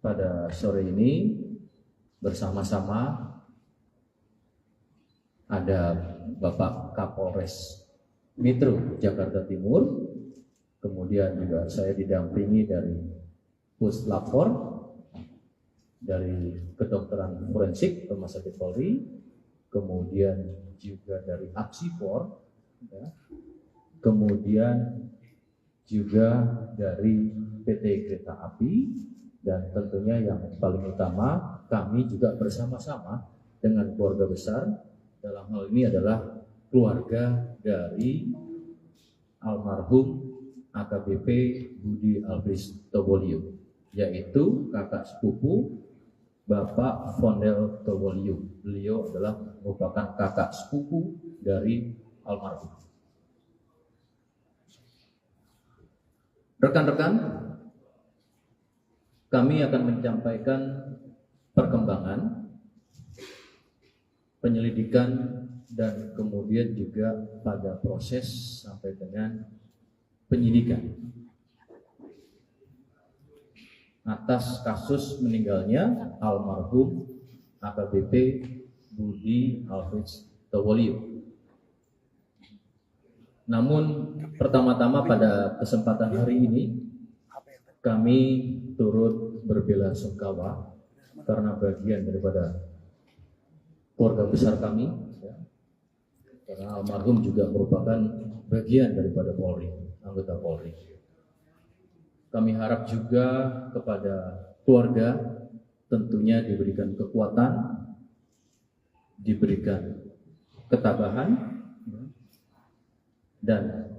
pada sore ini bersama-sama ada Bapak Kapolres Metro Jakarta Timur, kemudian juga saya didampingi dari Puslapfor, dari kedokteran forensik Rumah Sakit Polri, kemudian juga dari Aksipor, ya, kemudian juga dari PT Kereta Api, dan tentunya yang paling utama kami juga bersama-sama dengan keluarga besar. Dalam hal ini adalah keluarga dari almarhum AKBP Budi Alfris Tobolio, yaitu kakak sepupu Bapak Vondel Tobolio. Beliau adalah merupakan kakak sepupu dari almarhum. Rekan-rekan, kami akan menyampaikan perkembangan penyelidikan dan kemudian juga pada proses sampai dengan penyidikan atas kasus meninggalnya almarhum AKBP Budi Alfris Tobolio. Namun pertama-tama pada kesempatan hari ini kami turut berbelasungkawa karena bagian daripada keluarga besar kami, ya, karena almarhum juga merupakan bagian daripada Polri, anggota Polri. Kami harap juga kepada keluarga tentunya diberikan kekuatan, diberikan ketabahan, dan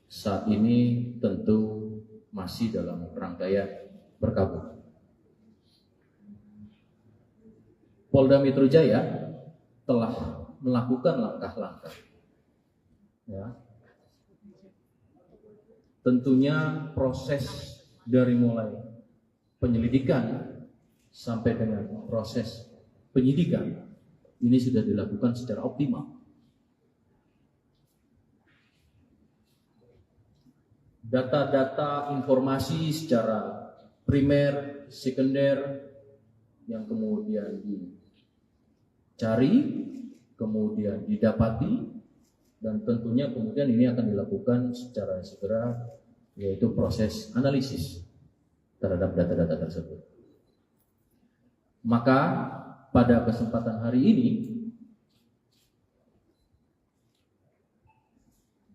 saat ini tentu masih dalam rangkaian berkabung. Polda Metro Jaya telah melakukan langkah-langkah, ya. Tentunya proses dari mulai penyelidikan sampai dengan proses penyidikan ini sudah dilakukan secara optimal. Data-data informasi secara primer, sekunder yang kemudian dicari, kemudian didapati, dan tentunya kemudian ini akan dilakukan secara segera, yaitu proses analisis terhadap data-data tersebut. Maka pada kesempatan hari ini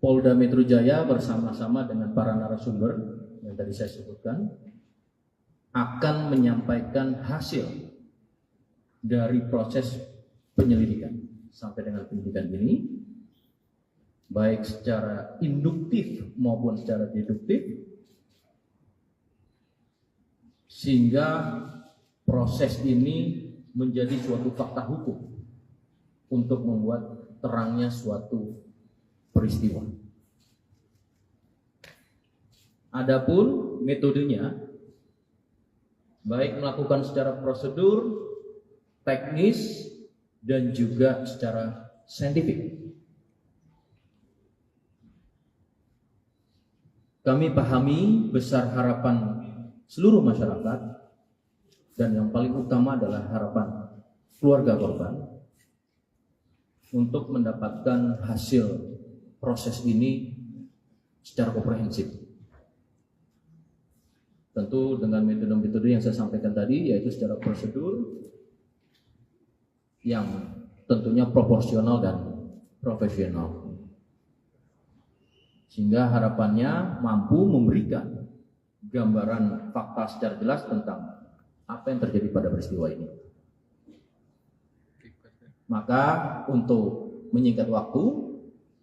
Polda Metro Jaya bersama-sama dengan para narasumber yang tadi saya sebutkan akan menyampaikan hasil dari proses penyelidikan sampai dengan penyidikan ini, baik secara induktif maupun secara deduktif, sehingga proses ini menjadi suatu fakta hukum untuk membuat terangnya suatu peristiwa. Adapun metodenya, baik melakukan secara prosedur, teknis, dan juga secara saintifik. Kami pahami besar harapan seluruh masyarakat, dan yang paling utama adalah harapan keluarga korban untuk mendapatkan hasil proses ini secara komprehensif. Tentu dengan metode-metode yang saya sampaikan tadi, yaitu secara prosedur yang tentunya proporsional dan profesional, sehingga harapannya mampu memberikan gambaran fakta secara jelas tentang apa yang terjadi pada peristiwa ini. Maka untuk menyingkat waktu,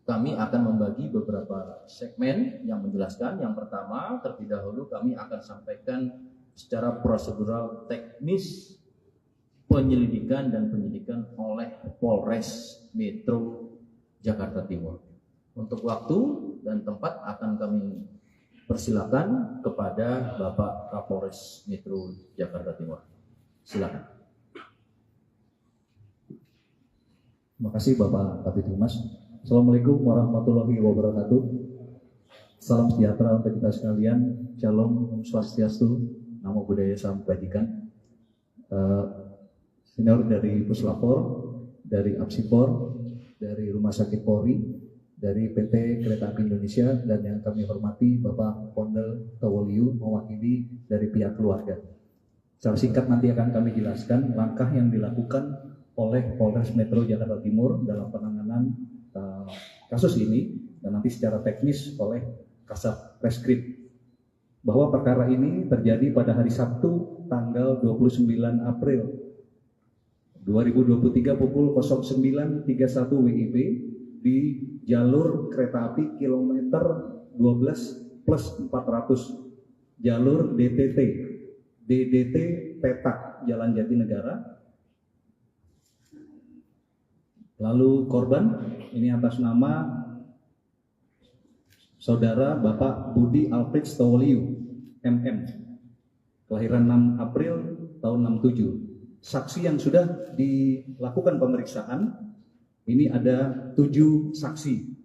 kami akan membagi beberapa segmen yang menjelaskan. Yang pertama, terlebih dahulu kami akan sampaikan secara prosedural teknis penyelidikan dan penyidikan oleh Polres Metro Jakarta Timur. Untuk waktu dan tempat akan kami persilakan kepada Bapak Kapolres Metro Jakarta Timur. Silakan. Terima kasih Bapak Kabid Humas. Assalamualaikum warahmatullahi wabarakatuh. Salam sejahtera untuk kita sekalian. Shalom, Om Swastiastu, Namo Buddhaya Salam Kebajikan. Senior dari Puslapor, dari Apsipor, dari Rumah Sakit Polri, dari PT Kereta Api Indonesia, dan yang kami hormati Bapak Pondel Towoliu mewakili dari pihak keluarga. Secara singkat nanti akan kami jelaskan langkah yang dilakukan oleh Polres Metro Jakarta Timur dalam penanganan kasus ini, dan nanti secara teknis oleh Kasat Reskrim. Bahwa perkara ini terjadi pada hari Sabtu tanggal 29 April 2023 pukul 09.31 WIB di jalur kereta api kilometer 12+400 jalur DDT Petak Jalan Jatinegara. Lalu korban ini atas nama Saudara Bapak Budi Alfred Towoliu, MM, kelahiran 6 April tahun 67. Saksi yang sudah dilakukan pemeriksaan, ini ada 7 saksi.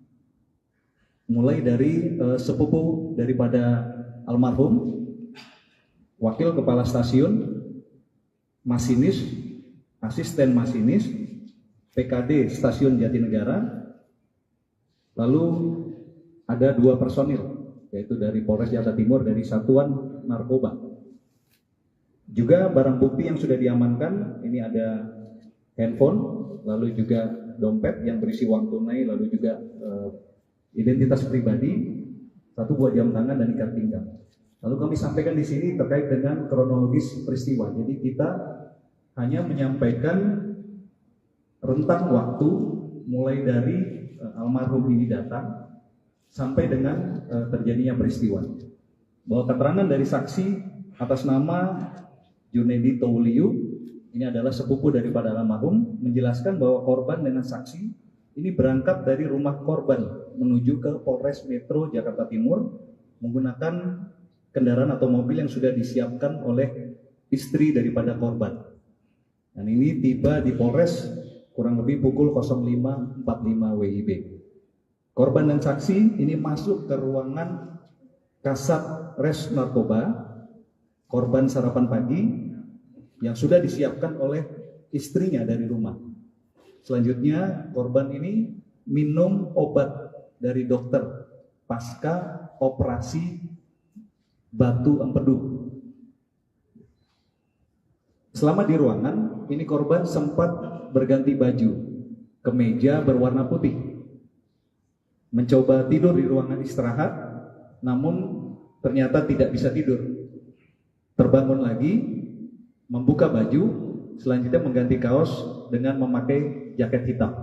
Mulai dari sepupu daripada almarhum, wakil kepala stasiun, masinis, asisten masinis, PKD Stasiun Jatinegara, lalu ada 2 personil, yaitu dari Polres Jakarta Timur dari Satuan Narkoba. Juga barang bukti yang sudah diamankan, ini ada handphone, lalu juga dompet yang berisi uang tunai, lalu juga identitas pribadi, 1 buah jam tangan dan ikat pinggang. Lalu kami sampaikan di sini terkait dengan kronologis peristiwa. Jadi kita hanya menyampaikan rentang waktu mulai dari almarhum ini datang sampai dengan terjadinya peristiwa. Bahwa keterangan dari saksi atas nama Junaidi Towoliu, ini adalah sepupu daripada almarhum, menjelaskan bahwa korban dengan saksi ini berangkat dari rumah korban menuju ke Polres Metro Jakarta Timur menggunakan kendaraan atau mobil yang sudah disiapkan oleh istri daripada korban. Dan ini tiba di Polres kurang lebih pukul 05.45 WIB. Korban dan saksi ini masuk ke ruangan Kasat Res Narkoba, korban sarapan pagi yang sudah disiapkan oleh istrinya dari rumah. Selanjutnya korban ini minum obat dari dokter pasca operasi batu empedu. Selama di ruangan, ini korban sempat berganti baju, kemeja berwarna putih. Mencoba tidur di ruangan istirahat, namun ternyata tidak bisa tidur. Terbangun lagi, membuka baju, selanjutnya mengganti kaos dengan memakai jaket hitam.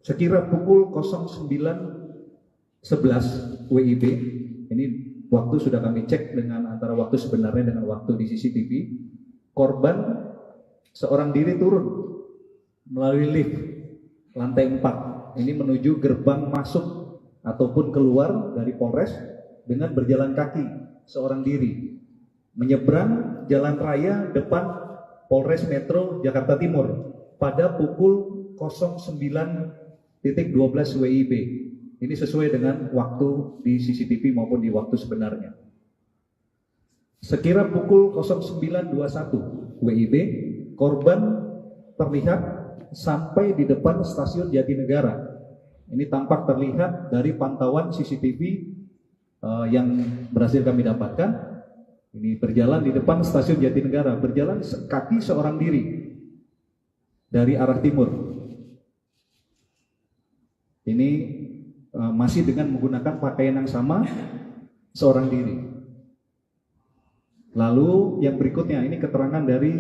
Sekira pukul 09.11 WIB, ini waktu sudah kami cek dengan antara waktu sebenarnya dengan waktu di CCTV, korban seorang diri turun melalui lift lantai 4. Ini menuju gerbang masuk ataupun keluar dari Polres dengan berjalan kaki seorang diri menyeberang jalan raya depan Polres Metro Jakarta Timur pada pukul 09.12 WIB. Ini sesuai dengan waktu di CCTV maupun di waktu sebenarnya. Sekira pukul 09.21 WIB, korban terlihat sampai di depan stasiun Jatinegara. Ini tampak terlihat dari pantauan CCTV yang berhasil kami dapatkan. Ini berjalan di depan stasiun Jatinegara, berjalan kaki seorang diri dari arah timur. Ini masih dengan menggunakan pakaian yang sama, seorang diri. Lalu yang berikutnya ini keterangan dari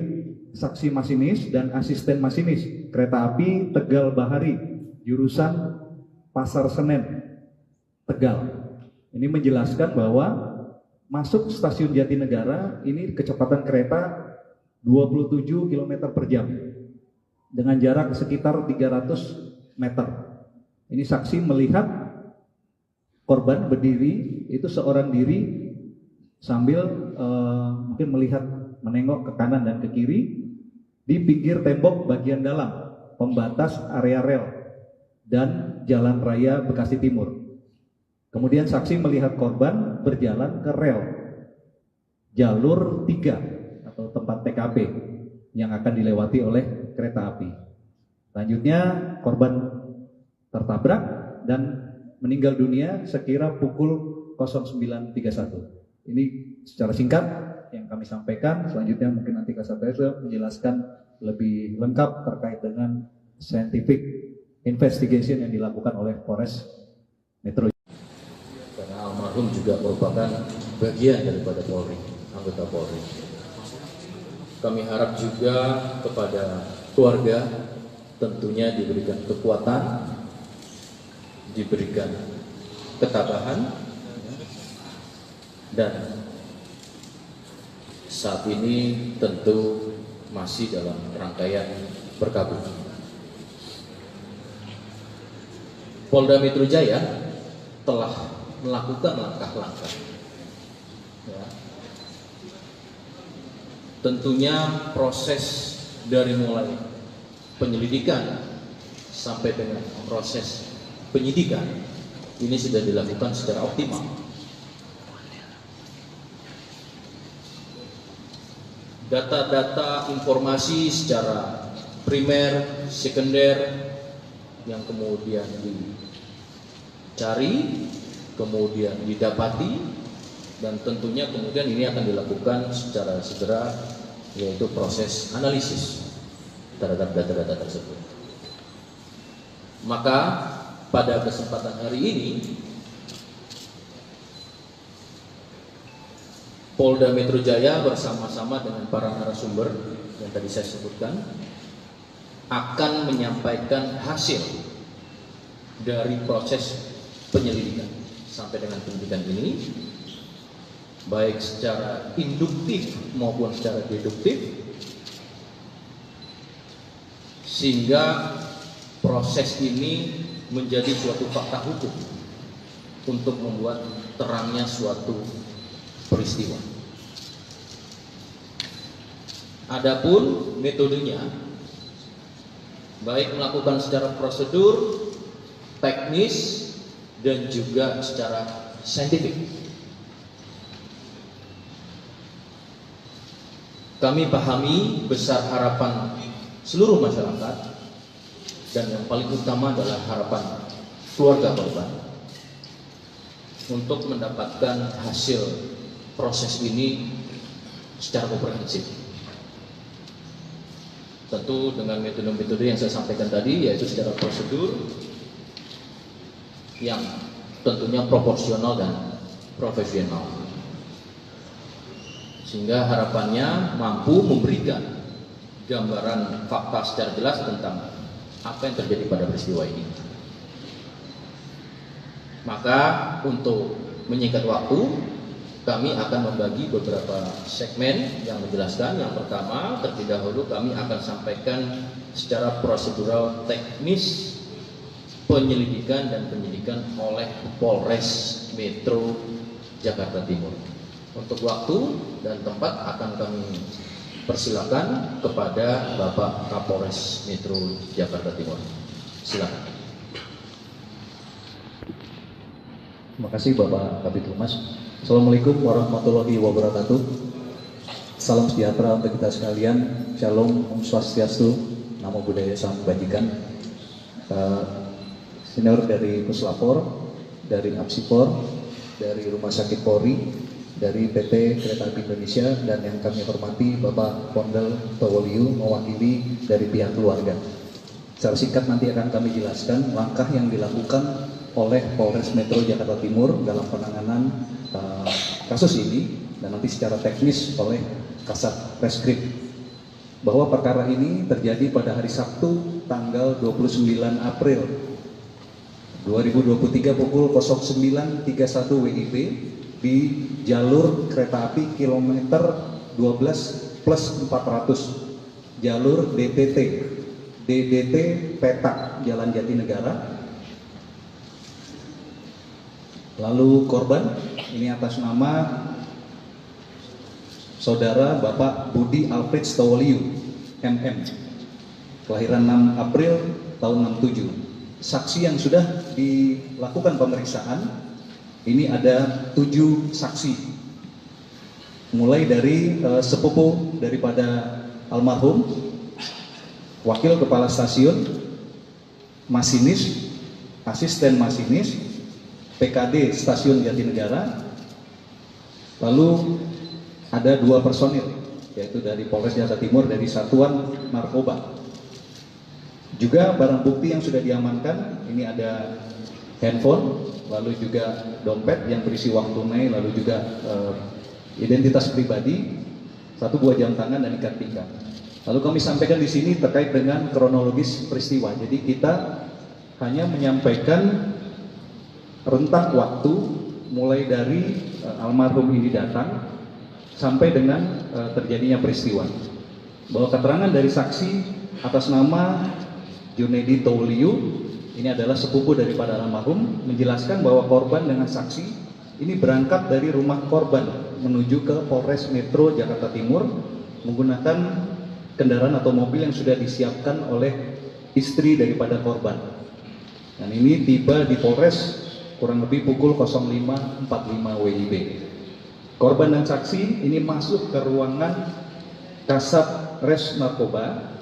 saksi masinis dan asisten masinis kereta api Tegal Bahari jurusan Pasar Senen Tegal. Ini menjelaskan bahwa masuk stasiun Jatinegara ini kecepatan kereta 27 km per jam dengan jarak sekitar 300 meter. Ini saksi melihat korban berdiri itu seorang diri sambil mungkin melihat menengok ke kanan dan ke kiri di pinggir tembok bagian dalam pembatas area rel dan Jalan Raya Bekasi Timur. Kemudian saksi melihat korban berjalan ke rel jalur 3 atau tempat TKP yang akan dilewati oleh kereta api. Selanjutnya korban tertabrak dan meninggal dunia sekira pukul 09.31. Ini secara singkat yang kami sampaikan. Selanjutnya mungkin nanti Kasatgas menjelaskan lebih lengkap terkait dengan scientific investigation yang dilakukan oleh Polres Metro. Karena almarhum juga merupakan bagian daripada Polri, anggota Polri. Kami harap juga kepada keluarga tentunya diberikan kekuatan, diberikan ketabahan, dan saat ini tentu masih dalam rangkaian berkabung. Polda Metro Jaya telah melakukan langkah-langkah, ya. Tentunya proses dari mulai penyelidikan sampai dengan proses penyidikan ini sudah dilakukan secara optimal. Data-data informasi secara primer, sekunder yang kemudian dicari, kemudian didapati, dan tentunya kemudian ini akan dilakukan secara segera, yaitu proses analisis terhadap data-data tersebut. Maka pada kesempatan hari ini Polda Metro Jaya bersama-sama dengan para narasumber yang tadi saya sebutkan akan menyampaikan hasil dari proses penyelidikan sampai dengan penyidikan ini, baik secara induktif maupun secara deduktif, sehingga proses ini menjadi suatu fakta hukum untuk membuat terangnya suatu peristiwa. Adapun metodenya, baik melakukan secara prosedur, teknis, dan juga secara saintifik. Kami pahami besar harapan seluruh masyarakat, dan yang paling utama adalah harapan keluarga korban untuk mendapatkan hasil proses ini secara komprehensif. Tentu dengan metode-metode yang saya sampaikan tadi, yaitu secara prosedur yang tentunya proporsional dan profesional, sehingga harapannya mampu memberikan gambaran fakta secara jelas tentang apa yang terjadi pada peristiwa ini. Maka untuk menyingkat waktu, kami akan membagi beberapa segmen yang menjelaskan. Yang pertama, terlebih dahulu kami akan sampaikan secara prosedural teknis penyelidikan dan penyidikan oleh Polres Metro Jakarta Timur. Untuk waktu dan tempat akan kami persilakan kepada Bapak Kapolres Metro Jakarta Timur. Silakan. Terima kasih Bapak Kabid Humas. Assalamualaikum warahmatullahi wabarakatuh. Salam sejahtera untuk kita sekalian. Shalom, Om Swastiastu, Namo Buddhaya, Salam Kebajikan. Senior dari Puslapor, dari Apsipor, dari Rumah Sakit Polri, dari PT Kereta Api Indonesia, dan yang kami hormati Bapak Pondel Towoliu mewakili dari pihak keluarga. Secara singkat nanti akan kami jelaskan langkah yang dilakukan oleh Polres Metro Jakarta Timur dalam penanganan kasus ini, dan nanti secara teknis oleh Kasat Reskrim, bahwa perkara ini terjadi pada hari Sabtu tanggal 29 April 2023 pukul 09.31 WIB di jalur kereta api kilometer 12+400 jalur DDT Petak Jalan Jatinegara. Lalu korban ini atas nama Saudara Bapak Budi Alfred Stowoliu MM, kelahiran 6 April tahun 67. Saksi yang sudah dilakukan pemeriksaan ini ada 7 saksi. mulai dari sepupu daripada almarhum, wakil kepala stasiun, masinis, asisten masinis, PKD Stasiun Jatinegara, lalu ada 2 personil, yaitu dari Polres Jakarta Timur dari Satuan Narkoba. Juga barang bukti yang sudah diamankan, ini ada handphone, lalu juga dompet yang berisi uang tunai, lalu juga identitas pribadi, 1 buah jam tangan dan ikat pinggang. Lalu kami sampaikan di sini terkait dengan kronologis peristiwa. Jadi kita hanya menyampaikan rentang waktu mulai dari almarhum ini datang sampai dengan terjadinya peristiwa. Bahwa keterangan dari saksi atas nama Junedi Touliu, ini adalah sepupu daripada almarhum, menjelaskan bahwa korban dengan saksi ini berangkat dari rumah korban menuju ke Polres Metro Jakarta Timur menggunakan kendaraan atau mobil yang sudah disiapkan oleh istri daripada korban. Dan ini tiba di Polres kurang lebih pukul 05.45 WIB. Korban dan saksi ini masuk ke ruangan Kasat Res Narkoba,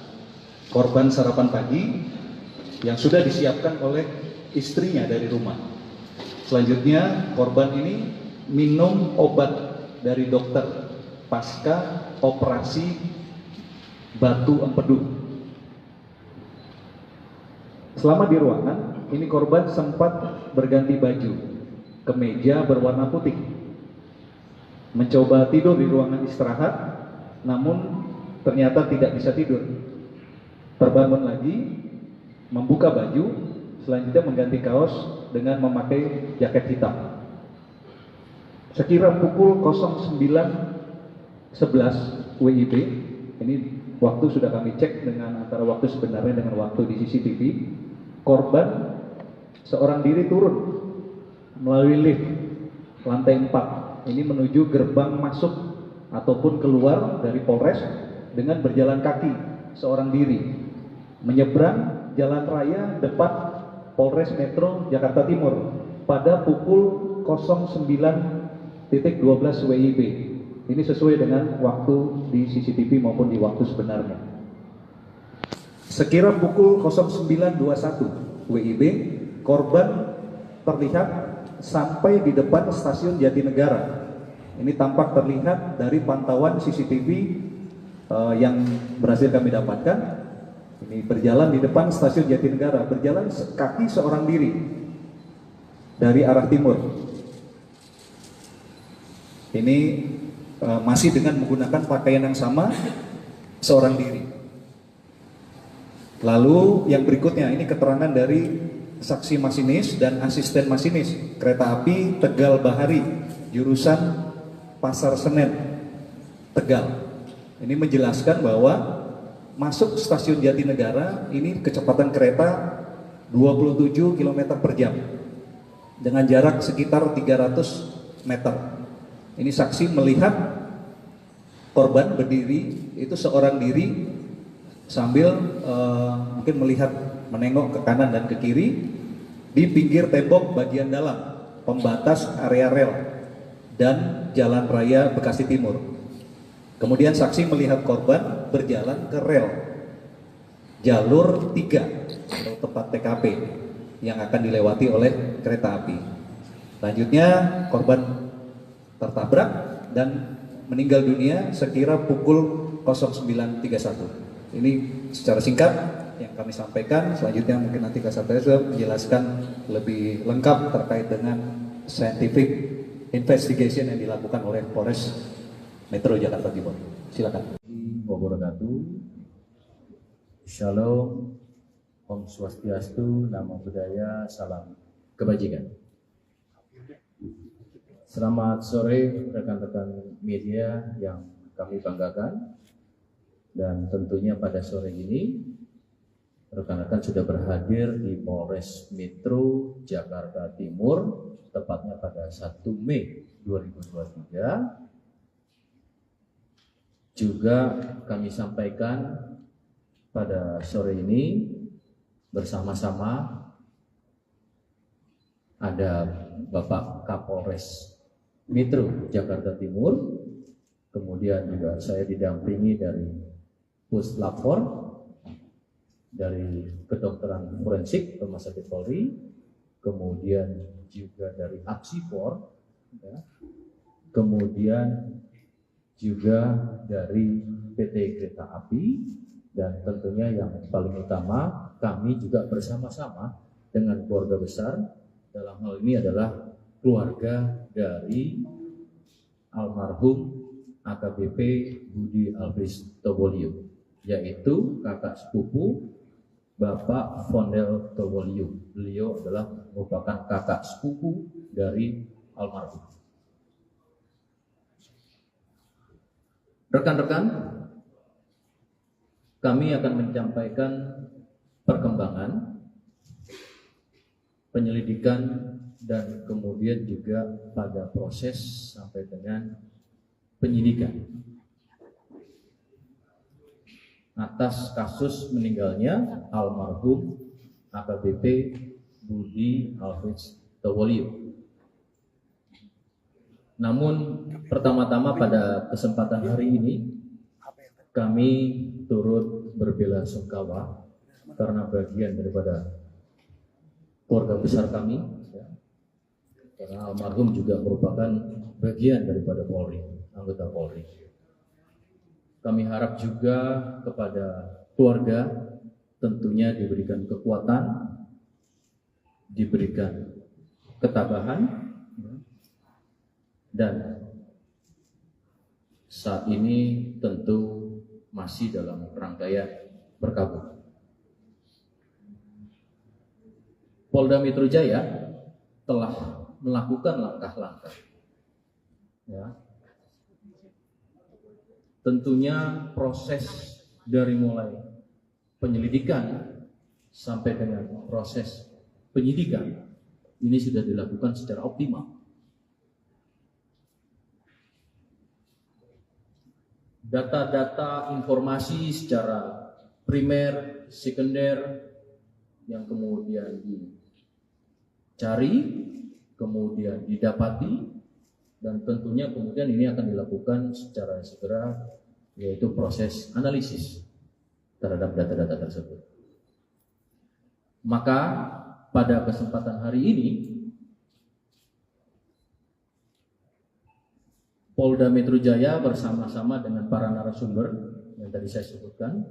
korban sarapan pagi yang sudah disiapkan oleh istrinya dari rumah. Selanjutnya korban ini minum obat dari dokter pasca operasi batu empedu. Selama di ruangan, ini korban sempat berganti baju, kemeja berwarna putih, mencoba tidur di ruangan istirahat, namun ternyata tidak bisa tidur. Terbangun lagi, membuka baju, selanjutnya mengganti kaos dengan memakai jaket hitam. Sekira pukul 09.11 WIB, ini waktu sudah kami cek dengan antara waktu sebenarnya dengan waktu di CCTV, korban seorang diri turun melalui lift lantai 4, ini menuju gerbang masuk ataupun keluar dari Polres dengan berjalan kaki seorang diri, menyeberang jalan raya depan Polres Metro Jakarta Timur pada pukul 09.12 WIB. Ini sesuai dengan waktu di CCTV maupun di waktu sebenarnya. Sekira pukul 09.21 WIB, korban terlihat sampai di depan Stasiun Jatinegara. Ini tampak terlihat dari pantauan CCTV yang berhasil kami dapatkan. Ini berjalan di depan Stasiun Jatinegara, berjalan kaki seorang diri dari arah timur. Ini masih dengan menggunakan pakaian yang sama, seorang diri. Lalu yang berikutnya, ini keterangan dari saksi masinis dan asisten masinis kereta api Tegal Bahari, jurusan Pasar Senen, Tegal. Ini menjelaskan bahwa masuk Stasiun Jatinegara ini kecepatan kereta 27 km per jam dengan jarak sekitar 300 meter. Ini saksi melihat korban berdiri, itu seorang diri sambil mungkin melihat menengok ke kanan dan ke kiri di pinggir tembok bagian dalam pembatas area rel dan Jalan Raya Bekasi Timur. Kemudian saksi melihat korban berjalan ke rel jalur 3 atau tempat TKP yang akan dilewati oleh kereta api. Selanjutnya korban tertabrak dan meninggal dunia sekira pukul 09.31. Ini secara singkat yang kami sampaikan. Selanjutnya mungkin nanti Kasat Reskrim menjelaskan lebih lengkap terkait dengan scientific investigation yang dilakukan oleh Polres Metro Jakarta Timur. Silakan. Wabarakatuh. Shalom, Om Swastiastu, Namo Buddhaya, Salam Kebajikan. Selamat sore rekan-rekan media yang kami banggakan. Dan tentunya pada sore ini rekan-rekan sudah berhadir di Polres Metro Jakarta Timur, tepatnya pada 1 Mei 2023. Juga kami sampaikan pada sore ini bersama-sama ada Bapak Kapolres Metro Jakarta Timur, kemudian juga saya didampingi dari Puslapor, dari kedokteran forensik Rumah Sakit Polri, kemudian juga dari Apsipor, ya, kemudian juga dari PT Kereta Api, dan tentunya yang paling utama kami juga bersama-sama dengan keluarga besar, dalam hal ini adalah keluarga dari almarhum AKBP Budi Alfris Tobolio, yaitu kakak sepupu Bapak Fondel Tobolio. Beliau adalah merupakan kakak sepupu dari almarhum. Rekan-rekan, kami akan menyampaikan perkembangan penyelidikan dan kemudian juga pada proses sampai dengan penyidikan atas kasus meninggalnya almarhum AKBP Budi Alfris Tobolio. Namun pertama-tama pada kesempatan hari ini kami turut berbelasungkawa karena bagian daripada keluarga besar kami, ya, karena almarhum juga merupakan bagian daripada Polri, anggota Polri. Kami harap juga kepada keluarga tentunya diberikan kekuatan, diberikan ketabahan, dan saat ini tentu masih dalam rangkaian berkabung. Polda Metro Jaya telah melakukan langkah-langkah, ya. Tentunya proses dari mulai penyelidikan sampai dengan proses penyidikan ini sudah dilakukan secara optimal. Data-data informasi secara primer, sekunder yang kemudian dicari, kemudian didapati, dan tentunya kemudian ini akan dilakukan secara segera, yaitu proses analisis terhadap data-data tersebut. Maka pada kesempatan hari ini Polda Metro Jaya bersama-sama dengan para narasumber yang tadi saya sebutkan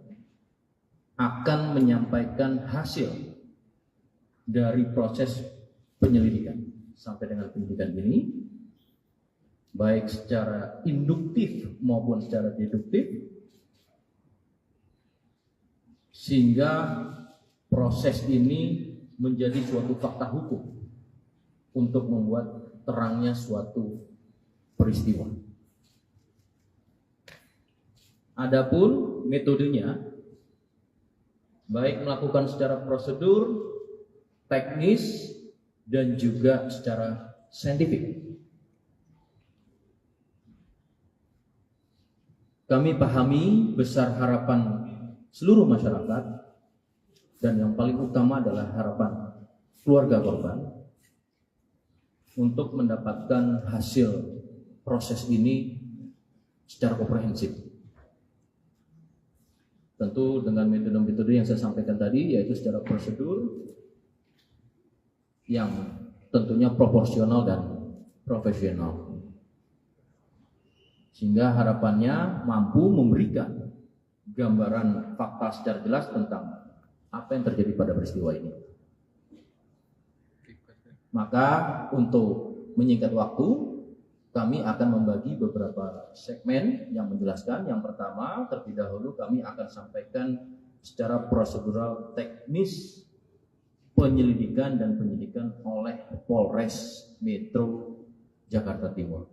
akan menyampaikan hasil dari proses penyelidikan sampai dengan penyidikan ini, baik secara induktif maupun secara deduktif, sehingga proses ini menjadi suatu fakta hukum untuk membuat terangnya suatu peristiwa. Adapun metodenya, baik melakukan secara prosedur, teknis, dan juga secara saintifik. Kami pahami besar harapan seluruh masyarakat, dan yang paling utama adalah harapan keluarga korban untuk mendapatkan hasil proses ini secara komprehensif. Tentu dengan metode-metode yang saya sampaikan tadi, yaitu secara prosedur yang tentunya proporsional dan profesional, sehingga harapannya mampu memberikan gambaran fakta secara jelas tentang apa yang terjadi pada peristiwa ini. Maka untuk menyingkat waktu, kami akan membagi beberapa segmen yang menjelaskan. Yang pertama, terlebih dahulu kami akan sampaikan secara prosedural teknis penyelidikan dan penyidikan oleh Polres Metro Jakarta Timur.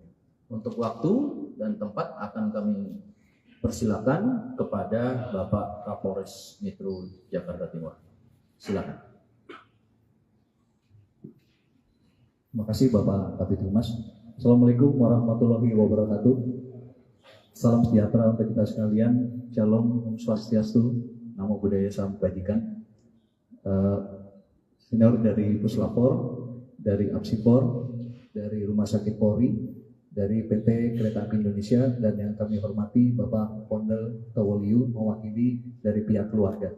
Untuk waktu dan tempat akan kami persilakan kepada Bapak Kapolres Metro Jakarta Timur. Silakan. Terima kasih Bapak Kabid Humas. Assalamualaikum warahmatullahi wabarakatuh. Salam sejahtera untuk kita sekalian. Shalom, Om Swastiastu, Namo Buddhaya, Salam Kebajikan. Senior dari Puslapor, dari Apsipor, dari Rumah Sakit Polri, dari PT Kereta Api Indonesia dan yang kami hormati Bapak Pondel Towoliu mewakili dari pihak keluarga.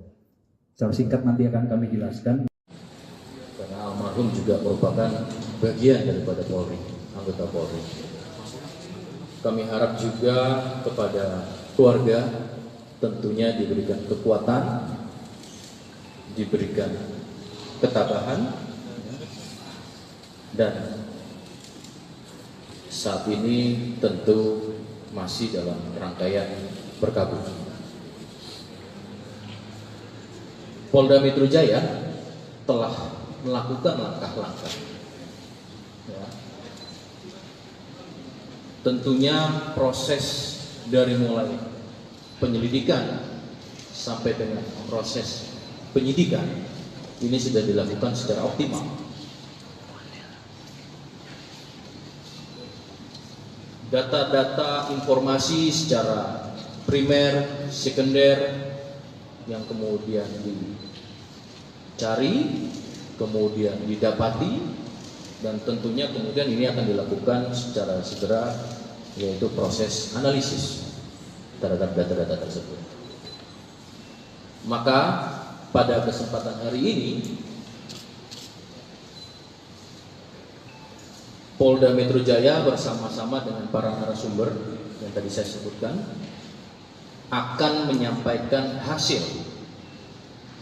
Secara singkat nanti akan kami jelaskan. Karena almarhum juga merupakan bagian daripada Polri, anggota Polri. Kami harap juga kepada keluarga tentunya diberikan kekuatan, diberikan ketabahan, dan saat ini tentu masih dalam rangkaian berkabung. Polda Metro Jaya telah melakukan langkah-langkah, ya. Tentunya proses dari mulai penyelidikan sampai dengan proses penyidikan ini sudah dilakukan secara optimal. Data-data informasi secara primer, sekunder yang kemudian dicari, kemudian didapati, dan tentunya kemudian ini akan dilakukan secara segera, yaitu proses analisis terhadap data-data tersebut. Maka pada kesempatan hari ini Polda Metro Jaya bersama-sama dengan para narasumber yang tadi saya sebutkan akan menyampaikan hasil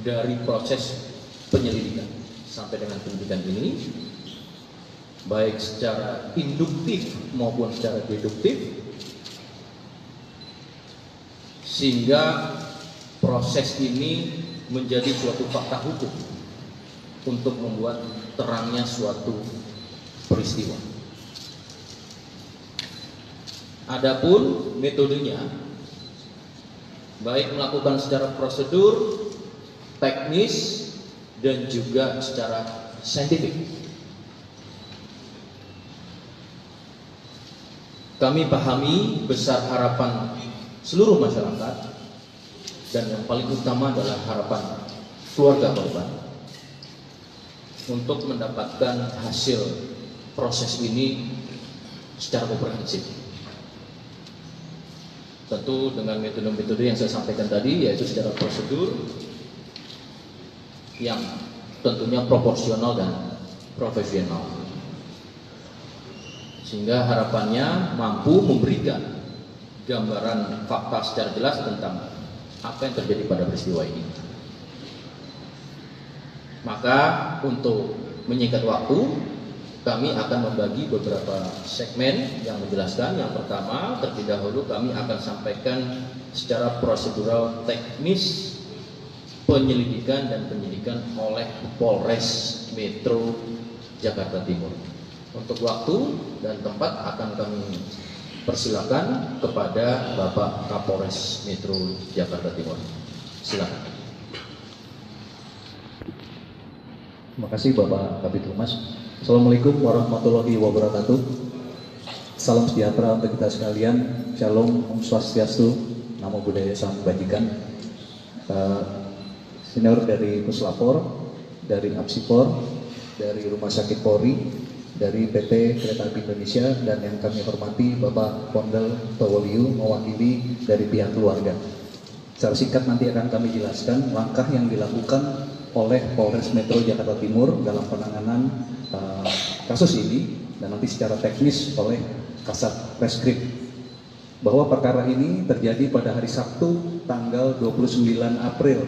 dari proses penyelidikan sampai dengan penyidikan ini, baik secara induktif maupun secara deduktif, sehingga proses ini menjadi suatu fakta hukum untuk membuat terangnya suatu peristiwa. Adapun metodenya, baik melakukan secara prosedur, teknis, dan juga secara saintifik. Kami pahami besar harapan seluruh masyarakat, dan yang paling utama adalah harapan keluarga korban untuk mendapatkan hasil proses ini secara komprehensif. Tentu dengan metode-metode yang saya sampaikan tadi, yaitu secara prosedur yang tentunya proporsional dan profesional, sehingga harapannya mampu memberikan gambaran fakta secara jelas tentang apa yang terjadi pada peristiwa ini. Maka untuk menyingkat waktu, kami akan membagi beberapa segmen yang menjelaskan. Yang pertama, terlebih dahulu kami akan sampaikan secara prosedural teknis penyelidikan dan penyidikan oleh Polres Metro Jakarta Timur. Untuk waktu dan tempat akan kami persilakan kepada Bapak Kapolres Metro Jakarta Timur. Silakan. Terima kasih Bapak Kabid Humas. Assalamualaikum warahmatullahi wabarakatuh. Salam sejahtera untuk kita sekalian. Shalom, Om Swastiastu, Namo Buddhaya, Salam Kebajikan. Senior dari Puslapor, dari Apsipor, dari Rumah Sakit Polri, dari PT Kereta Api Indonesia, dan yang kami hormati Bapak Pondel Towoliu mewakili dari pihak keluarga. Secara singkat nanti akan kami jelaskan langkah yang dilakukan oleh Polres Metro Jakarta Timur dalam penanganan kasus ini, dan nanti secara teknis oleh Kasat Reskrim, bahwa perkara ini terjadi pada hari Sabtu tanggal 29 April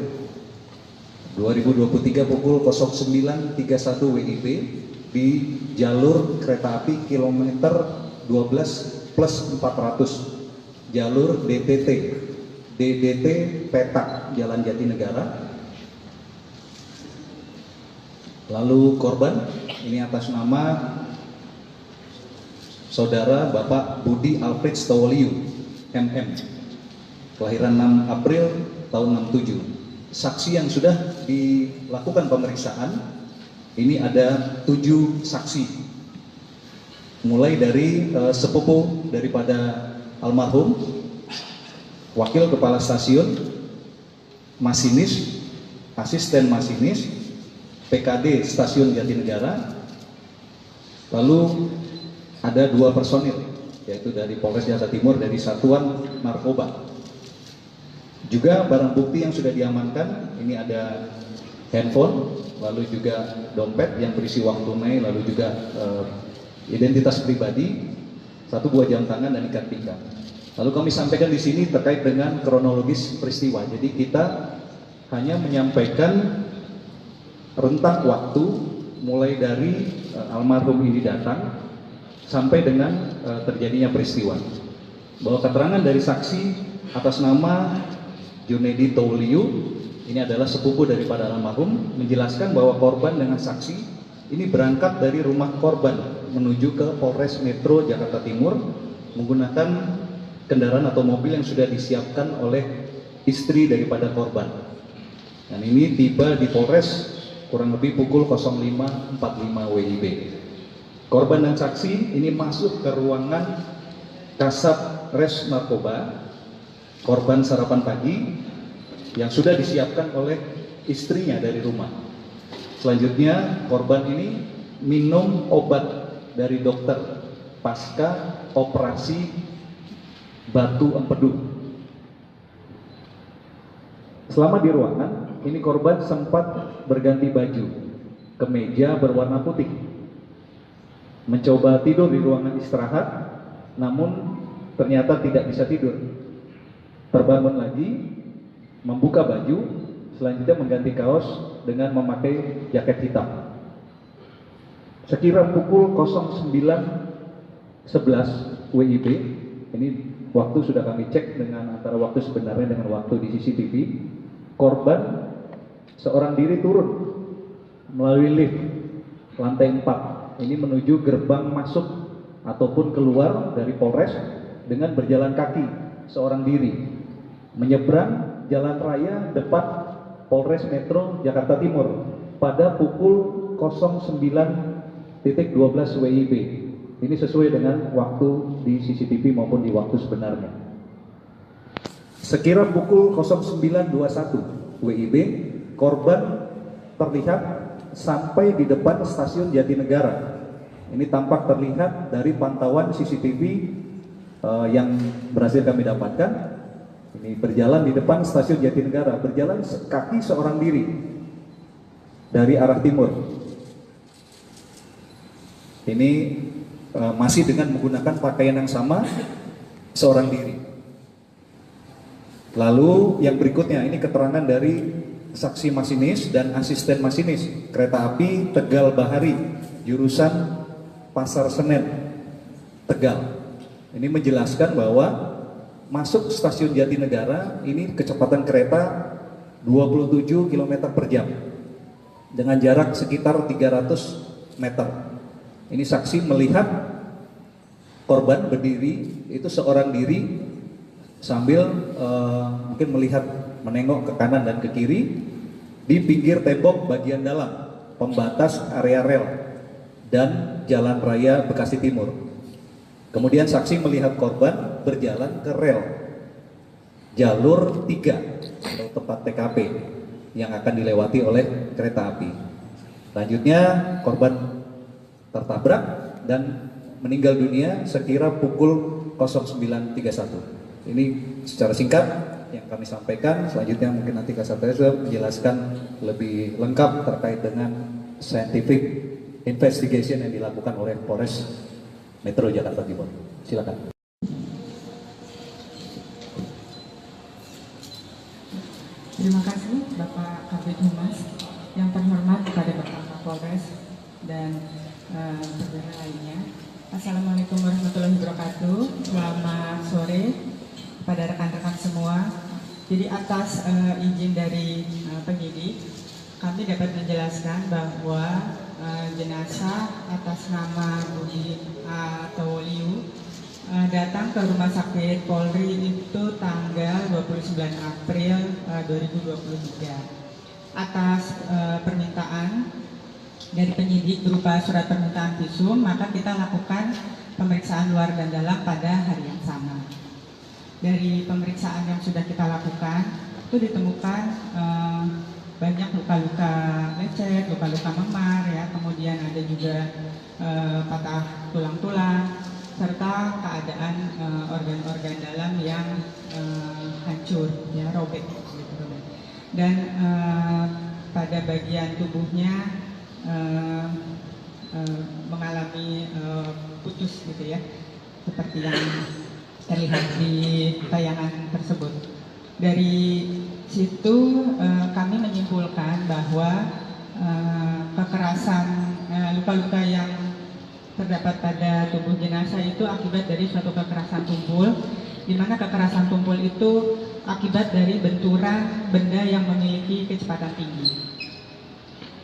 2023 pukul 09.31 WIB di jalur kereta api kilometer 12+400 jalur DDT Petak Jalan Jatinegara. Lalu korban ini atas nama Saudara Bapak Budi Alfred Towoliu, MM, kelahiran 6 April tahun 67. Saksi yang sudah dilakukan pemeriksaan ini ada 7 saksi, mulai dari sepupu daripada almarhum, wakil kepala stasiun, masinis, asisten masinis, PKD Stasiun Jatinegara. Lalu ada 2 personil yaitu dari Polres Jakarta Timur dari Satuan Narkoba. Juga barang bukti yang sudah diamankan, ini ada handphone, lalu juga dompet yang berisi uang tunai, lalu juga identitas pribadi, 1 buah jam tangan dan ikat pinggang. Lalu kami sampaikan di sini terkait dengan kronologis peristiwa. Jadi kita hanya menyampaikan rentang waktu mulai dari almarhum ini datang sampai dengan terjadinya peristiwa. Bahwa keterangan dari saksi atas nama Junaidi Tauliu, ini adalah sepupu daripada almarhum, menjelaskan bahwa korban dengan saksi ini berangkat dari rumah korban menuju ke Polres Metro Jakarta Timur menggunakan kendaraan atau mobil yang sudah disiapkan oleh istri daripada korban. Dan ini tiba di Polres kurang lebih pukul 05.45 WIB. Korban dan saksi ini masuk ke ruangan Kasat Res Narkoba, korban sarapan pagi yang sudah disiapkan oleh istrinya dari rumah. Selanjutnya korban ini minum obat dari dokter pasca operasi batu empedu. Selama di ruangan, ini korban sempat berganti baju, kemeja berwarna putih. Mencoba tidur di ruangan istirahat, namun ternyata tidak bisa tidur. Terbangun lagi, membuka baju, selanjutnya mengganti kaos dengan memakai jaket hitam. Sekira pukul 09.11 WIB, ini waktu sudah kami cek dengan antara waktu sebenarnya dengan waktu di CCTV, korban seorang diri turun melalui lift lantai 4, ini menuju gerbang masuk ataupun keluar dari Polres dengan berjalan kaki seorang diri menyeberang jalan raya depan Polres Metro Jakarta Timur pada pukul 09.12 WIB. Ini sesuai dengan waktu di CCTV maupun di waktu sebenarnya. Sekira pukul 09.21 WIB, korban terlihat sampai di depan stasiun Jatinegara. Ini tampak terlihat dari pantauan CCTV yang berhasil kami dapatkan. Ini berjalan di depan stasiun Jatinegara, berjalan kaki seorang diri dari arah timur. Ini masih dengan menggunakan pakaian yang sama, seorang diri. Lalu yang berikutnya, ini keterangan dari saksi masinis dan asisten masinis kereta api Tegal Bahari, jurusan Pasar Senen, Tegal. Ini menjelaskan bahwa masuk stasiun Jatinegara, ini kecepatan kereta 27 km per jam dengan jarak sekitar 300 meter. Ini saksi melihat korban berdiri, itu seorang diri sambil mungkin melihat menengok ke kanan dan ke kiri di pinggir tembok bagian dalam pembatas area rel dan Jalan Raya Bekasi Timur. Kemudian saksi melihat korban berjalan ke rel jalur 3 atau tempat TKP yang akan dilewati oleh kereta api. Selanjutnya korban tertabrak dan meninggal dunia sekira pukul 09.31. Ini secara singkat yang kami sampaikan. Selanjutnya mungkin nanti Kasat Reskrim menjelaskan lebih lengkap terkait dengan scientific investigation yang dilakukan oleh Polres Metro Jakarta Timur. Silakan. Terima kasih Bapak Kabid Humas. Yang terhormat kepada Bapak Kapolres dan saudara lainnya. Assalamualaikum warahmatullahi wabarakatuh. Selamat sore kepada rekan-rekan semua. Jadi atas izin dari penyidik, kami dapat menjelaskan bahwa jenazah atas nama Budi Tauliu datang ke Rumah Sakit Polri itu tanggal 29 April 2023. Atas permintaan dari penyidik berupa surat permintaan visum, maka kita lakukan pemeriksaan luar dan dalam pada hari yang sama. Dari pemeriksaan yang sudah kita lakukan, itu ditemukan banyak luka-luka lecet, luka-luka memar, ya. Kemudian ada juga patah tulang-tulang, serta keadaan organ-organ dalam yang hancur, ya, robek, gitu, robek. Dan pada bagian tubuhnya mengalami putus, gitu ya, seperti yang terlihat di tayangan tersebut. Dari situ kami menyimpulkan bahwa kekerasan, luka-luka yang terdapat pada tubuh jenazah itu akibat dari suatu kekerasan tumpul, di mana kekerasan tumpul itu akibat dari benturan benda yang memiliki kecepatan tinggi.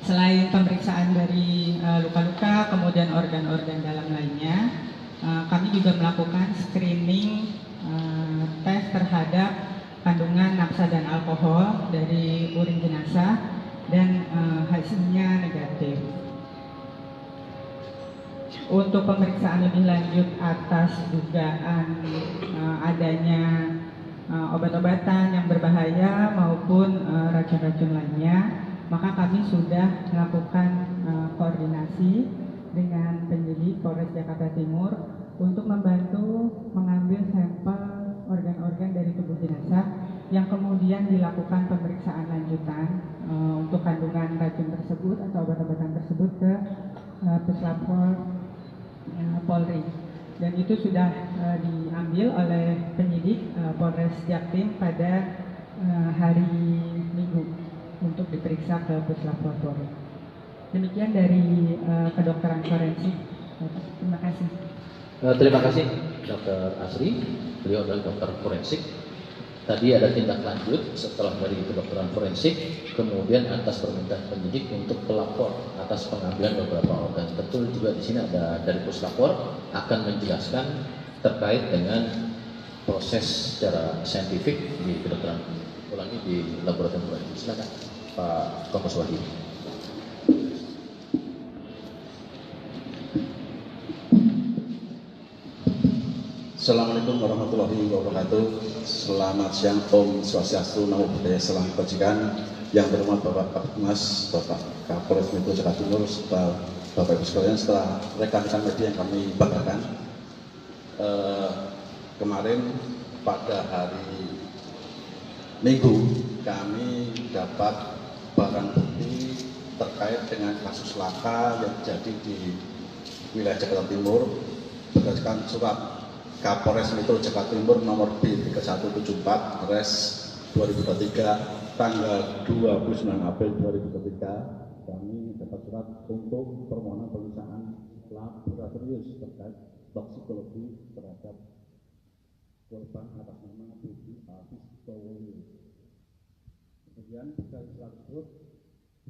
Selain pemeriksaan dari luka-luka, kemudian organ-organ dalam lainnya, kami juga melakukan screening tes terhadap kandungan nafsa dan alkohol dari urin jenazah, dan hasilnya negatif. Untuk pemeriksaan lebih lanjut atas dugaan adanya obat-obatan yang berbahaya maupun racun-racun lainnya, maka kami sudah melakukan koordinasi dengan penyidik Polres Jakarta Timur untuk membantu mengambil sampel organ-organ dari tubuh jenazah yang kemudian dilakukan pemeriksaan lanjutan untuk kandungan racun tersebut atau obat-obatan tersebut ke Puslapor Polri, dan itu sudah diambil oleh penyidik Polres Jaktim pada hari Minggu untuk diperiksa ke Puslapor Polri. Demikian dari kedokteran forensik. Terima kasih. Terima kasih Dr. Asri, beliau adalah dokter forensik. Tadi ada tindak lanjut setelah dari kedokteran forensik, kemudian atas permintaan penyidik untuk pelapor atas pengambilan beberapa organ. Betul juga di sini ada dari puslapor akan menjelaskan terkait dengan proses secara saintifik di kedokteran ulangi di laboratorium forensik. Silakan Pak Kompes Wahyu. Assalamualaikum warahmatullahi wabarakatuh. Selamat siang, Om Swastiastu, Namo Buddhaya, Salam Kebajikan. Yang berhormat Bapak Kapolres, Bapak Kapolres Metro Jakarta Timur, serta Bapak Ibu sekalian, setelah rekan-rekan media yang kami banggakan, kemarin pada hari Minggu kami dapat barang bukti terkait dengan kasus laka yang terjadi di wilayah Jakarta Timur berdasarkan surat Kapolres Metro Jakarta Timur nomor B3174 Res 2023 tanggal 29 April 2023. Kami dapat surat untuk permohonan pemeriksaan laboratorium terkait toksikologi terhadap korban atas nama Budi Alfistowo. Kemudian dari surat tersebut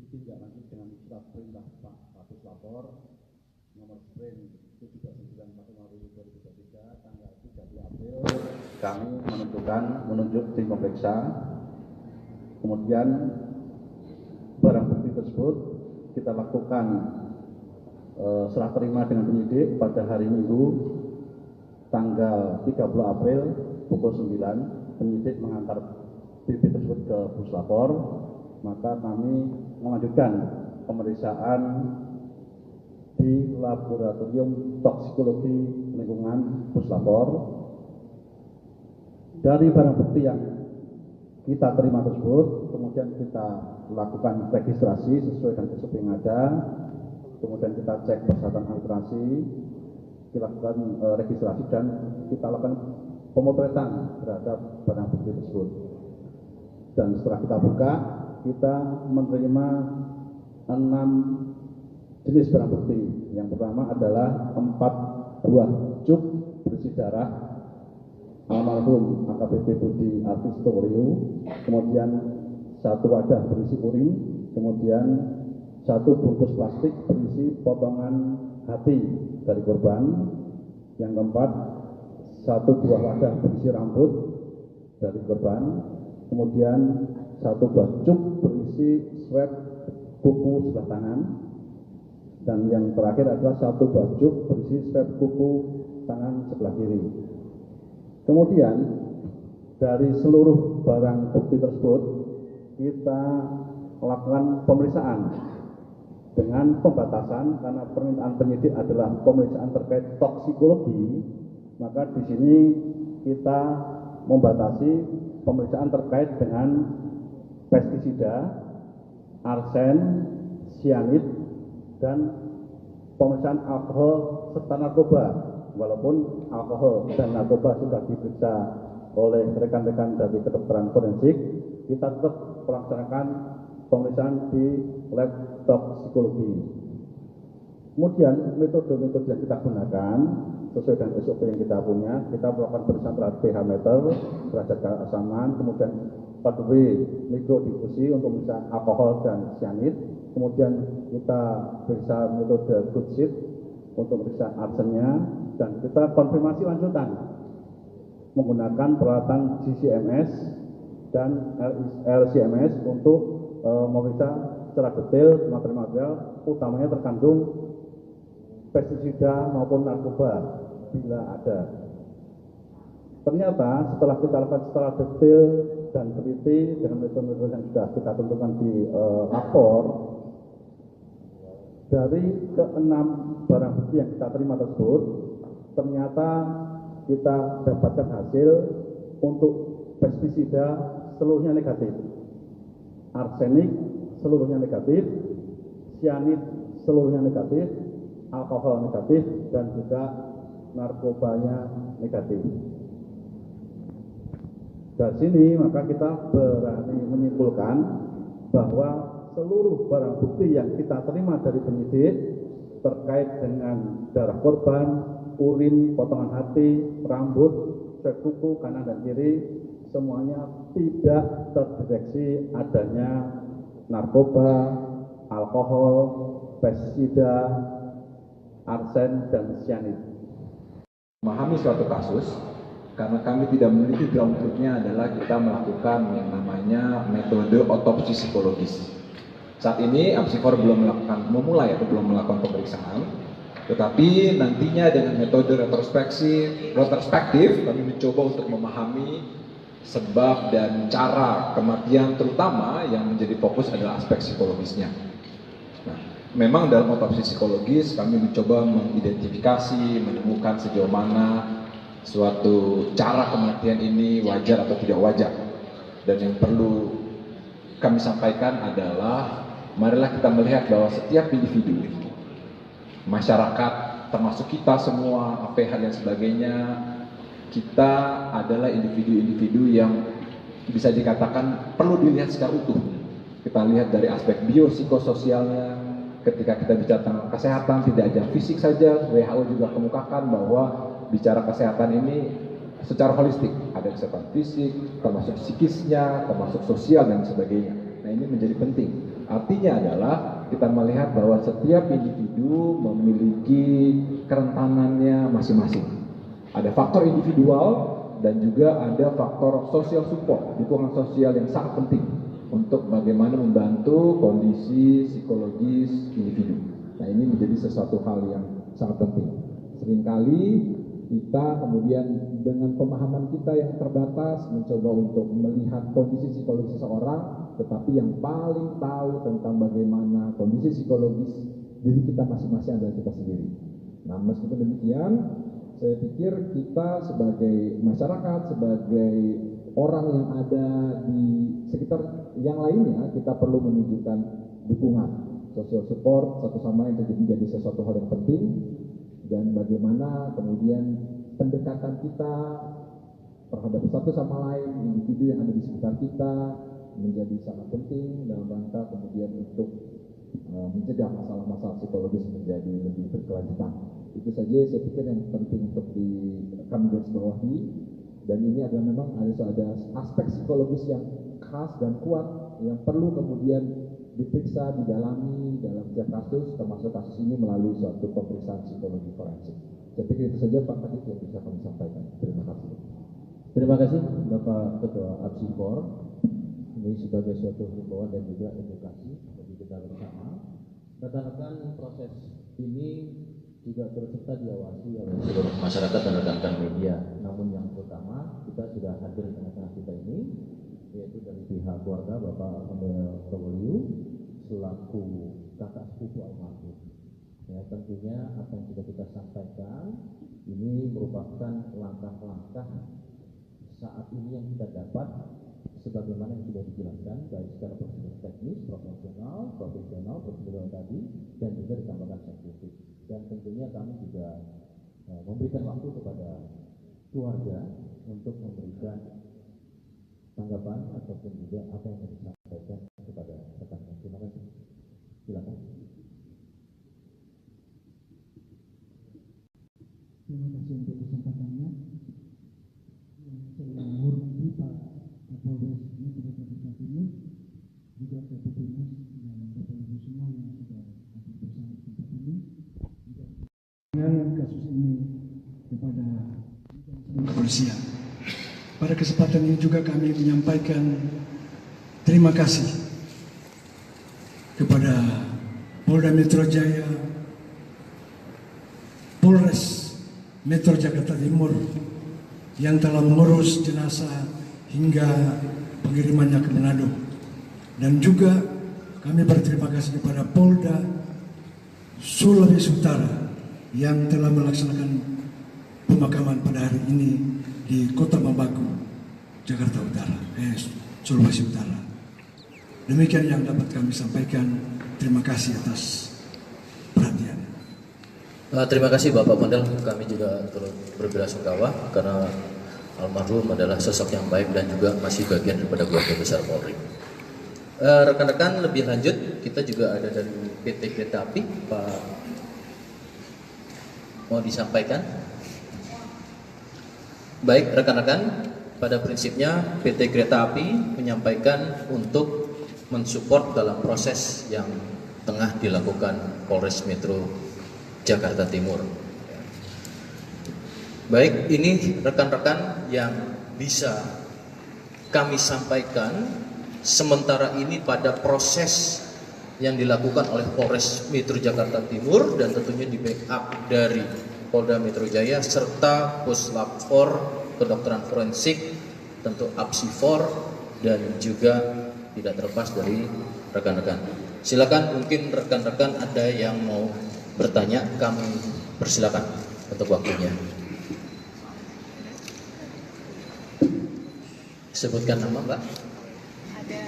ditindaklanjuti dengan surat perintah Pak Kapus Lapor nomor sprint 1794/2023 tanggal 30 April kami menunjuk tim pemeriksa. Kemudian barang bukti tersebut kita lakukan serah terima dengan penyidik pada hari Minggu tanggal 30 April pukul 9. Penyidik mengantar BB tersebut ke Puslapor, maka kami melanjutkan pemeriksaan di laboratorium toksikologi lingkungan Puslapor. Dari barang bukti yang kita terima tersebut, kemudian kita lakukan registrasi sesuai dengan SOP yang ada, kemudian kita cek persyaratan administrasi, kita lakukan registrasi dan kita lakukan pemotretan terhadap barang bukti tersebut. Dan setelah kita buka, kita menerima 6 jenis barang bukti. Yang pertama adalah 4 buah cuk berisi darah almarhum AKBP Budi Alfistowo, kemudian 1 wadah berisi urin, kemudian 1 bungkus plastik berisi potongan hati dari korban. Yang keempat, 1 buah wadah berisi rambut dari korban, kemudian 1 buah cuk berisi swab kuku sebelah tangan, dan yang terakhir adalah 1 buah cuk berisi swab kuku tangan sebelah kiri. Kemudian dari seluruh barang bukti tersebut kita lakukan pemeriksaan dengan pembatasan karena permintaan penyidik adalah pemeriksaan terkait toksikologi, maka di sini kita membatasi pemeriksaan terkait dengan pestisida, arsen, sianid, dan pemeriksaan alkohol serta narkoba. Walaupun alkohol dan narkoba sudah diperiksa oleh rekan-rekan dari kedokteran forensik, kita tetap melaksanakan pemeriksaan di lab toksikologi. Kemudian metode-metode yang kita gunakan sesuai dengan SOP yang kita punya, kita melakukan pemeriksaan terhadap pH meter, derajat keasaman, kemudian 4W mikrodifusi untuk pemeriksaan alkohol dan cyanid, kemudian kita periksa metode good sheet untuk pemeriksaan arsennya, dan kita konfirmasi lanjutan menggunakan peralatan GCMS dan LCMS untuk memeriksa secara detail material-material, utamanya terkandung pestisida maupun narkoba bila ada. Ternyata setelah kita lakukan secara detail dan teliti dengan metode-metode yang sudah kita tentukan di lapor, dari ke-6 barang bukti yang kita terima tersebut, ternyata kita dapatkan hasil untuk pestisida seluruhnya negatif, arsenik seluruhnya negatif, sianid seluruhnya negatif, alkohol negatif, dan juga narkobanya negatif. Dari sini maka kita berani menyimpulkan bahwa seluruh barang bukti yang kita terima dari penyidik terkait dengan darah korban, urin, potongan hati, rambut, swab kuku kanan dan kiri, semuanya tidak terdeteksi adanya narkoba, alkohol, pestisida, arsen, dan sianid. Memahami suatu kasus, karena kami tidak memiliki ground truth-nya adalah kita melakukan yang namanya metode otopsi psikologis. Saat ini Apsifor belum memulai atau belum melakukan pemeriksaan, tetapi nantinya dengan metode retrospektif kami mencoba untuk memahami sebab dan cara kematian, terutama yang menjadi fokus adalah aspek psikologisnya. Nah, memang dalam otopsi psikologis kami mencoba mengidentifikasi, menemukan sejauh mana suatu cara kematian ini wajar atau tidak wajar. Dan yang perlu kami sampaikan adalah marilah kita melihat bahwa setiap individu, masyarakat, termasuk kita semua, APH dan sebagainya, kita adalah individu-individu yang bisa dikatakan perlu dilihat secara utuh. Kita lihat dari aspek biopsikososialnya. Ketika kita bicara tentang kesehatan, tidak hanya fisik saja, WHO juga kemukakan bahwa bicara kesehatan ini secara holistik, ada kesehatan fisik, termasuk psikisnya, termasuk sosial dan sebagainya. Nah, ini menjadi penting. Artinya adalah kita melihat bahwa setiap individu memiliki kerentanannya masing-masing. Ada faktor individual dan juga ada faktor social support, dukungan sosial yang sangat penting untuk bagaimana membantu kondisi psikologis individu. Nah, ini menjadi sesuatu hal yang sangat penting. Seringkali kita kemudian dengan pemahaman kita yang terbatas mencoba untuk melihat kondisi psikologis seseorang, tetapi yang paling tahu tentang bagaimana kondisi psikologis diri kita masing-masing adalah kita sendiri. Nah, meskipun demikian, saya pikir kita sebagai masyarakat, sebagai orang yang ada di sekitar yang lainnya, kita perlu menunjukkan dukungan, social support satu sama lain menjadi sesuatu hal yang penting. Dan bagaimana kemudian pendekatan kita terhadap satu sama lain, individu yang ada di sekitar kita menjadi sangat penting dalam rangka kemudian untuk mencegah masalah-masalah psikologis menjadi lebih berkelanjutan. Itu saja saya pikir yang penting untuk kami garis bawahi, dan ini adalah memang ada aspek psikologis yang khas dan kuat yang perlu kemudian diperiksa, didalami dalam setiap kasus, termasuk kasus ini melalui suatu pemeriksaan psikologi forensik. Saya pikir itu saja Pak Kadif yang bisa kami sampaikan. Terima kasih. Terima kasih Bapak Ketua Apsifor. Ini sebagai suatu himbauan dan juga edukasi bagi kita bersama. Rekan-rekan, proses ini juga turut serta diawasi oleh seluruh masyarakat dan rekan-rekan media. Namun yang utama, kita sudah hadir di tengah-tengah kita ini, yaitu dari pihak keluarga Bapak Amel Togoliu, selaku kakak sepupu almarhum. Ya, tentunya apa yang sudah kita sampaikan ini merupakan langkah-langkah saat ini yang kita dapat sebagaimana yang sudah dijelaskan baik secara prosedur teknis, profesional, prosedural tadi, dan juga ditambahkan saintifik. Dan tentunya kami juga memberikan waktu kepada keluarga untuk memberikan tanggapan ataupun juga apa yang disampaikan kepada rekan-rekan. Terima kasih. Silakan. Terima kasih untuk kesempatannya. Saya hormati Pak Kapolres Metro Jakarta Timur, juga Kapolres dan Bapak Ibu semua yang sudah hadir bersama di tempat ini. Dengan kasus ini kepada kepolisian. Pada kesempatan ini juga kami menyampaikan terima kasih kepada Polda Metro Jaya, Polres Metro Jakarta Timur yang telah mengurus jenazah hingga pengirimannya ke Manado. Dan juga kami berterima kasih kepada Polda Sulawesi Utara yang telah melaksanakan pemakaman pada hari ini di Kota Bambaku, Jakarta Utara, Sulawesi Utara. Demikian yang dapat kami sampaikan. Terima kasih atas perhatian. Terima kasih Bapak Pondel, kami juga turut berbelasungkawa karena almarhum adalah sosok yang baik dan juga masih bagian daripada keluarga besar Polri. Rekan-rekan lebih lanjut, kita juga ada dari PT Kereta Api, Pak, mau disampaikan? Baik rekan-rekan, pada prinsipnya PT Kereta Api menyampaikan untuk mensupport dalam proses yang tengah dilakukan Polres Metro Jakarta Timur. Baik, ini rekan-rekan yang bisa kami sampaikan sementara ini pada proses yang dilakukan oleh Polres Metro Jakarta Timur dan tentunya di backup dari Polda Metro Jaya serta Puslap 4 Kedokteran Forensik, tentu APSI4 dan juga tidak terlepas dari rekan-rekan. Silakan, mungkin rekan-rekan ada yang mau bertanya, kami persilakan untuk waktunya. Sebutkan nama Mbak. Ada.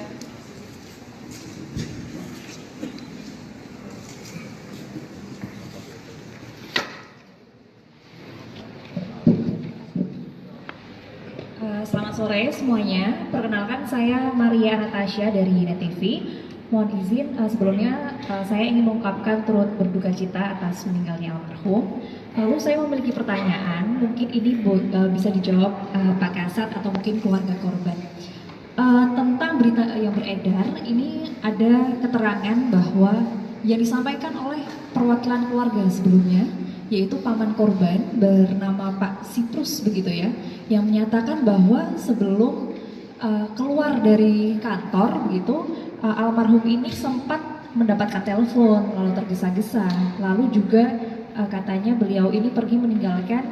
Selamat sore semuanya. Perkenalkan, saya Maria Natasha dari Net TV. Mohon izin sebelumnya saya ingin mengungkapkan turut berduka cita atas meninggalnya almarhum. Lalu saya memiliki pertanyaan, mungkin ini bisa dijawab Pak Kasat atau mungkin keluarga korban. Tentang berita yang beredar, ini ada keterangan bahwa yang disampaikan oleh perwakilan keluarga sebelumnya, yaitu paman korban bernama Pak Siprus begitu ya, yang menyatakan bahwa sebelum keluar dari kantor begitu, almarhum ini sempat mendapatkan telepon lalu tergesa-gesa, lalu juga katanya beliau ini pergi meninggalkan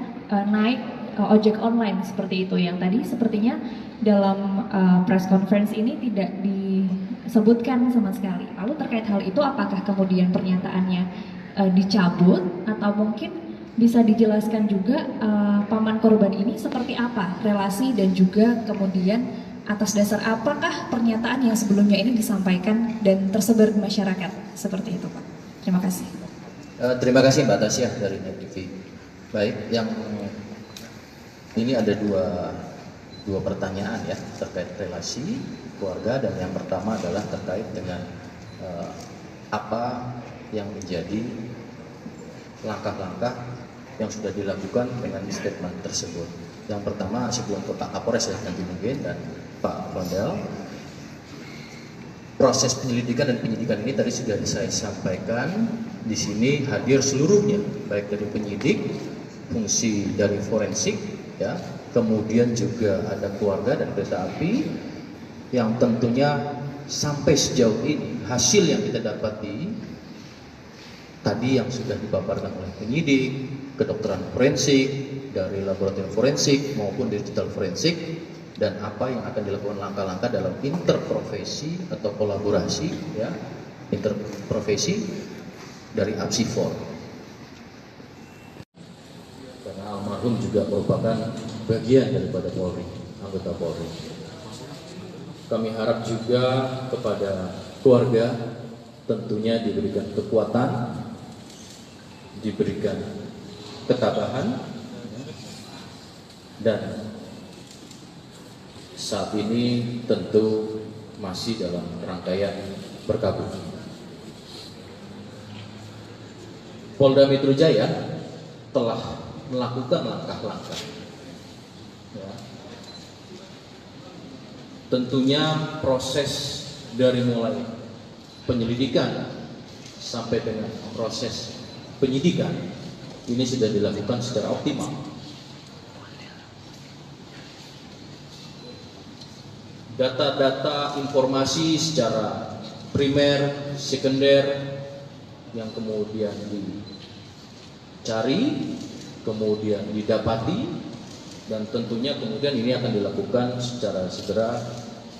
naik ojek online seperti itu, yang tadi sepertinya dalam press conference ini tidak disebutkan sama sekali. Lalu terkait hal itu, apakah kemudian pernyataannya dicabut atau mungkin bisa dijelaskan juga paman korban ini seperti apa relasi dan juga kemudian atas dasar apakah pernyataan yang sebelumnya ini disampaikan dan tersebar di masyarakat seperti itu, Pak. Terima kasih. Terima kasih Mbak Tasya dari Net TV. Baik, yang ini ada dua pertanyaan ya terkait relasi keluarga, dan yang pertama adalah terkait dengan apa yang menjadi langkah-langkah yang sudah dilakukan dengan statement tersebut. Yang pertama sebelum ke Pak Kapolres ya nanti mungkin dan Pak Pondel, proses penyelidikan dan penyidikan ini tadi sudah saya sampaikan di sini, hadir seluruhnya baik dari penyidik, fungsi dari forensik ya, kemudian juga ada keluarga dan kereta api yang tentunya sampai sejauh ini hasil yang kita dapati tadi yang sudah dipaparkan oleh penyidik, kedokteran forensik, dari laboratorium forensik maupun digital forensik, dan apa yang akan dilakukan langkah-langkah dalam interprofesi atau kolaborasi ya interprofesi dari APSIFOR. Karena almarhum juga merupakan bagian daripada Polri, anggota Polri. Kami harap juga kepada keluarga tentunya diberikan kekuatan, diberikan ketabahan, dan saat ini tentu masih dalam rangkaian berkabung. Polda Metro Jaya telah melakukan langkah-langkah, ya. Tentunya proses dari mulai penyelidikan sampai dengan proses penyidikan ini sudah dilakukan secara optimal. Data-data informasi secara primer, sekunder yang kemudian dicari, kemudian didapati, dan tentunya kemudian ini akan dilakukan secara segera,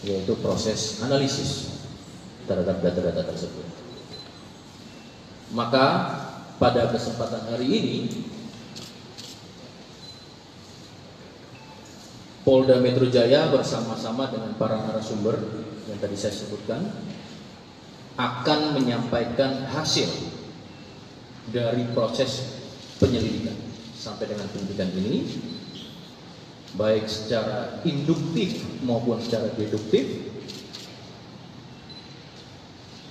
yaitu proses analisis terhadap data-data tersebut. Maka pada kesempatan hari ini Polda Metro Jaya bersama-sama dengan para narasumber yang tadi saya sebutkan akan menyampaikan hasil dari proses penyelidikan sampai dengan penyidikan ini, baik secara induktif maupun secara deduktif,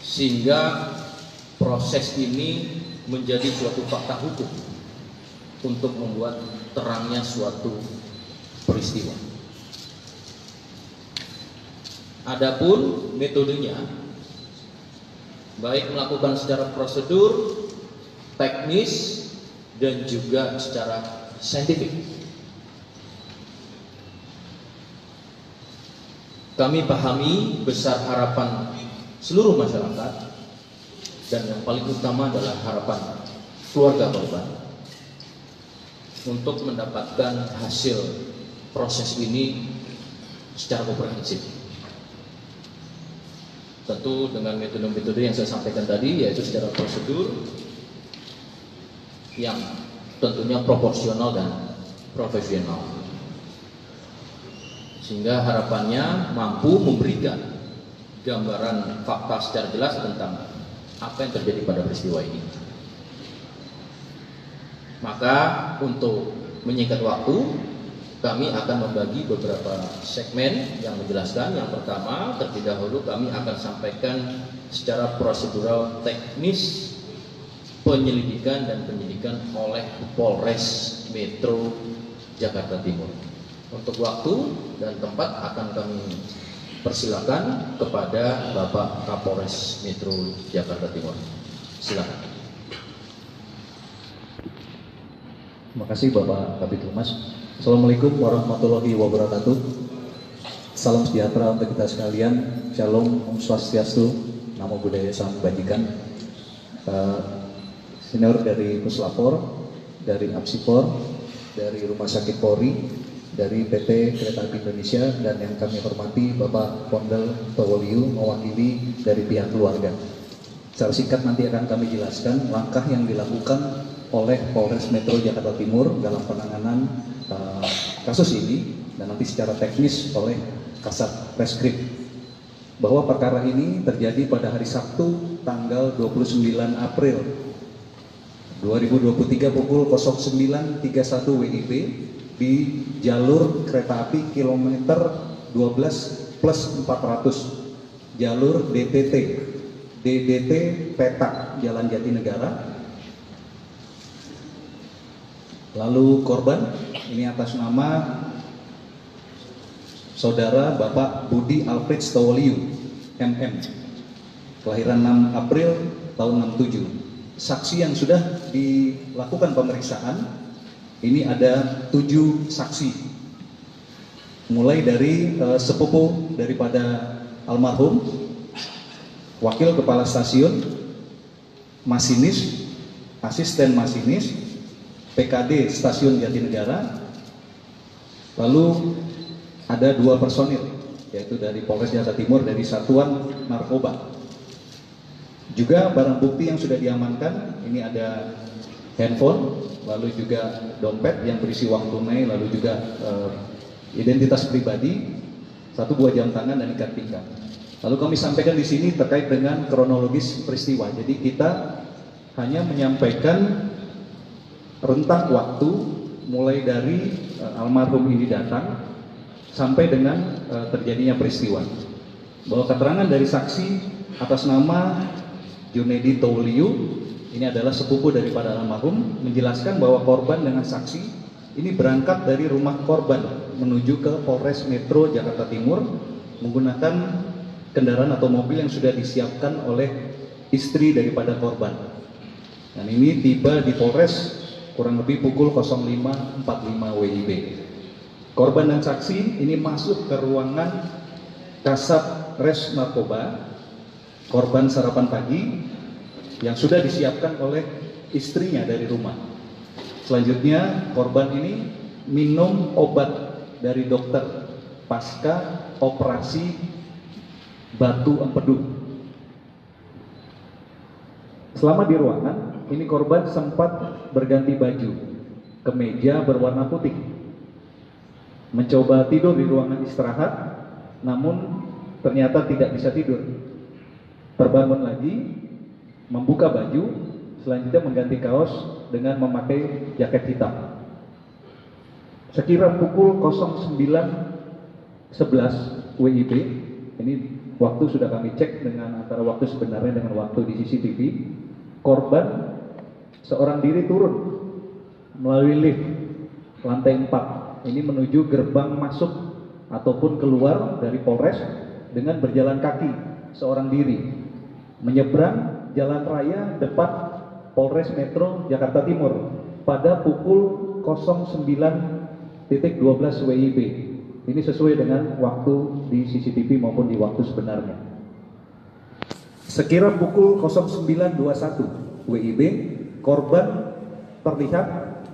sehingga proses ini menjadi suatu fakta hukum untuk membuat terangnya suatu peristiwa. Adapun metodenya, baik melakukan secara prosedur, teknis, dan juga secara saintifik. Kami pahami besar harapan seluruh masyarakat, dan yang paling utama adalah harapan keluarga korban untuk mendapatkan hasil proses ini secara komprehensif. Tentu dengan metode-metode yang saya sampaikan tadi, yaitu secara prosedur yang tentunya proporsional dan profesional, sehingga harapannya mampu memberikan gambaran fakta secara jelas tentang apa yang terjadi pada peristiwa ini. Maka untuk menyingkat waktu, kami akan membagi beberapa segmen yang menjelaskan. Yang pertama, terlebih dahulu kami akan sampaikan secara prosedural teknis penyelidikan dan penyidikan oleh Polres Metro Jakarta Timur. Untuk waktu dan tempat akan kami persilakan kepada Bapak Kapolres Metro Jakarta Timur. Silakan. Terima kasih Bapak Kabid Humas. Assalamualaikum warahmatullahi wabarakatuh. Salam sejahtera untuk kita sekalian. Shalom, Om Swastiastu, Namo Buddhaya, Salam Kebajikan. Senior dari Puslapor, dari APSIFOR, dari Rumah Sakit Polri, dari PT Kereta Api Indonesia, dan yang kami hormati Bapak Pondel Towoliu mewakili dari pihak keluarga. Secara singkat nanti akan kami jelaskan langkah yang dilakukan oleh Polres Metro Jakarta Timur dalam penanganan kasus ini, dan nanti secara teknis oleh Kasat Reskrim, bahwa perkara ini terjadi pada hari Sabtu tanggal 29 April 2023 pukul 09.31 WIB di jalur kereta api kilometer 12+400 jalur DDT Petak Jalan Jatinegara. Lalu korban ini atas nama Saudara Bapak Budi Alfred Stowoliu, MM, kelahiran 6 April tahun 67. Saksi yang sudah dilakukan pemeriksaan, ini ada 7 saksi. Mulai dari sepupu daripada almarhum, wakil kepala stasiun, masinis, asisten masinis, PKD Stasiun Jatinegara, lalu ada 2 personil, yaitu dari Polres Jakarta Timur dari Satuan Narkoba. Juga barang bukti yang sudah diamankan, ini ada handphone, lalu juga dompet yang berisi uang tunai, lalu juga identitas pribadi, 1 buah jam tangan dan ikat pinggang. Lalu kami sampaikan di sini terkait dengan kronologis peristiwa. Jadi kita hanya menyampaikan rentang waktu mulai dari almarhum ini datang sampai dengan terjadinya peristiwa. Bahwa keterangan dari saksi atas nama Junedi Touliu, ini adalah sepupu daripada almarhum, menjelaskan bahwa korban dengan saksi ini berangkat dari rumah korban menuju ke Polres Metro Jakarta Timur menggunakan kendaraan atau mobil yang sudah disiapkan oleh istri daripada korban. Dan ini tiba di Polres kurang lebih pukul 05.45 WIB. Korban dan saksi ini masuk ke ruangan Kasat Res Narkoba, korban sarapan pagi yang sudah disiapkan oleh istrinya dari rumah. Selanjutnya korban ini minum obat dari dokter pasca operasi batu empedu. Selama di ruangan ini korban sempat berganti baju, kemeja berwarna putih, mencoba tidur di ruangan istirahat, namun ternyata tidak bisa tidur. Terbangun lagi, membuka baju, selanjutnya mengganti kaos dengan memakai jaket hitam. Sekira pukul 09.11 WIB, ini waktu sudah kami cek dengan antara waktu sebenarnya dengan waktu di CCTV, korban seorang diri turun melalui lift lantai 4, ini menuju gerbang masuk ataupun keluar dari Polres dengan berjalan kaki seorang diri menyeberang jalan raya depan Polres Metro Jakarta Timur pada pukul 09.12 WIB. Ini sesuai dengan waktu di CCTV maupun di waktu sebenarnya. Sekira pukul 09.21 WIB, korban terlihat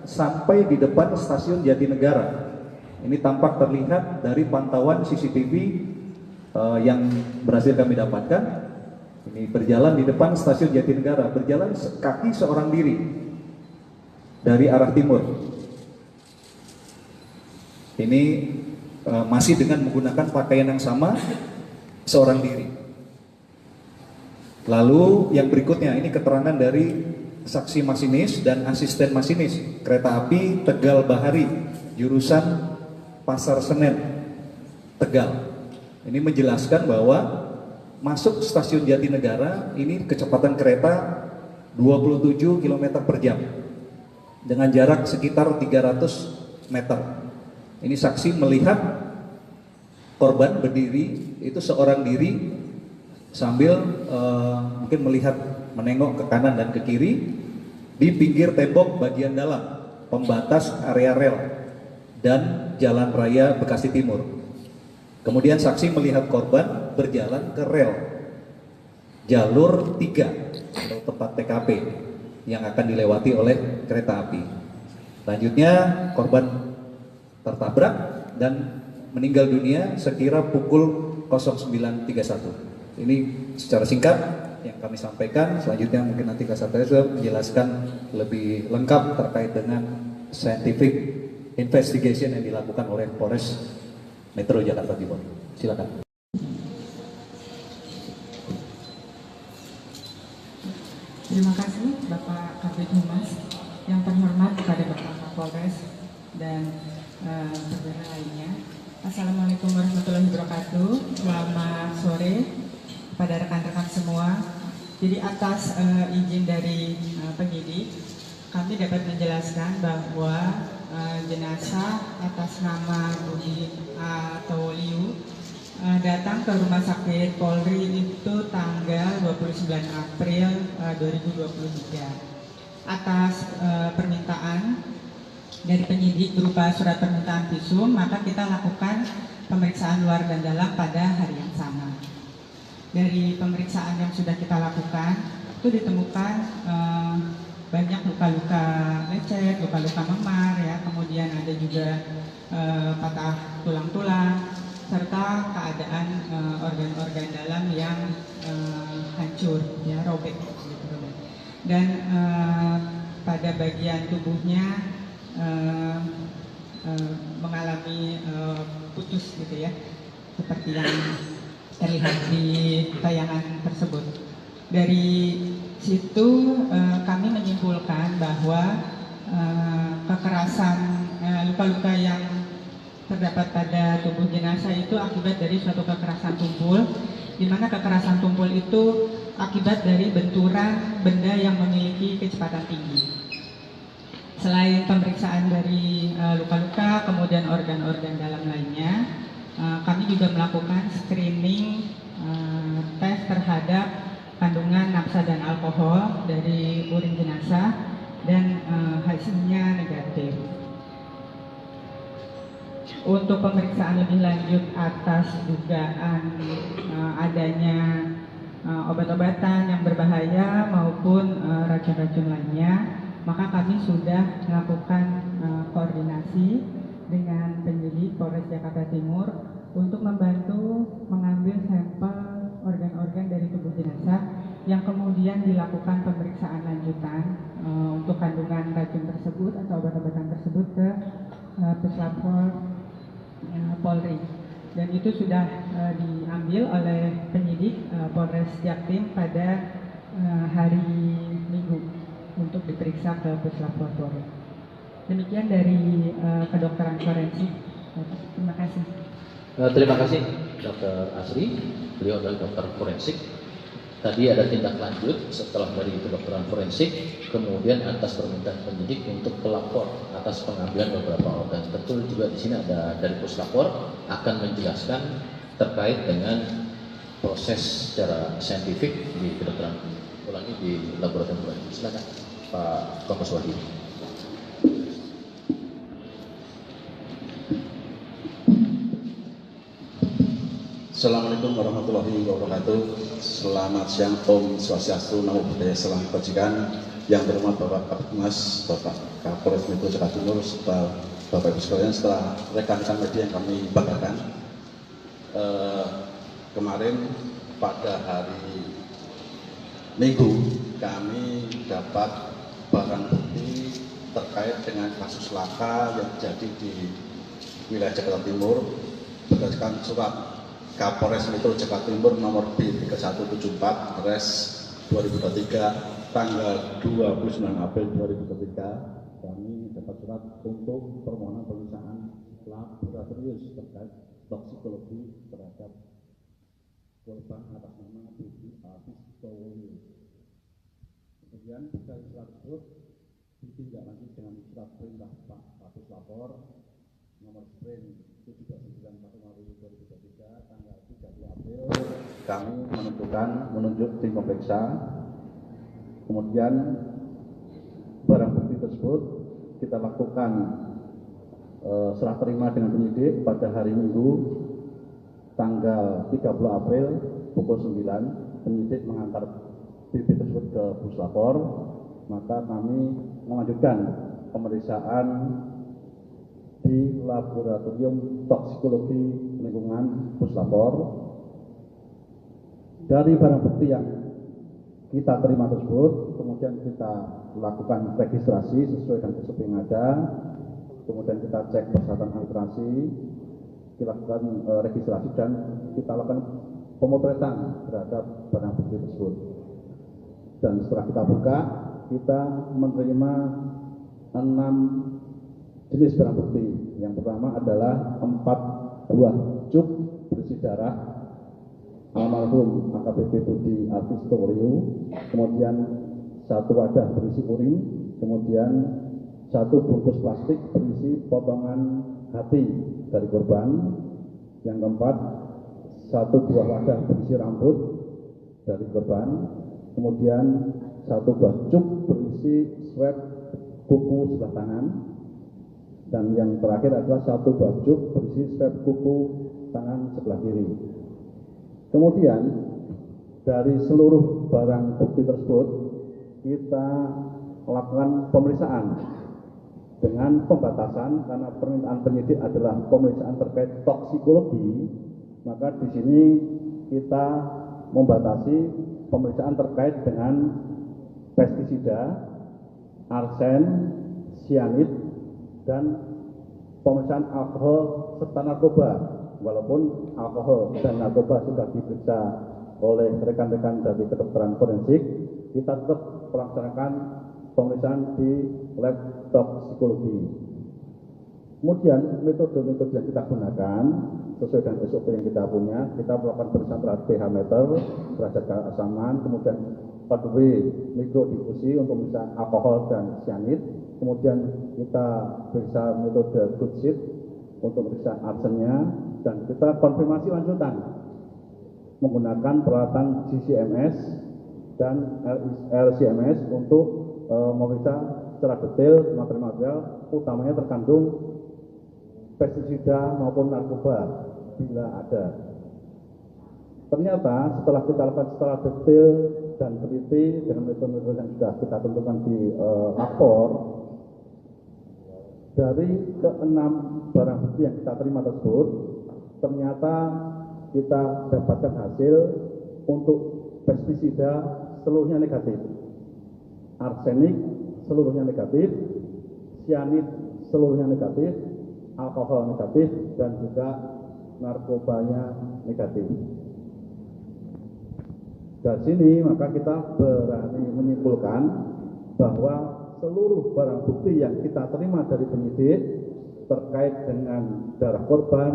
sampai di depan stasiun Jatinegara. Ini tampak terlihat dari pantauan CCTV yang berhasil kami dapatkan. Ini berjalan di depan stasiun Jatinegara, berjalan kaki seorang diri dari arah timur. Ini masih dengan menggunakan pakaian yang sama, seorang diri. Lalu yang berikutnya, ini keterangan dari saksi masinis dan asisten masinis kereta api Tegal Bahari, jurusan Pasar Senen, Tegal. Ini menjelaskan bahwa masuk stasiun Jatinegara ini kecepatan kereta 27 km per jam dengan jarak sekitar 300 meter. Ini saksi melihat korban berdiri itu seorang diri sambil mungkin melihat menengok ke kanan dan ke kiri di pinggir tembok bagian dalam pembatas area rel dan Jalan Raya Bekasi Timur. Kemudian saksi melihat korban berjalan ke rel jalur 3 atau tempat TKP yang akan dilewati oleh kereta api. Selanjutnya korban tertabrak dan meninggal dunia sekira pukul 09.31. Ini secara singkat yang kami sampaikan. Selanjutnya mungkin nanti Kasat Reskrim menjelaskan lebih lengkap terkait dengan scientific investigation yang dilakukan oleh Polres Metro Jakarta Timur. Silakan. Terima kasih Bapak Kabid Humas, yang terhormat kepada Bapak Kapolres dan saudara lainnya. Assalamualaikum warahmatullahi wabarakatuh. Selamat sore pada rekan-rekan semua. Jadi atas izin dari penyidik, kami dapat menjelaskan bahwa jenazah atas nama Budi Touliu datang ke Rumah Sakit Polri itu tanggal 29 April 2023 atas permintaan dari penyidik berupa surat permintaan visum, maka kita lakukan pemeriksaan luar dan dalam pada hari yang sama. Dari pemeriksaan yang sudah kita lakukan itu ditemukan banyak luka-luka lecet, luka-luka memar, ya, kemudian ada juga patah tulang-tulang serta keadaan organ-organ dalam yang hancur, ya, roboh. robek gitu. Dan pada bagian tubuhnya mengalami putus gitu ya, seperti yang terlihat di tayangan tersebut. Dari situ kami menyimpulkan bahwa kekerasan luka-luka yang terdapat pada tubuh jenazah itu akibat dari suatu kekerasan tumpul, di mana kekerasan tumpul itu akibat dari benturan benda yang memiliki kecepatan tinggi. Selain pemeriksaan dari luka-luka, kemudian organ-organ dalam lainnya, kami juga melakukan screening tes terhadap kandungan nafsa dan alkohol dari urin jenazah dan hasilnya negatif. Untuk pemeriksaan lebih lanjut atas dugaan adanya obat-obatan yang berbahaya maupun racun-racun lainnya, maka kami sudah melakukan koordinasi dengan penyidik Polres Jakarta Timur untuk membantu mengambil sampel organ-organ dari tubuh jenazah yang kemudian dilakukan pemeriksaan lanjutan untuk kandungan racun tersebut atau obat-obatan tersebut ke Puslapor Polri. Dan itu sudah diambil oleh penyidik Polres Jaktim pada hari Minggu untuk diperiksa ke Puslapor Polri. Demikian dari kedokteran forensik. Terima kasih. Terima kasih Dr. Asri, beliau adalah dokter forensik. Tadi ada tindak lanjut setelah dari kedokteran forensik, kemudian atas permintaan penyidik untuk pelapor atas pengambilan beberapa organ. Betul juga di sini ada dari Puslapor akan menjelaskan terkait dengan proses secara saintifik di kedokteran ulangi di laboratorium forensik. Silakan Pak Kompes Wahyu. Assalamualaikum warahmatullahi wabarakatuh. Selamat siang, Om Swastiastu, Namo Buddhaya, Salam Kebajikan. Yang terhormat Bapak Kapolres, Bapak Kapolres Metro Jakarta Timur, serta Bapak Ibu sekalian, serta rekan-rekan media yang kami banggakan. Kemarin pada hari Minggu kami dapat barang bukti terkait dengan kasus laka yang terjadi di wilayah Jakarta Timur berdasarkan surat Kapolres Metro Jakarta Timur nomor B3174 Res 2023 tanggal 29 April 2023. Kami dapat surat untuk permohonan pemeriksaan laboratorium terkait toksikologi terhadap korban atas nama Budi Alfistowo. Kemudian dari surat tersebut ditindaklanjuti dengan surat perintah Pak Kapus Lapor nomor sprint 799/2023 tanggal 30 April. Kami menunjuk tim pemeriksa. Kemudian barang bukti tersebut kita lakukan serah terima dengan penyidik pada hari Minggu tanggal 30 April pukul 9. Penyidik mengantar BB tersebut ke Puslapor, maka kami melanjutkan pemeriksaan di laboratorium toksikologi lingkungan Puslapor. Dari barang bukti yang kita terima tersebut, kemudian kita lakukan registrasi sesuai dengan SOP yang ada, kemudian kita cek persyaratan administrasi, kita lakukan registrasi dan kita lakukan pemotretan terhadap barang bukti tersebut. Dan setelah kita buka, kita menerima 6 jenis barang bukti. Yang pertama adalah 4 buah cuk berisi darah almarhum AKBP Budi Alfistowo, kemudian 1 wadah berisi urin, kemudian 1 bungkus plastik berisi potongan hati dari korban. Yang keempat, 1 buah wadah berisi rambut dari korban, kemudian 1 buah cuk berisi swab kuku sebelah tangan, dan yang terakhir adalah 1 buah cuk berisi swab kuku tangan sebelah kiri. Kemudian dari seluruh barang bukti tersebut kita lakukan pemeriksaan dengan pembatasan karena permintaan penyidik adalah pemeriksaan terkait toksikologi, maka di sini kita membatasi pemeriksaan terkait dengan pestisida, arsen, sianid, dan pemeriksaan alkohol serta narkoba. Walaupun alkohol dan narkoba sudah diperiksa oleh rekan-rekan dari kedokteran forensik, kita tetap melaksanakan pemeriksaan di lab toksikologi. Kemudian metode-metode yang kita gunakan sesuai dengan SOP yang kita punya, kita melakukan pemeriksaan terhadap pH meter, derajat keasaman, kemudian 4W mikrodifusi untuk pemeriksaan alkohol dan cyanid, kemudian kita periksa metode good sheet untuk pemeriksaan arsennya, dan kita konfirmasi lanjutan menggunakan peralatan GCMS dan LCMS untuk memeriksa secara detail material-material utamanya terkandung pestisida maupun narkoba bila ada. Ternyata setelah kita lakukan secara detail dan teliti dengan metode-metode yang sudah kita tentukan di lapor, dari ke-6 barang bukti yang kita terima tersebut, ternyata kita dapatkan hasil untuk pestisida seluruhnya negatif, arsenik seluruhnya negatif, sianid seluruhnya negatif, alkohol negatif, dan juga narkobanya negatif. Dari sini maka kita berani menyimpulkan bahwa seluruh barang bukti yang kita terima dari penyidik terkait dengan darah korban,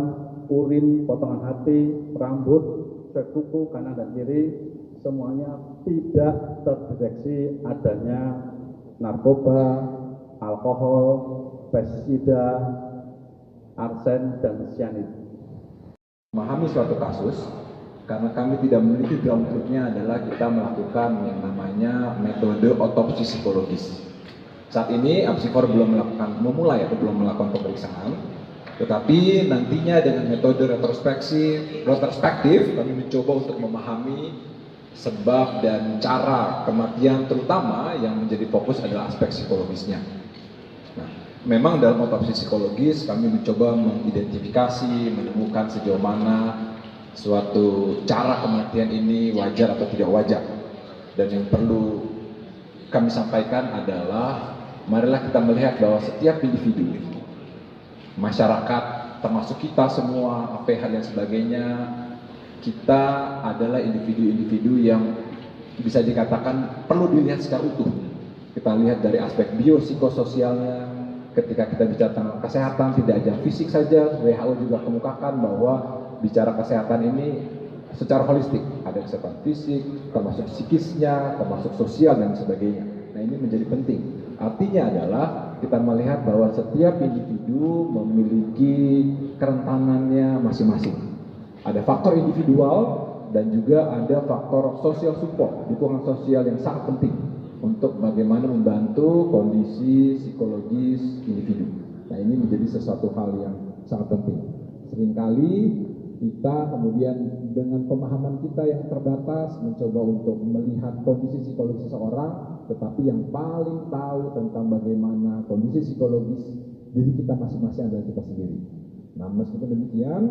urin, potongan hati, rambut, swab kuku kanan dan kiri, semuanya tidak terdeteksi adanya narkoba, alkohol, pestisida, arsen, dan cyanid. Memahami suatu kasus, karena kami tidak memiliki ground truth-nya adalah kita melakukan yang namanya metode otopsi psikologis. Saat ini Apsifor belum memulai atau belum melakukan pemeriksaan, tetapi nantinya dengan metode retrospektif kami mencoba untuk memahami sebab dan cara kematian, terutama yang menjadi fokus adalah aspek psikologisnya. Nah, memang dalam otopsi psikologis kami mencoba mengidentifikasi, menemukan sejauh mana suatu cara kematian ini wajar atau tidak wajar. Dan yang perlu kami sampaikan adalah marilah kita melihat bahwa setiap individu, masyarakat, termasuk kita semua, APH dan sebagainya, kita adalah individu-individu yang bisa dikatakan perlu dilihat secara utuh. Kita lihat dari aspek biopsikososialnya. Ketika kita bicara tentang kesehatan, tidak hanya fisik saja, WHO juga kemukakan bahwa bicara kesehatan ini secara holistik, ada kesehatan fisik, termasuk psikisnya, termasuk sosial dan sebagainya. Nah, ini menjadi penting. Artinya adalah kita melihat bahwa setiap individu memiliki kerentanannya masing-masing. Ada faktor individual dan juga ada faktor social support, dukungan sosial yang sangat penting untuk bagaimana membantu kondisi psikologis individu. Nah, ini menjadi sesuatu hal yang sangat penting. Seringkali kita kemudian dengan pemahaman kita yang terbatas mencoba untuk melihat kondisi psikologis seseorang, tetapi yang paling tahu tentang bagaimana kondisi psikologis diri kita masing-masing adalah kita sendiri. Nah, meskipun demikian,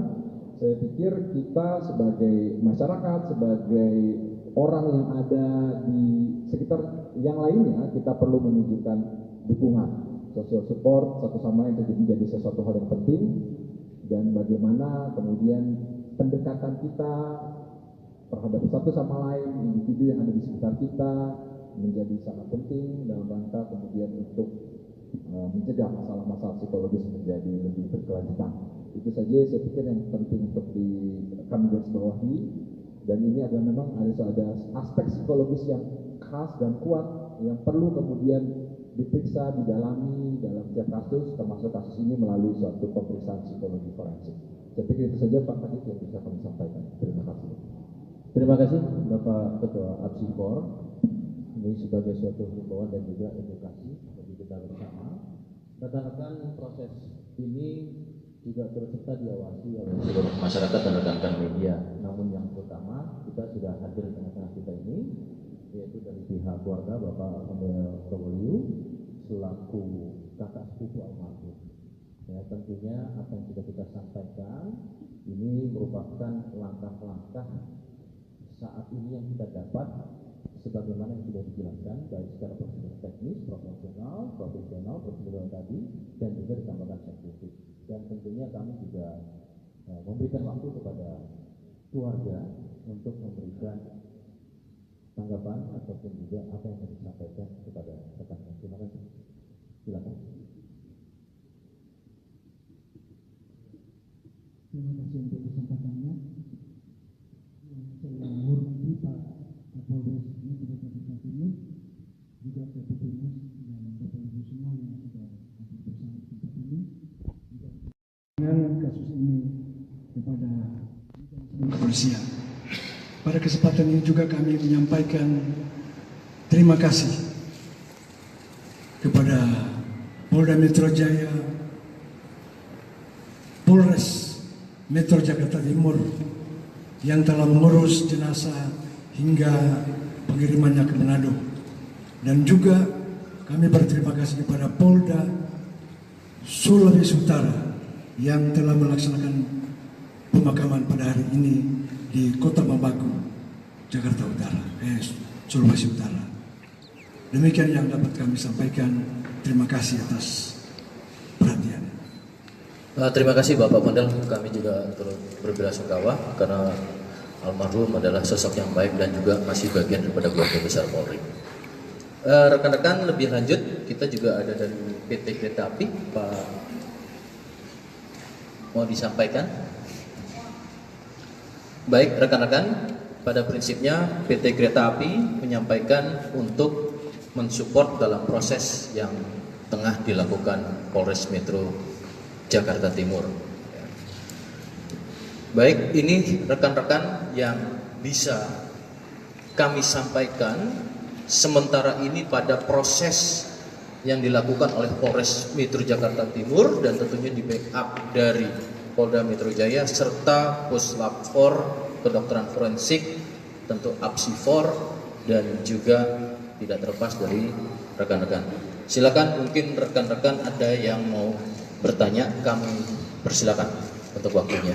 saya pikir kita sebagai masyarakat, sebagai orang yang ada di sekitar yang lainnya, kita perlu menunjukkan dukungan, social support satu sama lain menjadi sesuatu hal yang penting. Dan bagaimana kemudian pendekatan kita terhadap satu sama lain, individu yang ada di sekitar kita menjadi sangat penting dalam rangka kemudian untuk mencegah masalah-masalah psikologis menjadi lebih berkelanjutan. Itu saja saya pikir yang penting untuk kami garis bawahi, dan ini adalah memang ada aspek psikologis yang khas dan kuat yang perlu kemudian diperiksa, didalami dalam setiap kasus, termasuk kasus ini melalui suatu pemeriksaan psikologi forensik. Saya pikir itu saja Pak Kadif yang bisa kami sampaikan. Terima kasih. Terima kasih Bapak Ketua Apsifor. Ini sebagai suatu himbauan dan juga edukasi bagi kita bersama. Rekan-rekan, proses ini juga turut serta diawasi oleh seluruh masyarakat dan rekan-rekan media. Namun yang utama, kita sudah hadir di tengah-tengah kita ini, yaitu dari pihak keluarga Bapak Samuel Towoliu selaku kakak sepupu almarhum. Ya, tentunya apa yang sudah kita sampaikan ini merupakan langkah-langkah saat ini yang kita dapat sebagaimana yang sudah dijelaskan baik secara prosedur teknis, profesional, prosedural tadi, dan juga ditambahkan saintifik. Dan tentunya kami juga memberikan waktu kepada keluarga untuk memberikan tanggapan ataupun juga apa yang harus disampaikan kepada rekan-rekan. Terima kasih. Silakan. Terima kasih untuk kesempatannya. Saya menghormati Pak Kapolres Metro Jakarta Timur, juga Kapolres dan Bapak Ibu semua yang sudah hadir bersama di tempat ini. Dengan kasus ini kepada kepolisian. Pada kesempatan ini juga kami menyampaikan terima kasih kepada Polda Metro Jaya, Polres Metro Jakarta Timur yang telah mengurus jenazah hingga pengirimannya ke Manado. Dan juga kami berterima kasih kepada Polda Sulawesi Utara yang telah melaksanakan pemakaman pada hari ini di Kota Bambagu, Jakarta Utara, Sulawesi Utara. Demikian yang dapat kami sampaikan. Terima kasih atas perhatian. Terima kasih Bapak Pondel, kami juga turut berbelasungkawa karena almarhum adalah sosok yang baik dan juga masih bagian daripada keluarga besar Polri. Rekan-rekan lebih lanjut, kita juga ada dari PT Kereta Api, Pak, mau disampaikan? Baik rekan-rekan, pada prinsipnya PT Kereta Api menyampaikan untuk mensupport dalam proses yang tengah dilakukan Polres Metro Jakarta Timur. Baik, ini rekan-rekan yang bisa kami sampaikan sementara ini pada proses yang dilakukan oleh Polres Metro Jakarta Timur dan tentunya di backup dari Polda Metro Jaya serta Puslap 4 Kedokteran Forensik, tentu APSI4 dan juga tidak terlepas dari rekan-rekan. Silakan, mungkin rekan-rekan ada yang mau bertanya, kami persilakan untuk waktunya.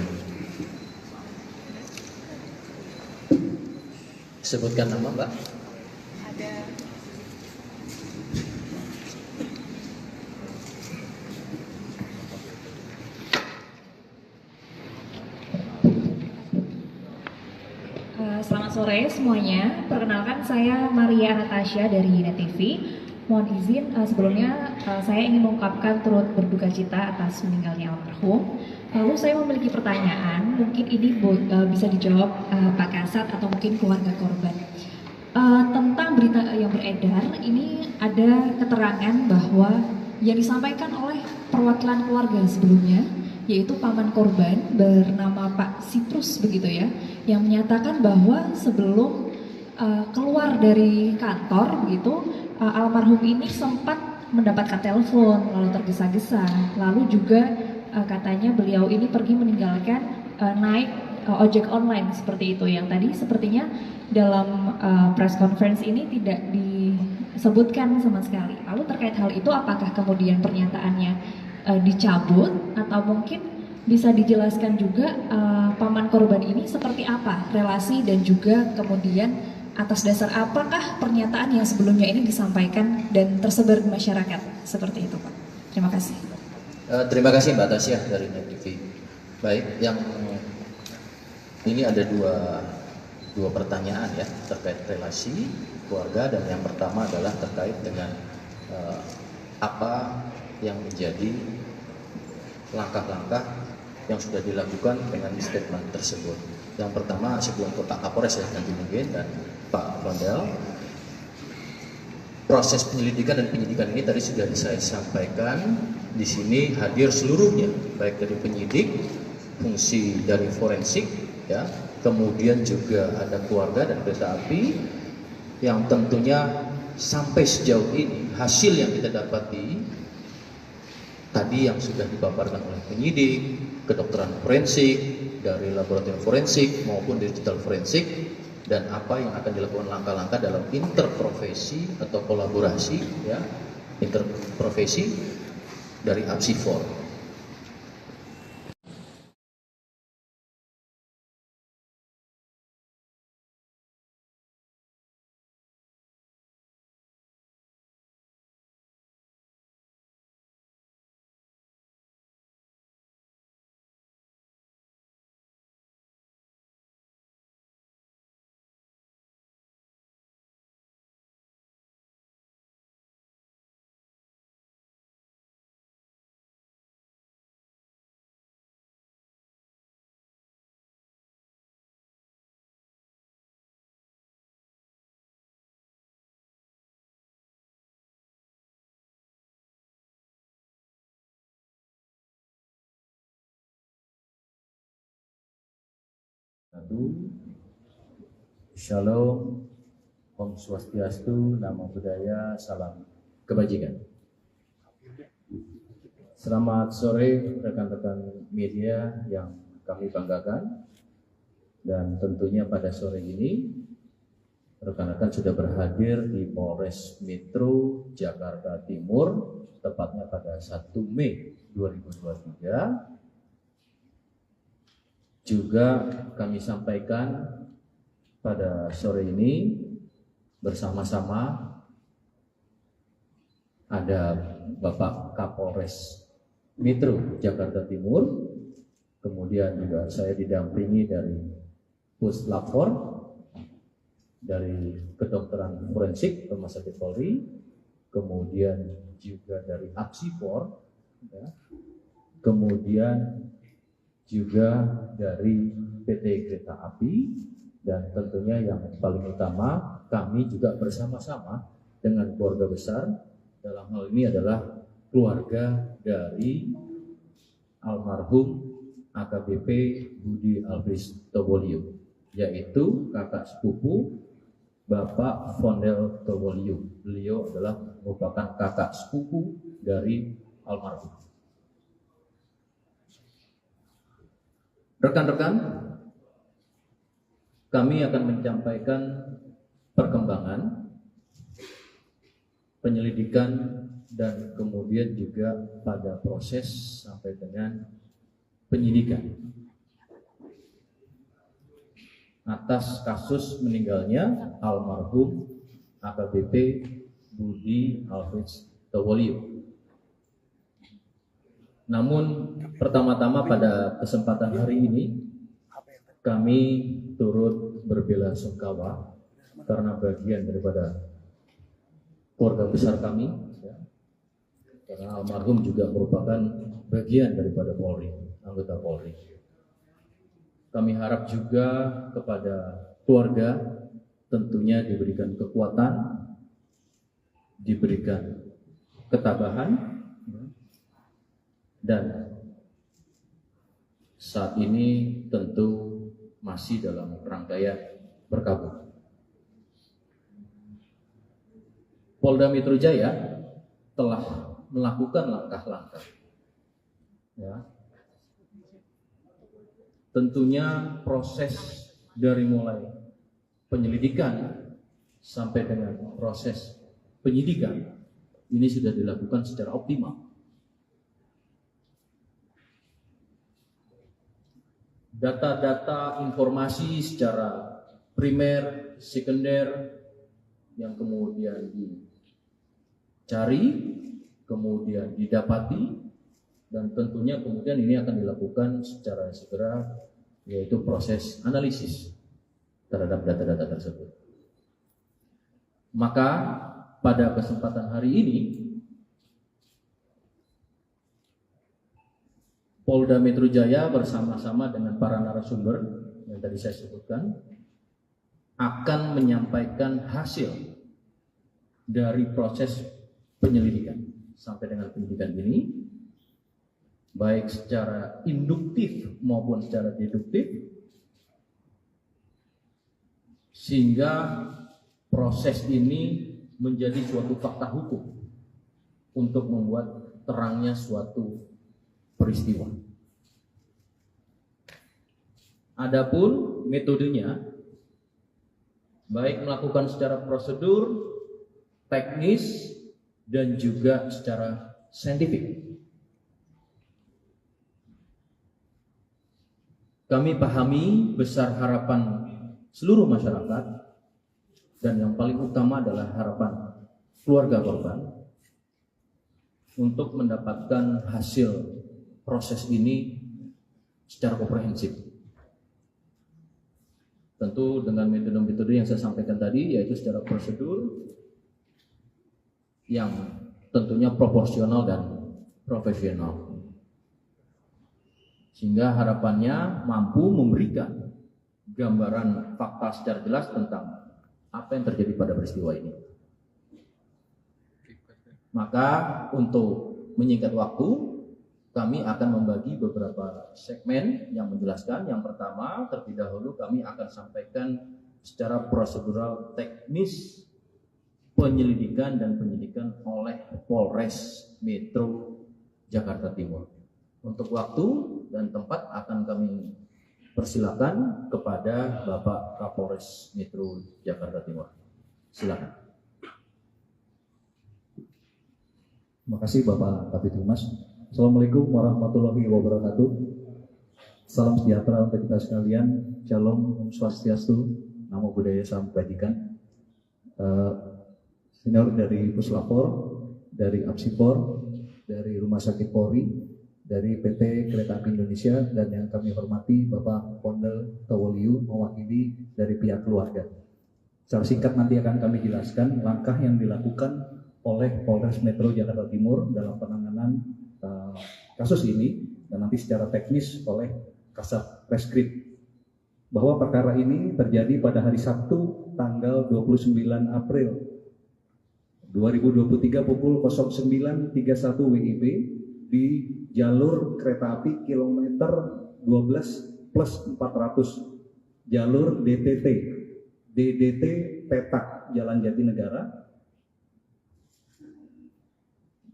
Sebutkan nama Mbak. Ada. Selamat sore semuanya. Perkenalkan saya Maria Anastasia dari Net TV. Mohon izin sebelumnya saya ingin mengungkapkan turut berduka cita atas meninggalnya almarhum. Lalu saya memiliki pertanyaan, mungkin ini bisa dijawab Pak Kasat atau mungkin keluarga korban. Tentang berita yang beredar, ini ada keterangan bahwa yang disampaikan oleh perwakilan keluarga sebelumnya, yaitu paman korban bernama Pak Siprus begitu ya, yang menyatakan bahwa sebelum keluar dari kantor begitu, almarhum ini sempat mendapatkan telepon lalu tergesa-gesa, lalu juga katanya beliau ini pergi meninggalkan naik ojek online seperti itu, yang tadi sepertinya dalam press conference ini tidak disebutkan sama sekali. Lalu terkait hal itu apakah kemudian pernyataannya dicabut atau mungkin bisa dijelaskan juga paman korban ini seperti apa relasi dan juga kemudian atas dasar apakah pernyataan yang sebelumnya ini disampaikan dan tersebar di masyarakat seperti itu Pak. Terima kasih. Terima kasih Mbak Tasya dari Net TV. Baik, yang ini ada dua pertanyaan ya terkait relasi keluarga, dan yang pertama adalah terkait dengan apa yang menjadi langkah-langkah yang sudah dilakukan dengan statement tersebut. Yang pertama sebelum ke Pak Kapolres ya nanti mungkin dan Pak Pondel, proses penyelidikan dan penyidikan ini tadi sudah saya sampaikan. Di sini hadir seluruhnya, baik dari penyidik, fungsi dari forensik, ya, kemudian juga ada keluarga dan kereta api, yang tentunya sampai sejauh ini hasil yang kita dapati tadi yang sudah dipaparkan oleh penyidik, kedokteran forensik, dari laboratorium forensik maupun digital forensik, dan apa yang akan dilakukan langkah-langkah dalam interprofesi atau kolaborasi ya interprofesi dari APSI4. wabarakatuh. Shalom, Om Swastiastu, Namo Buddhaya, salam kebajikan. Selamat sore rekan-rekan media yang kami banggakan. Dan tentunya pada sore ini rekan-rekan sudah berhadir di Polres Metro Jakarta Timur, tepatnya pada 1 Mei 2023. Juga kami sampaikan pada sore ini bersama-sama ada Bapak Kapolres Metro Jakarta Timur, kemudian juga saya didampingi dari Puslapor, dari kedokteran forensik Rumah Sakit Polri, kemudian juga dari Apsipor, ya, kemudian juga dari PT Kereta Api, dan tentunya yang paling utama kami juga bersama-sama dengan keluarga besar, dalam hal ini adalah keluarga dari almarhum AKBP Budi Alfris Tobolio, yaitu kakak sepupu Bapak Fondel Tobolio. Beliau adalah merupakan kakak sepupu dari almarhum. Rekan-rekan, kami akan menyampaikan perkembangan penyelidikan dan kemudian juga pada proses sampai dengan penyidikan atas kasus meninggalnya almarhum AKBP Budi Alfris Tobolio. Namun pertama-tama pada kesempatan hari ini kami turut berbelasungkawa karena bagian daripada keluarga besar kami, ya, karena almarhum juga merupakan bagian daripada Polri, anggota Polri. Kami harap juga kepada keluarga tentunya diberikan kekuatan, diberikan ketabahan, dan saat ini tentu masih dalam rangkaian berkabung. Polda Metro Jaya telah melakukan langkah-langkah, ya. Tentunya proses dari mulai penyelidikan sampai dengan proses penyidikan ini sudah dilakukan secara optimal. Data-data informasi secara primer, sekunder yang kemudian dicari, kemudian didapati, dan tentunya kemudian ini akan dilakukan secara segera, yaitu proses analisis terhadap data-data tersebut. Maka pada kesempatan hari ini Polda Metro Jaya bersama-sama dengan para narasumber yang tadi saya sebutkan akan menyampaikan hasil dari proses penyelidikan sampai dengan penyidikan ini, baik secara induktif maupun secara deduktif, sehingga proses ini menjadi suatu fakta hukum untuk membuat terangnya suatu peristiwa. Adapun metodenya, baik melakukan secara prosedur, teknis, dan juga secara saintifik. Kami pahami besar harapan seluruh masyarakat, dan yang paling utama adalah harapan keluarga korban untuk mendapatkan hasil proses ini secara komprehensif. Tentu dengan metode-metode yang saya sampaikan tadi, yaitu secara prosedur yang tentunya proporsional dan profesional, sehingga harapannya mampu memberikan gambaran fakta secara jelas tentang apa yang terjadi pada peristiwa ini. Maka untuk menyingkat waktu, kami akan membagi beberapa segmen yang menjelaskan. Yang pertama, terlebih dahulu kami akan sampaikan secara prosedural teknis penyelidikan dan penyidikan oleh Polres Metro Jakarta Timur. Untuk waktu dan tempat akan kami persilakan kepada Bapak Kapolres Metro Jakarta Timur. Silakan. Terima kasih Bapak Kabid Humas. Assalamualaikum warahmatullahi wabarakatuh. Salam sejahtera untuk kita sekalian. Shalom, Om Swastiastu, Namo Buddhaya, Salam Kebajikan. Senior dari Puslapor, dari Apsifor, dari Rumah Sakit Polri, dari PT Kereta Api Indonesia, dan yang kami hormati Bapak Pondel Towoliu mewakili dari pihak keluarga. Secara singkat nanti akan kami jelaskan langkah yang dilakukan oleh Polres Metro Jakarta Timur dalam penanganan kasus ini, dan nanti secara teknis oleh Kasat Reskrim, bahwa perkara ini terjadi pada hari Sabtu tanggal 29 April 2023 pukul 09.31 WIB di jalur kereta api kilometer 12+400 jalur DDT Petak Jalan Jatinegara.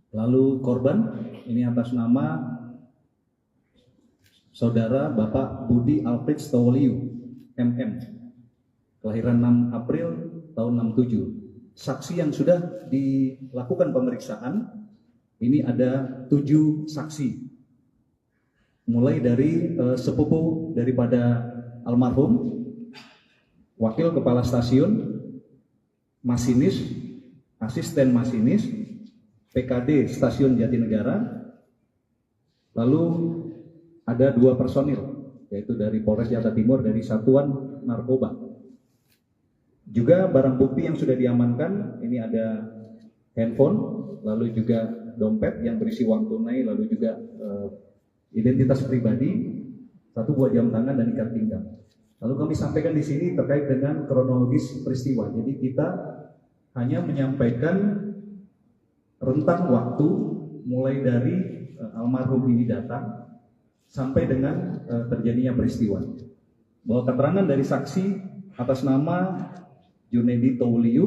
Lalu korban ini atas nama Saudara Bapak Budi Alfred Towoliu MM, kelahiran 6 April tahun 67. Saksi yang sudah dilakukan pemeriksaan ini ada 7 saksi, mulai dari sepupu daripada almarhum, wakil kepala stasiun, masinis, asisten masinis, PKD Stasiun Jatinegara, lalu ada 2 personil, yaitu dari Polres Jakarta Timur dari Satuan Narkoba. Juga barang bukti yang sudah diamankan, ini ada handphone, lalu juga dompet yang berisi uang tunai, lalu juga identitas pribadi, 1 buah jam tangan dan ikat pinggang. Lalu kami sampaikan di sini terkait dengan kronologis peristiwa. Jadi kita hanya menyampaikan rentang waktu mulai dari almarhum ini datang sampai dengan terjadinya peristiwa. Bahwa keterangan dari saksi atas nama Junedi Towoliu,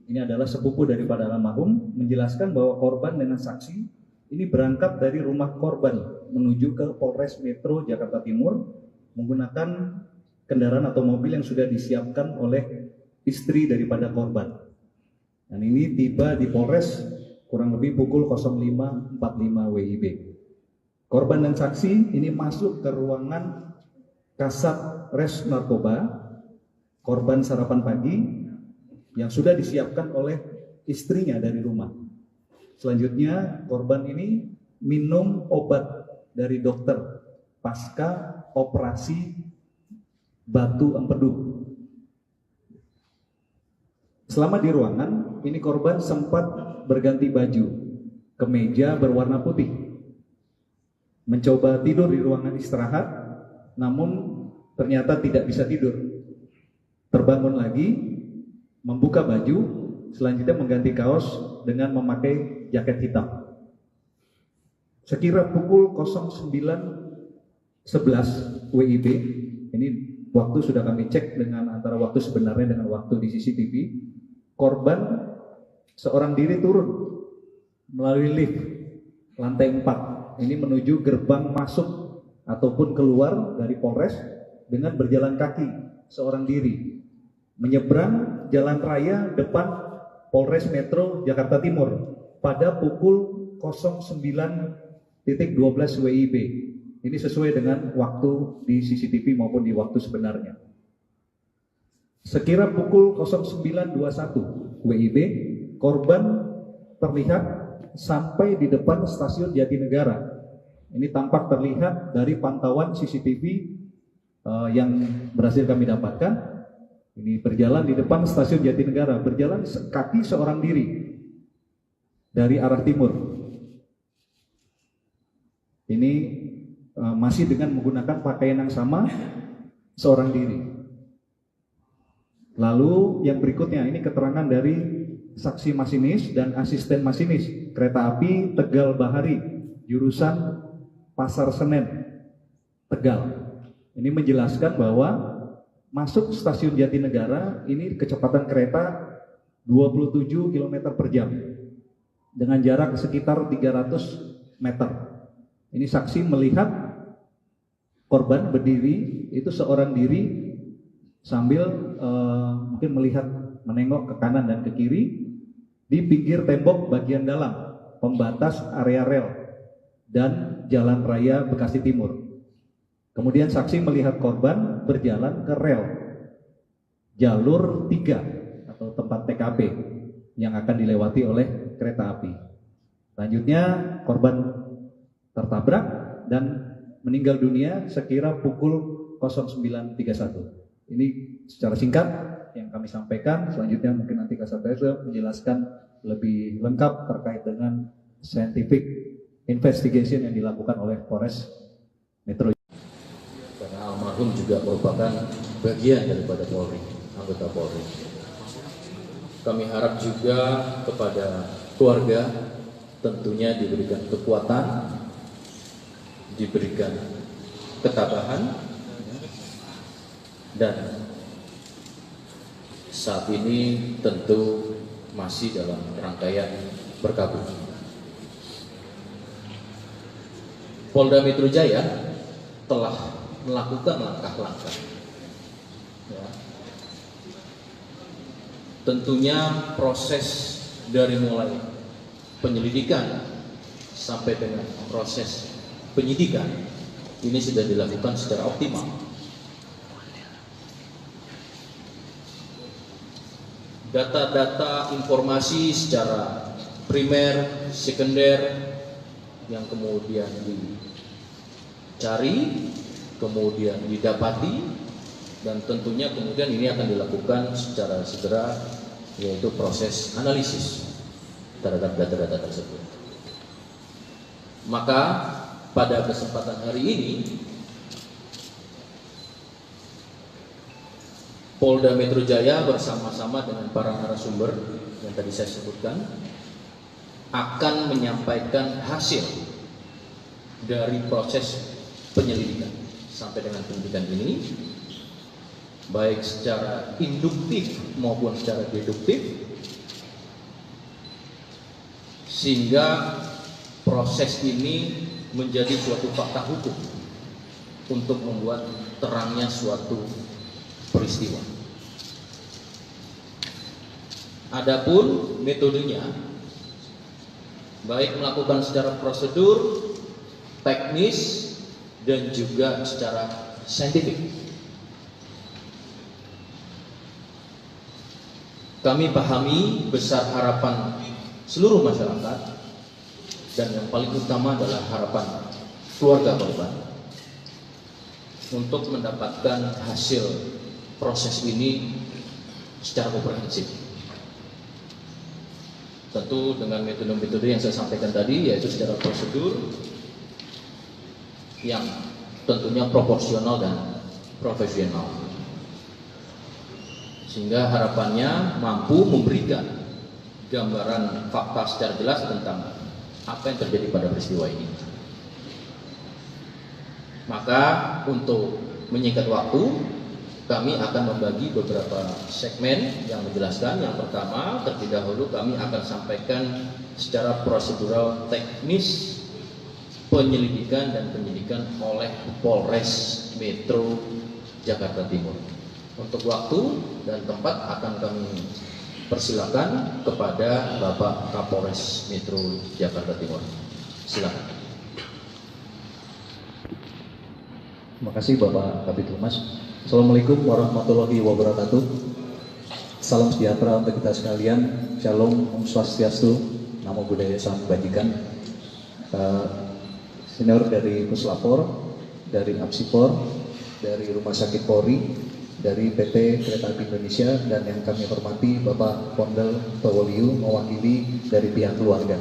ini adalah sepupu daripada almarhum, menjelaskan bahwa korban dengan saksi ini berangkat dari rumah korban menuju ke Polres Metro Jakarta Timur menggunakan kendaraan atau mobil yang sudah disiapkan oleh istri daripada korban. Dan ini tiba di Polres kurang lebih pukul 05.45 WIB. Korban dan saksi ini masuk ke ruangan Kasat Res Narkoba, korban sarapan pagi yang sudah disiapkan oleh istrinya dari rumah. Selanjutnya korban ini minum obat dari dokter pasca operasi batu empedu. Selama di ruangan ini korban sempat berganti baju, kemeja berwarna putih, mencoba tidur di ruangan istirahat, namun ternyata tidak bisa tidur. Terbangun lagi, membuka baju, selanjutnya mengganti kaos dengan memakai jaket hitam. Sekira pukul 09.11 WIB, ini waktu sudah kami cek dengan antara waktu sebenarnya dengan waktu di CCTV, korban seorang diri turun melalui lift lantai 4 ini menuju gerbang masuk ataupun keluar dari Polres dengan berjalan kaki seorang diri menyeberang jalan raya depan Polres Metro Jakarta Timur pada pukul 09.12 WIB. Ini sesuai dengan waktu di CCTV maupun di waktu sebenarnya. Sekira pukul 09.21 WIB, korban terlihat sampai di depan stasiun Jatinegara. Ini tampak terlihat dari pantauan CCTV yang berhasil kami dapatkan. Ini berjalan di depan stasiun Jatinegara, berjalan kaki seorang diri dari arah timur. Ini masih dengan menggunakan pakaian yang sama, seorang diri. Lalu yang berikutnya ini keterangan dari saksi masinis dan asisten masinis kereta api Tegal Bahari jurusan Pasar Senen, Tegal. Ini menjelaskan bahwa masuk stasiun Jatinegara ini kecepatan kereta 27 km per jam dengan jarak sekitar 300 meter. Ini saksi melihat korban berdiri, itu seorang diri sambil mungkin melihat menengok ke kanan dan ke kiri di pinggir tembok bagian dalam pembatas area rel dan Jalan Raya Bekasi Timur. Kemudian saksi melihat korban berjalan ke rel jalur 3 atau tempat TKP yang akan dilewati oleh kereta api. Selanjutnya korban tertabrak dan meninggal dunia sekira pukul 09.31. Ini secara singkat yang kami sampaikan. Selanjutnya mungkin nanti Kasat Reskrim menjelaskan lebih lengkap terkait dengan scientific investigation yang dilakukan oleh Polres Metro. Karena almarhum juga merupakan bagian daripada Polri, anggota Polri. Kami harap juga kepada keluarga tentunya diberikan kekuatan, diberikan ketabahan, dan saat ini tentu masih dalam rangkaian berkabung. Polda Metro Jaya telah melakukan langkah-langkah. Ya. Tentunya proses dari mulai penyelidikan sampai dengan proses penyidikan ini sudah dilakukan secara optimal. Data-data informasi secara primer, sekunder yang kemudian dicari, kemudian didapati, dan tentunya kemudian ini akan dilakukan secara segera, yaitu proses analisis terhadap data-data tersebut. Maka pada kesempatan hari ini Polda Metro Jaya bersama-sama dengan para narasumber yang tadi saya sebutkan akan menyampaikan hasil dari proses penyelidikan sampai dengan penyidikan ini, baik secara induktif maupun secara deduktif, sehingga proses ini menjadi suatu fakta hukum untuk membuat terangnya suatu peristiwa. Adapun metodenya, baik melakukan secara prosedur, teknis, dan juga secara saintifik. Kami pahami besar harapan seluruh masyarakat, dan yang paling utama adalah harapan keluarga korban untuk mendapatkan hasil proses ini secara komprehensif. Tentu dengan metode-metode yang saya sampaikan tadi, yaitu secara prosedur yang tentunya proporsional dan profesional, sehingga harapannya mampu memberikan gambaran fakta secara jelas tentang apa yang terjadi pada peristiwa ini. Maka untuk menyingkat waktu, kami akan membagi beberapa segmen yang menjelaskan. Yang pertama, terlebih dahulu kami akan sampaikan secara prosedural teknis penyelidikan dan penyidikan oleh Polres Metro Jakarta Timur. Untuk waktu dan tempat akan kami persilakan kepada Bapak Kapolres Metro Jakarta Timur. Silakan. Terima kasih Bapak Kabid Humas. Assalamualaikum warahmatullahi wabarakatuh. Salam sejahtera untuk kita sekalian. Shalom, Om Swastiastu, Namo Buddhaya, Salam Kebajikan. Senior dari Puslapor, dari Apsipor, dari Rumah Sakit Polri, dari PT Kereta Api Indonesia, dan yang kami hormati Bapak Pondel Towoliu mewakili dari pihak keluarga.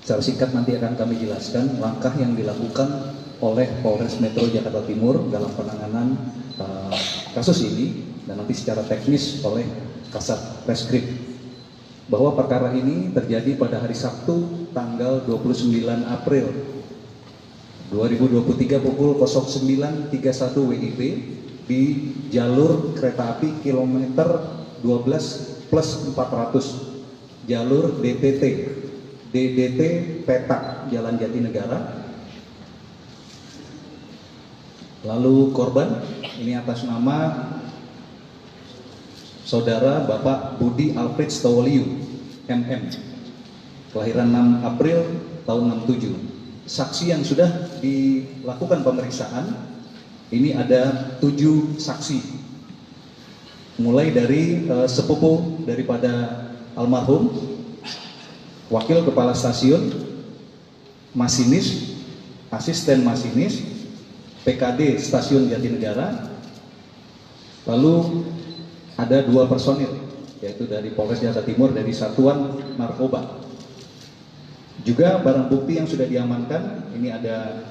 Secara singkat nanti akan kami jelaskan langkah yang dilakukan oleh Polres Metro Jakarta Timur dalam penanganan kasus ini, dan nanti secara teknis oleh Kasat Reskrim, bahwa perkara ini terjadi pada hari Sabtu tanggal 29 April 2023 pukul 09.31 WIB di jalur kereta api kilometer 12 plus 400 jalur DDT Petak Jalan Jatinegara. Lalu korban ini atas nama Saudara Bapak Budi Alfred Stowoliu MM, kelahiran 6 April tahun 67. Saksi yang sudah dilakukan pemeriksaan ini ada 7 saksi, mulai dari sepupu daripada almarhum, wakil kepala stasiun, masinis, asisten masinis, PKD Stasiun Jatinegara, lalu ada 2 personil, yaitu dari Polres Jakarta Timur dari Satuan Narkoba. Juga barang bukti yang sudah diamankan, ini ada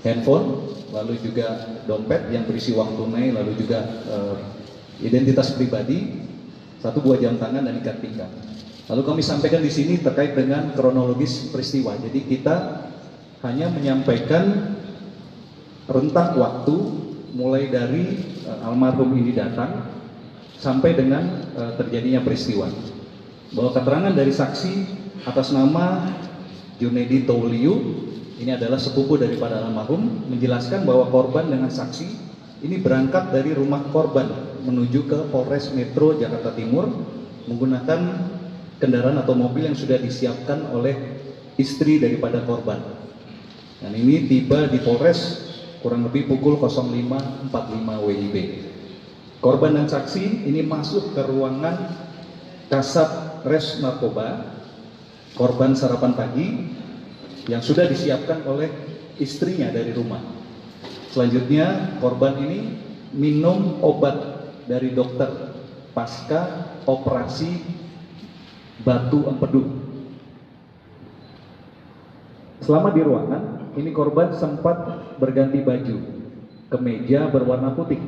handphone, lalu juga dompet yang berisi uang tunai, lalu juga identitas pribadi, 1 buah jam tangan dan ikat pinggang. Lalu kami sampaikan di sini terkait dengan kronologis peristiwa. Jadi kita hanya menyampaikan rentang waktu mulai dari almarhum ini datang sampai dengan terjadinya peristiwa. Bahwa keterangan dari saksi atas nama Junedi Towoliu, ini adalah sepupu daripada almarhum, menjelaskan bahwa korban dengan saksi ini berangkat dari rumah korban menuju ke Polres Metro Jakarta Timur menggunakan kendaraan atau mobil yang sudah disiapkan oleh istri daripada korban. Dan ini tiba di Polres kurang lebih pukul 05.45 WIB. Korban dan saksi ini masuk ke ruangan Kasat Res Narkoba. Korban sarapan pagi yang sudah disiapkan oleh istrinya dari rumah. Selanjutnya korban ini minum obat dari dokter pasca operasi batu empedu. Selama di ruangan ini korban sempat berganti baju, kemeja berwarna putih,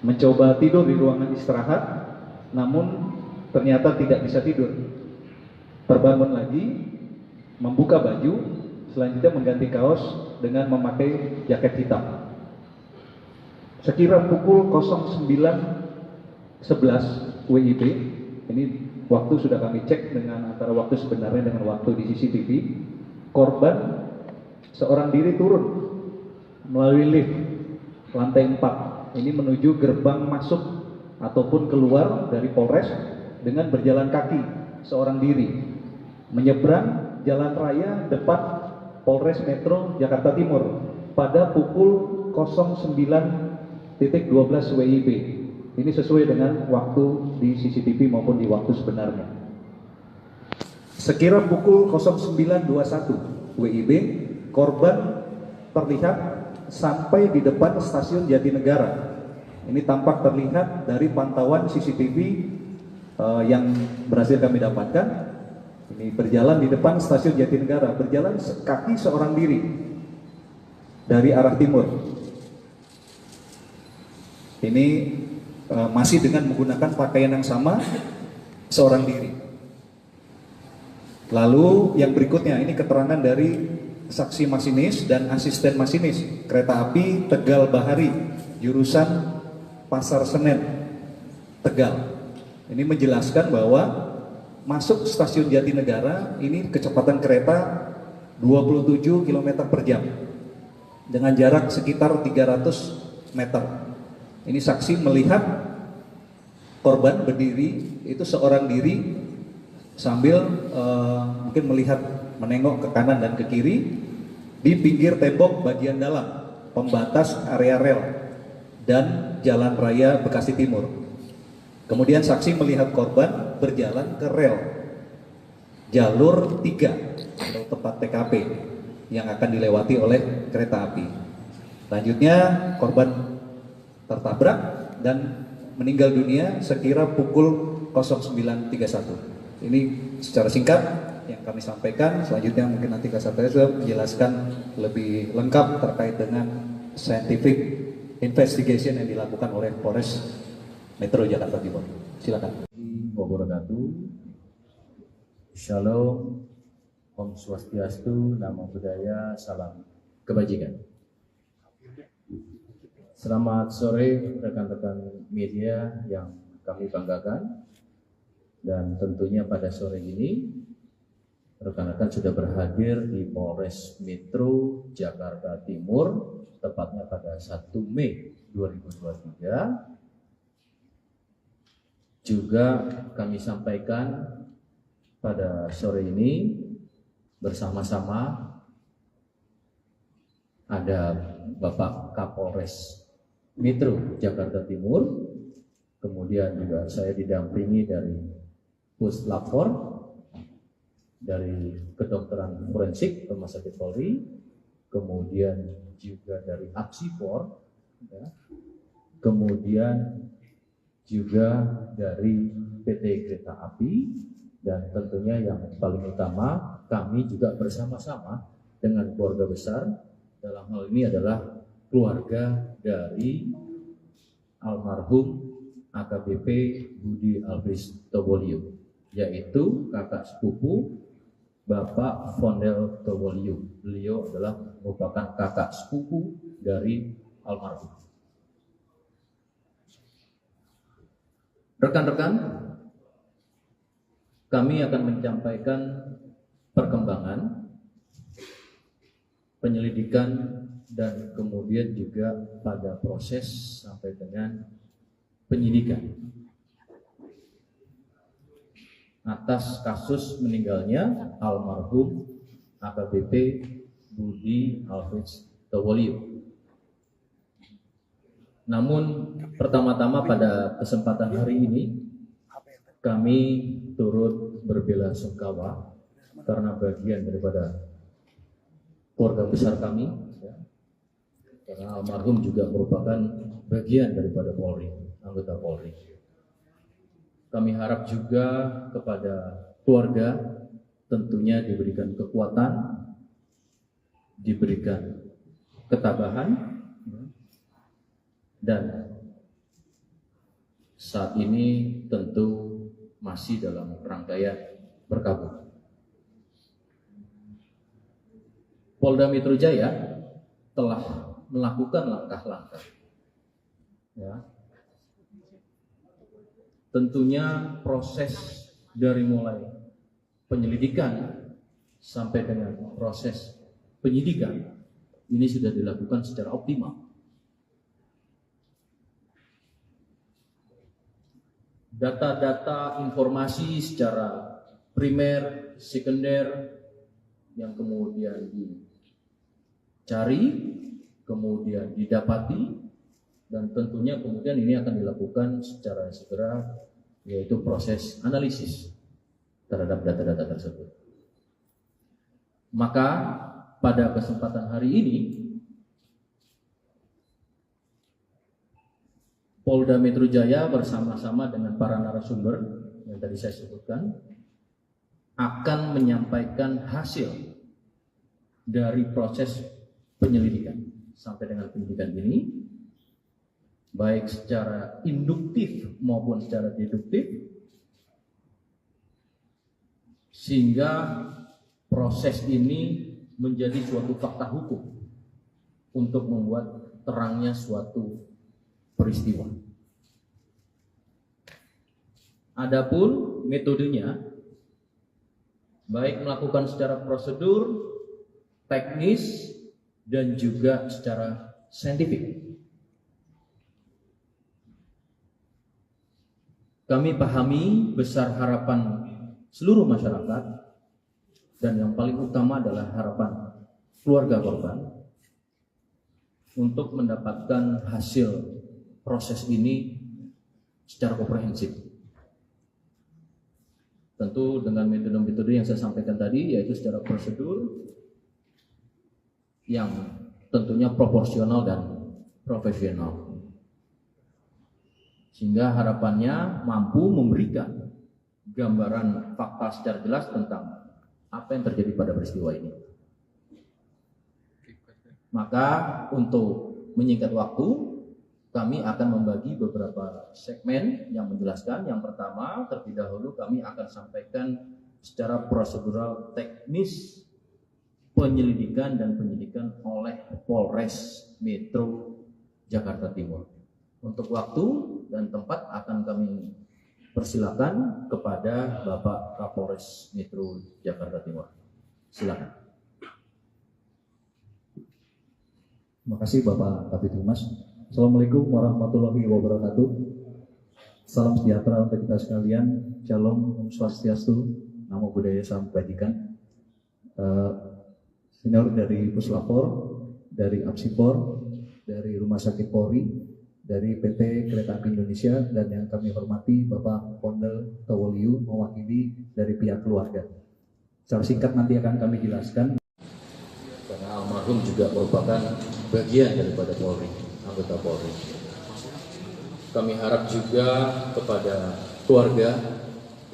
mencoba tidur di ruangan istirahat, namun ternyata tidak bisa tidur. Terbangun lagi, membuka baju, selanjutnya mengganti kaos dengan memakai jaket hitam. Sekira pukul 09.11 WIB, ini waktu sudah kami cek dengan antara waktu sebenarnya dengan waktu di CCTV, korban seorang diri turun melalui lift lantai 4, ini menuju gerbang masuk ataupun keluar dari Polres dengan berjalan kaki seorang diri menyeberang jalan raya depan Polres Metro Jakarta Timur pada pukul 09.12 WIB. Ini sesuai dengan waktu di CCTV maupun di waktu sebenarnya. Sekira pukul 09.21 WIB, korban terlihat sampai di depan stasiun Jatinegara. Ini tampak terlihat dari pantauan CCTV yang berhasil kami dapatkan. Ini berjalan di depan stasiun Jatinegara, berjalan kaki seorang diri dari arah timur. Ini masih dengan menggunakan pakaian yang sama, seorang diri. Lalu yang berikutnya, ini keterangan dari saksi masinis dan asisten masinis kereta api Tegal Bahari, jurusan Pasar Senen, Tegal. Ini menjelaskan bahwa masuk stasiun Jatinegara ini kecepatan kereta 27 km per jam dengan jarak sekitar 300 meter. Ini saksi melihat korban berdiri itu seorang diri sambil mungkin melihat menengok ke kanan dan ke kiri di pinggir tembok bagian dalam pembatas area rel dan Jalan Raya Bekasi Timur. Kemudian saksi melihat korban berjalan ke rel jalur 3 atau tempat TKP yang akan dilewati oleh kereta api. Selanjutnya korban tertabrak dan meninggal dunia sekira pukul 09.31. Ini secara singkat yang kami sampaikan. Selanjutnya mungkin nanti Kasat Reskrim menjelaskan lebih lengkap terkait dengan scientific investigation yang dilakukan oleh Polres Metro Jakarta Timur. Silakan. Wabarakatuh. Shalom, Om Swastiastu, Namo Buddhaya, Salam kebajikan. Selamat sore rekan-rekan media yang kami banggakan, dan tentunya pada sore ini rekan-rekan sudah berhadir di Polres Metro Jakarta Timur, tepatnya pada 1 Mei 2023. Juga kami sampaikan pada sore ini bersama-sama ada Bapak Kapolres Metro Jakarta Timur, kemudian juga saya didampingi dari Puslapor, dari Kedokteran Forensik Rumah Sakit Polri, kemudian juga dari Aksipor, ya, kemudian juga dari PT Kereta Api, dan tentunya yang paling utama kami juga bersama-sama dengan keluarga besar, dalam hal ini adalah keluarga dari almarhum AKBP Budi Alfris Tobolio, yaitu kakak sepupu Bapak Fondel Tobolio. Beliau adalah merupakan kakak sepupu dari almarhum. Rekan-rekan, kami akan menyampaikan perkembangan penyelidikan dan kemudian juga pada proses sampai dengan penyidikan atas kasus meninggalnya almarhum AKBP Budi Alfris Tobolio. Namun pertama-tama pada kesempatan hari ini kami turut berbelasungkawa karena bagian daripada keluarga besar kami, ya, karena almarhum juga merupakan bagian daripada Polri, anggota Polri. Kami harap juga kepada keluarga tentunya diberikan kekuatan, diberikan ketabahan, dan saat ini tentu masih dalam rangkaian berkabung. Polda Metro Jaya telah melakukan langkah-langkah, ya. Tentunya proses dari mulai penyelidikan sampai dengan proses penyidikan ini sudah dilakukan secara optimal. Data-data informasi secara primer, sekunder yang kemudian dicari, kemudian didapati, dan tentunya kemudian ini akan dilakukan secara segera, yaitu proses analisis terhadap data-data tersebut. Maka pada kesempatan hari ini Polda Metro Jaya bersama-sama dengan para narasumber yang tadi saya sebutkan akan menyampaikan hasil dari proses penyelidikan sampai dengan penyidikan ini, baik secara induktif maupun secara deduktif, sehingga proses ini menjadi suatu fakta hukum untuk membuat terangnya suatu peristiwa. Adapun metodenya, baik melakukan secara prosedur, teknis, dan juga secara saintifik. Kami pahami besar harapan seluruh masyarakat, dan yang paling utama adalah harapan keluarga korban untuk mendapatkan hasil proses ini secara komprehensif. Tentu dengan metode-metode yang saya sampaikan tadi, yaitu secara prosedur yang tentunya proporsional dan profesional, sehingga harapannya mampu memberikan gambaran fakta secara jelas tentang apa yang terjadi pada peristiwa ini. Maka untuk menyingkat waktu, kami akan membagi beberapa segmen yang menjelaskan. Yang pertama, terlebih dahulu kami akan sampaikan secara prosedural teknis penyelidikan dan penyidikan oleh Polres Metro Jakarta Timur. Untuk waktu dan tempat akan kami persilakan kepada Bapak Kapolres Metro Jakarta Timur. Silakan. Terima kasih Bapak Kabid Humas. Assalamualaikum warahmatullahi wabarakatuh. Salam sejahtera untuk kita sekalian. Shalom, Om Swastiastu, Namo Buddhaya, Salam Kebajikan. Senior dari Puslapor, dari Apsipor, dari Rumah Sakit Polri, dari PT Kereta Api Indonesia, dan yang kami hormati Bapak Pondel Tawoliu mewakili dari pihak keluarga. Secara singkat nanti akan kami jelaskan. Karena almarhum juga merupakan bagian daripada Polri, anggota Polri. Kami harap juga kepada keluarga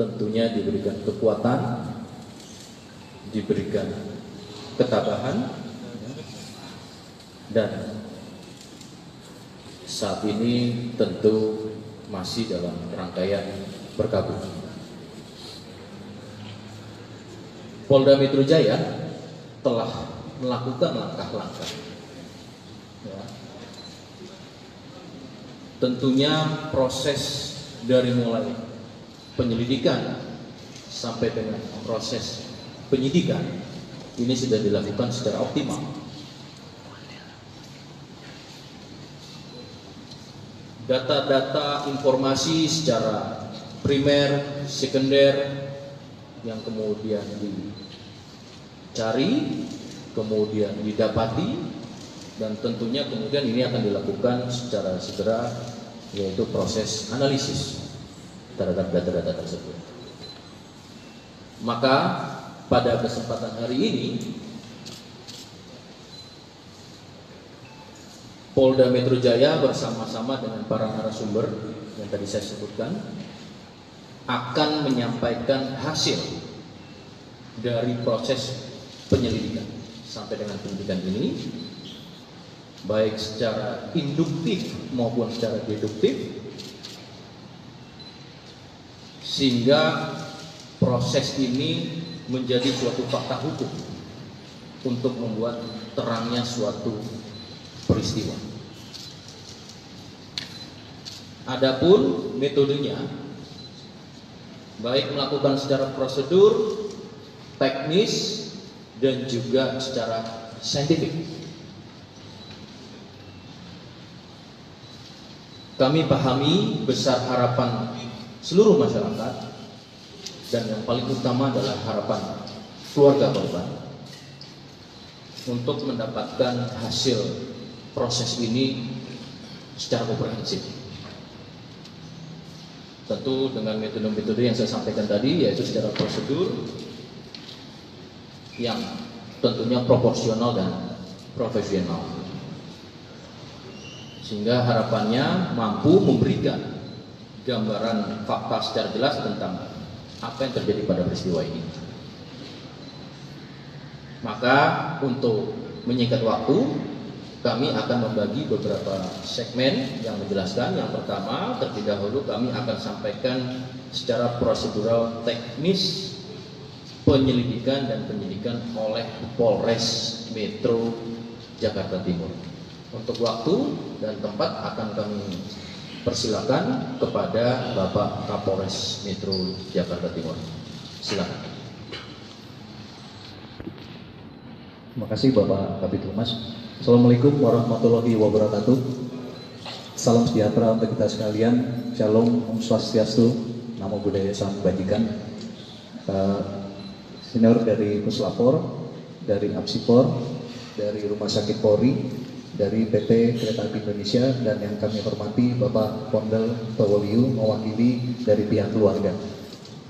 tentunya diberikan kekuatan, diberikan ketabahan, dan saat ini tentu masih dalam rangkaian berkabung. Polda Metro Jaya telah melakukan langkah-langkah, ya. Tentunya proses dari mulai penyelidikan sampai dengan proses penyidikan ini sudah dilakukan secara optimal. Data-data informasi secara primer, sekunder yang kemudian dicari, kemudian didapati, dan tentunya kemudian ini akan dilakukan secara segera, yaitu proses analisis terhadap data-data tersebut. Maka pada kesempatan hari ini Polda Metro Jaya bersama-sama dengan para narasumber yang tadi saya sebutkan akan menyampaikan hasil dari proses penyelidikan sampai dengan penyidikan ini, baik secara induktif maupun secara deduktif, sehingga proses ini menjadi suatu fakta hukum untuk membuat terangnya suatu peristiwa. Adapun metodenya, baik melakukan secara prosedur, teknis, dan juga secara saintifik. Kami pahami besar harapan seluruh masyarakat, dan yang paling utama adalah harapan keluarga korban untuk mendapatkan hasil proses ini secara komprehensif. Tentu dengan metode-metode yang saya sampaikan tadi, yaitu secara prosedur yang tentunya proporsional dan profesional, sehingga harapannya mampu memberikan gambaran fakta secara jelas tentang apa yang terjadi pada peristiwa ini. Maka untuk menyingkat waktu, kami akan membagi beberapa segmen yang menjelaskan. Yang pertama, terlebih dahulu kami akan sampaikan secara prosedural teknis penyelidikan dan penyidikan oleh Polres Metro Jakarta Timur. Untuk waktu dan tempat akan kami persilakan kepada Bapak Kapolres Metro Jakarta Timur. Silakan. Terima kasih Bapak Kabid Humas. Assalamualaikum warahmatullahi wabarakatuh. Salam sejahtera untuk kita sekalian. Shalom, Om Swastiastu, Namo Buddhaya, Salam Kebajikan. Senior dari Puslapor, dari Apsipor, dari Rumah Sakit Polri, dari PT Kereta Api Indonesia, dan yang kami hormati Bapak Pondel Tawoliu mewakili dari pihak keluarga.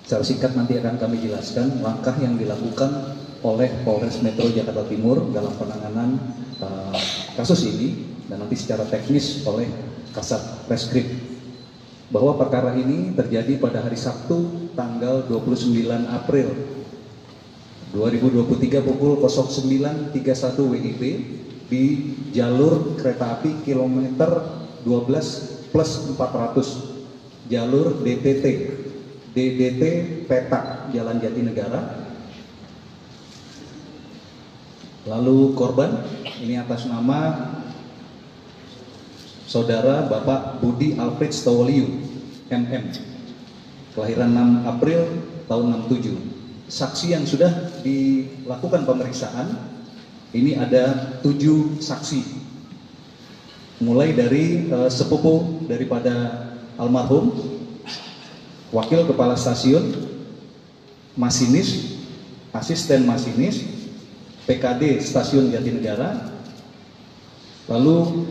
Secara singkat nanti akan kami jelaskan langkah yang dilakukan oleh Polres Metro Jakarta Timur dalam penanganan kasus ini, dan nanti secara teknis oleh Kasat Reskrim, bahwa perkara ini terjadi pada hari Sabtu tanggal 29 April 2023 pukul 09.31 WIB di jalur kereta api kilometer 12+400 jalur DDT Petak Jalan Jatinegara. Lalu korban ini atas nama Saudara Bapak Budi Alfred Stoliu, MM, kelahiran 6 April tahun 67. Saksi yang sudah dilakukan pemeriksaan, ini ada 7 saksi. Mulai dari sepupu daripada almarhum, wakil kepala stasiun, masinis, asisten masinis, PKD Stasiun Jatinegara, lalu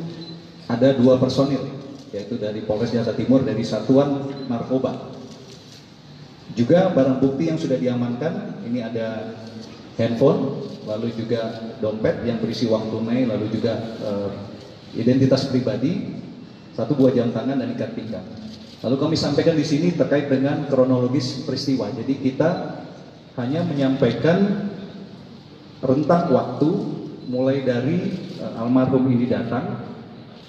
ada 2 personil, yaitu dari Polres Jakarta Timur dari Satuan Narkoba. Juga barang bukti yang sudah diamankan, ini ada handphone, lalu juga dompet yang berisi uang tunai, lalu juga identitas pribadi, 1 buah jam tangan dan ikat pinggang. Lalu kami sampaikan di sini terkait dengan kronologis peristiwa. Jadi kita hanya menyampaikan rentang waktu mulai dari almarhum ini datang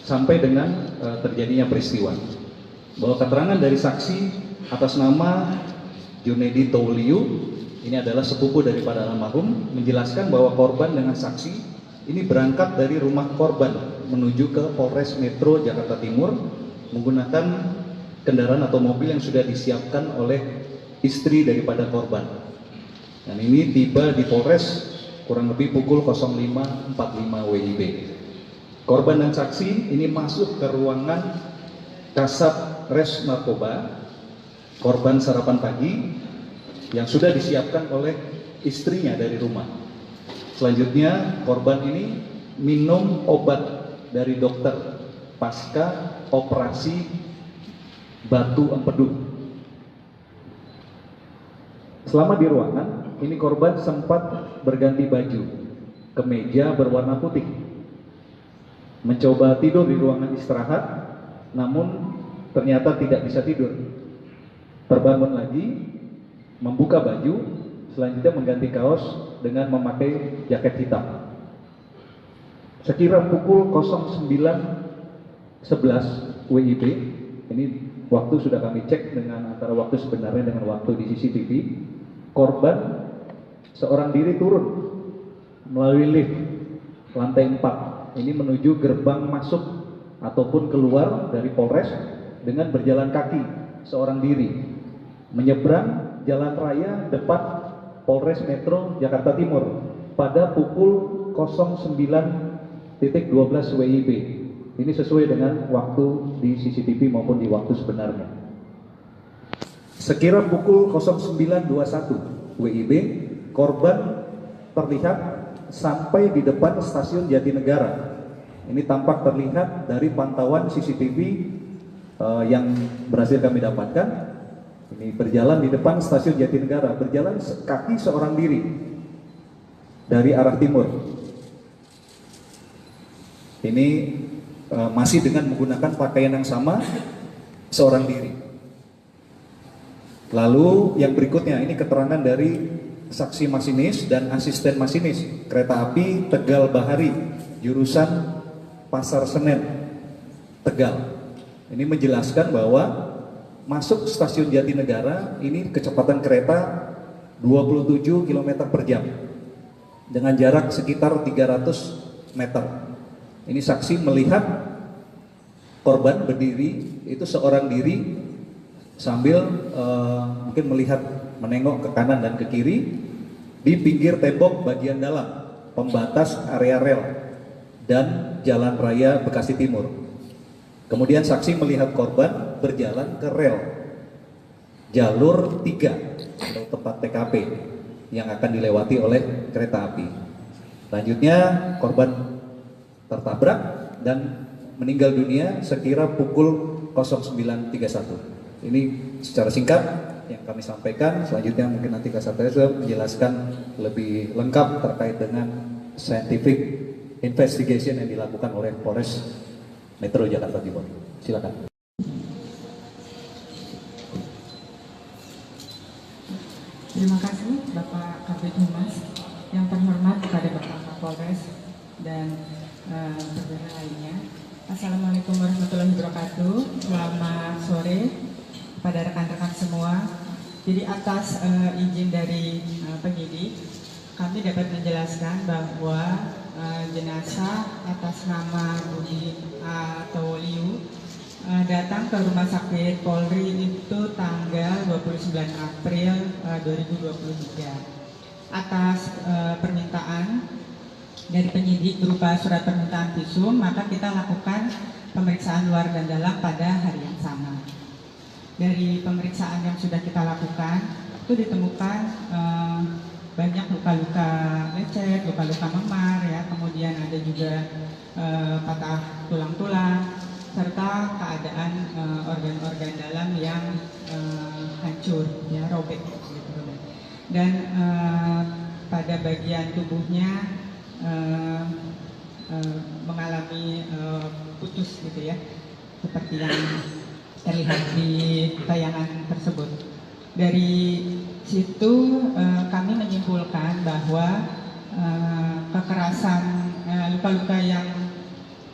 sampai dengan terjadinya peristiwa. Bahwa keterangan dari saksi atas nama Junedi Touliu, ini adalah sepupu daripada almarhum, menjelaskan bahwa korban dengan saksi ini berangkat dari rumah korban menuju ke Polres Metro Jakarta Timur menggunakan kendaraan atau mobil yang sudah disiapkan oleh istri daripada korban. Dan ini tiba di Polres kurang lebih pukul 05.45 WIB. Korban dan saksi ini masuk ke ruangan Kasat Res Narkoba, korban sarapan pagi yang sudah disiapkan oleh istrinya dari rumah. Selanjutnya korban ini minum obat dari dokter pasca operasi batu empedu. Selama di ruangan, ini korban sempat berganti baju, kemeja berwarna putih, mencoba tidur di ruangan istirahat, namun ternyata tidak bisa tidur. Terbangun lagi, membuka baju, selanjutnya mengganti kaos dengan memakai jaket hitam. Sekira pukul 09.11 WIB, ini waktu sudah kami cek dengan antara waktu sebenarnya dengan waktu di CCTV, korban seorang diri turun melalui lift lantai 4, ini menuju gerbang masuk ataupun keluar dari Polres dengan berjalan kaki seorang diri, menyeberang jalan raya depan Polres Metro Jakarta Timur pada pukul 09.12 WIB. Ini sesuai dengan waktu di CCTV maupun di waktu sebenarnya. Sekira pukul 09.21 WIB, korban terlihat sampai di depan Stasiun Jatinegara. Ini tampak terlihat dari pantauan CCTV yang berhasil kami dapatkan. Ini berjalan di depan Stasiun Jatinegara, berjalan kaki seorang diri dari arah timur. Ini masih dengan menggunakan pakaian yang sama, seorang diri. Lalu yang berikutnya, ini keterangan dari saksi masinis dan asisten masinis kereta api Tegal Bahari, jurusan Pasar Senen, Tegal. Ini menjelaskan bahwa masuk stasiun Jatinegara ini kecepatan kereta 27 km per jam dengan jarak sekitar 300 meter. Ini saksi melihat korban berdiri, itu seorang diri sambil mungkin melihat menengok ke kanan dan ke kiri di pinggir tembok bagian dalam pembatas area rel dan Jalan Raya Bekasi Timur. Kemudian saksi melihat korban berjalan ke rel jalur 3 atau tempat TKP yang akan dilewati oleh kereta api. Selanjutnya korban tertabrak dan meninggal dunia sekira pukul 09.31. Ini secara singkat yang kami sampaikan. Selanjutnya mungkin nanti Kasat Reskrim menjelaskan lebih lengkap terkait dengan scientific investigation yang dilakukan oleh Polres Metro Jakarta Timur. Silakan. Terima kasih Bapak Kabid Humas, yang terhormat kepada Bapak Kapolres dan saudara lainnya. Assalamualaikum warahmatullahi wabarakatuh. Selamat sore pada rekan-rekan semua. Jadi atas izin dari penyidik, kami dapat menjelaskan bahwa jenazah atas nama Budi Tawoliu datang ke Rumah Sakit Polri itu tanggal 29 April 2023 atas permintaan dari penyidik berupa surat permintaan visum, maka kita lakukan pemeriksaan luar dan dalam pada hari yang sama. Dari pemeriksaan yang sudah kita lakukan itu ditemukan banyak luka-luka lecet, luka-luka memar, ya, kemudian ada juga patah tulang-tulang, serta keadaan organ-organ dalam yang hancur, ya, robek, gitu. Dan pada bagian tubuhnya mengalami putus, gitu ya, seperti yang terlihat di tayangan tersebut. Dari situ kami menyimpulkan bahwa kekerasan luka-luka yang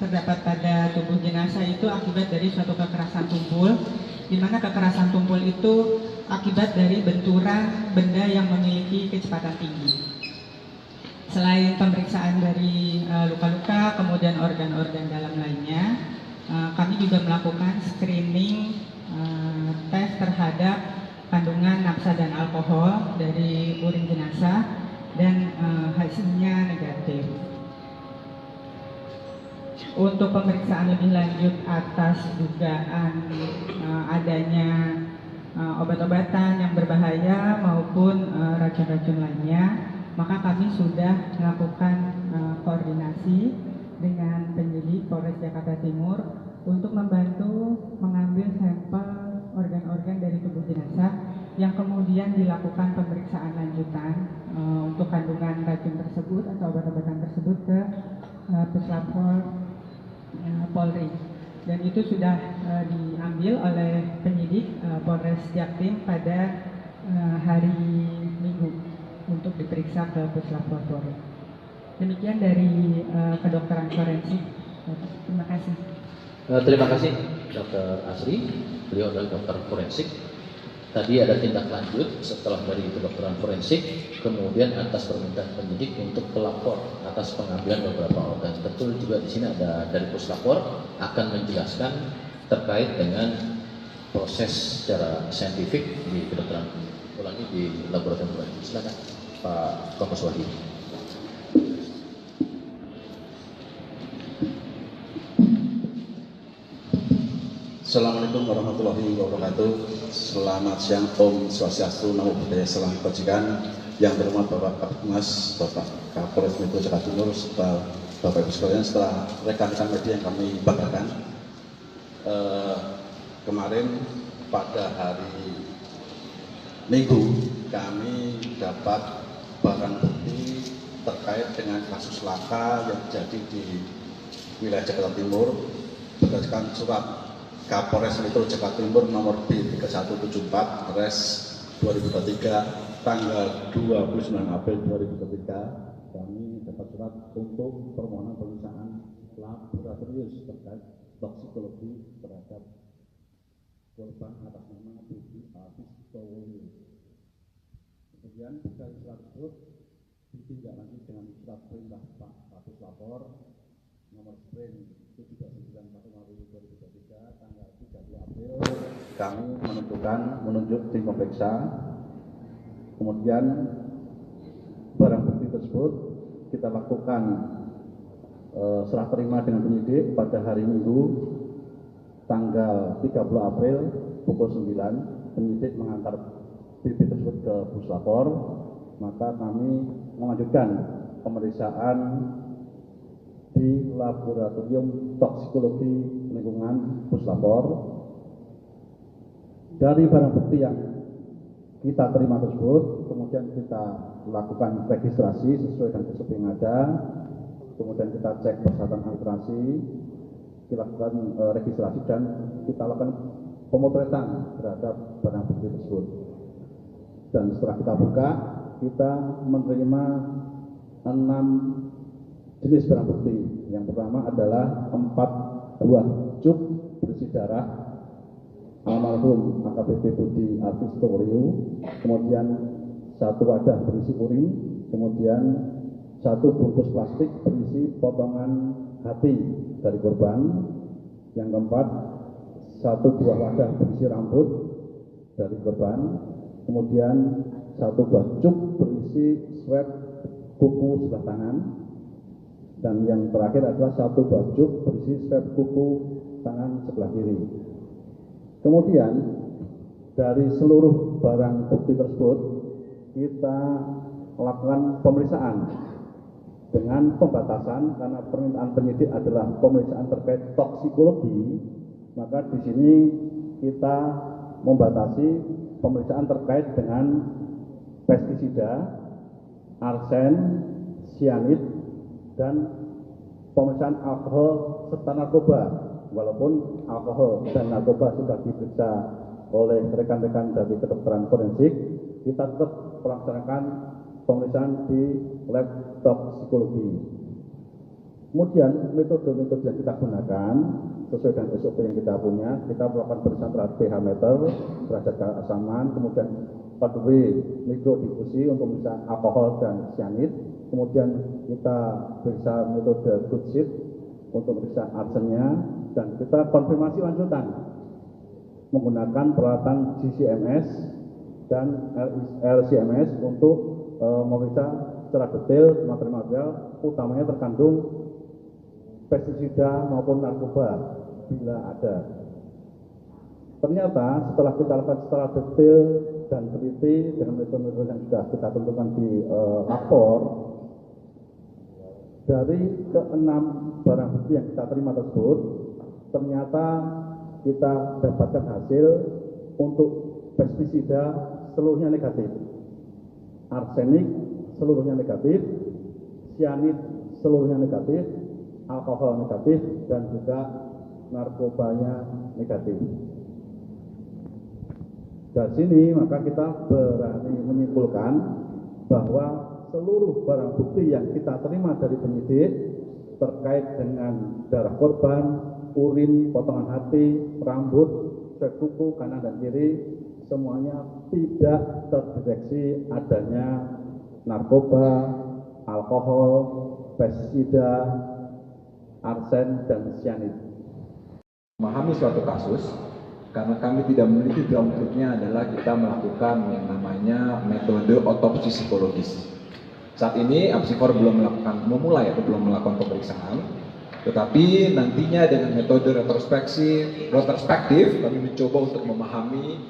terdapat pada tubuh jenazah itu akibat dari suatu kekerasan tumpul, di mana kekerasan tumpul itu akibat dari benturan benda yang memiliki kecepatan tinggi. Selain pemeriksaan dari luka-luka, kemudian organ-organ dalam lainnya, kami juga melakukan screening tes terhadap kandungan nafsa dan alkohol dari urin jenazah, dan hasilnya negatif. Untuk pemeriksaan lebih lanjut atas dugaan adanya obat-obatan yang berbahaya maupun racun-racun lainnya, maka kami sudah melakukan koordinasi dengan penyidik Polres Jakarta Timur untuk membantu mengambil sampel organ-organ dari tubuh jenazah yang kemudian dilakukan pemeriksaan lanjutan untuk kandungan racun tersebut atau obat-obatan tersebut ke Puslapor Polri, dan itu sudah diambil oleh penyidik Polres Jaktim pada hari Minggu untuk diperiksa ke Puslapor Polri. Demikian dari kedokteran forensik. Terima kasih. Terima kasih Dr. Asri, beliau adalah dokter forensik. Tadi ada tindak lanjut setelah dari kedokteran forensik, kemudian atas permintaan penyidik untuk pelapor atas pengambilan beberapa organ. Betul juga di sini ada dari puslapor akan menjelaskan terkait dengan proses secara saintifik di kedokteran ulangi di laboratorium forensik. Silakan Pak Kompes Wadi. Assalamualaikum warahmatullahi wabarakatuh. Selamat siang, Om Swastiastu, Namo Buddhaya, Salam Kebajikan. Yang terhormat Bapak Kapolres, Bapak Kapolres Metro Jakarta Timur, serta Bapak Ibu sekalian, setelah rekan-rekan media yang kami banggakan, kemarin pada hari Minggu kami dapat barang bukti terkait dengan kasus laka yang terjadi di wilayah Jakarta Timur berdasarkan surat Kapolres Metro Jakarta Timur nomor B3174 Res 2023 tanggal 29 April 2023. Kami dapat surat untuk permohonan pemeriksaan laboratorium terkait toksikologi terhadap korban atas nama Budi Tawoliu. Kemudian dari surat tersebut ditindaklanjuti dengan surat perintah Pak Kapus Lapor nomor sprint 791/2023 tanggal 30 April. Kami menunjuk tim pemeriksa. Kemudian barang bukti tersebut kita lakukan serah terima dengan penyidik pada hari Minggu tanggal 30 April pukul 9. Penyidik mengantar bukti tersebut ke Puslapor, maka kami melanjutkan pemeriksaan di laboratorium toksikologi lingkungan Puslapor. Dari barang bukti yang kita terima tersebut, kemudian kita lakukan registrasi sesuai dengan SOP yang ada, kemudian kita cek persyaratan administrasi, kita lakukan registrasi dan kita lakukan pemotretan terhadap barang bukti tersebut. Dan setelah kita buka, kita menerima 6 jenis barang bukti. Yang pertama adalah 4 buah cuk berisi darah almarhum AKBP Budi Tawoliu, kemudian satu wadah berisi urin, kemudian satu bungkus plastik berisi potongan hati dari korban. Yang keempat, satu buah wadah berisi rambut dari korban, kemudian satu buah cuk berisi swab kuku sebelah kanan, dan yang terakhir adalah satu buah cuk berisi swab kuku tangan sebelah kiri. Kemudian dari seluruh barang bukti tersebut kita lakukan pemeriksaan dengan pembatasan, karena permintaan penyidik adalah pemeriksaan terkait toksikologi, maka di sini kita membatasi pemeriksaan terkait dengan pestisida, arsen, sianid, dan pemeriksaan alkohol serta narkoba. Walaupun alkohol dan narkoba sudah diperiksa oleh rekan-rekan dari kedokteran forensik, kita tetap melaksanakan pemeriksaan di lab toksikologi. Kemudian metode-metode yang kita gunakan sesuai dengan SOP yang kita punya, kita melakukan pemeriksaan terhadap pH meter, derajat keasaman, kemudian 4W mikrodifusi untuk pemeriksaan alkohol dan sianid, kemudian kita periksa metode good sheet untuk pemeriksaan arsennya, dan kita konfirmasi lanjutan menggunakan peralatan GCMS dan LCMS untuk memeriksa secara detail material-material, utamanya terkandung pestisida maupun narkoba bila ada. Ternyata setelah kita lakukan secara detail dan teliti dengan metode-metode yang sudah kita tentukan di lapor, dari ke-6 barang bukti yang kita terima tersebut, ternyata kita dapatkan hasil untuk pestisida seluruhnya negatif, arsenik seluruhnya negatif, sianid seluruhnya negatif, alkohol negatif, dan juga narkobanya negatif. Dari sini maka kita berani menyimpulkan bahwa seluruh barang bukti yang kita terima dari penyidik terkait dengan darah korban, urin, potongan hati, rambut, swab kuku kanan dan kiri, semuanya tidak terdeteksi adanya narkoba, alkohol, pestisida, arsen, dan sianid. Memahami suatu kasus, karena kami tidak memiliki ground truth-nya adalah kita melakukan yang namanya metode otopsi psikologis. Saat ini Apsifor belum memulai atau belum melakukan pemeriksaan, tetapi nantinya dengan metode retrospektif kami mencoba untuk memahami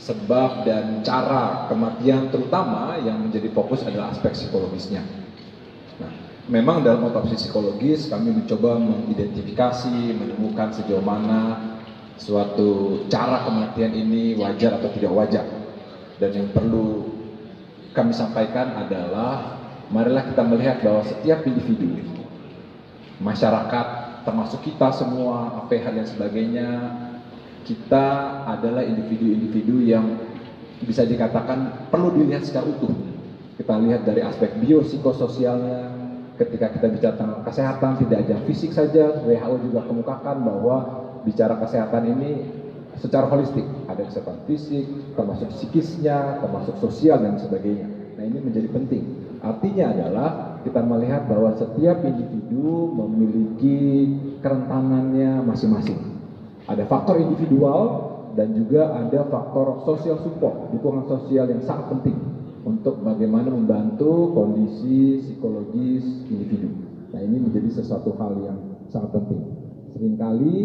sebab dan cara kematian, terutama yang menjadi fokus adalah aspek psikologisnya. Nah, memang dalam otopsi psikologis kami mencoba mengidentifikasi, menemukan sejauh mana suatu cara kematian ini wajar atau tidak wajar. Dan yang perlu kami sampaikan adalah marilah kita melihat bahwa setiap individu, masyarakat, termasuk kita semua, APH dan sebagainya, kita adalah individu-individu yang bisa dikatakan perlu dilihat secara utuh. Kita lihat dari aspek biopsikososialnya. Ketika kita bicara tentang kesehatan, tidak hanya fisik saja, WHO juga kemukakan bahwa bicara kesehatan ini secara holistik, ada kesehatan fisik, termasuk psikisnya, termasuk sosial dan sebagainya. Nah, ini menjadi penting. Artinya adalah kita melihat bahwa setiap individu memiliki kerentanannya masing-masing. Ada faktor individual dan juga ada faktor social support, dukungan sosial yang sangat penting untuk bagaimana membantu kondisi psikologis individu. Nah, ini menjadi sesuatu hal yang sangat penting. Seringkali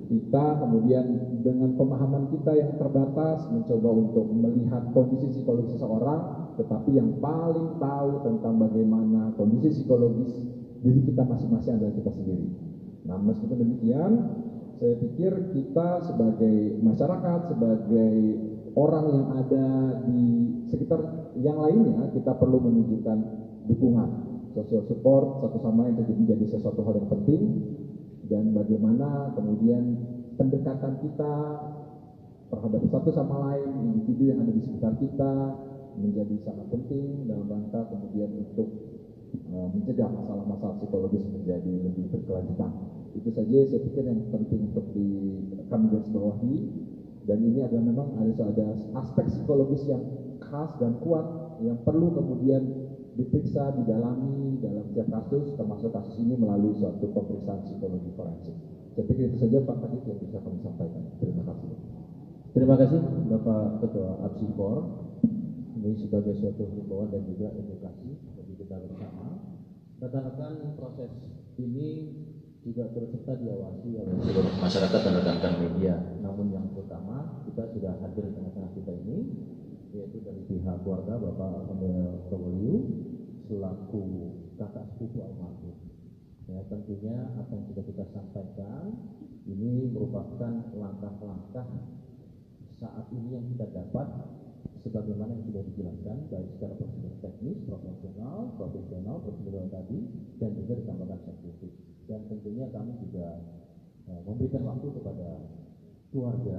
kita kemudian dengan pemahaman kita yang terbatas mencoba untuk melihat kondisi psikologis seseorang, tetapi yang paling tahu tentang bagaimana kondisi psikologis diri kita masing-masing adalah kita sendiri. Nah, meskipun demikian, saya pikir kita sebagai masyarakat, sebagai orang yang ada di sekitar yang lainnya, kita perlu menunjukkan dukungan, social support satu sama lain menjadi sesuatu hal yang penting. Dan bagaimana kemudian pendekatan kita terhadap satu sama lain, individu yang ada di sekitar kita, menjadi sangat penting dalam rangka kemudian untuk mencegah masalah-masalah psikologis menjadi lebih berkelanjutan. Itu saja saya pikir yang penting untuk kami garis bawahi. Dan ini adalah memang ada aspek psikologis yang khas dan kuat yang perlu kemudian diperiksa, didalami dalam setiap kasus, termasuk kasus ini melalui suatu pemeriksaan psikologi forensik. Saya pikir itu saja Pak Kadif yang bisa kami sampaikan. Terima kasih. Terima kasih Bapak Ketua APSIFOR. Ini sebagai suatu himbauan dan juga edukasi bagi kita bersama. Rekan-rekan, proses ini juga turut serta diawasi oleh seluruh masyarakat dan rekan-rekan media. Namun yang utama, kita sudah hadir di tengah-tengah kita ini, yaitu dari pihak keluarga Bapak Alhamdulillah Tawoliu selaku kakak sepupu almarhum. Ya, tentunya apa yang sudah kita sampaikan ini merupakan langkah-langkah saat ini yang kita dapat sebagaimana yang sudah dijelaskan baik secara prosedur teknis, profesional, prosedural tadi, dan juga ditambahkan saintifik. Dan tentunya kami juga memberikan waktu kepada keluarga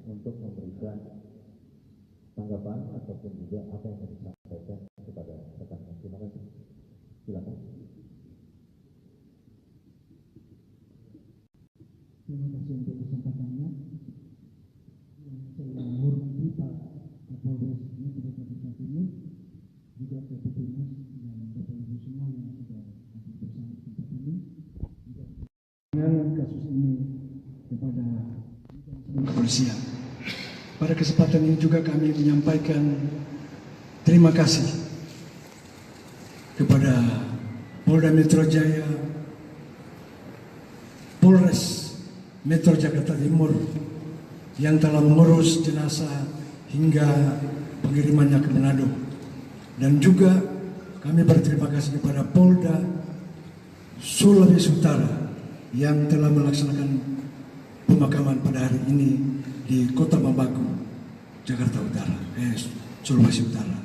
untuk memberikan tanggapan ataupun juga apa yang harus disampaikan kepada rekan-rekan. Terima kasih. Silakan. Terima kasih untuk kesempatannya. Saya menghormati Pak Kapolres Metro Jakarta Timur, juga Kapolres dan Bapak Ibu semua yang sudah hadir bersama di tempat ini. Dengan kasus ini kepada kepolisian. Pada kesempatan ini juga kami menyampaikan terima kasih kepada Polda Metro Jaya, Polres Metro Jakarta Timur yang telah mengurus jenazah hingga pengirimannya ke Manado. Dan juga kami berterima kasih kepada Polda Sulawesi Utara yang telah melaksanakan pemakaman pada hari ini di Kota Bambaku, Jakarta Utara, Sulawesi Utara.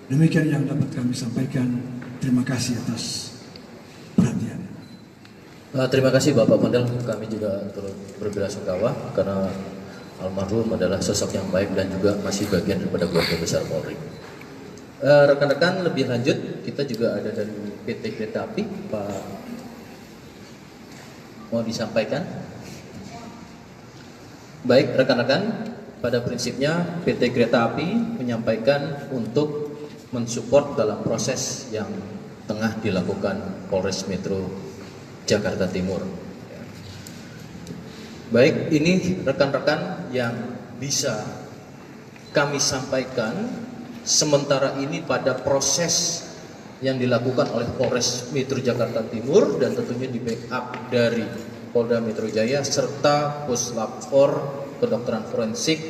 Demikian yang dapat kami sampaikan. Terima kasih atas perhatian. Terima kasih Bapak Kondel, kami juga turut berbelasungkawa karena almarhum adalah sosok yang baik dan juga masih bagian daripada keluarga besar Polri. Rekan-rekan, lebih lanjut kita juga ada dari PT Kereta Api, Pak, mau disampaikan? Baik rekan-rekan, pada prinsipnya PT Kereta Api menyampaikan untuk mensupport dalam proses yang tengah dilakukan Polres Metro Jakarta Timur. Baik, ini rekan-rekan yang bisa kami sampaikan sementara ini pada proses yang dilakukan oleh Polres Metro Jakarta Timur dan tentunya di backup dari Polda Metro Jaya serta Puslap 4 Kedokteran Forensik,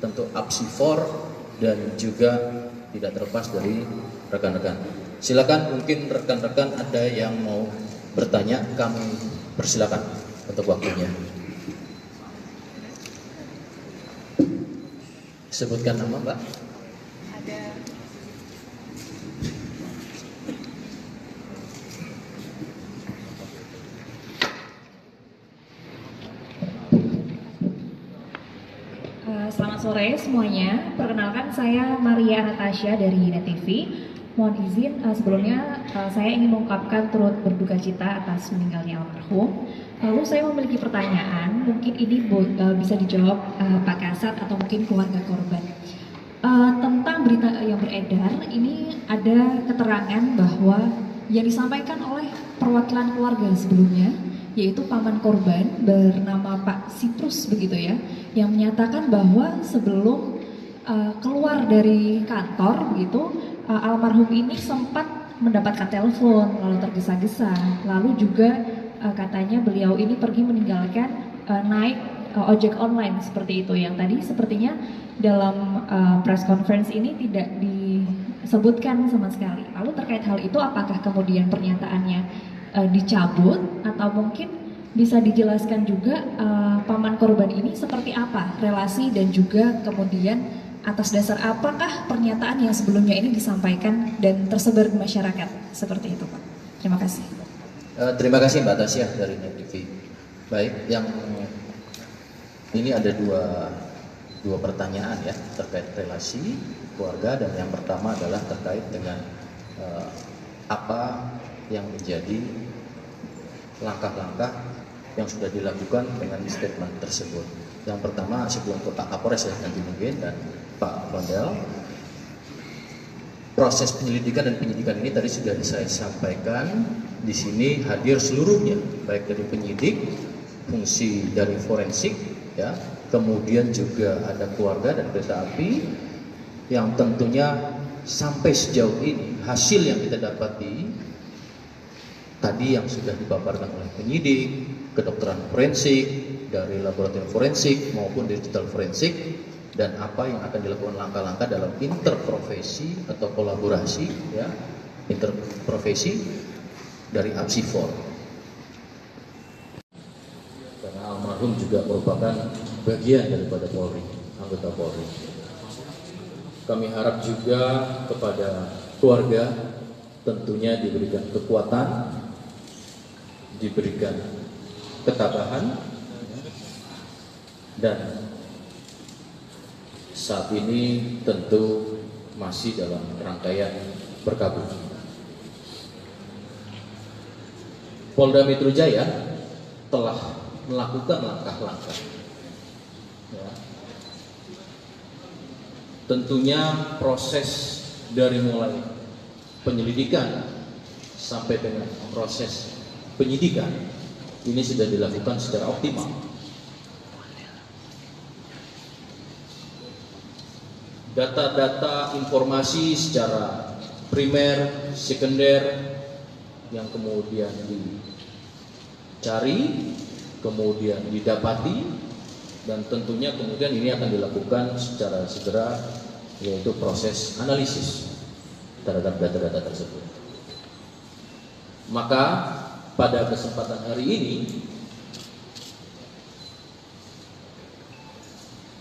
tentu APSIFOR dan juga tidak terlepas dari rekan-rekan. Silakan, mungkin rekan-rekan ada yang mau bertanya, kami persilakan untuk waktunya. Sebutkan nama Mbak. Ada. Selamat sore semuanya. Perkenalkan saya Maria Anastasia dari Net TV. Mohon izin sebelumnya saya ingin mengungkapkan turut berduka cita atas meninggalnya almarhum. Lalu saya memiliki pertanyaan, mungkin ini bisa dijawab Pak Kasat atau mungkin keluarga korban. Tentang berita yang beredar, ini ada keterangan bahwa yang disampaikan oleh perwakilan keluarga sebelumnya, yaitu paman korban bernama Pak Sitrus begitu ya, yang menyatakan bahwa sebelum keluar dari kantor begitu, almarhum ini sempat mendapatkan telepon lalu tergesa-gesa, lalu juga katanya beliau ini pergi meninggalkan naik ojek online seperti itu, yang tadi sepertinya dalam press conference ini tidak disebutkan sama sekali. Lalu terkait hal itu apakah kemudian pernyataannya dicabut atau mungkin bisa dijelaskan juga paman korban ini seperti apa relasi dan juga kemudian atas dasar apakah pernyataan yang sebelumnya ini disampaikan dan tersebar di masyarakat seperti itu, Pak. Terima kasih. Terima kasih Mbak Tasya dari Net TV. Baik, yang ini ada dua pertanyaan ya terkait relasi keluarga, dan yang pertama adalah terkait dengan apa yang menjadi langkah-langkah yang sudah dilakukan dengan statement tersebut. Yang pertama sebelum ke Pak Kapolres ya nanti mungkin dan Pak Kondel, proses penyelidikan dan penyidikan ini tadi sudah saya sampaikan. Di sini hadir seluruhnya, baik dari penyidik, fungsi dari forensik, ya, kemudian juga ada keluarga dan kereta api, yang tentunya sampai sejauh ini hasil yang kita dapati tadi yang sudah dipaparkan oleh penyidik, kedokteran forensik, dari laboratorium forensik maupun digital forensik, dan apa yang akan dilakukan langkah-langkah dalam interprofesi atau kolaborasi, ya, interprofesi dari APSIFOR. Karena almarhum juga merupakan bagian daripada Polri, anggota Polri. Kami harap juga kepada keluarga tentunya diberikan kekuatan, diberikan ketabahan, dan saat ini tentu masih dalam rangkaian berkabung. Polda Metro Jaya telah melakukan langkah-langkah, ya. Tentunya proses dari mulai penyelidikan sampai dengan proses penyidikan ini sudah dilakukan secara optimal. Data-data informasi secara primer, sekunder yang kemudian dicari, kemudian didapati, dan tentunya kemudian ini akan dilakukan secara segera, yaitu proses analisis terhadap data-data tersebut. Maka pada kesempatan hari ini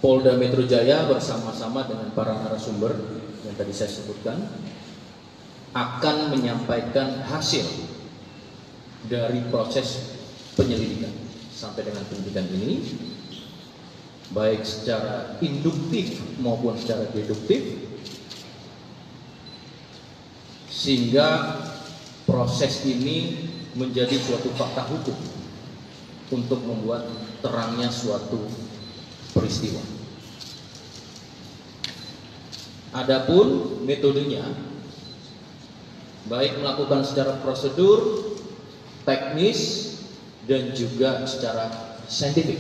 Polda Metro Jaya bersama-sama dengan para narasumber yang tadi saya sebutkan akan menyampaikan hasil dari proses penyelidikan sampai dengan penyidikan ini, baik secara induktif maupun secara deduktif, sehingga proses ini menjadi suatu fakta hukum untuk membuat terangnya suatu peristiwa. Adapun metodenya, baik melakukan secara prosedur, teknis, dan juga secara saintifik.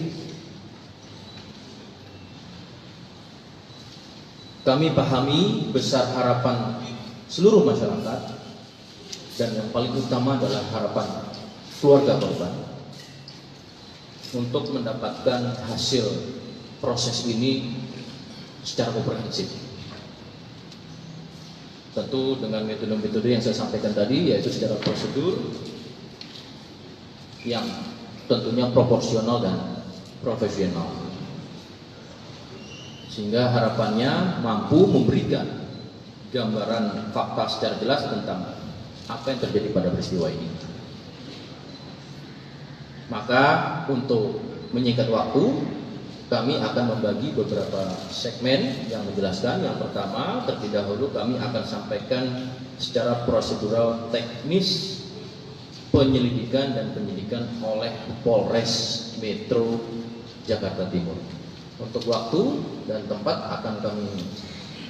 Kami pahami besar harapan seluruh masyarakat, dan yang paling utama adalah harapan keluarga korban untuk mendapatkan hasil proses ini secara komprehensif. Tentu dengan metode-metode yang saya sampaikan tadi, yaitu secara prosedur yang tentunya proporsional dan profesional, sehingga harapannya mampu memberikan gambaran fakta secara jelas tentang apa yang terjadi pada peristiwa ini. Maka untuk menyingkat waktu, kami akan membagi beberapa segmen yang menjelaskan. Yang pertama, terlebih dahulu kami akan sampaikan secara prosedural teknis penyelidikan dan penyidikan oleh Polres Metro Jakarta Timur. Untuk waktu dan tempat akan kami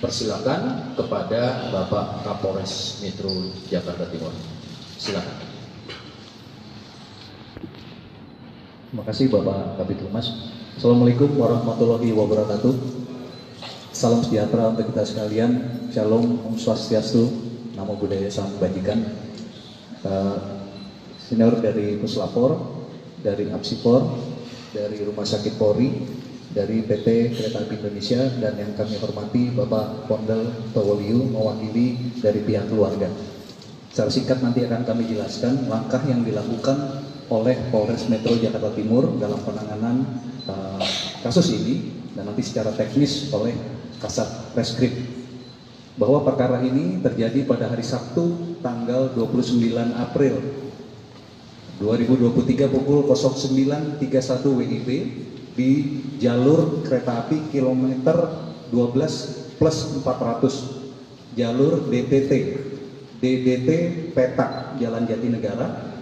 persilakan kepada Bapak Kapolres Metro Jakarta Timur. Silakan. Terima kasih Bapak Kabid Humas. Assalamualaikum warahmatullahi wabarakatuh. Salam sejahtera untuk kita sekalian. Shalom, Om Swastiastu, Namo Buddhaya, Salam Kebajikan. Senior dari Puslapor, dari APSIFOR, dari Rumah Sakit Polri, dari PT Kereta Api Indonesia, dan yang kami hormati Bapak Pondel Towoliu mewakili dari pihak keluarga. Secara singkat nanti akan kami jelaskan langkah yang dilakukan oleh Polres Metro Jakarta Timur dalam penanganan kasus ini, dan nanti secara teknis oleh Kasat Reskrim. Bahwa perkara ini terjadi pada hari Sabtu tanggal 29 April 2023 pukul 09.31 WIB di jalur kereta api kilometer 12+400 jalur DDT Petak Jalan Jatinegara.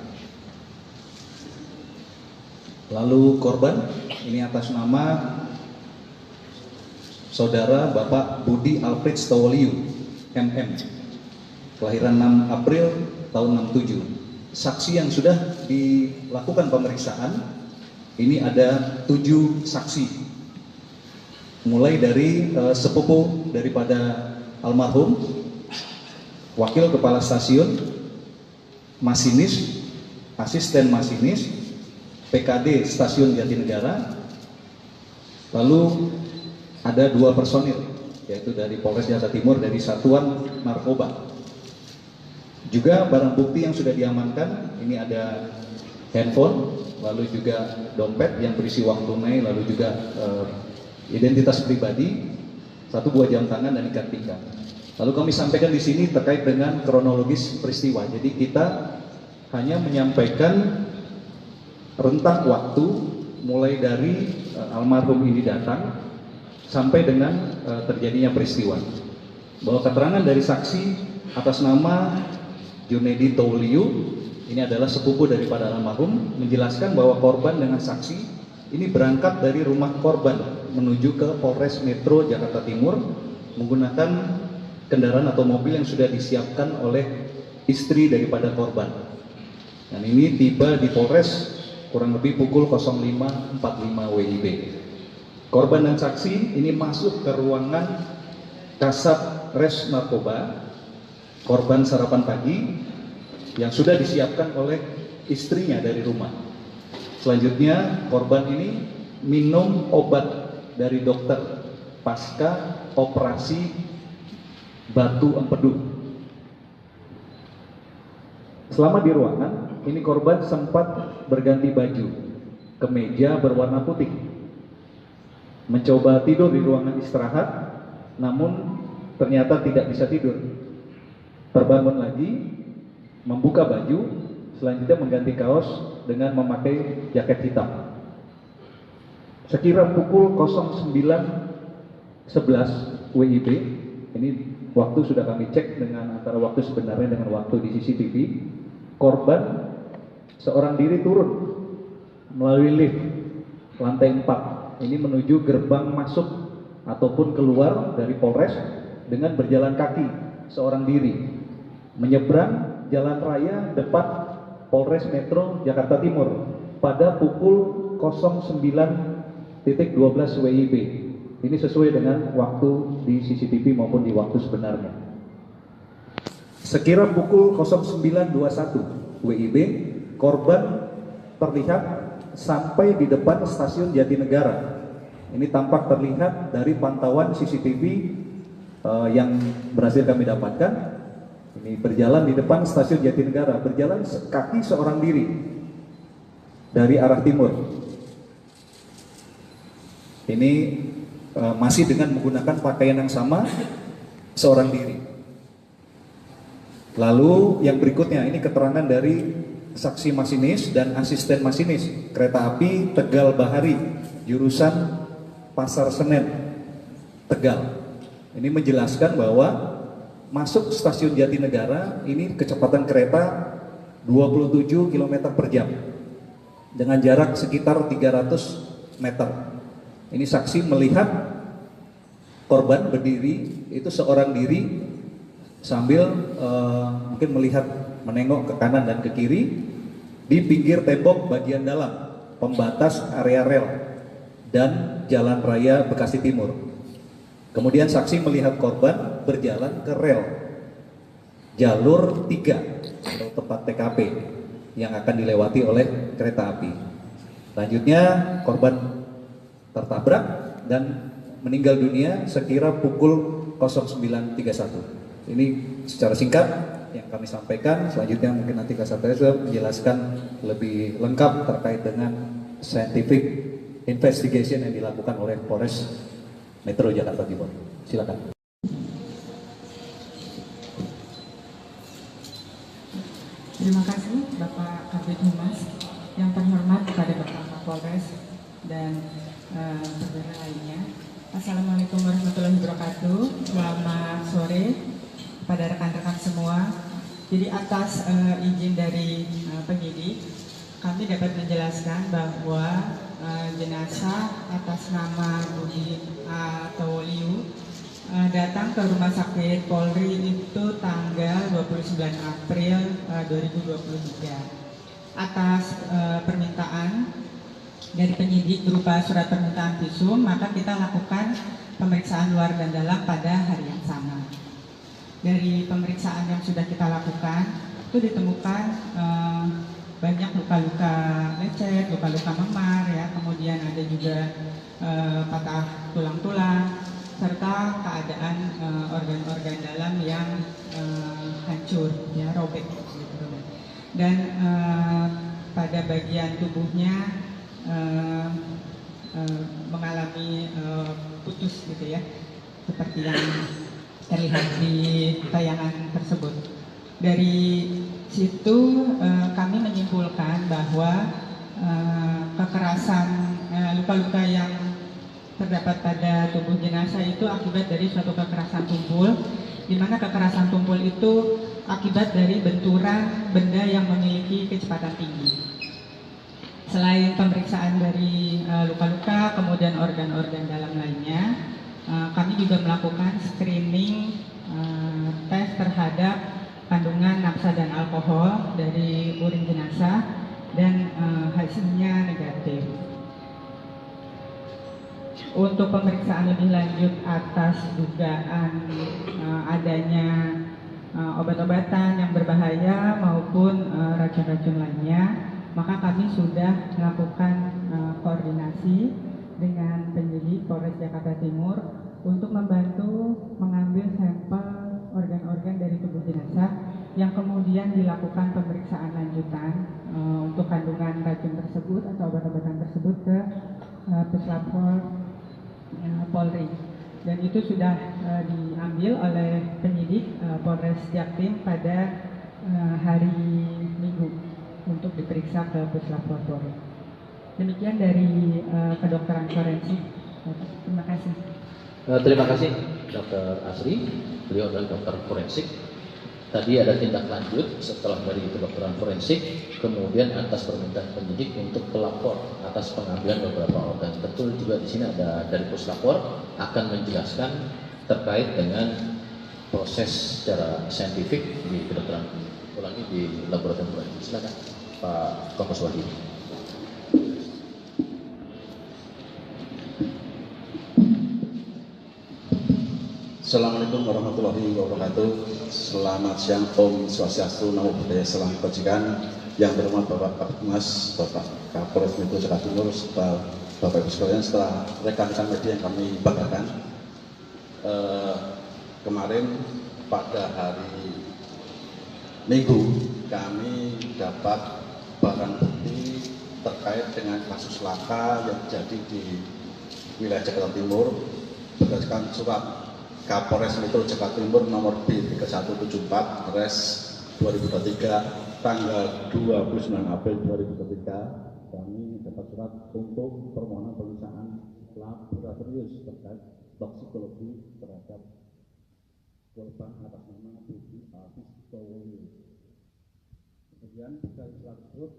Lalu korban ini atas nama Saudara Bapak Budi Alfred Stowoliu MM, kelahiran 6 April tahun 67. Saksi yang sudah dilakukan pemeriksaan, ini ada 7 saksi. Mulai dari sepupu daripada almarhum, wakil kepala stasiun, masinis, asisten masinis, PKD Stasiun Jatinegara, lalu ada 2 personil, yaitu dari Polres Jakarta Timur, dari Satuan Narkoba. Juga barang bukti yang sudah diamankan, ini ada handphone, lalu juga dompet yang berisi uang tunai, lalu juga identitas pribadi, 1 buah jam tangan dan ikat pinggang. Lalu kami sampaikan di sini terkait dengan kronologis peristiwa. Jadi kita hanya menyampaikan rentang waktu mulai dari almarhum ini datang sampai dengan terjadinya peristiwa. Bahwa keterangan dari saksi atas nama Junedi Touliu, ini adalah sepupu daripada almarhum, menjelaskan bahwa korban dengan saksi ini berangkat dari rumah korban menuju ke Polres Metro Jakarta Timur menggunakan kendaraan atau mobil yang sudah disiapkan oleh istri daripada korban. Dan ini tiba di Polres kurang lebih pukul 05.45 WIB. Korban dan saksi ini masuk ke ruangan Kasat Res Narkoba, korban sarapan pagi yang sudah disiapkan oleh istrinya dari rumah. Selanjutnya korban ini minum obat dari dokter pasca operasi batu empedu. Selama di ruangan ini korban sempat berganti baju, kemeja berwarna putih, mencoba tidur di ruangan istirahat, namun ternyata tidak bisa tidur. Terbangun lagi, membuka baju, selanjutnya mengganti kaos dengan memakai jaket hitam. Sekira pukul 09.11 WIB, ini waktu sudah kami cek dengan antara waktu sebenarnya dengan waktu di CCTV, korban seorang diri turun melalui lift lantai 4, ini menuju gerbang masuk ataupun keluar dari Polres dengan berjalan kaki seorang diri menyeberang jalan raya depan Polres Metro Jakarta Timur pada pukul 09.12 WIB. Ini sesuai dengan waktu di CCTV maupun di waktu sebenarnya. Sekira pukul 09.21 WIB, korban terlihat sampai di depan Stasiun Jatinegara. Ini tampak terlihat dari pantauan CCTV yang berhasil kami dapatkan. Ini berjalan di depan Stasiun Jatinegara, berjalan kaki seorang diri dari arah timur. Ini masih dengan menggunakan pakaian yang sama, seorang diri. Lalu yang berikutnya ini keterangan dari saksi masinis dan asisten masinis kereta api Tegal Bahari jurusan Pasar Senen Tegal. Ini menjelaskan bahwa masuk Stasiun Jatinegara ini kecepatan kereta 27 km per jam dengan jarak sekitar 300 meter. Ini saksi melihat korban berdiri, itu seorang diri sambil mungkin melihat menengok ke kanan dan ke kiri di pinggir tembok bagian dalam pembatas area rel dan Jalan Raya Bekasi Timur. Kemudian saksi melihat korban berjalan ke rel jalur 3 atau tempat TKP yang akan dilewati oleh kereta api. Selanjutnya korban tertabrak dan meninggal dunia sekira pukul 09.31. Ini secara singkat yang kami sampaikan. Selanjutnya mungkin nanti Kasat Reskrim menjelaskan lebih lengkap terkait dengan scientific investigation yang dilakukan oleh Polres Metro Jakarta Timur. Silakan. Terima kasih Bapak Kabid Humas, yang terhormat kepada Bapak Kapolres dan saudara lainnya. Assalamualaikum warahmatullahi wabarakatuh. Selamat sore pada rekan-rekan semua. Jadi atas izin dari penyidik, kami dapat menjelaskan bahwa jenazah atas nama Budi Touliu datang ke Rumah Sakit Polri itu tanggal 29 April 2023 atas permintaan dari penyidik berupa surat permintaan visum, maka kita lakukan pemeriksaan luar dan dalam pada hari yang sama. Dari pemeriksaan yang sudah kita lakukan itu ditemukan banyak luka-luka lecet, luka-luka memar, ya, kemudian ada juga patah tulang-tulang, serta keadaan organ-organ dalam yang hancur, ya, robek. Dan pada bagian tubuhnya mengalami putus, gitu ya, seperti yang terlihat di tayangan tersebut. Dari situ kami menyimpulkan bahwa kekerasan luka-luka yang terdapat pada tubuh jenazah itu akibat dari suatu kekerasan tumpul, di mana kekerasan tumpul itu akibat dari benturan benda yang memiliki kecepatan tinggi. Selain pemeriksaan dari luka-luka, kemudian organ-organ dalam lainnya, kami juga melakukan screening tes terhadap kandungan nafsa dan alkohol dari urin jenazah, dan hasilnya negatif. Untuk pemeriksaan lebih lanjut atas dugaan adanya obat-obatan yang berbahaya maupun racun-racun lainnya, maka kami sudah melakukan koordinasi dengan penyidik Polres Jakarta Timur untuk membantu mengambil sampel organ-organ dari tubuh jenazah yang kemudian dilakukan pemeriksaan lanjutan untuk kandungan racun tersebut atau obat-obatan tersebut ke Puslapor Polri, dan itu sudah diambil oleh penyidik Polres Jaktim pada hari Minggu untuk diperiksa ke Puslapor Polri. Demikian dari kedokteran forensik. Terima kasih. Terima kasih Dr. Asri, beliau adalah dokter forensik. Tadi ada tindak lanjut setelah dari kedokteran forensik, kemudian atas permintaan penyidik untuk pelapor atas pengambilan beberapa organ. Betul juga di sini ada dari Puslapor akan menjelaskan terkait dengan proses secara saintifik di kedokteran ulangi di laboratorium forensik. Silakan Pak Kompos Wahid. Assalamualaikum warahmatullahi wabarakatuh. Selamat siang, Om Swastiastu, Namo Buddhaya, Salam Kebajikan. Yang terhormat Bapak Kapolres, Bapak Kapolres Metro Jakarta Timur, serta Bapak Ibu sekalian, setelah rekan-rekan media yang kami banggakan, kemarin pada hari Minggu kami dapat barang bukti terkait dengan kasus laka yang terjadi di wilayah Jakarta Timur berdasarkan surat Kapolres Metro Jakarta Timur nomor B3174 Res 2023 tanggal 29 April 2023, kami dapat surat untuk permohonan pemeriksaan laboratorium terkait toksikologi terhadap korban atas nama Budi Alfistowo. Kemudian dari surat tersebut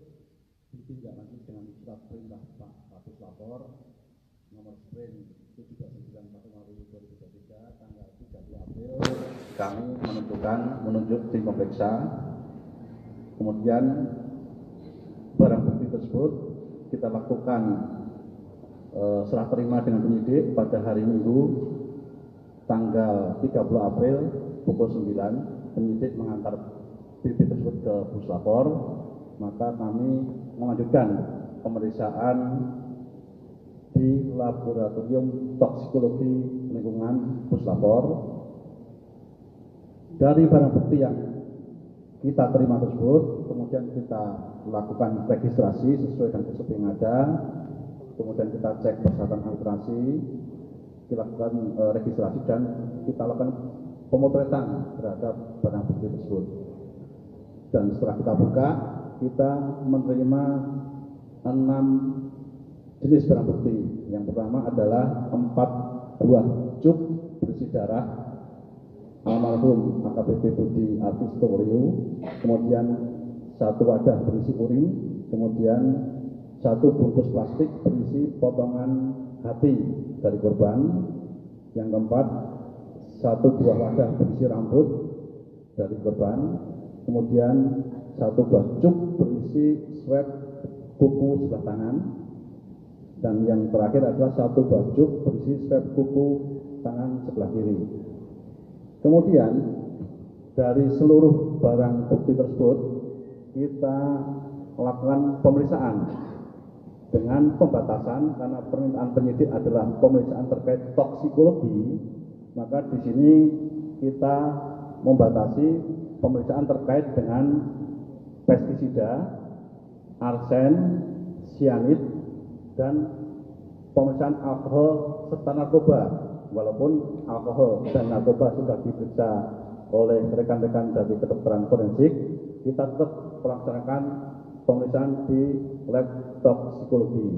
ditindaklanjuti dengan surat perintah Pak Kapus Lapor nomor sprint 799/2023 tanggal 30 April, kami menunjuk tim pemeriksa. Kemudian barang bukti tersebut kita lakukan serah terima dengan penyidik pada hari Minggu tanggal 30 April pukul 9. Penyidik mengantar bukti tersebut ke Puslapor, maka kami melanjutkan pemeriksaan di laboratorium toksikologi lingkungan Puslapor. Dari barang bukti yang kita terima tersebut, kemudian kita lakukan registrasi sesuai dengan SOP yang ada, kemudian kita cek persyaratan administrasi, kita lakukan registrasi, dan kita lakukan pemotretan terhadap barang bukti tersebut. Dan setelah kita buka, kita menerima 6 jenis barang bukti. Yang pertama adalah 4 buah cuk berisi darah almarhum AKBP Budi Alfistowo, kemudian 1 wadah berisi urin, kemudian 1 bungkus plastik berisi potongan hati dari korban. Yang keempat, 1 buah wadah berisi rambut dari korban, kemudian 1 buah cuk berisi swab kuku sebelah tangan, dan yang terakhir adalah 1 buah cuk berisi swab kuku tangan sebelah kiri. Kemudian dari seluruh barang bukti tersebut kita lakukan pemeriksaan dengan pembatasan, karena permintaan penyidik adalah pemeriksaan terkait toksikologi, maka di sini kita membatasi pemeriksaan terkait dengan pestisida, arsen, sianid, dan pemeriksaan alkohol serta narkoba. Walaupun alkohol dan narkoba sudah diperiksa oleh rekan-rekan dari kedokteran forensik, kita tetap melaksanakan pemeriksaan di lab toksikologi.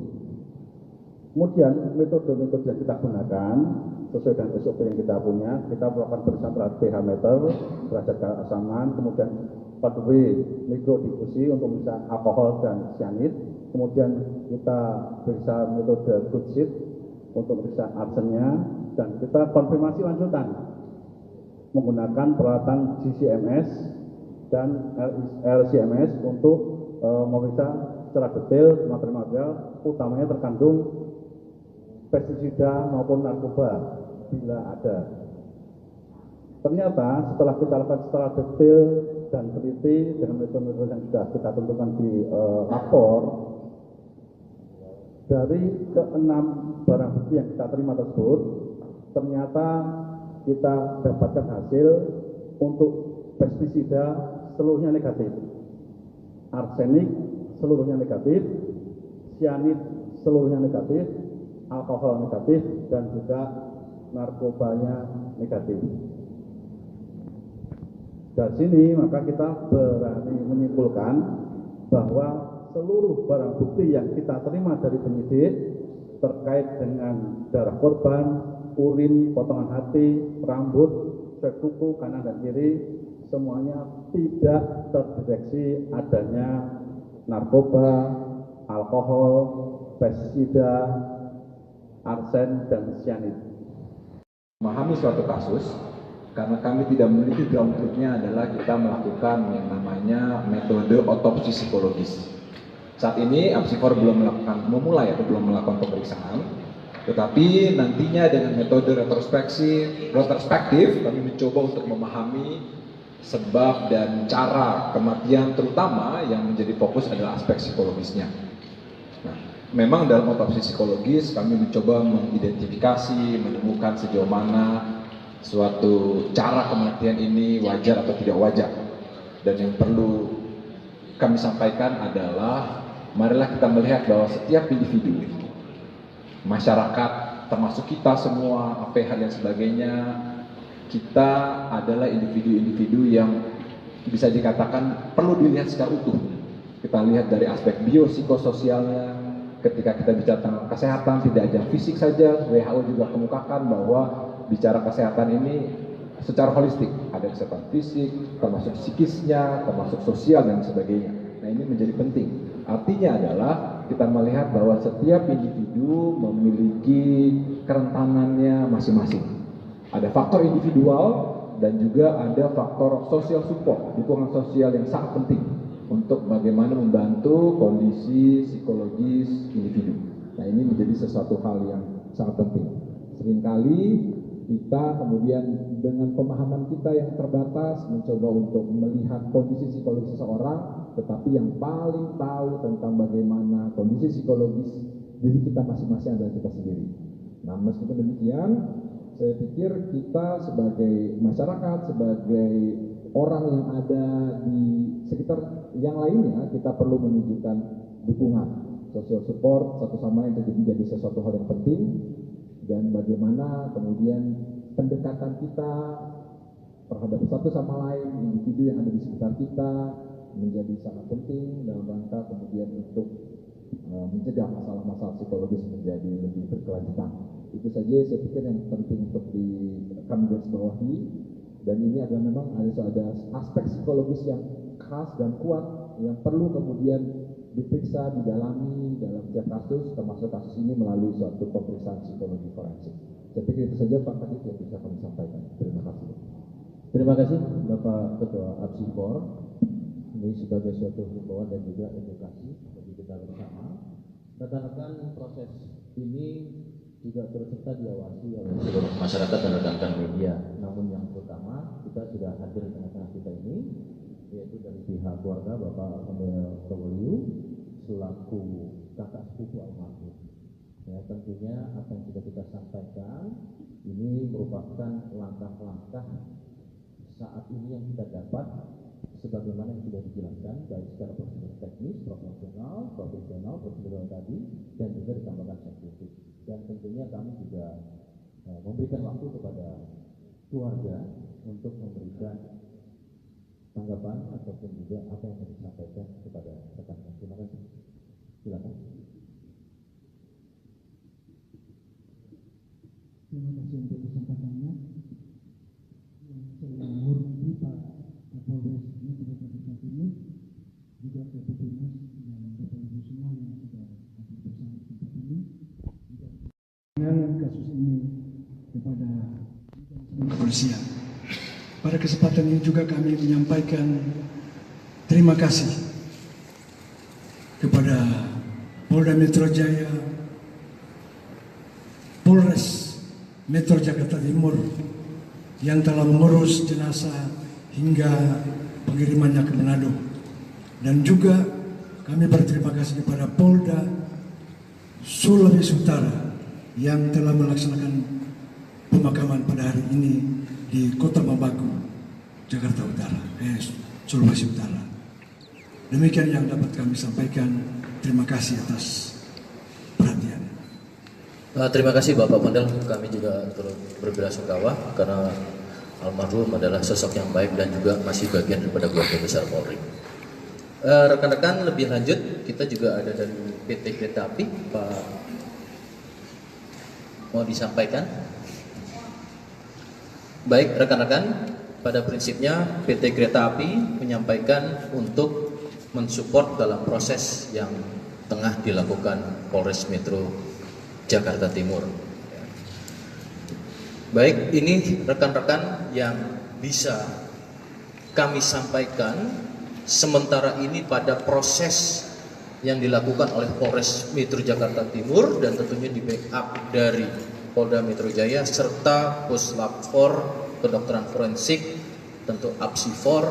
Kemudian metode-metode yang kita gunakan sesuai dengan SOP yang kita punya, kita melakukan pemeriksaan terhadap pH meter, derajat keasaman, kemudian 4W mikrodifusi untuk pemeriksaan alkohol dan sianid, kemudian kita periksa metode good sheet untuk pemeriksaan arsennya, dan kita konfirmasi lanjutan menggunakan peralatan GCMS dan LCMS untuk memeriksa secara detail material-material, utamanya terkandung pestisida maupun narkoba bila ada. Ternyata setelah kita lakukan secara detail dan teliti dengan metode-metode yang sudah kita tentukan di lapor, dari ke-6 barang bukti yang kita terima tersebut, ternyata kita dapatkan hasil untuk pestisida seluruhnya negatif, arsenik seluruhnya negatif, sianid seluruhnya negatif, alkohol negatif, dan juga narkobanya negatif. Dari sini maka kita berani menyimpulkan bahwa seluruh barang bukti yang kita terima dari penyidik terkait dengan darah korban, urin, potongan hati, rambut, swab kuku kanan dan kiri, semuanya tidak terdeteksi adanya narkoba, alkohol, pestisida, arsen, dan sianid. Memahami suatu kasus, karena kami tidak memiliki ground truth-nya adalah kita melakukan yang namanya metode otopsi psikologis. Saat ini Apsifor belum memulai atau belum melakukan pemeriksaan, tetapi nantinya dengan metode retrospektif kami mencoba untuk memahami sebab dan cara kematian, terutama yang menjadi fokus adalah aspek psikologisnya. Nah, memang dalam otopsi psikologis kami mencoba mengidentifikasi, menemukan sejauh mana suatu cara kematian ini wajar atau tidak wajar. Dan yang perlu kami sampaikan adalah marilah kita melihat bahwa setiap individu, masyarakat, termasuk kita semua, APH dan sebagainya, kita adalah individu-individu yang bisa dikatakan perlu dilihat secara utuh. Kita lihat dari aspek biopsikososialnya. Ketika kita bicara tentang kesehatan, tidak hanya fisik saja, WHO juga kemukakan bahwa bicara kesehatan ini secara holistik, ada kesehatan fisik, termasuk psikisnya, termasuk sosial dan sebagainya. Nah, ini menjadi penting. Artinya adalah kita melihat bahwa setiap individu memiliki kerentanannya masing-masing. Ada faktor individual dan juga ada faktor social support, dukungan sosial yang sangat penting untuk bagaimana membantu kondisi psikologis individu. Nah, ini menjadi sesuatu hal yang sangat penting. Seringkali kita kemudian dengan pemahaman kita yang terbatas mencoba untuk melihat kondisi psikologis seseorang, tetapi yang paling tahu tentang bagaimana kondisi psikologis diri kita masing-masing adalah kita sendiri. Nah, meskipun demikian, saya pikir kita sebagai masyarakat, sebagai orang yang ada di sekitar yang lainnya, kita perlu menunjukkan dukungan, social support satu sama lain menjadi sesuatu hal yang penting. Dan bagaimana kemudian pendekatan kita terhadap satu sama lain, individu yang ada di sekitar kita, menjadi sangat penting dalam rangka kemudian untuk mencegah masalah-masalah psikologis menjadi lebih berkelanjutan. Itu saja saya pikir yang penting untuk kami garis bawahi. Dan ini adalah memang ada aspek psikologis yang khas dan kuat yang perlu kemudian diperiksa, didalami dalam setiap kasus, termasuk kasus ini melalui suatu pemeriksaan psikologi forensik. Saya pikir itu saja Pak Kadif yang bisa kami sampaikan. Terima kasih. Terima kasih Bapak Ketua APSIFOR. Ini sebagai suatu himbauan dan juga edukasi bagi kita bersama. Rekan-rekan, proses ini juga turut serta diawasi oleh seluruh masyarakat dan rekan-rekan media. Namun yang terutama kita sudah hadir di tengah-tengah kita ini, yaitu dari pihak keluarga Bapak Alhamdulillah Tawaliu selaku kakak sepupu almarhum. Ya, tentunya apa yang sudah kita sampaikan ini merupakan langkah-langkah saat ini yang kita dapat sebagaimana yang sudah dijelaskan baik secara prosedur teknis, profesional, prosedural tadi, dan juga ditambahkan saintifik. Dan tentunya kami juga memberikan waktu kepada keluarga untuk memberikan tanggapan ataupun juga apa yang harus disampaikan kepada rekan-rekan. Terima kasih. Silakan. Terima kasih untuk kesempatannya. Saya menghormati Pak Kapolres Metro Jakarta Timur, juga Kapolres dan Bapak Ibu semua yang sudah hadir bersama di tempat ini. Dengan kasus ini kepada kepolisian. Pada kesempatan ini juga kami menyampaikan terima kasih kepada Polda Metro Jaya, Polres Metro Jakarta Timur yang telah mengurus jenazah hingga pengirimannya ke Manado, dan juga kami berterima kasih kepada Polda Sulawesi Utara yang telah melaksanakan pemakaman pada hari ini di Kota Bambaku, Jakarta Utara, Sulawesi Utara. Demikian yang dapat kami sampaikan. Terima kasih atas perhatian. Terima kasih Bapak Mandel, kami juga turut berbelasungkawa karena almarhum adalah sosok yang baik dan juga masih bagian daripada keluarga besar Polri. Rekan-rekan, lebih lanjut kita juga ada dari PT Kereta Api, Pak, mau disampaikan? Baik rekan-rekan, pada prinsipnya PT Kereta Api menyampaikan untuk mensupport dalam proses yang tengah dilakukan Polres Metro Jakarta Timur. Baik, ini rekan-rekan yang bisa kami sampaikan sementara ini pada proses yang dilakukan oleh Polres Metro Jakarta Timur, dan tentunya di backup dari Polda Metro Jaya serta Puslap 4 Kedokteran Forensik, tentu APSIFOR,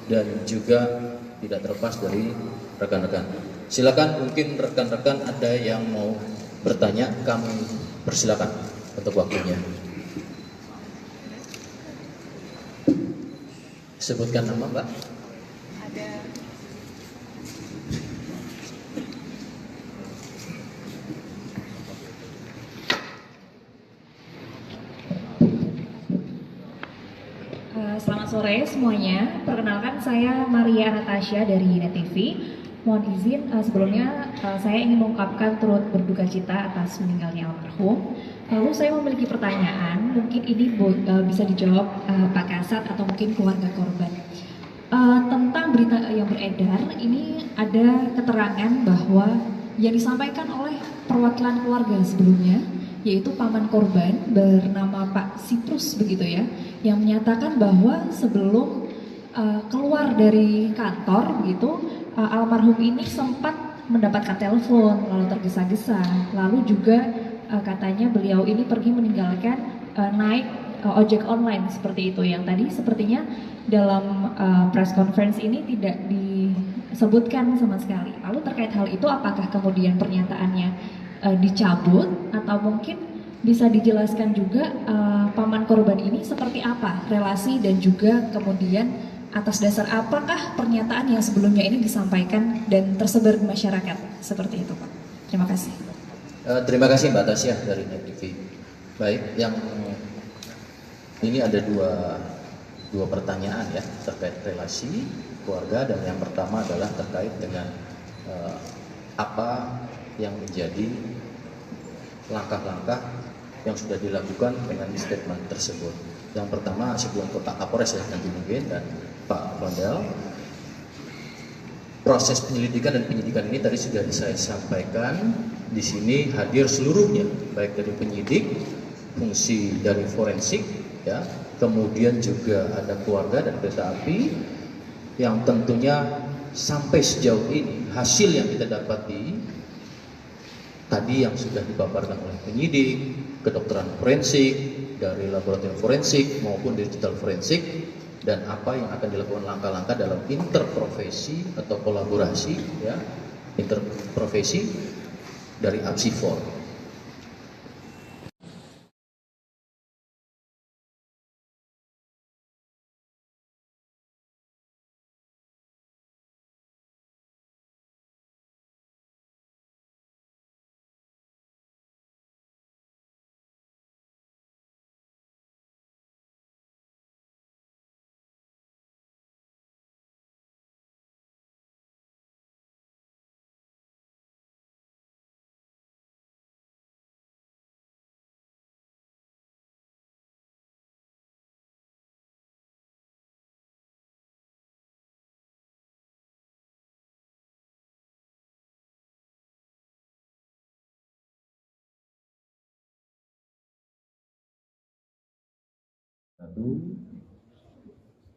dan juga tidak terlepas dari rekan-rekan. Silakan, mungkin rekan-rekan ada yang mau bertanya, kami persilakan untuk waktunya. Sebutkan nama Mbak. Ada. Selamat sore semuanya. Perkenalkan, saya Maria Anastasia dari NetTV. Mohon izin sebelumnya saya ingin mengungkapkan turut berduka cita atas meninggalnya almarhum. Lalu saya memiliki pertanyaan, mungkin ini bisa dijawab Pak Kasat atau mungkin keluarga korban. Tentang berita yang beredar, ini ada keterangan bahwa yang disampaikan oleh perwakilan keluarga sebelumnya, yaitu paman korban bernama Pak Siprus begitu ya, yang menyatakan bahwa sebelum keluar dari kantor begitu, almarhum ini sempat mendapatkan telepon lalu tergesa-gesa, lalu juga katanya beliau ini pergi meninggalkan naik ojek online seperti itu, yang tadi sepertinya dalam press conference ini tidak disebutkan sama sekali. Lalu terkait hal itu, apakah kemudian pernyataannya dicabut atau mungkin bisa dijelaskan juga paman korban ini seperti apa relasi dan juga kemudian atas dasar apakah pernyataan yang sebelumnya ini disampaikan dan tersebar di masyarakat seperti itu, Pak. Terima kasih. Terima kasih Mbak Tasya dari NetTV. Baik, yang ini ada dua pertanyaan ya terkait relasi keluarga, dan yang pertama adalah terkait dengan apa yang menjadi langkah-langkah yang sudah dilakukan dengan statement tersebut. Yang pertama, sebelum ke Pak Kapolres ya nanti mungkin, dan Pak Kondel, proses penyelidikan dan penyidikan ini tadi sudah saya sampaikan di sini hadir seluruhnya, baik dari penyidik, fungsi dari forensik, ya, kemudian juga ada keluarga dan kereta api yang tentunya sampai sejauh ini hasil yang kita dapati tadi yang sudah dipaparkan oleh penyidik, kedokteran forensik, dari laboratorium forensik maupun digital forensik, dan apa yang akan dilakukan langkah-langkah dalam interprofesi atau kolaborasi, ya, interprofesi dari APSI4.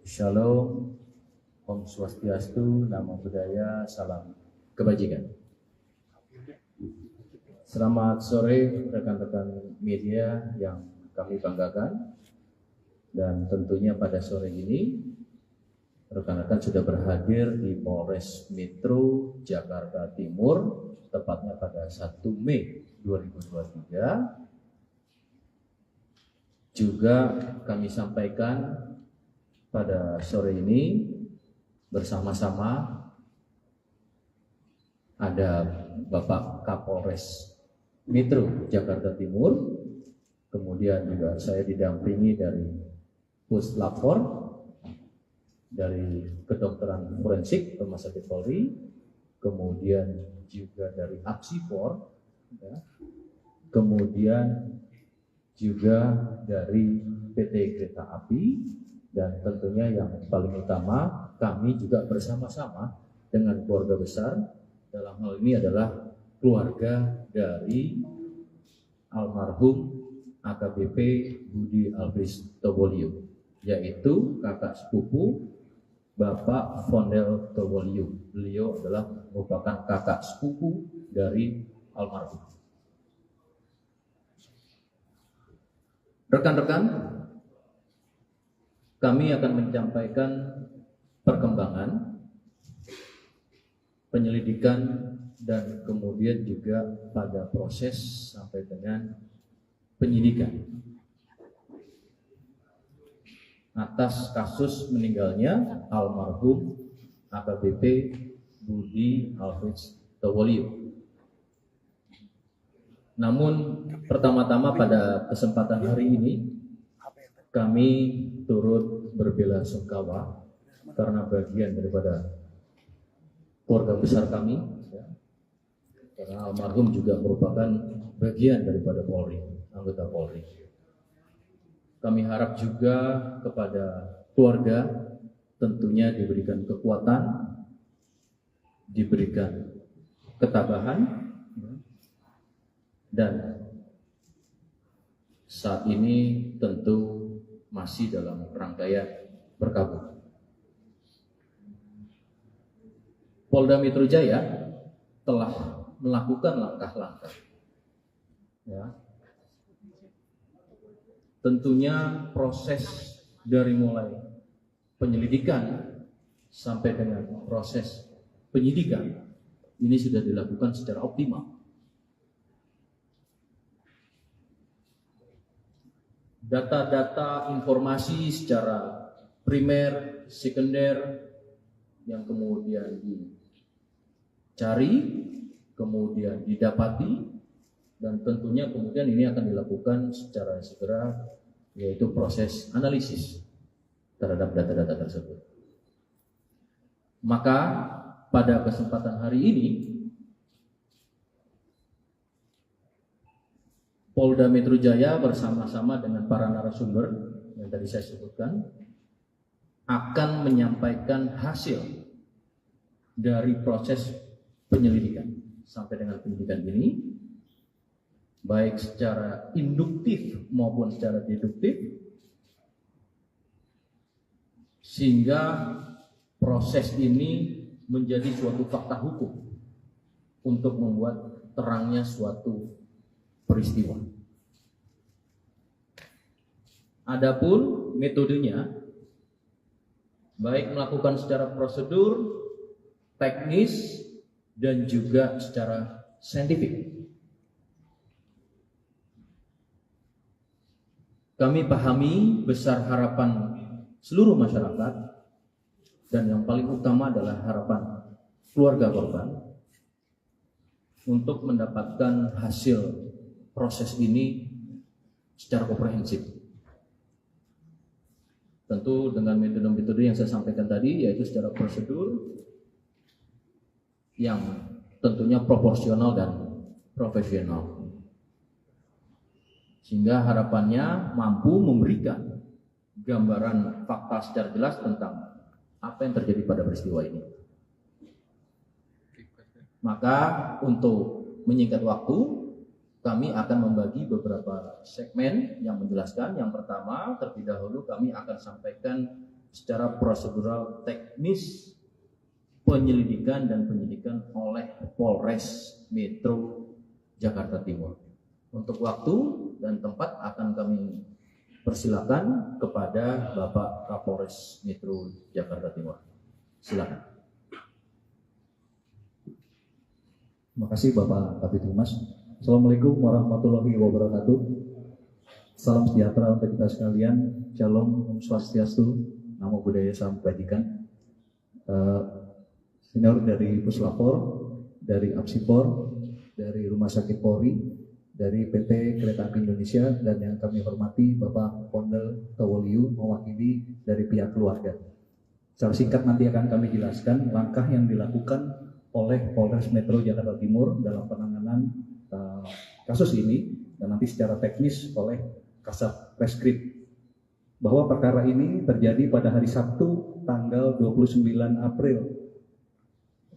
Shalom, Om Swastiastu, Namo Buddhaya, salam kebajikan. Selamat sore rekan-rekan media yang kami banggakan, dan tentunya pada sore ini rekan-rekan sudah berhadir di Polres Metro Jakarta Timur, tepatnya pada 1 Mei 2023. Juga kami sampaikan pada sore ini bersama-sama ada Bapak Kapolres Metro Jakarta Timur, kemudian juga saya didampingi dari Puslapfor, dari kedokteran forensik Rumah Sakit Polri, kemudian juga dari APSI4, ya, kemudian juga dari PT Kereta Api, dan tentunya yang paling utama kami juga bersama-sama dengan keluarga besar, dalam hal ini adalah keluarga dari almarhum AKBP Budi Alfris Tobolio, yaitu kakak sepupu Bapak Vondel Tobolio. Beliau adalah merupakan kakak sepupu dari almarhum. Rekan-rekan, kami akan menyampaikan perkembangan penyelidikan dan kemudian juga pada proses sampai dengan penyidikan atas kasus meninggalnya almarhum AKBP Budi Alfris Tobolio. Namun pertama-tama pada kesempatan hari ini kami turut berbelasungkawa karena bagian daripada keluarga besar kami, ya, karena almarhum juga merupakan bagian daripada Polri, anggota Polri. Kami harap juga kepada keluarga tentunya diberikan kekuatan, diberikan ketabahan, dan saat ini tentu masih dalam rangkaian berkabung. Polda Metro Jaya telah melakukan langkah-langkah, ya. Tentunya proses dari mulai penyelidikan sampai dengan proses penyidikan ini sudah dilakukan secara optimal. Data-data informasi secara primer, sekunder yang kemudian dicari, kemudian didapati, dan tentunya kemudian ini akan dilakukan secara segera, yaitu proses analisis terhadap data-data tersebut. Maka pada kesempatan hari ini Polda Metro Jaya bersama-sama dengan para narasumber yang tadi saya sebutkan akan menyampaikan hasil dari proses penyelidikan sampai dengan penyidikan ini, baik secara induktif maupun secara deduktif, sehingga proses ini menjadi suatu fakta hukum untuk membuat terangnya suatu peristiwa. Adapun metodenya, baik melakukan secara prosedur, teknis, dan juga secara saintifik. Kami pahami besar harapan seluruh masyarakat, dan yang paling utama adalah harapan keluarga korban untuk mendapatkan hasil proses ini secara komprehensif. Tentu dengan metode-metode yang saya sampaikan tadi, yaitu secara prosedur yang tentunya proporsional dan profesional, sehingga harapannya mampu memberikan gambaran fakta secara jelas tentang apa yang terjadi pada peristiwa ini. Maka untuk menyingkat waktu, kami akan membagi beberapa segmen yang menjelaskan. Yang pertama, terlebih dahulu kami akan sampaikan secara prosedural teknis penyelidikan dan penyidikan oleh Polres Metro Jakarta Timur. Untuk waktu dan tempat akan kami persilakan kepada Bapak Kapolres Metro Jakarta Timur. Silakan. Terima kasih Bapak Kabid Humas. Assalamualaikum warahmatullahi wabarakatuh. Salam sejahtera untuk kita sekalian. Shalom, Om Swastiastu, Namo Buddhaya, Salam Kebajikan. Senior dari Puslapor, dari Apsipor, dari Rumah Sakit Polri, dari PT Kereta Api Indonesia, dan yang kami hormati Bapak Pondel Tawoliu mewakili dari pihak keluarga. Secara singkat nanti akan kami jelaskan langkah yang dilakukan oleh Polres Metro Jakarta Timur dalam penanganan kasus ini, dan nanti secara teknis oleh Kasat Reskrim, bahwa perkara ini terjadi pada hari Sabtu tanggal 29 April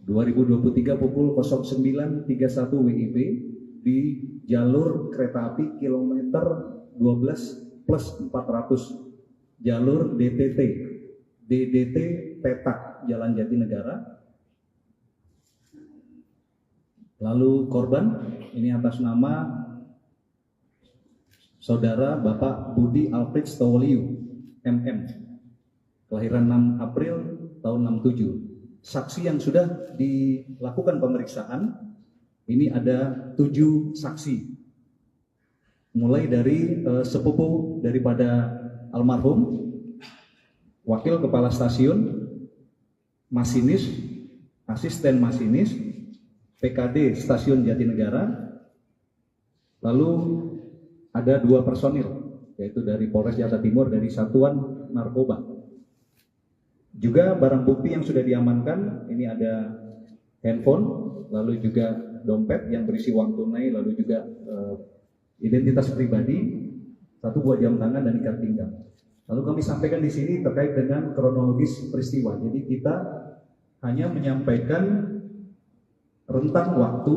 2023 pukul 09.31 WIB di jalur kereta api kilometer 12+400 jalur DDT Petak Jalan Jatinegara. Lalu korban ini atas nama Saudara Bapak Budi Alfreds Tawoliu, MM, kelahiran 6 April tahun 67. Saksi yang sudah dilakukan pemeriksaan, ini ada 7 saksi. Mulai dari sepupu daripada almarhum, wakil kepala stasiun, masinis, asisten masinis, PKD Stasiun Jatinegara, lalu ada 2 personil, yaitu dari Polres Jakarta Timur dari Satuan Narkoba. Juga barang bukti yang sudah diamankan, ini ada handphone, lalu juga dompet yang berisi uang tunai, lalu juga identitas pribadi, 1 buah jam tangan dan ikat pinggang. Lalu kami sampaikan di sini terkait dengan kronologis peristiwa. Jadi kita hanya menyampaikan rentang waktu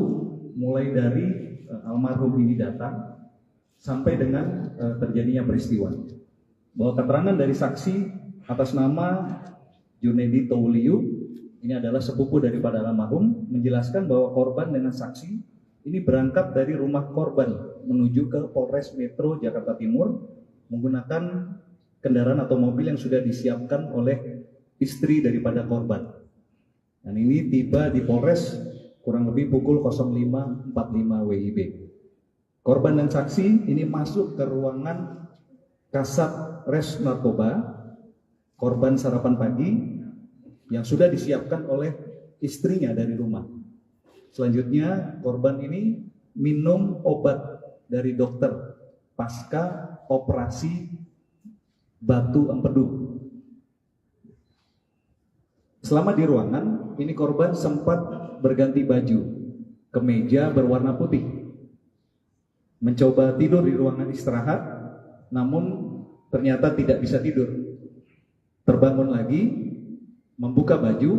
mulai dari almarhum ini datang sampai dengan terjadinya peristiwa. Bahwa keterangan dari saksi atas nama Junedi Tawoliu, ini adalah sepupu daripada almarhum, menjelaskan bahwa korban dengan saksi ini berangkat dari rumah korban menuju ke Polres Metro Jakarta Timur menggunakan kendaraan atau mobil yang sudah disiapkan oleh istri daripada korban. Dan ini tiba di Polres kurang lebih pukul 05.45 WIB. Korban dan saksi ini masuk ke ruangan Kasat Res Narkoba, korban sarapan pagi yang sudah disiapkan oleh istrinya dari rumah. Selanjutnya korban ini minum obat dari dokter pasca operasi batu empedu. Selama di ruangan, ini korban sempat berganti baju, kemeja berwarna putih, mencoba tidur di ruangan istirahat, namun ternyata tidak bisa tidur. Terbangun lagi, membuka baju,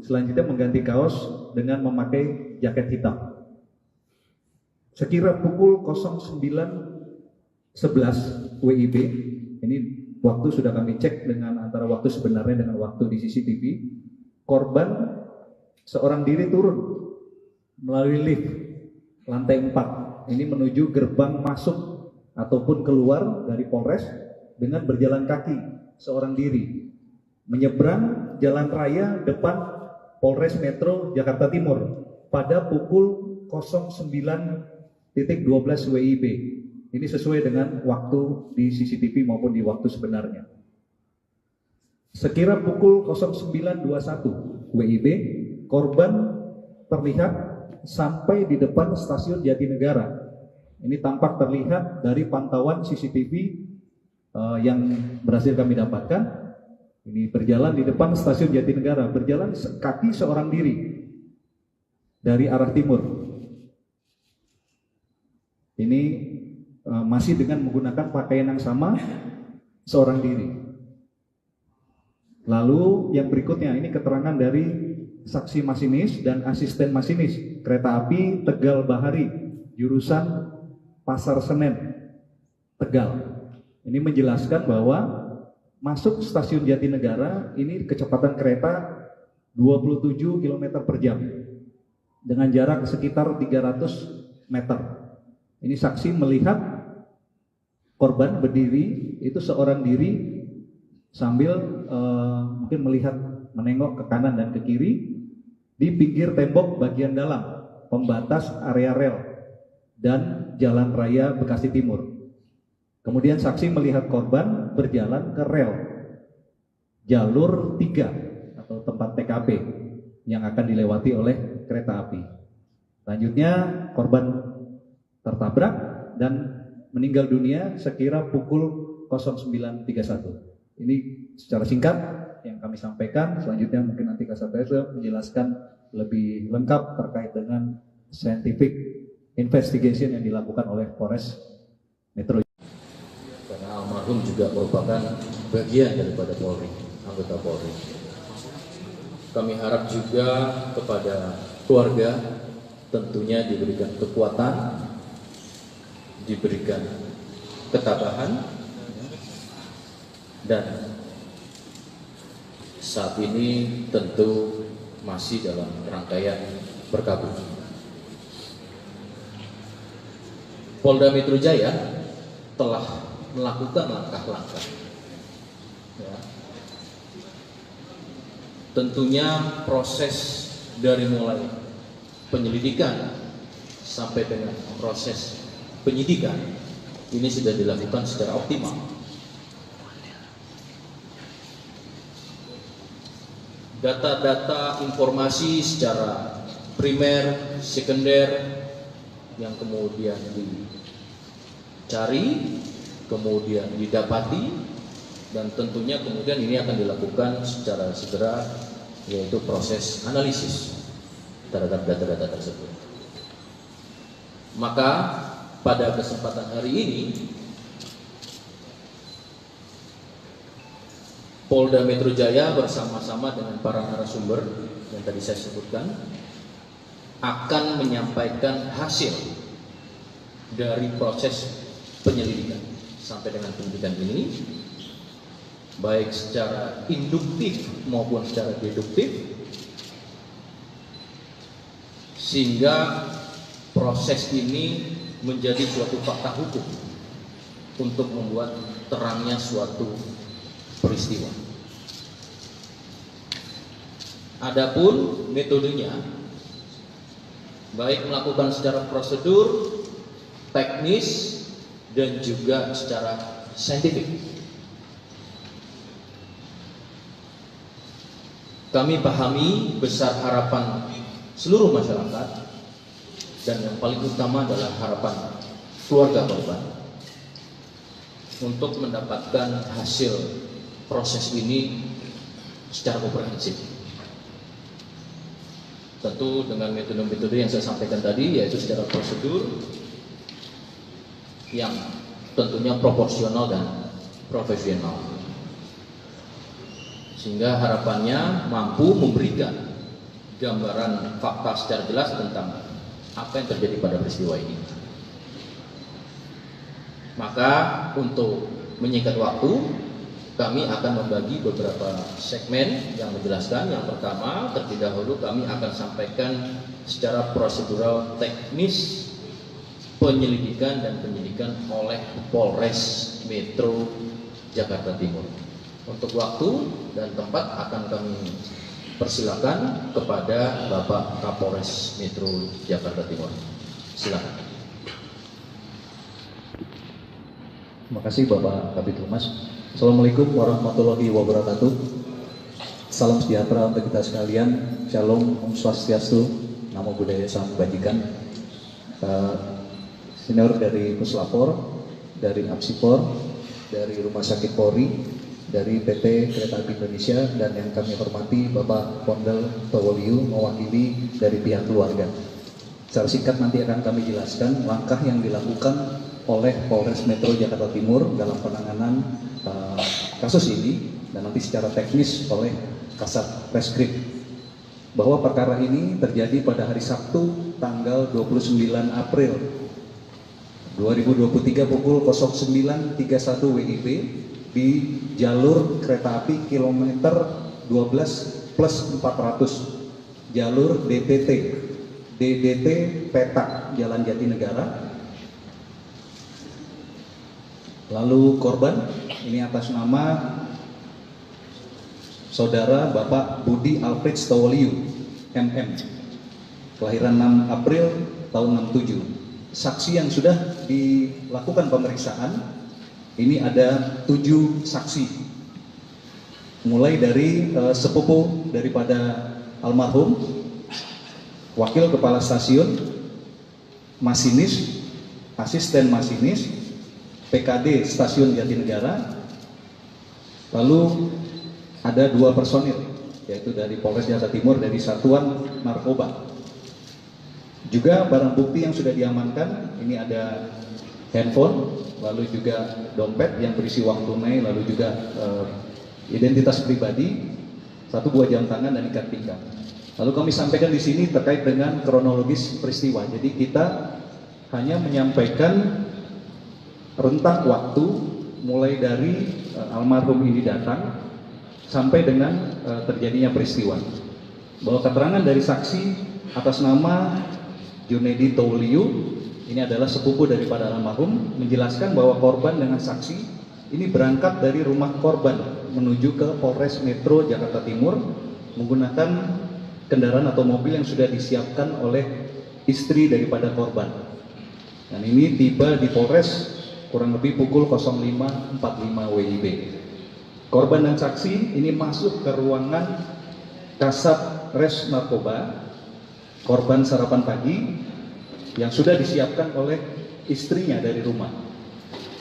selanjutnya mengganti kaos dengan memakai jaket hitam. sekira pukul 09.11 WIB, ini waktu sudah kami cek dengan antara waktu sebenarnya dengan waktu di CCTV, korban seorang diri turun melalui lift lantai 4, ini menuju gerbang masuk ataupun keluar dari Polres dengan berjalan kaki seorang diri, menyeberang jalan raya depan Polres Metro Jakarta Timur pada pukul 09.12 WIB. Ini sesuai dengan waktu di CCTV maupun di waktu sebenarnya. Sekira pukul 09.21 WIB, korban terlihat sampai di depan stasiun Jatinegara. Ini tampak terlihat dari pantauan CCTV yang berhasil kami dapatkan. Ini berjalan di depan stasiun Jatinegara, berjalan kaki seorang diri dari arah timur. Ini masih dengan menggunakan pakaian yang sama, seorang diri. Lalu yang berikutnya, ini keterangan dari saksi masinis dan asisten masinis kereta api Tegal Bahari, jurusan Pasar Senen, Tegal. Ini menjelaskan bahwa masuk stasiun Jatinegara ini kecepatan kereta 27 km per jam dengan jarak sekitar 300 meter. Ini saksi melihat korban berdiri, itu seorang diri sambil mungkin melihat menengok ke kanan dan ke kiri di pinggir tembok bagian dalam pembatas area rel dan Jalan Raya Bekasi Timur. Kemudian saksi melihat korban berjalan ke rel jalur 3 atau tempat TKP yang akan dilewati oleh kereta api. Selanjutnya korban tertabrak dan meninggal dunia sekira pukul 09.31. Ini secara singkat yang kami sampaikan. Selanjutnya mungkin nanti Kasatgas menjelaskan lebih lengkap terkait dengan scientific investigation yang dilakukan oleh Polres Metro. Karena almarhum juga merupakan bagian daripada Polri, anggota Polri. Kami harap juga kepada keluarga tentunya diberikan kekuatan, diberikan ketabahan, dan saat ini tentu masih dalam rangkaian berkabung. Polda Metro Jaya telah melakukan langkah-langkah, ya. Tentunya proses dari mulai penyelidikan sampai dengan proses penyidikan ini sudah dilakukan secara optimal. Data-data informasi secara primer, sekunder yang kemudian dicari, kemudian didapati, dan tentunya kemudian ini akan dilakukan secara segera, yaitu proses analisis terhadap data-data tersebut. Maka pada kesempatan hari ini Polda Metro Jaya bersama-sama dengan para narasumber yang tadi saya sebutkan akan menyampaikan hasil dari proses penyelidikan sampai dengan penyidikan ini, baik secara induktif maupun secara deduktif, sehingga proses ini menjadi suatu fakta hukum untuk membuat terangnya suatu peristiwa. Adapun metodenya, baik melakukan secara prosedur, teknis, dan juga secara saintifik. Kami pahami besar harapan seluruh masyarakat, dan yang paling utama adalah harapan keluarga korban untuk mendapatkan hasil proses ini secara komprehensif. Tentu dengan metode-metode yang saya sampaikan tadi, yaitu secara prosedur yang tentunya proporsional dan profesional, sehingga harapannya mampu memberikan gambaran fakta secara jelas tentang apa yang terjadi pada peristiwa ini. Maka untuk menyingkat waktu, kami akan membagi beberapa segmen yang menjelaskan. Yang pertama, terlebih dahulu kami akan sampaikan secara prosedural teknis penyelidikan dan penyidikan oleh Polres Metro Jakarta Timur. Untuk waktu dan tempat akan kami persilakan kepada Bapak Kapolres Metro Jakarta Timur. Silakan. Terima kasih Bapak Kabid Humas. Assalamualaikum warahmatullahi wabarakatuh. Salam sejahtera untuk kita sekalian. Shalom, Om Swastiastu, Namo Buddhaya, Salam Kebajikan. Senior dari Puslapor, dari Apsipor, dari Rumah Sakit Polri, dari PT Kereta Api Indonesia, dan yang kami hormati Bapak Pondel Towoliu mewakili dari pihak keluarga. Secara singkat nanti akan kami jelaskan langkah yang dilakukan oleh Polres Metro Jakarta Timur dalam penanganan kasus ini, dan nanti secara teknis oleh Kasat Reskrim. Bahwa perkara ini terjadi pada hari Sabtu tanggal 29 April 2023 pukul 09.31 WIB di jalur kereta api kilometer 12+400 jalur DDT Petak Jalan Jatinegara. Lalu korban ini atas nama Saudara Bapak Budi Alfred Stowoliu MM, kelahiran 6 April tahun 67. Saksi yang sudah dilakukan pemeriksaan ini ada 7 saksi, mulai dari sepupu daripada almarhum, wakil kepala stasiun, masinis, asisten masinis, PKD Stasiun Jatinegara. Lalu ada 2 personil, yaitu dari Polres Jakarta Timur dari Satuan Narkoba. Juga barang bukti yang sudah diamankan, ini ada handphone, lalu juga dompet yang berisi uang tunai, lalu juga identitas pribadi, 1 buah jam tangan dan ikat pinggang. Lalu kami sampaikan di sini terkait dengan kronologis peristiwa. Jadi kita hanya menyampaikan rentang waktu mulai dari almarhum ini datang sampai dengan terjadinya peristiwa. Bahwa keterangan dari saksi atas nama Junedi Towoliu, ini adalah sepupu daripada almarhum, menjelaskan bahwa korban dengan saksi ini berangkat dari rumah korban menuju ke Polres Metro Jakarta Timur menggunakan kendaraan atau mobil yang sudah disiapkan oleh istri daripada korban. Dan ini tiba di Polres kurang lebih pukul 05.45 WIB. Korban dan saksi ini masuk ke ruangan Kasat Res Narkoba. Korban sarapan pagi yang sudah disiapkan oleh istrinya dari rumah.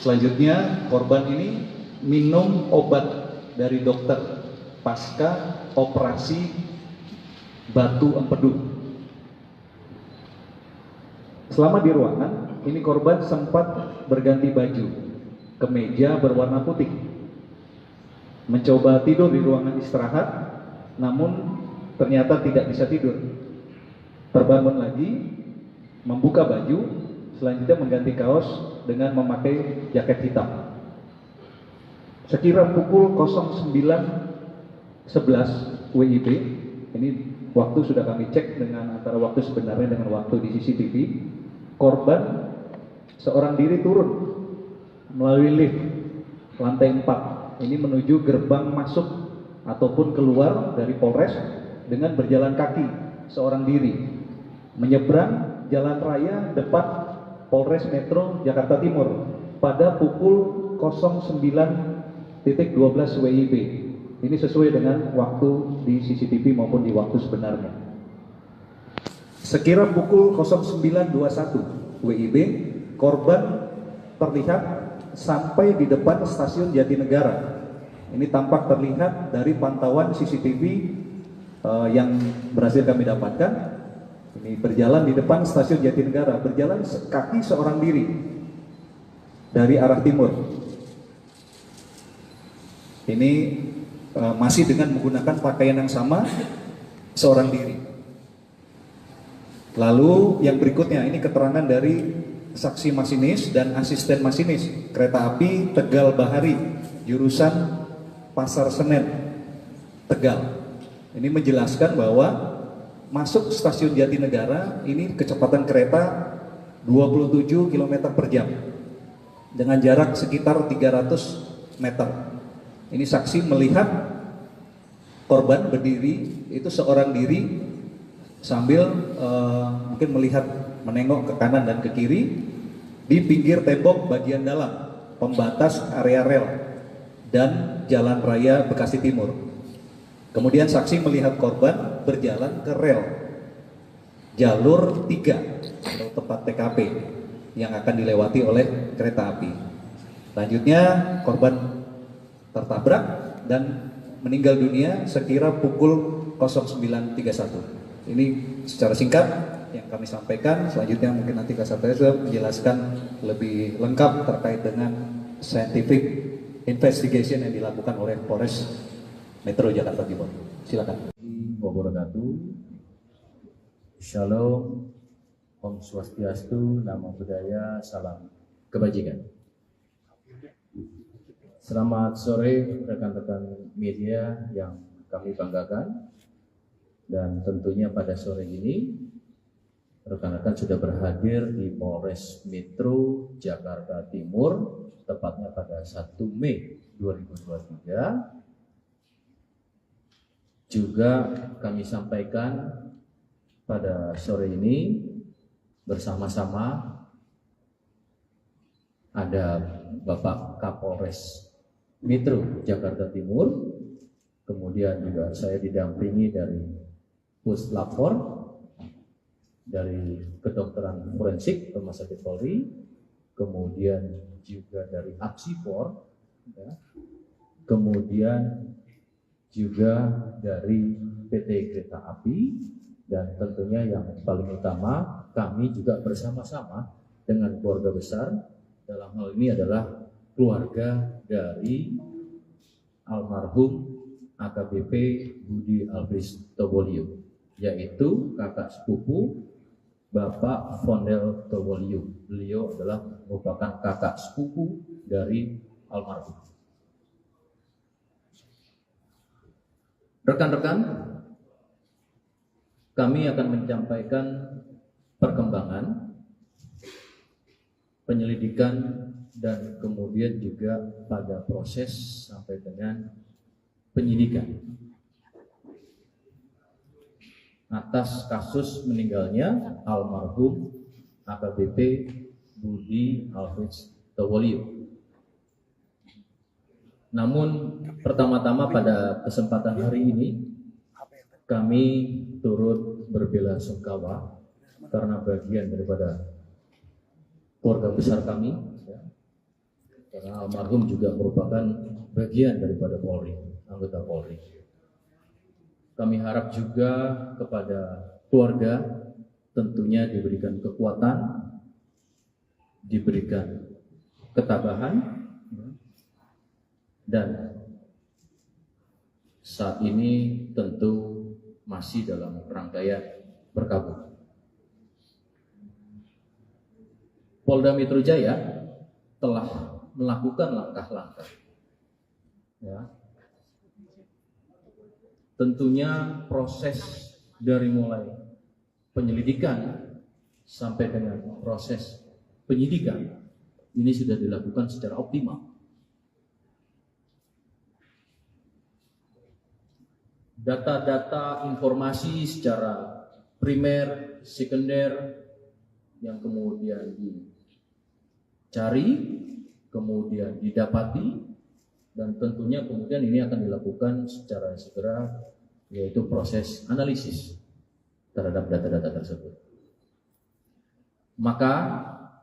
Selanjutnya korban ini minum obat dari dokter pasca operasi batu empedu. Selama di ruangan ini korban sempat berganti baju, kemeja berwarna putih, mencoba tidur di ruangan istirahat, namun ternyata tidak bisa tidur. Terbangun lagi, membuka baju, selanjutnya mengganti kaos dengan memakai jaket hitam. Sekira pukul 09.11 WIB, ini waktu sudah kami cek dengan antara waktu sebenarnya dengan waktu di CCTV, korban seorang diri turun melalui lift lantai 4, ini menuju gerbang masuk ataupun keluar dari Polres dengan berjalan kaki seorang diri menyeberang jalan raya depan Polres Metro Jakarta Timur pada pukul 09.12 WIB. Ini sesuai dengan waktu di CCTV maupun di waktu sebenarnya. Sekira pukul 09.21 WIB, korban terlihat sampai di depan stasiun Jatinegara. Ini tampak terlihat dari pantauan CCTV yang berhasil kami dapatkan. Ini berjalan di depan stasiun Jatinegara, berjalan kaki seorang diri dari arah timur. Ini masih dengan menggunakan pakaian yang sama, seorang diri. Lalu yang berikutnya ini keterangan dari saksi masinis dan asisten masinis kereta api Tegal Bahari jurusan Pasar Senen Tegal. Ini menjelaskan bahwa masuk stasiun Jatinegara ini kecepatan kereta 27 km per jam dengan jarak sekitar 300 meter. Ini saksi melihat korban berdiri itu seorang diri sambil mungkin melihat menengok ke kanan dan ke kiri di pinggir tembok bagian dalam pembatas area rel dan Jalan Raya Bekasi Timur. Kemudian saksi melihat korban berjalan ke rel jalur 3 atau tempat TKP yang akan dilewati oleh kereta api. Selanjutnya korban tertabrak dan meninggal dunia sekira pukul 09.31. Ini secara singkat yang kami sampaikan. Selanjutnya mungkin nanti Kasatgas menjelaskan lebih lengkap terkait dengan scientific investigation yang dilakukan oleh Polres Metro Jakarta Timur. Silakan. Wabarakatuh. Shalom, Om Swastiastu, Namo Buddhaya, salam kebajikan. Selamat sore rekan-rekan media yang kami banggakan. Dan tentunya pada sore ini rekan-rekan sudah berhadir di Polres Metro Jakarta Timur, tepatnya pada 1 Mei 2023. Juga kami sampaikan pada sore ini bersama-sama ada Bapak Kapolres Metro Jakarta Timur, kemudian juga saya didampingi dari Puslapfor, dari kedokteran forensik Rumah Sakit Polri, kemudian juga dari Apsipor, ya, kemudian juga dari PT Kereta Api, dan tentunya yang paling utama kami juga bersama-sama dengan keluarga besar, dalam hal ini adalah keluarga dari almarhum AKBP Budi Alfris Tobolio, yaitu kakak sepupu Bapak Fondel Tobolio. Beliau adalah merupakan kakak sepupu dari almarhum. Rekan-rekan, kami akan menyampaikan perkembangan penyelidikan dan kemudian juga pada proses sampai dengan penyidikan atas kasus meninggalnya almarhum AKBP Budi Alfris Tobolio. Namun pertama-tama pada kesempatan hari ini kami turut berbelasungkawa karena bagian daripada keluarga besar kami, ya, karena almarhum juga merupakan bagian daripada Polri, anggota Polri. Kami harap juga kepada keluarga tentunya diberikan kekuatan, diberikan ketabahan, dan saat ini tentu masih dalam rangkaian berkabung. Polda Metro Jaya telah melakukan langkah-langkah, ya. Tentunya proses dari mulai penyelidikan sampai dengan proses penyidikan ini sudah dilakukan secara optimal. Data-data informasi secara primer, sekunder yang kemudian dicari, kemudian didapati, dan tentunya kemudian ini akan dilakukan secara segera, yaitu proses analisis terhadap data-data tersebut. Maka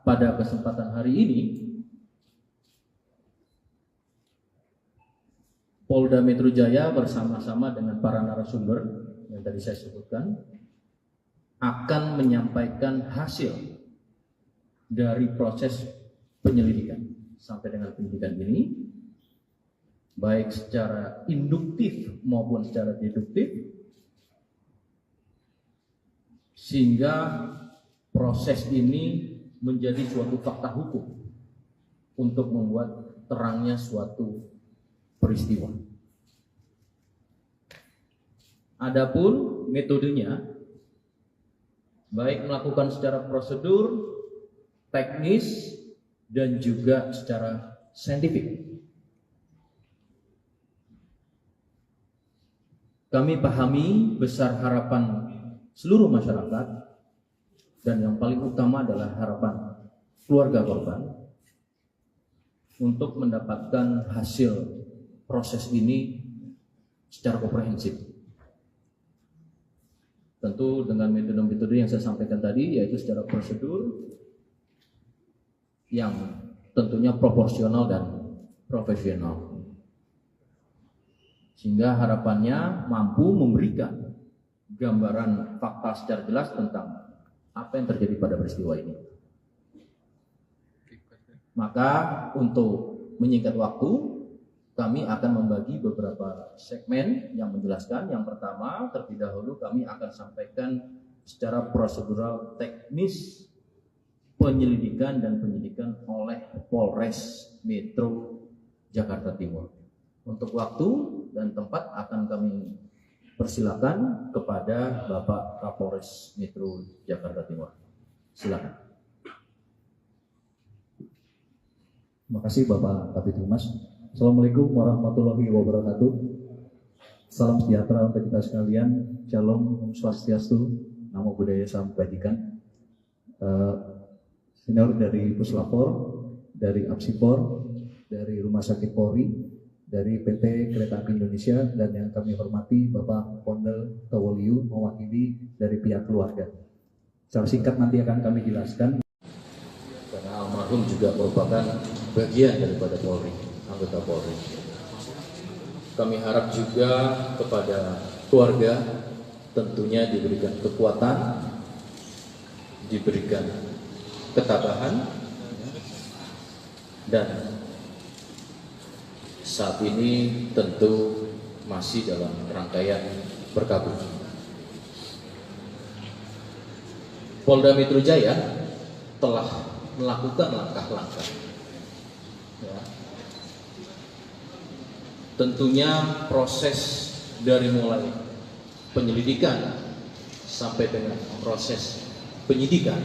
pada kesempatan hari ini Polda Metro Jaya bersama-sama dengan para narasumber yang tadi saya sebutkan akan menyampaikan hasil dari proses penyelidikan sampai dengan penyidikan ini, baik secara induktif maupun secara deduktif, sehingga proses ini menjadi suatu fakta hukum untuk membuat terangnya suatu peristiwa. Adapun metodenya, baik melakukan secara prosedur, teknis, dan juga secara saintifik. Kami pahami besar harapan seluruh masyarakat, dan yang paling utama adalah harapan keluarga korban untuk mendapatkan hasil proses ini secara komprehensif. Tentu dengan metode-metode yang saya sampaikan tadi, yaitu secara prosedur yang tentunya proporsional dan profesional, sehingga harapannya mampu memberikan gambaran fakta secara jelas tentang apa yang terjadi pada peristiwa ini. Maka untuk menyingkat waktu, kami akan membagi beberapa segmen yang menjelaskan. Yang pertama, terlebih dahulu kami akan sampaikan secara prosedural teknis penyelidikan dan penyidikan oleh Polres Metro Jakarta Timur. Untuk waktu dan tempat akan kami persilakan kepada Bapak Kapolres Metro Jakarta Timur. Silakan. Terima kasih Bapak Kabid Humas. Assalamualaikum warahmatullahi wabarakatuh. Salam sejahtera untuk kita sekalian. Shalom, Om Swastiastu, Namo Buddhaya, Salam Kebajikan. Senior dari Puslapor, dari Apsipor, dari Rumah Sakit Polri, dari PT Kereta Api Indonesia, dan yang kami hormati Bapak Pondel Tawoliu mewakili dari pihak keluarga. Secara singkat nanti akan kami jelaskan. Karena almarhum juga merupakan bagian daripada Polri, anggota Polri. Kami harap juga kepada keluarga tentunya diberikan kekuatan, diberikan ketabahan, dan saat ini tentu masih dalam rangkaian berkabung. Polda Metro Jaya telah melakukan langkah-langkah, ya. Tentunya proses dari mulai penyelidikan sampai dengan proses penyidikan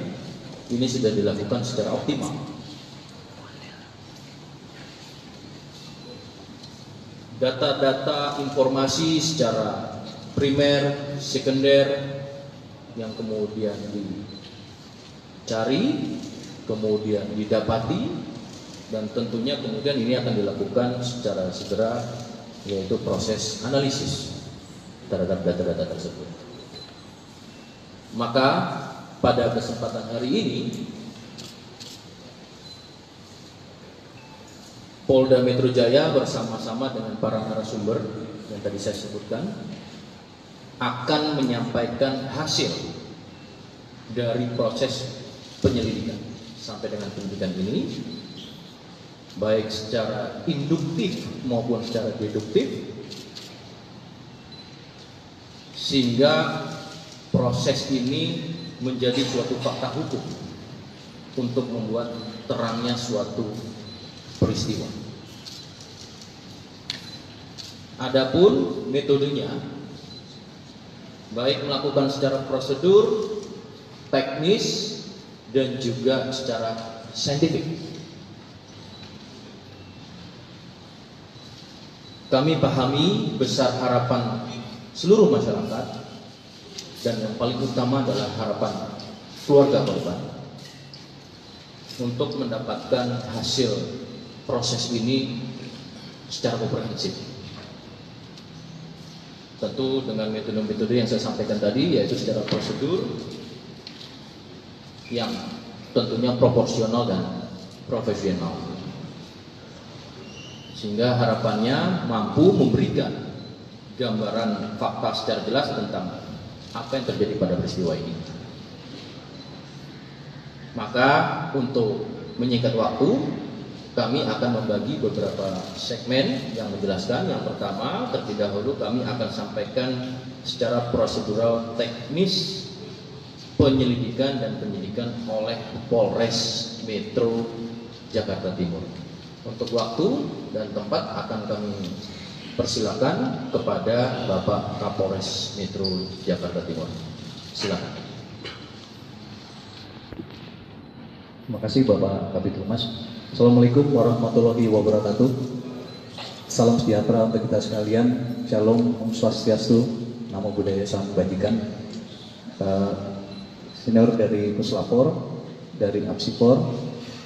ini sudah dilakukan secara optimal. Data-data informasi secara primer, sekunder yang kemudian dicari, kemudian didapati, dan tentunya kemudian ini akan dilakukan secara segera, yaitu proses analisis terhadap data-data tersebut. Maka pada kesempatan hari ini Polda Metro Jaya bersama-sama dengan para narasumber yang tadi saya sebutkan akan menyampaikan hasil dari proses penyelidikan sampai dengan penyidikan ini, baik secara induktif maupun secara deduktif, sehingga proses ini menjadi suatu fakta hukum untuk membuat terangnya suatu peristiwa. Adapun metodenya, baik melakukan secara prosedur, teknis, dan juga secara saintifik. Kami pahami besar harapan seluruh masyarakat, dan yang paling utama adalah harapan keluarga korban untuk mendapatkan hasil proses ini secara komprehensif. Tentu dengan metode-metode yang saya sampaikan tadi, yaitu secara prosedur yang tentunya proporsional dan profesional, sehingga harapannya mampu memberikan gambaran fakta secara jelas tentang apa yang terjadi pada peristiwa ini. Maka untuk menyingkat waktu, kami akan membagi beberapa segmen yang menjelaskan. Yang pertama, terlebih dahulu kami akan sampaikan secara prosedural teknis penyelidikan dan penyidikan oleh Polres Metro Jakarta Timur. Untuk waktu dan tempat akan kami persilakan kepada Bapak Kapolres Metro Jakarta Timur. Silakan. Terima kasih Bapak Kabid Humas. Assalamualaikum warahmatullahi wabarakatuh. Salam sejahtera untuk kita sekalian. Shalom, Om Swastiastu, Namo Buddhaya, Salam Kebajikan. Senior dari Puslapor, dari Apsipor,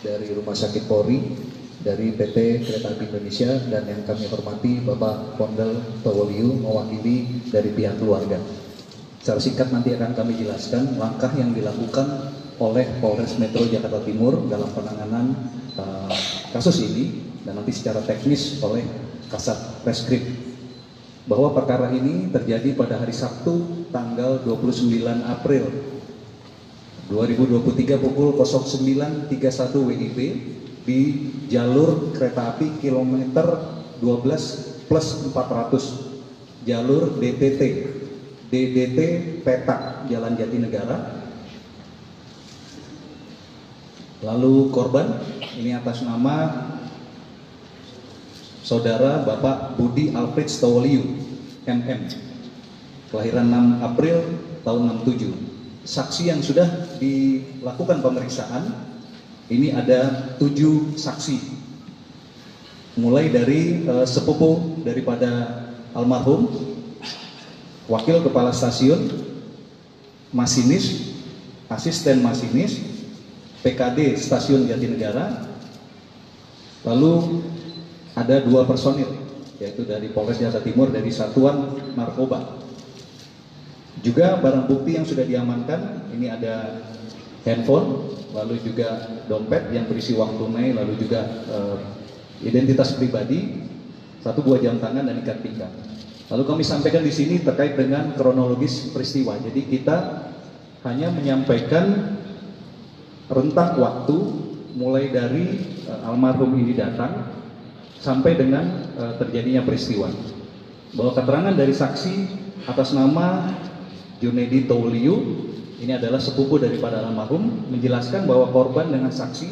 dari Rumah Sakit Polri, dari PT Kereta Api Indonesia, dan yang kami hormati Bapak Pondel Towoliu mewakili dari pihak keluarga. Secara singkat nanti akan kami jelaskan langkah yang dilakukan oleh Polres Metro Jakarta Timur dalam penanganan kasus ini, dan nanti secara teknis oleh Kasat Reskrim. Bahwa perkara ini terjadi pada hari Sabtu tanggal 29 April 2023 pukul 09.31 WIB di jalur kereta api kilometer 12+400 jalur DDT Petak Jalan Jatinegara. Lalu korban ini atas nama Saudara Bapak Budi Alfred Towoliu, MM, kelahiran 6 April tahun 67. Saksi yang sudah dilakukan pemeriksaan, ini ada 7 saksi. Mulai dari sepupu daripada almarhum, wakil kepala stasiun, masinis, asisten masinis, PKD Stasiun Jatinegara, lalu ada 2 personil, yaitu dari Polres Jakarta Timur dari Satuan Narkoba. Juga barang bukti yang sudah diamankan, ini ada handphone, lalu juga dompet yang berisi uang tunai, lalu juga identitas pribadi, 1 buah jam tangan dan ikat pinggang. Lalu kami sampaikan di sini terkait dengan kronologis peristiwa. Jadi kita hanya menyampaikan rentang waktu mulai dari almarhum ini datang sampai dengan terjadinya peristiwa. Bahwa keterangan dari saksi atas nama Junedi Towoliu, ini adalah sepupu daripada almarhum, menjelaskan bahwa korban dengan saksi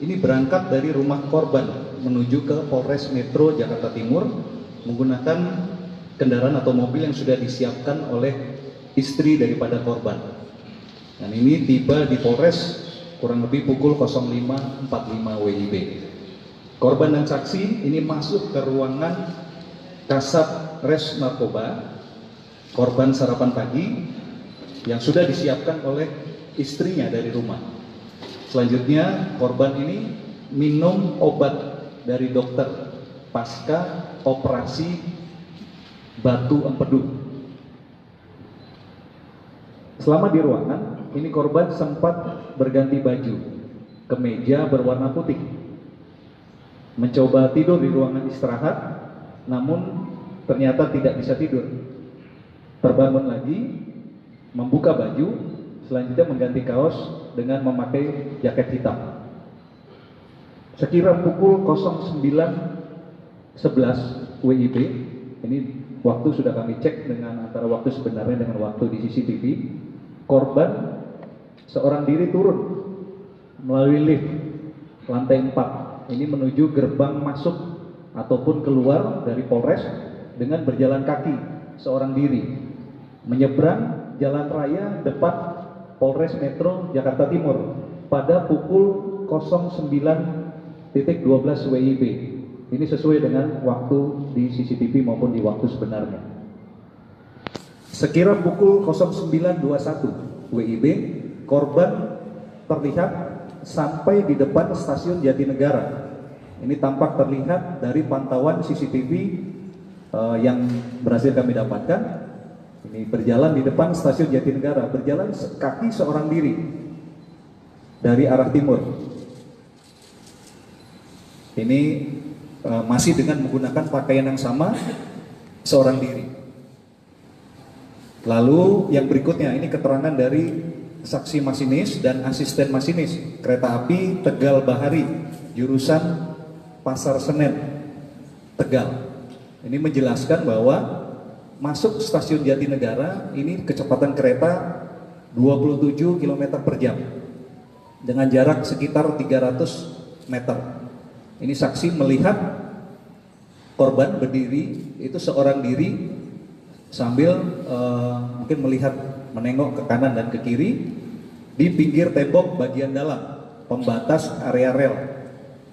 ini berangkat dari rumah korban menuju ke Polres Metro Jakarta Timur menggunakan kendaraan atau mobil yang sudah disiapkan oleh istri daripada korban. Dan ini tiba di Polres kurang lebih pukul 05.45 WIB. Korban dan saksi ini masuk ke ruangan Kasat Res Narkoba, korban sarapan pagi yang sudah disiapkan oleh istrinya dari rumah. Selanjutnya korban ini minum obat dari dokter pasca operasi batu empedu. Selama di ruangan, ini korban sempat berganti baju, kemeja berwarna putih, mencoba tidur di ruangan istirahat, namun ternyata tidak bisa tidur. Terbangun lagi, membuka baju, selanjutnya mengganti kaos dengan memakai jaket hitam. Sekira pukul 09.11 WIB, ini waktu sudah kami cek dengan antara waktu sebenarnya dengan waktu di CCTV, korban seorang diri turun melalui lift lantai 4. Ini menuju gerbang masuk ataupun keluar dari Polres dengan berjalan kaki seorang diri menyeberang jalan raya depan Polres Metro Jakarta Timur pada pukul 09.12 WIB. Ini sesuai dengan waktu di CCTV maupun di waktu sebenarnya. Sekira pukul 09.21 WIB, korban terlihat sampai di depan stasiun Jatinegara. Ini tampak terlihat dari pantauan CCTV yang berhasil kami dapatkan. Ini berjalan di depan stasiun Jatinegara, berjalan kaki seorang diri dari arah timur. Ini masih dengan menggunakan pakaian yang sama, seorang diri. Lalu yang berikutnya, ini keterangan dari saksi masinis dan asisten masinis kereta api Tegal Bahari, jurusan Pasar Senen, Tegal. Ini menjelaskan bahwa masuk stasiun Jatinegara, ini kecepatan kereta 27 km per jam dengan jarak sekitar 300 meter. Ini saksi melihat korban berdiri, itu seorang diri sambil mungkin melihat menengok ke kanan dan ke kiri di pinggir tembok bagian dalam pembatas area rel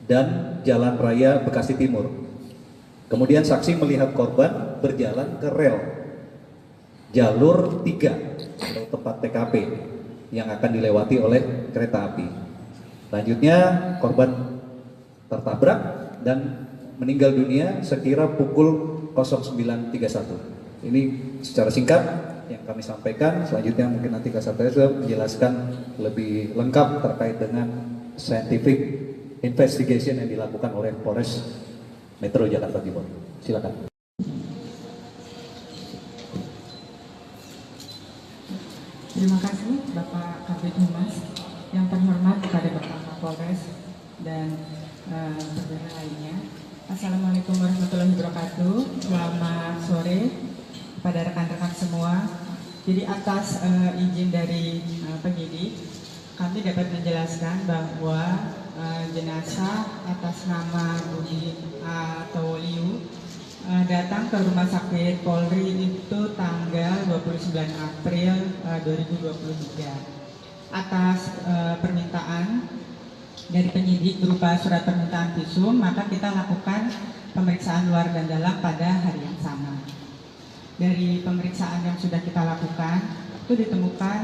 dan Jalan Raya Bekasi Timur. Kemudian saksi melihat korban berjalan ke rel jalur 3 atau tempat TKP yang akan dilewati oleh kereta api. Selanjutnya korban tertabrak dan meninggal dunia sekira pukul 09.31. Ini secara singkat yang kami sampaikan. Selanjutnya mungkin nanti Kasat menjelaskan lebih lengkap terkait dengan scientific investigation yang dilakukan oleh Polres Metro Jakarta Timur. Silakan. Terima kasih Bapak Kabid Humas. Yang terhormat kepada Bapak Kapolres dan saudara lainnya. Assalamualaikum warahmatullahi wabarakatuh. Selamat sore kepada rekan-rekan semua. Jadi atas izin dari penyidik, kami dapat menjelaskan bahwa jenazah atas nama Budi Tawoliu datang ke Rumah Sakit Polri itu tanggal 29 April 2023. Atas permintaan dari penyidik berupa surat permintaan visum, maka kita lakukan pemeriksaan luar dan dalam pada hari yang sama. Dari pemeriksaan yang sudah kita lakukan, itu ditemukan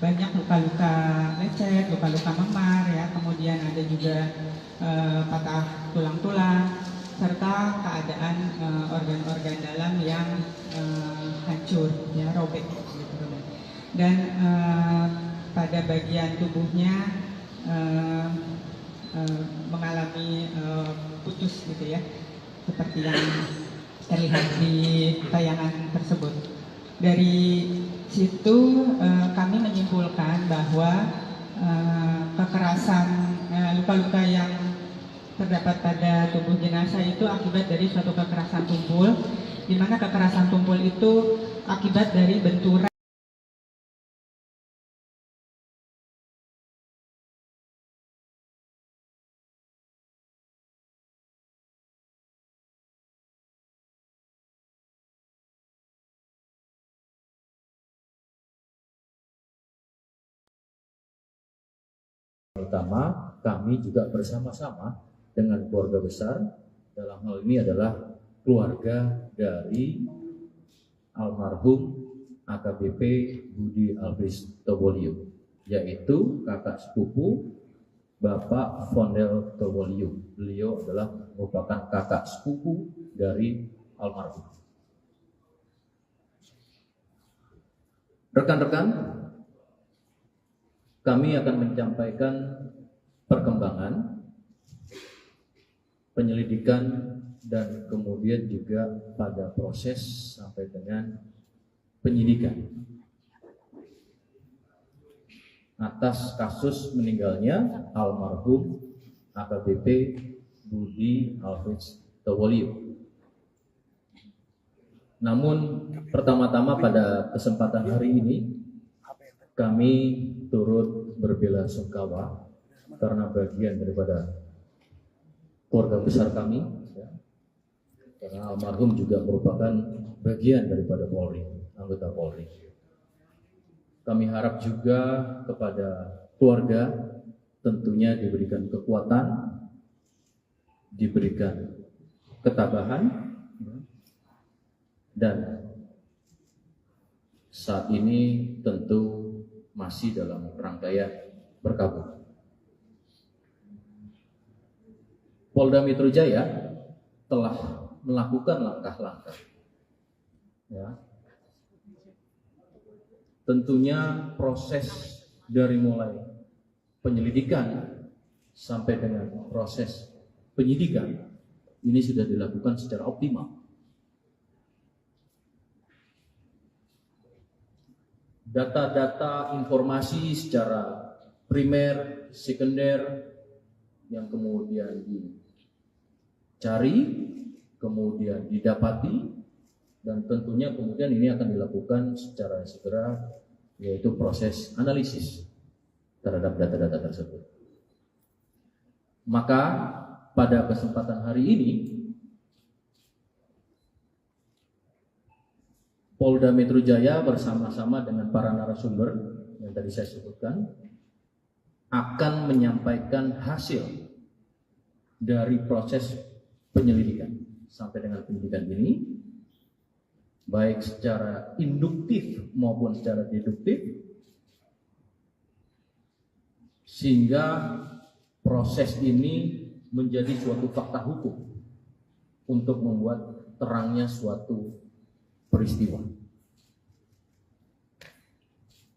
banyak luka-luka lecet, luka-luka memar, ya, kemudian ada juga patah tulang-tulang, serta keadaan organ-organ dalam yang hancur, ya, robek. Dan pada bagian tubuhnya mengalami putus gitu ya, seperti yang terlihat di tayangan tersebut. Dari situ kami menyimpulkan bahwa kekerasan luka-luka yang terdapat pada tubuh jenazah itu akibat dari suatu kekerasan tumpul, di mana kekerasan tumpul itu akibat dari benturan pertama, kami juga bersama-sama dengan keluarga besar, dalam hal ini adalah keluarga dari almarhum AKBP Budi Alfris Tawoliu, yaitu kakak sepupu Bapak Fondel Tawoliu. Beliau adalah merupakan kakak sepupu dari almarhum. Rekan-rekan, kami akan menyampaikan perkembangan penyelidikan dan kemudian juga pada proses sampai dengan penyidikan atas kasus meninggalnya almarhum AKBP Budi Alfris Tawoliu. Namun pertama-tama pada kesempatan hari ini kami turut berbelasungkawa karena bagian daripada keluarga besar kami, ya, karena almarhum juga merupakan bagian daripada Polri, anggota Polri. Kami harap juga kepada keluarga tentunya diberikan kekuatan, diberikan ketabahan, dan saat ini tentu masih dalam rangkaian berkabung. Polda Metro Jaya telah melakukan langkah-langkah, ya. Tentunya proses dari mulai penyelidikan sampai dengan proses penyidikan ini sudah dilakukan secara optimal. Data-data informasi secara primer, sekunder yang kemudian dicari, kemudian didapati, dan tentunya kemudian ini akan dilakukan secara segera yaitu proses analisis terhadap data-data tersebut. Maka pada kesempatan hari ini Polda Metro Jaya bersama-sama dengan para narasumber yang tadi saya sebutkan akan menyampaikan hasil dari proses penyelidikan sampai dengan penyidikan ini, baik secara induktif maupun secara deduktif, sehingga proses ini menjadi suatu fakta hukum untuk membuat terangnya suatu peristiwa.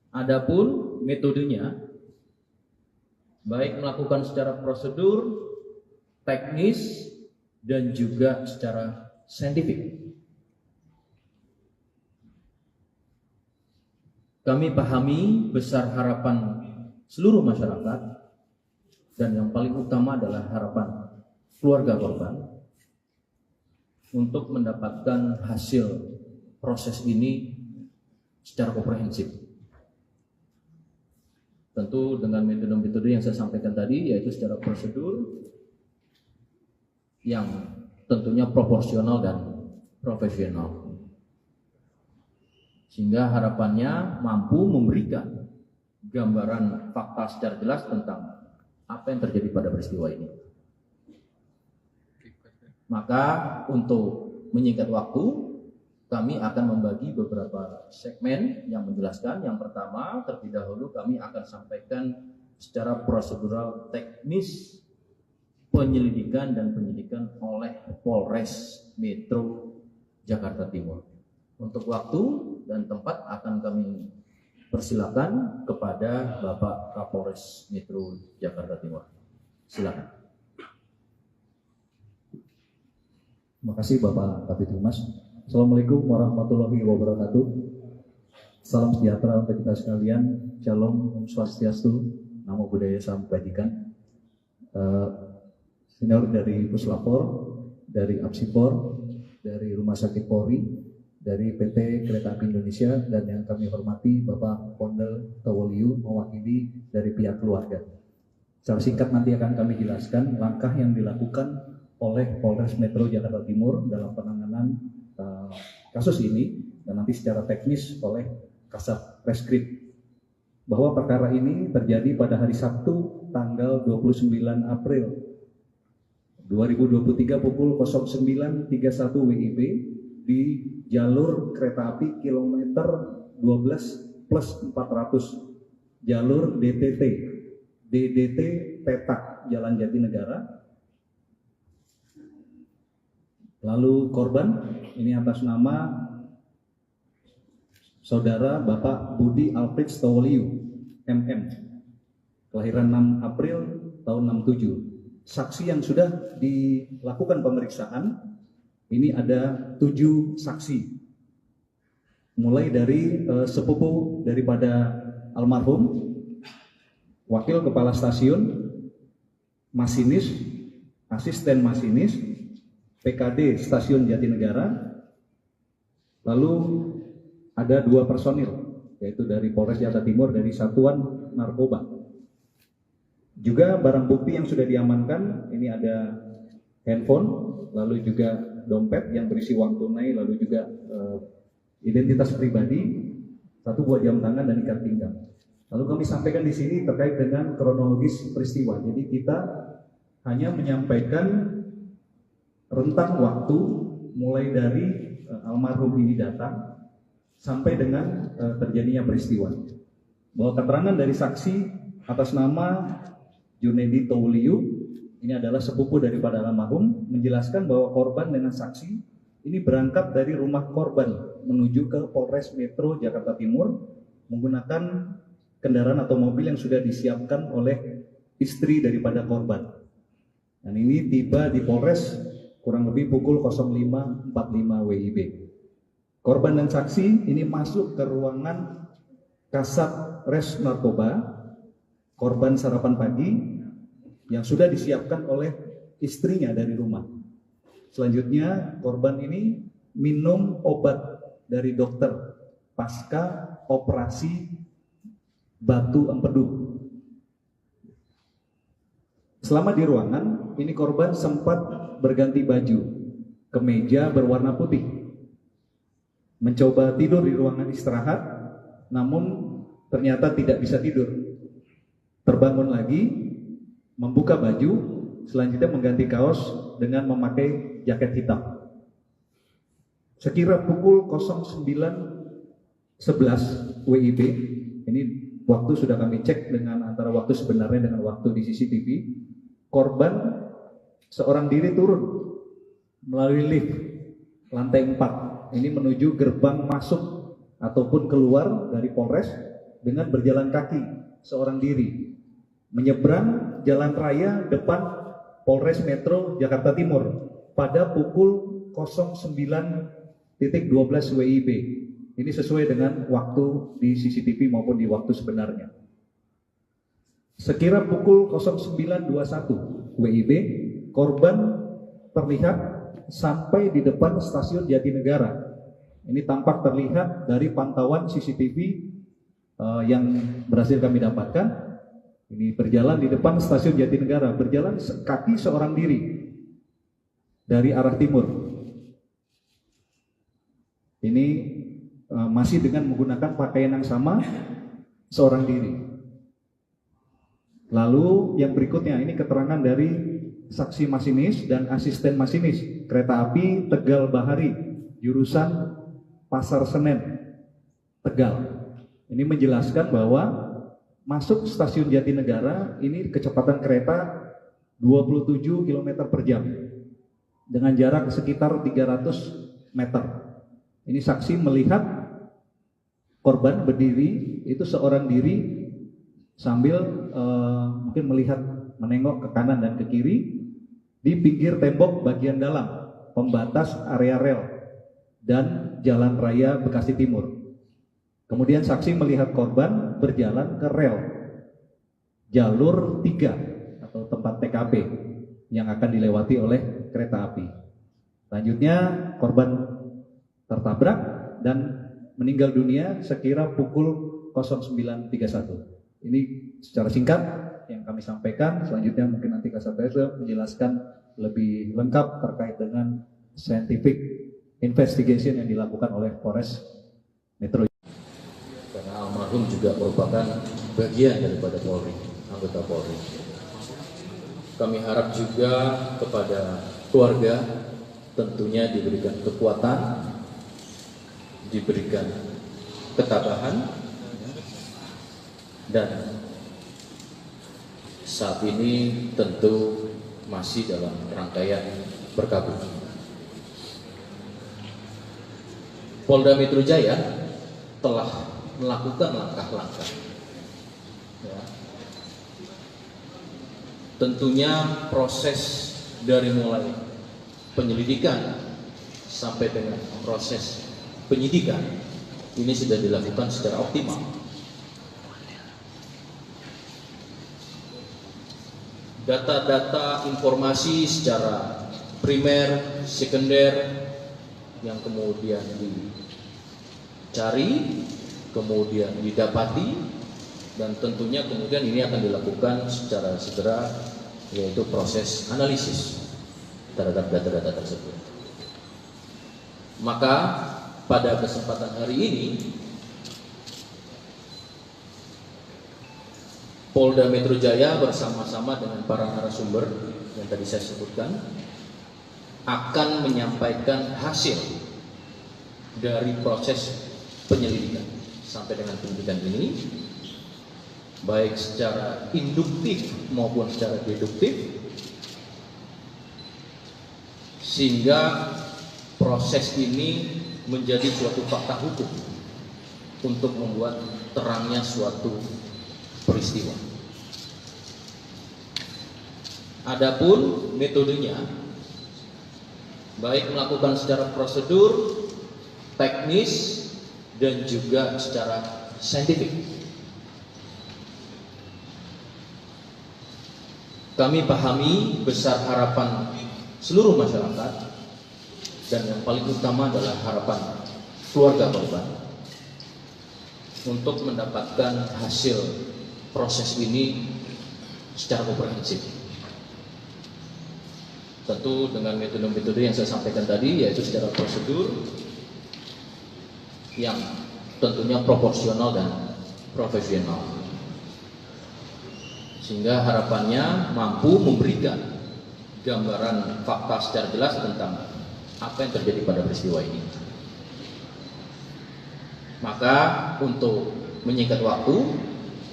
Adapun metodenya, baik melakukan secara prosedur, teknis, dan juga secara saintifik. Kami pahami besar harapan seluruh masyarakat, dan yang paling utama adalah harapan keluarga korban untuk mendapatkan hasil proses ini secara komprehensif. Tentu dengan metode-metode yang saya sampaikan tadi, yaitu secara prosedur yang tentunya proporsional dan profesional, sehingga harapannya mampu memberikan gambaran fakta secara jelas tentang apa yang terjadi pada peristiwa ini. Maka untuk menyingkat waktu, kami akan membagi beberapa segmen yang menjelaskan. Yang pertama, terlebih dahulu kami akan sampaikan secara prosedural teknis penyelidikan dan penyidikan oleh Polres Metro Jakarta Timur. Untuk waktu dan tempat akan kami persilakan kepada Bapak Kapolres Metro Jakarta Timur. Silakan. Terima kasih Bapak Kabid Humas. Assalamualaikum warahmatullahi wabarakatuh. Salam sejahtera untuk kita sekalian. Shalom, Om Swastiastu, Namo Buddhaya, Salam Kebajikan. Senior dari Puslapor, dari Apsipor, dari Rumah Sakit Polri, dari PT Kereta Api Indonesia, dan yang kami hormati Bapak Pondel Tawoliu mewakili dari pihak keluarga. Secara singkat nanti akan kami jelaskan langkah yang dilakukan oleh Polres Metro Jakarta Timur dalam penanganan kasus ini, dan nanti secara teknis oleh Kasat Reskrim, bahwa perkara ini terjadi pada hari Sabtu tanggal 29 April 2023 pukul 09.31 WIB di jalur kereta api kilometer 12+400 jalur DDT Petak Jalan Jatinegara. Lalu korban ini atas nama Saudara Bapak Budi Alfred Stoliu MM, kelahiran 6 April tahun 67. Saksi yang sudah dilakukan pemeriksaan ini ada 7 saksi, mulai dari sepupu daripada almarhum, wakil kepala stasiun, masinis, asisten masinis, PKD Stasiun Jatinegara. Lalu ada 2 personil, yaitu dari Polres Jakarta Timur dari Satuan Narkoba. Juga barang bukti yang sudah diamankan, ini ada handphone, lalu juga dompet yang berisi uang tunai, lalu juga identitas pribadi, 1 buah jam tangan dan ikat pinggang. Lalu kami sampaikan di sini terkait dengan kronologis peristiwa. Jadi kita hanya menyampaikan rentang waktu mulai dari almarhum ini datang sampai dengan terjadinya peristiwa. Bahwa keterangan dari saksi atas nama Junedi Tauliu, ini adalah sepupu daripada almarhum, menjelaskan bahwa korban dengan saksi ini berangkat dari rumah korban menuju ke Polres Metro Jakarta Timur menggunakan kendaraan atau mobil yang sudah disiapkan oleh istri daripada korban. Dan ini tiba di Polres kurang lebih pukul 05.45 WIB. Korban dan saksi ini masuk ke ruangan Kasat Res Narkoba, korban sarapan pagi yang sudah disiapkan oleh istrinya dari rumah. Selanjutnya korban ini minum obat dari dokter pasca operasi batu empedu. Selama di ruangan, ini korban sempat berganti baju, kemeja berwarna putih. Mencoba tidur di ruangan istirahat, namun ternyata tidak bisa tidur. Terbangun lagi, membuka baju, selanjutnya mengganti kaos dengan memakai jaket hitam. Sekira pukul 09.11 WIB, ini waktu sudah kami cek dengan antara waktu sebenarnya dengan waktu di CCTV, korban seorang diri turun melalui lift lantai 4. Ini menuju gerbang masuk ataupun keluar dari Polres dengan berjalan kaki seorang diri menyeberang jalan raya depan Polres Metro Jakarta Timur pada pukul 09.12 WIB. Ini sesuai dengan waktu di CCTV maupun di waktu sebenarnya. Sekira pukul 09.21 WIB, korban terlihat sampai di depan stasiun Jatinegara. Ini tampak terlihat dari pantauan CCTV yang berhasil kami dapatkan. Ini berjalan di depan stasiun Jatinegara, berjalan kaki seorang diri dari arah timur. Ini masih dengan menggunakan pakaian yang sama, seorang diri. Lalu yang berikutnya, ini keterangan dari saksi masinis dan asisten masinis kereta api Tegal Bahari, jurusan Pasar Senen, Tegal. Ini menjelaskan bahwa masuk stasiun Jatinegara ini kecepatan kereta 27 km per jam dengan jarak sekitar 300 meter. Ini saksi melihat korban berdiri, itu seorang diri sambil mungkin melihat menengok ke kanan dan ke kiri di pinggir tembok bagian dalam pembatas area rel dan Jalan Raya Bekasi Timur. Kemudian saksi melihat korban berjalan ke rel jalur 3 atau tempat TKP yang akan dilewati oleh kereta api. Selanjutnya korban tertabrak dan meninggal dunia sekira pukul 09.31. Ini secara singkat yang kami sampaikan. Selanjutnya mungkin nanti Kasat menjelaskan lebih lengkap terkait dengan scientific investigation yang dilakukan oleh Polres Metro. Karena almarhum juga merupakan bagian daripada Polri, anggota Polri. Kami harap juga kepada keluarga tentunya diberikan kekuatan, diberikan ketabahan, dan saat ini tentu masih dalam rangkaian berkabung. Polda Metro Jaya telah melakukan langkah-langkah. Ya. Tentunya proses dari mulai penyelidikan sampai dengan proses penyidikan ini sudah dilakukan secara optimal. Data-data informasi secara primer, sekunder yang kemudian dicari, kemudian didapati, dan tentunya kemudian ini akan dilakukan secara segera, yaitu proses analisis terhadap data-data tersebut. Maka pada kesempatan hari ini Polda Metro Jaya bersama-sama dengan para narasumber yang tadi saya sebutkan akan menyampaikan hasil dari proses penyelidikan sampai dengan penyidikan ini, baik secara induktif maupun secara deduktif, sehingga proses ini menjadi suatu fakta hukum untuk membuat terangnya suatu peristiwa. Adapun metodenya, baik melakukan secara prosedur, teknis, dan juga secara saintifik. Kami pahami besar harapan seluruh masyarakat, dan yang paling utama adalah harapan keluarga korban. untuk mendapatkan hasil proses ini secara komprehensif. Tentu dengan metode-metode yang saya sampaikan tadi, yaitu secara prosedur yang tentunya proporsional dan profesional, sehingga harapannya mampu memberikan gambaran fakta secara jelas tentang apa yang terjadi pada peristiwa ini. Maka untuk menyingkat waktu,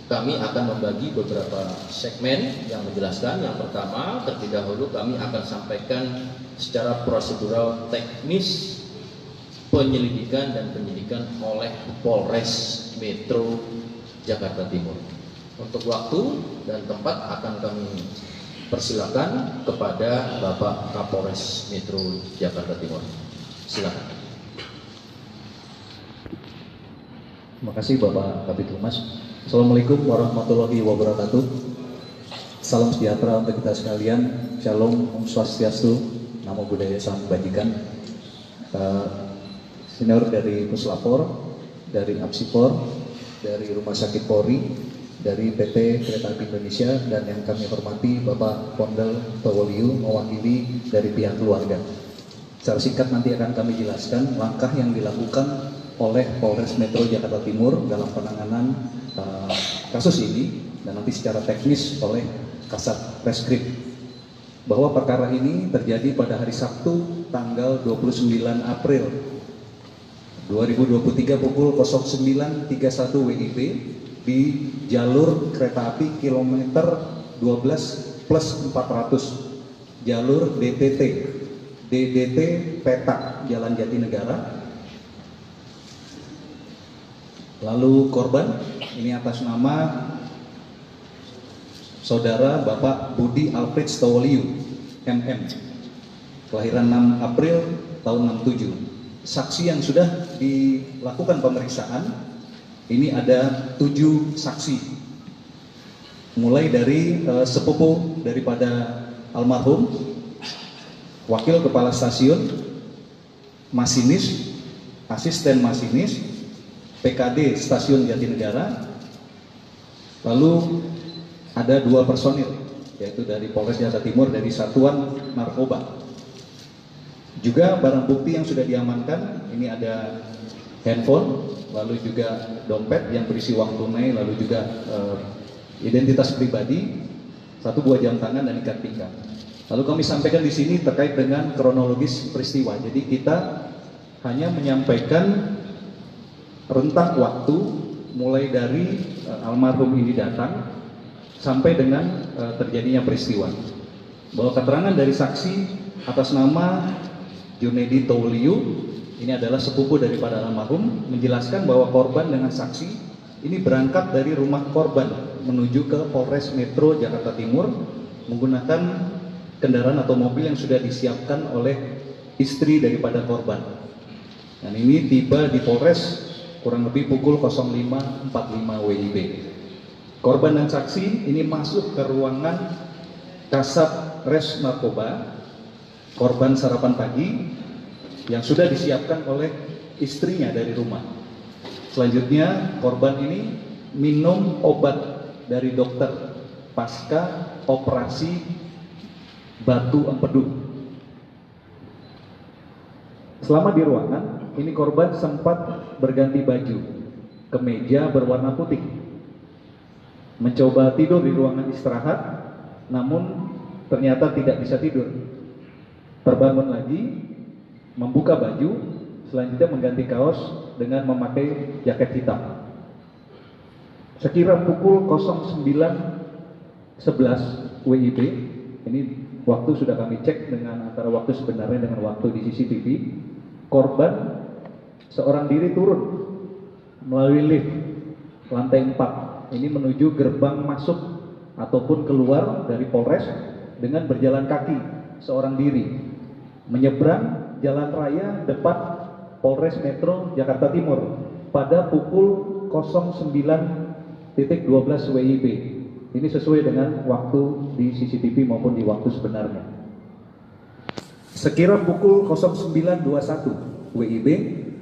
kami akan membagi beberapa segmen yang menjelaskan. Yang pertama, terlebih dahulu kami akan sampaikan secara prosedural teknis penyelidikan dan penyidikan oleh Polres Metro Jakarta Timur. Untuk waktu dan tempat akan kami persilakan kepada Bapak Kapolres Metro Jakarta Timur. Silakan. Terima kasih Bapak Kabid Humas. Assalamualaikum warahmatullahi wabarakatuh. Salam sejahtera untuk kita sekalian. Shalom, Om Swastiastu, Namo Buddhaya, Salam Kebajikan. Senior dari Puslapor, dari Apsipor, dari Rumah Sakit Polri, dari PT Kereta Api Indonesia, dan yang kami hormati Bapak Pondel Towoliu mewakili dari pihak keluarga. Secara singkat nanti akan kami jelaskan langkah yang dilakukan oleh Polres Metro Jakarta Timur dalam penanganan kasus ini, dan nanti secara teknis oleh Kasat Reskrim. Bahwa perkara ini terjadi pada hari Sabtu tanggal 29 April 2023 pukul 09.31 WIB di jalur kereta api kilometer 12+400 jalur DDT Petak Jalan Jatinegara. Lalu korban ini atas nama Saudara Bapak Budi Alfred Stowoliu, MM, kelahiran 6 April tahun 67. Saksi yang sudah dilakukan pemeriksaan, ini ada 7 saksi. Mulai dari sepupu daripada almarhum, wakil kepala stasiun, masinis, asisten masinis, PKD Stasiun Jatinegara. Lalu ada 2 personil, yaitu dari Polres Jakarta Timur dari Satuan Narkoba. Juga barang bukti yang sudah diamankan, ini ada handphone, lalu juga dompet yang berisi uang tunai, lalu juga identitas pribadi, 1 buah jam tangan dan ikat pinggang. Lalu kami sampaikan di sini terkait dengan kronologis peristiwa. Jadi kita hanya menyampaikan rentang waktu mulai dari almarhum ini datang sampai dengan terjadinya peristiwa. Bahwa keterangan dari saksi atas nama Junedi Towoliu, ini adalah sepupu daripada almarhum, menjelaskan bahwa korban dengan saksi ini berangkat dari rumah korban menuju ke Polres Metro Jakarta Timur menggunakan kendaraan atau mobil yang sudah disiapkan oleh istri daripada korban. Dan ini tiba di Polres kurang lebih pukul 05.45 WIB. Korban dan saksi ini masuk ke ruangan Kasat Res Narkoba, korban sarapan pagi yang sudah disiapkan oleh istrinya dari rumah. Selanjutnya korban ini minum obat dari dokter pasca operasi batu empedu. Selama di ruangan, ini korban sempat berganti baju, kemeja berwarna putih, mencoba tidur di ruangan istirahat, namun ternyata tidak bisa tidur. Terbangun lagi, membuka baju, selanjutnya mengganti kaos dengan memakai jaket hitam. Sekira pukul 09.11 WIB, ini waktu sudah kami cek dengan antara waktu sebenarnya dengan waktu di CCTV, korban seorang diri turun melalui lift lantai 4 ini menuju gerbang masuk ataupun keluar dari Polres dengan berjalan kaki seorang diri menyeberang jalan raya depan Polres Metro Jakarta Timur pada pukul 09.12 WIB. Ini sesuai dengan waktu di CCTV maupun di waktu sebenarnya. Sekira pukul 09.21 WIB,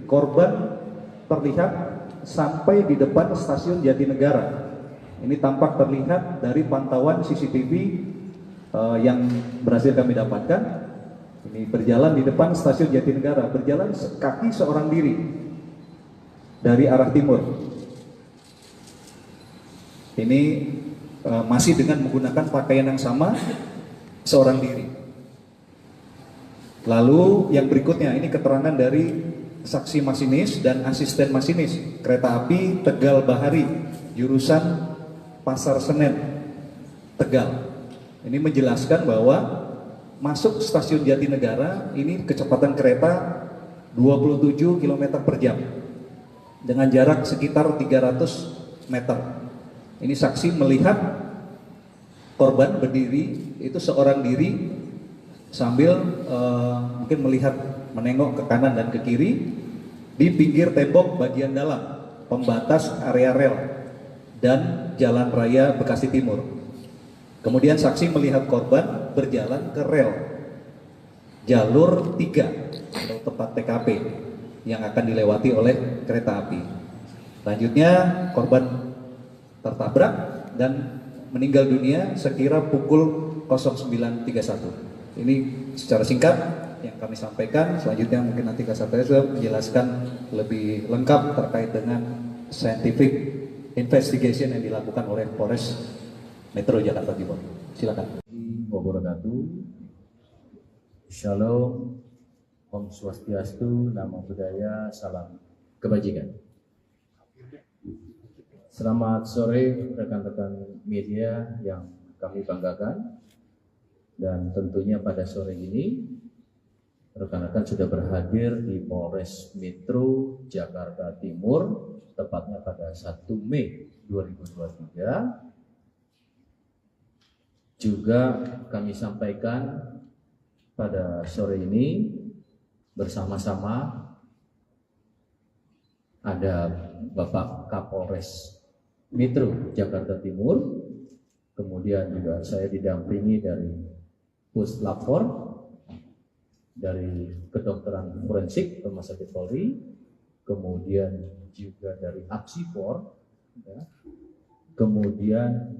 korban terlihat sampai di depan stasiun Jatinegara. Ini tampak terlihat dari pantauan CCTV yang berhasil kami dapatkan. Ini berjalan di depan stasiun Jatinegara, berjalan kaki seorang diri dari arah timur. Ini masih dengan menggunakan pakaian yang sama, seorang diri. Lalu yang berikutnya, ini keterangan dari saksi masinis dan asisten masinis kereta api Tegal Bahari, jurusan Pasar Senen, Tegal. Ini menjelaskan bahwa masuk stasiun Jatinegara, ini kecepatan kereta 27 km per jam dengan jarak sekitar 300 meter. Ini saksi melihat korban berdiri, itu seorang diri sambil mungkin melihat, menengok ke kanan dan ke kiri di pinggir tembok bagian dalam pembatas area rel dan Jalan Raya Bekasi Timur. Kemudian saksi melihat korban berjalan ke rel jalur 3 atau tempat TKP yang akan dilewati oleh kereta api. Selanjutnya korban tertabrak dan meninggal dunia sekira pukul 09.31. Ini secara singkat yang kami sampaikan. Selanjutnya mungkin nanti Kasatgas sudah menjelaskan lebih lengkap terkait dengan scientific investigation yang dilakukan oleh Polres Metro Jakarta Timur. Silakan. Wabarakatuh. Shalom, Om Swastiastu, Namo Buddhaya, salam kebajikan. Selamat sore rekan-rekan media yang kami banggakan, dan tentunya pada sore ini rekan-rekan sudah berhadir di Polres Metro Jakarta Timur, tepatnya pada 1 Mei 2023. Juga kami sampaikan pada sore ini bersama-sama ada Bapak Kapolres Metro Jakarta Timur, kemudian juga saya didampingi dari Puslapfor, dari kedokteran forensik Rumah Sakit Polri, kemudian juga dari Apsifor, ya, kemudian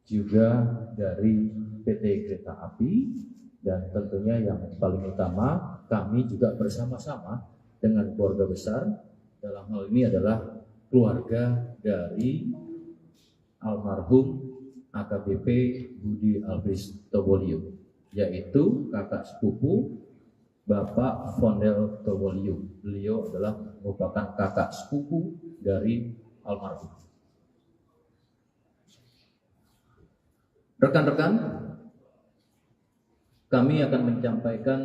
juga dari PT Kereta Api, dan tentunya yang paling utama kami juga bersama-sama dengan keluarga besar, dalam hal ini adalah keluarga dari almarhum AKBP Budi Alfris Tobolio, yaitu kakak sepupu Bapak Fondel Tobolio. Beliau adalah merupakan kakak sepupu dari almarhum. Rekan-rekan, kami akan menyampaikan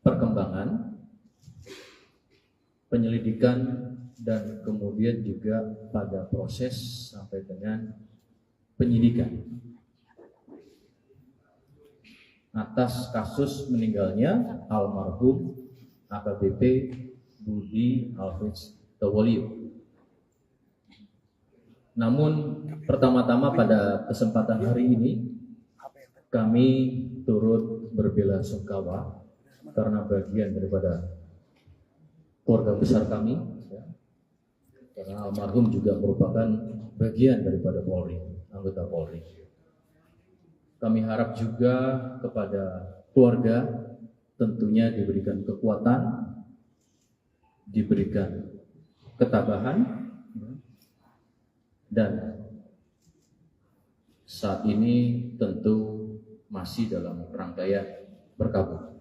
perkembangan penyelidikan dan kemudian juga pada proses sampai dengan penyidikan atas kasus meninggalnya almarhum AKBP Budi Alfris Tobolio. Namun pertama-tama pada kesempatan hari ini kami turut berbelasungkawa karena bagian daripada keluarga besar kami, ya, karena almarhum juga merupakan bagian daripada Polri, anggota Polri. Kami harap juga kepada keluarga tentunya diberikan kekuatan, diberikan ketabahan, dan saat ini tentu masih dalam rangkaian berkabung.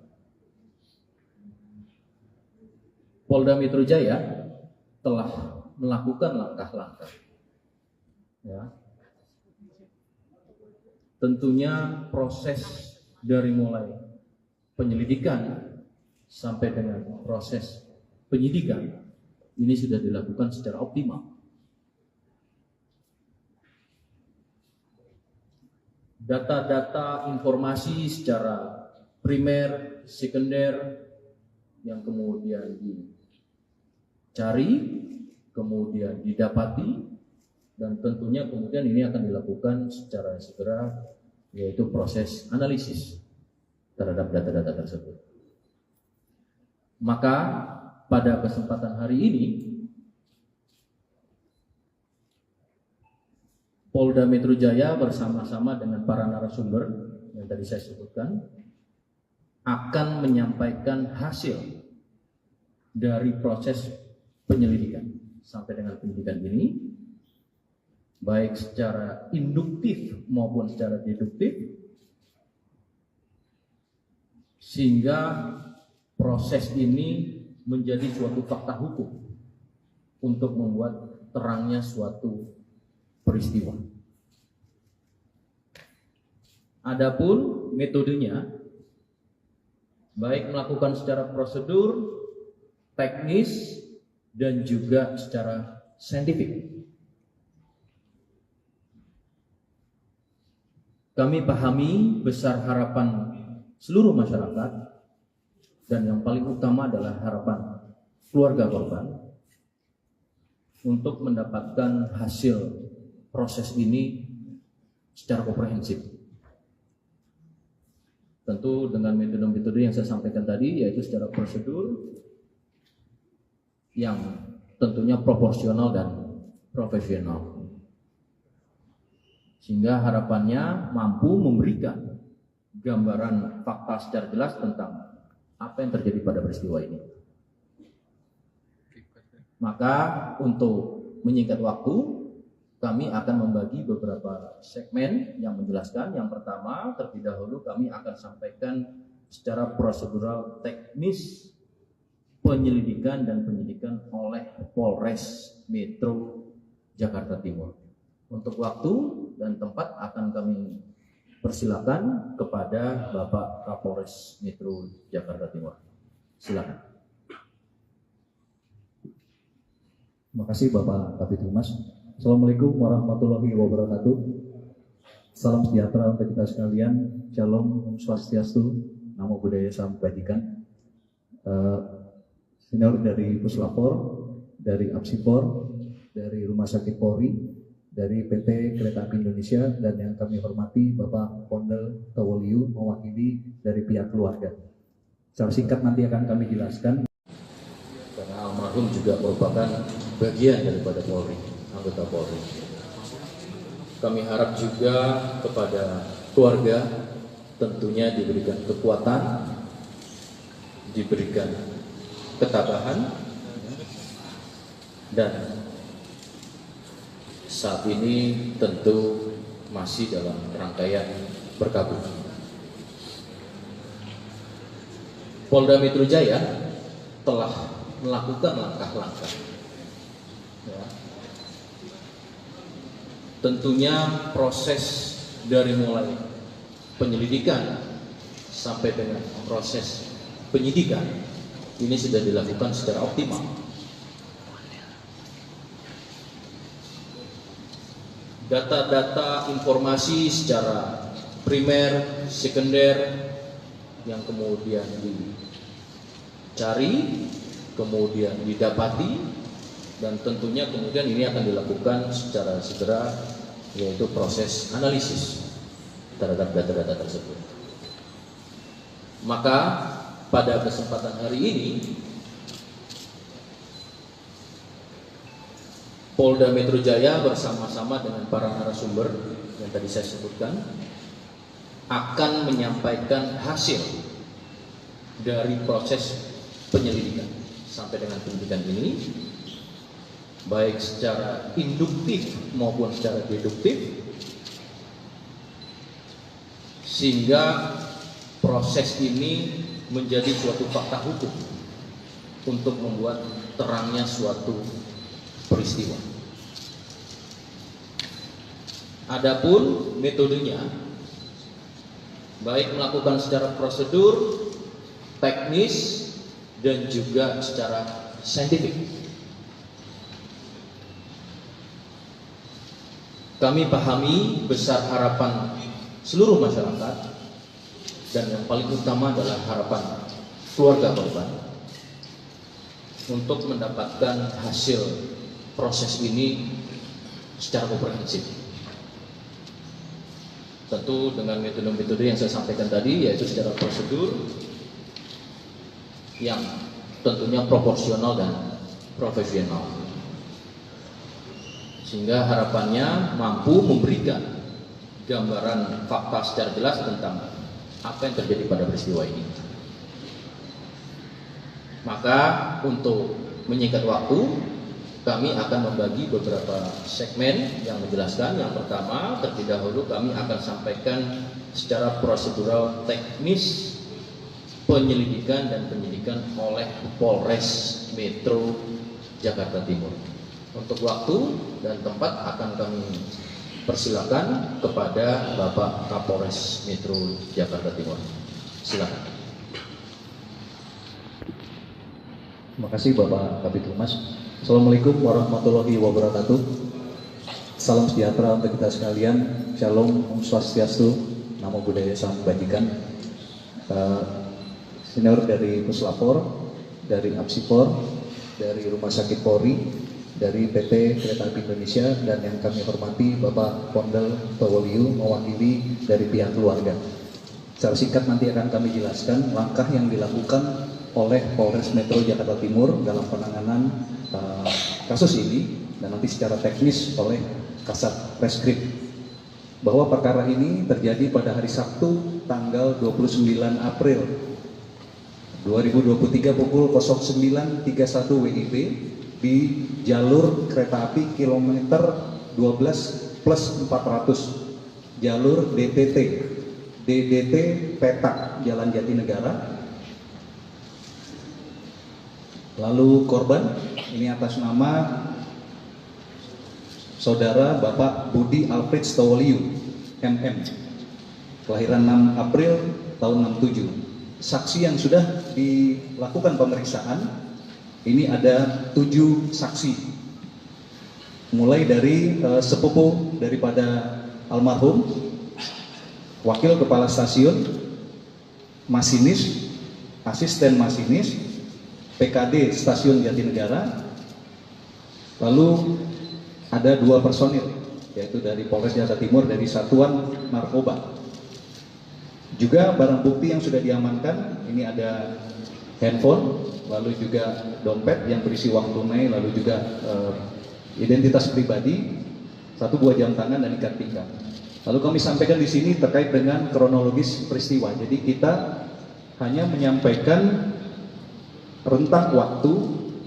Polda Metro Jaya telah melakukan langkah-langkah, ya. Tentunya proses dari mulai penyelidikan sampai dengan proses penyidikan ini sudah dilakukan secara optimal. Data-data informasi secara primer, sekunder yang kemudian dicari, kemudian didapati, dan tentunya kemudian ini akan dilakukan secara segera, yaitu proses analisis terhadap data-data tersebut. Maka pada kesempatan hari ini Polda Metro Jaya bersama-sama dengan para narasumber yang tadi saya sebutkan akan menyampaikan hasil dari proses penyelidikan sampai dengan penyidikan ini, baik secara induktif maupun secara deduktif, sehingga proses ini menjadi suatu fakta hukum untuk membuat terangnya suatu peristiwa. Adapun metodenya, baik melakukan secara prosedur, teknis, dan juga secara saintifik. Kami pahami besar harapan seluruh masyarakat, dan yang paling utama adalah harapan keluarga korban untuk mendapatkan hasil proses ini secara komprehensif. Tentu dengan metode-metode yang saya sampaikan tadi, yaitu secara prosedur yang tentunya proporsional dan profesional, sehingga harapannya mampu memberikan gambaran fakta secara jelas tentang apa yang terjadi pada peristiwa ini. Maka untuk menyingkat waktu, kami akan membagi beberapa segmen yang menjelaskan. Yang pertama, terlebih dahulu kami akan sampaikan secara prosedural teknis penyelidikan dan penyidikan oleh Polres Metro Jakarta Timur. Untuk waktu dan tempat akan kami persilakan kepada Bapak Kapolres Metro Jakarta Timur. Silakan. Terima kasih Bapak Kabid Humas. Assalamualaikum warahmatullahi wabarakatuh. Salam sejahtera untuk kita sekalian. Shalom, Om Swastiastu, Namo Buddhaya, Salam Kebajikan. Senior dari Puslapor, dari Apsipor, dari Rumah Sakit Polri, dari PT Kereta Api Indonesia, dan yang kami hormati Bapak Pondel Tawoliu mewakili dari pihak keluarga. Secara singkat nanti akan kami jelaskan. Karena almarhum juga merupakan bagian daripada Polri, anggota Polri. Kami harap juga kepada keluarga tentunya diberikan kekuatan, diberikan ketabahan, dan saat ini tentu masih dalam rangkaian berkabung. Polda Metro Jaya telah melakukan langkah-langkah, ya. Tentunya proses dari mulai penyelidikan sampai dengan proses penyidikan ini sudah dilakukan secara optimal. Data-data informasi secara primer, sekunder yang kemudian dicari, kemudian didapati, dan tentunya kemudian ini akan dilakukan secara segera, yaitu proses analisis terhadap data-data tersebut. Maka pada kesempatan hari ini Polda Metro Jaya bersama-sama dengan para narasumber yang tadi saya sebutkan akan menyampaikan hasil dari proses penyelidikan sampai dengan penyidikan ini, baik secara induktif maupun secara deduktif, sehingga proses ini menjadi suatu fakta hukum untuk membuat terangnya suatu peristiwa. Adapun metodenya, baik melakukan secara prosedur, teknis, dan juga secara saintifik. Kami pahami besar harapan seluruh masyarakat, dan yang paling utama adalah harapan keluarga korban untuk mendapatkan hasil proses ini secara komprehensif. Tentu dengan metode-metode yang saya sampaikan tadi, yaitu secara prosedur yang tentunya proporsional dan profesional, sehingga harapannya mampu memberikan gambaran fakta secara jelas tentang apa yang terjadi pada peristiwa ini. Maka untuk menyingkat waktu, kami akan membagi beberapa segmen yang menjelaskan. Yang pertama, terlebih dahulu kami akan sampaikan secara prosedural teknis penyelidikan dan penyidikan oleh Polres Metro Jakarta Timur. Untuk waktu dan tempat akan kami persilakan kepada Bapak Kapolres Metro Jakarta Timur. Silakan. Terima kasih Bapak Kabid Humas. Assalamualaikum warahmatullahi wabarakatuh. Salam sejahtera untuk kita sekalian. Shalom, Om Swastiastu, Namo Buddhaya, Salam Kebajikan. Senior dari Puslapor, dari Apsipor, dari Rumah Sakit Polri, dari PT Kereta Api Indonesia, dan yang kami hormati Bapak Pondel Towoliu mewakili dari pihak keluarga. Secara singkat nanti akan kami jelaskan langkah yang dilakukan oleh Polres Metro Jakarta Timur dalam penanganan kasus ini, dan nanti secara teknis oleh Kasat Reskrim, bahwa perkara ini terjadi pada hari Sabtu tanggal 29 April 2023 pukul 09.31 WIB di jalur kereta api kilometer 12+400 jalur DDT Petak Jalan Jatinegara. Lalu korban ini atas nama Saudara Bapak Budi Alfred Stowoliu MM, kelahiran 6 April tahun 67. Saksi yang sudah dilakukan pemeriksaan ini ada 7 saksi, mulai dari sepupu daripada almarhum, wakil kepala stasiun, masinis, asisten masinis, PKD Stasiun Jatinegara. Lalu ada 2 personil, yaitu dari Polres Jakarta Timur dari Satuan Narkoba. Juga barang bukti yang sudah diamankan, ini ada handphone, lalu juga dompet yang berisi uang tunai, lalu juga identitas pribadi, 1 buah jam tangan dan ikat pinggang. Lalu kami sampaikan di sini terkait dengan kronologis peristiwa. Jadi kita hanya menyampaikan rentang waktu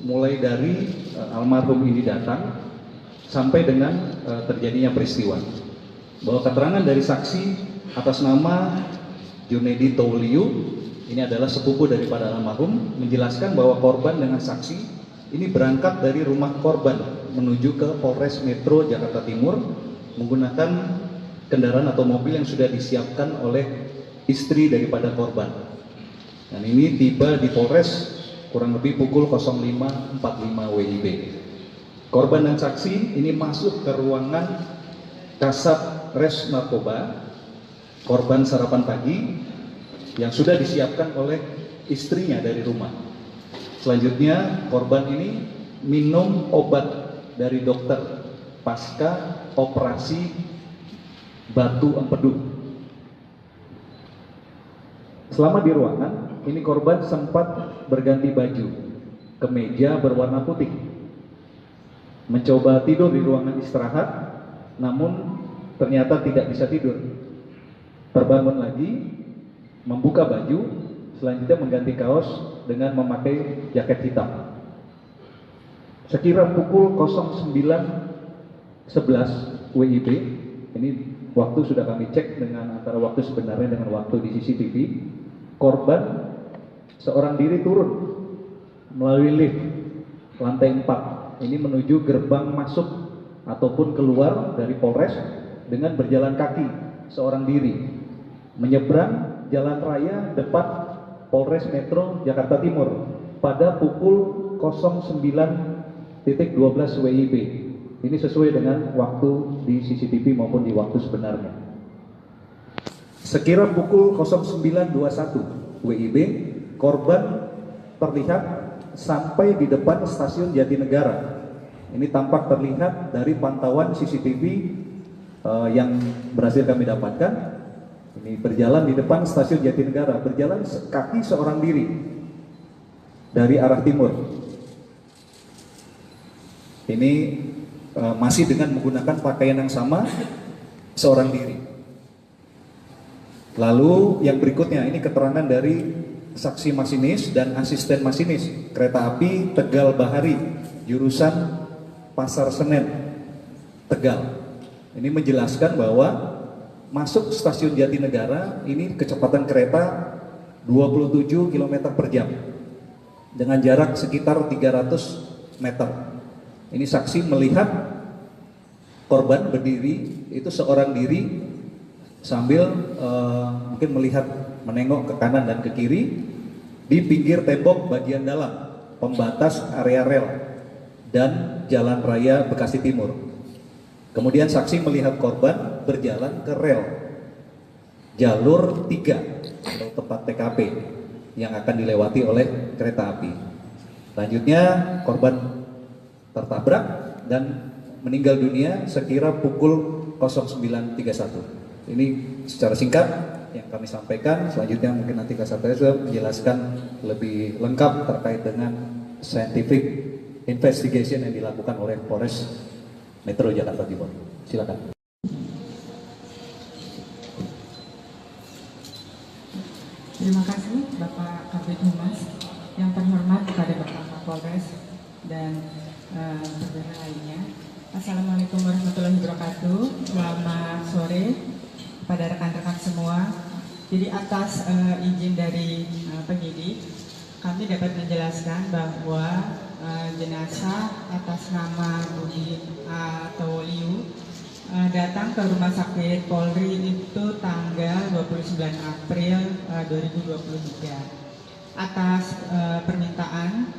mulai dari almarhum ini datang sampai dengan terjadinya peristiwa. Bahwa keterangan dari saksi atas nama Junedi Towoliu, ini adalah sepupu daripada almarhum, menjelaskan bahwa korban dengan saksi ini berangkat dari rumah korban menuju ke Polres Metro Jakarta Timur menggunakan kendaraan atau mobil yang sudah disiapkan oleh istri daripada korban. Dan ini tiba di Polres kurang lebih pukul 05.45 WIB. Korban dan saksi ini masuk ke ruangan Kasat Res Narkoba, korban sarapan pagi yang sudah disiapkan oleh istrinya dari rumah. Selanjutnya korban ini minum obat dari dokter pasca operasi batu empedu. Selama di ruangan ini korban sempat berganti baju, kemeja berwarna putih, mencoba tidur di ruangan istirahat, namun ternyata tidak bisa tidur. Terbangun lagi, membuka baju, selanjutnya mengganti kaos dengan memakai jaket hitam. Sekira pukul 09.11 WIB, ini waktu sudah kami cek dengan antara waktu sebenarnya dengan waktu di CCTV, korban seorang diri turun melalui lift lantai 4 ini menuju gerbang masuk ataupun keluar dari Polres dengan berjalan kaki seorang diri menyeberang jalan raya depan Polres Metro Jakarta Timur pada pukul 09.12 WIB. Ini sesuai dengan waktu di CCTV maupun di waktu sebenarnya. Sekira pukul 09.21 WIB, korban terlihat sampai di depan stasiun Jatinegara. Ini tampak terlihat dari pantauan CCTV yang berhasil kami dapatkan. Ini berjalan di depan stasiun Jatinegara, berjalan kaki seorang diri dari arah timur. Ini masih dengan menggunakan pakaian yang sama, seorang diri. Lalu yang berikutnya ini keterangan dari saksi masinis dan asisten masinis kereta api Tegal Bahari jurusan Pasar Senen Tegal. Ini menjelaskan bahwa masuk stasiun Jatinegara ini kecepatan kereta 27 km per jam dengan jarak sekitar 300 meter. Ini saksi melihat korban berdiri itu seorang diri sambil mungkin melihat menengok ke kanan dan ke kiri di pinggir tembok bagian dalam pembatas area rel dan Jalan Raya Bekasi Timur. Kemudian saksi melihat korban berjalan ke rel jalur 3 atau tempat TKP yang akan dilewati oleh kereta api. Selanjutnya korban tertabrak dan meninggal dunia sekira pukul 09.31. Ini secara singkat yang kami sampaikan. Selanjutnya mungkin nanti Kasat Reskrim menjelaskan lebih lengkap terkait dengan scientific investigation yang dilakukan oleh Polres Metro Jakarta Timur. Silakan. Terima kasih Bapak Kabid Humas, yang terhormat kepada Bapak Kapolres dan saudara lainnya. Assalamualaikum warahmatullahi wabarakatuh. Selamat sore pada rekan-rekan semua. Jadi atas izin dari penyidik, kami dapat menjelaskan bahwa jenazah atas nama Budi Tawoliu datang ke Rumah Sakit Polri itu tanggal 29 April 2023. Atas permintaan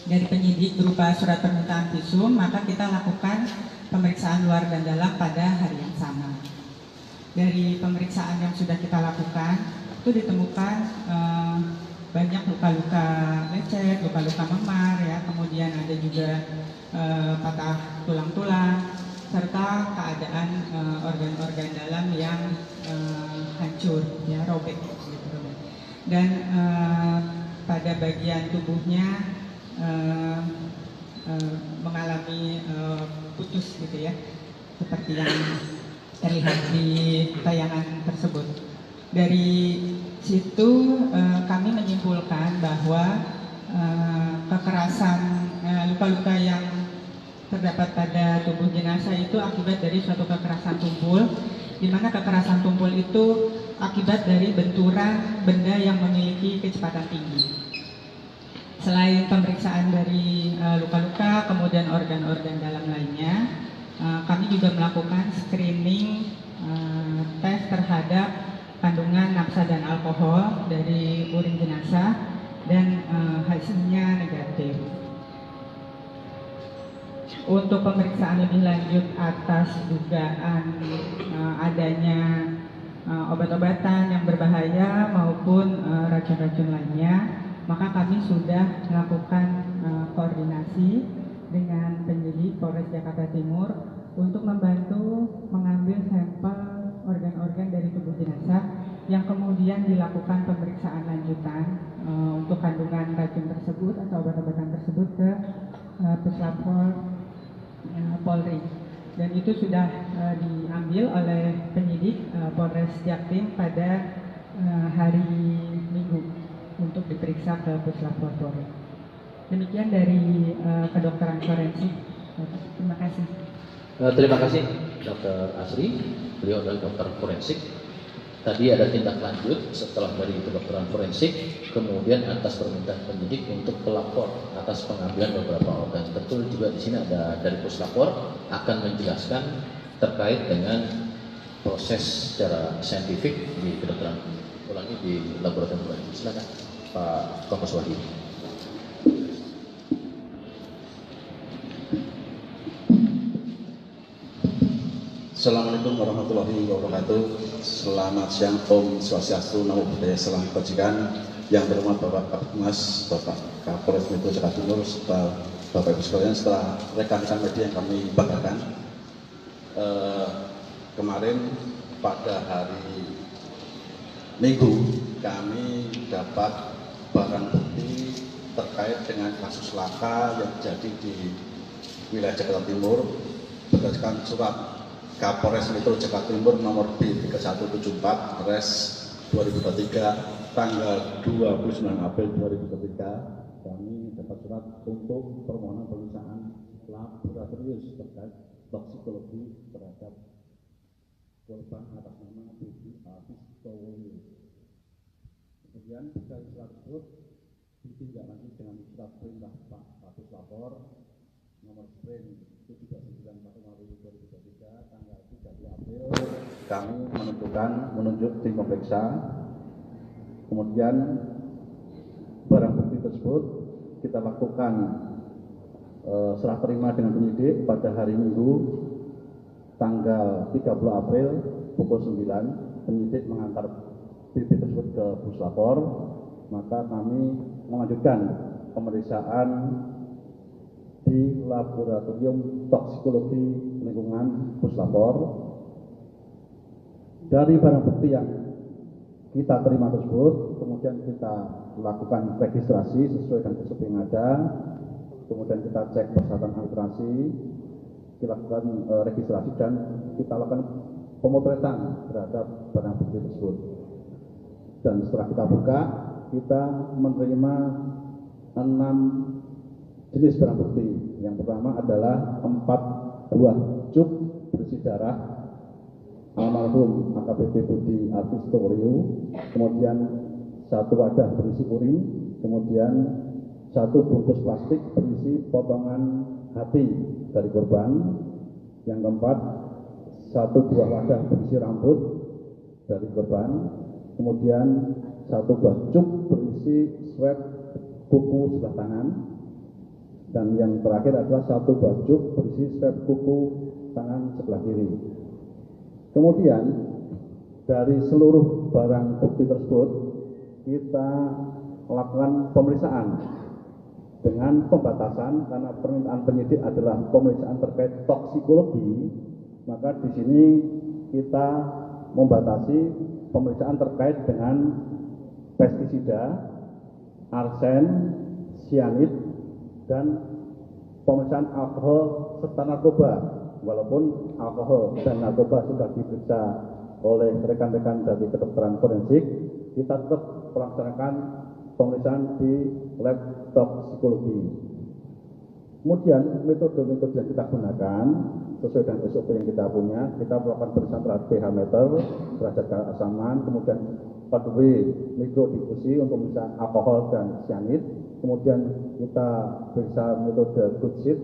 dari penyidik berupa surat permintaan visum, maka kita lakukan pemeriksaan luar dan dalam pada hari yang sama. Dari pemeriksaan yang sudah kita lakukan, itu ditemukan banyak luka-luka lecet, luka-luka memar, ya, kemudian ada juga patah tulang-tulang, serta keadaan organ-organ dalam yang hancur, ya, robek. Gitu. Dan pada bagian tubuhnya mengalami putus, gitu ya, seperti yang terlihat di tayangan tersebut. Dari situ kami menyimpulkan bahwa kekerasan luka-luka yang terdapat pada tubuh jenazah itu akibat dari suatu kekerasan tumpul, di mana kekerasan tumpul itu akibat dari benturan benda yang memiliki kecepatan tinggi. Selain pemeriksaan dari luka-luka, kemudian organ-organ dalam lainnya, kami juga melakukan screening tes terhadap kandungan nafsa dan alkohol dari urin jenazah dan hasilnya negatif. Untuk pemeriksaan lebih lanjut atas dugaan adanya obat-obatan yang berbahaya maupun racun-racun lainnya, maka kami sudah melakukan koordinasi dengan penyidik Polres Jakarta Timur untuk membantu mengambil sampel organ-organ dari tubuh jenazah yang kemudian dilakukan pemeriksaan lanjutan untuk kandungan racun tersebut atau obat-obatan tersebut ke Puslapor Polri, dan itu sudah diambil oleh penyidik Polres Jaktim pada hari Minggu untuk diperiksa ke Puslapor Polri. Demikian dari kedokteran forensik. Terima kasih. Terima kasih Dr. Asri, beliau adalah dokter forensik. Tadi ada tindak lanjut setelah dari kedokteran forensik, kemudian atas permintaan penyidik untuk pelapor atas pengambilan beberapa organ. Betul juga di sini ada dari puslapor akan menjelaskan terkait dengan proses secara saintifik di kedokteran ulangi di laboratorium forensik. Silakan Pak Kompes Wahyu. Assalamualaikum warahmatullahi wabarakatuh. Selamat siang, Om Swastiastu, Namo Buddhaya, Salam Kebajikan. Yang berhormat Bapak Kapolres, Bapak Kapolres Metro Jakarta Timur, serta Bapak Ibu sekalian, setelah rekan-rekan media yang kami banggakan, kemarin pada hari Minggu kami dapat barang bukti terkait dengan kasus laka yang terjadi di wilayah Jakarta Timur berdasarkan surat Kapolres Metro Jakarta Timur nomor B3174 Res 2023 tanggal 29 April 2023, kami dapat surat untuk permohonan pemeriksaan laboratorium terkait toksikologi terhadap korban atas nama Budi Alfistowo. Kemudian dari surat tersebut ditindaklanjuti dengan surat perintah Pak Kapus Lapor nomor sprint 729/2023 tanggal 30 April. Kami menunjuk tim pemeriksa. Kemudian barang bukti tersebut kita lakukan serah terima dengan penyidik pada hari Minggu tanggal 30 April pukul 9. Penyidik mengantar BB tersebut ke Puslapor, maka kami melanjutkan pemeriksaan di laboratorium toksikologi lingkungan Puslapor. Dari barang bukti yang kita terima tersebut, kemudian kita lakukan registrasi sesuai dengan SOP yang ada, kemudian kita cek persyaratan administrasi, kita lakukan registrasi dan kita lakukan pemotretan terhadap barang bukti tersebut. Dan setelah kita buka, kita menerima 6 jenis barang bukti. Yang pertama adalah 4 buah cuk berisi darah almarhum AKBP Budi Alfistowo, kemudian 1 wadah berisi urin, kemudian 1 bungkus plastik berisi potongan hati dari korban. Yang keempat, 1 buah wadah berisi rambut dari korban, kemudian 1 buah cuk berisi swab kuku sebelah tangan, dan yang terakhir adalah 1 buah cuk berisi swab kuku tangan sebelah kiri. Kemudian dari seluruh barang bukti tersebut kita lakukan pemeriksaan dengan pembatasan karena permintaan penyidik adalah pemeriksaan terkait toksikologi, maka di sini kita membatasi pemeriksaan terkait dengan pestisida, arsen, sianid, dan pemeriksaan alkohol serta narkoba. Walaupun alkohol dan narkoba sudah diperiksa oleh rekan-rekan dari kedokteran forensik, kita tetap melaksanakan pemeriksaan di lab toksikologi. Kemudian metode-metode yang kita gunakan sesuai dengan SOP yang kita punya, kita melakukan pemeriksaan terhadap pH meter, derajat keasaman, kemudian 4W mikrodifusi untuk pemeriksaan alkohol dan sianid, kemudian kita periksa metode good sheet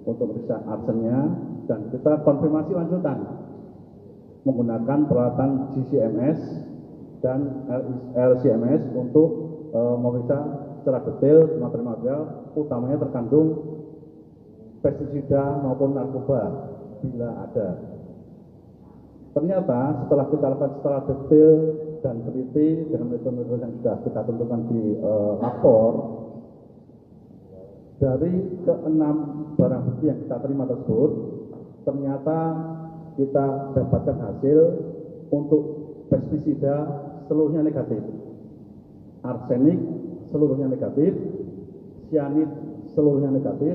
untuk pemeriksaan arsennya, dan kita konfirmasi lanjutan menggunakan peralatan GCMS dan LCMS untuk memeriksa secara detail material-material utamanya terkandung pestisida maupun narkoba bila ada. Ternyata setelah kita lakukan secara detail dan teliti dengan metode-metode yang sudah kita tentukan di lapor, dari ke-6 barang bukti yang kita terima tersebut, ternyata kita dapatkan hasil untuk pestisida seluruhnya negatif, arsenik seluruhnya negatif, sianid seluruhnya negatif,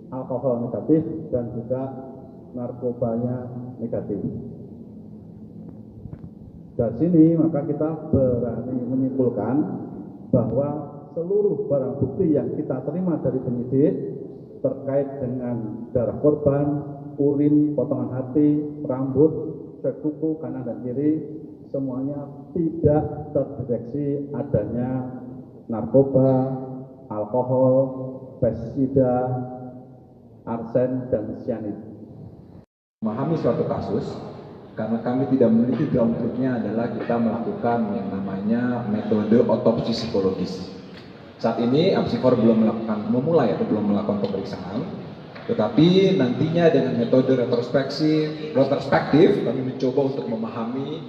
alkohol negatif, dan juga narkobanya negatif. Dari sini maka kita berani menyimpulkan bahwa seluruh barang bukti yang kita terima dari penyidik terkait dengan darah korban, urin, potongan hati, rambut, swab kuku kanan dan kiri, semuanya tidak terdeteksi adanya narkoba, alkohol, pestisida, arsen, dan sianid. Memahami suatu kasus, karena kami tidak memiliki ground truth-nya adalah kita melakukan yang namanya metode otopsi psikologis. Saat ini Apsifor belum memulai atau belum melakukan pemeriksaan, tetapi nantinya dengan metode retrospektif kami mencoba untuk memahami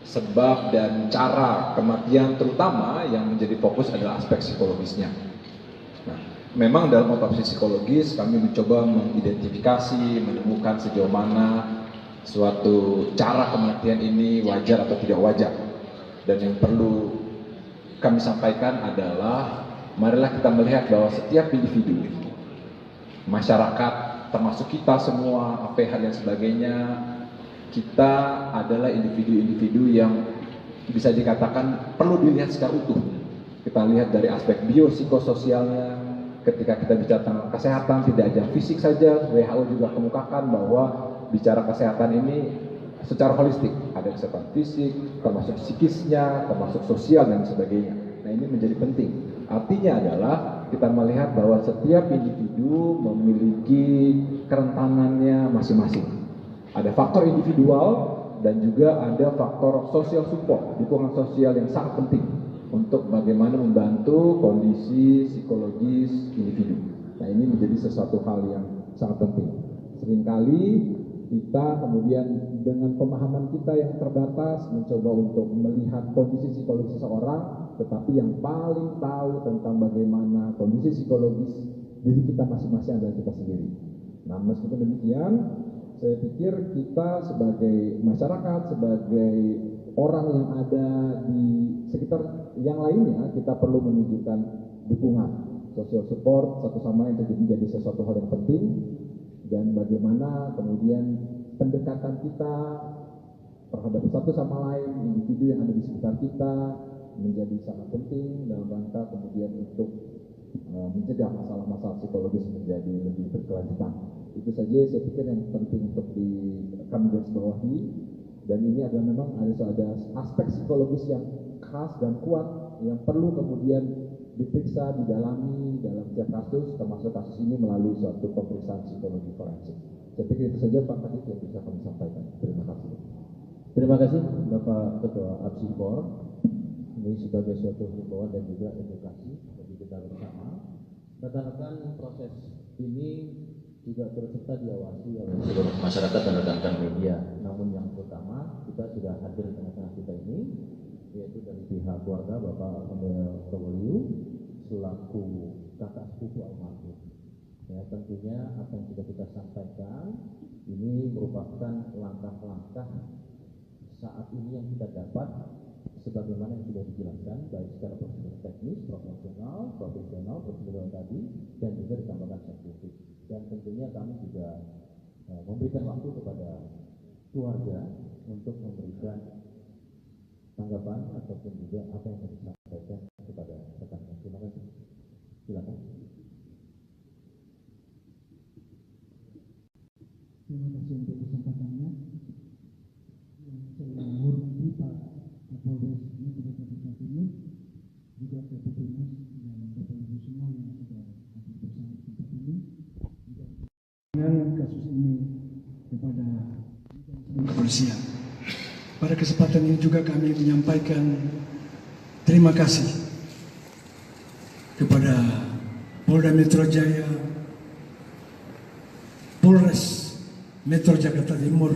sebab dan cara kematian, terutama yang menjadi fokus adalah aspek psikologisnya. Nah, memang dalam otopsi psikologis kami mencoba mengidentifikasi, menemukan sejauh mana suatu cara kematian ini wajar atau tidak wajar. Dan yang perlu kami sampaikan adalah marilah kita melihat bahwa setiap individu, masyarakat, termasuk kita semua, APH dan sebagainya, kita adalah individu-individu yang bisa dikatakan perlu dilihat secara utuh. Kita lihat dari aspek biopsikososialnya. Ketika kita bicara tentang kesehatan, tidak hanya fisik saja, WHO juga kemukakan bahwa bicara kesehatan ini secara holistik, ada kesehatan fisik, termasuk psikisnya, termasuk sosial dan sebagainya. Nah, ini menjadi penting. Artinya adalah kita melihat bahwa setiap individu memiliki kerentanannya masing-masing. Ada faktor individual dan juga ada faktor social support, dukungan sosial yang sangat penting untuk bagaimana membantu kondisi psikologis individu. Nah, ini menjadi sesuatu hal yang sangat penting. Seringkali kita kemudian dengan pemahaman kita yang terbatas mencoba untuk melihat kondisi psikologis seseorang, tetapi yang paling tahu tentang bagaimana kondisi psikologis diri kita masing-masing adalah kita sendiri. Nah, meskipun demikian, saya pikir kita sebagai masyarakat, sebagai orang yang ada di sekitar yang lainnya, kita perlu menunjukkan dukungan, social support satu sama lain menjadi sesuatu hal yang penting. Dan bagaimana kemudian pendekatan kita terhadap satu sama lain, individu yang ada di sekitar kita menjadi sangat penting dalam rangka kemudian untuk mencegah masalah-masalah psikologis menjadi lebih berkelanjutan. Itu saja saya pikir yang penting untuk kami garis bawahi. Dan ini adalah memang ada aspek psikologis yang khas dan kuat yang perlu kemudian diperiksa, didalami dalam setiap kasus, termasuk kasus ini melalui suatu pemeriksaan psikologi forensik. Saya pikir itu saja Pak Kadif yang bisa kami sampaikan. Terima kasih. Terima kasih Bapak Ketua APSIFOR. Ini sebagai suatu himbauan dan juga edukasi bagi kita bersama. Rekan-rekan, proses ini juga turut serta diawasi oleh seluruh masyarakat dan rekan-rekan media. Namun yang utama, kita sudah hadir di tengah-tengah kita ini, yaitu dari pihak keluarga Bapak Amel Towoliu selaku kakak sepupu almarhum. Ya, tentunya apa yang sudah kita sampaikan ini merupakan langkah-langkah saat ini yang kita dapat sebagaimana yang sudah dijelaskan baik secara prosedur teknis, profesional, prosedural tadi, dan juga ditambahkan saintifik. Dan tentunya kami juga memberikan waktu kepada keluarga untuk memberikan tanggapan ataupun juga apa yang tadi disampaikan kepada rekan-rekan. Terima kasih. Silakan. Terima kasih untuk kesempatannya. Saya menghormati Pak Kapolres Metro Jakarta Timur, juga Kapolres dan Bapak Ibu semua yang sudah hadir bersama di tempat ini. Dengan kasus ini kepada kepolisian. Pada kesempatan ini juga kami menyampaikan terima kasih kepada Polda Metro Jaya, Polres Metro Jakarta Timur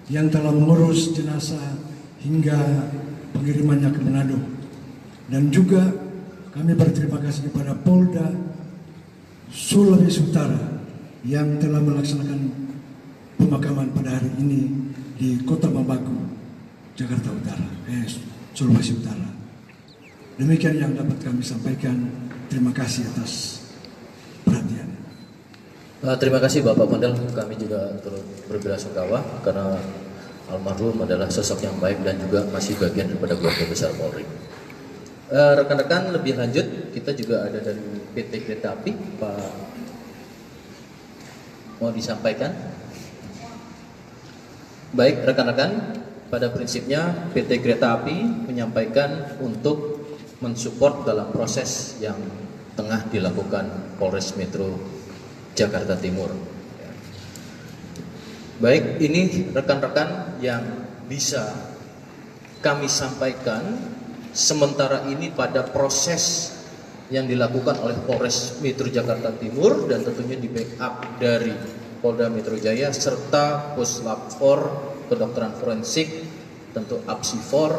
yang telah mengurus jenazah hingga pengirimannya ke Manado. Dan juga kami berterima kasih kepada Polda Sulawesi Utara yang telah melaksanakan pemakaman pada hari ini di Kota Bambagu, Jakarta Utara, Sulawesi Utara. Demikian yang dapat kami sampaikan. Terima kasih atas perhatian. Terima kasih Bapak Pondel, kami juga turut berbelasungkawa karena almarhum adalah sosok yang baik dan juga masih bagian daripada keluarga besar Polri. Rekan-rekan, lebih lanjut kita juga ada dari PT Kereta Api, Pak, mau disampaikan? Baik rekan-rekan, pada prinsipnya PT Kereta Api menyampaikan untuk mensupport dalam proses yang tengah dilakukan Polres Metro Jakarta Timur. Baik, ini rekan-rekan yang bisa kami sampaikan sementara ini pada proses yang dilakukan oleh Polres Metro Jakarta Timur dan tentunya di backup dari Polda Metro Jaya serta Puslap 4 Kedokteran Forensik, tentu APSIFOR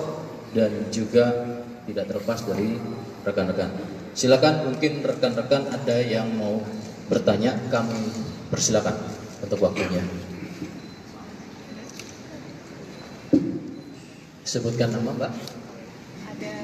dan juga tidak terlepas dari rekan-rekan. Silakan, mungkin rekan-rekan ada yang mau bertanya, kami persilakan untuk waktunya. Sebutkan nama Mbak. Ada.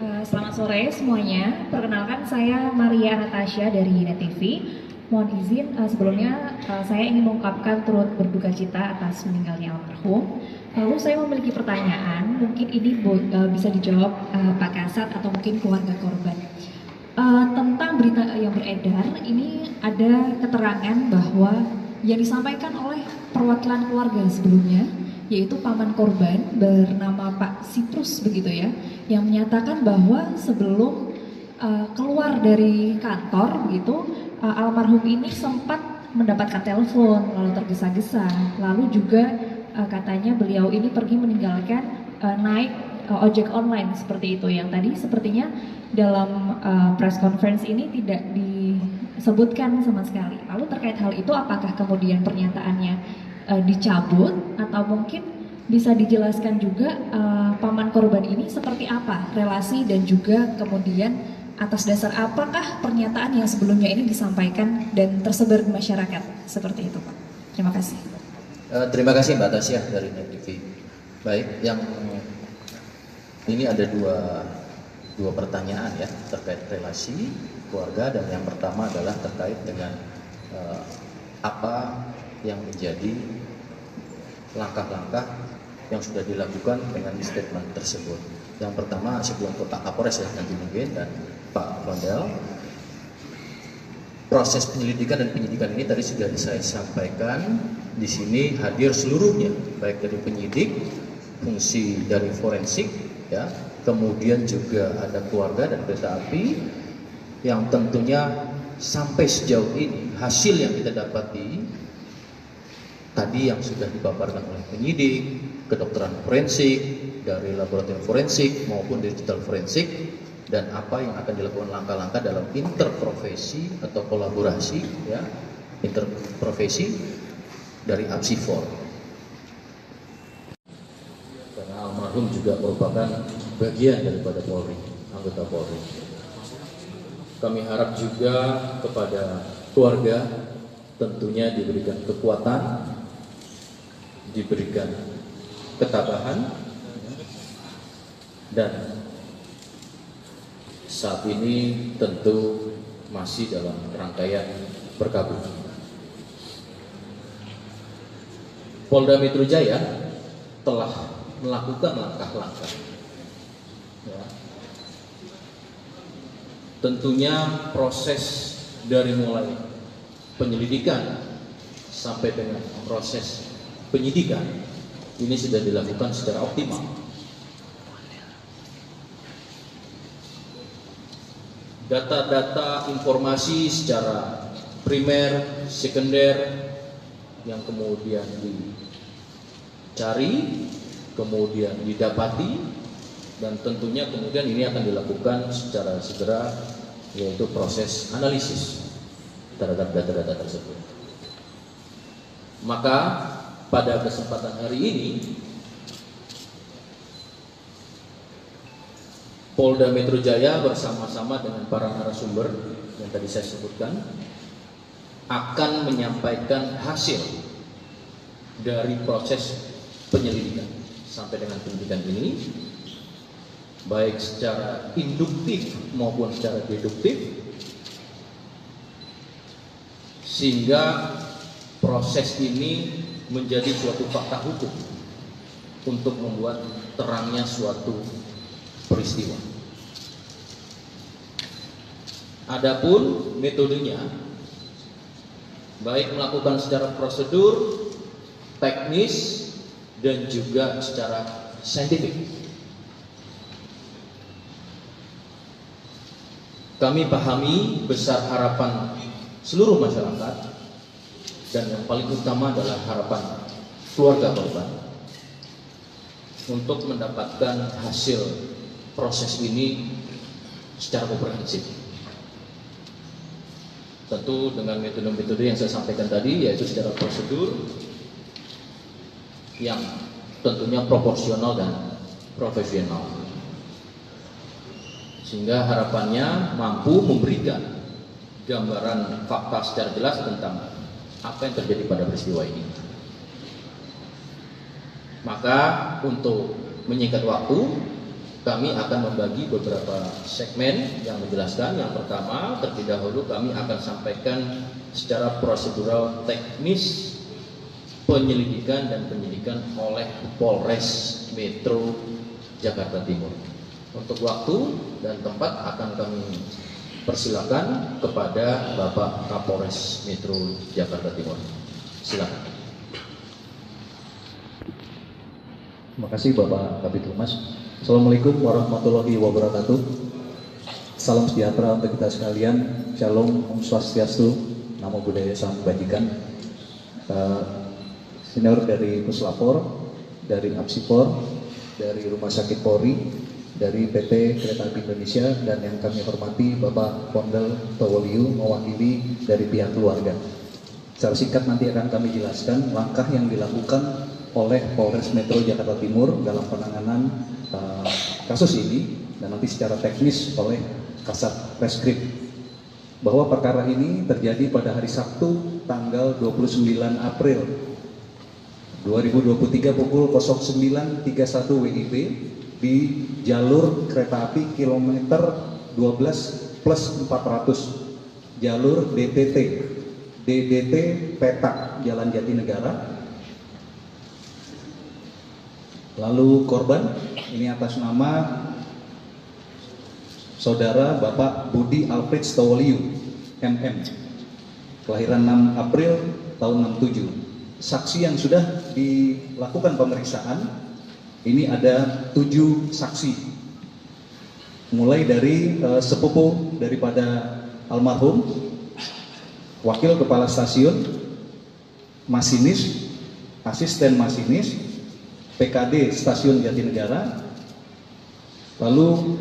Selamat sore semuanya. Perkenalkan saya Maria Anastasia dari Net TV. Mohon izin sebelumnya saya ingin mengungkapkan turut berduka cita atas meninggalnya almarhum. Lalu saya memiliki pertanyaan, mungkin ini bisa dijawab Pak Kasat atau mungkin keluarga korban. Tentang berita yang beredar, ini ada keterangan bahwa yang disampaikan oleh perwakilan keluarga sebelumnya, yaitu paman korban bernama Pak Siprus begitu ya, yang menyatakan bahwa sebelum keluar dari kantor begitu, almarhum ini sempat mendapatkan telepon lalu tergesa-gesa, lalu juga katanya beliau ini pergi meninggalkan naik ojek online seperti itu, yang tadi sepertinya dalam press conference ini tidak disebutkan sama sekali. Lalu terkait hal itu apakah kemudian pernyataannya dicabut atau mungkin bisa dijelaskan juga paman korban ini seperti apa relasi dan juga kemudian atas dasar apakah pernyataan yang sebelumnya ini disampaikan dan tersebar di masyarakat seperti itu, Pak. Terima kasih. Terima kasih Mbak Tasya dari Net TV. Baik, yang ini ada dua pertanyaan ya terkait relasi keluarga, dan yang pertama adalah terkait dengan apa yang menjadi langkah-langkah yang sudah dilakukan dengan statement tersebut. Yang pertama, sebelum ke Pak Kapolres ya nanti mungkin dan Pak Rondel, proses penyelidikan dan penyidikan ini tadi sudah saya sampaikan. Di sini hadir seluruhnya, baik dari penyidik, fungsi dari forensik, ya, kemudian juga ada keluarga dan kereta api, yang tentunya sampai sejauh ini hasil yang kita dapati tadi yang sudah dipaparkan oleh penyidik, kedokteran forensik, dari laboratorium forensik maupun digital forensik, dan apa yang akan dilakukan langkah-langkah dalam interprofesi atau kolaborasi ya, interprofesi dari APSI4. Karena almarhum juga merupakan bagian daripada Polri, anggota Polri. Kami harap juga kepada keluarga tentunya diberikan kekuatan, diberikan ketabahan, dan saat ini tentu masih dalam rangkaian berkabung. Polda Metro Jaya telah melakukan langkah-langkah ya. Tentunya proses dari mulai penyelidikan sampai dengan proses penyidikan ini sudah dilakukan secara optimal. Data-data informasi secara primer, sekunder yang kemudian dicari, kemudian didapati, dan tentunya kemudian ini akan dilakukan secara segera, yaitu proses analisis terhadap data-data tersebut. Maka pada kesempatan hari ini Polda Metro Jaya bersama-sama dengan para narasumber yang tadi saya sebutkan akan menyampaikan hasil dari proses penyelidikan sampai dengan penyidikan ini, baik secara induktif maupun secara deduktif, sehingga proses ini menjadi suatu fakta hukum untuk membuat terangnya suatu peristiwa. Adapun metodenya, baik melakukan secara prosedur, teknis, dan juga secara saintifik. Kami pahami besar harapan seluruh masyarakat, dan yang paling utama adalah harapan keluarga korban untuk mendapatkan hasil proses ini secara komprehensif. Tentu dengan metode-metode yang saya sampaikan tadi, yaitu secara prosedur yang tentunya proporsional dan profesional, sehingga harapannya mampu memberikan gambaran fakta secara jelas tentang apa yang terjadi pada peristiwa ini. Maka untuk menyingkat waktu, kami akan membagi beberapa segmen yang menjelaskan. Yang pertama, terlebih dahulu kami akan sampaikan secara prosedural teknis penyelidikan dan penyidikan oleh Polres Metro Jakarta Timur. Untuk waktu dan tempat akan kami persilakan kepada Bapak Kapolres Metro Jakarta Timur. Silakan. Terima kasih Bapak Kabid Humas. Assalamualaikum warahmatullahi wabarakatuh. Salam sejahtera untuk kita sekalian. Shalom, Om Swastiastu, Namo Buddhaya, Salam Kebajikan. Senior dari Puslapor, dari Apsipor, dari Rumah Sakit Polri, dari PT Kereta Api Indonesia, dan yang kami hormati Bapak Pondel Towoliu mewakili dari pihak keluarga. Secara singkat nanti akan kami jelaskan langkah yang dilakukan oleh Polres Metro Jakarta Timur dalam penanganan kasus ini, dan nanti secara teknis oleh Kasat Reskrim, bahwa perkara ini terjadi pada hari Sabtu tanggal 29 April 2023 pukul 09.31 WIB di jalur kereta api kilometer 12+400 jalur DDT Petak Jalan Jatinegara. Lalu korban ini atas nama Saudara Bapak Budi Alfred Towoliu MM, kelahiran 6 April tahun 67. Saksi yang sudah dilakukan pemeriksaan ini ada 7 saksi, mulai dari sepupu daripada almarhum, wakil kepala stasiun, masinis, asisten masinis, PKD Stasiun Jatinegara. Lalu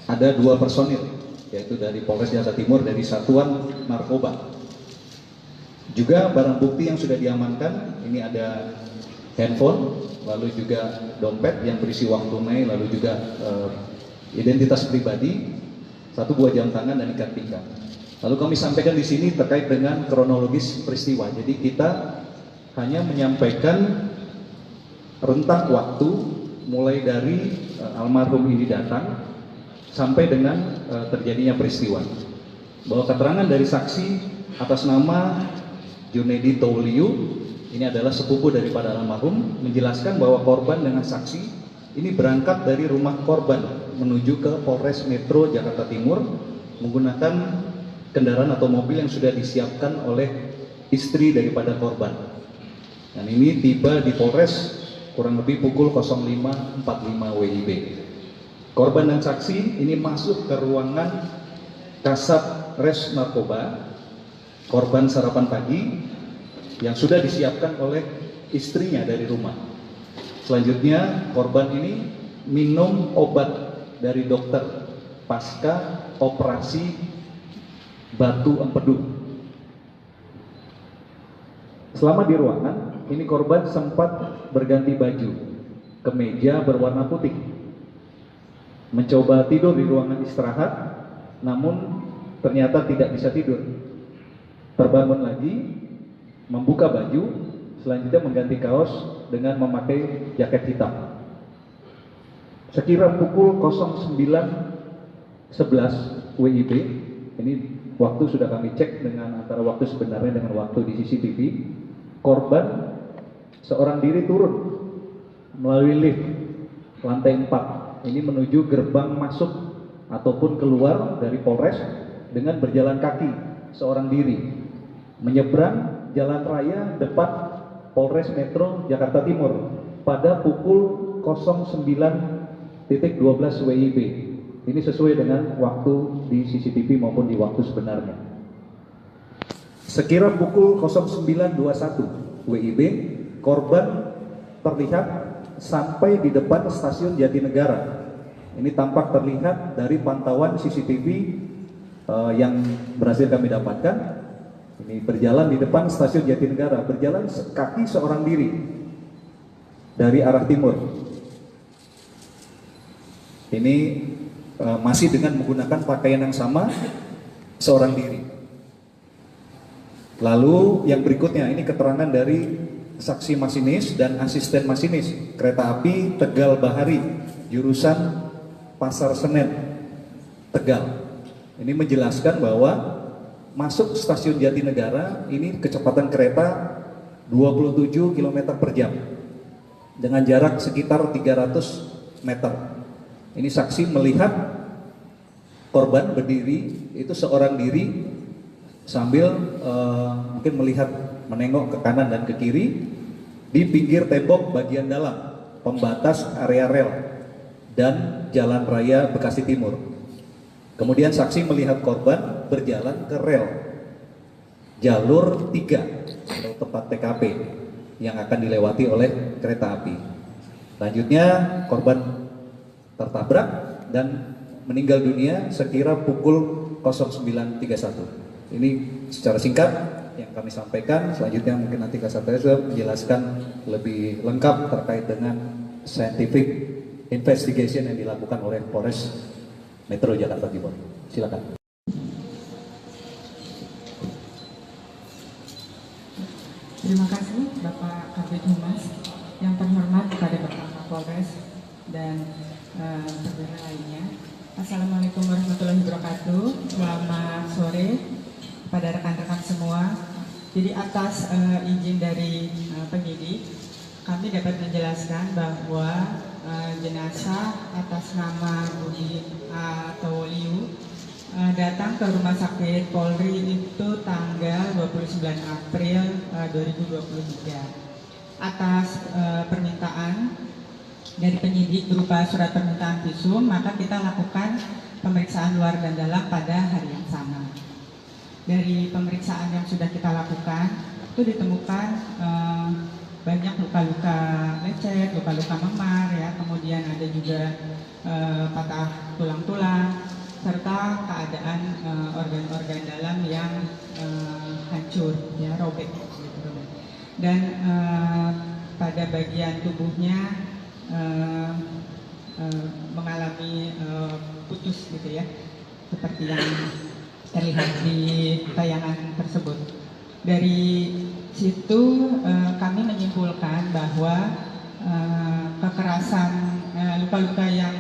ada 2 personil, yaitu dari Polres Jakarta Timur dari Satuan Narkoba. Juga barang bukti yang sudah diamankan, ini ada handphone, lalu juga dompet yang berisi uang tunai, lalu juga identitas pribadi, 1 buah jam tangan dan ikat pinggang. Lalu kami sampaikan di sini terkait dengan kronologis peristiwa. Jadi kita hanya menyampaikan rentang waktu mulai dari almarhum ini datang sampai dengan terjadinya peristiwa. Bahwa keterangan dari saksi atas nama Junedi Towoliu, ini adalah sepupu daripada almarhum, menjelaskan bahwa korban dengan saksi ini berangkat dari rumah korban menuju ke Polres Metro Jakarta Timur menggunakan kendaraan atau mobil yang sudah disiapkan oleh istri daripada korban. Dan ini tiba di Polres kurang lebih pukul 05.45 WIB. Korban dan saksi ini masuk ke ruangan Kasat Res Narkoba, korban sarapan pagi yang sudah disiapkan oleh istrinya dari rumah. Selanjutnya korban ini minum obat dari dokter pasca operasi batu empedu. Selama di ruangan ini korban sempat berganti baju, kemeja berwarna putih, mencoba tidur di ruangan istirahat, namun ternyata tidak bisa tidur. Terbangun lagi, membuka baju, selanjutnya mengganti kaos dengan memakai jaket hitam. Sekira pukul 09.11 WIB, ini waktu sudah kami cek dengan antara waktu sebenarnya dengan waktu di CCTV, korban seorang diri turun melalui lift lantai 4 ini menuju gerbang masuk ataupun keluar dari Polres dengan berjalan kaki seorang diri menyeberang jalan raya depan Polres Metro Jakarta Timur pada pukul 09.12 WIB. Ini sesuai dengan waktu di CCTV maupun di waktu sebenarnya. Sekira pukul 09.21 WIB, korban terlihat sampai di depan stasiun Jatinegara. Ini tampak terlihat dari pantauan CCTV yang berhasil kami dapatkan. Ini berjalan di depan stasiun Jatinegara, berjalan kaki seorang diri dari arah timur. Ini masih dengan menggunakan pakaian yang sama, seorang diri. Lalu yang berikutnya ini keterangan dari saksi masinis dan asisten masinis kereta api Tegal Bahari jurusan Pasar Senen, Tegal. Ini menjelaskan bahwa masuk stasiun Jatinegara ini kecepatan kereta 27 km per jam dengan jarak sekitar 300 meter. Ini saksi melihat korban berdiri, itu seorang diri sambil mungkin melihat menengok ke kanan dan ke kiri di pinggir tembok bagian dalam pembatas area rel dan Jalan Raya Bekasi Timur. Kemudian saksi melihat korban berjalan ke rel jalur 3 atau tempat TKP yang akan dilewati oleh kereta api. Selanjutnya korban tertabrak dan meninggal dunia sekira pukul 09.31. Ini secara singkat yang kami sampaikan. Selanjutnya mungkin nanti Kasat Reskrim menjelaskan lebih lengkap terkait dengan scientific investigation yang dilakukan oleh Polres Metro Jakarta Timur. Silakan. Terima kasih Bapak Kabid Humas, yang terhormat kepada Bapak Kapolres dan perwira lainnya. Assalamualaikum warahmatullahi wabarakatuh. Selamat sore pada rekan-rekan semua. Jadi atas izin dari penyidik, kami dapat menjelaskan bahwa jenazah atas nama Budi Tawoliu datang ke Rumah Sakit Polri itu tanggal 29 April 2023. Atas permintaan dari penyidik berupa surat permintaan visum, maka kita lakukan pemeriksaan luar dan dalam pada hari yang sama. Dari pemeriksaan yang sudah kita lakukan, itu ditemukan banyak luka-luka lecet, luka-luka memar, ya, kemudian ada juga patah tulang-tulang, serta keadaan organ-organ dalam yang hancur, ya, robek. Dan pada bagian tubuhnya mengalami putus, gitu ya, seperti yang terlihat di tayangan tersebut. Dari situ kami menyimpulkan bahwa kekerasan luka-luka yang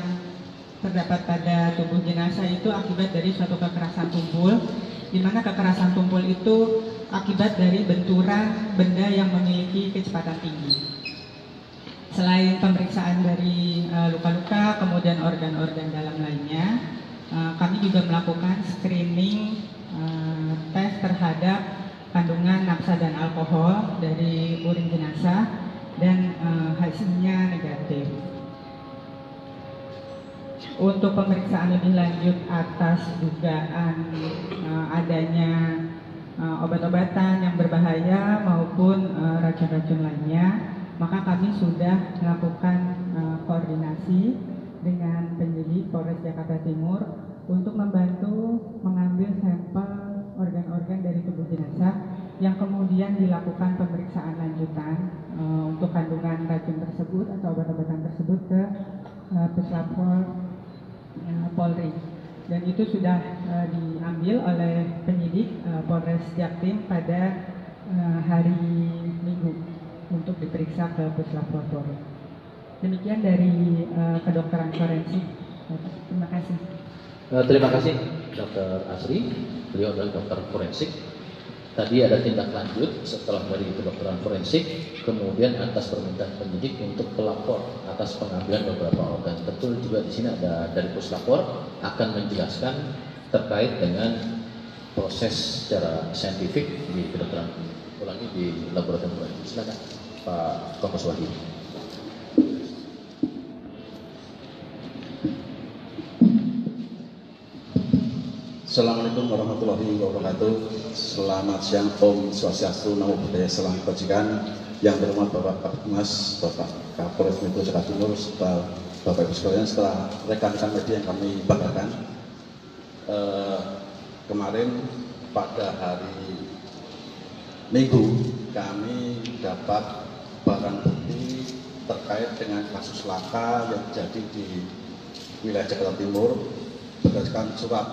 terdapat pada tubuh jenazah itu akibat dari suatu kekerasan tumpul, di mana kekerasan tumpul itu akibat dari benturan benda yang memiliki kecepatan tinggi. Selain pemeriksaan dari luka-luka, kemudian organ-organ dalam lainnya, kami juga melakukan screening tes terhadap kandungan nafsa dan alkohol dari urin jenazah, dan hasilnya negatif. Untuk pemeriksaan lebih lanjut atas dugaan adanya obat-obatan yang berbahaya maupun racun-racun lainnya, maka kami sudah melakukan koordinasi dengan penyidik Polres Jakarta Timur untuk membantu mengambil sampel organ-organ dari tubuh jenazah yang kemudian dilakukan pemeriksaan lanjutan untuk kandungan racun tersebut atau obat-obatan tersebut ke Puslapor Polri, dan itu sudah diambil oleh penyidik Polres Jaktim pada hari Minggu untuk diperiksa ke Puslapor Polri. Demikian dari kedokteran forensik. Terima kasih. Terima kasih Dr. Asri, beliau adalah dokter forensik. Tadi ada tindak lanjut setelah dari kedokteran forensik, kemudian atas permintaan penyidik untuk pelapor atas pengambilan beberapa organ. Betul juga di sini ada dari puslapor akan menjelaskan terkait dengan proses secara saintifik di kedokteran ulangi di laboratorium forensik. Silakan Pak Kompos Wahid. Assalamualaikum warahmatullahi wabarakatuh. Selamat siang, Om Swastiastu, Namo Buddhaya, Salam Kebajikan. Yang terhormat Bapak Kabid Humas, Bapak Kapolres Metro Jakarta Timur, serta Bapak Ibu sekalian, setelah rekan-rekan media yang kami banggakan, kemarin pada hari Minggu kami dapat barang bukti terkait dengan kasus laka yang terjadi di wilayah Jakarta Timur berdasarkan surat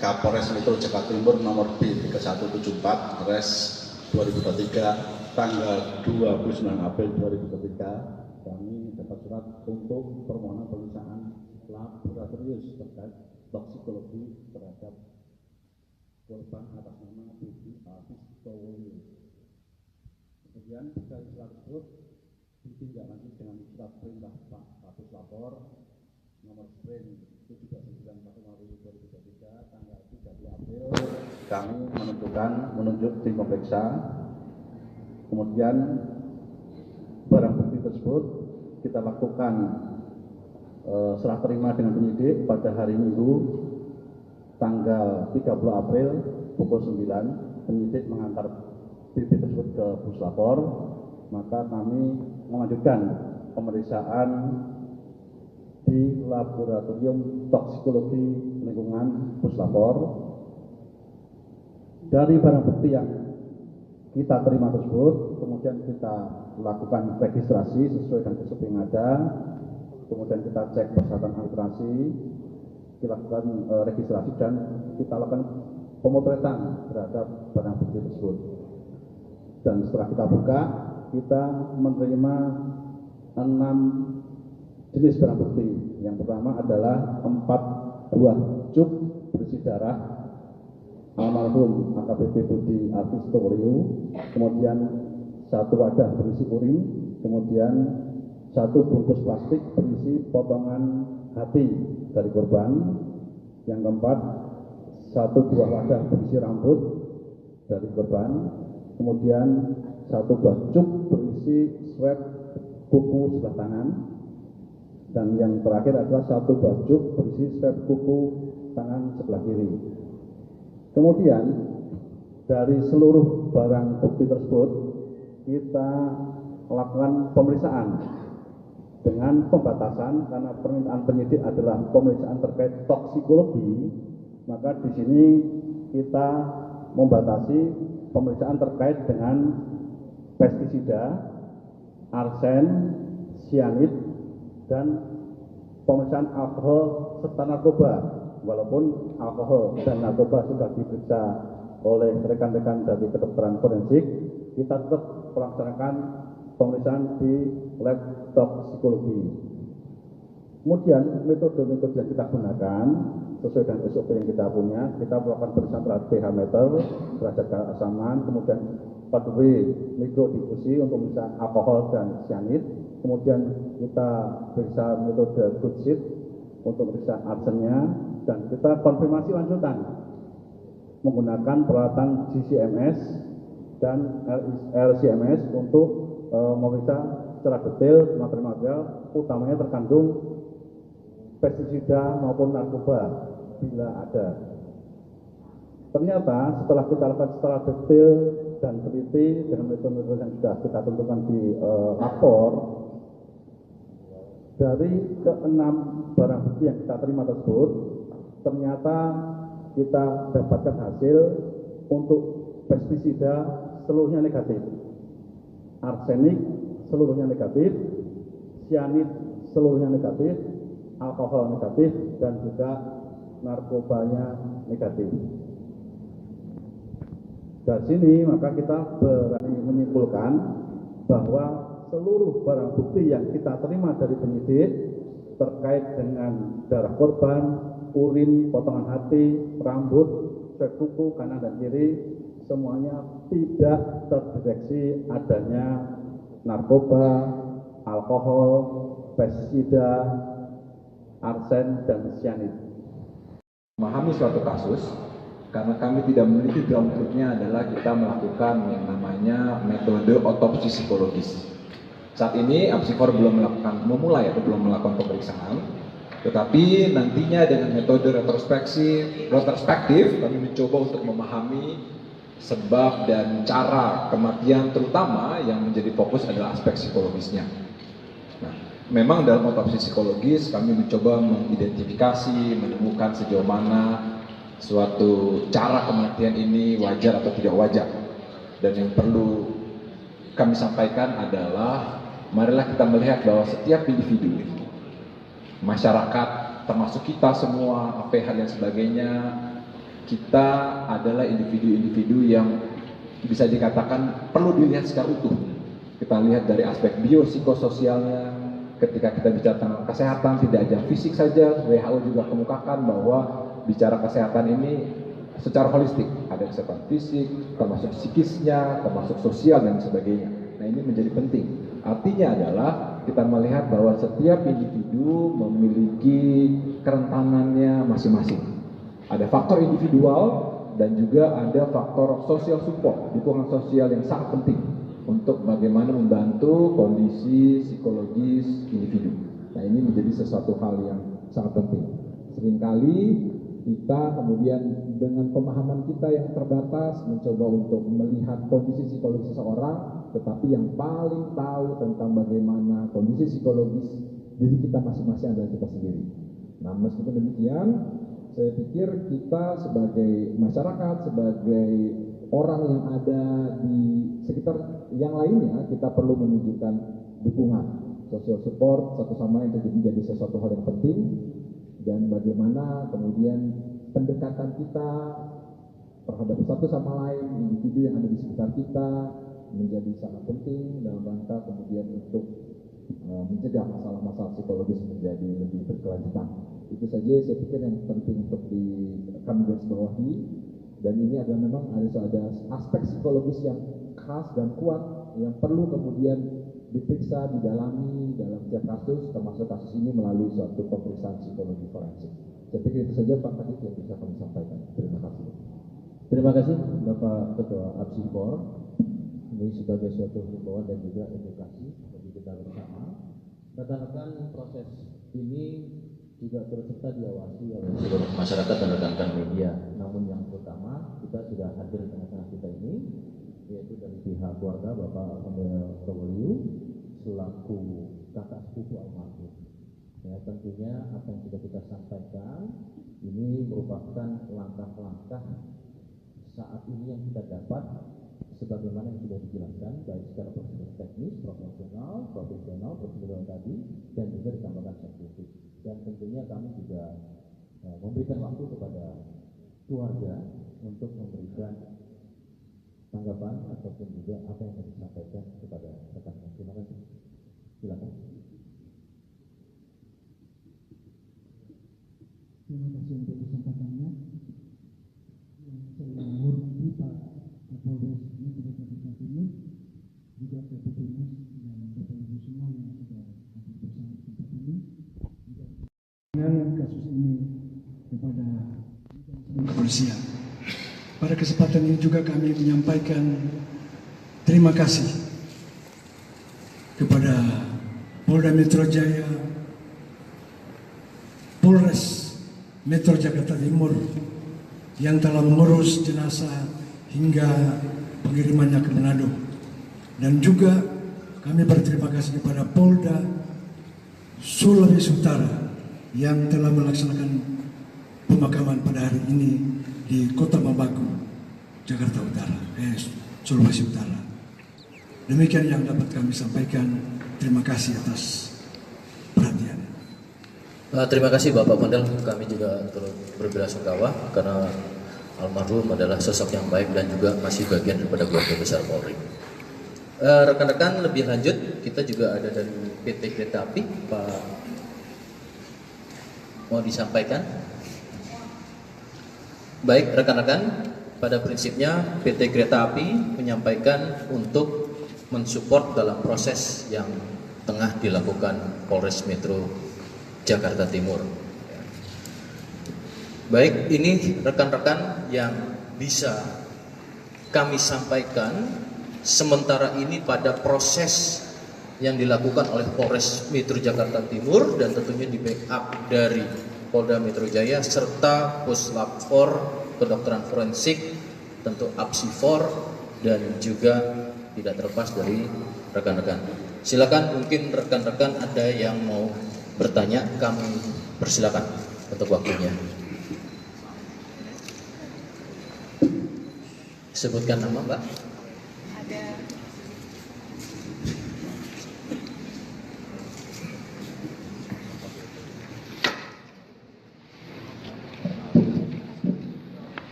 Kapolres Metro Jakarta Timur nomor B3174 Res 2023 tanggal 29 April 2023, kami dapat surat untuk permohonan pemeriksaan laboratorius terkait toksikologi terhadap korban atas nama Budi Alfistowo. Kemudian dari surat tersebut ditindaklanjuti dengan surat perintah Pak Kapus Lapor nomor sprint 729/2023 tanggal 30 April kami menunjuk tim pemeriksa. Kemudian barang bukti tersebut kita lakukan serah terima dengan penyidik pada hari Minggu tanggal 30 April pukul 9. Penyidik mengantar BB tersebut ke Puslapor, maka kami melanjutkan pemeriksaan di laboratorium toksikologi lingkungan Puslapor. Dari barang bukti yang kita terima tersebut, kemudian kita lakukan registrasi sesuai dengan SOP yang ada, kemudian kita cek persyaratan administrasi, kita lakukan registrasi dan kita lakukan pemotretan terhadap barang bukti tersebut. Dan setelah kita buka, kita menerima 6 jenis barang bukti. Yang pertama adalah 4 buah cuk berisi darah almarhum AKBP Budi Alfistowo, kemudian 1 wadah berisi urin, kemudian 1 bungkus plastik berisi potongan hati dari korban. Yang keempat, 1 buah wadah berisi rambut dari korban, kemudian 1 buah cuk berisi swab kuku sebelah tangan, dan yang terakhir adalah 1 buah cuk berisi swab kuku tangan sebelah kiri. Kemudian dari seluruh barang bukti tersebut kita lakukan pemeriksaan dengan pembatasan karena permintaan penyidik adalah pemeriksaan terkait toksikologi, maka di sini kita membatasi pemeriksaan terkait dengan pestisida, arsen, sianid, dan pemeriksaan alkohol serta narkoba. Walaupun alkohol dan narkoba sudah diperiksa oleh rekan-rekan dari kedokteran forensik, kita tetap melaksanakan pemeriksaan di lab toksikologi. Kemudian metode-metode yang kita gunakan sesuai dengan SOP yang kita punya, kita melakukan pemeriksaan terhadap pH meter, derajat keasaman, kemudian 4W mikrodifusi untuk pemeriksaan alkohol dan sianid, kemudian kita periksa metode good sheet untuk pemeriksaan arsennya, dan kita konfirmasi lanjutan menggunakan peralatan GCMS dan LCMS untuk memeriksa secara detail material-material utamanya terkandung pestisida maupun narkoba bila ada. Ternyata setelah kita lakukan secara detail dan teliti dengan metode-metode yang sudah kita tentukan di lapor, dari ke-6 barang bukti yang kita terima tersebut, ternyata kita dapatkan hasil untuk pestisida seluruhnya negatif, arsenik seluruhnya negatif, sianid seluruhnya negatif, alkohol negatif, dan juga narkobanya negatif. Dari sini maka kita berani menyimpulkan bahwa seluruh barang bukti yang kita terima dari penyidik terkait dengan darah korban, urin, potongan hati, rambut, swab kuku kanan dan kiri, semuanya tidak terdeteksi adanya narkoba, alkohol, pestisida, arsen, dan sianid. Memahami suatu kasus, karena kami tidak memiliki ground truth-nya adalah kita melakukan yang namanya metode otopsi psikologis. Saat ini Apsifor belum memulai atau belum melakukan pemeriksaan, tetapi nantinya dengan metode retrospektif kami mencoba untuk memahami sebab dan cara kematian, terutama yang menjadi fokus adalah aspek psikologisnya. Nah, memang dalam otopsi psikologis kami mencoba mengidentifikasi, menemukan sejauh mana suatu cara kematian ini wajar atau tidak wajar. Dan yang perlu kami sampaikan adalah marilah kita melihat bahwa setiap individu, masyarakat, termasuk kita semua, APH dan sebagainya, kita adalah individu-individu yang bisa dikatakan perlu dilihat secara utuh. Kita lihat dari aspek biopsikososialnya, ketika kita bicara tentang kesehatan tidak hanya fisik saja, WHO juga kemukakan bahwa bicara kesehatan ini secara holistik, ada kesehatan fisik, termasuk psikisnya, termasuk sosial dan sebagainya. Nah ini menjadi penting. Artinya adalah kita melihat bahwa setiap individu memiliki kerentanannya masing-masing. Ada faktor individual dan juga ada faktor social support, dukungan sosial yang sangat penting untuk bagaimana membantu kondisi psikologis individu. Nah ini menjadi sesuatu hal yang sangat penting. Seringkali kita kemudian dengan pemahaman kita yang terbatas mencoba untuk melihat kondisi psikologis seseorang, tetapi yang paling tahu tentang bagaimana kondisi psikologis diri kita masing-masing adalah kita sendiri. Nah meskipun demikian, saya pikir kita sebagai masyarakat, sebagai orang yang ada di sekitar yang lainnya, kita perlu menunjukkan dukungan, social support satu sama lain menjadi sesuatu hal yang penting, dan bagaimana kemudian pendekatan kita terhadap satu sama lain, individu yang ada di sekitar kita menjadi sangat penting dalam rangka kemudian untuk mencegah masalah-masalah psikologis menjadi lebih berkelanjutan. Itu saja saya pikir yang penting untuk kami garis bawahi, dan ini adalah memang ada aspek psikologis yang khas dan kuat yang perlu kemudian diperiksa, didalami dalam setiap kasus, termasuk kasus ini melalui suatu pemeriksaan psikologi forensik. Saya pikir itu saja Pak Kadif yang bisa kami sampaikan. Terima kasih. Terima kasih Bapak Ketua APSIFOR. Ini sebagai suatu himbauan dan juga edukasi bagi kita bersama. Rekan-rekan, proses ini juga turut serta diawasi oleh seluruh masyarakat dan rekan-rekan media. Namun yang utama, kita sudah hadir di tengah-tengah kita ini, yaitu dari pihak keluarga Bapak Samuel Towoliu selaku kakak sepupu almarhum. Ya, tentunya apa yang sudah kita sampaikan ini merupakan langkah-langkah saat ini yang kita dapat sebagaimana yang sudah dijelaskan baik secara prosedur teknis, profesional, prosedural tadi, dan juga ditambahkan saintifik. Dan tentunya kami juga memberikan waktu kepada keluarga untuk memberikan tanggapan ataupun juga apa yang tadi disampaikan kepada rekan-rekan. Terima kasih. Silakan. Terima kasih untuk kesempatannya. Saya menghormati Pak Kapolres Metro Jakarta Timur, juga Kapolres dan Bapak Ibu semua yang sudah hadir bersama di tempat ini. Dengan kasus ini kepada kepolisian. Pada kesempatan ini juga kami menyampaikan terima kasih kepada Polda Metro Jaya, Polres Metro Jakarta Timur yang telah mengurus jenazah hingga pengirimannya ke Manado, dan juga kami berterima kasih kepada Polda Sulawesi Utara yang telah melaksanakan pemakaman pada hari ini di Kota Mabaku, Jakarta Utara, Sulawesi Utara. Demikian yang dapat kami sampaikan. Terima kasih atas perhatian. Terima kasih Bapak Mandel. Kami juga turut berbelasungkawa karena almarhum adalah sosok yang baik dan juga masih bagian daripada keluarga besar Polri. Rekan-rekan, lebih lanjut kita juga ada dari PT Kereta Api, Pak, mau disampaikan? Baik rekan-rekan, pada prinsipnya PT Kereta Api menyampaikan untuk mensupport dalam proses yang tengah dilakukan Polres Metro Jakarta Timur. Baik, ini rekan-rekan yang bisa kami sampaikan sementara ini pada proses yang dilakukan oleh Polres Metro Jakarta Timur, dan tentunya di backup dari Polda Metro Jaya serta Puslap 4 Kedokteran Forensik, tentu APSIFOR, dan juga tidak terlepas dari rekan-rekan. Silakan, mungkin rekan-rekan ada yang mau bertanya, kami persilakan untuk waktunya. Sebutkan nama Mbak. Ada.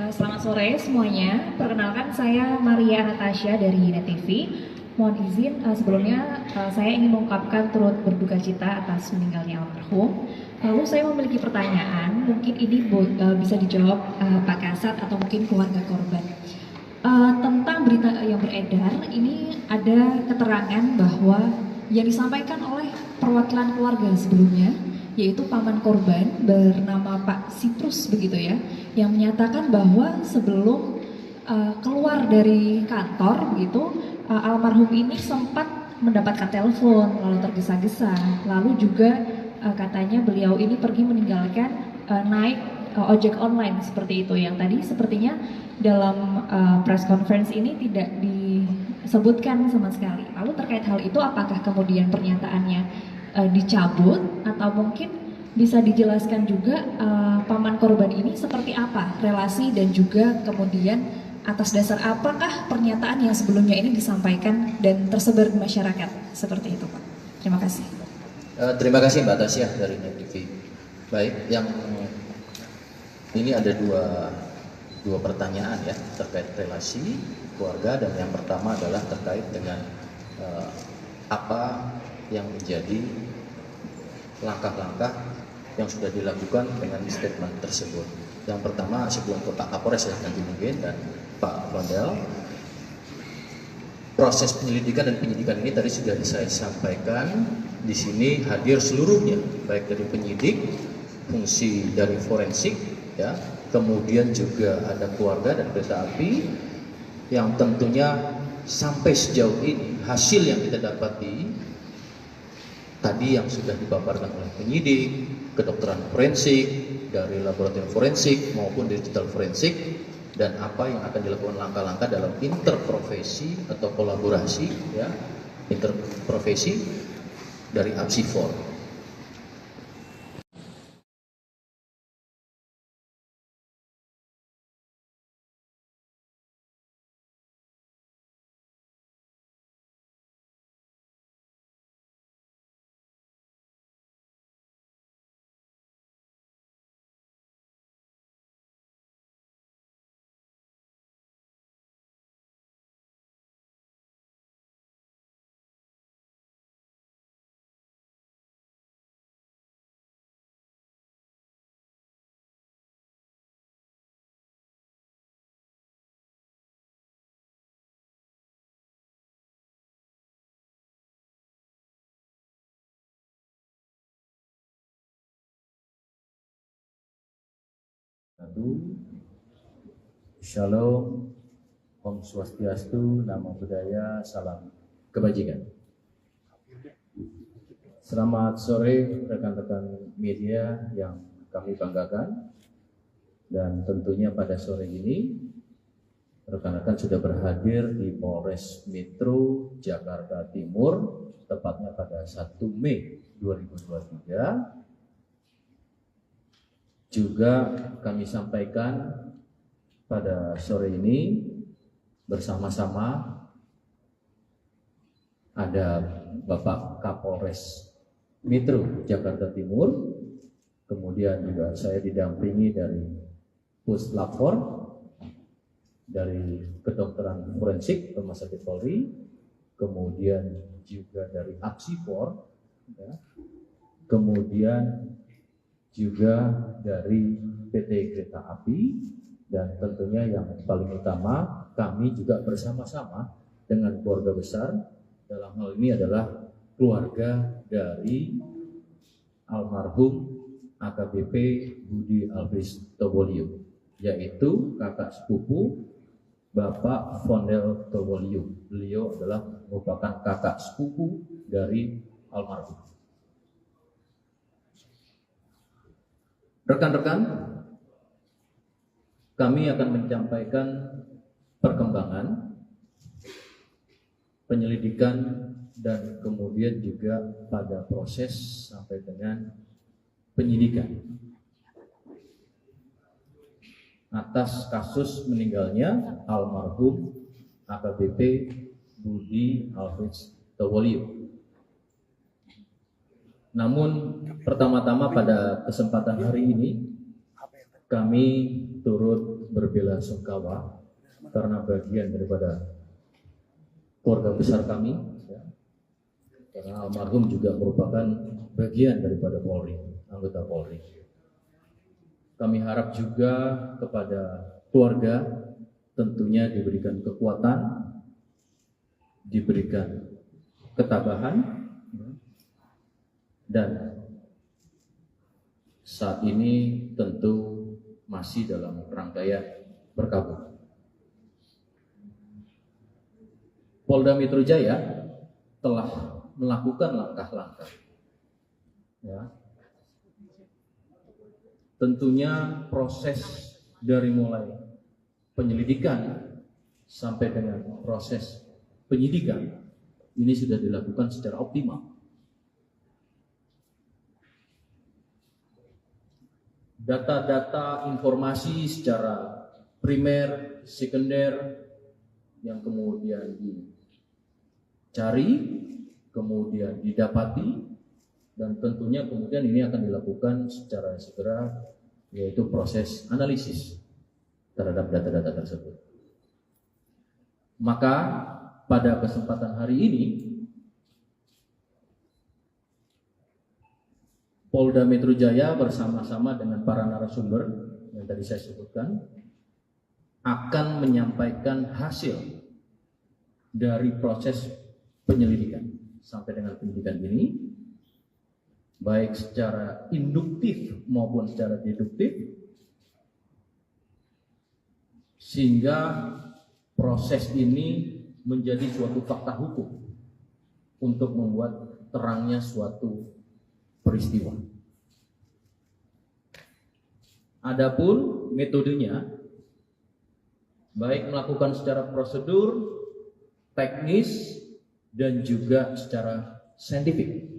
Selamat sore semuanya. Perkenalkan, saya Maria Anastasia dari Net TV. Mohon izin, sebelumnya saya ingin mengungkapkan turut berduka cita atas meninggalnya almarhum. Lalu saya memiliki pertanyaan, mungkin ini bisa dijawab Pak Kasat atau mungkin keluarga korban. Tentang berita yang beredar, ini ada keterangan bahwa yang disampaikan oleh perwakilan keluarga sebelumnya, yaitu paman korban bernama Pak Siprus begitu ya, yang menyatakan bahwa sebelum keluar dari kantor begitu, almarhum ini sempat mendapatkan telepon lalu tergesa-gesa, lalu juga katanya beliau ini pergi meninggalkan naik ojek online seperti itu, yang tadi sepertinya dalam press conference ini tidak disebutkan sama sekali. Lalu terkait hal itu apakah kemudian pernyataannya dicabut atau mungkin bisa dijelaskan juga paman korban ini seperti apa relasi dan juga kemudian atas dasar apakah pernyataan yang sebelumnya ini disampaikan dan tersebar di masyarakat seperti itu, Pak. Terima kasih. Terima kasih Mbak Tasya dari Net TV. Baik, yang ini ada dua pertanyaan ya terkait relasi keluarga, dan yang pertama adalah terkait dengan apa yang menjadi langkah-langkah yang sudah dilakukan dengan statement tersebut. Yang pertama sebelum ke Pak Kapolres ya nanti mungkin dan Pak Fondel, proses penyelidikan dan penyidikan ini tadi sudah saya sampaikan. Di sini hadir seluruhnya, baik dari penyidik, fungsi dari forensik, ya, kemudian juga ada keluarga dan kereta api, yang tentunya sampai sejauh ini hasil yang kita dapati tadi yang sudah dipaparkan oleh penyidik, kedokteran forensik, dari laboratorium forensik maupun digital forensik, dan apa yang akan dilakukan langkah-langkah dalam interprofesi atau kolaborasi ya, interprofesi dari APSI4. Shalom, Om Swastiastu, Namo Buddhaya, Salam Kebajikan. Selamat sore rekan-rekan media yang kami banggakan, dan tentunya pada sore ini rekan-rekan sudah berhadir di Polres Metro Jakarta Timur, tepatnya pada 1 Mei 2023. Juga kami sampaikan pada sore ini bersama-sama ada Bapak Kapolres Metro Jakarta Timur, kemudian juga saya didampingi dari Puslapfor, dari kedokteran forensik Rumah Sakit Polri, kemudian juga dari APSI4, ya, kemudian juga dari PT Kereta Api, dan tentunya yang paling utama kami juga bersama-sama dengan keluarga besar, dalam hal ini adalah keluarga dari almarhum AKBP Budi Alfris Tobolio, yaitu kakak sepupu Bapak Fondel Tobolio. Beliau adalah merupakan kakak sepupu dari almarhum. Rekan-rekan, kami akan menyampaikan perkembangan penyelidikan dan kemudian juga pada proses sampai dengan penyidikan atas kasus meninggalnya almarhum AKBP Budi Alfris Tobolio. Namun pertama-tama pada kesempatan hari ini kami turut berbelasungkawa karena bagian daripada keluarga besar kami, ya. Karena almarhum juga merupakan bagian daripada Polri, anggota Polri. Kami harap juga kepada keluarga tentunya diberikan kekuatan, diberikan ketabahan, dan saat ini tentu masih dalam rangkaian berkabung. Polda Metro Jaya telah melakukan langkah-langkah, ya. Tentunya proses dari mulai penyelidikan sampai dengan proses penyidikan ini sudah dilakukan secara optimal. Data-data informasi secara primer, sekunder yang kemudian dicari, kemudian didapati, dan tentunya kemudian ini akan dilakukan secara segera, yaitu proses analisis terhadap data-data tersebut. Maka pada kesempatan hari ini Polda Metro Jaya bersama-sama dengan para narasumber yang tadi saya sebutkan akan menyampaikan hasil dari proses penyelidikan sampai dengan penyidikan ini, baik secara induktif maupun secara deduktif, sehingga proses ini menjadi suatu fakta hukum untuk membuat terangnya suatu peristiwa. Adapun metodenya, baik melakukan secara prosedur, teknis, dan juga secara saintifik.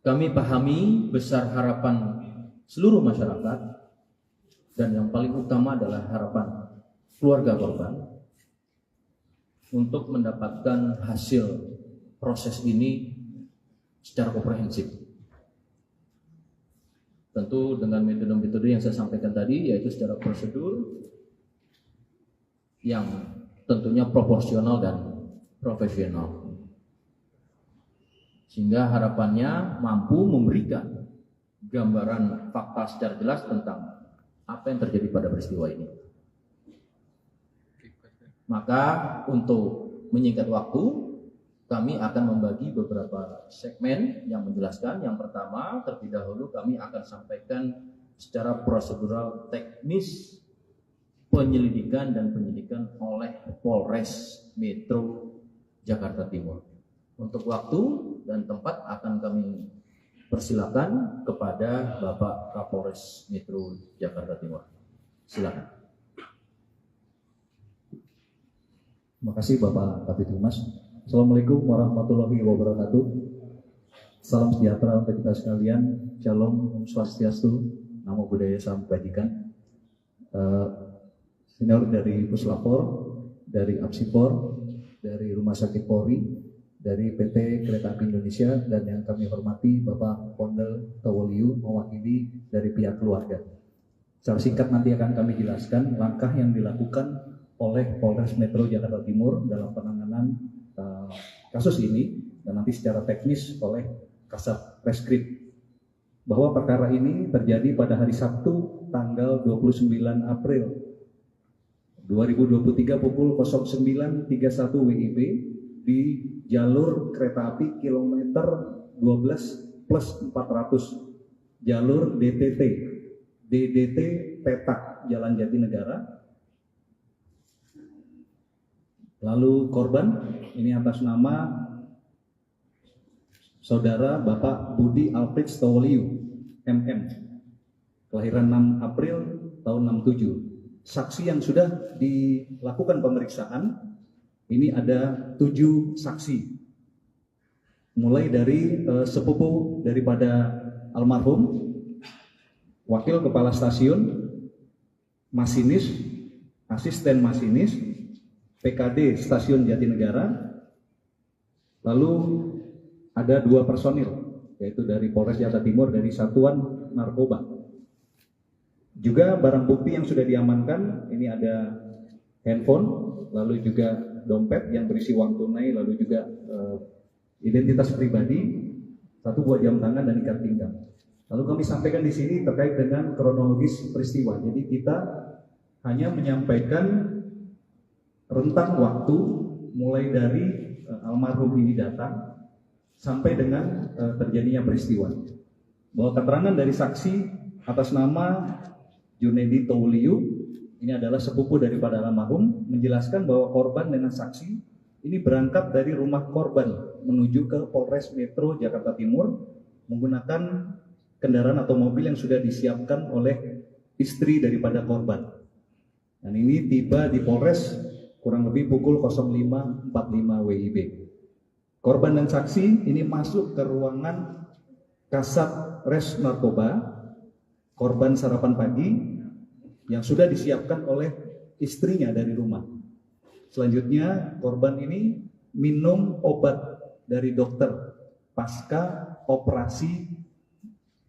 Kami pahami besar harapan seluruh masyarakat, dan yang paling utama adalah harapan keluarga korban untuk mendapatkan hasil proses ini secara komprehensif. Tentu dengan metode-metode yang saya sampaikan tadi, yaitu secara prosedur yang tentunya proporsional dan profesional, sehingga harapannya mampu memberikan gambaran fakta secara jelas tentang apa yang terjadi pada peristiwa ini. Maka untuk menyingkat waktu, kami akan membagi beberapa segmen yang menjelaskan. Yang pertama, terlebih dahulu kami akan sampaikan secara prosedural teknis penyelidikan dan penyidikan oleh Polres Metro Jakarta Timur. Untuk waktu dan tempat akan kami persilakan kepada Bapak Kapolres Metro Jakarta Timur. Silakan. Terima kasih Bapak Kabid Humas. Assalamualaikum warahmatullahi wabarakatuh. Salam sejahtera untuk kita sekalian. Shalom, Om Swastiastu, Namo Buddhaya, Salam Kebajikan. Senior dari Puslapor, dari Apsifor, dari Rumah Sakit Polri, dari PT Kereta Api Indonesia, dan yang kami hormati Bapak Pondel Tawoliu mewakili dari pihak keluarga. Secara singkat nanti akan kami jelaskan langkah yang dilakukan oleh Polres Metro Jakarta Timur dalam penanganan kasus ini, dan nanti secara teknis oleh Kasat Reskrim, bahwa perkara ini terjadi pada hari Sabtu tanggal 29 April 2023 pukul 09.31 WIB di jalur kereta api kilometer 12+400 jalur DDT Petak Jalan Jatinegara. Lalu korban ini atas nama Saudara Bapak Budi Alfred Stowoliu, MM, kelahiran 6 April tahun 67. Saksi yang sudah dilakukan pemeriksaan, ini ada 7 saksi. Mulai dari sepupu daripada almarhum, wakil kepala stasiun, masinis, asisten masinis, PKD Stasiun Jatinegara, lalu ada 2 personil, yaitu dari Polres Jakarta Timur dari Satuan Narkoba. Juga barang bukti yang sudah diamankan, ini ada handphone, lalu juga dompet yang berisi uang tunai, lalu juga identitas pribadi, 1 buah jam tangan dan ikat pinggang. Lalu kami sampaikan di sini terkait dengan kronologis peristiwa. Jadi kita hanya menyampaikan rentang waktu mulai dari almarhum ini datang sampai dengan terjadinya peristiwa. Bahwa keterangan dari saksi atas nama Junedi Touliu, ini adalah sepupu daripada almarhum, menjelaskan bahwa korban dengan saksi ini berangkat dari rumah korban menuju ke Polres Metro Jakarta Timur menggunakan kendaraan atau mobil yang sudah disiapkan oleh istri daripada korban. Dan ini tiba di Polres kurang lebih pukul 05.45 WIB. Korban dan saksi ini masuk ke ruangan Kasat Res Narkoba, korban sarapan pagi yang sudah disiapkan oleh istrinya dari rumah. Selanjutnya korban ini minum obat dari dokter pasca operasi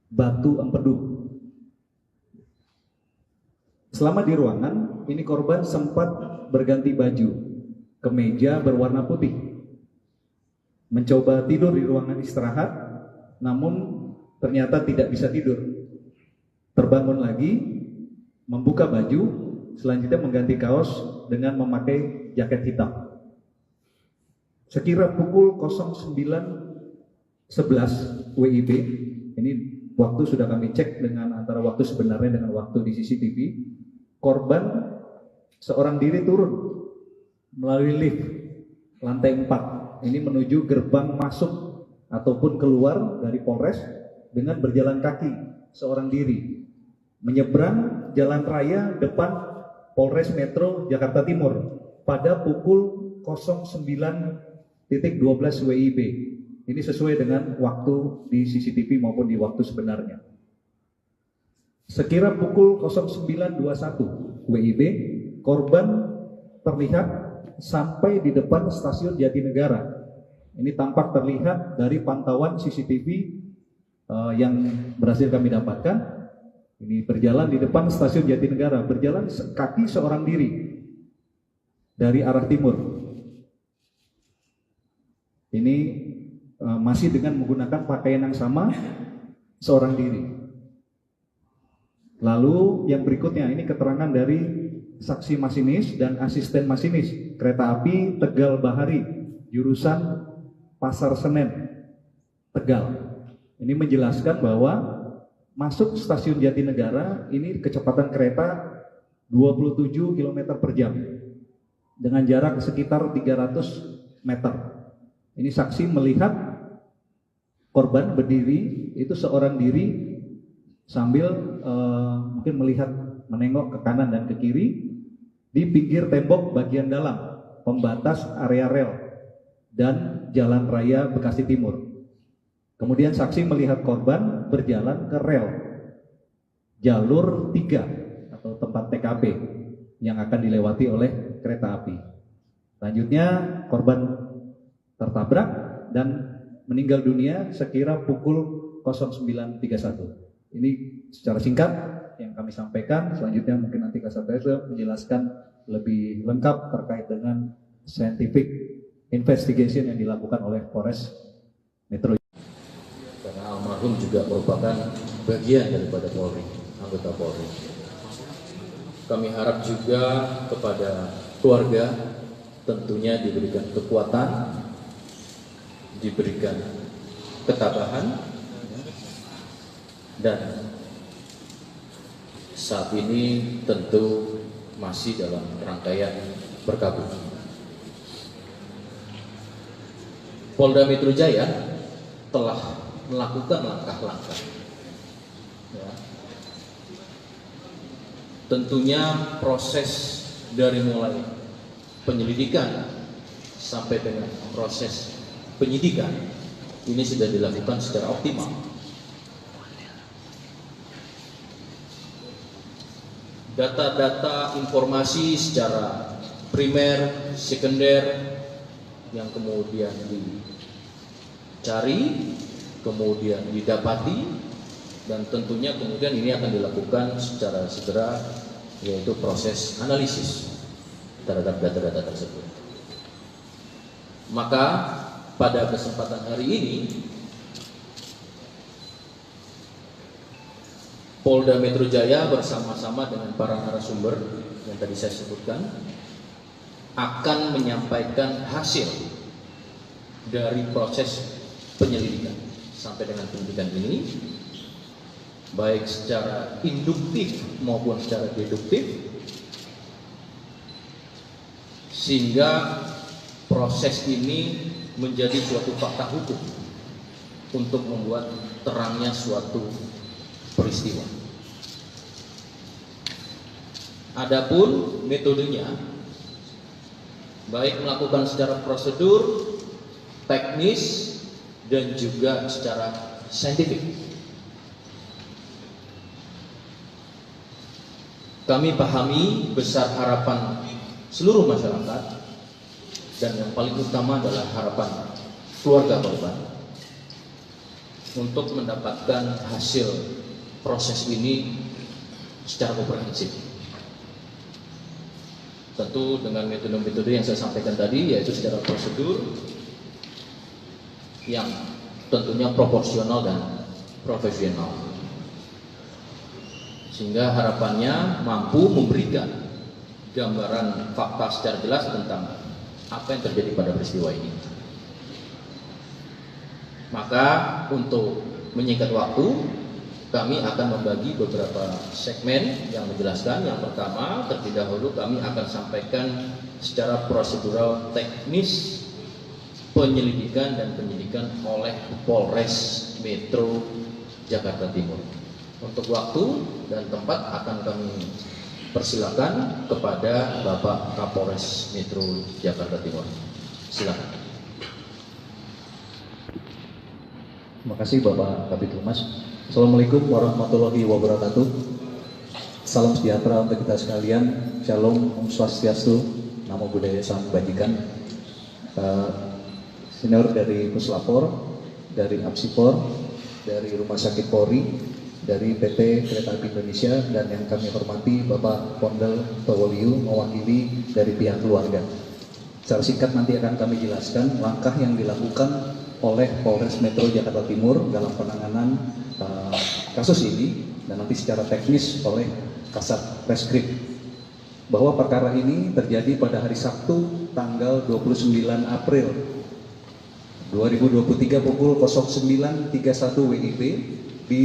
batu empedu. Selama di ruangan, ini korban sempat berganti baju, kemeja berwarna putih. Mencoba tidur di ruangan istirahat, namun ternyata tidak bisa tidur. Terbangun lagi, membuka baju, selanjutnya mengganti kaos dengan memakai jaket hitam. Sekira pukul 09.11 WIB, ini waktu sudah kami cek dengan antara waktu sebenarnya dengan waktu di CCTV, korban seorang diri turun melalui lift lantai 4, ini menuju gerbang masuk ataupun keluar dari Polres dengan berjalan kaki seorang diri, menyeberang jalan raya depan Polres Metro Jakarta Timur pada pukul 09.12 WIB. Ini sesuai dengan waktu di CCTV maupun di waktu sebenarnya. Sekira pukul 09.21 WIB, korban terlihat sampai di depan stasiun Jatinegara. Ini tampak terlihat dari pantauan CCTV yang berhasil kami dapatkan. Ini berjalan di depan stasiun Jatinegara, berjalan kaki seorang diri dari arah timur. Ini masih dengan menggunakan pakaian yang sama, seorang diri. Lalu yang berikutnya, ini keterangan dari saksi masinis dan asisten masinis kereta api Tegal Bahari, jurusan Pasar Senen, Tegal. Ini menjelaskan bahwa masuk stasiun Jatinegara ini kecepatan kereta 27 km per jam dengan jarak sekitar 300 meter. Ini saksi melihat korban berdiri itu seorang diri sambil mungkin melihat menengok ke kanan dan ke kiri di pinggir tembok bagian dalam pembatas area rel dan jalan raya Bekasi Timur. Kemudian saksi melihat korban berjalan ke rel jalur 3 atau tempat TKP yang akan dilewati oleh kereta api. Selanjutnya korban tertabrak dan meninggal dunia sekira pukul 09.31. Ini secara singkat yang kami sampaikan. Selanjutnya mungkin nanti Kasat Reskrim menjelaskan lebih lengkap terkait dengan scientific investigation yang dilakukan oleh Polres Metro. Karena almarhum juga merupakan bagian daripada Polri, anggota Polri. Kami harap juga kepada keluarga tentunya diberikan kekuatan, diberikan ketabahan, dan saat ini tentu masih dalam rangkaian berkabung. Polda Metro Jaya telah melakukan langkah-langkah. Ya. Tentunya proses dari mulai penyelidikan sampai dengan proses penyidikan ini sudah dilakukan secara optimal. Data-data informasi secara primer, sekunder yang kemudian dicari, kemudian didapati, dan tentunya kemudian ini akan dilakukan secara segera, yaitu proses analisis. terhadap data-data tersebut. Maka pada kesempatan hari ini Polda Metro Jaya bersama-sama dengan para narasumber yang tadi saya sebutkan akan menyampaikan hasil dari proses penyelidikan sampai dengan penyidikan ini, baik secara induktif maupun secara deduktif, sehingga proses ini menjadi suatu fakta hukum untuk membuat terangnya suatu peristiwa. Adapun metodenya, baik melakukan secara prosedur, teknis, dan juga secara saintifik. Kami pahami besar harapan seluruh masyarakat, dan yang paling utama adalah harapan keluarga korban untuk mendapatkan hasil proses ini secara komprehensif. Tentu dengan metode-metode yang saya sampaikan tadi, yaitu secara prosedur yang tentunya proporsional dan profesional, sehingga harapannya mampu memberikan gambaran fakta secara jelas tentang apa yang terjadi pada peristiwa ini. Maka untuk menyingkat waktu, kami akan membagi beberapa segmen yang menjelaskan. Yang pertama, terlebih dahulu kami akan sampaikan secara prosedural teknis penyelidikan dan penyidikan oleh Polres Metro Jakarta Timur. Untuk waktu dan tempat akan kami persilakan kepada Bapak Kapolres Metro Jakarta Timur. Silakan. Terima kasih Bapak Kabid Humas. Assalamualaikum warahmatullahi wabarakatuh. Salam sejahtera untuk kita sekalian. Shalom, Om Swastiastu, Namo Buddhaya, Salam Kebajikan. Senior dari Puslapor, dari Apsipor, dari Rumah Sakit Polri, dari PT Kereta Api Indonesia, dan yang kami hormati Bapak Pondel Towoliu mewakili dari pihak keluarga. Secara singkat nanti akan kami jelaskan langkah yang dilakukan oleh Polres Metro Jakarta Timur dalam penanganan kasus ini, dan nanti secara teknis oleh Kasat Reskrim, bahwa perkara ini terjadi pada hari Sabtu tanggal 29 April 2023 pukul 09.31 WIB di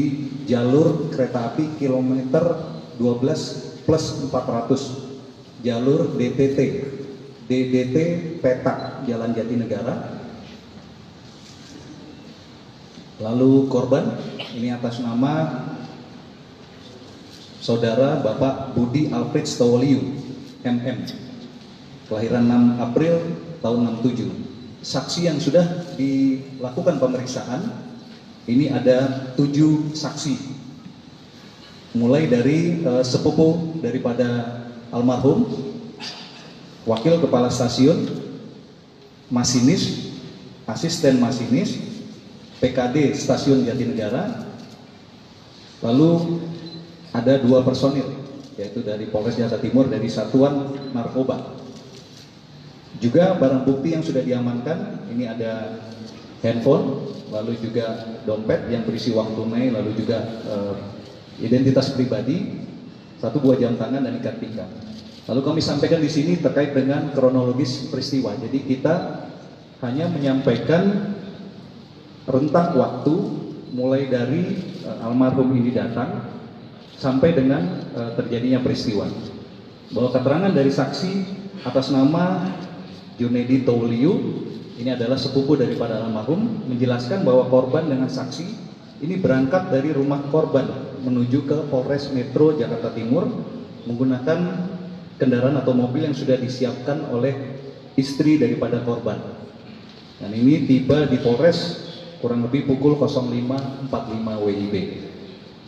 jalur kereta api kilometer 12+400 jalur DDT Petak Jalan Jatinegara. Lalu korban ini atas nama Saudara Bapak Budi Alfred Stowoliu, MM, kelahiran 6 April tahun 67. Saksi yang sudah dilakukan pemeriksaan, ini ada 7 saksi. Mulai dari sepupu daripada almarhum, wakil kepala stasiun, masinis, asisten masinis, PKD Stasiun Jatinegara, lalu ada 2 personil, yaitu dari Polres Jakarta Timur dari Satuan Narkoba. Juga barang bukti yang sudah diamankan, ini ada handphone, lalu juga dompet yang berisi uang tunai, lalu juga identitas pribadi, 1 buah jam tangan dan ikat pinggang. Lalu kami sampaikan di sini terkait dengan kronologis peristiwa. Jadi kita hanya menyampaikan rentang waktu mulai dari almarhum ini datang sampai dengan terjadinya peristiwa. Bahwa keterangan dari saksi atas nama Junedi Towoliu, ini adalah sepupu daripada almarhum, menjelaskan bahwa korban dengan saksi ini berangkat dari rumah korban menuju ke Polres Metro Jakarta Timur menggunakan kendaraan atau mobil yang sudah disiapkan oleh istri daripada korban. Dan ini tiba di Polres kurang lebih pukul 05.45 WIB.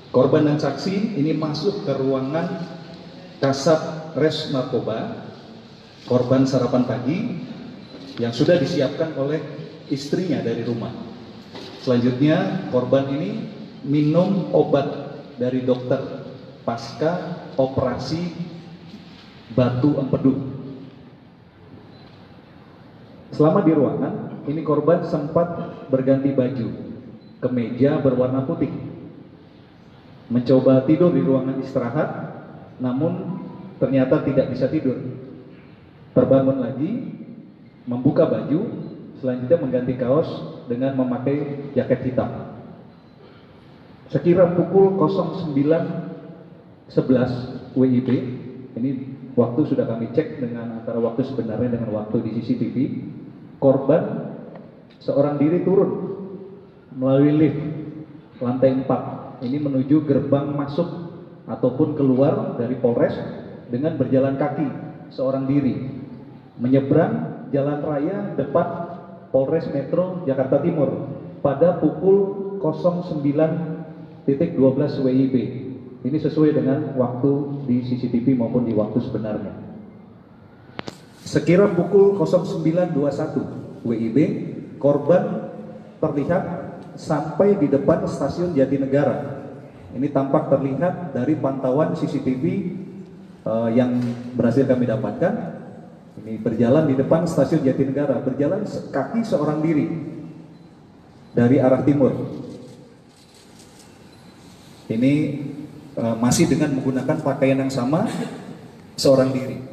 Korban dan saksi ini masuk ke ruangan Kasat Res Narkoba, korban sarapan pagi yang sudah disiapkan oleh istrinya dari rumah. Selanjutnya korban ini minum obat dari dokter pasca operasi batu empedu. Selama di ruangan, ini korban sempat berganti baju, kemeja berwarna putih. Mencoba tidur di ruangan istirahat, namun ternyata tidak bisa tidur. Terbangun lagi, membuka baju, selanjutnya mengganti kaos dengan memakai jaket hitam. Sekira pukul 09.11 WIB, ini waktu sudah kami cek dengan antara waktu sebenarnya dengan waktu di CCTV, korban seorang diri turun melalui lift lantai 4, ini menuju gerbang masuk ataupun keluar dari Polres dengan berjalan kaki seorang diri, menyeberang jalan raya depan Polres Metro Jakarta Timur pada pukul 09.12 WIB. Ini sesuai dengan waktu di CCTV maupun di waktu sebenarnya. Sekira pukul 09.21 WIB, korban terlihat sampai di depan stasiun Jatinegara. Ini tampak terlihat dari pantauan CCTV yang berhasil kami dapatkan. Ini berjalan di depan stasiun Jatinegara, berjalan kaki seorang diri dari arah timur. Ini masih dengan menggunakan pakaian yang sama, seorang diri.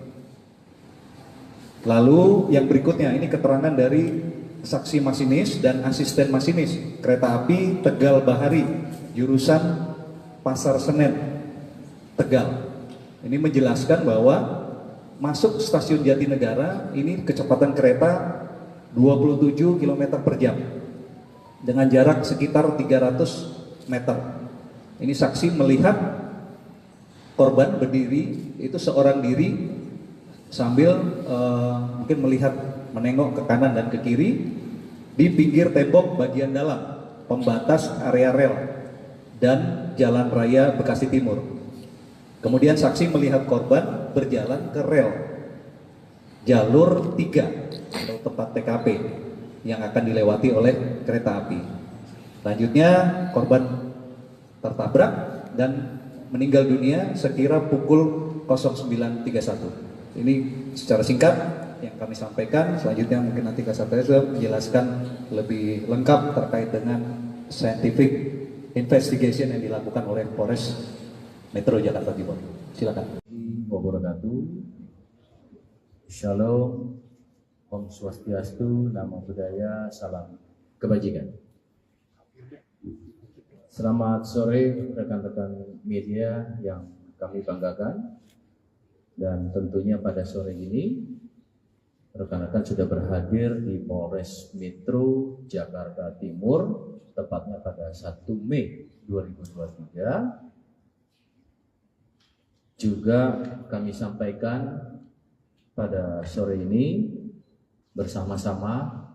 Lalu yang berikutnya, ini keterangan dari saksi masinis dan asisten masinis kereta api Tegal Bahari, jurusan Pasar Senen, Tegal. Ini menjelaskan bahwa masuk stasiun Jatinegara, ini kecepatan kereta 27 km per jam dengan jarak sekitar 300 meter. Ini saksi melihat korban berdiri, itu seorang diri sambil mungkin melihat menengok ke kanan dan ke kiri di pinggir tembok bagian dalam pembatas area rel dan Jalan Raya Bekasi Timur. Kemudian saksi melihat korban berjalan ke rel jalur 3 atau tempat TKP yang akan dilewati oleh kereta api. Selanjutnya korban tertabrak dan meninggal dunia sekira pukul 09.31. Ini secara singkat yang kami sampaikan. Selanjutnya mungkin nanti Kasat Reskrim menjelaskan lebih lengkap terkait dengan scientific investigation yang dilakukan oleh Polres Metro Jakarta Timur. Silakan. Wabarakatuh. Shalom, Om Swastiastu, Namo Buddhaya, Salam Kebajikan. Selamat sore rekan-rekan media yang kami banggakan, dan tentunya pada sore ini rekan-rekan sudah berhadir di Polres Metro Jakarta Timur, tepatnya pada 1 Mei 2023. Juga kami sampaikan pada sore ini bersama-sama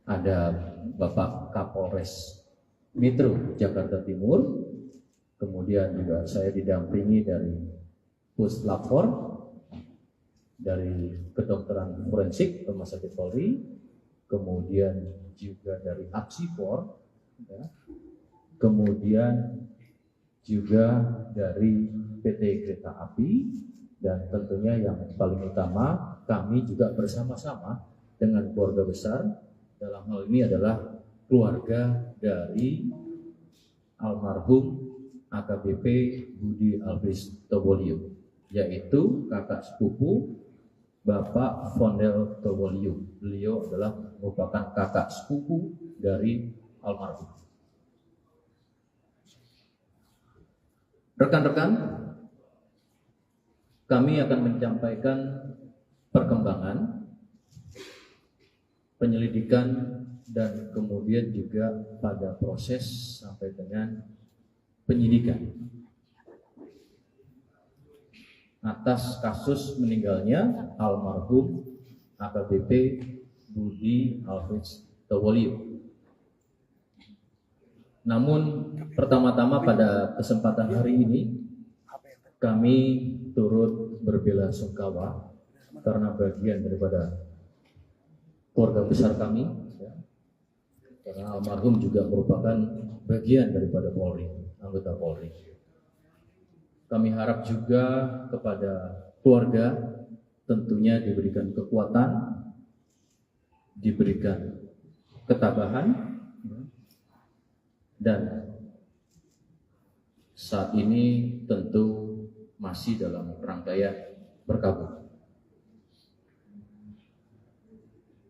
ada Bapak Kapolres Metro Jakarta Timur, kemudian juga saya didampingi dari Puslapor, dari Kedokteran Forensik Rumah Sakit Polri, kemudian juga dari Apsipor, ya, kemudian juga dari PT Kereta Api, dan tentunya yang paling utama kami juga bersama-sama dengan keluarga besar, dalam hal ini adalah keluarga dari almarhum AKBP Budi Alfris Tobolio, yaitu kakak sepupu Bapak Fondel Tobolio. Beliau adalah merupakan kakak sepupu dari almarhum. Rekan-rekan, kami akan menyampaikan perkembangan penyelidikan dan kemudian juga pada proses sampai dengan penyidikan atas kasus meninggalnya almarhum AKBP Budi Alfris Tobolio. Namun pertama-tama pada kesempatan hari ini kami turut berbelasungkawa karena bagian daripada keluarga besar kami, ya, karena almarhum juga merupakan bagian daripada Polri, anggota Polri. Kami harap juga kepada keluarga tentunya diberikan kekuatan diberikan ketabahan, dan saat ini tentu masih dalam rangkaian berkabung.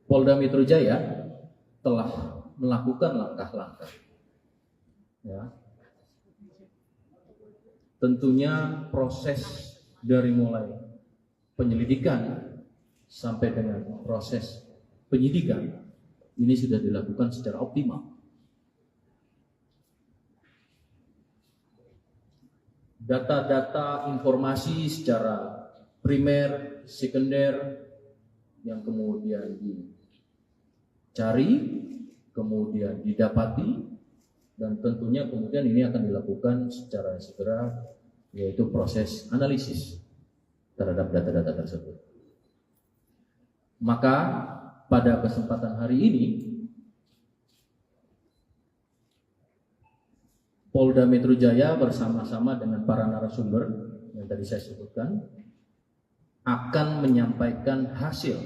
Polda Metro Jaya telah melakukan langkah-langkah, ya. Tentunya proses dari mulai penyelidikan sampai dengan proses penyidikan ini sudah dilakukan secara optimal. Data-data informasi secara primer, sekunder yang kemudian dicari, kemudian didapati, dan tentunya kemudian ini akan dilakukan secara segera, yaitu proses analisis terhadap data-data tersebut. Maka pada kesempatan hari ini Polda Metro Jaya bersama-sama dengan para narasumber yang tadi saya sebutkan akan menyampaikan hasil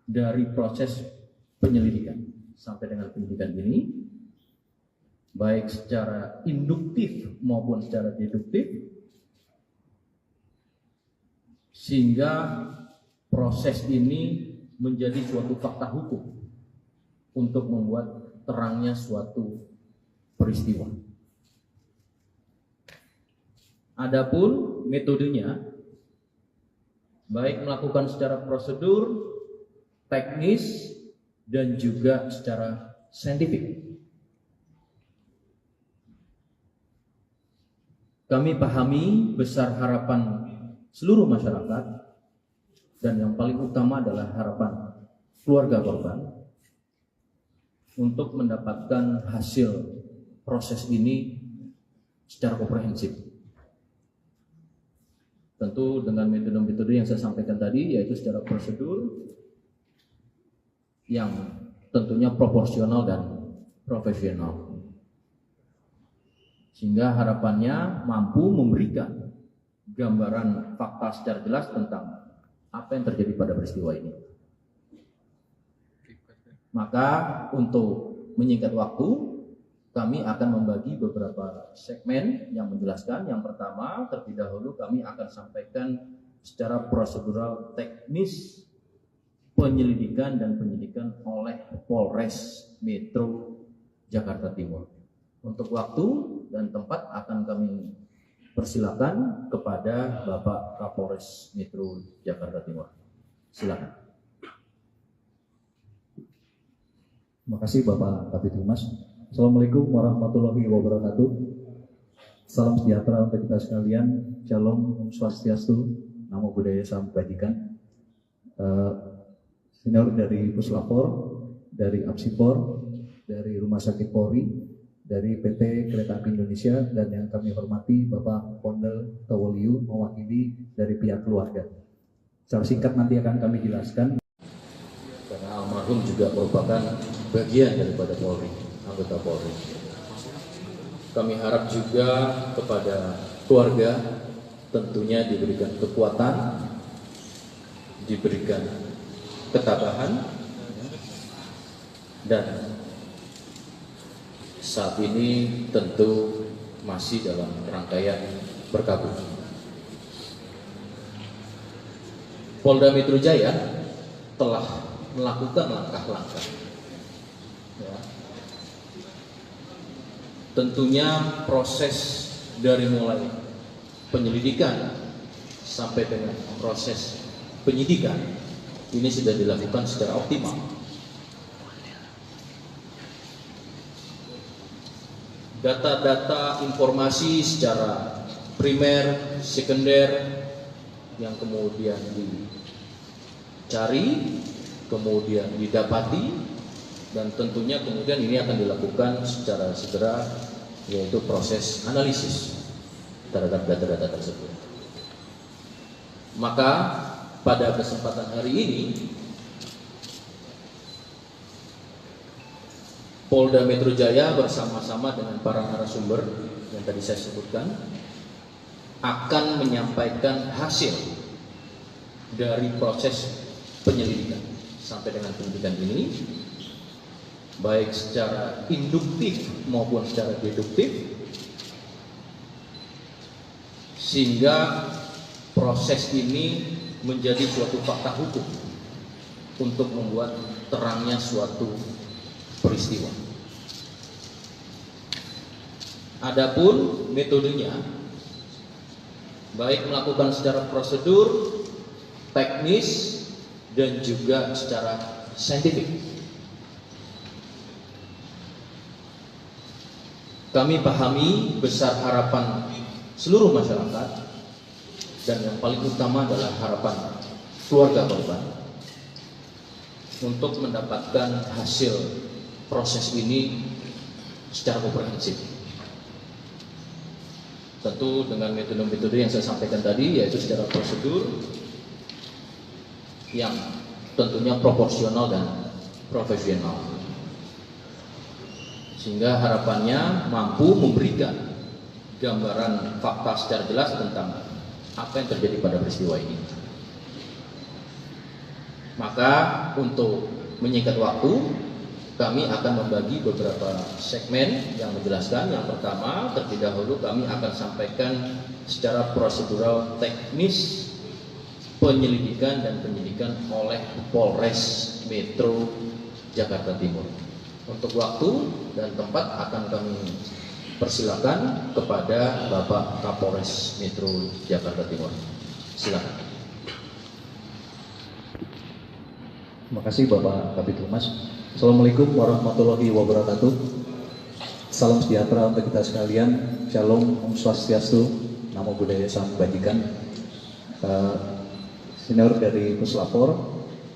dari proses penyelidikan sampai dengan penyidikan ini, baik secara induktif maupun secara deduktif, sehingga proses ini menjadi suatu fakta hukum untuk membuat terangnya suatu peristiwa. Adapun metodenya, baik melakukan secara prosedur, teknis, dan juga secara saintifik. Kami pahami besar harapan seluruh masyarakat, dan yang paling utama adalah harapan keluarga korban untuk mendapatkan hasil proses ini secara komprehensif. Tentu dengan metode-metode yang saya sampaikan tadi, yaitu secara prosedur yang tentunya proporsional dan profesional, sehingga harapannya mampu memberikan gambaran fakta secara jelas tentang apa yang terjadi pada peristiwa ini. Maka untuk menyingkat waktu, kami akan membagi beberapa segmen yang menjelaskan. Yang pertama, terlebih dahulu kami akan sampaikan secara prosedural teknis penyelidikan dan penyidikan oleh Polres Metro Jakarta Timur. Untuk waktu dan tempat akan kami persilakan kepada Bapak Kapolres Metro Jakarta Timur. Silakan. Terima kasih Bapak Kabid Humas. Assalamualaikum warahmatullahi wabarakatuh. Salam sejahtera untuk kita sekalian. Shalom, Om Swastiastu, Namo Buddhaya, Salam Kebajikan. Senior dari Puslapor, dari Apsipor, dari Rumah Sakit Polri, dari PT Kereta Api Indonesia, dan yang kami hormati Bapak Pondel Tawoliu mewakili dari pihak keluarga. Secara singkat nanti akan kami jelaskan. Karena almarhum juga merupakan bagian daripada Polri, anggota Polri. Kami harap juga kepada keluarga tentunya diberikan kekuatan, diberikan ketabahan, dan saat ini tentu masih dalam rangkaian berkabung. Polda Metro Jaya telah melakukan langkah-langkah, ya. Tentunya proses dari mulai penyelidikan sampai dengan proses penyidikan ini sudah dilakukan secara optimal. Data-data informasi secara primer, sekunder yang kemudian dicari, kemudian didapati, dan tentunya kemudian ini akan dilakukan secara segera, yaitu proses analisis terhadap data-data tersebut. Maka pada kesempatan hari ini Polda Metro Jaya bersama-sama dengan para narasumber yang tadi saya sebutkan akan menyampaikan hasil dari proses penyelidikan sampai dengan penyidikan ini, baik secara induktif maupun secara deduktif, sehingga proses ini menjadi suatu fakta hukum untuk membuat terangnya suatu peristiwa. Adapun metodenya, baik melakukan secara prosedur, teknis, dan juga secara saintifik. Kami pahami besar harapan seluruh masyarakat, dan yang paling utama adalah harapan keluarga korban untuk mendapatkan hasil proses ini secara komprehensif. Tentu dengan metode-metode yang saya sampaikan tadi, yaitu secara prosedur yang tentunya proporsional dan profesional, sehingga harapannya mampu memberikan gambaran fakta secara jelas tentang apa yang terjadi pada peristiwa ini. Maka untuk menyingkat waktu, kami akan membagi beberapa segmen yang menjelaskan. Yang pertama, terlebih dahulu kami akan sampaikan secara prosedural teknis penyelidikan dan penyidikan oleh Polres Metro Jakarta Timur. Untuk waktu dan tempat akan kami persilakan kepada Bapak Kapolres Metro Jakarta Timur. Silakan. Terima kasih Bapak Kabid Humas. Assalamualaikum warahmatullahi wabarakatuh. Salam sejahtera untuk kita sekalian. Shalom, Om Swastiastu, Namo Buddhaya, Salam Kebajikan. Senior dari Puslapor,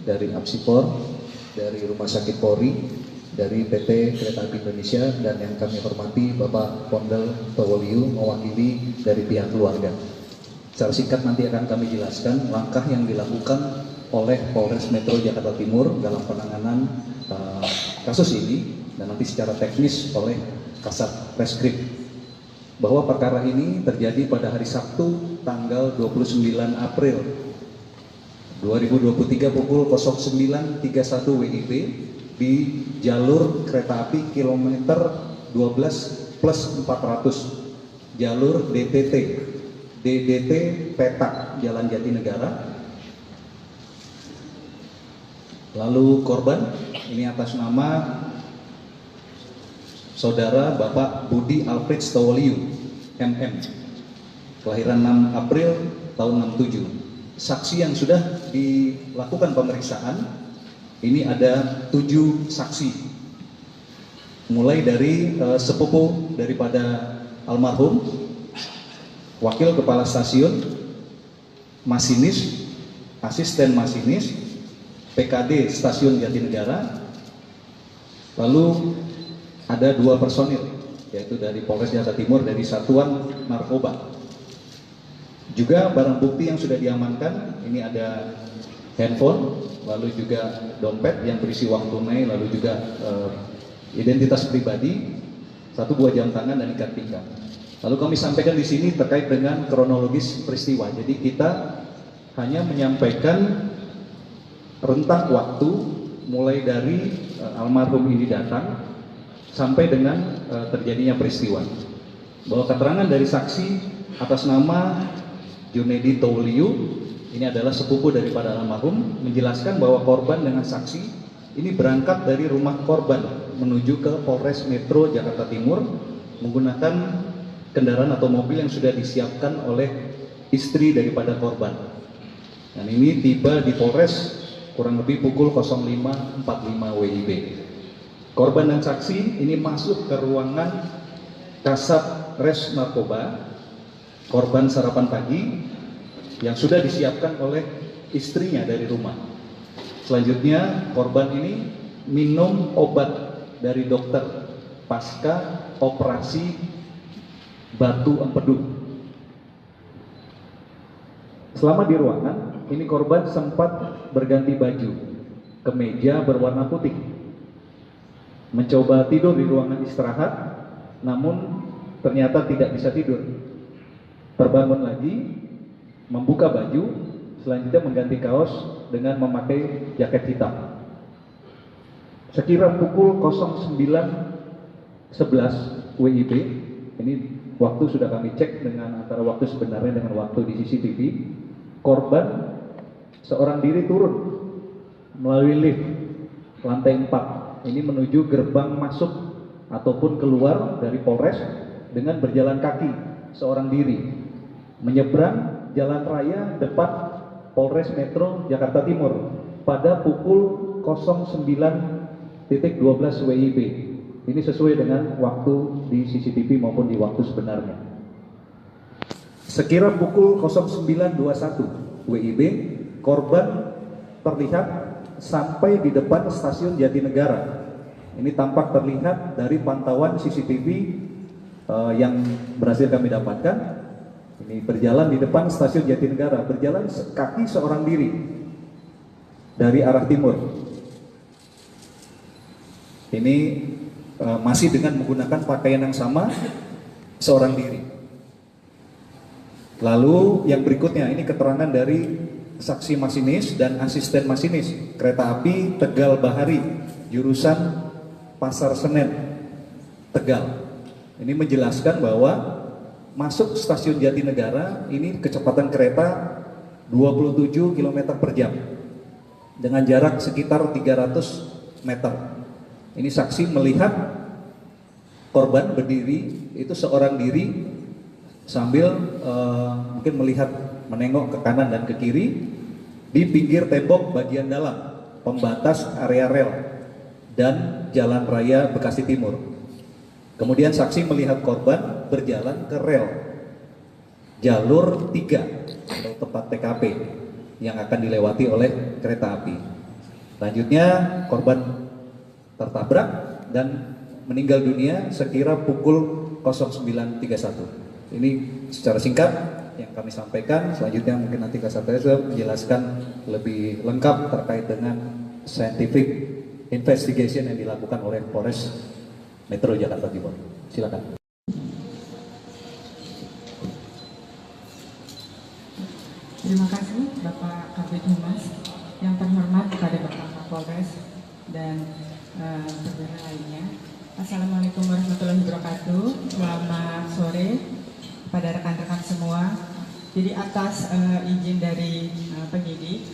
dari Apsipor, dari Rumah Sakit Polri, dari PT Kereta Api Indonesia, dan yang kami hormati Bapak Pondel Towoliu mewakili dari pihak keluarga. Secara singkat nanti akan kami jelaskan langkah yang dilakukan oleh Polres Metro Jakarta Timur dalam penanganan kasus ini, dan nanti secara teknis oleh Kasat Reskrim, bahwa perkara ini terjadi pada hari Sabtu tanggal 29 April 2023 pukul 09.31 WIB di jalur kereta api kilometer 12+400 jalur DDT Petak Jalan Jatinegara. Lalu korban ini atas nama Saudara Bapak Budi Alfred Stowoliu MM, kelahiran 6 April tahun 67. Saksi yang sudah dilakukan pemeriksaan ini ada 7 saksi, mulai dari sepupu daripada almarhum, wakil kepala stasiun, masinis, asisten masinis, PKD Stasiun Jatinegara. Lalu ada 2 personil, yaitu dari Polres Jakarta Timur dari Satuan Narkoba. Juga barang bukti yang sudah diamankan, ini ada handphone, lalu juga dompet yang berisi uang tunai, lalu juga identitas pribadi, 1 buah jam tangan dan ikat pinggang. Lalu kami sampaikan di sini terkait dengan kronologis peristiwa. Jadi kita hanya menyampaikan rentang waktu mulai dari almarhum ini datang sampai dengan terjadinya peristiwa. Bahwa keterangan dari saksi atas nama Junedi Towoliu, ini adalah sepupu daripada almarhum, menjelaskan bahwa korban dengan saksi ini berangkat dari rumah korban menuju ke Polres Metro Jakarta Timur menggunakan kendaraan atau mobil yang sudah disiapkan oleh istri daripada korban. Dan ini tiba di Polres kurang lebih pukul 05.45 WIB. Korban dan saksi ini masuk ke ruangan Kasat Res Narkoba, korban sarapan pagi yang sudah disiapkan oleh istrinya dari rumah. Selanjutnya korban ini minum obat dari dokter pasca operasi batu empedu. Selama di ruangan ini korban sempat berganti baju, kemeja berwarna putih, mencoba tidur di ruangan istirahat, namun ternyata tidak bisa tidur. Terbangun lagi, membuka baju, selanjutnya mengganti kaos dengan memakai jaket hitam. sekira pukul 09.11 WIB, ini waktu sudah kami cek dengan antara waktu sebenarnya dengan waktu di CCTV, korban seorang diri turun melalui lift lantai 4, ini menuju gerbang masuk ataupun keluar dari Polres dengan berjalan kaki seorang diri, menyeberang jalan raya depan Polres Metro Jakarta Timur pada pukul 09.12 WIB. Ini sesuai dengan waktu di CCTV maupun di waktu sebenarnya. Sekira pukul 09.21 WIB, korban terlihat sampai di depan stasiun Jatinegara. Ini tampak terlihat dari pantauan CCTV yang berhasil kami dapatkan. Ini berjalan di depan stasiun Jatinegara, berjalan kaki seorang diri dari arah timur. Ini masih dengan menggunakan pakaian yang sama, seorang diri. Lalu yang berikutnya, ini keterangan dari saksi masinis dan asisten masinis kereta api Tegal Bahari, jurusan Pasar Senen, Tegal. Ini menjelaskan bahwa masuk stasiun Jatinegara, ini kecepatan kereta 27 km per jam dengan jarak sekitar 300 meter. Ini saksi melihat korban berdiri, itu seorang diri sambil mungkin melihat menengok ke kanan dan ke kiri di pinggir tembok bagian dalam pembatas area rel dan Jalan Raya Bekasi Timur. Kemudian saksi melihat korban berjalan ke rel jalur 3 atau tempat TKP yang akan dilewati oleh kereta api. Selanjutnya korban tertabrak dan meninggal dunia sekira pukul 09.31. Ini secara singkat yang kami sampaikan. Selanjutnya mungkin nanti Kasat Reskrim menjelaskan lebih lengkap terkait dengan scientific investigation yang dilakukan oleh Polres Metro Jakarta Timur. Silakan. Terima kasih Bapak Kabid Humas, yang terhormat kepada Bapak Kapolres dan saudara lainnya. Assalamualaikum warahmatullahi wabarakatuh. Selamat sore pada rekan-rekan semua. Jadi atas izin dari penyidik,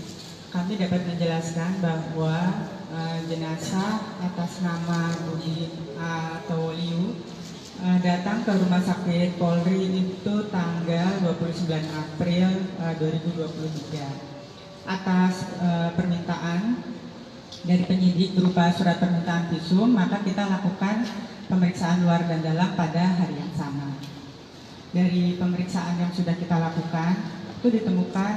kami dapat menjelaskan bahwa jenazah atas nama Budi Tawoliu datang ke Rumah Sakit Polri itu tanggal 29 April 2023. Atas permintaan dari penyidik berupa surat permintaan visum, maka kita lakukan pemeriksaan luar dan dalam pada hari yang sama. Dari pemeriksaan yang sudah kita lakukan, itu ditemukan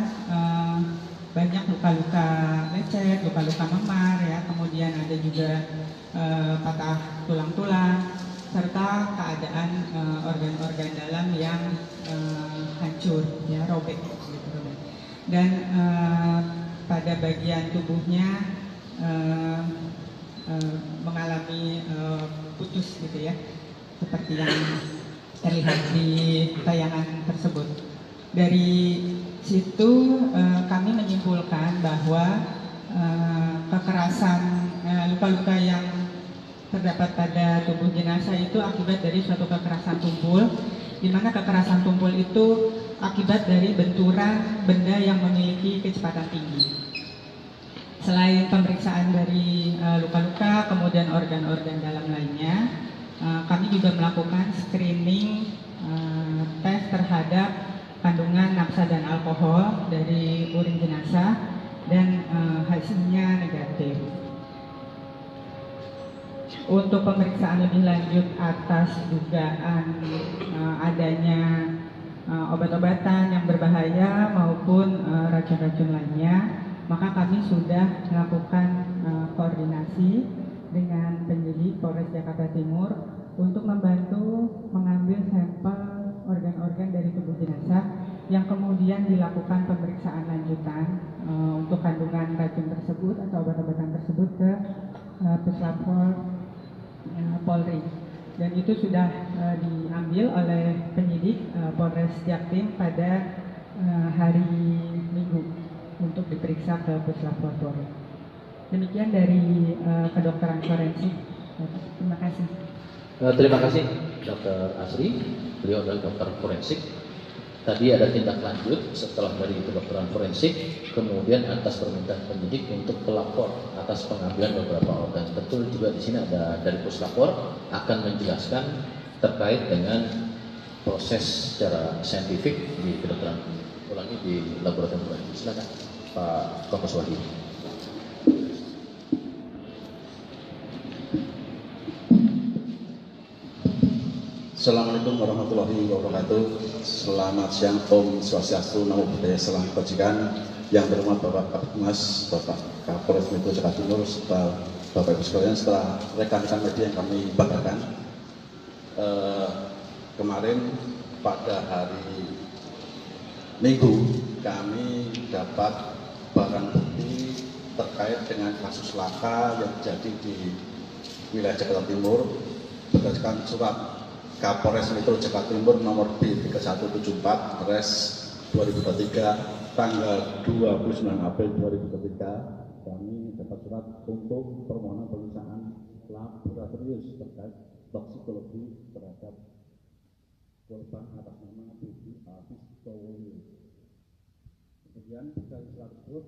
banyak luka-luka lecet, luka-luka memar, ya, kemudian ada juga patah tulang-tulang, serta keadaan organ-organ dalam yang hancur, ya, robek. Dan pada bagian tubuhnya mengalami putus, gitu ya, seperti yang terlihat di tayangan tersebut. Dari situ kami menyimpulkan bahwa kekerasan, luka-luka yang terdapat pada tubuh jenazah itu akibat dari suatu kekerasan tumpul, di mana kekerasan tumpul itu akibat dari benturan benda yang memiliki kecepatan tinggi. Selain pemeriksaan dari luka-luka, kemudian organ-organ dalam lainnya, kami juga melakukan screening tes terhadap kandungan nafsa dan alkohol dari urin jenazah, dan hasilnya negatif. Untuk pemeriksaan lebih lanjut atas dugaan adanya obat-obatan yang berbahaya maupun racun-racun lainnya, maka kami sudah melakukan koordinasi dengan penyidik Polres Jakarta Timur untuk membantu mengambil sampel organ-organ dari tubuh jenazah yang kemudian dilakukan pemeriksaan lanjutan untuk kandungan racun tersebut atau obat-obatan tersebut ke Puslapor Polri. Dan itu sudah diambil oleh penyidik Polres Jaktim pada hari Minggu untuk diperiksa ke Puslapor Polri. Demikian dari kedokteran forensik. Terima kasih. Terima kasih Dr. Asri, beliau adalah dokter forensik. Tadi ada tindak lanjut setelah dari kedokteran forensik, kemudian atas permintaan penyidik untuk pelapor atas pengambilan beberapa organ. Betul juga di sini ada dari puslapor akan menjelaskan terkait dengan proses secara saintifik di kedokteran ulangi di laboratorium forensik. Silakan Pak Kompes Wadi. Assalamualaikum warahmatullahi wabarakatuh. Selamat siang, Om Swastiastu, Namo Buddhaya, Salam Kebajikan. Yang terhormat Bapak Kapolres, Bapak Kapolres Metro Jakarta Timur, serta Bapak Ibu sekalian, setelah rekan-rekan media yang kami banggakan, kemarin pada hari Minggu kami dapat barang bukti terkait dengan kasus laka yang terjadi di wilayah Jakarta Timur berdasarkan surat Kapolres Metro Jakarta Timur nomor B3174 Res 2023 tanggal 29 April 2023. Kami dapat surat untuk permohonan pemeriksaan laboratorium terkait toksikologi terhadap korban atas nama Budi Alfistowo. Kemudian dari surat tersebut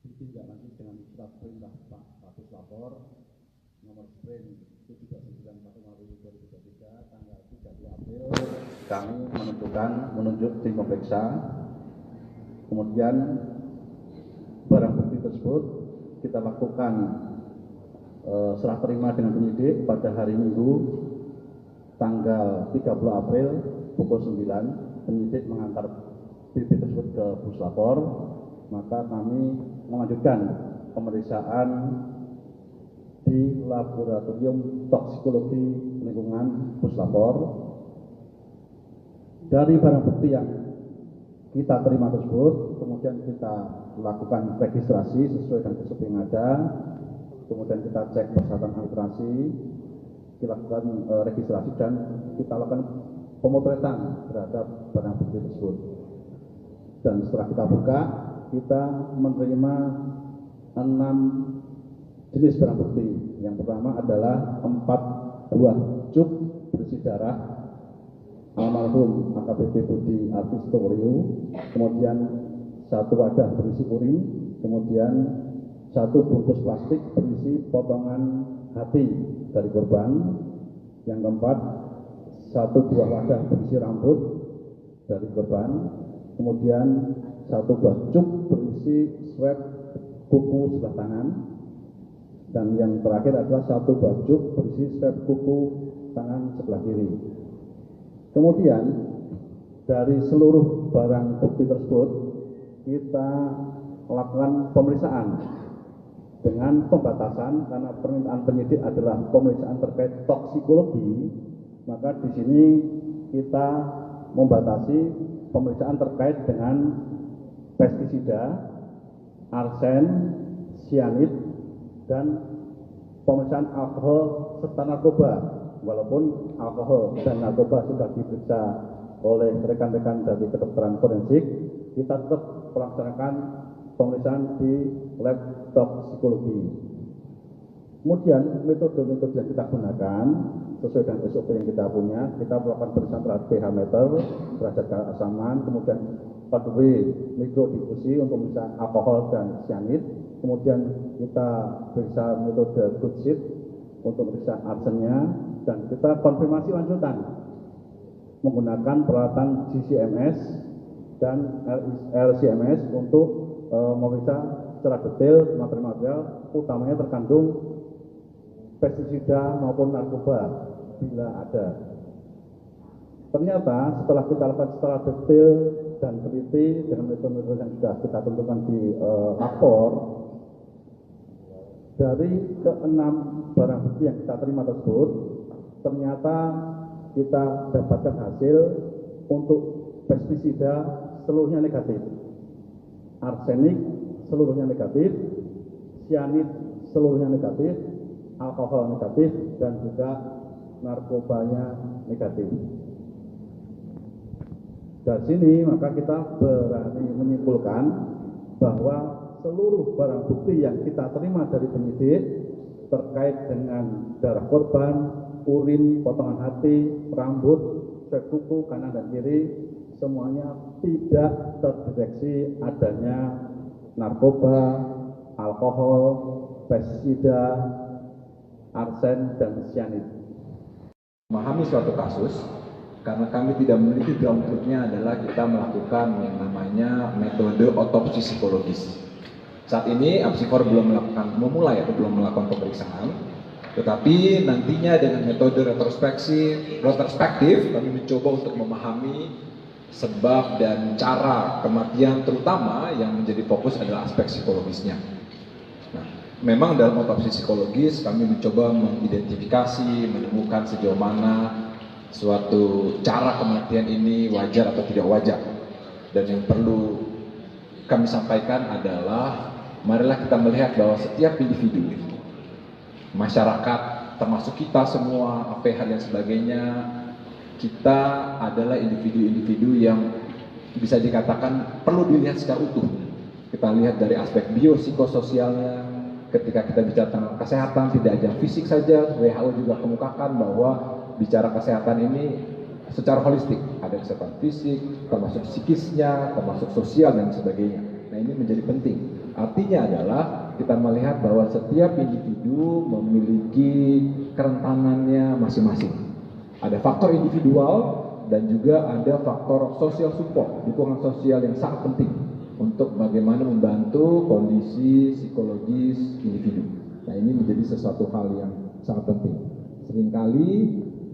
ditindaklanjuti dengan surat perintah Pak Kapus Lapor nomor sprint 729/2023 tanggal 30 April. Kami menunjuk tim pemeriksa. Kemudian barang bukti tersebut kita lakukan serah terima dengan penyidik pada hari Minggu tanggal 30 April pukul 9. Penyidik mengantar bukti tersebut ke puslapor, maka kami melanjutkan pemeriksaan di laboratorium toksikologi lingkungan puslapor. Dari barang bukti yang kita terima tersebut, kemudian kita lakukan registrasi sesuai dengan SOP yang ada, kemudian kita cek persyaratan administrasi, kita lakukan registrasi dan kita lakukan pemotretan terhadap barang bukti tersebut. Dan setelah kita buka, kita menerima 6 jenis barang bukti. Yang pertama adalah 4 buah cuk berisi darah almarhum AKBP Budi Alfistowo, kemudian 1 wadah berisi urin, kemudian 1 bungkus plastik berisi potongan hati dari korban. Yang keempat, 1 buah wadah berisi rambut dari korban, kemudian 1 buah cuk berisi swab kuku sebelah tangan, dan yang terakhir adalah 1 buah cuk berisi swab kuku tangan sebelah kiri. Kemudian dari seluruh barang bukti tersebut kita lakukan pemeriksaan dengan pembatasan karena permintaan penyidik adalah pemeriksaan terkait toksikologi, maka di sini kita membatasi pemeriksaan terkait dengan pestisida, arsen, sianid, dan pemeriksaan alkohol serta narkoba. Walaupun alkohol dan narkoba sudah diperiksa oleh rekan-rekan dari kedokteran forensik, kita tetap melaksanakan pemeriksaan di lab toksikologi. Kemudian metode-metode yang kita gunakan sesuai dengan SOP yang kita punya, kita melakukan pemeriksaan terhadap pH meter, derajat keasaman, kemudian 4W mikrodifusi untuk pemeriksaan alkohol dan sianid, kemudian kita periksa metode good sheet untuk pemeriksaan arsennya, dan kita konfirmasi lanjutan menggunakan peralatan GCMS dan LCMS untuk memeriksa secara detail material-material, utamanya terkandung pestisida maupun narkoba bila ada. Ternyata setelah kita lakukan secara detail dan teliti dengan metode-metode yang sudah kita tentukan di lapor, dari ke-6 barang bukti yang kita terima tersebut, ternyata kita dapatkan hasil untuk pestisida seluruhnya negatif, arsenik seluruhnya negatif, sianid seluruhnya negatif, alkohol negatif, dan juga narkobanya negatif. Dari sini maka kita berani menyimpulkan bahwa seluruh barang bukti yang kita terima dari penyidik terkait dengan darah korban, urin, potongan hati, rambut, swab kuku kanan dan kiri, semuanya tidak terdeteksi adanya narkoba, alkohol, pestisida, arsen, dan cyanida. Memahami suatu kasus, karena kami tidak memiliki ground truth-nya adalah kita melakukan yang namanya metode otopsi psikologis. Saat ini Apsifor belum memulai atau belum melakukan pemeriksaan, tetapi nantinya dengan metode retrospektif kami mencoba untuk memahami sebab dan cara kematian, terutama yang menjadi fokus adalah aspek psikologisnya. Nah, memang dalam otopsi psikologis kami mencoba mengidentifikasi, menemukan sejauh mana suatu cara kematian ini wajar atau tidak wajar. Dan yang perlu kami sampaikan adalah marilah kita melihat bahwa setiap individu, masyarakat, termasuk kita semua, APH dan sebagainya, kita adalah individu-individu yang bisa dikatakan perlu dilihat secara utuh. Kita lihat dari aspek biopsikososialnya. Ketika kita bicara tentang kesehatan, tidak hanya fisik saja, WHO juga kemukakan bahwa bicara kesehatan ini secara holistik. Ada kesehatan fisik, termasuk psikisnya, termasuk sosial dan sebagainya. Nah, ini menjadi penting. Artinya adalah kita melihat bahwa setiap individu memiliki kerentanannya masing-masing. Ada faktor individual dan juga ada faktor social support, dukungan sosial yang sangat penting untuk bagaimana membantu kondisi psikologis individu. Nah, ini menjadi sesuatu hal yang sangat penting. Seringkali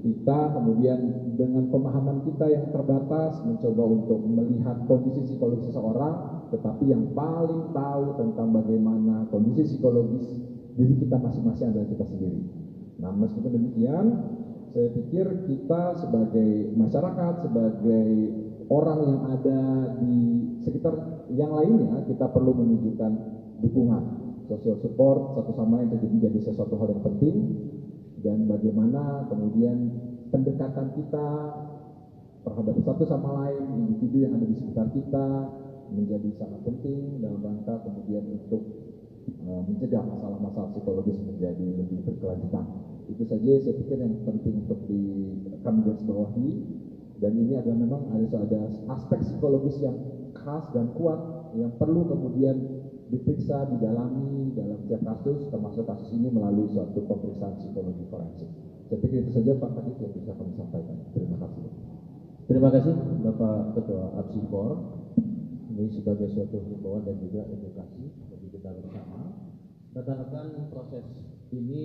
kita kemudian dengan pemahaman kita yang terbatas mencoba untuk melihat kondisi psikologis seseorang, tetapi yang paling tahu tentang bagaimana kondisi psikologis diri kita masing-masing adalah kita sendiri. Nah, meskipun demikian, saya pikir kita sebagai masyarakat, sebagai orang yang ada di sekitar yang lainnya, kita perlu menunjukkan dukungan, social support satu sama lain menjadi sesuatu hal yang penting. Dan bagaimana kemudian pendekatan kita terhadap satu sama lain, individu yang ada di sekitar kita menjadi sangat penting dalam rangka kemudian untuk mencegah masalah-masalah psikologis menjadi lebih berkelanjutan. Itu saja saya pikir yang penting untuk kami garis bawahi. Dan ini adalah memang ada aspek psikologis yang khas dan kuat yang perlu kemudian diperiksa, didalami dalam setiap kasus, termasuk kasus ini melalui suatu pemeriksaan psikologi forensik. Saya pikir itu saja Pak Kadif yang bisa kami sampaikan. Terima kasih. Terima kasih Bapak Ketua Apsifor. Ini sebagai suatu himbauan dan juga edukasi bagi kita bersama. Rekan-rekan, proses ini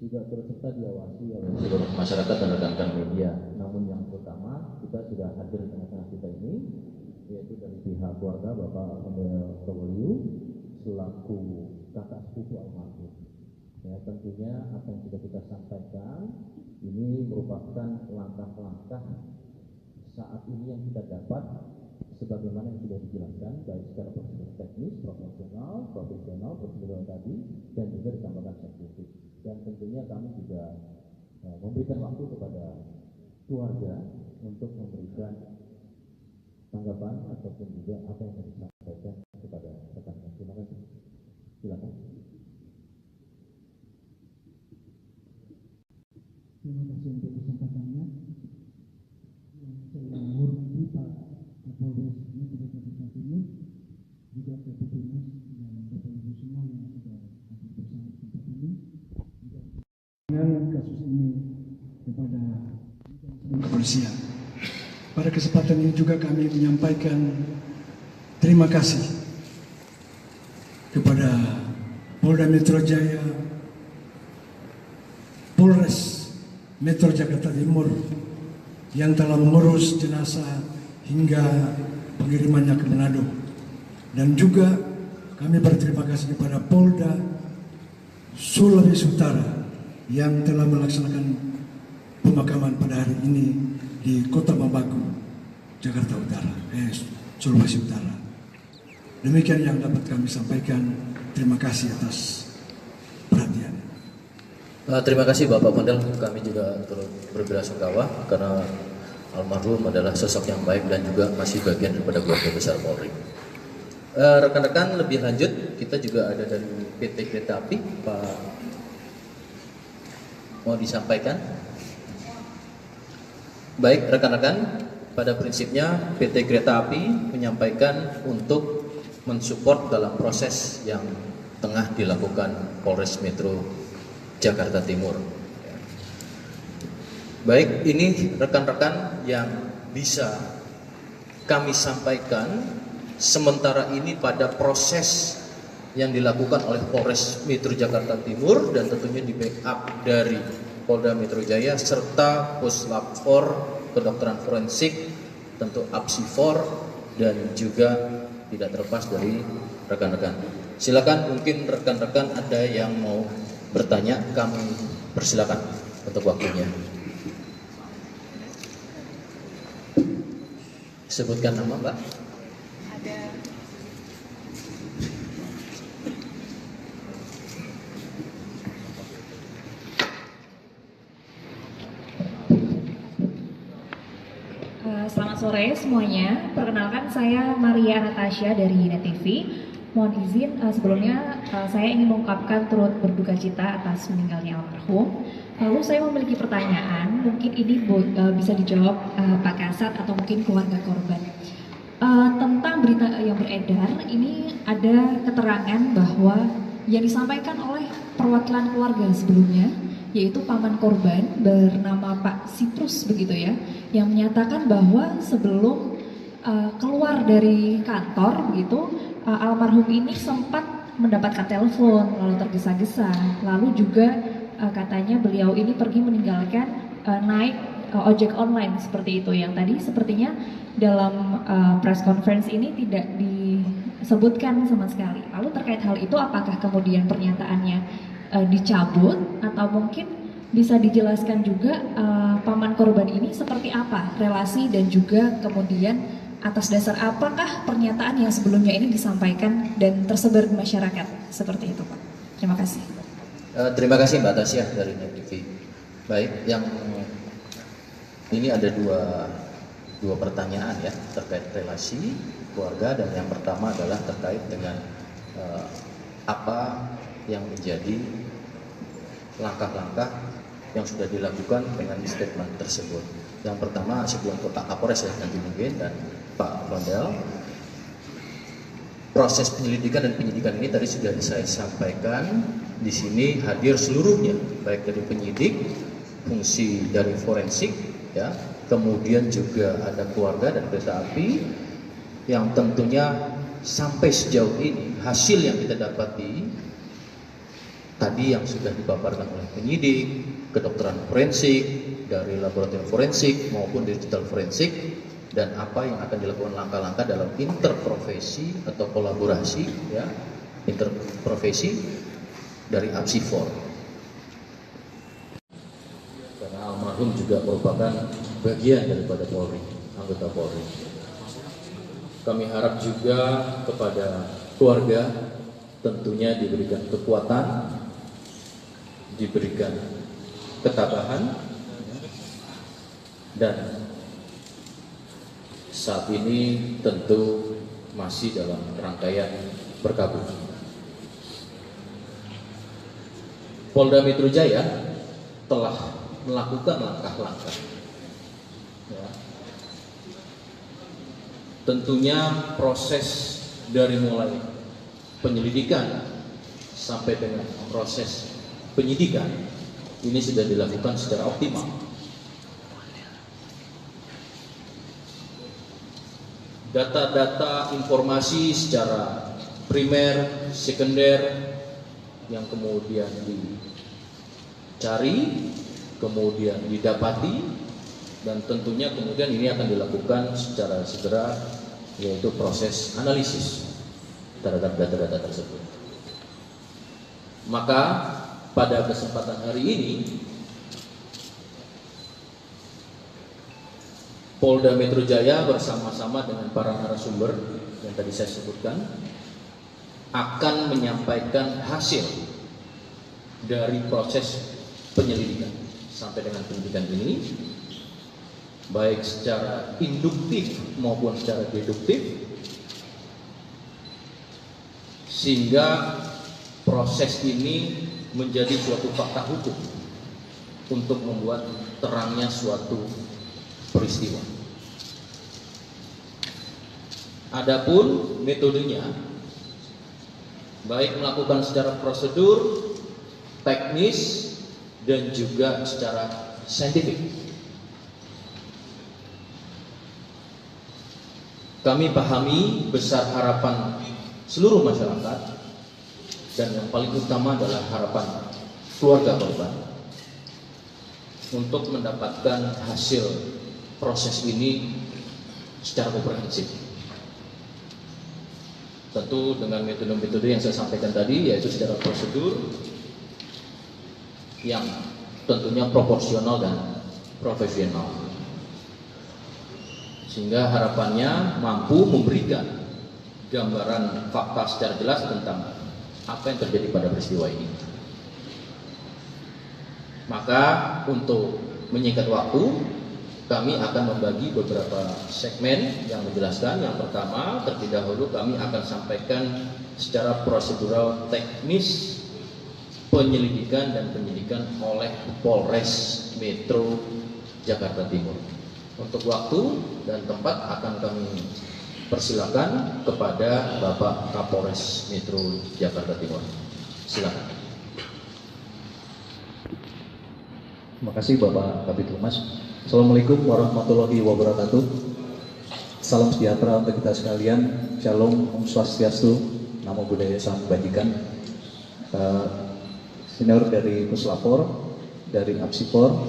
juga turut serta diawasi oleh seluruh masyarakat dan rekan-rekan media. Namun yang terutama kita sudah hadir di tengah-tengah kita ini, yaitu dari pihak keluarga Bapak Amel Towoliu selaku kakak sepupu almarhum. Ya, tentunya apa yang sudah kita sampaikan ini merupakan langkah-langkah saat ini yang kita dapat sebagaimana yang sudah dijelaskan baik secara prosedur teknis, profesional, prosedural tadi, dan juga ditambahkan saintifik. Dan tentunya kami juga memberikan waktu kepada keluarga untuk memberikan tanggapan ataupun juga apa yang harus disampaikan kepada rekan-rekan. Terima kasih. Silakan. Terima kasih untuk kesempatannya. Saya menghormati Pak Kapolres Metro Jakarta Timur, juga Kapolres dan Bapak Ibu semua yang sudah hadir bersama tempat ini. Dengan kasus ini kepada kepolisian. Pada kesempatan ini juga kami menyampaikan terima kasih kepada Polda Metro Jaya, Polres Metro Jakarta Timur yang telah mengurus jenazah hingga pengirimannya ke Manado. Dan juga kami berterima kasih kepada Polda Sulawesi Utara yang telah melaksanakan pemakaman pada hari ini di Kota Bambaku, Jakarta Utara, Sulawesi Utara. Demikian yang dapat kami sampaikan. Terima kasih atas perhatian. Terima kasih Bapak Kondel, kami juga turut berbelasungkawa karena almarhum adalah sosok yang baik dan juga masih bagian daripada keluarga besar Polri. Rekan-rekan lebih lanjut, kita juga ada dari PT Kereta Api, Pak, mau disampaikan? Baik, rekan-rekan, pada prinsipnya PT Kereta Api menyampaikan untuk mensupport dalam proses yang tengah dilakukan Polres Metro Jakarta Timur. Baik, ini rekan-rekan yang bisa kami sampaikan sementara ini pada proses yang dilakukan oleh Polres Metro Jakarta Timur dan tentunya di backup dari Polda Metro Jaya serta Puslap 4 Kedokteran Forensik, tentu APSI4 dan juga tidak terlepas dari rekan-rekan. Silakan, mungkin rekan-rekan ada yang mau bertanya, kami persilakan untuk waktunya. Sebutkan nama, Mbak. Selamat sore semuanya. Perkenalkan, saya Maria Anastasia dari Net TV. Mohon izin sebelumnya saya ingin mengungkapkan turut berduka cita atas meninggalnya almarhum. Lalu saya memiliki pertanyaan, mungkin ini bisa dijawab Pak Kasat atau mungkin keluarga korban. Tentang berita yang beredar, ini ada keterangan bahwa yang disampaikan oleh perwakilan keluarga sebelumnya, yaitu paman korban bernama Pak Sitrus begitu ya, yang menyatakan bahwa sebelum keluar dari kantor begitu, almarhum ini sempat mendapatkan telepon lalu tergesa-gesa, lalu juga katanya beliau ini pergi meninggalkan naik ojek online seperti itu, yang tadi sepertinya dalam press conference ini tidak disebutkan sama sekali. Lalu terkait hal itu, apakah kemudian pernyataannya dicabut atau mungkin bisa dijelaskan juga paman korban ini seperti apa relasi dan juga kemudian atas dasar apakah pernyataan yang sebelumnya ini disampaikan dan tersebar di masyarakat seperti itu, Pak. Terima kasih. Terima kasih Mbak Tasya dari Net TV. Baik, yang ini ada dua pertanyaan ya terkait relasi keluarga, dan yang pertama adalah terkait dengan apa yang menjadi langkah-langkah yang sudah dilakukan dengan statement tersebut. Yang pertama, sebelum ke Pak Kapolres ya nanti mungkin dan Pak Londel, proses penyelidikan dan penyidikan ini tadi sudah saya sampaikan. Di sini hadir seluruhnya, baik dari penyidik, fungsi dari forensik, ya, kemudian juga ada keluarga dan kereta api, yang tentunya sampai sejauh ini hasil yang kita dapati tadi yang sudah dipaparkan oleh penyidik, kedokteran forensik, dari laboratorium forensik maupun digital forensik, dan apa yang akan dilakukan langkah-langkah dalam interprofesi atau kolaborasi ya, interprofesi dari APSI4. Karena almarhum juga merupakan bagian daripada Polri, anggota Polri. Kami harap juga kepada keluarga tentunya diberikan kekuatan, diberikan ketabahan, dan saat ini tentu masih dalam rangkaian berkabung. Polda Metro Jaya telah melakukan langkah-langkah, ya. Tentunya proses dari mulai penyelidikan sampai dengan proses penyidikan ini sudah dilakukan secara optimal. Data-data informasi secara primer, sekunder yang kemudian dicari, kemudian didapati, dan tentunya kemudian ini akan dilakukan secara segera, yaitu proses analisis terhadap data-data tersebut. Maka pada kesempatan hari ini Polda Metro Jaya bersama-sama dengan para narasumber yang tadi saya sebutkan akan menyampaikan hasil dari proses penyelidikan sampai dengan penyidikan ini, baik secara induktif maupun secara deduktif, sehingga proses ini menjadi suatu fakta hukum untuk membuat terangnya suatu peristiwa. Adapun metodenya, baik melakukan secara prosedur, teknis, dan juga secara saintifik. Kami pahami besar harapan seluruh masyarakat, dan yang paling utama adalah harapan keluarga korban untuk mendapatkan hasil proses ini secara komprehensif. Tentu dengan metode-metode yang saya sampaikan tadi, yaitu secara prosedur yang tentunya proporsional dan profesional, sehingga harapannya mampu memberikan gambaran fakta secara jelas tentang apa yang terjadi pada peristiwa ini. Maka untuk menyingkat waktu, kami akan membagi beberapa segmen yang menjelaskan. Yang pertama, terlebih dahulu kami akan sampaikan secara prosedural teknis penyelidikan dan penyidikan oleh Polres Metro Jakarta Timur. Untuk waktu dan tempat akan kami persilakan kepada Bapak Kapolres Metro Jakarta Timur. Silakan. Terima kasih Bapak Kabid Humas. Assalamualaikum warahmatullahi wabarakatuh. Salam sejahtera untuk kita sekalian. Shalom, Om Swastiastu, Namo Buddhaya, Salam Kebajikan. Senior dari Puslapor, dari Apsipor,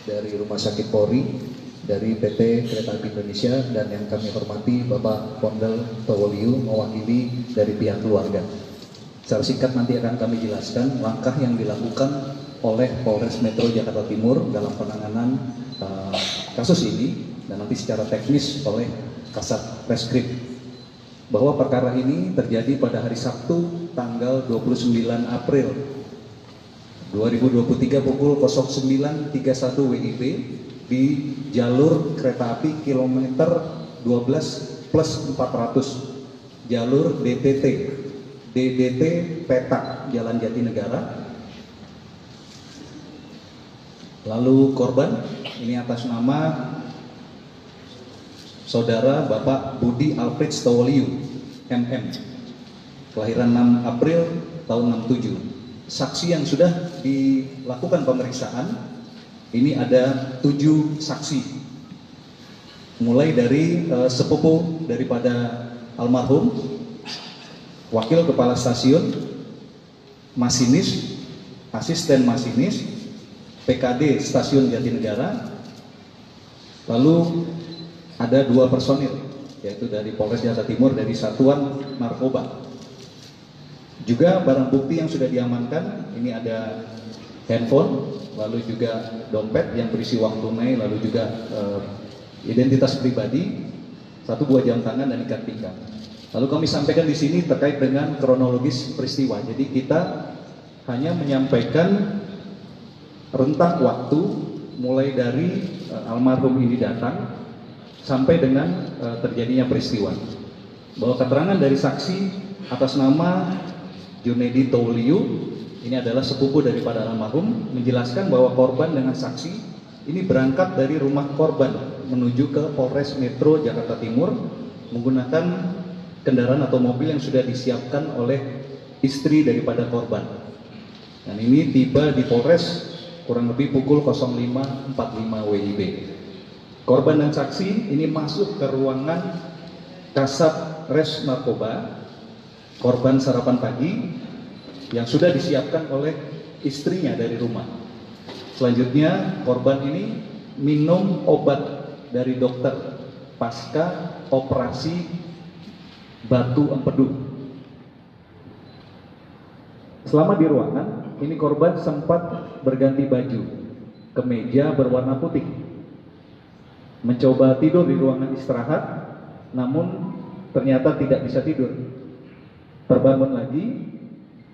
dari Rumah Sakit Polri, dari PT Kereta Api Indonesia, dan yang kami hormati Bapak Pondel Towoliu mewakili dari pihak keluarga. Secara singkat nanti akan kami jelaskan langkah yang dilakukan oleh Polres Metro Jakarta Timur dalam penanganan kasus ini, dan nanti secara teknis oleh Kasat Reskrim, bahwa perkara ini terjadi pada hari Sabtu tanggal 29 April 2023 pukul 09.31 WIB di jalur kereta api kilometer 12+400 jalur DDT Petak Jalan Jatinegara. Lalu korban ini atas nama Saudara Bapak Budi Alfred Stowoliu MM, kelahiran 6 April tahun 67. Saksi yang sudah dilakukan pemeriksaan ini ada 7 saksi, mulai dari sepupu daripada almarhum, wakil kepala stasiun, masinis, asisten masinis, PKD Stasiun Jatinegara. Lalu ada 2 personil, yaitu dari Polres Jakarta Timur dari Satuan Narkoba. Juga barang bukti yang sudah diamankan, ini ada handphone, lalu juga dompet yang berisi uang tunai, lalu juga identitas pribadi, 1 buah jam tangan dan ikat pinggang. Lalu kami sampaikan di sini terkait dengan kronologis peristiwa. Jadi kita hanya menyampaikan rentang waktu mulai dari almarhum ini datang sampai dengan terjadinya peristiwa. Bahwa keterangan dari saksi atas nama Junedi Towoliu, ini adalah sepupu daripada almarhum, menjelaskan bahwa korban dengan saksi ini berangkat dari rumah korban menuju ke Polres Metro Jakarta Timur menggunakan kendaraan atau mobil yang sudah disiapkan oleh istri daripada korban. Dan ini tiba di Polres kurang lebih pukul 05.45 WIB. Korban dan saksi ini masuk ke ruangan Kasat Res Narkoba, korban sarapan pagi yang sudah disiapkan oleh istrinya dari rumah. Selanjutnya korban ini minum obat dari dokter pasca operasi batu empedu. Selama di ruangan ini korban sempat berganti baju, kemeja berwarna putih, mencoba tidur di ruangan istirahat, namun ternyata tidak bisa tidur. Terbangun lagi,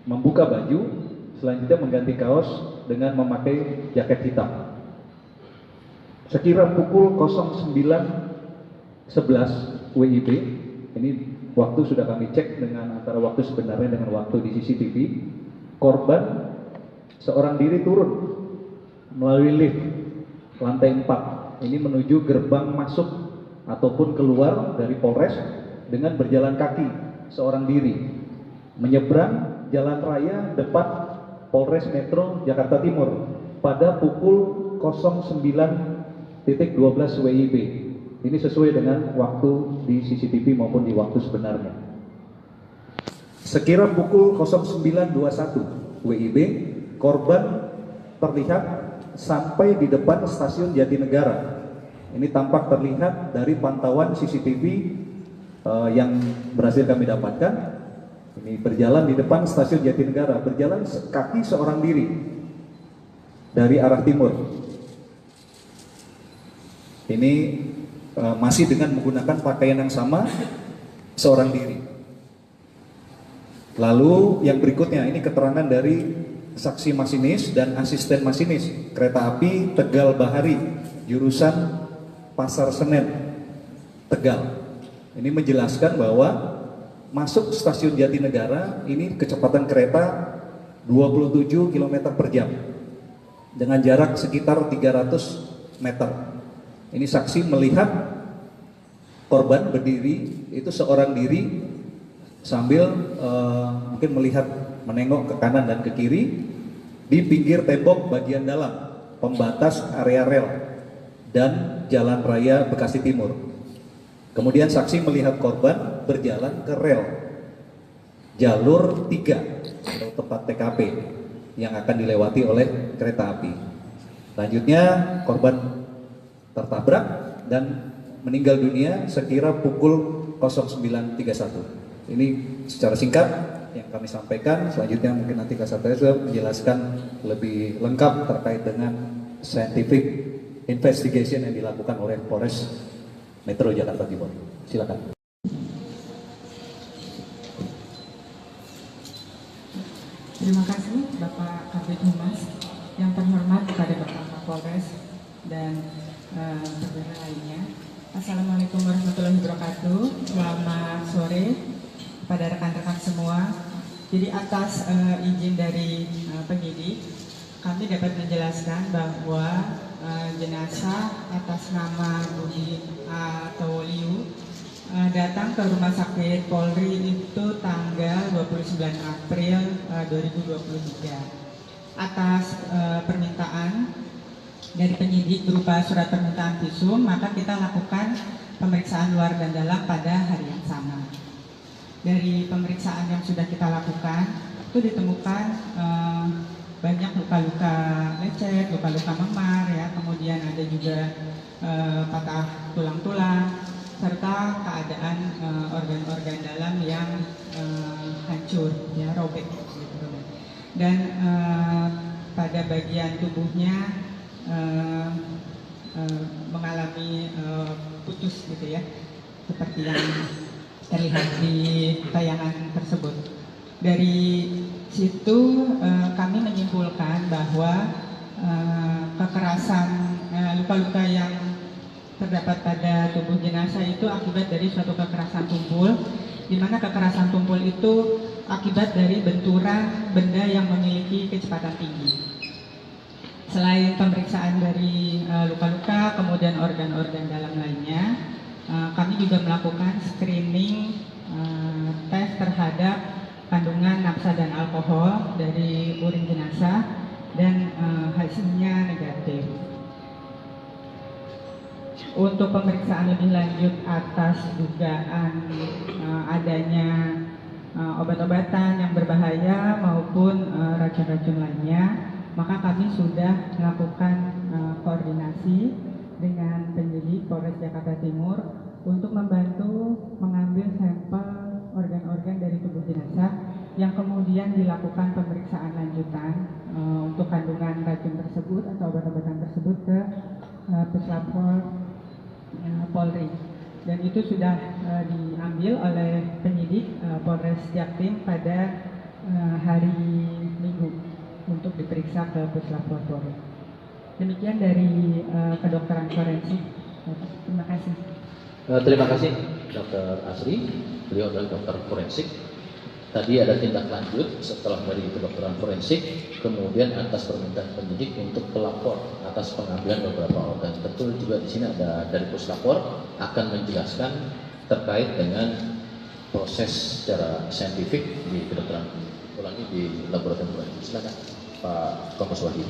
membuka baju, selanjutnya mengganti kaos dengan memakai jaket hitam. Sekira pukul 09.11 WIB, ini waktu sudah kami cek dengan antara waktu sebenarnya dengan waktu di CCTV. Korban seorang diri turun melalui lift lantai 4. Ini menuju gerbang masuk ataupun keluar dari Polres dengan berjalan kaki seorang diri menyeberang jalan raya depan Polres Metro Jakarta Timur pada pukul 09.12 WIB. Ini sesuai dengan waktu di CCTV maupun di waktu sebenarnya. Sekira pukul 09.21 WIB, korban terlihat sampai di depan stasiun Jatinegara. Ini tampak terlihat dari pantauan CCTV yang berhasil kami dapatkan. Ini berjalan di depan stasiun Jatinegara, berjalan kaki seorang diri dari arah timur. Ini masih dengan menggunakan pakaian yang sama, seorang diri. Lalu yang berikutnya, ini keterangan dari saksi masinis dan asisten masinis kereta api Tegal Bahari, jurusan Pasar Senen, Tegal. Ini menjelaskan bahwa masuk stasiun Jatinegara, ini kecepatan kereta 27 km per jam dengan jarak sekitar 300 meter. Ini saksi melihat korban berdiri, itu seorang diri sambil mungkin melihat menengok ke kanan dan ke kiri di pinggir tembok bagian dalam pembatas area rel dan jalan raya Bekasi Timur. Kemudian saksi melihat korban berjalan ke rel jalur 3 atau tempat TKP yang akan dilewati oleh kereta api. Selanjutnya korban tertabrak dan meninggal dunia sekira pukul 09.31. Ini secara singkat yang kami sampaikan. Selanjutnya mungkin nanti Kasat Reskrim menjelaskan lebih lengkap terkait dengan scientific investigation yang dilakukan oleh Polres Metro Jakarta Timur. Silakan. Terima kasih Bapak Kabid Humas, yang terhormat kepada Bapak Kapolres dan perwira lainnya. Assalamualaikum warahmatullahi wabarakatuh. Selamat sore pada rekan-rekan semua. Jadi atas izin dari penyidik, kami dapat menjelaskan bahwa jenazah atas nama Budi Tawoliu datang ke Rumah Sakit Polri itu tanggal 29 April 2023. Atas permintaan dari penyidik berupa surat permintaan visum, maka kita lakukan pemeriksaan luar dan dalam pada hari yang sama. Dari pemeriksaan yang sudah kita lakukan, itu ditemukan banyak luka-luka lecet, luka-luka memar, ya, kemudian ada juga patah tulang-tulang, serta keadaan organ-organ dalam yang hancur, ya, robek. Gitu. Dan pada bagian tubuhnya mengalami putus, gitu ya, seperti yang terlihat di tayangan tersebut. Dari situ kami menyimpulkan bahwa kekerasan luka-luka yang terdapat pada tubuh jenazah itu akibat dari suatu kekerasan tumpul, di mana kekerasan tumpul itu akibat dari benturan benda yang memiliki kecepatan tinggi. Selain pemeriksaan dari luka-luka, kemudian organ-organ dalam lainnya, kami juga melakukan screening tes terhadap kandungan nafsa dan alkohol dari urin jenazah dan hasilnya negatif. Untuk pemeriksaan lebih lanjut atas dugaan adanya obat-obatan yang berbahaya maupun racun-racun lainnya, maka kami sudah melakukan koordinasi dengan penyidik Polres Jakarta Timur untuk membantu mengambil sampel organ-organ dari tubuh jenazah yang kemudian dilakukan pemeriksaan lanjutan untuk kandungan racun tersebut atau obat-obatan tersebut ke Puslapor Polri. Dan itu sudah diambil oleh penyidik Polres Jaktim pada hari Minggu untuk diperiksa ke Puslapor Polri. Demikian dari kedokteran forensik. Terima kasih. Terima kasih. Dr. Asri, beliau adalah dokter forensik. Tadi ada tindak lanjut setelah dari kedokteran forensik, kemudian atas permintaan penyidik untuk pelapor atas pengambilan beberapa organ. Betul juga di sini ada dari puslapor akan menjelaskan terkait dengan proses secara saintifik di kedokteran ulangi di laboratorium forensik. Silakan Pak Kompos Wahyu.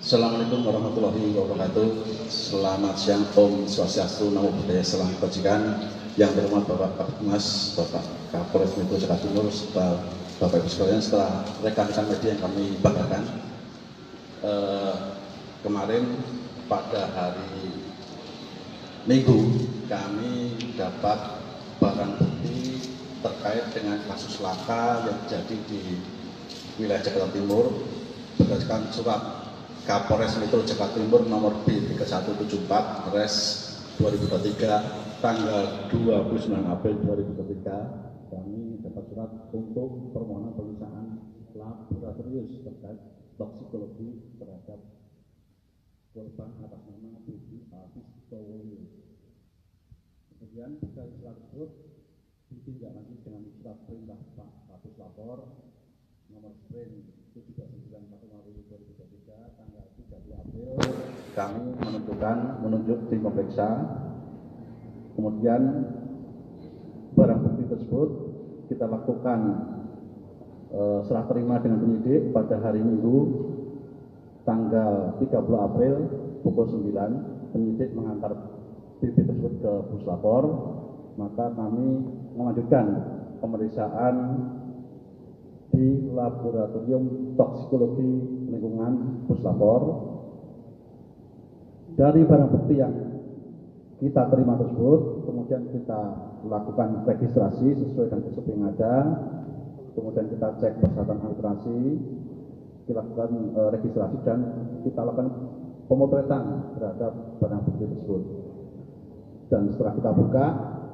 Assalamualaikum warahmatullahi wabarakatuh. Selamat siang, Om Swastiastu, Namo Buddhaya, Salam Kebajikan. Yang terhormat Bapak Kapolres, Bapak Kapolres Metro Jakarta Timur, serta Bapak Ibu sekalian, setelah rekan-rekan media yang kami banggakan, kemarin pada hari Minggu kami dapat barang bukti terkait dengan kasus laka yang terjadi di wilayah Jakarta Timur berdasarkan surat Kapolres Metro Jakarta Timur nomor B3174 Res 2023 tanggal 29 April 2023. Kami dapat surat untuk permohonan pemeriksaan laboratorium terkait toksikologi terhadap korban atas nama Budi Alfistowo. Kemudian dari surat tersebut ditindaklanjuti dengan surat perintah Pak Kapus Lapor nomor sprint 729/2023 tanggal 30 April kami menunjuk tim pemeriksa. Kemudian barang bukti tersebut kita lakukan serah terima dengan penyidik pada hari Minggu tanggal 30 April pukul 9. Penyidik mengantar bukti tersebut ke puslapor, maka kami melanjutkan pemeriksaan di laboratorium toksikologi lingkungan puslapor. Dari barang bukti yang kita terima tersebut, kemudian kita lakukan registrasi sesuai dengan SOP yang ada, kemudian kita cek persyaratan administrasi, kita lakukan registrasi dan kita lakukan pemotretan terhadap barang bukti tersebut. Dan setelah kita buka,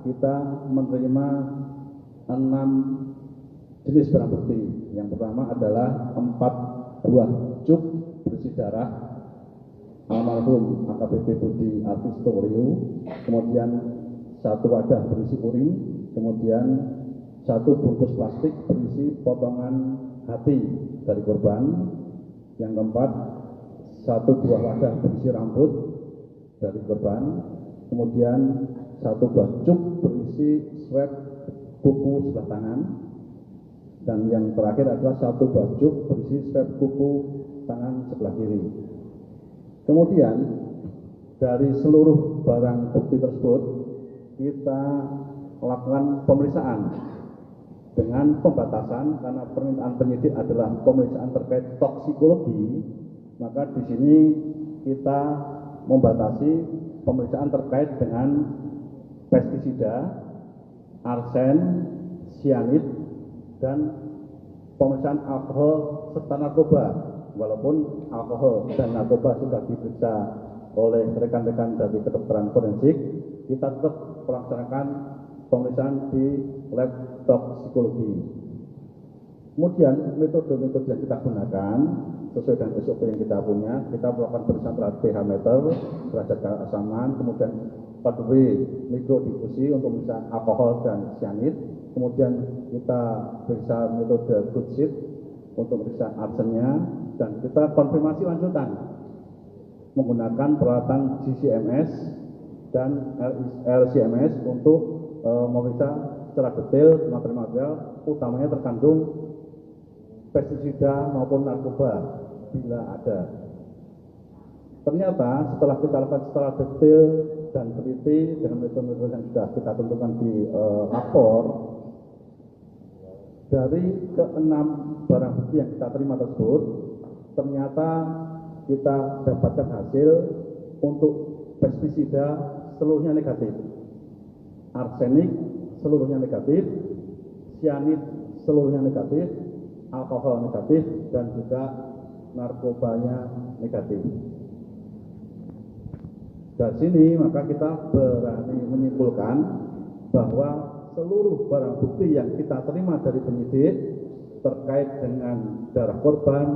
kita menerima 6 jenis barang bukti. Yang pertama adalah 4 buah cuk berisi darah almarhum AKBP Budi Alfistowo, kemudian 1 wadah berisi urin, kemudian 1 bungkus plastik berisi potongan hati dari korban. Yang keempat, 1 buah wadah berisi rambut dari korban, kemudian 1 buah cuk berisi swab kuku sebelah tangan, dan yang terakhir adalah 1 buah cuk berisi swab kuku tangan sebelah kiri. Kemudian dari seluruh barang bukti tersebut kita lakukan pemeriksaan dengan pembatasan karena permintaan penyidik adalah pemeriksaan terkait toksikologi, maka di sini kita membatasi pemeriksaan terkait dengan pestisida, arsen, sianid, dan pemeriksaan alkohol serta narkoba. Walaupun alkohol dan narkoba sudah diperiksa oleh rekan-rekan dari kedokteran forensik, kita tetap melaksanakan pemeriksaan di lab toksikologi. Kemudian metode-metode yang kita gunakan sesuai dengan SOP yang kita punya, kita melakukan pemeriksaan terhadap pH meter, derajat keasaman, kemudian 4W mikrodifusi untuk pemeriksaan alkohol dan sianid, kemudian kita periksa metode good sheet untuk pemeriksaan arsennya, dan kita konfirmasi lanjutan menggunakan peralatan GCMS dan LCMS untuk memeriksa secara detail material-material, utamanya terkandung pestisida maupun narkoba bila ada. Ternyata setelah kita lakukan secara detail dan teliti dengan metode-metode yang sudah kita tentukan di lapor, dari ke-6 barang bukti yang kita terima tersebut, ternyata kita dapatkan hasil untuk pestisida seluruhnya negatif, arsenik seluruhnya negatif, sianid seluruhnya negatif, alkohol negatif, dan juga narkobanya negatif. Dari sini maka kita berani menyimpulkan bahwa seluruh barang bukti yang kita terima dari penyidik terkait dengan darah korban,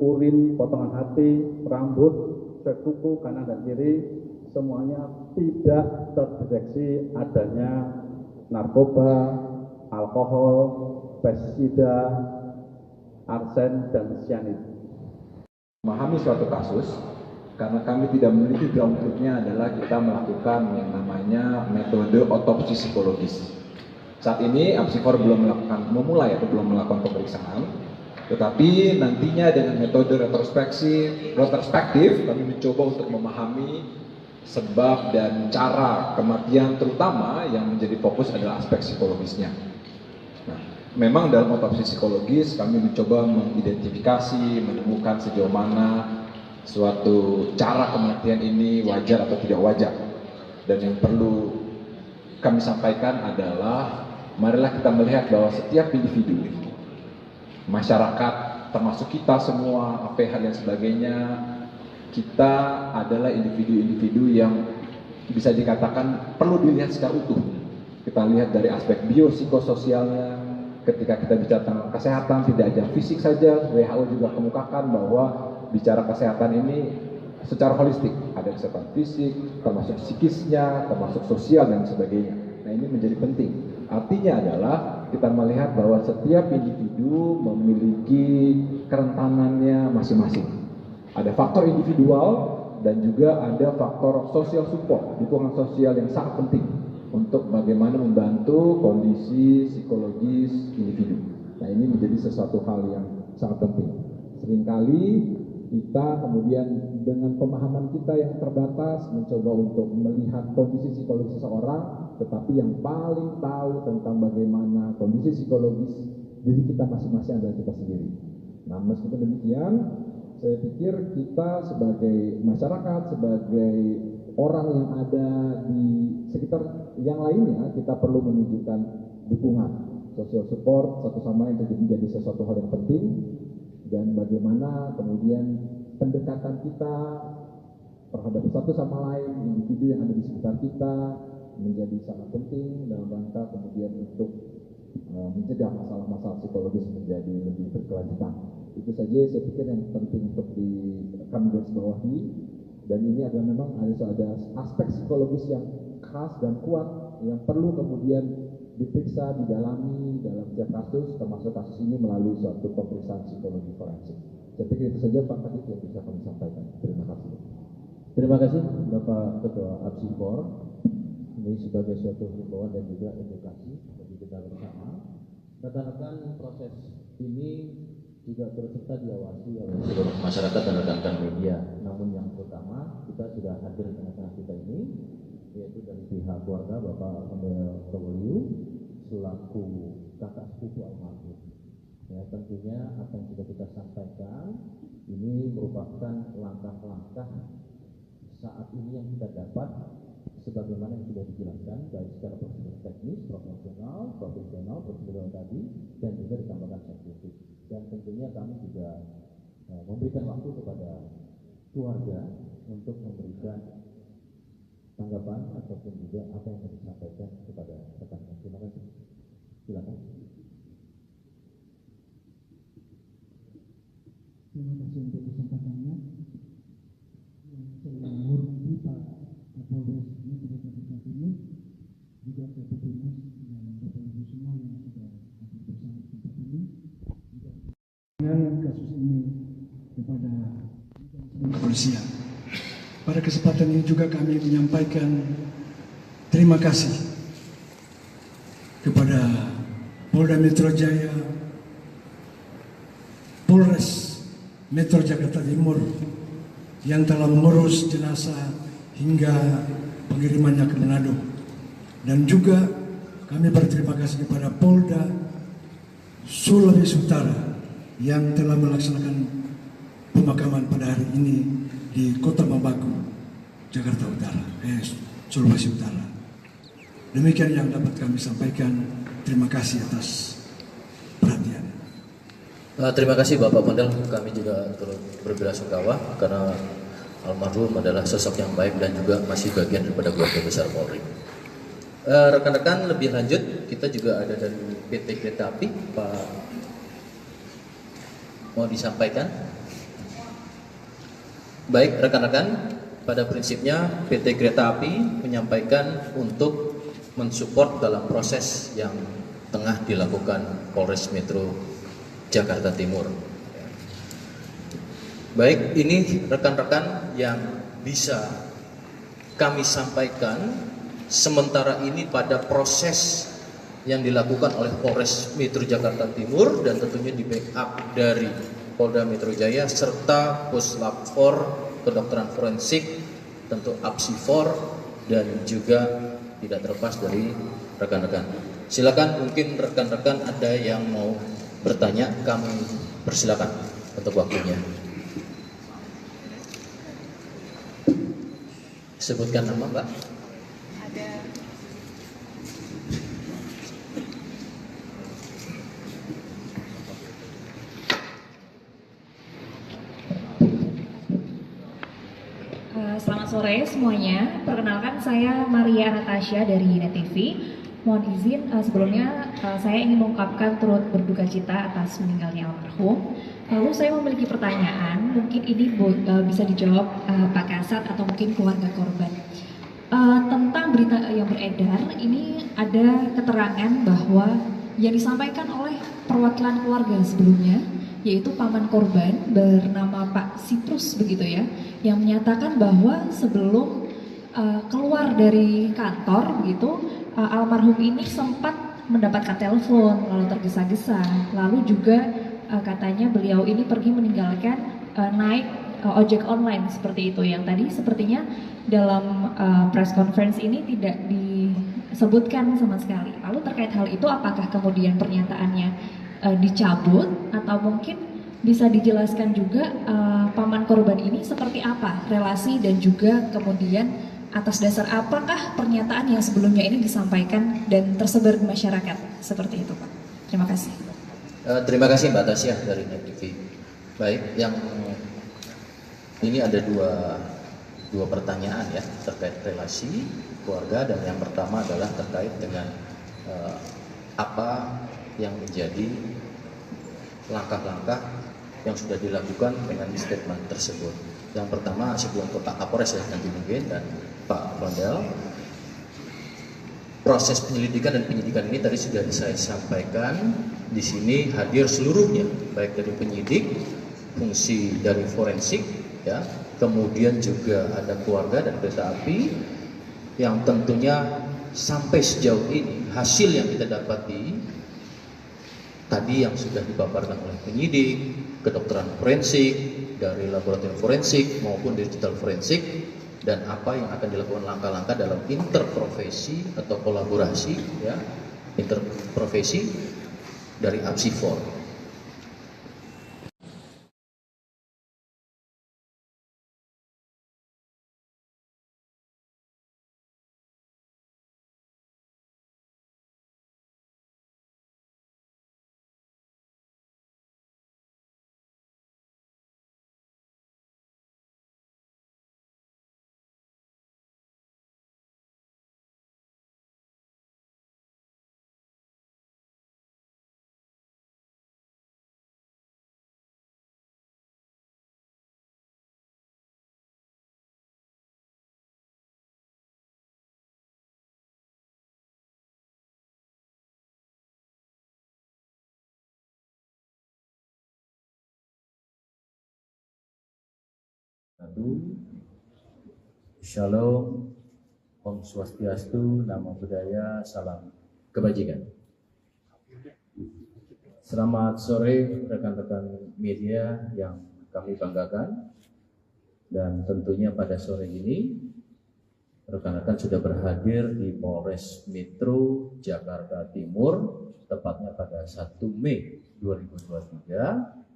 urin, potongan hati, rambut, swab kuku kanan dan kiri, semuanya tidak terdeteksi adanya narkoba, alkohol, pestisida, arsen, dan cyanida. Memahami suatu kasus, karena kami tidak memiliki ground truth-nya adalah kita melakukan yang namanya metode otopsi psikologis. Saat ini Apsifor belum memulai atau belum melakukan pemeriksaan, tetapi nantinya dengan metode retrospektif kami mencoba untuk memahami sebab dan cara kematian, terutama yang menjadi fokus adalah aspek psikologisnya. Nah, memang dalam otopsi psikologis kami mencoba mengidentifikasi, menemukan sejauh mana suatu cara kematian ini wajar atau tidak wajar. Dan yang perlu kami sampaikan adalah marilah kita melihat bahwa setiap individu, masyarakat, termasuk kita semua, APH dan sebagainya, kita adalah individu-individu yang bisa dikatakan perlu dilihat secara utuh. Kita lihat dari aspek biopsikososialnya. Ketika kita bicara tentang kesehatan, tidak hanya fisik saja, WHO juga kemukakan bahwa bicara kesehatan ini secara holistik. Ada kesehatan fisik, termasuk psikisnya, termasuk sosial dan sebagainya. Nah, ini menjadi penting. Artinya adalah kita melihat bahwa setiap individu memiliki kerentanannya masing-masing. Ada faktor individual dan juga ada faktor social support, dukungan sosial yang sangat penting untuk bagaimana membantu kondisi psikologis individu. Nah, ini menjadi sesuatu hal yang sangat penting. Seringkali kita kemudian dengan pemahaman kita yang terbatas mencoba untuk melihat kondisi psikologis seseorang, tetapi yang paling tahu tentang bagaimana kondisi psikologis diri kita masing-masing adalah kita sendiri. Nah, meskipun demikian, saya pikir kita sebagai masyarakat, sebagai orang yang ada di sekitar yang lainnya, kita perlu menunjukkan dukungan, social support satu sama lain menjadi sesuatu hal yang penting, dan bagaimana kemudian pendekatan kita terhadap satu sama lain, individu yang ada di sekitar kita menjadi sangat penting dalam rangka kemudian untuk mencegah masalah-masalah psikologis menjadi lebih berkelanjutan. Itu saja saya pikir yang penting untuk kami garis bawahi, dan ini adalah memang ada aspek psikologis yang khas dan kuat yang perlu kemudian diperiksa, didalami dalam setiap kasus, termasuk kasus ini melalui suatu pemeriksaan psikologi forensik. Saya pikir itu saja Pak Kadif yang bisa kami sampaikan. Terima kasih. Terima kasih Bapak Ketua Apsifor. Ini sebagai suatu himbauan dan juga edukasi bagi kita bersama. Rekan-rekan, proses ini juga turut serta diawasi oleh seluruh masyarakat dan rekan-rekan media. Namun yang terutama kita sudah hadir di tengah-tengah kita ini, yaitu dari pihak keluarga Bapak Alhamdulillah Tawaliu selaku kakak sepupu almarhum. Ya, tentunya apa yang sudah kita sampaikan ini merupakan langkah-langkah saat ini yang kita dapat sebagaimana yang sudah dijelaskan baik secara prosedur teknis, profesional, prosedural tadi, dan juga ditambahkan saintifik. Dan tentunya kami juga memberikan waktu kepada keluarga untuk memberikan tanggapan ataupun juga apa yang harus disampaikan kepada rekan-rekan. Terima kasih. Silakan. Terima kasih untuk kesempatannya. Saya menghormati Pak Kapolres Metro Jakarta Timur, juga Kapolres dan Bapak Ibu semua yang sudah hadir bersama di tempat ini. Dengan kasus ini kepada kepolisian. Pada kesempatan ini juga kami menyampaikan terima kasih kepada Polda Metro Jaya, Polres Metro Jakarta Timur yang telah mengurus jenazah hingga pengirimannya ke Manado, dan juga kami berterima kasih kepada Polda Sulawesi Utara yang telah melaksanakan pemakaman pada hari ini di Kota Bambaku, Jakarta Utara, Sulawesi Utara. Demikian yang dapat kami sampaikan. Terima kasih atas perhatian. Terima kasih Bapak Mandel. Kami juga turut berbelasungkawa karena almarhum adalah sosok yang baik dan juga masih bagian daripada keluarga besar Polri. Rekan-rekan, lebih lanjut kita juga ada dari PT Kereta Api, Pak, mau disampaikan? Baik rekan-rekan, pada prinsipnya PT Kereta Api menyampaikan untuk mensupport dalam proses yang tengah dilakukan Polres Metro Jakarta Timur. Baik, ini rekan-rekan yang bisa kami sampaikan sementara ini pada proses yang dilakukan oleh Polres Metro Jakarta Timur dan tentunya di backup dari Polda Metro Jaya serta Puslap 4 Kedokteran Forensik, tentu APSI4 dan juga tidak terlepas dari rekan-rekan. Silakan, mungkin rekan-rekan ada yang mau bertanya, kami persilakan untuk waktunya. Sebutkan nama, Mbak. Ada. Selamat sore semuanya. Perkenalkan, saya Maria Anastasia dari Net TV. Mohon izin sebelumnya saya ingin mengungkapkan turut berduka cita atas meninggalnya almarhum. Lalu saya memiliki pertanyaan, mungkin ini bisa dijawab Pak Kasat atau mungkin keluarga korban. Tentang berita yang beredar, ini ada keterangan bahwa yang disampaikan oleh perwakilan keluarga sebelumnya, yaitu paman korban bernama Pak Siprus begitu ya, yang menyatakan bahwa sebelum keluar dari kantor begitu, almarhum ini sempat mendapatkan telepon lalu tergesa-gesa, lalu juga katanya beliau ini pergi meninggalkan naik ojek online seperti itu, yang tadi sepertinya dalam press conference ini tidak disebutkan sama sekali. Lalu terkait hal itu, apakah kemudian pernyataannya dicabut atau mungkin bisa dijelaskan juga paman korban ini seperti apa relasi dan juga kemudian atas dasar apakah pernyataan yang sebelumnya ini disampaikan dan tersebar di masyarakat seperti itu, Pak. Terima kasih. Terima kasih Mbak Tasya dari Net TV. Baik, yang ini ada dua pertanyaan ya terkait relasi keluarga, dan yang pertama adalah terkait dengan apa yang menjadi langkah-langkah yang sudah dilakukan dengan statement tersebut. Yang pertama sebelum ke Pak Kapolres ya nanti mungkin dan Pak Kondel, proses penyelidikan dan penyidikan ini tadi sudah saya sampaikan. Di sini hadir seluruhnya, baik dari penyidik, fungsi dari forensik, ya, kemudian juga ada keluarga dan kereta api, yang tentunya sampai sejauh ini hasil yang kita dapati tadi yang sudah dipaparkan oleh penyidik, kedokteran forensik, dari laboratorium forensik maupun digital forensik, dan apa yang akan dilakukan langkah-langkah dalam interprofesi atau kolaborasi ya, interprofesi dari APSI4. Shalom, Om Swastiastu, Namo Buddhaya, Salam Kebajikan. Selamat sore rekan-rekan media yang kami banggakan, dan tentunya pada sore ini rekan-rekan sudah berhadir di Polres Metro Jakarta Timur, tepatnya pada 1 Mei 2023.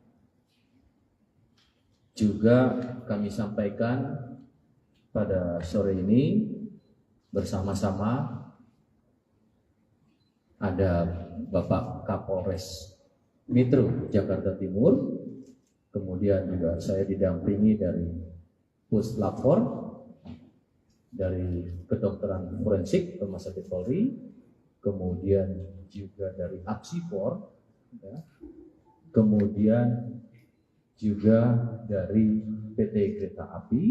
Juga kami sampaikan pada sore ini bersama-sama ada Bapak Kapolres Metro Jakarta Timur, kemudian juga saya didampingi dari Puslap 4, dari kedokteran forensik Rumah Sakit Polri, kemudian juga dari APSI4, ya, kemudian juga dari PT Kereta Api,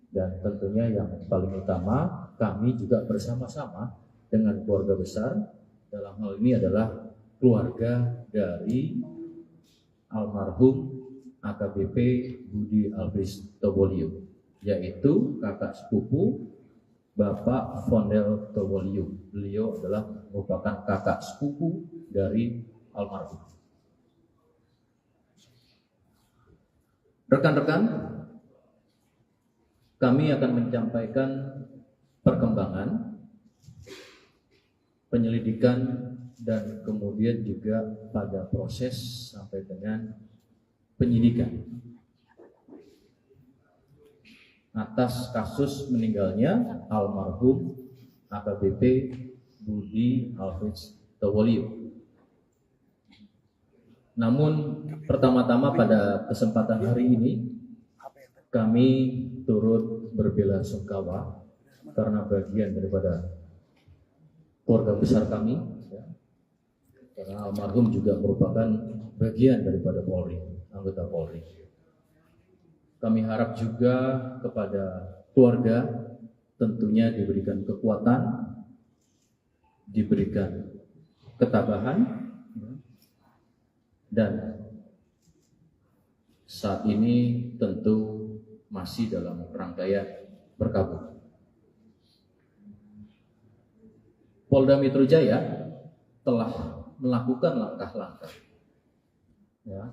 dan tentunya yang paling utama kami juga bersama-sama dengan keluarga besar, dalam hal ini adalah keluarga dari almarhum AKBP Budi Alfriz Tobolio, yaitu kakak sepupu Bapak Vondel Tobolio. Beliau adalah merupakan kakak sepupu dari almarhum. Rekan-rekan, kami akan menyampaikan perkembangan penyelidikan dan kemudian juga pada proses sampai dengan penyidikan atas kasus meninggalnya almarhum AKBP Budi Alfriz Tobolio. Namun pertama-tama pada kesempatan hari ini kami turut berbelasungkawa karena bagian daripada keluarga besar kami, ya, karena almarhum juga merupakan bagian daripada Polri, anggota Polri. Kami harap juga kepada keluarga tentunya diberikan kekuatan, diberikan ketabahan, dan saat ini tentu masih dalam rangkaian berkabung. Polda Metro Jaya telah melakukan langkah-langkah, ya.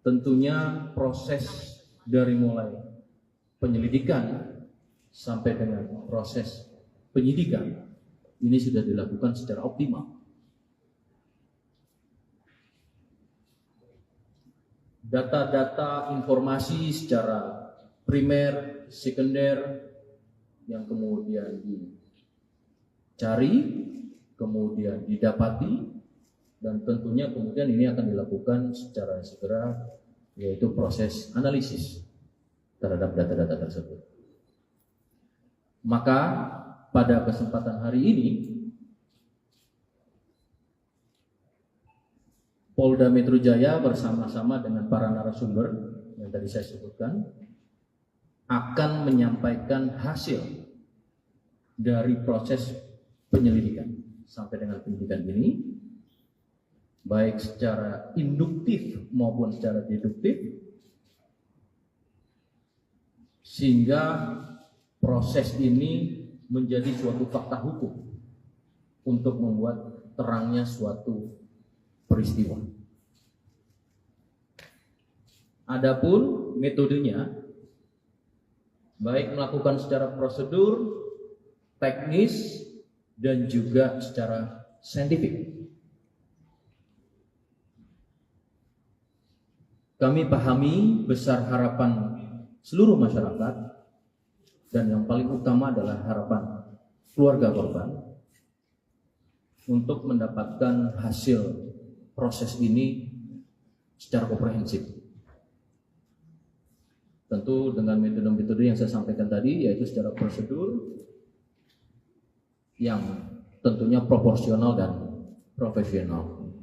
Tentunya proses dari mulai penyelidikan sampai dengan proses penyidikan ini sudah dilakukan secara optimal. Data-data informasi secara primer, sekunder yang kemudian dicari, kemudian didapati, dan tentunya kemudian ini akan dilakukan secara segera, yaitu proses analisis terhadap data-data tersebut. Maka pada kesempatan hari ini Polda Metro Jaya bersama-sama dengan para narasumber yang tadi saya sebutkan akan menyampaikan hasil dari proses penyelidikan sampai dengan penyidikan ini, baik secara induktif maupun secara deduktif, sehingga proses ini menjadi suatu fakta hukum untuk membuat terangnya suatu peristiwa. Adapun metodenya, baik melakukan secara prosedur, teknis, dan juga secara saintifik. Kami pahami besar harapan seluruh masyarakat, dan yang paling utama adalah harapan keluarga korban untuk mendapatkan hasil proses ini secara komprehensif. Tentu dengan metode-metode yang saya sampaikan tadi, yaitu secara prosedur yang tentunya proporsional dan profesional,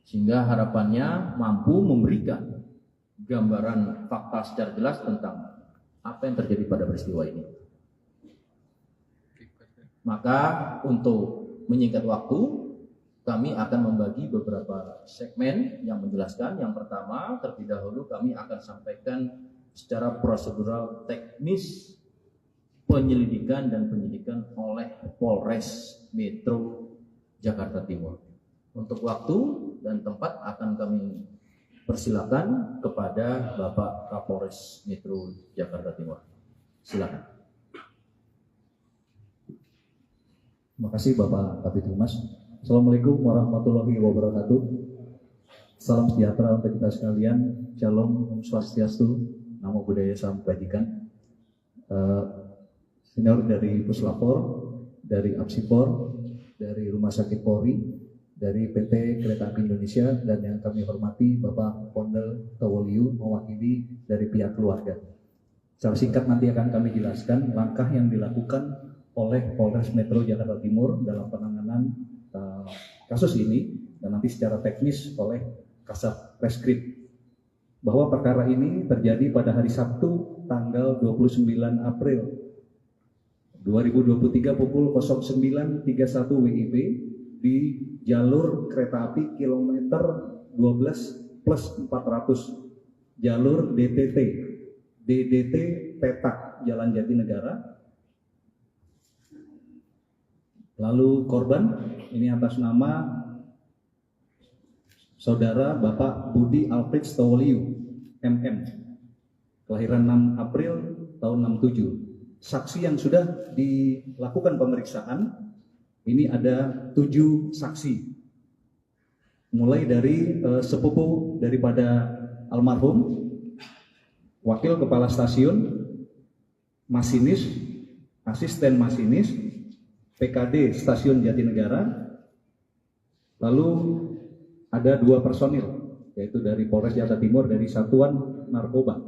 sehingga harapannya mampu memberikan gambaran fakta secara jelas tentang apa yang terjadi pada peristiwa ini. Maka untuk menyingkat waktu, kami akan membagi beberapa segmen yang menjelaskan. Yang pertama, terlebih dahulu kami akan sampaikan secara prosedural teknis penyelidikan dan penyidikan oleh Polres Metro Jakarta Timur. Untuk waktu dan tempat akan kami persilakan kepada Bapak Kapolres Metro Jakarta Timur. Silakan. Terima kasih Bapak Kabid Humas. Assalamualaikum warahmatullahi wabarakatuh. Salam sejahtera untuk kita sekalian. Shalom, Om Swastiastu, Namo Buddhaya, Salam Kebajikan. Senior dari Puslapor, dari Apsipor, dari Rumah Sakit Polri, dari PT Kereta Api Indonesia, dan yang kami hormati Bapak Vondel Tobolio mewakili dari pihak keluarga. Secara singkat nanti akan kami jelaskan langkah yang dilakukan oleh Polres Metro Jakarta Timur dalam penanganan kasus ini, dan nanti secara teknis oleh Kasat Reskrim bahwa perkara ini terjadi pada hari Sabtu tanggal 29 April 2023 pukul 09.31 WIB di jalur kereta api kilometer 12+400 jalur DDT Petak Jalan Jatinegara. Lalu korban ini atas nama Saudara Bapak Budi Alfred Stoliu MM, kelahiran 6 April tahun 67. Saksi yang sudah dilakukan pemeriksaan ini ada 7 saksi, mulai dari sepupu daripada almarhum, wakil kepala stasiun, masinis, asisten masinis, PKD Stasiun Jatinegara, lalu ada 2 personil, yaitu dari Polres Jakarta Timur dari Satuan Narkoba.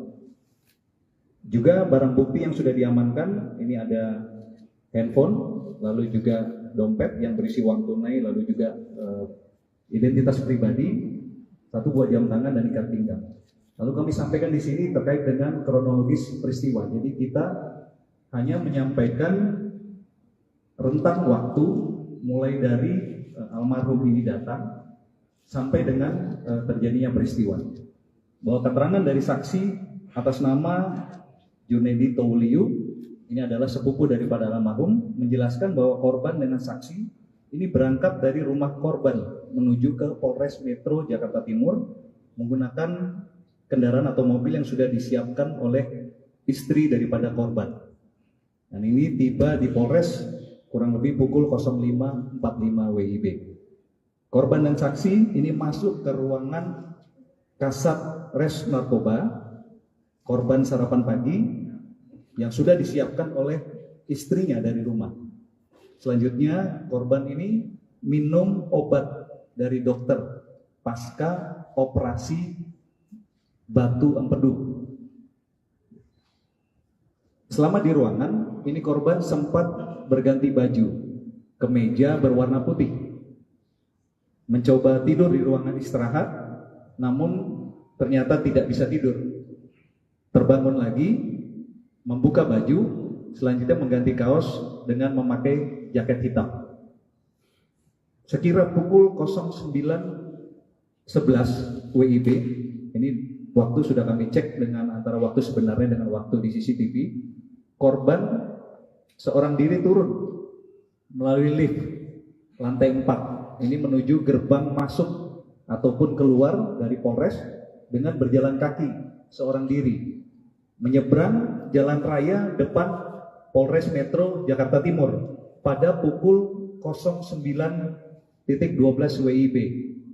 Juga barang bukti yang sudah diamankan, ini ada handphone, lalu juga dompet yang berisi uang tunai, lalu juga identitas pribadi, 1 buah jam tangan dan ikat pinggang. Lalu kami sampaikan di sini terkait dengan kronologis peristiwa. Jadi kita hanya menyampaikan rentang waktu mulai dari almarhum ini datang sampai dengan terjadinya peristiwa. Bahwa keterangan dari saksi atas nama Junedi Touliu, ini adalah sepupu daripada almarhum, menjelaskan bahwa korban dengan saksi ini berangkat dari rumah korban menuju ke Polres Metro Jakarta Timur menggunakan kendaraan atau mobil yang sudah disiapkan oleh istri daripada korban. Dan ini tiba di Polres kurang lebih pukul 05.45 WIB. Korban dan saksi ini masuk ke ruangan Kasat Res Narkoba, korban sarapan pagi yang sudah disiapkan oleh istrinya dari rumah. Selanjutnya korban ini minum obat dari dokter pasca operasi batu empedu. Selama di ruangan, ini korban sempat berganti baju, kemeja berwarna putih, mencoba tidur di ruangan istirahat, namun ternyata tidak bisa tidur. Terbangun lagi, membuka baju, selanjutnya mengganti kaos dengan memakai jaket hitam. Sekira pukul 09.11 WIB, ini waktu sudah kami cek dengan antara waktu sebenarnya dengan waktu di CCTV, korban seorang diri turun melalui lift lantai 4 ini menuju gerbang masuk ataupun keluar dari Polres dengan berjalan kaki seorang diri menyeberang jalan raya depan Polres Metro Jakarta Timur pada pukul 09.12 WIB.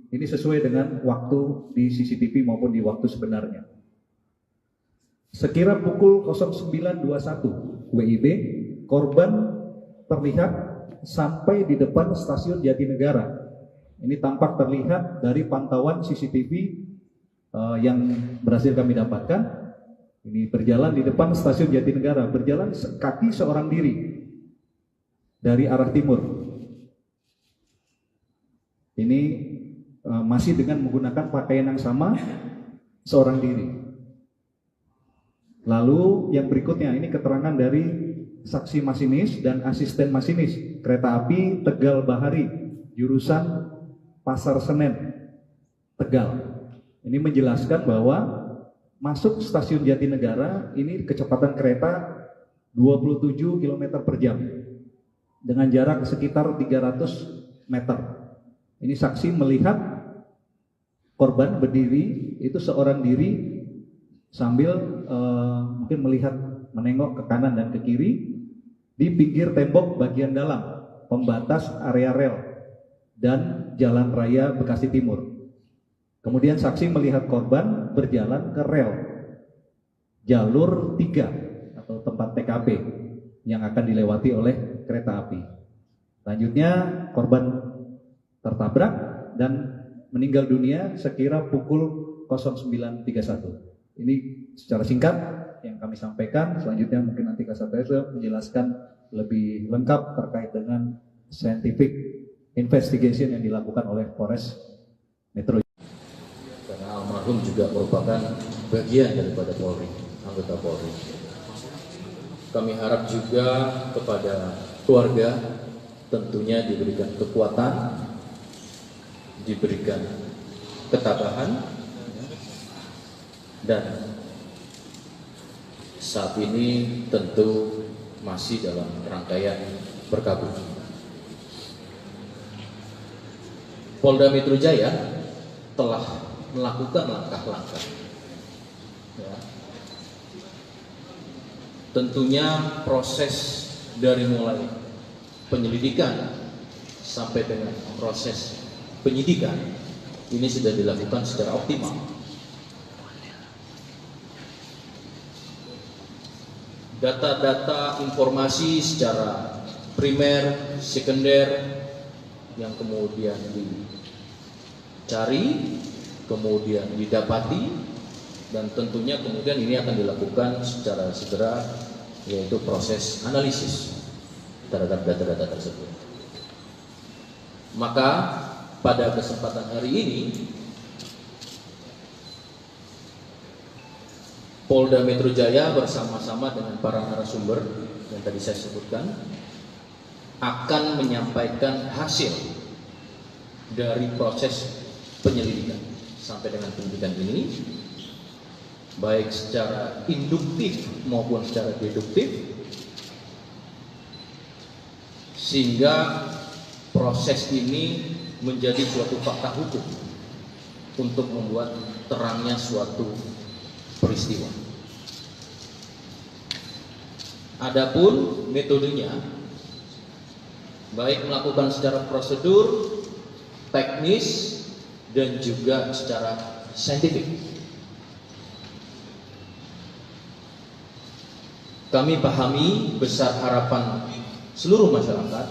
Ini sesuai dengan waktu di CCTV maupun di waktu sebenarnya. Sekira pukul 09.21 WIB, korban terlihat sampai di depan stasiun Jatinegara. Ini tampak terlihat dari pantauan CCTV yang berhasil kami dapatkan. Ini berjalan di depan stasiun Jatinegara, berjalan kaki seorang diri dari arah timur. Ini masih dengan menggunakan pakaian yang sama, seorang diri. Lalu yang berikutnya ini keterangan dari saksi masinis dan asisten masinis kereta api Tegal Bahari jurusan Pasar Senen Tegal. Ini menjelaskan bahwa masuk stasiun Jatinegara ini kecepatan kereta 27 km per jam dengan jarak sekitar 300 meter. Ini saksi melihat korban berdiri itu seorang diri sambil mungkin melihat menengok ke kanan dan ke kiri di pinggir tembok bagian dalam pembatas area rel dan jalan raya Bekasi Timur. Kemudian saksi melihat korban berjalan ke rel jalur 3 atau tempat TKP yang akan dilewati oleh kereta api. Selanjutnya korban tertabrak dan meninggal dunia sekira pukul 09.31. Ini secara singkat yang kami sampaikan. Selanjutnya mungkin nanti Kasat Reskrim menjelaskan lebih lengkap terkait dengan scientific investigation yang dilakukan oleh Polres Metro. almarhum juga merupakan bagian daripada Polri, anggota Polri. Kami harap juga kepada keluarga tentunya diberikan kekuatan, diberikan ketabahan, dan saat ini tentu masih dalam rangkaian berkabung. Polda Metro Jaya telah melakukan langkah-langkah, ya. Tentunya proses dari mulai penyelidikan sampai dengan proses penyidikan ini sudah dilakukan secara optimal. Data-data informasi secara primer, sekunder yang kemudian dicari, kemudian didapati, dan tentunya kemudian ini akan dilakukan secara segera, yaitu proses analisis terhadap data-data tersebut. Maka pada kesempatan hari ini Polda Metro Jaya bersama-sama dengan para narasumber yang tadi saya sebutkan akan menyampaikan hasil dari proses penyelidikan sampai dengan penyidikan ini, baik secara induktif maupun secara deduktif, sehingga proses ini menjadi suatu fakta hukum untuk membuat terangnya suatu peristiwa. Adapun metodenya, baik melakukan secara prosedur, teknis, dan juga secara saintifik. Kami pahami besar harapan seluruh masyarakat,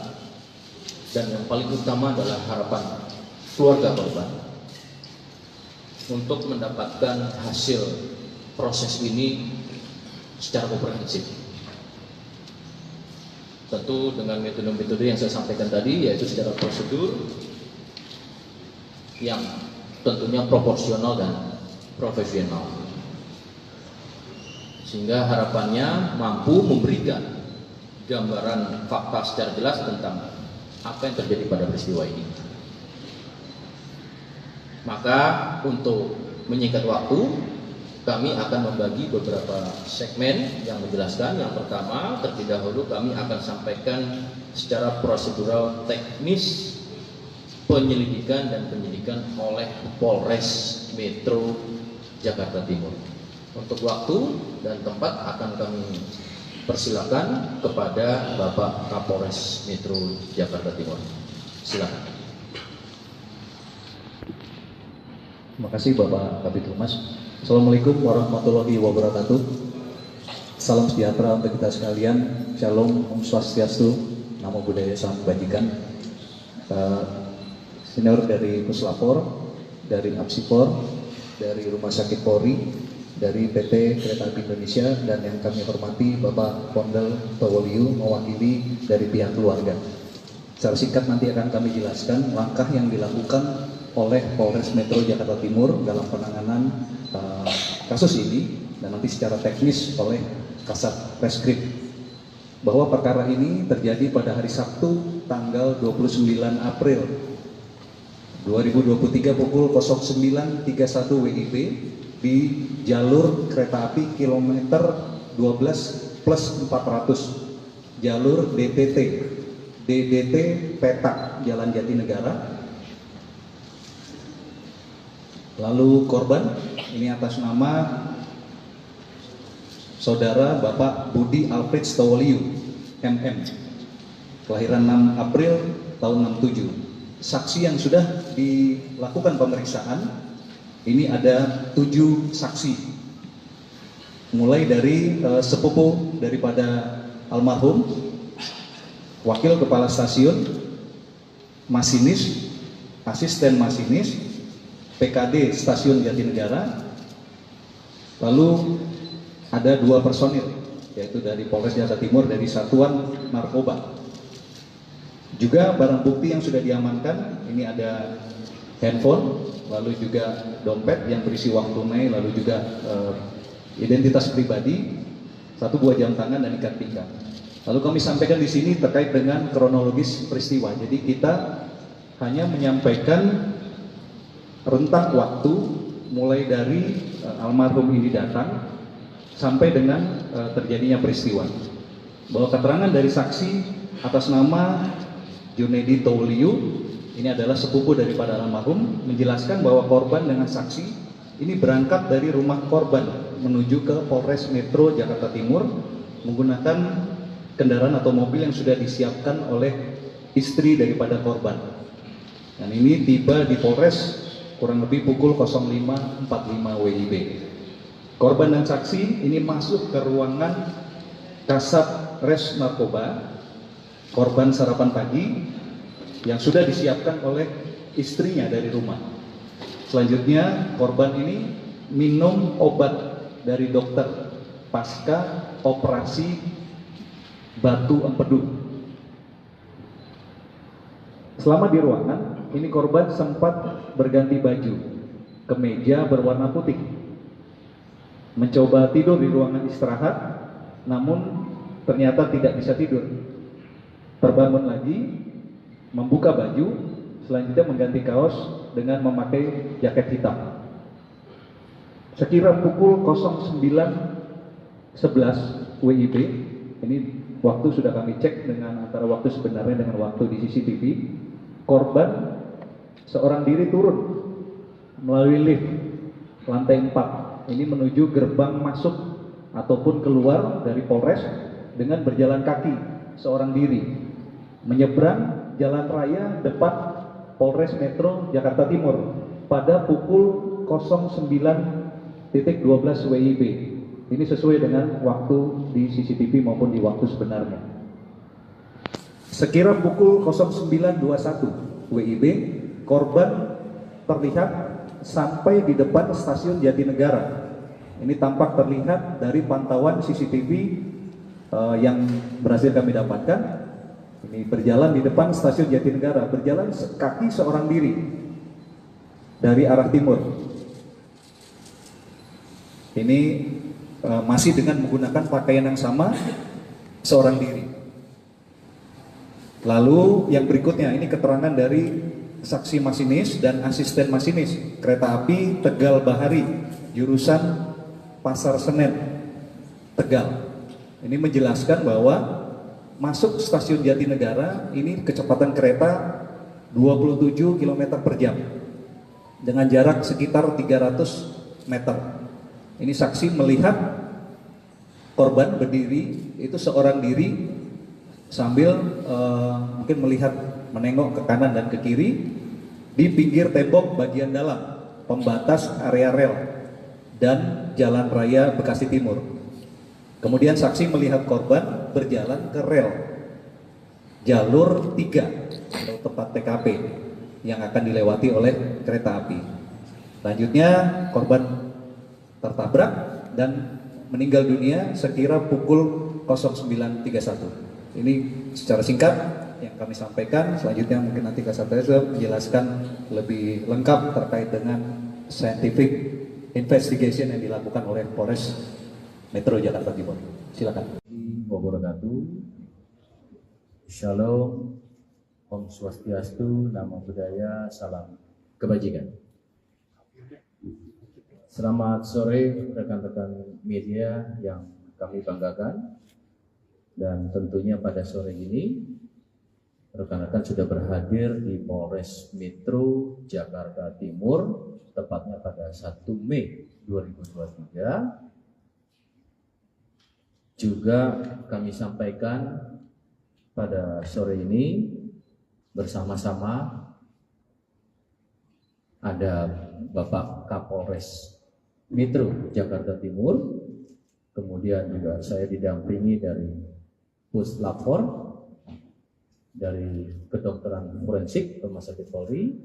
dan yang paling utama adalah harapan keluarga korban untuk mendapatkan hasil proses ini secara komprehensif. Tentu dengan metode-metode yang saya sampaikan tadi, yaitu secara prosedur yang tentunya proporsional dan profesional, sehingga harapannya mampu memberikan gambaran fakta secara jelas tentang apa yang terjadi pada peristiwa ini. Maka untuk menyingkat waktu, kami akan membagi beberapa segmen yang menjelaskan. Yang pertama, terlebih dahulu kami akan sampaikan secara prosedural teknis penyelidikan dan penyidikan oleh Polres Metro Jakarta Timur. Untuk waktu dan tempat akan kami persilakan kepada Bapak Kapolres Metro Jakarta Timur. Silakan. Terima kasih Bapak Kabid Humas. Assalamualaikum warahmatullahi wabarakatuh. Salam sejahtera untuk kita sekalian. Shalom, Om Swastiastu, Namo Buddhaya, Salam Kebajikan. Senior dari Puslapor, dari Apsipor, dari Rumah Sakit Polri, dari PT Kereta Api Indonesia, dan yang kami hormati Bapak Pondel Towoliu mewakili dari pihak keluarga. Secara singkat nanti akan kami jelaskan langkah yang dilakukan oleh Polres Metro Jakarta Timur dalam penanganan kasus ini, dan nanti secara teknis oleh Kasat Reskrim, bahwa perkara ini terjadi pada hari Sabtu tanggal 29 April 2023 pukul 09.31 WIB di jalur kereta api kilometer 12+400 jalur DDT Petak Jalan Jatinegara. Lalu korban ini atas nama Saudara Bapak Budi Alfred Stowoliu, MM, kelahiran 6 April tahun 67. Saksi yang sudah dilakukan pemeriksaan, ini ada 7 saksi. Mulai dari sepupu daripada almarhum, wakil kepala stasiun, masinis, asisten masinis, PKD Stasiun Jatinegara, lalu ada 2 personil, yaitu dari Polres Jakarta Timur dari Satuan Narkoba. Juga barang bukti yang sudah diamankan, ini ada handphone, lalu juga dompet yang berisi uang tunai, lalu juga identitas pribadi, 1 buah jam tangan dan ikat pinggang. Lalu kami sampaikan di sini terkait dengan kronologis peristiwa. Jadi kita hanya menyampaikan rentang waktu mulai dari almarhum ini datang sampai dengan terjadinya peristiwa. Bahwa keterangan dari saksi atas nama Junaidi Tauliu, ini adalah sepupu daripada almarhum, menjelaskan bahwa korban dengan saksi ini berangkat dari rumah korban menuju ke Polres Metro Jakarta Timur menggunakan kendaraan atau mobil yang sudah disiapkan oleh istri daripada korban. Dan ini tiba di Polres kurang lebih pukul 05.45 WIB. Korban dan saksi ini masuk ke ruangan Kasat Res Narkoba, korban sarapan pagi yang sudah disiapkan oleh istrinya dari rumah. Selanjutnya korban ini minum obat dari dokter pasca operasi batu empedu. Selama di ruangan, ini korban sempat berganti baju, kemeja berwarna putih, mencoba tidur di ruangan istirahat, namun ternyata tidak bisa tidur. Terbangun lagi, membuka baju, selanjutnya mengganti kaos dengan memakai jaket hitam. Sekira pukul 09.11 WIB, ini waktu sudah kami cek dengan antara waktu sebenarnya dengan waktu di CCTV, korban seorang diri turun melalui lift lantai 4, ini menuju gerbang masuk ataupun keluar dari Polres dengan berjalan kaki seorang diri, menyeberang jalan raya depan Polres Metro Jakarta Timur pada pukul 09.12 WIB. Ini sesuai dengan waktu di CCTV maupun di waktu sebenarnya. Sekira pukul 09.21 WIB, korban terlihat sampai di depan stasiun Jatinegara. Ini tampak terlihat dari pantauan CCTV yang berhasil kami dapatkan. Ini berjalan di depan stasiun Jatinegara, berjalan kaki seorang diri dari arah timur. Ini masih dengan menggunakan pakaian yang sama, seorang diri. Lalu yang berikutnya, ini keterangan dari saksi masinis dan asisten masinis kereta api Tegal Bahari, jurusan Pasar Senen, Tegal. Ini menjelaskan bahwa masuk stasiun Jatinegara ini kecepatan kereta 27 km per jam dengan jarak sekitar 300 meter. Ini saksi melihat korban berdiri itu seorang diri sambil mungkin melihat menengok ke kanan dan ke kiri di pinggir tembok bagian dalam pembatas area rel dan jalan raya Bekasi Timur. Kemudian saksi melihat korban berjalan ke rel jalur 3 atau tempat TKP yang akan dilewati oleh kereta api. Selanjutnya korban tertabrak dan meninggal dunia sekira pukul 09.31. Ini secara singkat yang kami sampaikan. Selanjutnya mungkin nanti Kasat Reskrim menjelaskan lebih lengkap terkait dengan scientific investigation yang dilakukan oleh Polres Metro Jakarta Timur. Silakan. Wabarakatuh. Shalom, Om Swastiastu, Namo Buddhaya, Salam Kebajikan. Selamat sore rekan-rekan media yang kami banggakan, dan tentunya pada sore ini rekan-rekan sudah berhadir di Polres Metro Jakarta Timur, tepatnya pada 1 Mei 2023. Juga kami sampaikan pada sore ini bersama-sama ada Bapak Kapolres Metro Jakarta Timur, kemudian juga saya didampingi dari Puslapfor, dari kedokteran forensik Rumah Sakit Polri,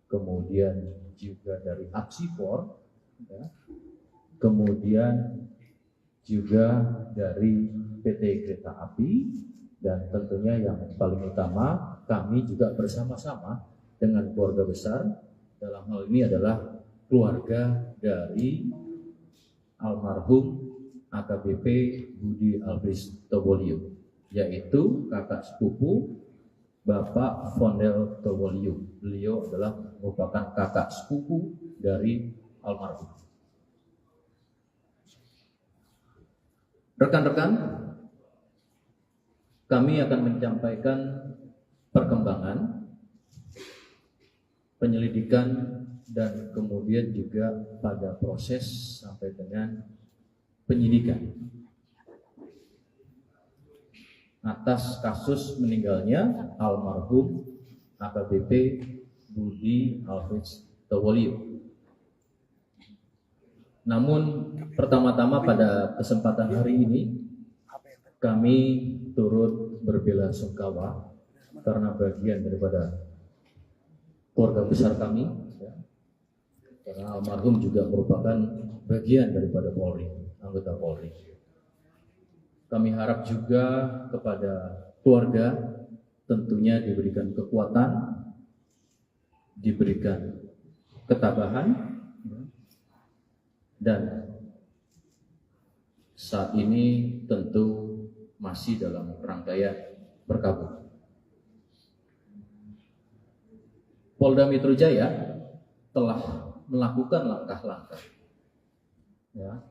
kemudian juga dari Apsifor, ya, kemudian juga dari PT Kereta Api, dan tentunya yang paling utama kami juga bersama-sama dengan keluarga besar dalam hal ini adalah keluarga dari almarhum AKBP Budi Alfris Tobolio, yaitu kakak sepupu Bapak Fondel Tobolio. Beliau adalah merupakan kakak sepupu dari almarhum. Rekan-rekan, kami akan menyampaikan perkembangan penyelidikan dan kemudian juga pada proses sampai dengan penyidikan atas kasus meninggalnya almarhum AKBP Budi Alfris Tobolio. Namun pertama-tama pada kesempatan hari ini kami turut berbelasungkawa karena bagian daripada keluarga besar kami, ya, karena almarhum juga merupakan bagian daripada Polri, anggota Polri. Kami harap juga kepada keluarga tentunya diberikan kekuatan, diberikan ketabahan, dan saat ini tentu masih dalam rangkaian berkabung. Polda Metro Jaya telah melakukan langkah-langkah, ya.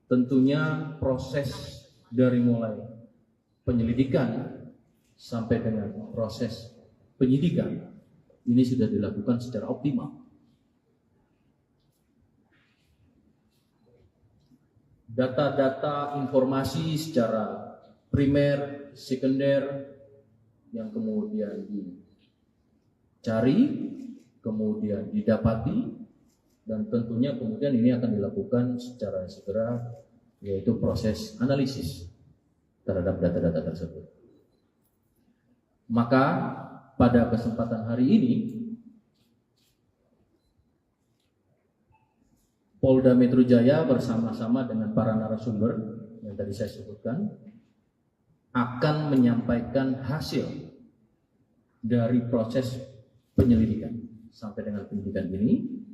Tentunya proses dari mulai penyelidikan sampai dengan proses penyidikan ini sudah dilakukan secara optimal. Data-data informasi secara primer, sekunder yang kemudian dicari, kemudian didapati, dan tentunya kemudian ini akan dilakukan secara segera, yaitu proses analisis terhadap data-data tersebut. Maka pada kesempatan hari ini Polda Metro Jaya bersama-sama dengan para narasumber yang tadi saya sebutkan akan menyampaikan hasil dari proses penyelidikan sampai dengan penyidikan ini,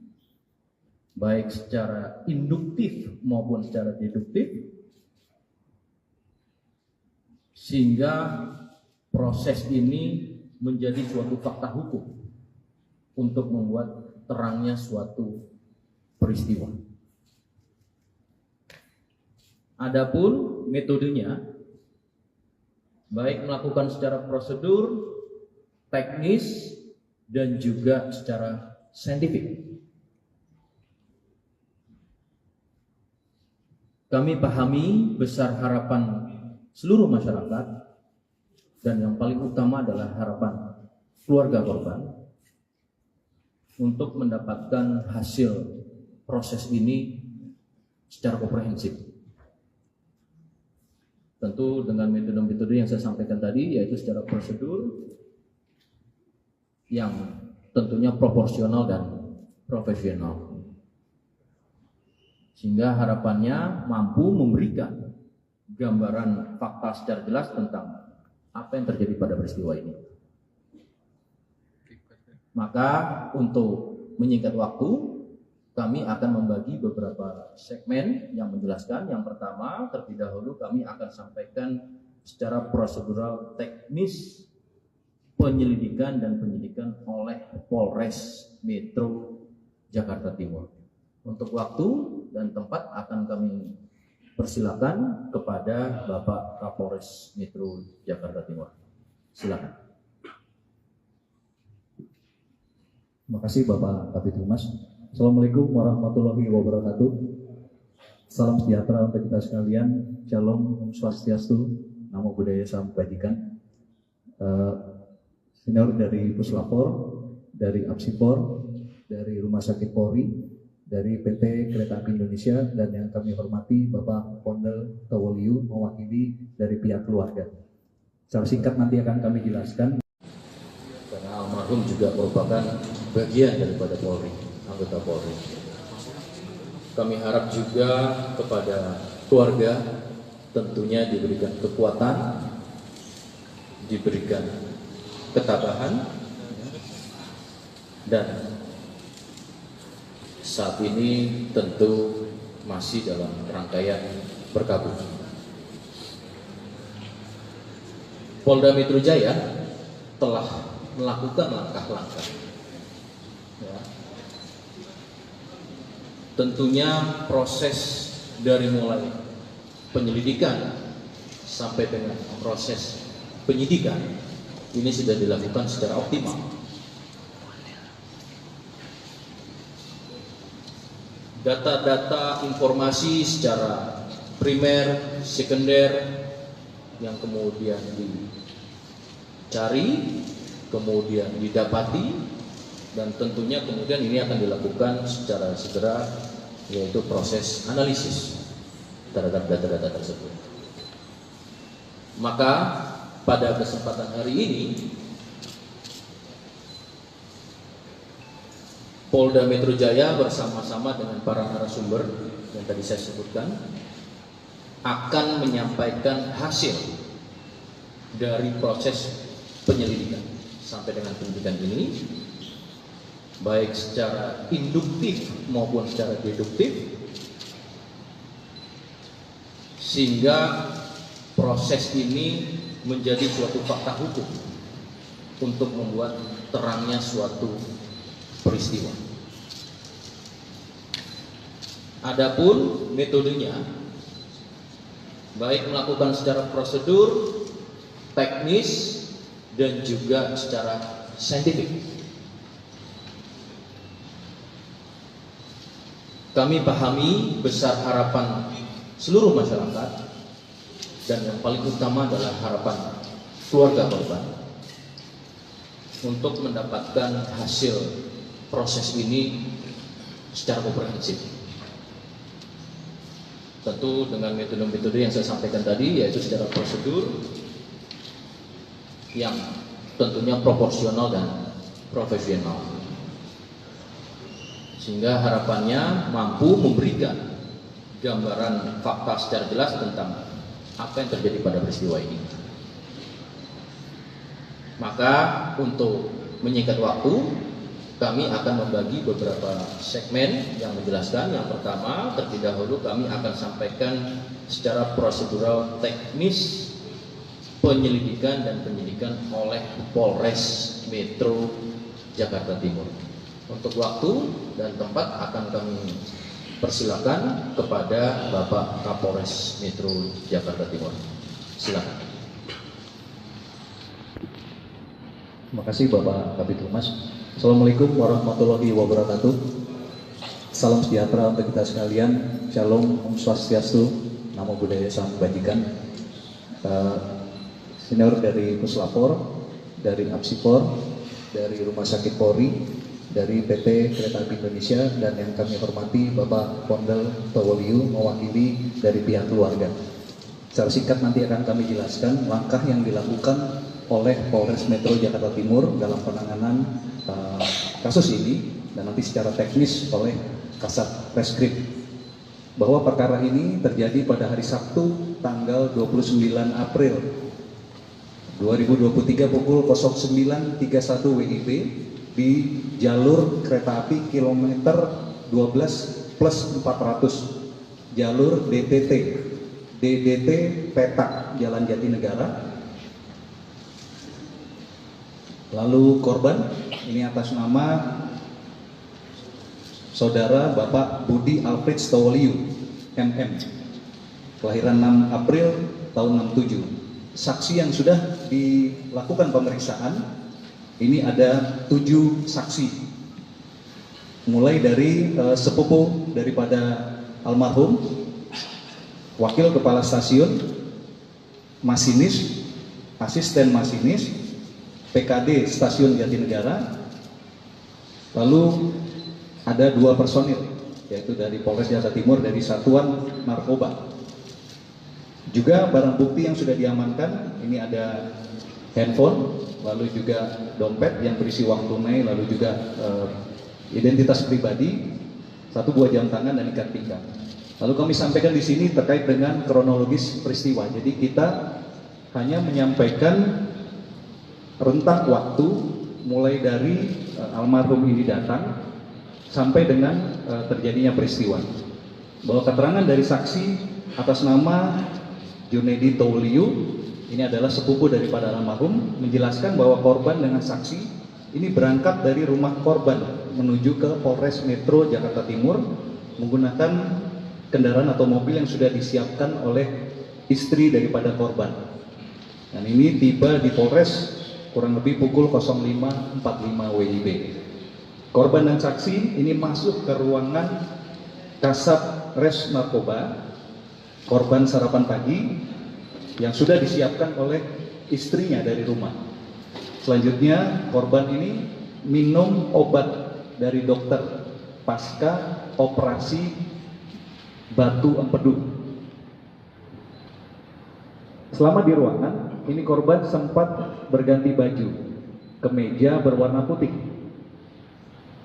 baik secara induktif maupun secara deduktif, sehingga proses ini menjadi suatu fakta hukum untuk membuat terangnya suatu peristiwa. Adapun metodenya, baik melakukan secara prosedur, teknis, dan juga secara saintifik. Kami pahami besar harapan seluruh masyarakat, dan yang paling utama adalah harapan keluarga korban untuk mendapatkan hasil proses ini secara komprehensif. Tentu dengan metode-metode yang saya sampaikan tadi, yaitu secara prosedur yang tentunya proporsional dan profesional, sehingga harapannya mampu memberikan gambaran fakta secara jelas tentang apa yang terjadi pada peristiwa ini. Maka untuk menyingkat waktu, kami akan membagi beberapa segmen yang menjelaskan. Yang pertama, terlebih dahulu kami akan sampaikan secara prosedural teknis penyelidikan dan penyidikan oleh Polres Metro Jakarta Timur. Untuk waktu dan tempat akan kami persilakan kepada Bapak Kapolres Metro Jakarta Timur. Silakan. Terima kasih Bapak Kabid Humas. Assalamualaikum warahmatullahi wabarakatuh. Salam sejahtera untuk kita sekalian. Shalom, Om Swastiastu, Namo Buddhaya, Salam Kebajikan. Senior dari Puslapor, dari Apsipor, dari Rumah Sakit Polri, dari PT Kereta Api Indonesia, dan yang kami hormati Bapak Fondel Tobolio mewakili dari pihak keluarga. Secara singkat nanti akan kami jelaskan. Karena almarhum juga merupakan bagian daripada Polri, anggota Polri. Kami harap juga kepada keluarga tentunya diberikan kekuatan, diberikan ketabahan, dan saat ini tentu masih dalam rangkaian berkabung. Polda Metro Jaya telah melakukan langkah-langkah, ya. Tentunya proses dari mulai penyelidikan sampai dengan proses penyidikan ini sudah dilakukan secara optimal. Data-data informasi secara primer, sekunder yang kemudian dicari, kemudian didapati, dan tentunya kemudian ini akan dilakukan secara segera, yaitu proses analisis terhadap data-data tersebut. Maka pada kesempatan hari ini Polda Metro Jaya bersama-sama dengan para narasumber yang tadi saya sebutkan akan menyampaikan hasil dari proses penyelidikan sampai dengan penyidikan ini, baik secara induktif maupun secara deduktif, sehingga proses ini menjadi suatu fakta hukum untuk membuat terangnya suatu peristiwa. Adapun metodenya, baik melakukan secara prosedur, teknis, dan juga secara saintifik. Kami pahami besar harapan seluruh masyarakat, dan yang paling utama adalah harapan keluarga korban untuk mendapatkan hasil proses ini secara komprehensif. Tentu dengan metode-metode yang saya sampaikan tadi, yaitu secara prosedur yang tentunya proporsional dan profesional, sehingga harapannya mampu memberikan gambaran fakta secara jelas tentang apa yang terjadi pada peristiwa ini. Maka untuk menyingkat waktu, kami akan membagi beberapa segmen yang menjelaskan. Yang pertama, terlebih dahulu kami akan sampaikan secara prosedural teknis penyelidikan dan penyidikan oleh Polres Metro Jakarta Timur. Untuk waktu dan tempat akan kami persilakan kepada Bapak Kapolres Metro Jakarta Timur. Silakan. Terima kasih Bapak Kabid Humas. Assalamualaikum warahmatullahi wabarakatuh. Salam sejahtera untuk kita sekalian. Shalom, Om Swastiastu, Namo Buddhaya, Salam Kebajikan. Senior dari Puslapor, dari Apsipor, dari Rumah Sakit Polri, dari PT Kereta Api Indonesia, dan yang kami hormati Bapak Pondel Towoliu mewakili dari pihak keluarga. Secara singkat nanti akan kami jelaskan langkah yang dilakukan oleh Polres Metro Jakarta Timur dalam penanganan kasus ini, dan nanti secara teknis oleh Kasat Reskrim. Bahwa perkara ini terjadi pada hari Sabtu tanggal 29 April 2023 pukul 09.31 WIB di jalur kereta api kilometer 12+400 jalur DDT Petak Jalan Jatinegara. Lalu korban ini atas nama Saudara Bapak Budi Alfred Stowoliu MM, kelahiran 6 April tahun 67. Saksi yang sudah dilakukan pemeriksaan ini ada 7 saksi, mulai dari sepupu daripada almarhum, wakil kepala stasiun, masinis, asisten masinis, PKD Stasiun Jatinegara. Lalu ada 2 personil, yaitu dari Polres Jakarta Timur dari Satuan Narkoba. Juga barang bukti yang sudah diamankan, ini ada handphone, lalu juga dompet yang berisi uang tunai, lalu juga identitas pribadi, 1 buah jam tangan dan ikat pinggang. Lalu kami sampaikan di sini terkait dengan kronologis peristiwa. Jadi kita hanya menyampaikan rentang waktu mulai dari almarhum ini datang sampai dengan terjadinya peristiwa. Bahwa keterangan dari saksi atas nama Junaidi Tauliu, ini adalah sepupu daripada almarhum, menjelaskan bahwa korban dengan saksi ini berangkat dari rumah korban menuju ke Polres Metro Jakarta Timur menggunakan kendaraan atau mobil yang sudah disiapkan oleh istri daripada korban. Dan ini tiba di Polres kurang lebih pukul 05.45 WIB. Korban dan saksi ini masuk ke ruangan Kasat Res Narkoba, korban sarapan pagi yang sudah disiapkan oleh istrinya dari rumah. Selanjutnya korban ini minum obat dari dokter pasca operasi batu empedu. Selama di ruangan, ini korban sempat berganti baju, kemeja berwarna putih,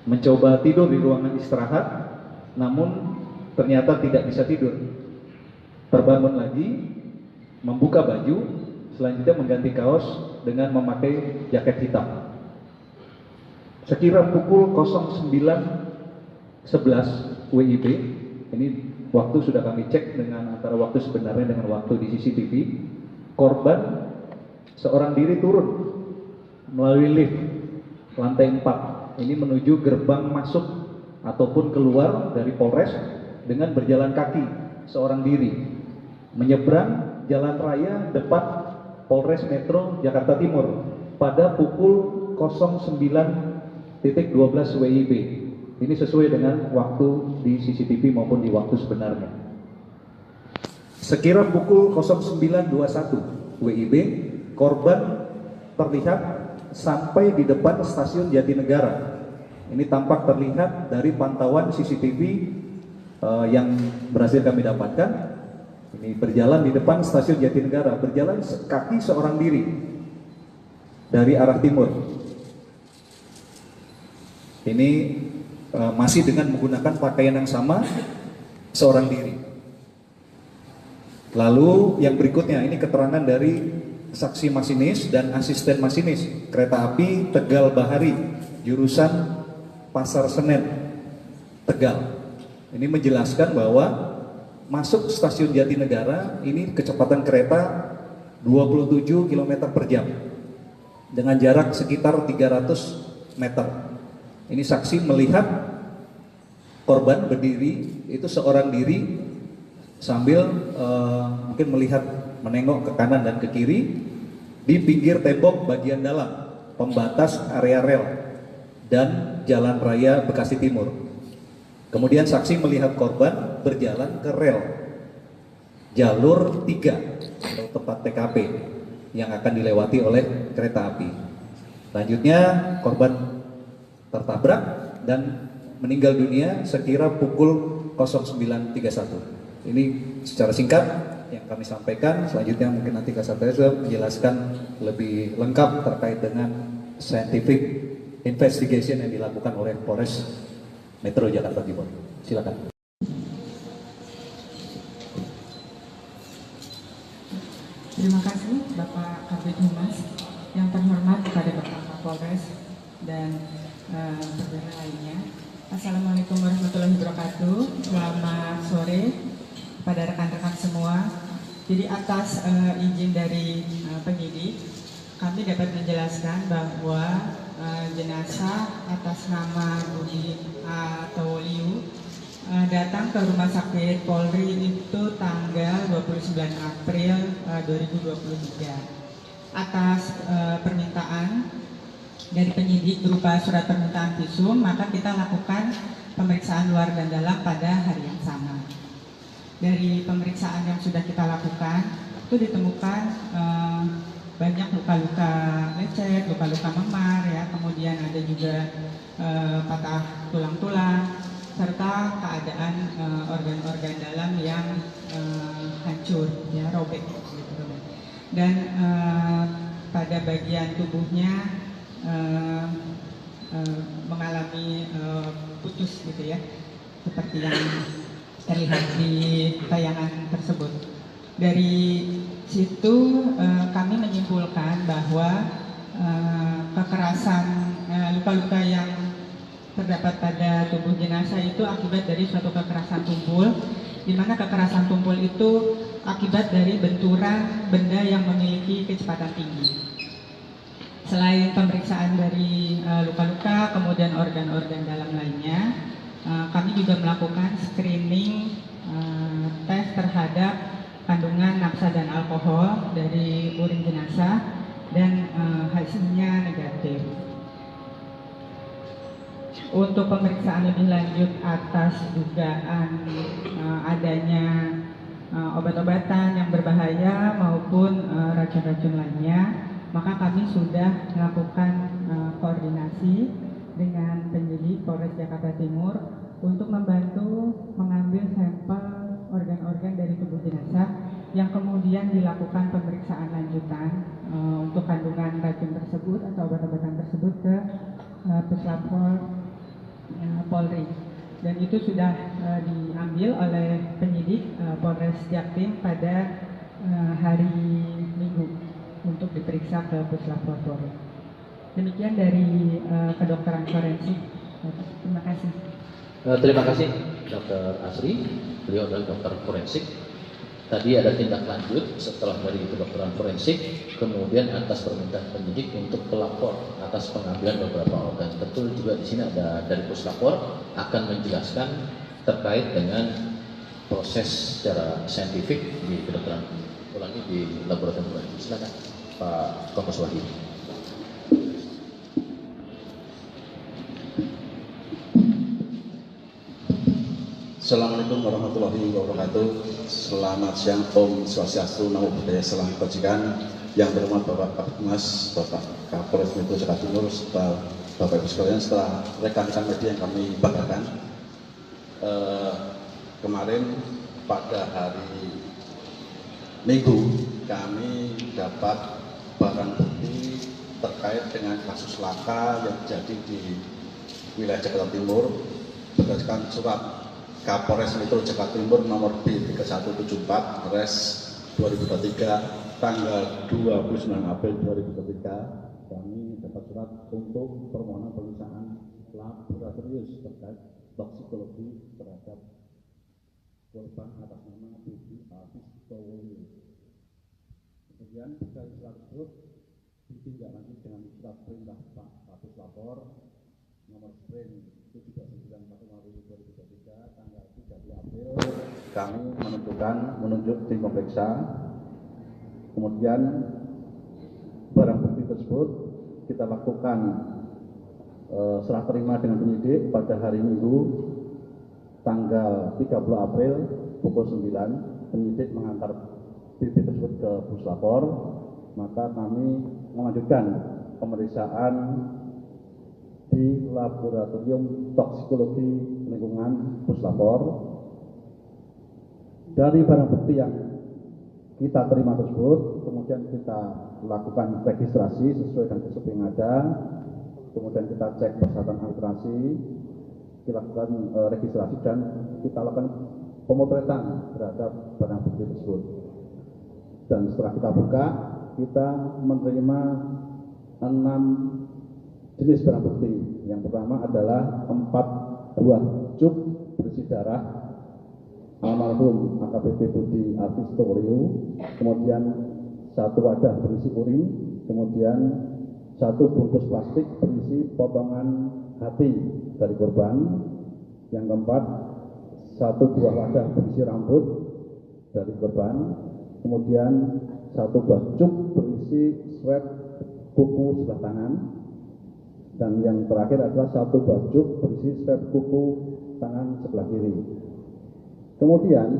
mencoba tidur di ruangan istirahat, namun ternyata tidak bisa tidur. Terbangun lagi, membuka baju, selanjutnya mengganti kaos dengan memakai jaket hitam. Sekira pukul 09.11 WIB, ini waktu sudah kami cek dengan antara waktu sebenarnya dengan waktu di CCTV, korban seorang diri turun melalui lift lantai 4 ini menuju gerbang masuk ataupun keluar dari Polres dengan berjalan kaki seorang diri menyeberang jalan raya depan Polres Metro Jakarta Timur pada pukul 09.12 WIB. Ini sesuai dengan waktu di CCTV maupun di waktu sebenarnya. Sekira pukul 09.21 WIB, korban terlihat sampai di depan stasiun Jatinegara. Ini tampak terlihat dari pantauan CCTV yang berhasil kami dapatkan. Ini berjalan di depan stasiun Jatinegara, berjalan kaki seorang diri dari arah timur. Ini masih dengan menggunakan pakaian yang sama, seorang diri. Lalu yang berikutnya, ini keterangan dari saksi masinis dan asisten masinis kereta api Tegal Bahari, jurusan Pasar Senen, Tegal. Ini menjelaskan bahwa masuk stasiun Jatinegara, ini kecepatan kereta 27 km per jam dengan jarak sekitar 300 meter. Ini saksi melihat korban berdiri, itu seorang diri sambil mungkin melihat menengok ke kanan dan ke kiri di pinggir tembok bagian dalam pembatas area rel dan jalan raya Bekasi Timur. Kemudian saksi melihat korban berjalan ke rel jalur 3 atau tempat TKP yang akan dilewati oleh kereta api. Selanjutnya korban tertabrak dan meninggal dunia sekira pukul 09.31. Ini secara singkat yang kami sampaikan. Selanjutnya mungkin nanti Kasat Reskrim menjelaskan lebih lengkap terkait dengan scientific investigation yang dilakukan oleh Polres Metro Jakarta Timur. Silakan. Terima kasih Bapak Kabid Humas. Yang terhormat kepada Bapak Kapolres dan saudara lainnya. Assalamualaikum warahmatullahi wabarakatuh. Selamat sore kepada rekan-rekan semua. Jadi atas izin dari penyidik, kami dapat menjelaskan bahwa jenazah atas nama Budi Tauliu datang ke Rumah Sakit Polri itu tanggal 29 April 2023. Atas permintaan dari penyidik berupa surat permintaan visum, maka kita lakukan pemeriksaan luar dan dalam pada hari yang sama. Dari pemeriksaan yang sudah kita lakukan, itu ditemukan banyak luka-luka lecet, luka-luka memar, ya, kemudian ada juga patah tulang-tulang, serta keadaan organ-organ dalam yang hancur, ya, robek. Dan pada bagian tubuhnya mengalami putus gitu ya, seperti yang terlihat di tayangan tersebut. Dari situ kami menyimpulkan bahwa kekerasan luka-luka yang terdapat pada tubuh jenazah itu akibat dari suatu kekerasan tumpul, di mana kekerasan tumpul itu akibat dari benturan benda yang memiliki kecepatan tinggi. Selain pemeriksaan dari luka-luka, kemudian organ-organ dalam lainnya, kami juga melakukan screening tes terhadap kandungan nafsa dan alkohol dari urin jenazah dan hasilnya negatif. Untuk pemeriksaan lebih lanjut atas dugaan adanya obat-obatan yang berbahaya maupun racun-racun lainnya, maka kami sudah melakukan koordinasi dengan penyidik Polres Jakarta Timur untuk membantu mengambil sampel organ-organ dari tubuh jenazah yang kemudian dilakukan pemeriksaan lanjutan untuk kandungan racun tersebut atau obat-obatan tersebut ke Puslapor Polri, dan itu sudah diambil oleh penyidik Polres Jaktim pada hari Minggu untuk diperiksa ke Puslapor Polri. Demikian dari kedokteran forensik. Terima kasih. Terima kasih Dr. Asri, beliau adalah dokter forensik. Tadi ada tindak lanjut setelah dari kedokteran forensik, kemudian atas permintaan penyidik untuk pelapor atas pengambilan beberapa organ. Betul juga di sini ada dari puslapor akan menjelaskan terkait dengan proses secara saintifik di kedokteran ulangi di laboratorium forensik. Silakan Pak Kompes Wahyu. Assalamualaikum warahmatullahi wabarakatuh. Selamat siang, Om Swastiastu, Namo Buddhaya, Salam Kebajikan. Yang berhormat Bapak Kapolres, Bapak Kapolres Metro Jakarta Timur, serta Bapak Ibu sekalian, setelah rekan-rekan media yang kami banggakan, kemarin pada hari Minggu kami dapat barang bukti terkait dengan kasus laka yang terjadi di wilayah Jakarta Timur berdasarkan surat Kapolres Metro Jakarta Timur nomor B3174 Res 2023 tanggal 29 April 2023. Kami dapat surat untuk permohonan pemeriksaan laboratorium terkait toksikologi terhadap korban atas nama Budi Alfistowo. Kemudian dari surat tersebut ditindaklanjuti dengan surat perintah Pak Kapus Lapor nomor sprint 729/2023 tanggal 30 April. Kami menunjuk tim pemeriksa. Kemudian barang bukti tersebut kita lakukan serah terima dengan penyidik pada hari Minggu tanggal 30 April pukul 9. Penyidik mengantar bibit tersebut ke Puslapor, maka kami melanjutkan pemeriksaan di laboratorium toksikologi lingkungan Puslapor. Dari barang bukti yang kita terima tersebut, kemudian kita lakukan registrasi sesuai dengan SOP yang ada, kemudian kita cek persyaratan administrasi, kita lakukan registrasi dan kita lakukan pemotretan terhadap barang bukti tersebut. Dan setelah kita buka, kita menerima 6 jenis barang bukti. Yang pertama adalah 4 buah cuk berisi darah almarhum AKBP Budi Alfistowo, kemudian 1 wadah berisi urin, kemudian 1 bungkus plastik berisi potongan hati dari korban. Yang keempat, 1 buah wadah berisi rambut dari korban, kemudian 1 buah cuk berisi swab kuku sebelah tangan, dan yang terakhir adalah 1 buah cuk berisi swab kuku tangan sebelah kiri. Kemudian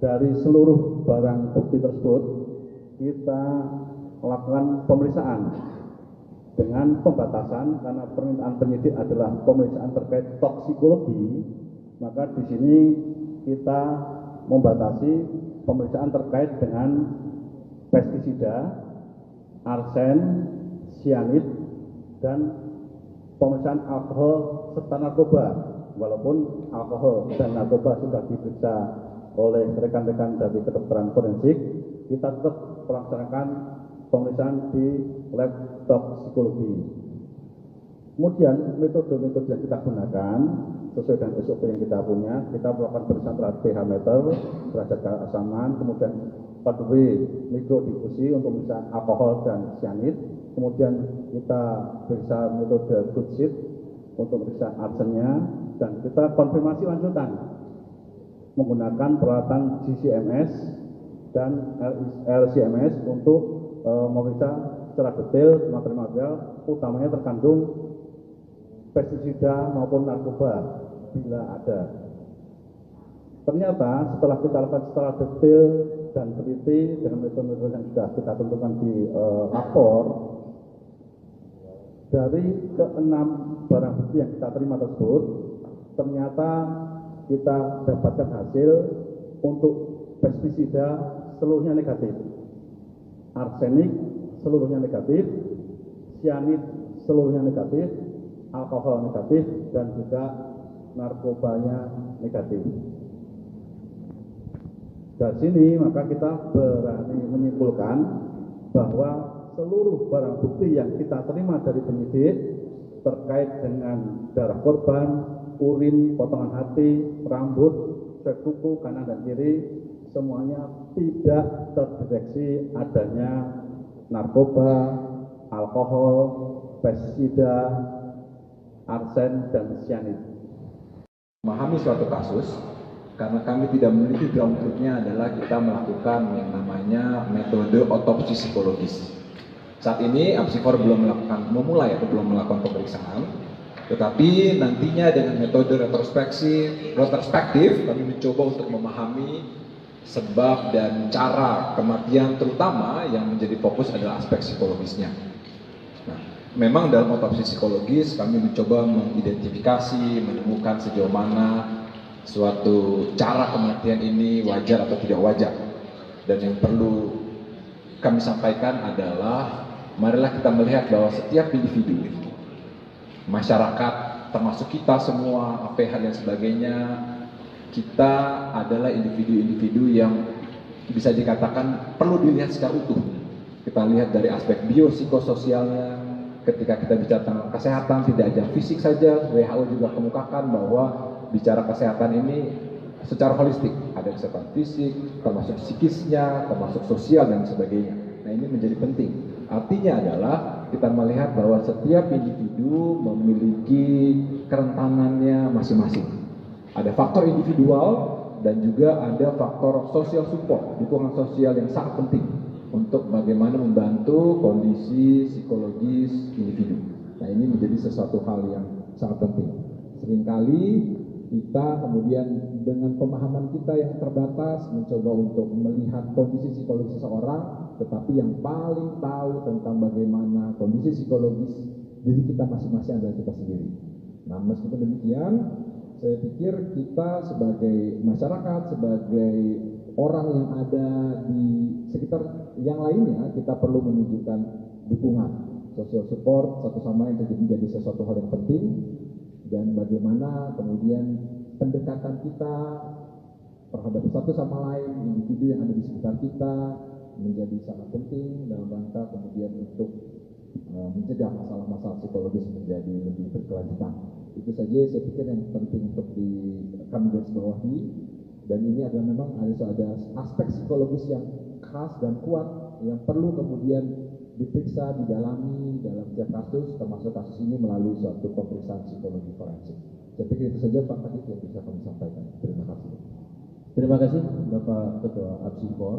dari seluruh barang bukti tersebut kita lakukan pemeriksaan dengan pembatasan karena permintaan penyidik adalah pemeriksaan terkait toksikologi, maka di sini kita membatasi pemeriksaan terkait dengan pestisida, arsen, sianid, dan pemeriksaan alkohol serta narkoba. Walaupun alkohol dan narkoba sudah diperiksa oleh rekan-rekan dari kedokteran forensik, kita tetap melaksanakan pemeriksaan di lab toksikologi. Kemudian metode-metode yang kita gunakan sesuai dengan SOP yang kita punya, kita melakukan pemeriksaan terhadap pH meter, derajat keasaman, kemudian 4W mikrodifusi untuk pemeriksaan alkohol dan cyanid, kemudian kita periksa metode good sheet untuk pemeriksaan arsennya, dan kita konfirmasi lanjutan menggunakan peralatan GCMS dan LCMS untuk memeriksa secara detail material-material, utamanya terkandung pestisida maupun narkoba bila ada. Ternyata setelah kita lakukan secara detail dan teliti dengan metode-metode yang sudah kita tentukan di lapor, dari ke-6 barang bukti yang kita terima tersebut, ternyata kita dapatkan hasil untuk pestisida seluruhnya negatif, arsenik seluruhnya negatif, cyanid seluruhnya negatif, alkohol negatif, dan juga narkobanya negatif. Dari sini maka kita berani menyimpulkan bahwa seluruh barang bukti yang kita terima dari penyidik terkait dengan darah korban, urin, potongan hati, rambut, swab kuku kanan dan kiri, semuanya tidak terdeteksi adanya narkoba, alkohol, pestisida, arsen, dan cyanid. Memahami suatu kasus, karena kami tidak meneliti ground truth-nya adalah kita melakukan yang namanya metode otopsi psikologis. Saat ini Apsifor belum memulai atau belum melakukan pemeriksaan, tetapi nantinya dengan metode retrospektif kami mencoba untuk memahami sebab dan cara kematian, terutama yang menjadi fokus adalah aspek psikologisnya. Nah, memang dalam otopsi psikologis kami mencoba mengidentifikasi, menemukan sejauh mana suatu cara kematian ini wajar atau tidak wajar. Dan yang perlu kami sampaikan adalah marilah kita melihat bahwa setiap individu, masyarakat, termasuk kita semua, APH dan sebagainya, kita adalah individu-individu yang bisa dikatakan perlu dilihat secara utuh. Kita lihat dari aspek biopsikososialnya. Ketika kita bicara tentang kesehatan, tidak hanya fisik saja, WHO juga kemukakan bahwa bicara kesehatan ini secara holistik. Ada kesehatan fisik, termasuk psikisnya, termasuk sosial dan sebagainya. Nah, ini menjadi penting. Artinya adalah kita melihat bahwa setiap individu memiliki kerentanannya masing-masing. Ada faktor individual dan juga ada faktor social support, dukungan sosial yang sangat penting untuk bagaimana membantu kondisi psikologis individu. Nah, ini menjadi sesuatu hal yang sangat penting. Seringkali kita kemudian dengan pemahaman kita yang terbatas mencoba untuk melihat kondisi psikologis seseorang, tetapi yang paling tahu tentang bagaimana kondisi psikologis diri kita masing-masing adalah kita sendiri. Nah, meskipun demikian, saya pikir kita sebagai masyarakat, sebagai orang yang ada di sekitar yang lainnya, kita perlu menunjukkan dukungan, social support satu sama lain menjadi sesuatu hal yang penting, dan bagaimana kemudian pendekatan kita terhadap satu sama lain, individu yang ada di sekitar kita menjadi sangat penting dalam rangka kemudian untuk mencegah masalah-masalah psikologis menjadi lebih berkelanjutan. Itu saja saya pikir yang penting untuk kami garis bawahi, dan ini adalah memang ada aspek psikologis yang khas dan kuat yang perlu kemudian diperiksa, didalami dalam setiap kasus, termasuk kasus ini melalui suatu pemeriksaan psikologi forensik. Saya pikir itu saja Pak Kadif yang bisa kami sampaikan. Terima kasih. Terima kasih Bapak Ketua Apsifor.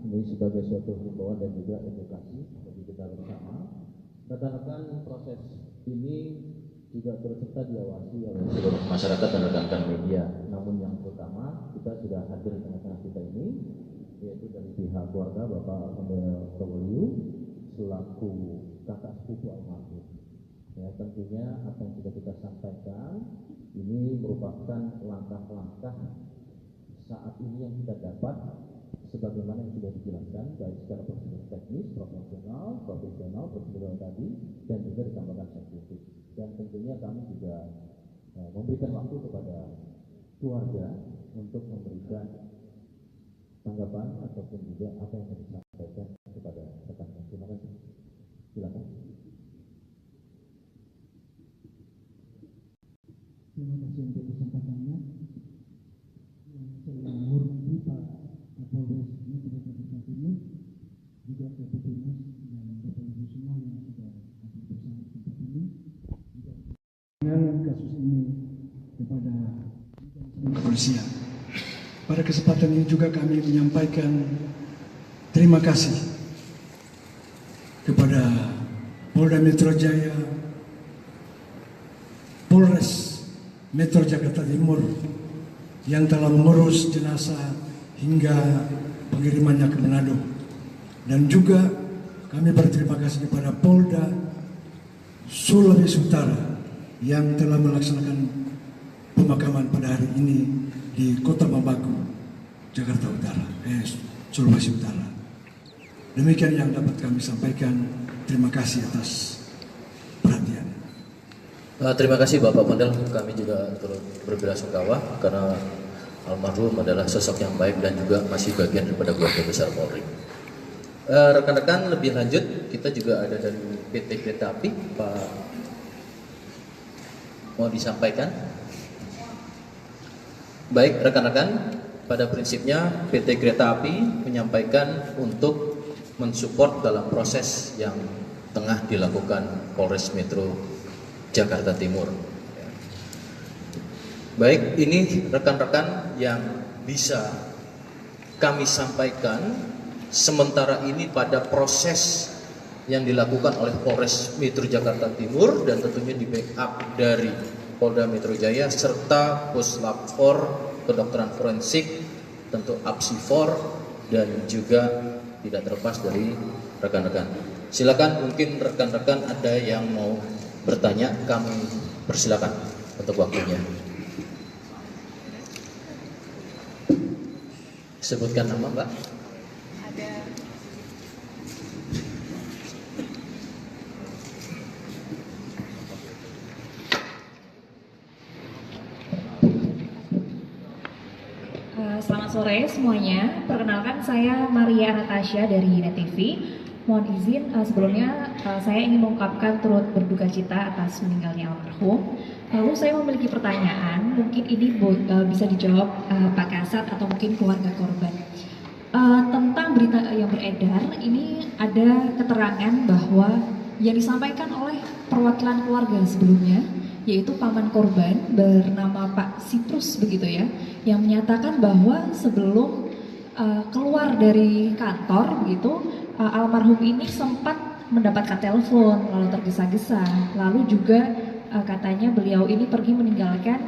Ini sebagai suatu himbauan dan juga edukasi bagi kita bersama. Rekan-rekan, proses ini juga turut serta diawasi oleh seluruh masyarakat dan rekan-rekan media. Namun yang utama, kita sudah hadir di tengah-tengah kita ini, yaitu dari pihak keluarga Bapak Amel Towoliu selaku kakak sepupu almarhum. Ya, tentunya apa yang sudah kita sampaikan ini merupakan langkah-langkah saat ini yang kita dapat sebagaimana yang sudah dijelaskan baik secara prosedur teknis, profesional, prosedural tadi, dan juga ditambahkan saintifik. Dan tentunya kami juga memberikan waktu kepada keluarga untuk memberikan tanggapan ataupun juga apa yang harus disampaikan kepada rekan-rekan. Terima kasih. Silakan. juga Bapak Pemus dan Bapak Ibu semua yang sudah hadir bersama di tempat ini, juga dengan kasus ini kepada kepolisian. Pada kesempatan ini juga kami menyampaikan terima kasih kepada Polda Metro Jaya, Polres Metro Jakarta Timur yang telah mengurus jenazah hingga pengirimannya ke Manado. Dan juga kami berterima kasih kepada Polda Sulawesi Utara yang telah melaksanakan pemakaman pada hari ini di Kota Mambaku, Jakarta Utara, Sulawesi Utara. Demikian yang dapat kami sampaikan. Terima kasih atas perhatian. Terima kasih Bapak Model, kami juga turut berbelasungkawa karena almarhum adalah sosok yang baik dan juga masih bagian daripada keluarga besar Polri. Rekan-rekan lebih lanjut, kita juga ada dari PT Kereta Api, Pak, mau disampaikan? Baik rekan-rekan, pada prinsipnya PT Kereta Api menyampaikan untuk mensupport dalam proses yang tengah dilakukan Polres Metro Jakarta Timur. Baik, ini rekan-rekan yang bisa kami sampaikan sementara ini pada proses yang dilakukan oleh Polres Metro Jakarta Timur dan tentunya di backup dari Polda Metro Jaya serta Puslap 4 Kedokteran Forensik, tentu APSI4 dan juga tidak terlepas dari rekan-rekan. Silakan, mungkin rekan-rekan ada yang mau bertanya, kami persilakan untuk waktunya. Sebutkan nama Mbak. Ada. Selamat sore semuanya. Perkenalkan saya Maria Anastasia dari NetTV. Mohon izin sebelumnya saya ingin mengungkapkan turut berduka cita atas meninggalnya almarhum. Lalu saya memiliki pertanyaan, mungkin ini bisa dijawab Pak Kasat atau mungkin keluarga korban. Tentang berita yang beredar, ini ada keterangan bahwa yang disampaikan oleh perwakilan keluarga sebelumnya, yaitu paman korban bernama Pak Sitrus begitu ya, yang menyatakan bahwa sebelum keluar dari kantor begitu, almarhum ini sempat mendapatkan telepon lalu tergesa-gesa, lalu juga katanya beliau ini pergi meninggalkan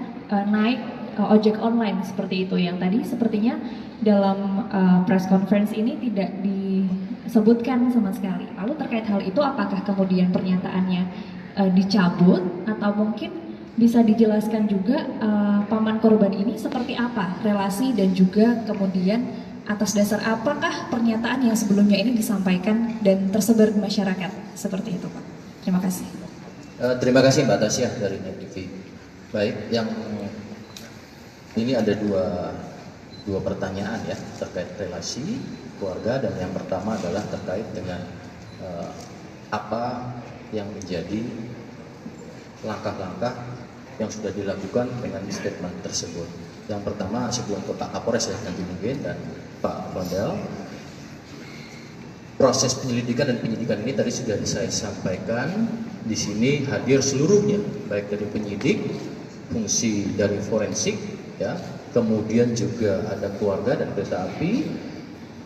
naik ojek online seperti itu, yang tadi sepertinya dalam press conference ini tidak disebutkan sama sekali. Lalu terkait hal itu apakah kemudian pernyataannya dicabut atau mungkin bisa dijelaskan juga paman korban ini seperti apa relasi dan juga kemudian atas dasar apakah pernyataan yang sebelumnya ini disampaikan dan tersebar di masyarakat seperti itu Pak. Terima kasih. Terima kasih Mbak Tasya dari NetTV. Baik, yang ini ada dua pertanyaan ya terkait relasi keluarga, dan yang pertama adalah terkait dengan apa yang menjadi langkah-langkah yang sudah dilakukan dengan statement tersebut. Yang pertama sebelum ke Pak Kapolres ya nanti mungkin dan Pak Bondel, proses penyelidikan dan penyidikan ini tadi sudah saya sampaikan. Di sini hadir seluruhnya, baik dari penyidik, fungsi dari forensik, ya, kemudian juga ada keluarga dan kereta api,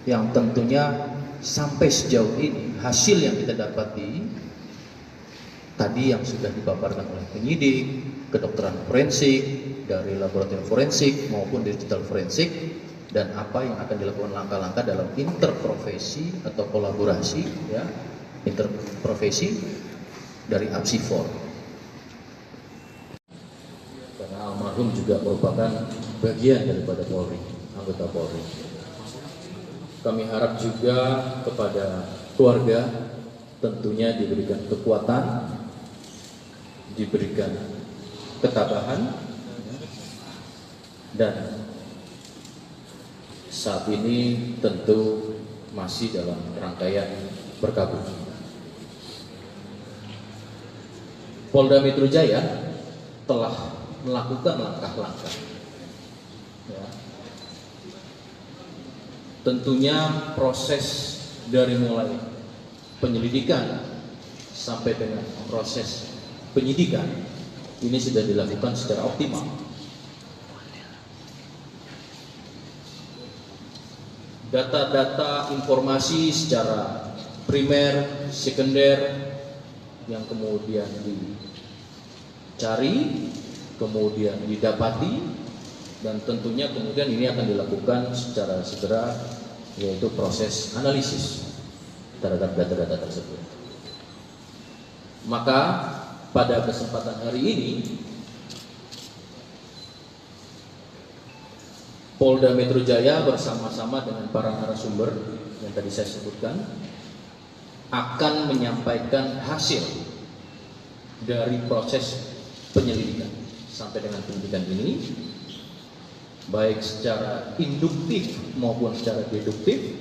yang tentunya sampai sejauh ini hasil yang kita dapati tadi yang sudah dipaparkan oleh penyidik, kedokteran forensik, dari laboratorium forensik maupun digital forensik, dan apa yang akan dilakukan langkah-langkah dalam interprofesi atau kolaborasi ya, interprofesi dari APSI4. Karena almarhum juga merupakan bagian daripada Polri, anggota Polri. Kami harap juga kepada keluarga tentunya diberikan kekuatan, diberikan ketabahan, dan saat ini tentu masih dalam rangkaian berkabung. Polda Metro Jaya telah melakukan langkah-langkah. Ya. Tentunya proses dari mulai penyelidikan sampai dengan proses penyidikan ini sudah dilakukan secara optimal. Data-data informasi secara primer, sekunder yang kemudian dicari, kemudian didapati, dan tentunya kemudian ini akan dilakukan secara segera, yaitu proses analisis terhadap data-data tersebut. Maka pada kesempatan hari ini Polda Metro Jaya bersama-sama dengan para narasumber yang tadi saya sebutkan akan menyampaikan hasil dari proses penyelidikan sampai dengan penyidikan ini, baik secara induktif maupun secara deduktif,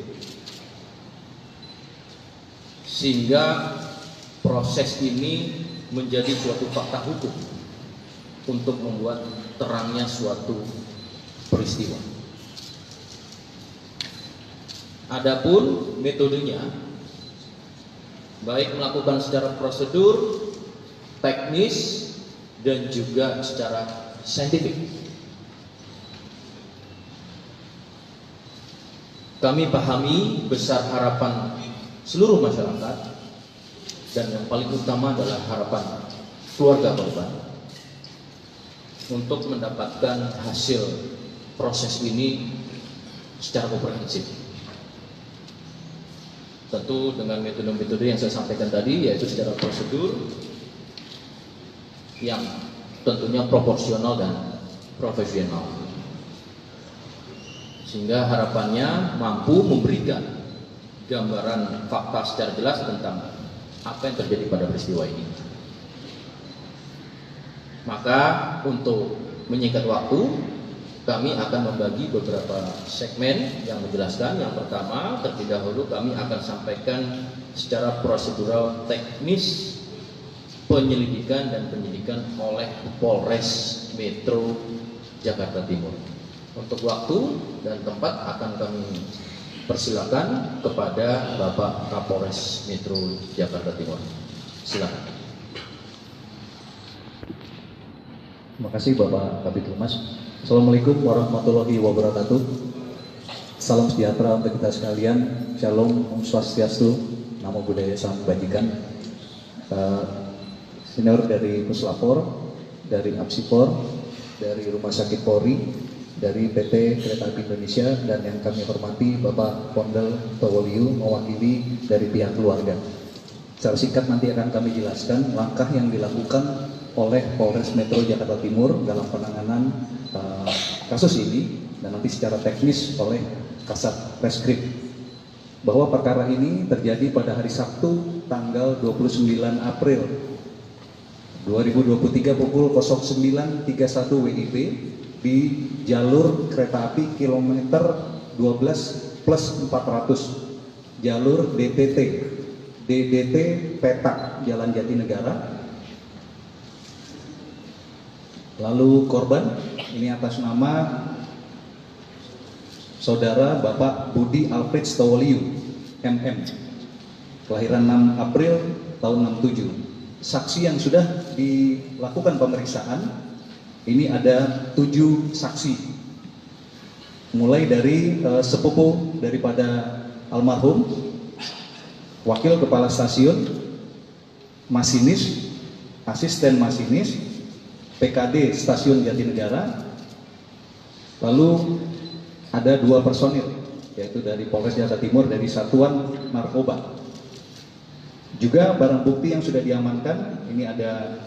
sehingga proses ini menjadi suatu fakta hukum untuk membuat terangnya suatu peristiwa. Adapun metodenya, baik melakukan secara prosedur, teknis, dan juga secara saintifik. Kami pahami besar harapan seluruh masyarakat, dan yang paling utama adalah harapan keluarga korban untuk mendapatkan hasil proses ini secara komprehensif. Tentu dengan metode-metode yang saya sampaikan tadi, yaitu secara prosedur yang tentunya proporsional dan profesional, sehingga harapannya mampu memberikan gambaran fakta secara jelas tentang apa yang terjadi pada peristiwa ini. Maka untuk menyingkat waktu, kami akan membagi beberapa segmen yang menjelaskan. Yang pertama, terlebih dahulu kami akan sampaikan secara prosedural teknis penyelidikan dan penyidikan oleh Polres Metro Jakarta Timur. Untuk waktu dan tempat akan kami persilakan kepada Bapak Kapolres Metro Jakarta Timur. Silakan. Terima kasih Bapak Kabid Humas. Assalamualaikum warahmatullahi wabarakatuh. Salam sejahtera untuk kita sekalian. Shalom, Om Swastiastu, Namo Buddhaya, Salam Kebajikan. Senior dari Puslapor, dari Apsipor, dari Rumah Sakit Polri, dari PT Kereta Api Indonesia, dan yang kami hormati Bapak Pondel Towoliu mewakili dari pihak keluarga. Secara singkat nanti akan kami jelaskan langkah yang dilakukan oleh Polres Metro Jakarta Timur dalam penanganan kasus ini, dan nanti secara teknis oleh Kasat Reskrim, bahwa perkara ini terjadi pada hari Sabtu tanggal 29 April 2023 pukul 09.31 WIB di jalur kereta api kilometer 12+400 jalur DDT Petak Jalan Jatinegara. Lalu korban ini atas nama Saudara Bapak Budi Alfred Stowoliu, MM, kelahiran 6 April tahun 67. Saksi yang sudah dilakukan pemeriksaan, ini ada 7 saksi. Mulai dari sepupu daripada almarhum, wakil kepala stasiun, masinis, asisten masinis, PKD Stasiun Jatinegara, lalu ada 2 personil, yaitu dari Polres Jakarta Timur dari Satuan Narkoba. Juga barang bukti yang sudah diamankan, ini ada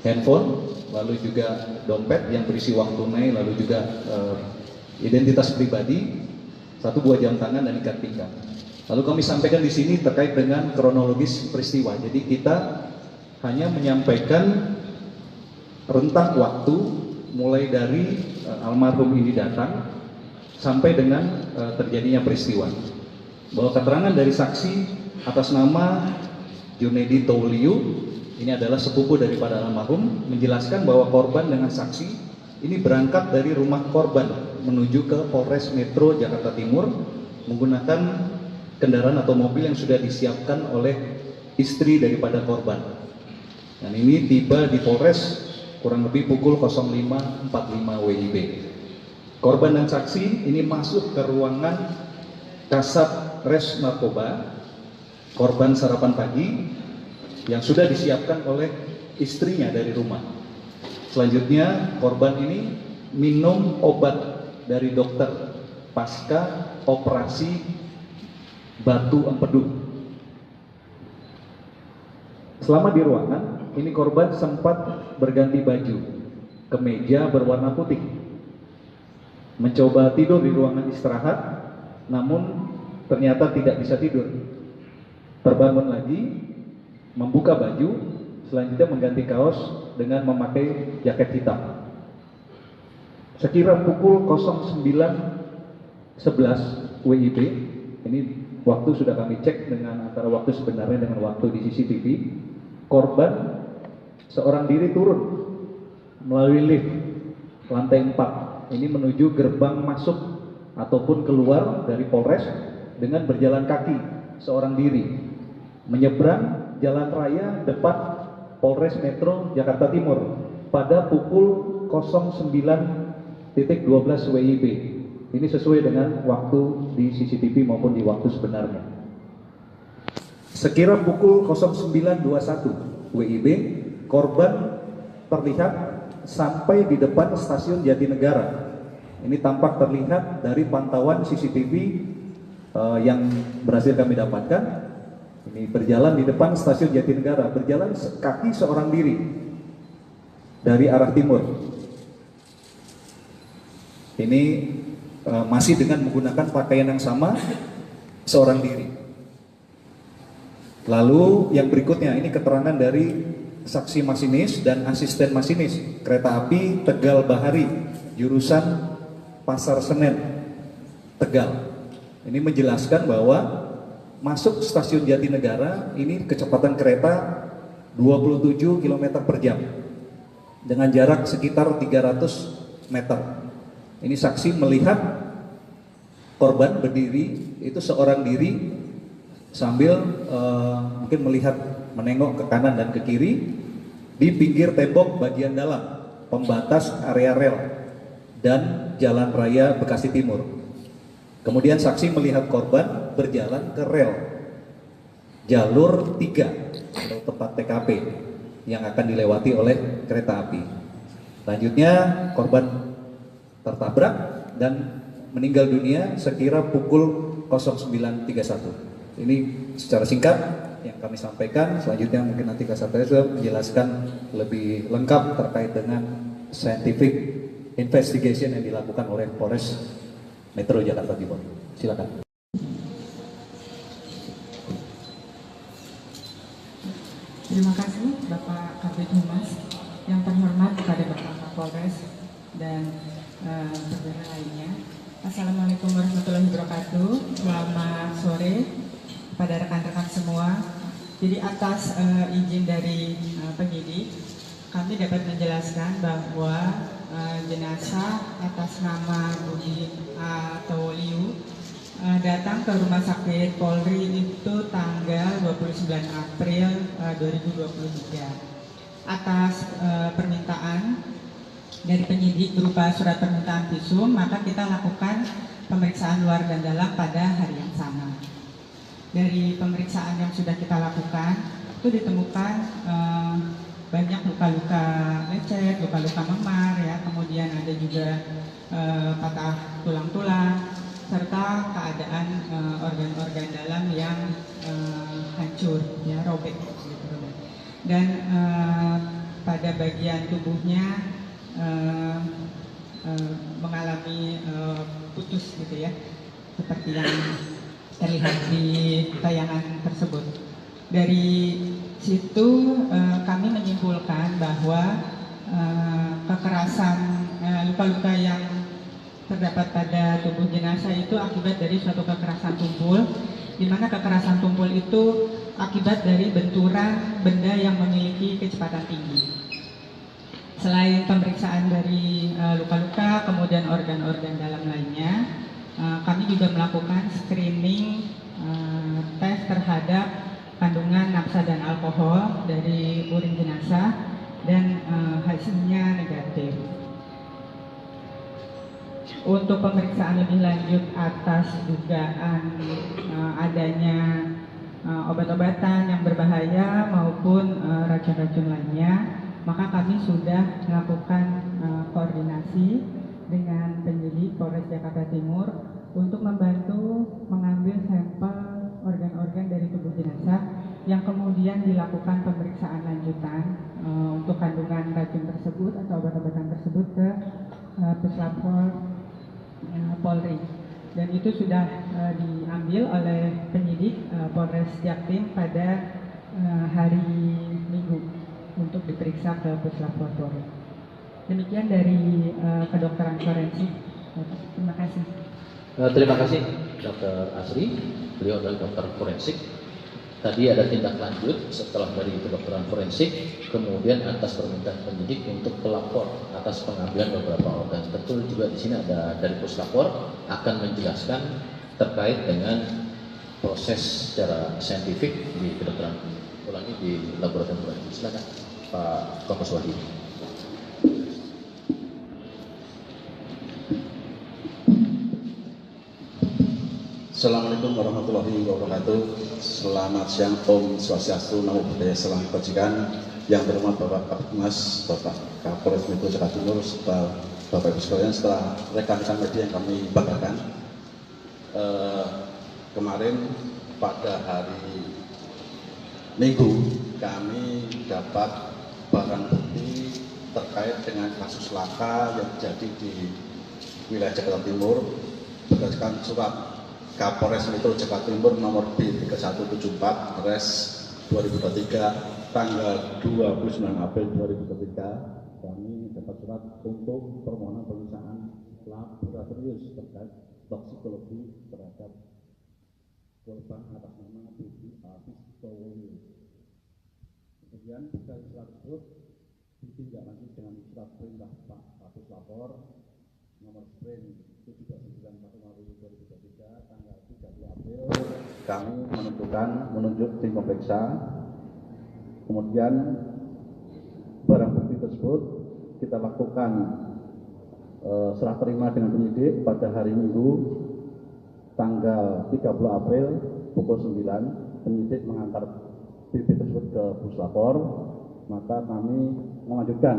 handphone, lalu juga dompet yang berisi uang tunai, lalu juga identitas pribadi, 1 buah jam tangan dan ikat pinggang. Lalu kami sampaikan di sini terkait dengan kronologis peristiwa. Jadi kita hanya menyampaikan rentang waktu mulai dari almarhum ini datang sampai dengan terjadinya peristiwa. Bahwa keterangan dari saksi atas nama Junedi Towoliu, ini adalah sepupu daripada almarhum, menjelaskan bahwa korban dengan saksi ini berangkat dari rumah korban menuju ke Polres Metro Jakarta Timur menggunakan kendaraan atau mobil yang sudah disiapkan oleh istri daripada korban. Dan ini tiba di Polres kurang lebih pukul 05.45 WIB. Korban dan saksi ini masuk ke ruangan Kasat Res Narkoba. Korban sarapan pagi yang sudah disiapkan oleh istrinya dari rumah. Selanjutnya korban ini minum obat dari dokter pasca operasi batu empedu. Selama di ruangan, ini korban sempat berganti baju, kemeja berwarna putih. Mencoba tidur di ruangan istirahat, namun ternyata tidak bisa tidur. Terbangun lagi, membuka baju, selanjutnya mengganti kaos dengan memakai jaket hitam. Sekira pukul 09.11 WIB, ini waktu sudah kami cek dengan antara waktu sebenarnya dengan waktu di CCTV, korban seorang diri turun melalui lift lantai 4, ini menuju gerbang masuk ataupun keluar dari Polres dengan berjalan kaki seorang diri menyeberang jalan raya depan Polres Metro Jakarta Timur pada pukul 09.12 WIB. Ini sesuai dengan waktu di CCTV maupun di waktu sebenarnya. Sekira pukul 09.21 WIB, korban terlihat sampai di depan stasiun Jatinegara. Ini tampak terlihat dari pantauan CCTV yang berhasil kami dapatkan. Ini berjalan di depan stasiun Jatinegara, berjalan kaki seorang diri dari arah timur. Ini masih dengan menggunakan pakaian yang sama, seorang diri. Lalu yang berikutnya, ini keterangan dari saksi masinis dan asisten masinis kereta api Tegal Bahari, jurusan Pasar Senen, Tegal. Ini menjelaskan bahwa masuk stasiun Jatinegara ini kecepatan kereta 27 km per jam dengan jarak sekitar 300 meter. Ini saksi melihat korban berdiri, itu seorang diri sambil mungkin melihat menengok ke kanan dan ke kiri di pinggir tembok bagian dalam pembatas area rel dan Jalan Raya Bekasi Timur. Kemudian saksi melihat korban berjalan ke rel jalur 3 atau tempat TKP yang akan dilewati oleh kereta api. Selanjutnya korban tertabrak dan meninggal dunia sekira pukul 09.31. Ini secara singkat yang kami sampaikan. Selanjutnya mungkin nanti Kasat Reskrim menjelaskan lebih lengkap terkait dengan scientific investigation yang dilakukan oleh Polres Metro Jakarta Timur. Silakan. Terima kasih Bapak Kabid Humas, yang terhormat kepada Bapak Kapolres dan saudara lainnya. Assalamualaikum warahmatullahi wabarakatuh. Selamat sore kepada rekan-rekan semua. Jadi atas izin dari penyidik, kami dapat menjelaskan bahwa jenazah atas nama Budi Tawoliu datang ke Rumah Sakit Polri itu tanggal 29 April 2023. Atas permintaan dari penyidik berupa surat permintaan visum, maka kita lakukan pemeriksaan luar dan dalam pada hari yang sama. Dari pemeriksaan yang sudah kita lakukan, itu ditemukan banyak luka-luka lecet, luka-luka memar, ya, kemudian ada juga patah tulang-tulang, serta keadaan organ-organ dalam yang hancur, ya, robek, gitu. Dan pada bagian tubuhnya mengalami putus, gitu ya, seperti yang terlihat di tayangan tersebut. Dari situ kami menyimpulkan bahwa kekerasan luka-luka yang terdapat pada tubuh jenazah itu akibat dari suatu kekerasan tumpul, di mana kekerasan tumpul itu akibat dari benturan benda yang memiliki kecepatan tinggi. Selain pemeriksaan dari luka-luka, kemudian organ-organ dalam lainnya, kami juga melakukan screening tes terhadap kandungan nafsa dan alkohol dari urin jenazah dan hasilnya negatif. Untuk pemeriksaan lebih lanjut atas dugaan adanya obat-obatan yang berbahaya maupun racun-racun lainnya, maka kami sudah melakukan koordinasi dengan penyidik Polres Jakarta Timur untuk membantu mengambil sampel organ-organ dari tubuh jenazah yang kemudian dilakukan pemeriksaan lanjutan untuk kandungan racun tersebut atau obat-obatan tersebut ke Puslapor Polri, dan itu sudah diambil oleh penyidik Polres Jaktim pada hari Minggu untuk diperiksa ke Puslapor Polri. Demikian dari kedokteran forensik. Terima kasih. Terima kasih Dr. Asri, beliau adalah dokter forensik. Tadi ada tindak lanjut setelah dari kedokteran forensik, kemudian atas permintaan penyidik untuk pelapor atas pengambilan beberapa organ. Betul juga di sini ada dari puslapor akan menjelaskan terkait dengan proses secara saintifik di kedokteran ulangi di laboratorium forensik. Silakan Pak Kompes Wahid. Assalamualaikum warahmatullahi wabarakatuh. Selamat siang, Om Swastiastu, Namo Buddhaya, Salam Kebajikan. Yang terhormat Bapak Kapolres, Bapak Kapolres Metro Jakarta Timur, serta Bapak Ibu sekalian, serta rekan-rekan media yang kami banggakan. Kemarin pada hari Minggu kami dapat barang bukti terkait dengan kasus laka yang terjadi di wilayah Jakarta Timur berdasarkan surat Kapolres Metro Jakarta Timur nomor B3174 Res 2023 tanggal 29 April 2023. Kami dapat surat untuk permohonan pemeriksaan laboratorium terkait toksikologi terhadap korban atas nama Budi Arfistowo. Kemudian dari surat tersebut ditindaklanjuti dengan surat perintah Pak Kapus Lapor nomor sprint 791/2023 tanggal 30 April kami menunjuk tim pemeriksa. Kemudian barang bukti tersebut kita lakukan serah terima dengan penyidik pada hari Minggu tanggal 30 April pukul 9. Penyidik mengantar BB tersebut ke Puslapor, maka kami melanjutkan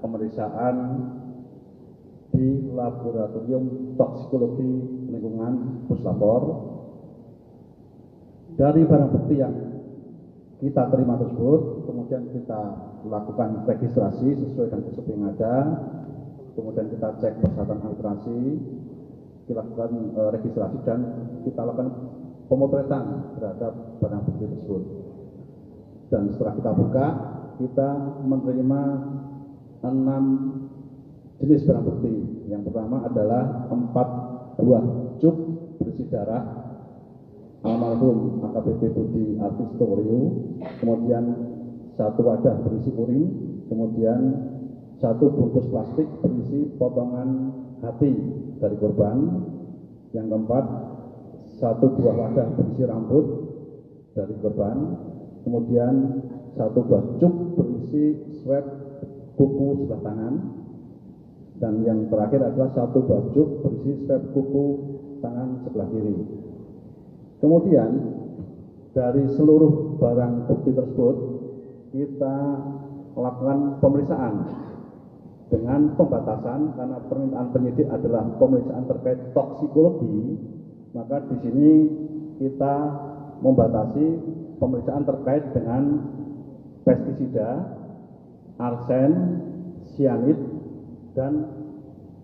pemeriksaan di laboratorium toksikologi lingkungan Puslapor. Dari barang bukti yang kita terima tersebut, kemudian kita lakukan registrasi sesuai dengan SOP yang ada, kemudian kita cek persyaratan administrasi, kita lakukan registrasi dan kita lakukan pemotretan terhadap barang bukti tersebut. Dan setelah kita buka, kita menerima 6 jenis barang bukti. Yang pertama adalah 4 buah cuk berisi darah almarhum AKBP Budi Arfistowo, kemudian 1 wadah berisi urin, kemudian 1 bungkus plastik berisi potongan hati dari korban. Yang keempat, 1 buah wadah berisi rambut dari korban, kemudian 1 buah cuk berisi swab kuku sebelah tangan, dan yang terakhir adalah 1 buah cuk berisi swab kuku tangan sebelah kiri. Kemudian dari seluruh barang bukti tersebut kita lakukan pemeriksaan dengan pembatasan karena permintaan penyidik adalah pemeriksaan terkait toksikologi, maka di sini kita membatasi pemeriksaan terkait dengan pestisida, arsen, sianid, dan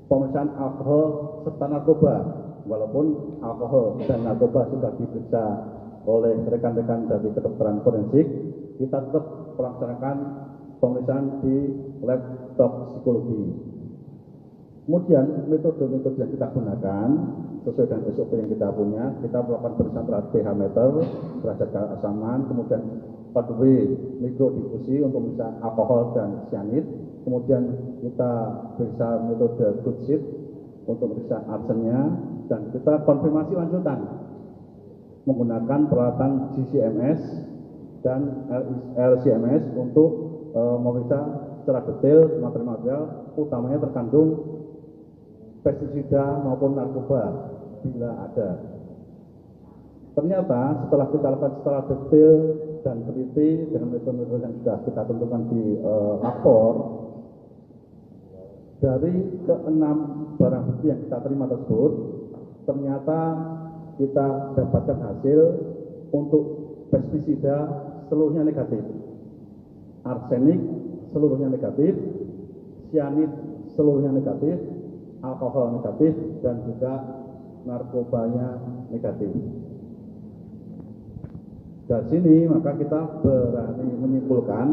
pemeriksaan alkohol serta narkoba. Walaupun alkohol dan narkoba sudah diperiksa oleh rekan-rekan dari kedokteran forensik, kita tetap melaksanakan pemeriksaan di lab toksikologi. Kemudian metode-metode yang kita gunakan sesuai dengan SOP yang kita punya, kita melakukan pemeriksaan terhadap pH meter, derajat keasaman, kemudian 4W mikrodifusi untuk pemeriksaan alkohol dan sianid, kemudian kita periksa metode good sheet untuk pemeriksaan arsennya, dan kita konfirmasi lanjutan menggunakan peralatan GCMS dan LCMS untuk memeriksa secara detail material-material, utamanya terkandung pestisida maupun narkoba bila ada. Ternyata setelah kita lakukan secara detail dan teliti dengan metode-metode yang sudah kita tentukan di lapor, dari ke-6 barang bukti yang kita terima tersebut, ternyata kita dapatkan hasil untuk pestisida seluruhnya negatif, arsenik seluruhnya negatif, sianid seluruhnya negatif, alkohol negatif, dan juga narkobanya negatif. Dari sini maka kita berani menyimpulkan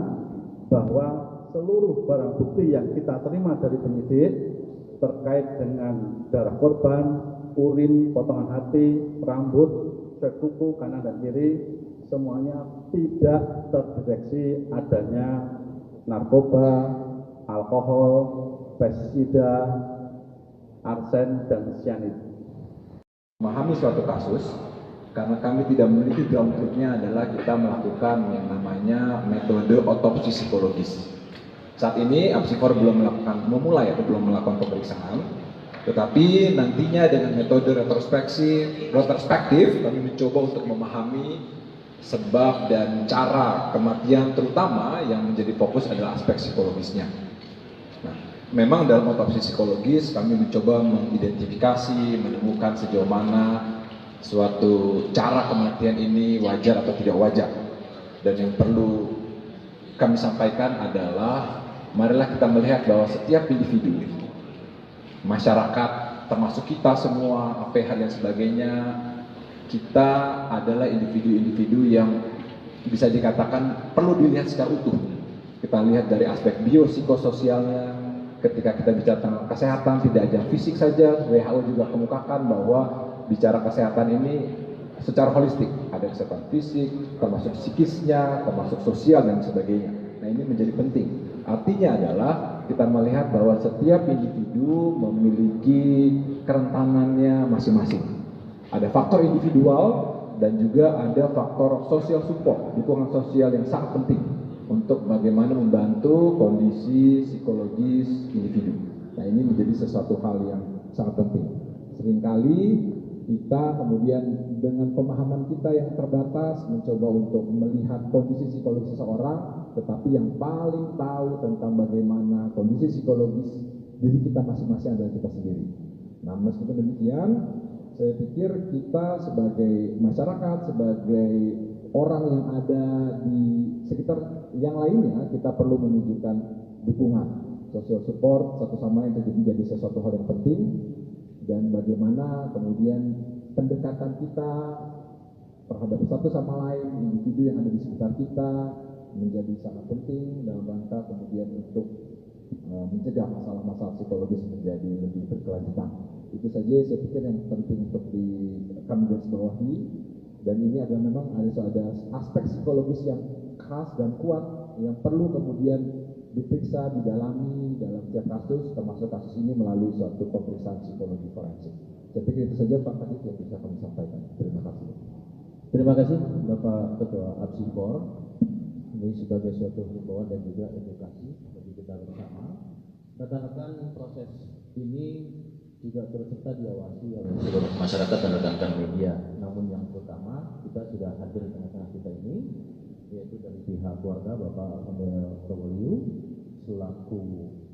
bahwa seluruh barang bukti yang kita terima dari penyidik terkait dengan darah korban, urin, potongan hati, rambut, swab kuku kanan dan kiri, semuanya tidak terdeteksi adanya narkoba, alkohol, pestisida, arsen, dan sianid. Memahami suatu kasus, karena kami tidak meneliti ground truth-nya adalah kita melakukan yang namanya metode otopsi psikologis. Saat ini Apsifor belum memulai atau belum melakukan pemeriksaan, tetapi nantinya dengan metode retrospektif kami mencoba untuk memahami sebab dan cara kematian, terutama yang menjadi fokus adalah aspek psikologisnya. Nah, memang dalam otopsi psikologis kami mencoba mengidentifikasi, menemukan sejauh mana suatu cara kematian ini wajar atau tidak wajar. Dan yang perlu kami sampaikan adalah marilah kita melihat bahwa setiap individu, masyarakat, termasuk kita semua, APH dan sebagainya, kita adalah individu-individu yang bisa dikatakan perlu dilihat secara utuh. Kita lihat dari aspek biopsikososialnya. Ketika kita bicara tentang kesehatan, tidak hanya fisik saja, WHO juga kemukakan bahwa bicara kesehatan ini secara holistik, ada kesehatan fisik, termasuk psikisnya, termasuk sosial dan sebagainya. Nah, ini menjadi penting. Artinya adalah kita melihat bahwa setiap individu memiliki kerentanannya masing-masing. Ada faktor individual dan juga ada faktor social support, dukungan sosial yang sangat penting untuk bagaimana membantu kondisi psikologis individu. Nah, ini menjadi sesuatu hal yang sangat penting. Seringkali kita kemudian dengan pemahaman kita yang terbatas mencoba untuk melihat kondisi psikologis seseorang, tetapi yang paling tahu tentang bagaimana kondisi psikologis diri kita masing-masing adalah kita sendiri. Nah, meskipun demikian, saya pikir kita sebagai masyarakat, sebagai orang yang ada di sekitar yang lainnya, kita perlu menunjukkan dukungan, social support satu sama lain menjadi sesuatu hal yang penting. Dan bagaimana kemudian pendekatan kita terhadap satu sama lain, individu yang ada di sekitar kita menjadi sangat penting dalam rangka kemudian untuk mencegah masalah-masalah psikologis menjadi lebih berkelanjutan. Itu saja saya pikir yang penting untuk kami garis bawahi. Dan ini adalah memang ada aspek psikologis yang khas dan kuat yang perlu kemudian diperiksa, didalami dalam setiap kasus, termasuk kasus ini melalui suatu pemeriksaan psikologi forensik. Saya pikir itu saja Pak Kadif yang bisa kami sampaikan. Terima kasih. Terima kasih Bapak Ketua Apsifor. Ini sebagai suatu himbauan dan juga edukasi bagi kita bersama. Rekan-rekan, proses ini juga turut serta diawasi oleh seluruh masyarakat dan rekan-rekan media. Namun yang utama, kita sudah hadir di tengah-tengah kita ini, yaitu dari pihak keluarga Bapak Samuel Towoliu selaku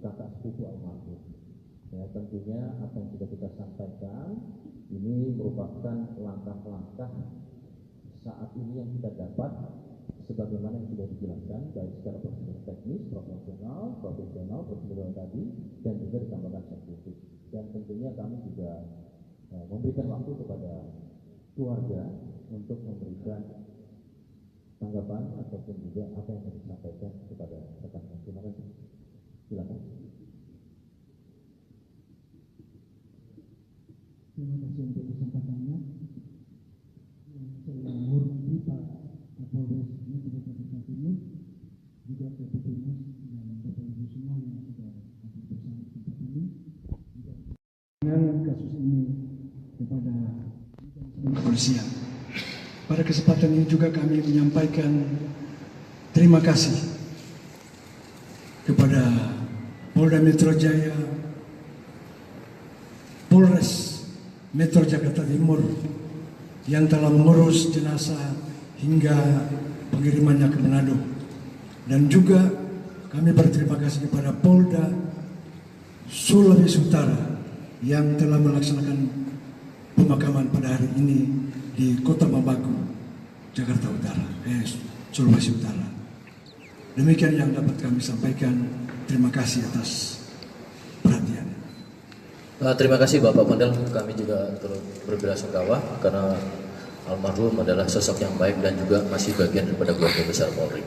kakak sepupu almarhum. Ya, tentunya apa yang sudah kita sampaikan ini merupakan langkah-langkah saat ini yang kita dapat sebagaimana yang sudah dijelaskan baik secara prosedur teknis, profesional, prosedural tadi, dan juga ditambahkan saintifik. Dan tentunya kami juga memberikan waktu kepada keluarga untuk memberikan tanggapan ataupun juga apa yang harus disampaikan kepada rekan-rekan. Terima kasih. Silakan. Terima kasih untuk kesempatannya. Saya menghormati Pak Kapolres Metro Jakarta Timur, juga Kapolres dan Bapak Ibu semua yang sudah hadir bersama di tempat ini. Dengan kasus ini kepada kepolisian. Pada kesempatan ini juga kami menyampaikan terima kasih kepada Polda Metro Jaya, Polres Metro Jakarta Timur yang telah mengurus jenazah hingga pengirimannya ke Manado. Dan juga kami berterima kasih kepada Polda Sulawesi Utara yang telah melaksanakan pemakaman pada hari ini di Kota Bambaku, Jakarta Utara, Sulawesi Utara. Demikian yang dapat kami sampaikan. Terima kasih atas perhatian. Terima kasih Bapak Pondel, kami juga turut berbelasungkawa karena almarhum adalah sosok yang baik dan juga masih bagian daripada keluarga besar Polri.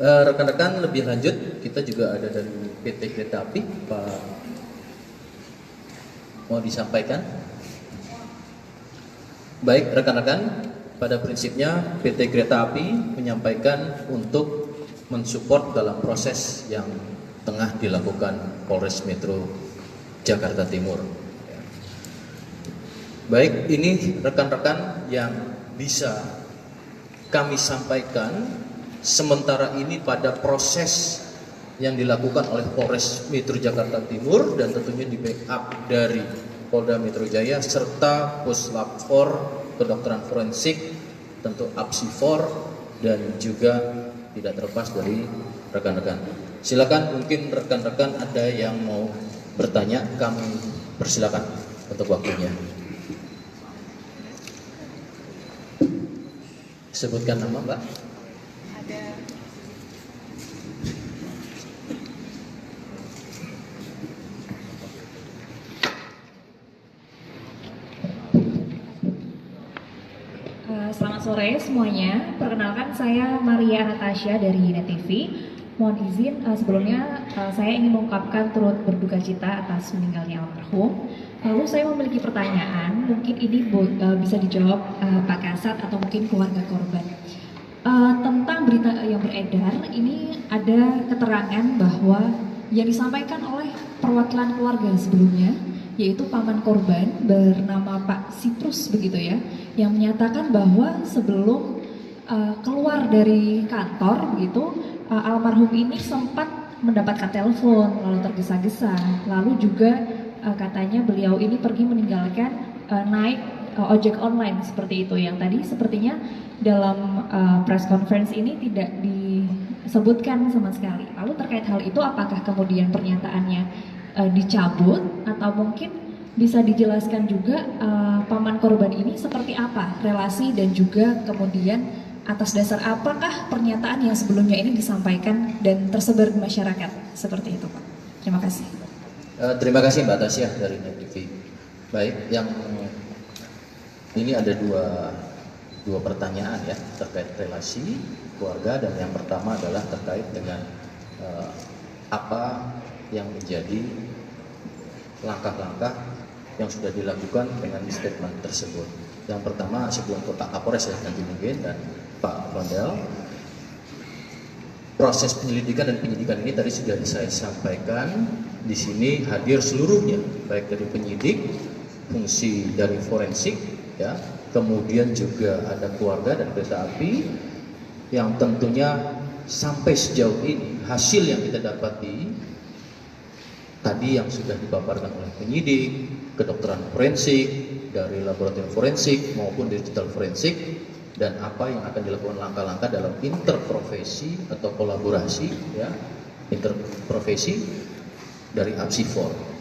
Rekan-rekan lebih lanjut, kita juga ada dari PT Kereta Api, Pak, mau disampaikan? Baik rekan-rekan, pada prinsipnya PT Kereta Api menyampaikan untuk mensupport dalam proses yang tengah dilakukan Polres Metro Jakarta Timur. Baik, ini rekan-rekan yang bisa kami sampaikan sementara ini pada proses yang dilakukan oleh Polres Metro Jakarta Timur dan tentunya di backup dari Polda Metro Jaya serta Puslap 4 Kedokteran Forensik, tentu APSI4 dan juga tidak terlepas dari rekan-rekan. Silakan, mungkin rekan-rekan ada yang mau bertanya, kami persilakan untuk waktunya. Sebutkan nama Mbak. Ada. Selamat sore semuanya. Perkenalkan, saya Maria Anastasia dari Net TV. Mohon izin sebelumnya saya ingin mengungkapkan turut berduka cita atas meninggalnya almarhum. Lalu saya memiliki pertanyaan, mungkin ini bisa dijawab Pak Kasat atau mungkin keluarga korban. Tentang berita yang beredar, ini ada keterangan bahwa yang disampaikan oleh perwakilan keluarga sebelumnya, yaitu paman korban bernama Pak Siprus begitu ya, yang menyatakan bahwa sebelum keluar dari kantor begitu, almarhum ini sempat mendapatkan telepon lalu tergesa-gesa, lalu juga katanya beliau ini pergi meninggalkan naik ojek online seperti itu, yang tadi sepertinya dalam press conference ini tidak disebutkan sama sekali. Lalu terkait hal itu, apakah kemudian pernyataannya dicabut atau mungkin bisa dijelaskan juga paman korban ini seperti apa relasi dan juga kemudian atas dasar apakah pernyataan yang sebelumnya ini disampaikan dan tersebar di masyarakat seperti itu, Pak. Terima kasih. Terima kasih Mbak Tasya dari Net TV. Baik, yang ini ada dua pertanyaan ya terkait relasi keluarga, dan yang pertama adalah terkait dengan apa yang menjadi langkah-langkah yang sudah dilakukan dengan statement tersebut. Yang pertama, sebelum ke Pak Kapolres ya nanti mungkin dan Pak Pondel, proses penyelidikan dan penyidikan ini tadi sudah saya sampaikan. Di sini hadir seluruhnya, baik dari penyidik, fungsi dari forensik, ya, kemudian juga ada keluarga dan kereta api, yang tentunya sampai sejauh ini hasil yang kita dapati tadi yang sudah dipaparkan oleh penyidik, kedokteran forensik, dari laboratorium forensik maupun digital forensik, dan apa yang akan dilakukan langkah-langkah dalam interprofesi atau kolaborasi ya, interprofesi dari APSI4.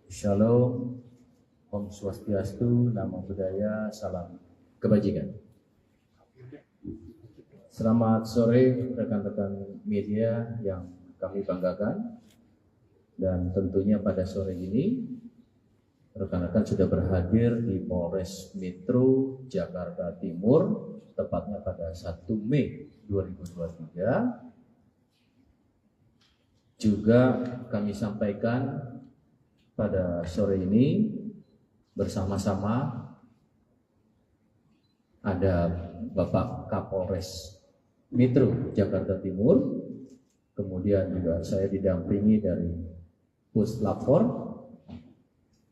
Shalom, Om Swastiastu, Namo Buddhaya, Salam Kebajikan. Selamat sore rekan-rekan media yang kami banggakan. Dan tentunya pada sore ini rekan-rekan sudah berhadir di Polres Metro Jakarta Timur, tepatnya pada 1 Mei 2023. Juga kami sampaikan pada sore ini bersama-sama ada Bapak Kapolres Metro Jakarta Timur, kemudian juga saya didampingi dari Puslapfor,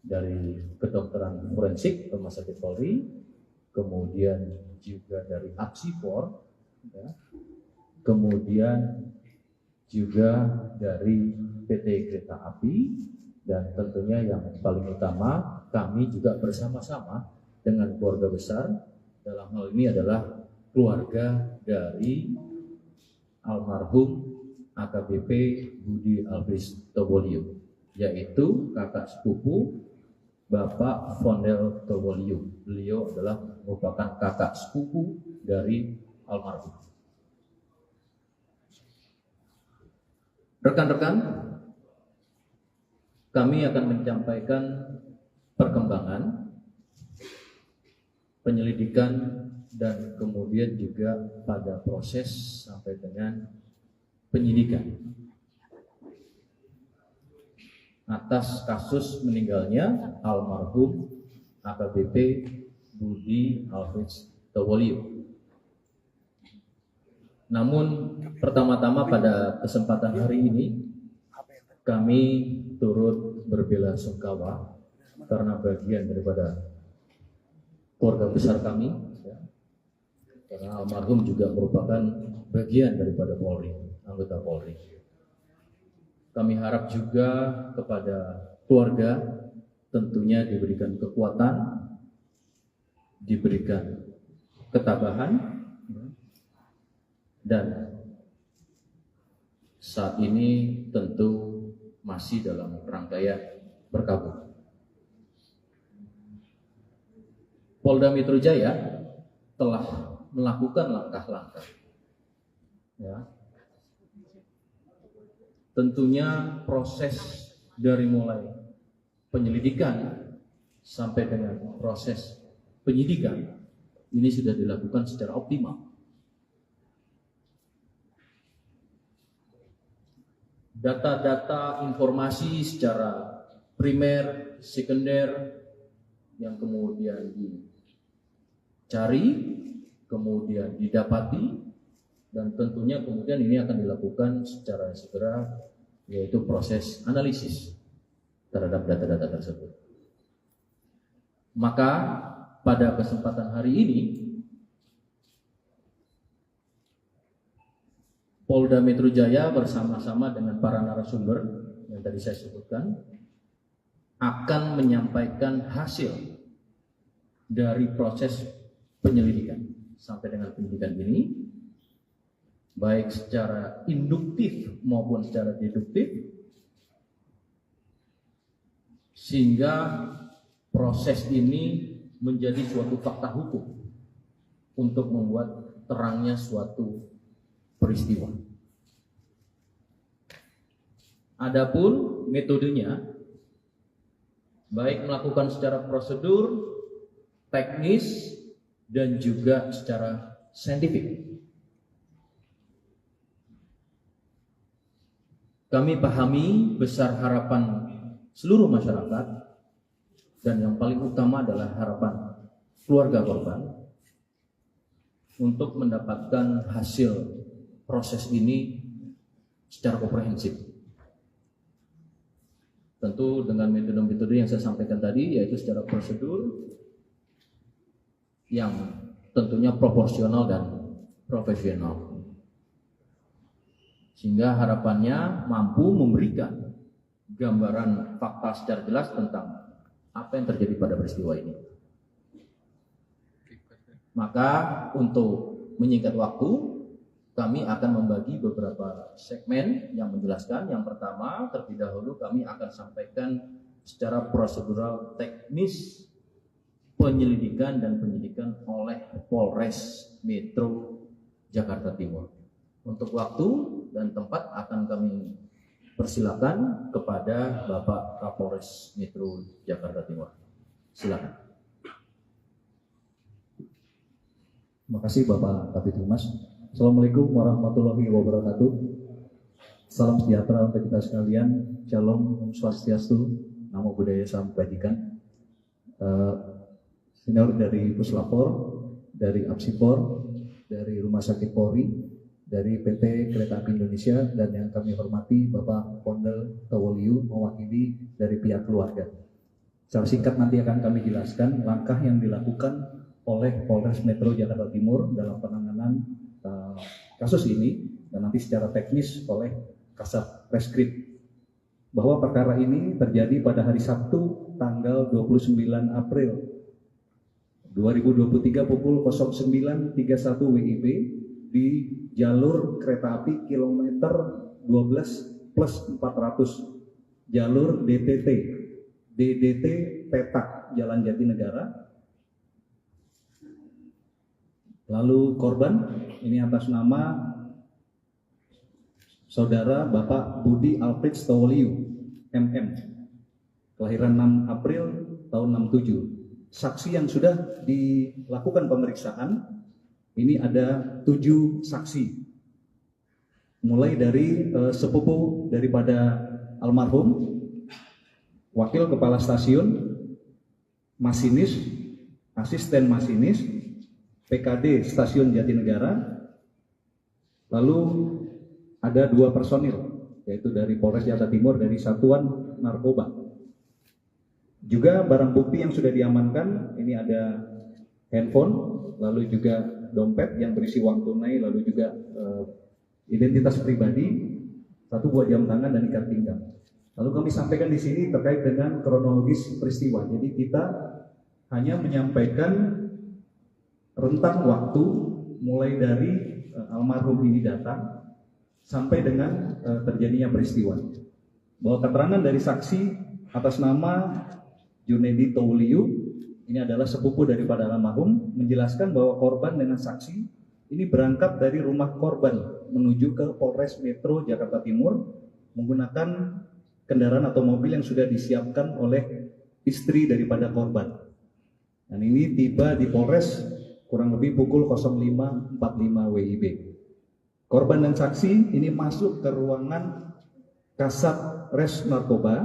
dari kedokteran forensik Rumah Sakit Polri, kemudian juga dari Apsifor, ya, kemudian juga dari PT Kereta Api, dan tentunya yang paling utama kami juga bersama-sama dengan keluarga besar, dalam hal ini adalah keluarga dari almarhum AKBP Budi Alfris Tobolio, yaitu kakak sepupu Bapak Fondel Tobolio. Beliau adalah merupakan kakak sepupu dari almarhum. Rekan-rekan, kami akan menyampaikan perkembangan penyelidikan dan kemudian juga pada proses sampai dengan penyidikan atas kasus meninggalnya almarhum AKBP Budi Alfris Tobolio. Namun pertama-tama pada kesempatan hari ini kami turut berbelasungkawa karena bagian daripada keluarga besar kami, ya, karena almarhum juga merupakan bagian daripada Polri, anggota Polri. Kami harap juga kepada keluarga tentunya diberikan kekuatan, diberikan ketabahan, dan saat ini tentu masih dalam rangkaian berkabung. Polda Metro Jaya telah melakukan langkah-langkah, ya. Tentunya proses dari mulai penyelidikan sampai dengan proses penyidikan ini sudah dilakukan secara optimal. Data-data informasi secara primer, sekunder yang kemudian dicari, kemudian didapati, dan tentunya kemudian ini akan dilakukan secara segera, yaitu proses analisis terhadap data-data tersebut. Maka pada kesempatan hari ini Polda Metro Jaya bersama-sama dengan para narasumber yang tadi saya sebutkan akan menyampaikan hasil dari proses penyelidikan sampai dengan penyidikan ini, baik secara induktif maupun secara deduktif, sehingga proses ini menjadi suatu fakta hukum untuk membuat terangnya suatu peristiwa. Adapun metodenya, baik melakukan secara prosedur, teknis, dan juga secara saintifik. Kami pahami besar harapan seluruh masyarakat, dan yang paling utama adalah harapan keluarga korban untuk mendapatkan hasil proses ini secara komprehensif. Tentu dengan metode-metode yang saya sampaikan tadi, yaitu secara prosedur yang tentunya proporsional dan profesional, sehingga harapannya mampu memberikan gambaran fakta secara jelas tentang apa yang terjadi pada peristiwa ini. Maka untuk menyingkat waktu, kami akan membagi beberapa segmen yang menjelaskan. Yang pertama, terlebih dahulu kami akan sampaikan secara prosedural teknis penyelidikan dan penyidikan oleh Polres Metro Jakarta Timur. Untuk waktu dan tempat akan kami persilakan kepada Bapak Kapolres Metro Jakarta Timur. Silakan. Terima kasih Bapak Kabid Humas. Assalamualaikum warahmatullahi wabarakatuh. Salam sejahtera untuk kita sekalian. Shalom, Om Swastiastu, Namo Buddhaya, Salam Kebajikan. Senior dari Puslapor, dari Apsipor, dari Rumah Sakit Polri, dari PT Kereta Api Indonesia, dan yang kami hormati Bapak Pondel Tawoliu mewakili dari pihak keluarga. Secara singkat nanti akan kami jelaskan langkah yang dilakukan oleh Polres Metro Jakarta Timur dalam penanganan kasus ini, dan nanti secara teknis oleh Kasat Reskrim. Bahwa perkara ini terjadi pada hari Sabtu tanggal 29 April 2023 pukul 09.31 WIB di jalur kereta api kilometer 12+400 jalur DDT Petak Jalan Jatinegara. Lalu korban ini atas nama Saudara Bapak Budi Alfred Stowoliu, MM, kelahiran 6 April tahun 67. Saksi yang sudah dilakukan pemeriksaan, ini ada 7 saksi. Mulai dari sepupu daripada almarhum, wakil kepala stasiun, masinis, asisten masinis, PKD Stasiun Jatinegara, lalu ada 2 personil, yaitu dari Polres Jakarta Timur dari Satuan Narkoba. Juga barang bukti yang sudah diamankan, ini ada handphone, lalu juga dompet yang berisi uang tunai, lalu juga identitas pribadi, 1 buah jam tangan dan ikat pinggang. Lalu kami sampaikan di sini terkait dengan kronologis peristiwa. Jadi kita hanya menyampaikan rentang waktu mulai dari almarhum ini datang sampai dengan terjadinya peristiwa. Bahwa keterangan dari saksi atas nama Junedi Tawoliu, ini adalah sepupu daripada almarhum, menjelaskan bahwa korban dengan saksi ini berangkat dari rumah korban menuju ke Polres Metro Jakarta Timur menggunakan kendaraan atau mobil yang sudah disiapkan oleh istri daripada korban. Dan ini tiba di Polres kurang lebih pukul 05.45 WIB. Korban dan saksi ini masuk ke ruangan Kasat Res Narkoba,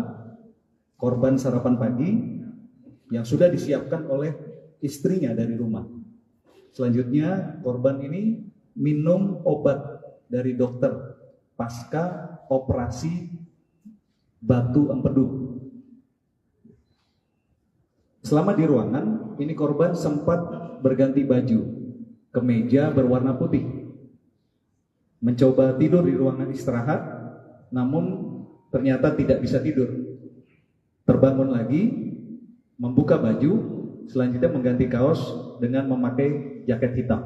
korban sarapan pagi yang sudah disiapkan oleh istrinya dari rumah. Selanjutnya korban ini minum obat dari dokter pasca operasi batu empedu. Selama di ruangan, ini korban sempat berganti baju, kemeja berwarna putih. Mencoba tidur di ruangan istirahat, namun ternyata tidak bisa tidur. Terbangun lagi, membuka baju, selanjutnya mengganti kaos dengan memakai jaket hitam.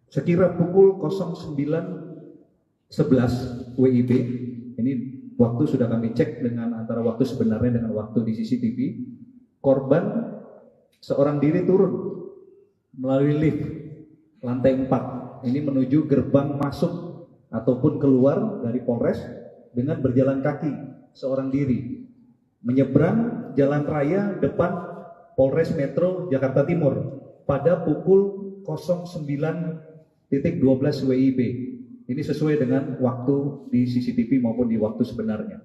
Sekira pukul 09.11 WIB, ini waktu sudah kami cek dengan antara waktu sebenarnya dengan waktu di CCTV, korban seorang diri turun melalui lift lantai 4. Ini menuju gerbang masuk ataupun keluar dari Polres dengan berjalan kaki seorang diri menyeberang jalan raya depan Polres Metro Jakarta Timur pada pukul 09.12 WIB. Ini sesuai dengan waktu di CCTV maupun di waktu sebenarnya.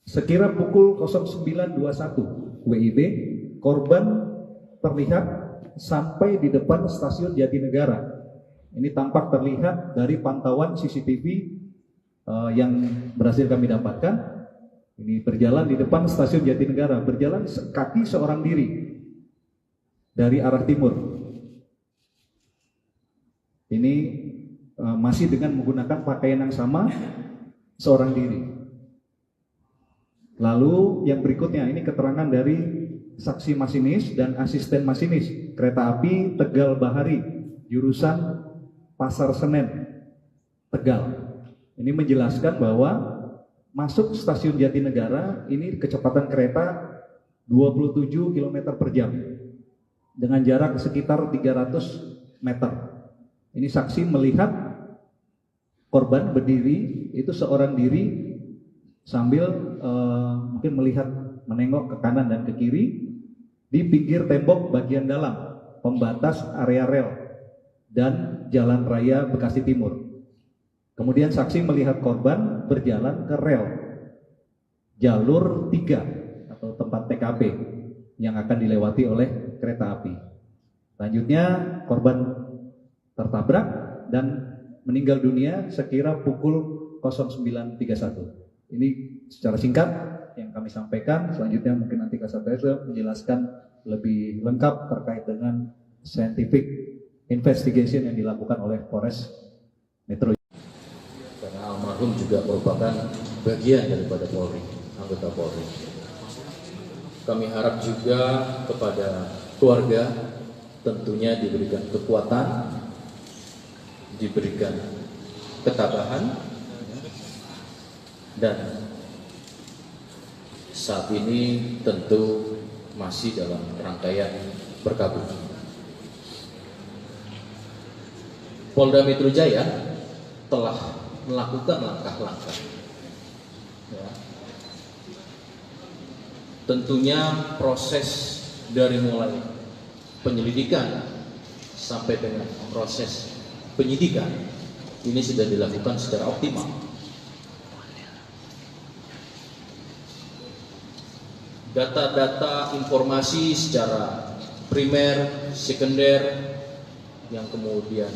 Sekira pukul 09.21 WIB, korban terlihat sampai di depan stasiun Jatinegara. Ini tampak terlihat dari pantauan CCTV yang berhasil kami dapatkan. Ini berjalan di depan stasiun Jatinegara, berjalan kaki seorang diri dari arah timur. Ini masih dengan menggunakan pakaian yang sama, seorang diri. Lalu yang berikutnya, ini keterangan dari saksi masinis dan asisten masinis kereta api Tegal Bahari jurusan Pasar Senen Tegal. Ini menjelaskan bahwa masuk stasiun Jatinegara, ini kecepatan kereta 27 km per jam dengan jarak sekitar 300 meter. Ini saksi melihat korban berdiri, itu seorang diri sambil mungkin melihat, menengok ke kanan dan ke kiri di pinggir tembok bagian dalam pembatas area rel dan Jalan Raya Bekasi Timur. Kemudian saksi melihat korban berjalan ke rel jalur 3 atau tempat TKP yang akan dilewati oleh kereta api. Selanjutnya korban tertabrak dan meninggal dunia sekira pukul 09.31. Ini secara singkat yang kami sampaikan. Selanjutnya mungkin nanti Kasat Reskrim menjelaskan lebih lengkap terkait dengan scientific investigation yang dilakukan oleh Polres Metro. Karena almarhum juga merupakan bagian daripada Polri, anggota Polri. Kami harap juga kepada keluarga tentunya diberikan kekuatan, diberikan ketabahan, dan saat ini tentu masih dalam rangkaian berkabung. Polda Metro Jaya telah melakukan langkah-langkah, ya. Tentunya proses dari mulai penyelidikan sampai dengan proses penyidikan ini sudah dilakukan secara optimal. Data-data informasi secara primer, sekunder yang kemudian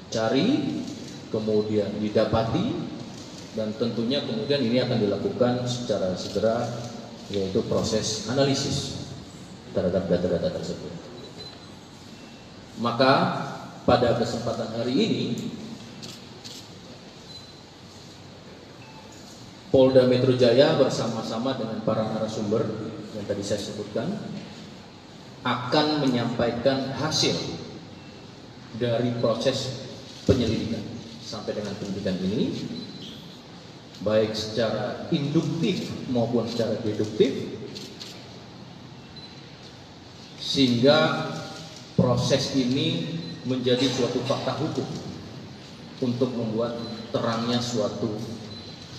dicari, kemudian didapati, dan tentunya kemudian ini akan dilakukan secara segera, yaitu proses analisis terhadap data-data tersebut. Maka pada kesempatan hari ini Polda Metro Jaya bersama-sama dengan para narasumber yang tadi saya sebutkan akan menyampaikan hasil dari proses penyelidikan sampai dengan penyidikan ini, baik secara induktif maupun secara deduktif, sehingga proses ini menjadi suatu fakta hukum untuk membuat terangnya suatu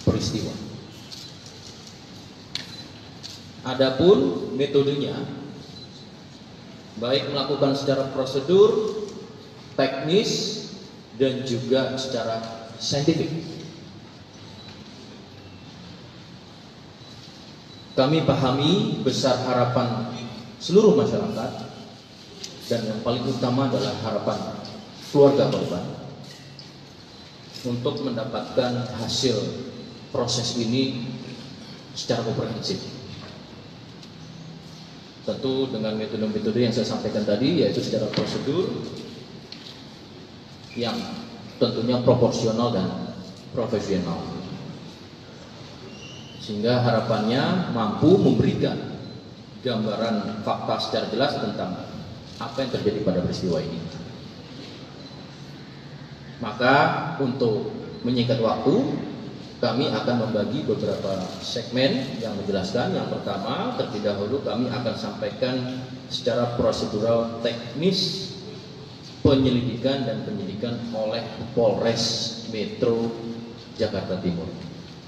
peristiwa. Adapun metodenya, baik melakukan secara prosedur, teknis, dan juga secara saintifik. Kami pahami besar harapan seluruh masyarakat, dan yang paling utama adalah harapan keluarga korban untuk mendapatkan hasil proses ini secara komprehensif. Tentu dengan metode-metode yang saya sampaikan tadi, yaitu secara prosedur yang tentunya proporsional dan profesional, sehingga harapannya mampu memberikan gambaran fakta secara jelas tentang apa yang terjadi pada peristiwa ini. Maka untuk menyingkat waktu, kami akan membagi beberapa segmen yang menjelaskan. Yang pertama, terlebih dahulu kami akan sampaikan secara prosedural teknis penyelidikan dan penyidikan oleh Polres Metro Jakarta Timur.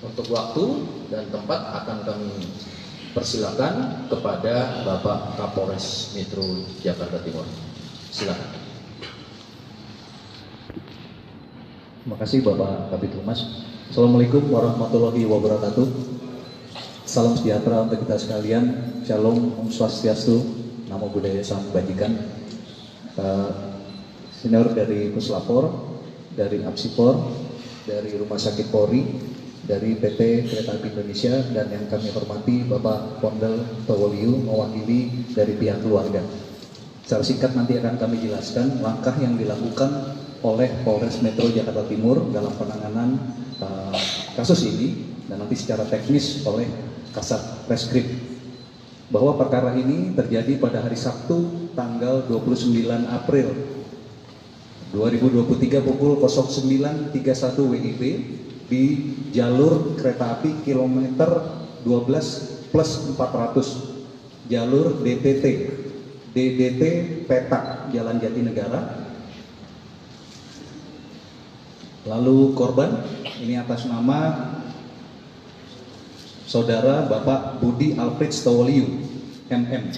Untuk waktu dan tempat akan kami persilakan kepada Bapak Kapolres Metro Jakarta Timur. Silakan. Terima kasih Bapak Kabid Humas. Assalamualaikum warahmatullahi wabarakatuh. Salam sejahtera untuk kita sekalian. Shalom, Om Swastiastu, Namo Buddhaya, Salam Kebajikan. Senior dari Puslapor, dari Apsipor, dari Rumah Sakit Polri, dari PT Kereta Api Indonesia, dan yang kami hormati Bapak Pondel Towoliu mewakili dari pihak keluarga. Secara singkat nanti akan kami jelaskan langkah yang dilakukan oleh Polres Metro Jakarta Timur dalam penanganan kasus ini, dan nanti secara teknis oleh Kasat Reskrim. Bahwa perkara ini terjadi pada hari Sabtu tanggal 29 April 2023 pukul 09.31 WIB di jalur kereta api kilometer 12+400 jalur DDT Petak Jalan Jatinegara. Lalu korban ini atas nama Saudara Bapak Budi Alfred Stoliu MM,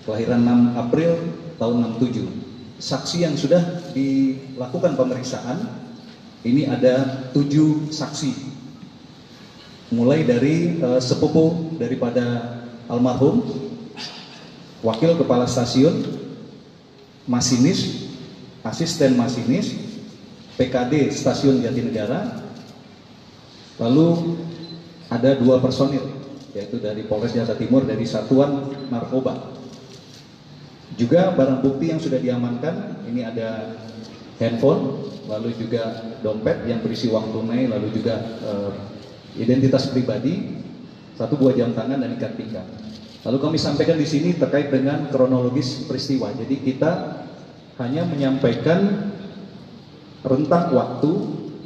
kelahiran 6 April tahun 67. Saksi yang sudah dilakukan pemeriksaan ini ada 7 saksi, mulai dari sepupu daripada almarhum, wakil kepala stasiun, masinis, asisten masinis, PKD Stasiun Jatinegara, lalu ada 2 personil, yaitu dari Polres Jakarta Timur dari Satuan Narkoba. Juga barang bukti yang sudah diamankan, ini ada handphone, lalu juga dompet yang berisi uang tunai, lalu juga identitas pribadi, 1 buah jam tangan dan ikat pinggang. Lalu kami sampaikan di sini terkait dengan kronologis peristiwa. Jadi kita hanya menyampaikan rentang waktu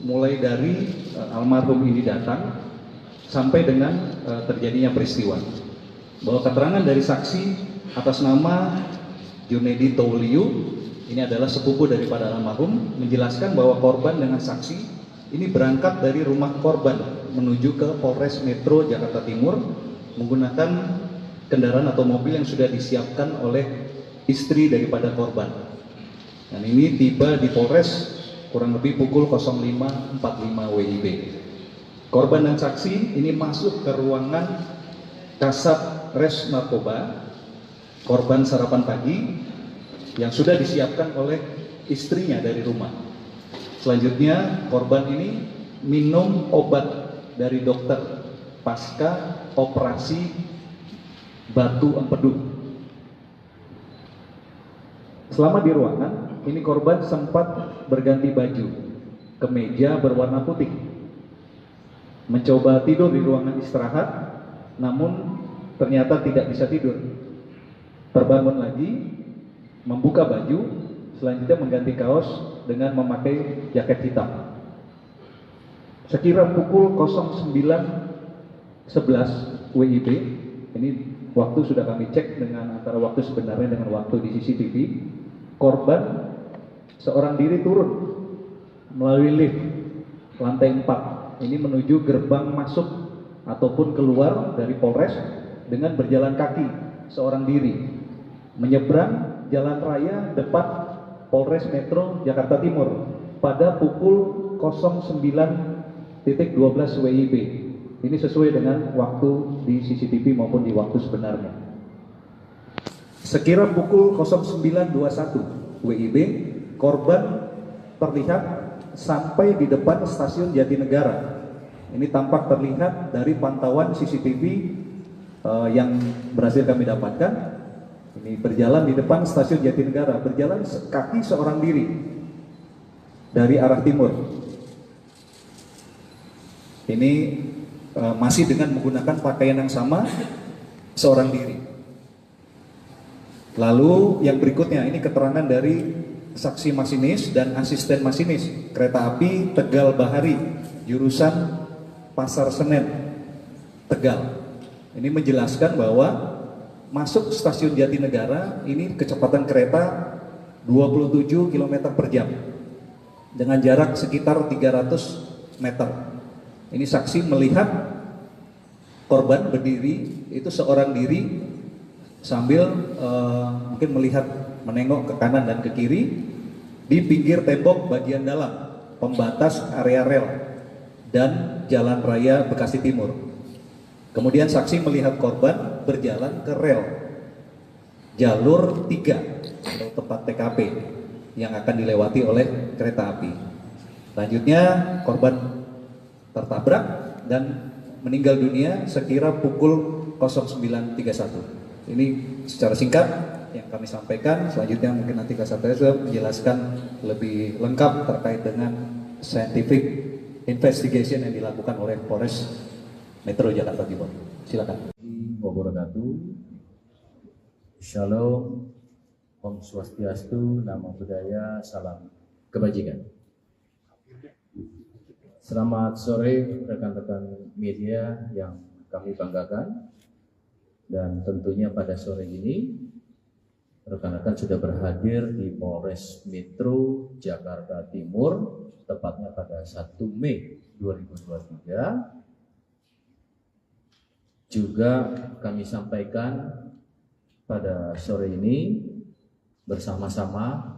mulai dari almarhum ini datang sampai dengan terjadinya peristiwa. Bahwa keterangan dari saksi atas nama Junedi Tauliu, ini adalah sepupu daripada almarhum, menjelaskan bahwa korban dengan saksi ini berangkat dari rumah korban menuju ke Polres Metro Jakarta Timur menggunakan kendaraan atau mobil yang sudah disiapkan oleh istri daripada korban. Dan ini tiba di Polres kurang lebih pukul 05.45 WIB. Korban dan saksi ini masuk ke ruangan Kasat Res Narkoba. Korban sarapan pagi yang sudah disiapkan oleh istrinya dari rumah. Selanjutnya korban ini minum obat dari dokter pasca operasi batu empedu. Selama di ruangan ini korban sempat berganti baju, kemeja berwarna putih, mencoba tidur di ruangan istirahat, namun ternyata tidak bisa tidur. Terbangun lagi, membuka baju, selanjutnya mengganti kaos dengan memakai jaket hitam. Sekira pukul 09.11 WIB, ini waktu sudah kami cek dengan antara waktu sebenarnya dengan waktu di CCTV, korban seorang diri turun melalui lift lantai 4, ini menuju gerbang masuk ataupun keluar dari Polres dengan berjalan kaki seorang diri, menyeberang jalan raya depan Polres Metro Jakarta Timur pada pukul 09.12 WIB. Ini sesuai dengan waktu di CCTV maupun di waktu sebenarnya. Sekira pukul 09.21 WIB, korban terlihat sampai di depan stasiun Jatinegara. Ini tampak terlihat dari pantauan CCTV yang berhasil kami dapatkan. Ini berjalan di depan stasiun Jatinegara, berjalan kaki seorang diri dari arah timur. Ini masih dengan menggunakan pakaian yang sama, seorang diri. Lalu yang berikutnya, ini keterangan dari saksi masinis dan asisten masinis kereta api Tegal Bahari, jurusan Pasar Senen, Tegal. Ini menjelaskan bahwa masuk stasiun Jatinegara ini kecepatan kereta 27 km per jam dengan jarak sekitar 300 meter. Ini saksi melihat korban berdiri, itu seorang diri sambil mungkin melihat menengok ke kanan dan ke kiri di pinggir tembok bagian dalam pembatas area rel dan Jalan Raya Bekasi Timur. Kemudian saksi melihat korban berjalan ke rel jalur 3 atau tempat TKP yang akan dilewati oleh kereta api. Selanjutnya korban tertabrak dan meninggal dunia sekira pukul 09.31. Ini secara singkat yang kami sampaikan. Selanjutnya mungkin nanti Kasat Reskrim menjelaskan lebih lengkap terkait dengan scientific investigation yang dilakukan oleh Polres Metro Jakarta Timur. Silakan. Wabarakatuh. Shalom, Om Swastiastu, Namo Buddhaya, Salam Kebajikan. Selamat sore rekan-rekan media yang kami banggakan, dan tentunya pada sore ini rekan-rekan sudah berhadir di Polres Metro Jakarta Timur, tepatnya pada 1 Mei 2023. Juga kami sampaikan pada sore ini bersama-sama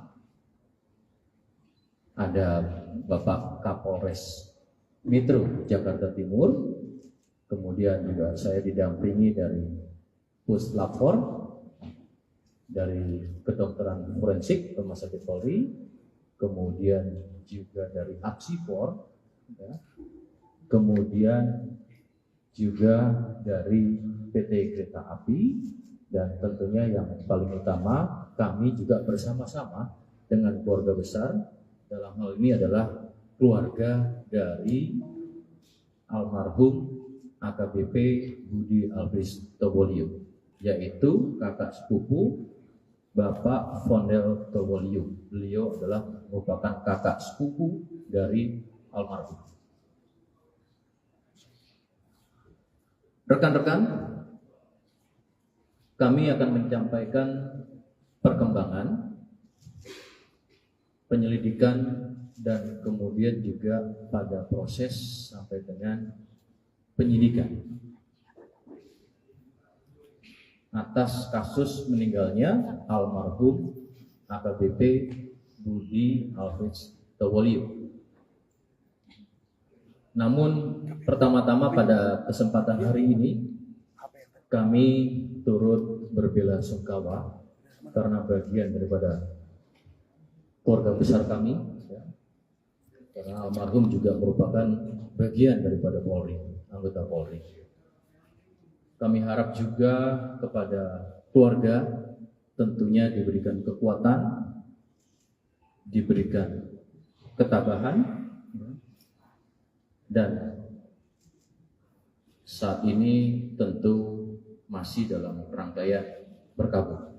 ada Bapak Kapolres Metro Jakarta Timur, kemudian juga saya didampingi dari Puslapfor, dari Kedokteran Forensik Rumah Sakit Polri, kemudian juga dari Apsifor, ya, kemudian juga dari PT Kereta Api, dan tentunya yang paling utama kami juga bersama-sama dengan keluarga besar, dalam hal ini adalah keluarga dari almarhum AKBP Budi Alfris Tobolio, yaitu kakak sepupu Bapak Fondel Tobolio. Beliau adalah merupakan kakak sepupu dari almarhum. Rekan-rekan, kami akan menyampaikan perkembangan penyelidikan dan kemudian juga pada proses sampai dengan penyidikan atas kasus meninggalnya almarhum AKBP Budi Alfris Tobolio. Namun pertama-tama pada kesempatan hari ini kami turut berbelasungkawa karena bagian daripada keluarga besar kami, ya, karena almarhum juga merupakan bagian daripada Polri, anggota Polri. Kami harap juga kepada keluarga tentunya diberikan kekuatan, diberikan ketabahan, dan saat ini tentu masih dalam rangkaian berkabung.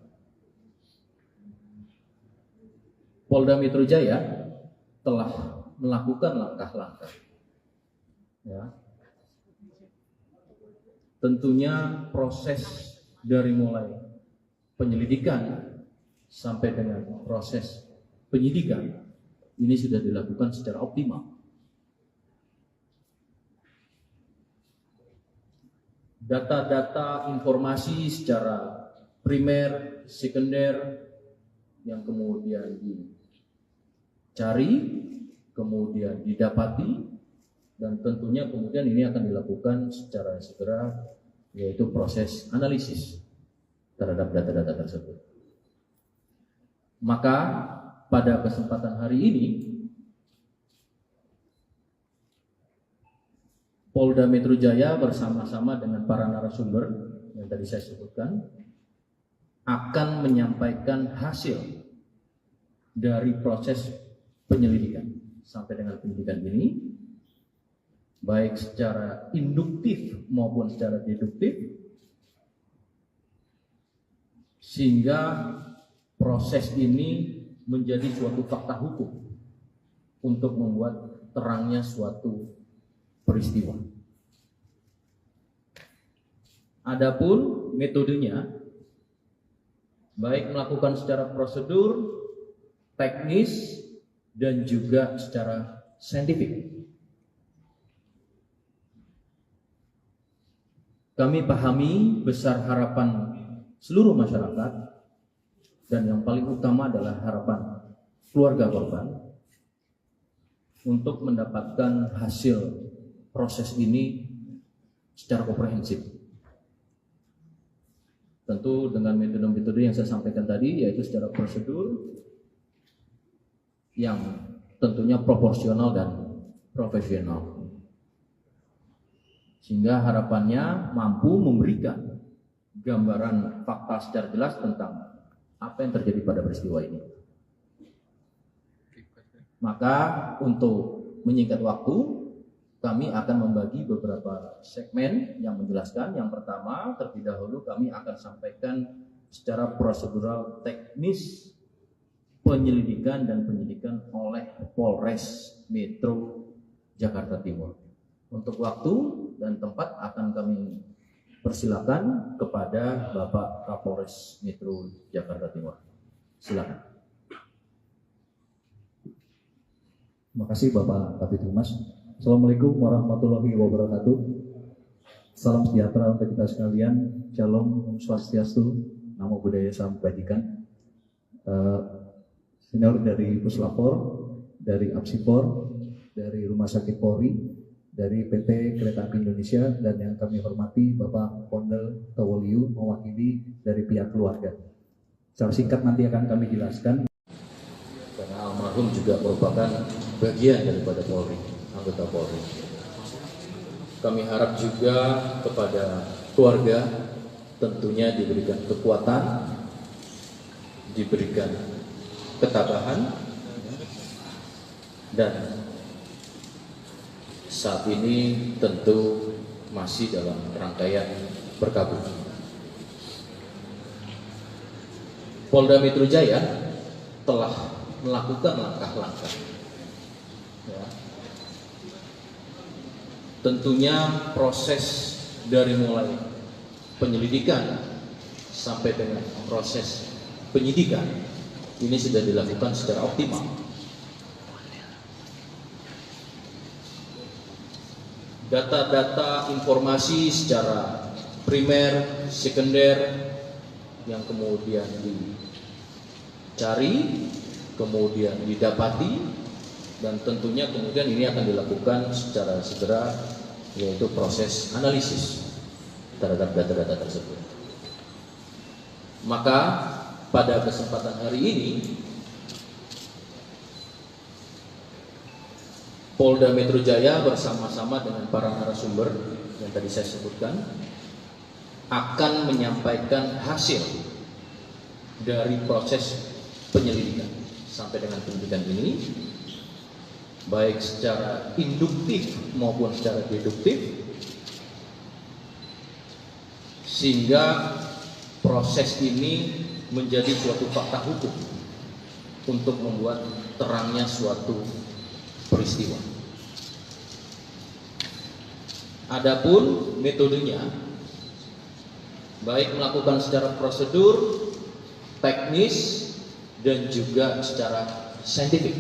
Polda Metro Jaya telah melakukan langkah-langkah, ya. Tentunya proses dari mulai penyelidikan sampai dengan proses penyidikan ini sudah dilakukan secara optimal. Data-data informasi secara primer, sekunder yang kemudian dicari, kemudian didapati, dan tentunya kemudian ini akan dilakukan secara segera, yaitu proses analisis terhadap data-data tersebut. Maka pada kesempatan hari ini Polda Metro Jaya bersama-sama dengan para narasumber yang tadi saya sebutkan akan menyampaikan hasil dari proses penyelidikan sampai dengan penyidikan ini, baik secara induktif maupun secara deduktif, sehingga proses ini menjadi suatu fakta hukum untuk membuat terangnya suatu peristiwa. Adapun metodenya, baik melakukan secara prosedur, teknis, dan juga secara saintifik. Kami pahami besar harapan seluruh masyarakat, dan yang paling utama adalah harapan keluarga korban untuk mendapatkan hasil proses ini secara komprehensif. Tentu dengan metode-metode yang saya sampaikan tadi, yaitu secara prosedur yang tentunya proporsional dan profesional, sehingga harapannya mampu memberikan gambaran fakta secara jelas tentang apa yang terjadi pada peristiwa ini. Maka untuk menyingkat waktu, kami akan membagi beberapa segmen yang menjelaskan. Yang pertama, terlebih dahulu kami akan sampaikan secara prosedural teknis penyelidikan dan penyidikan oleh Polres Metro Jakarta Timur. Untuk waktu dan tempat akan kami persilakan kepada Bapak Kapolres Metro Jakarta Timur. Silakan. Terima kasih Bapak Kabid Humas. Assalamualaikum warahmatullahi wabarakatuh. Salam sejahtera untuk kita sekalian. Shalom, Om Swastiastu, Namo Buddhaya, Salam Kebajikan. Senior dari Puslapor, dari Apsipor, dari Rumah Sakit Polri, dari PT Kereta Api Indonesia, dan yang kami hormati Bapak Pondel Towoliu mewakili dari pihak keluarga. Secara singkat nanti akan kami jelaskan. Karena almarhum juga merupakan bagian daripada Polri, anggota Polri. Kami harap juga kepada keluarga tentunya diberikan kekuatan, diberikan ketabahan, dan saat ini tentu masih dalam rangkaian berkabung. Polda Metro Jaya telah melakukan langkah-langkah, ya. Tentunya proses dari mulai penyelidikan sampai dengan proses penyidikan ini sudah dilakukan secara optimal. Data-data informasi secara primer, sekunder yang kemudian dicari, kemudian didapati, dan tentunya kemudian ini akan dilakukan secara segera, yaitu proses analisis terhadap data-data tersebut. Maka pada kesempatan hari ini Polda Metro Jaya bersama-sama dengan para narasumber yang tadi saya sebutkan akan menyampaikan hasil dari proses penyelidikan sampai dengan penyidikan ini, baik secara induktif maupun secara deduktif, sehingga proses ini menjadi suatu fakta hukum untuk membuat terangnya suatu peristiwa. Adapun metodenya, baik melakukan secara prosedur, teknis, dan juga secara saintifik.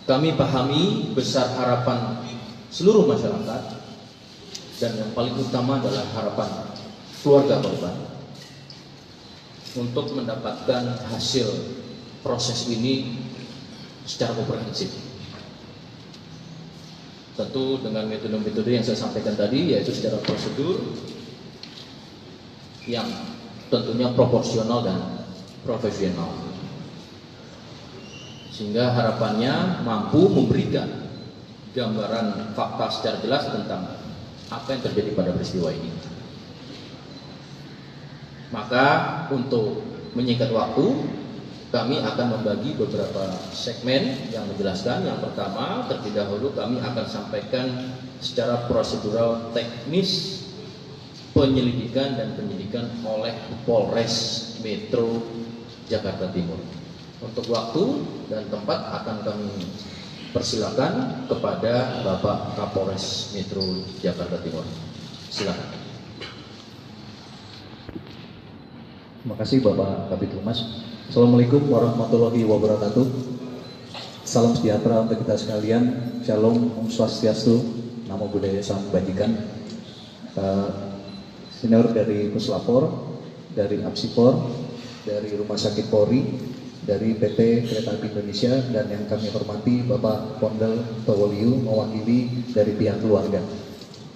Kami pahami besar harapan seluruh masyarakat, dan yang paling utama adalah harapan keluarga korban untuk mendapatkan hasil proses ini secara komprehensif. Tentu dengan metode-metode yang saya sampaikan tadi, yaitu secara prosedur yang tentunya proporsional dan profesional, sehingga harapannya mampu memberikan gambaran fakta secara jelas tentang apa yang terjadi pada peristiwa ini. Maka untuk menyingkat waktu, kami akan membagi beberapa segmen yang menjelaskan. Yang pertama, terlebih dahulu kami akan sampaikan secara prosedural teknis penyelidikan dan penyidikan oleh Polres Metro Jakarta Timur. Untuk waktu dan tempat akan kami persilakan kepada Bapak Kapolres Metro Jakarta Timur. Silakan. Terima kasih Bapak Kabid Humas. Assalamualaikum warahmatullahi wabarakatuh. Salam sejahtera untuk kita sekalian. Shalom, Om Swastiastu, Namo Buddhaya, Salam Kebajikan. Senior dari Puslapor, dari Apsipor, dari Rumah Sakit Polri, dari PT Kereta Api Indonesia, dan yang kami hormati Bapak Pondel Towoliu mewakili dari pihak keluarga.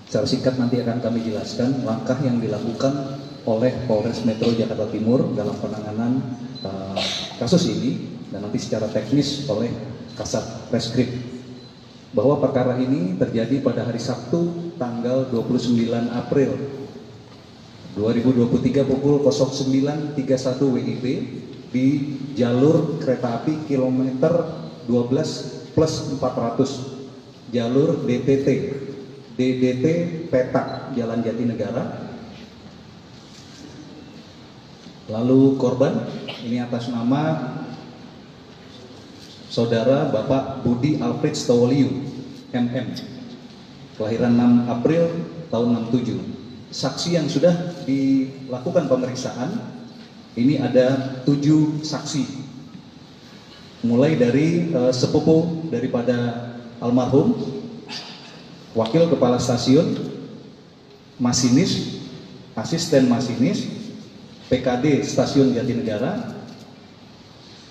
Secara singkat nanti akan kami jelaskan langkah yang dilakukan oleh Polres Metro Jakarta Timur dalam penanganan kasus ini, dan nanti secara teknis oleh Kasat Reskrim, bahwa perkara ini terjadi pada hari Sabtu tanggal 29 April 2023 pukul 09.31 WIB di jalur kereta api kilometer 12+400 jalur DDT Petak Jalan Jatinegara. Lalu korban ini atas nama Saudara Bapak Budi Alfred Stoliu, MM, kelahiran 6 April tahun 67. Saksi yang sudah dilakukan pemeriksaan, ini ada 7 saksi. Mulai dari sepupu daripada almarhum, wakil kepala stasiun, masinis, asisten masinis, PKD Stasiun Jatinegara,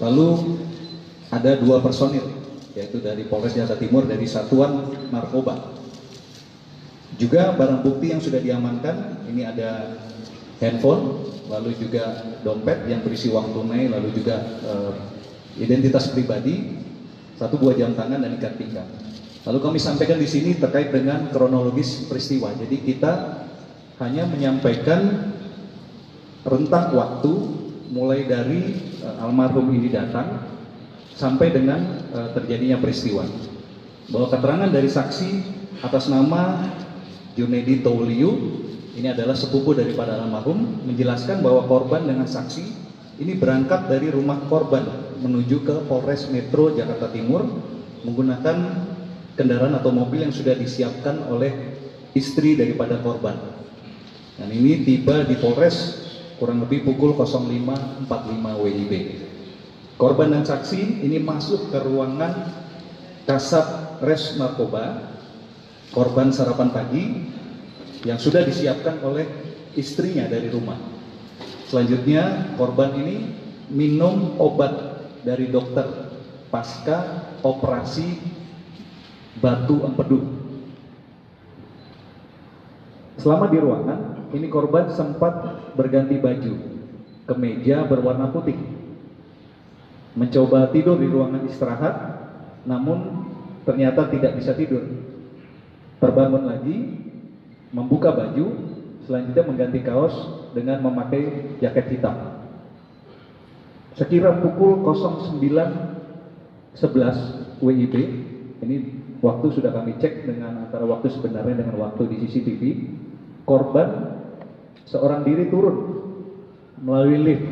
lalu ada 2 personil, yaitu dari Polres Jakarta Timur dari Satuan Narkoba. Juga barang bukti yang sudah diamankan, ini ada handphone, lalu juga dompet yang berisi uang tunai, lalu juga identitas pribadi, 1 buah jam tangan dan ikat pinggang. Lalu kami sampaikan di sini terkait dengan kronologis peristiwa. Jadi kita hanya menyampaikan rentang waktu mulai dari almarhum ini datang sampai dengan terjadinya peristiwa. Bahwa keterangan dari saksi atas nama Junedi Touliu, ini adalah sepupu daripada almarhum, menjelaskan bahwa korban dengan saksi ini berangkat dari rumah korban menuju ke Polres Metro Jakarta Timur menggunakan kendaraan atau mobil yang sudah disiapkan oleh istri daripada korban. Dan ini tiba di Polres kurang lebih pukul 05.45 WIB. Korban dan saksi ini masuk ke ruangan Kasat Res Narkoba, korban sarapan pagi yang sudah disiapkan oleh istrinya dari rumah. Selanjutnya korban ini minum obat dari dokter pasca operasi batu empedu. Selama di ruangan, ini korban sempat berganti baju, kemeja berwarna putih. Mencoba tidur di ruangan istirahat, namun ternyata tidak bisa tidur. Terbangun lagi, membuka baju, selanjutnya mengganti kaos dengan memakai jaket hitam. Sekira pukul 09.11 WIB, ini waktu sudah kami cek dengan antara waktu sebenarnya dengan waktu di CCTV, korban seorang diri turun melalui lift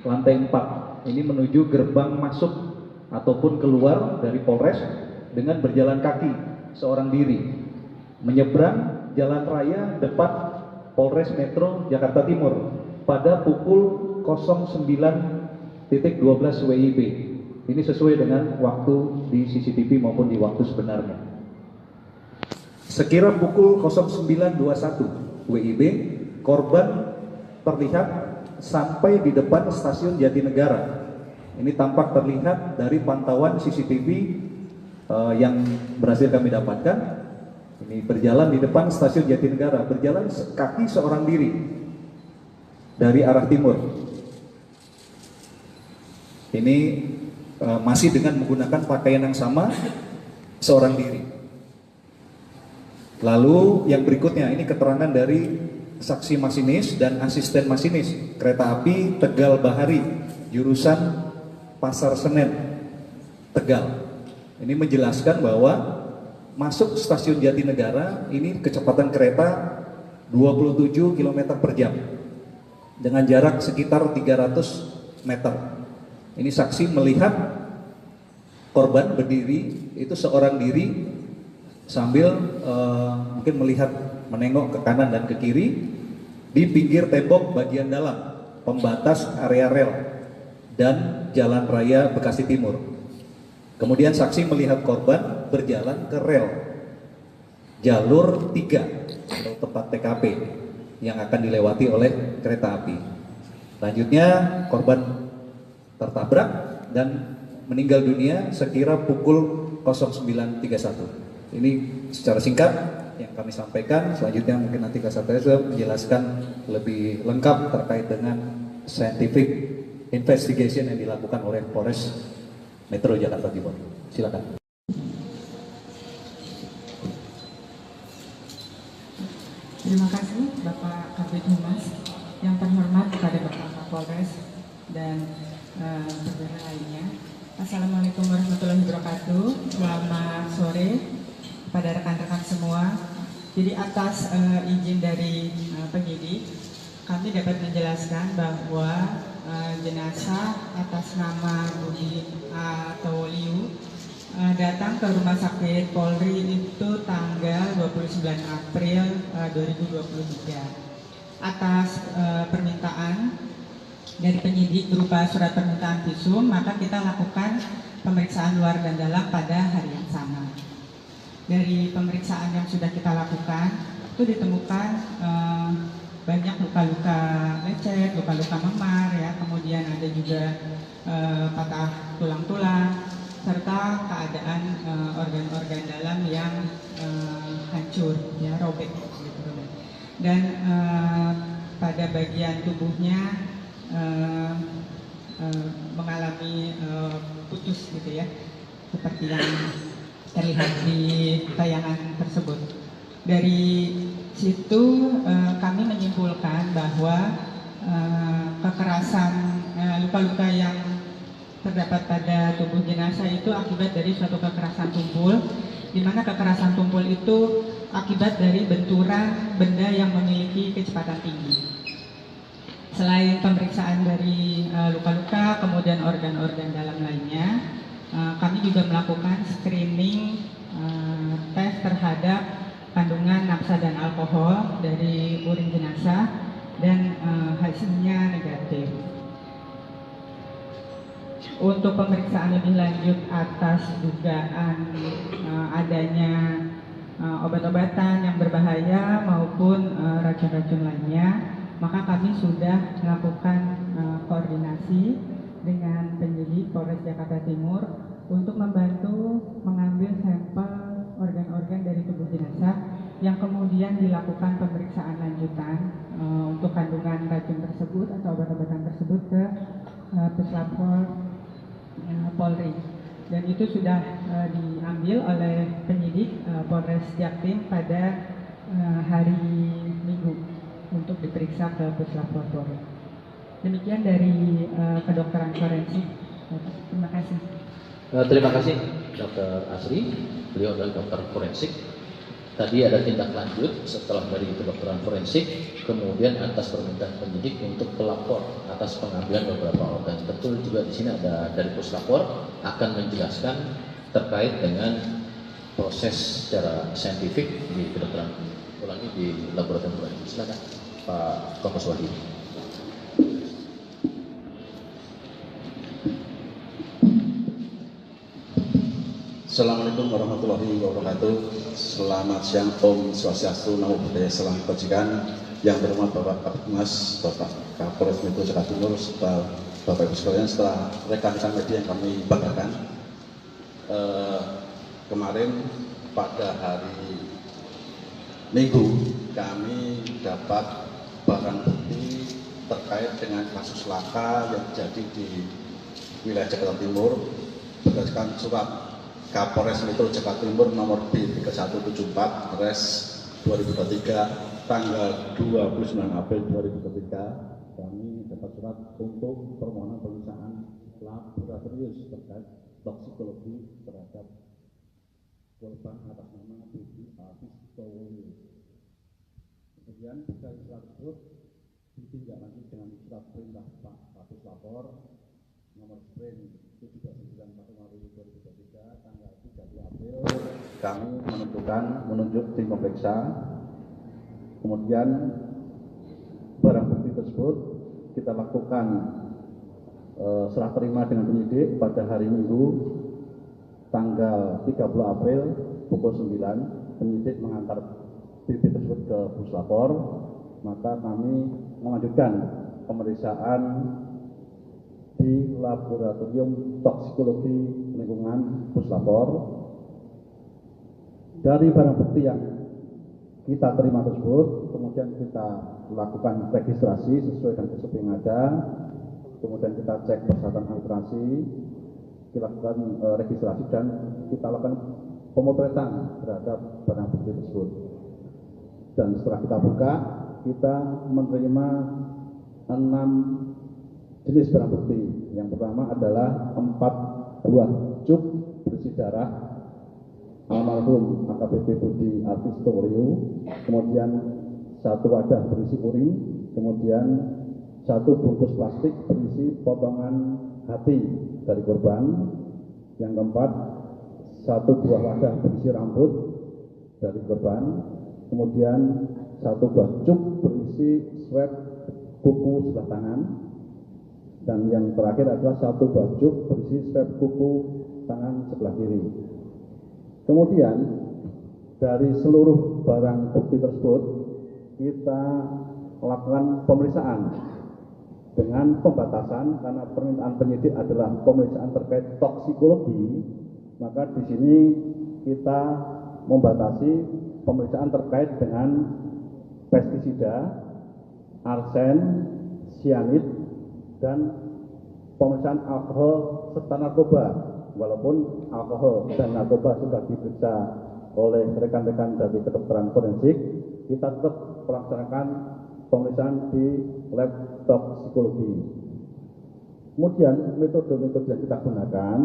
lantai 4. Ini menuju gerbang masuk ataupun keluar dari Polres dengan berjalan kaki seorang diri menyeberang jalan raya depan Polres Metro Jakarta Timur pada pukul 09.12 WIB. Ini sesuai dengan waktu di CCTV maupun di waktu sebenarnya. Sekira pukul 09.21 WIB, korban terlihat sampai di depan stasiun Jatinegara. Ini tampak terlihat dari pantauan CCTV yang berhasil kami dapatkan. Ini berjalan di depan stasiun Jatinegara, berjalan kaki seorang diri dari arah timur. Ini masih dengan menggunakan pakaian yang sama, seorang diri. Lalu yang berikutnya, ini keterangan dari saksi masinis dan asisten masinis kereta api Tegal Bahari jurusan Pasar Senen Tegal. Ini menjelaskan bahwa masuk stasiun Jatinegara ini kecepatan kereta 27 km per jam dengan jarak sekitar 300 meter. Ini saksi melihat korban berdiri itu seorang diri sambil mungkin melihat menengok ke kanan dan ke kiri di pinggir tembok bagian dalam pembatas area rel dan Jalan Raya Bekasi Timur. Kemudian saksi melihat korban berjalan ke rel jalur 3 atau tempat TKP yang akan dilewati oleh kereta api. Selanjutnya korban tertabrak dan meninggal dunia sekira pukul 09.31. Ini secara singkat yang kami sampaikan. Selanjutnya mungkin nanti Kasat Reskrim menjelaskan lebih lengkap terkait dengan scientific investigation yang dilakukan oleh Polres Metro Jakarta Timur. Silakan. Terima kasih Bapak Kabid Humas. Yang terhormat kepada Bapak Kapolres dan saudara lainnya. Assalamualaikum warahmatullahi wabarakatuh. Selamat sore pada rekan-rekan semua. Jadi atas izin dari penyidik, kami dapat menjelaskan bahwa jenazah atas nama Budi Tawoliu datang ke Rumah Sakit Polri itu tanggal 29 April 2023. Atas permintaan dari penyidik berupa surat permintaan visum, maka kita lakukan pemeriksaan luar dan dalam pada hari yang sama. Dari pemeriksaan yang sudah kita lakukan, itu ditemukan banyak luka-luka lecet, luka-luka memar, ya, kemudian ada juga patah tulang-tulang, serta keadaan organ-organ dalam yang hancur, ya, robek, gitu. Dan pada bagian tubuhnya mengalami putus, gitu ya, seperti yang terlihat di tayangan tersebut. Dari situ kami menyimpulkan bahwa kekerasan luka-luka yang terdapat pada tubuh jenazah itu akibat dari suatu kekerasan tumpul, di mana kekerasan tumpul itu akibat dari benturan benda yang memiliki kecepatan tinggi. Selain pemeriksaan dari luka-luka, kemudian organ-organ dalam lainnya, kami juga melakukan screening tes terhadap kandungan nafsa dan alkohol dari urin jenazah, dan hasilnya negatif. Untuk pemeriksaan lebih lanjut atas dugaan adanya obat-obatan yang berbahaya maupun racun-racun lainnya, maka kami sudah melakukan koordinasi dengan penyidik Polres Jakarta Timur untuk membantu mengambil sampel organ-organ dari tubuh jenazah yang kemudian dilakukan pemeriksaan lanjutan untuk kandungan racun tersebut atau obat-obatan tersebut ke Puslapor Polri, dan itu sudah diambil oleh penyidik Polres Jaktim pada hari Minggu untuk diperiksa ke Puslapor Polri. Demikian dari kedokteran forensik. Terima kasih. Terima kasih Dr. Asri, beliau adalah dokter forensik. Tadi ada tindak lanjut setelah dari kedokteran forensik, kemudian atas permintaan penyidik untuk pelapor atas pengambilan beberapa organ. Betul juga di sini ada dari Puslapor akan menjelaskan terkait dengan proses secara saintifik di kedokteran ulangi di laboratorium forensik. Silakan Pak Kompos Wahid. Assalamualaikum warahmatullahi wabarakatuh. Selamat siang, Om Swastiastu, Namo Buddhaya, Salam Kebajikan. Yang berhormat Bapak Kapolres, Bapak Kapolres Metro Jakarta Timur, serta Bapak Ibu sekalian, serta rekan-rekan media yang kami banggakan. Kemarin pada hari Minggu kami dapat barang bukti terkait dengan kasus laka yang terjadi di wilayah Jakarta Timur berdasarkan surat Kapolres Metro Jakarta Timur nomor B3174 Res 2023 tanggal 29 April 2023. Kami dapat surat untuk permohonan pemeriksaan laboratorium terkait toksikologi terhadap korban atas nama Budi Tawoliu. Kemudian dari surat tersebut ditindaklanjuti dengan surat perintah Pak Kapus Lapor nomor sprint 729/2023 tanggal 30 April. Kami menunjuk tim pemeriksa. Kemudian barang bukti tersebut kita lakukan serah terima dengan penyidik pada hari Minggu tanggal 30 April pukul 9. Penyidik mengantar bukti tersebut ke Puslapor, maka kami melanjutkan pemeriksaan di laboratorium toksikologi lingkungan Puslapor. Dari barang bukti yang kita terima tersebut, kemudian kita lakukan registrasi sesuai dengan SOP yang ada, kemudian kita cek persyaratan administrasi, kita lakukan registrasi, dan kita lakukan pemotretan terhadap barang bukti tersebut. Dan setelah kita buka, kita menerima 6 jenis barang bukti. Yang pertama adalah 4 buah cuk berisi darah almarhum AKBP Budi Tawoliu, kemudian 1 wadah berisi urin, kemudian 1 bungkus plastik berisi potongan hati dari korban. Yang keempat, 1 buah wadah berisi rambut dari korban. Kemudian 1 buah cuk berisi swab kuku sebelah tangan. Dan yang terakhir adalah 1 buah cuk berisi swab kuku tangan sebelah kiri. Kemudian dari seluruh barang bukti tersebut kita lakukan pemeriksaan dengan pembatasan karena permintaan penyidik adalah pemeriksaan terkait toksikologi, maka di sini kita membatasi pemeriksaan terkait dengan pestisida, arsen, sianid, dan pemeriksaan alkohol serta narkoba. Walaupun alkohol dan narkoba sudah diperiksa oleh rekan-rekan dari kedokteran forensik, kita tetap melaksanakan pemeriksaan di lab toksikologi. Kemudian metode-metode yang kita gunakan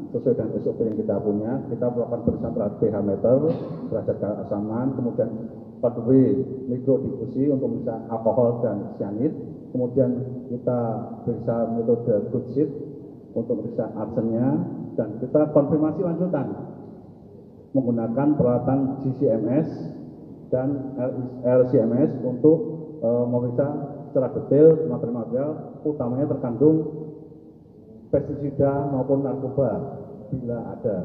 sesuai dengan SOP yang kita punya, kita melakukan pemeriksaan terhadap pH meter, derajat keasaman, kemudian 4W mikrodifusi untuk pemeriksaan alkohol dan sianid, kemudian kita periksa metode good sheet untuk pemeriksaan arsennya, dan kita konfirmasi lanjutan menggunakan peralatan GCMS dan LCMS untuk memeriksa secara detail material-material, utamanya terkandung pestisida maupun narkoba bila ada.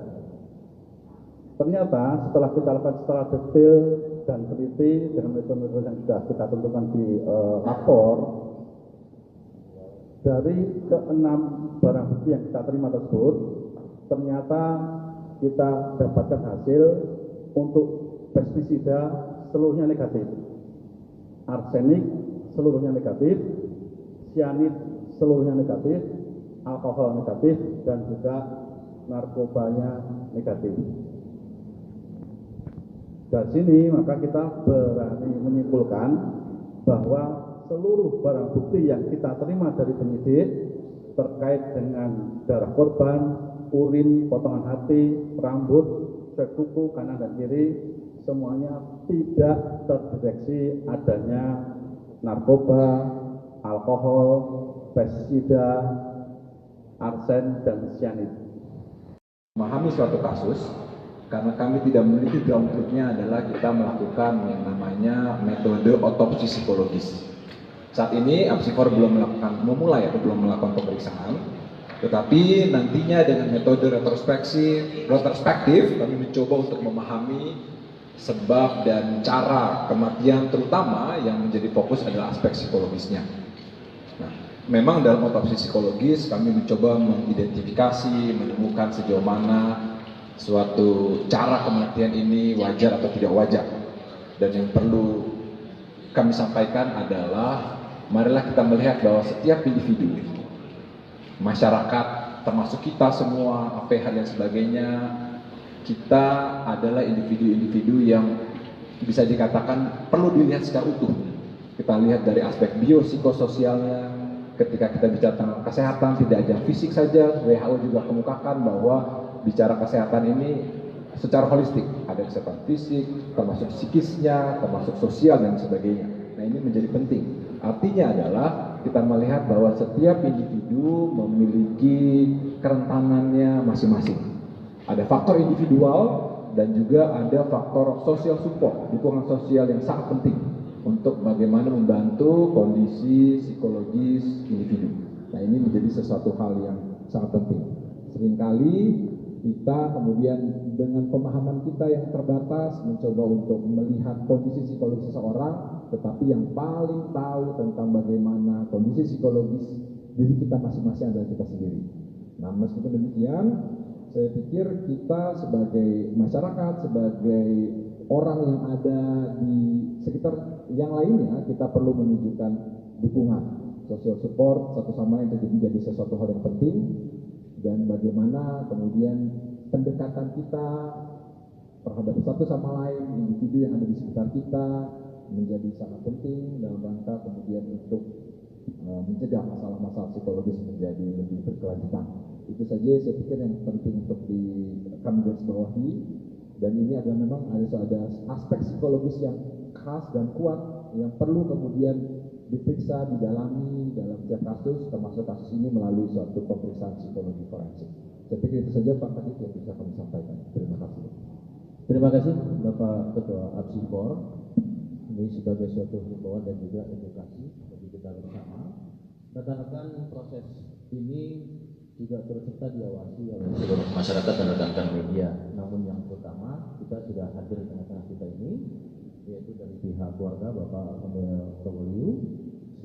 Ternyata setelah kita lakukan secara detail dan teliti dengan metode-metode yang sudah kita tentukan di lapor, dari ke-6 barang bukti yang kita terima tersebut, ternyata kita dapatkan hasil untuk pestisida seluruhnya negatif, arsenik seluruhnya negatif, sianid seluruhnya negatif, alkohol negatif, dan juga narkobanya negatif. Dari sini maka kita berani menyimpulkan bahwa seluruh barang bukti yang kita terima dari penyidik terkait dengan darah korban, urin, potongan hati, rambut, swab kuku kanan dan kiri, semuanya tidak terdeteksi adanya narkoba, alkohol, pestisida, arsen, dan sianid. Memahami suatu kasus, karena kami tidak memiliki ground truth-nya adalah kita melakukan yang namanya metode otopsi psikologis. Saat ini Apsifor belum memulai atau belum melakukan pemeriksaan, tetapi nantinya dengan metode retrospektif kami mencoba untuk memahami sebab dan cara kematian, terutama yang menjadi fokus adalah aspek psikologisnya. Nah, memang dalam otopsi psikologis kami mencoba mengidentifikasi, menemukan sejauh mana suatu cara kematian ini wajar atau tidak wajar. Dan yang perlu kami sampaikan adalah marilah kita melihat bahwa setiap individu, masyarakat, termasuk kita semua, APH dan sebagainya, kita adalah individu-individu yang bisa dikatakan perlu dilihat secara utuh. Kita lihat dari aspek biopsikososialnya. Ketika kita bicara tentang kesehatan, tidak hanya fisik saja, WHO juga kemukakan bahwa bicara kesehatan ini secara holistik, ada kesehatan fisik, termasuk psikisnya, termasuk sosial dan sebagainya. Nah, ini menjadi penting. Artinya adalah kita melihat bahwa setiap individu memiliki kerentanannya masing-masing. Ada faktor individual dan juga ada faktor social support, dukungan sosial yang sangat penting untuk bagaimana membantu kondisi psikologis individu. Nah, ini menjadi sesuatu hal yang sangat penting. Seringkali kita kemudian dengan pemahaman kita yang terbatas mencoba untuk melihat kondisi psikologis seseorang, tetapi yang paling tahu tentang bagaimana kondisi psikologis diri kita masing-masing adalah kita sendiri. Nah, meskipun demikian, saya pikir kita sebagai masyarakat, sebagai orang yang ada di sekitar yang lainnya, kita perlu menunjukkan dukungan, social support satu sama lain menjadi sesuatu hal yang penting. Dan bagaimana kemudian pendekatan kita terhadap satu sama lain, individu yang ada di sekitar kita, menjadi sangat penting dalam rangka kemudian untuk mencegah masalah-masalah psikologis menjadi lebih berkelanjutan. Itu saja saya pikir yang penting untuk kami garis bawahi. Dan ini adalah memang ada aspek psikologis yang khas dan kuat yang perlu kemudian diperiksa, didalami dalam setiap kasus, termasuk kasus ini melalui suatu pemeriksaan psikologi forensik. Saya pikir itu saja Pak Kadif yang bisa kami sampaikan. Terima kasih. Terima kasih Bapak Ketua Apsifor. Ini sebagai suatu himbauan dan juga edukasi bagi kita bersama. Rekan-rekan, proses ini juga terus serta diawasi oleh seluruh masyarakat dan rekan-rekan media. Namun yang terutama kita sudah hadir di tengah-tengah kita ini, yaitu dari pihak keluarga Bapak Alhamdulillah Tawaliu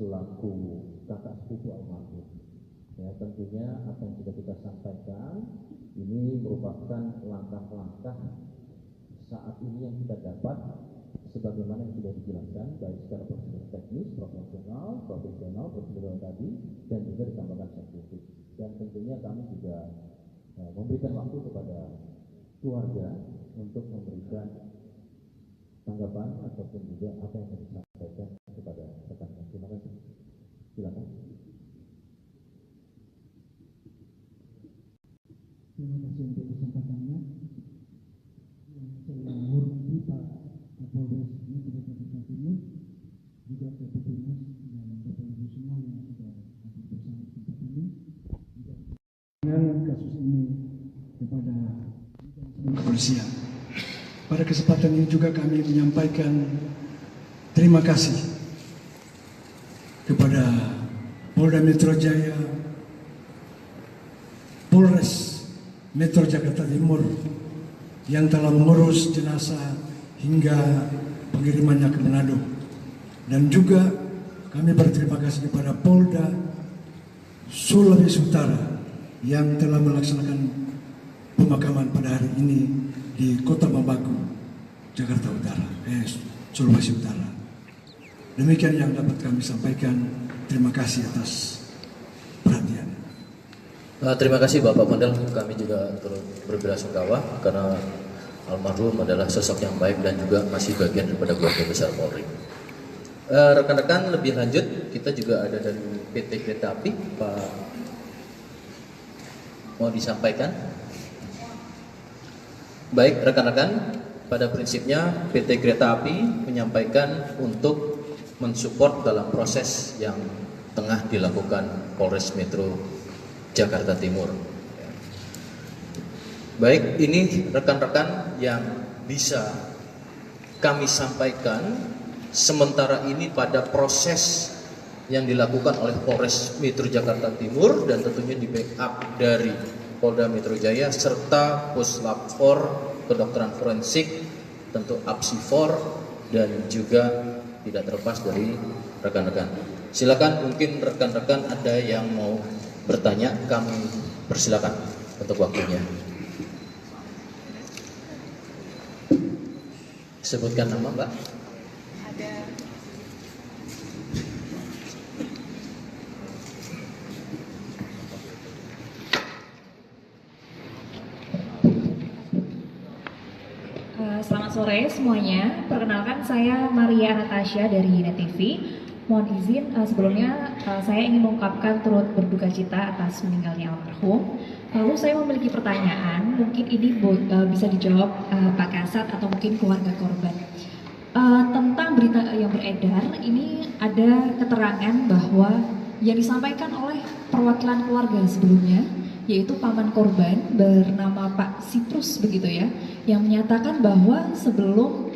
selaku kakak sepupu almarhum. Ya, tentunya apa yang sudah kita sampaikan ini merupakan langkah-langkah saat ini yang kita dapat sebagaimana yang sudah dijelaskan baik secara prosedur teknis, profesional, prosedur tadi dan juga ditambahkan saintifik. Dan tentunya kami juga memberikan waktu kepada keluarga untuk memberikan tanggapan ataupun juga apa yang tadi disampaikan kepada rekan-rekan. Terima kasih. Silakan. Terima kasih untuk kesempatannya. Saya menghormati Pak Kapolres Metro Jakarta Timur, juga Kapolres dan Bapak Ibu semua yang sudah hadir bersama di tempat ini. Dengan kasus ini kepada kepolisian. Pada kesempatan ini juga kami menyampaikan terima kasih kepada Polda Metro Jaya, Polres Metro Jakarta Timur yang telah mengurus jenazah hingga pengirimannya ke Manado. Dan juga kami berterima kasih kepada Polda Sulawesi Utara yang telah melaksanakan pemakaman pada hari ini di Kota Bambaku, Jakarta Utara, Sulawesi Utara. Demikian yang dapat kami sampaikan. Terima kasih atas perhatian. Terima kasih Bapak Kondel, kami juga turut berbelasungkawa karena almarhum adalah sosok yang baik dan juga masih bagian daripada keluarga besar Polri. Rekan-rekan, lebih lanjut kita juga ada dari PT Kereta Api, Pak, mau disampaikan? Baik rekan-rekan, pada prinsipnya PT Kereta Api menyampaikan untuk mensupport dalam proses yang tengah dilakukan Polres Metro Jakarta Timur. Baik, ini rekan-rekan yang bisa kami sampaikan sementara ini pada proses yang dilakukan oleh Polres Metro Jakarta Timur dan tentunya di backup dari Polda Metro Jaya serta Puslap 4 Kedokteran Forensik, tentu Apsifor dan juga tidak terlepas dari rekan-rekan. Silakan, mungkin rekan-rekan ada yang mau bertanya, kami persilakan untuk waktunya. Sebutkan nama Mbak. Ada. Selamat sore semuanya. Perkenalkan, saya Maria Anastasia dari Net TV. Mohon izin sebelumnya saya ingin mengungkapkan turut berduka cita atas meninggalnya almarhum. Lalu saya memiliki pertanyaan, mungkin ini bisa dijawab Pak Kasat atau mungkin keluarga korban. Tentang berita yang beredar, ini ada keterangan bahwa yang disampaikan oleh perwakilan keluarga sebelumnya, yaitu paman korban bernama Pak Siprus begitu ya, yang menyatakan bahwa sebelum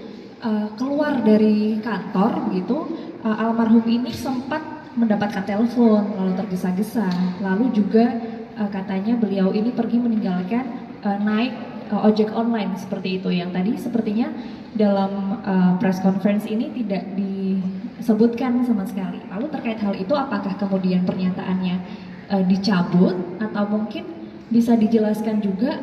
keluar dari kantor begitu, almarhum ini sempat mendapatkan telepon lalu tergesa-gesa, lalu juga katanya beliau ini pergi meninggalkan naik ojek online seperti itu, yang tadi sepertinya dalam press conference ini tidak disebutkan sama sekali. Lalu terkait hal itu, apakah kemudian pernyataannya dicabut atau mungkin bisa dijelaskan juga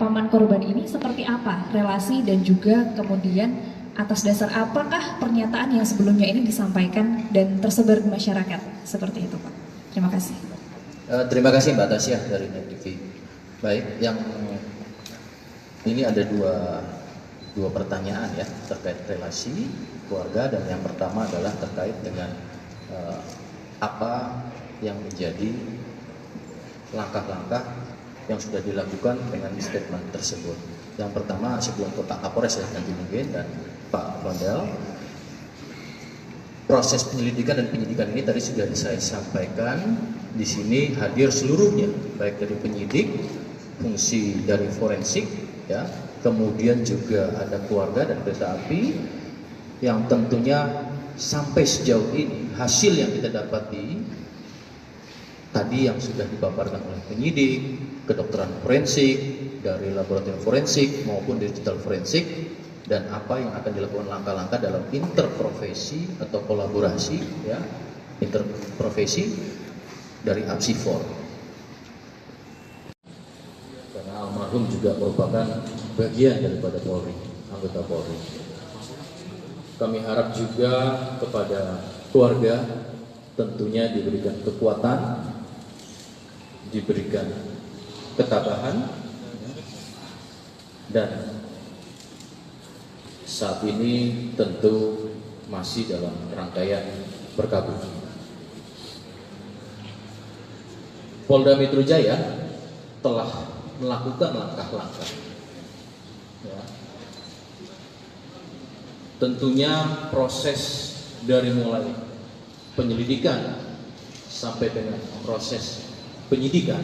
paman korban ini seperti apa relasi dan juga kemudian atas dasar apakah pernyataan yang sebelumnya ini disampaikan dan tersebar di masyarakat seperti itu, Pak. Terima kasih. Terima kasih Mbak Tasya dari Net TV. Baik, yang ini ada dua pertanyaan ya terkait relasi keluarga, dan yang pertama adalah terkait dengan apa yang menjadi langkah-langkah yang sudah dilakukan dengan statement tersebut. Yang pertama, sebelum ke Pak Kapolres ya nanti mungkin dan Pak Kondel, proses penyelidikan dan penyidikan ini tadi sudah saya sampaikan. Di sini hadir seluruhnya, baik dari penyidik, fungsi dari forensik, ya, kemudian juga ada keluarga dan kereta api, yang tentunya sampai sejauh ini hasil yang kita dapati tadi yang sudah dipaparkan oleh penyidik, kedokteran forensik, dari laboratorium forensik maupun digital forensik, dan apa yang akan dilakukan langkah-langkah dalam interprofesi atau kolaborasi, ya, interprofesi dari APSIFOR. Karena almarhum juga merupakan bagian daripada Polri, anggota Polri. Kami harap juga kepada keluarga tentunya diberikan kekuatan, diberikan ketabahan, dan saat ini tentu masih dalam rangkaian berkabung. Polda Metro Jaya telah melakukan langkah-langkah, ya. Tentunya proses dari mulai penyelidikan sampai dengan proses penyidikan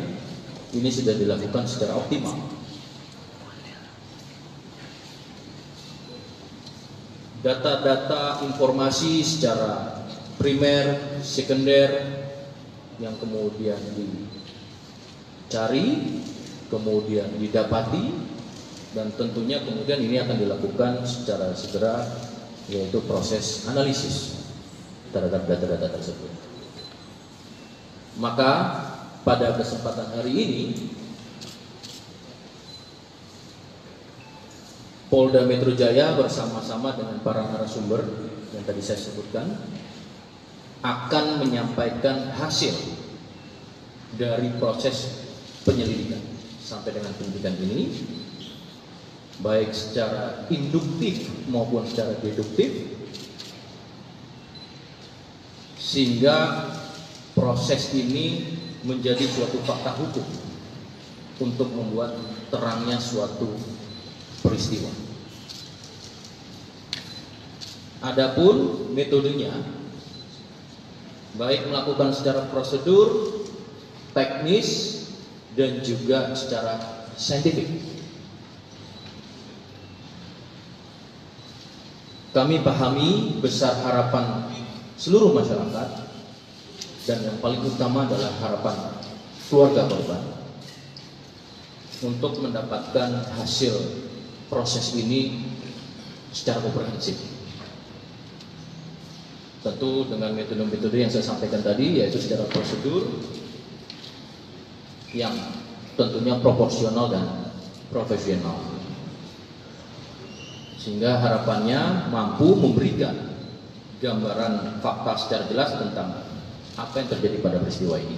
ini sudah dilakukan secara optimal. Data-data informasi secara primer, sekunder yang kemudian dicari, kemudian didapati, dan tentunya kemudian ini akan dilakukan secara segera, yaitu proses analisis terhadap data-data tersebut. Maka pada kesempatan hari ini Polda Metro Jaya bersama-sama dengan para narasumber yang tadi saya sebutkan akan menyampaikan hasil dari proses penyelidikan sampai dengan penyidikan ini, baik secara induktif maupun secara deduktif, sehingga proses ini menjadi suatu fakta hukum untuk membuat terangnya suatu peristiwa. Adapun metodenya, baik melakukan secara prosedur, teknis, dan juga secara saintifik. Kami pahami besar harapan seluruh masyarakat, dan yang paling utama adalah harapan keluarga korban untuk mendapatkan hasil proses ini secara komprehensif. Tentu dengan metode-metode yang saya sampaikan tadi, yaitu secara prosedur yang tentunya proporsional dan profesional, sehingga harapannya mampu memberikan gambaran fakta secara jelas tentang apa yang terjadi pada peristiwa ini.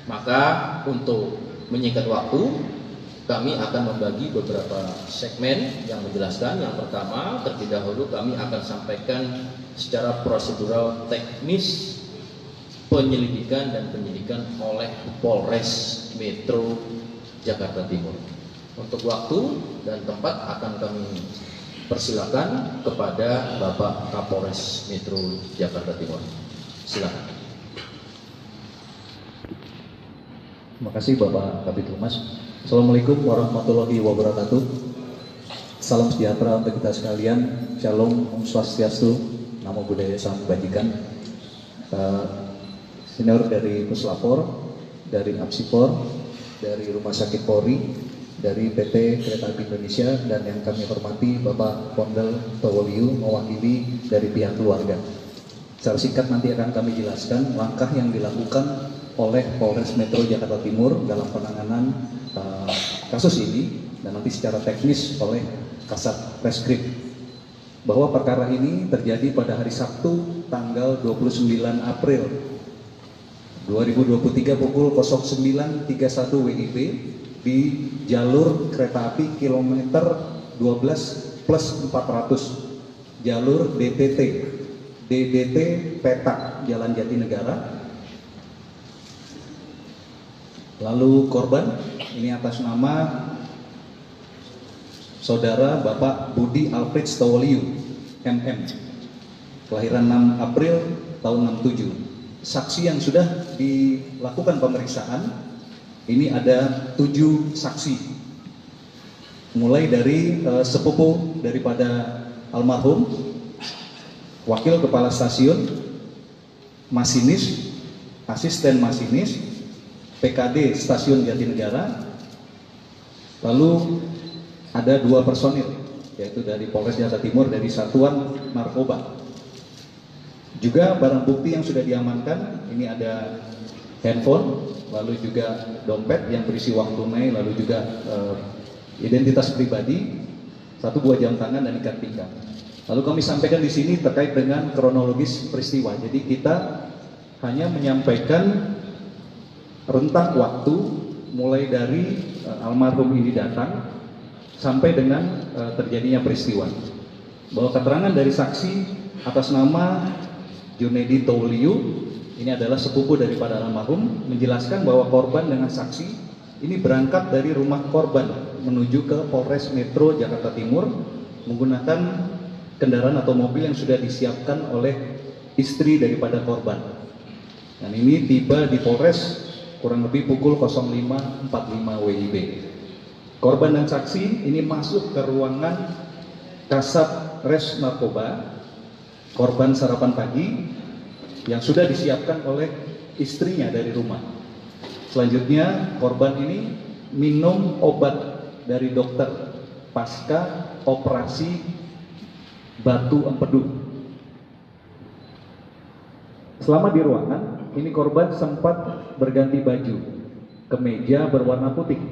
Maka untuk menyingkat waktu, kami akan membagi beberapa segmen yang menjelaskan. Yang pertama, terlebih dahulu kami akan sampaikan secara prosedural teknis penyelidikan dan penyidikan oleh Polres Metro Jakarta Timur. Untuk waktu dan tempat akan kami persilakan kepada Bapak Kapolres Metro Jakarta Timur. Silakan. Terima kasih Bapak Kabid Humas. Assalamualaikum warahmatullahi wabarakatuh. Salam sejahtera untuk kita sekalian. Shalom, Om Swastiastu, Namo Buddhaya, Salam Kebajikan. Senior dari Puslapor, dari APSIFOR, dari Rumah Sakit Polri, dari PT Kereta Api Indonesia, dan yang kami hormati Bapak Pondel Towoliu mewakili dari pihak keluarga. Secara singkat nanti akan kami jelaskan langkah yang dilakukan oleh Polres Metro Jakarta Timur dalam penanganan kasus ini, dan nanti secara teknis oleh Kasat Reskrim, bahwa perkara ini terjadi pada hari Sabtu tanggal 29 April 2023 pukul 09.31 WIB di jalur kereta api kilometer 12+400 jalur DDT Petak Jalan Jatinegara. Lalu korban ini atas nama Saudara Bapak Budi Alfred Stowoliu, MM, kelahiran 6 April tahun 67. Saksi yang sudah dilakukan pemeriksaan, ini ada 7 saksi. Mulai dari sepupu daripada almarhum, wakil kepala stasiun, masinis, asisten masinis, PKD Stasiun Jatinegara, lalu ada 2 personil, yaitu dari Polres Jakarta Timur, dari Satuan Narkoba. Juga barang bukti yang sudah diamankan, ini ada handphone, lalu juga dompet yang berisi uang tunai, lalu juga identitas pribadi, 1 buah jam tangan dan ikat pinggang. Lalu kami sampaikan di sini terkait dengan kronologis peristiwa. Jadi kita hanya menyampaikan rentang waktu mulai dari almarhum ini datang sampai dengan terjadinya peristiwa. Bahwa keterangan dari saksi atas nama Junaidi Tauliu, ini adalah sepupu daripada almarhum, menjelaskan bahwa korban dengan saksi ini berangkat dari rumah korban menuju ke Polres Metro Jakarta Timur menggunakan kendaraan atau mobil yang sudah disiapkan oleh istri daripada korban. Dan ini tiba di Polres kurang lebih pukul 05.45 WIB. Korban dan saksi ini masuk ke ruangan Kasat Res Narkoba. Korban sarapan pagi yang sudah disiapkan oleh istrinya dari rumah. Selanjutnya korban ini minum obat dari dokter pasca operasi batu empedu. Selama di ruangan, ini korban sempat berganti baju, kemeja berwarna putih,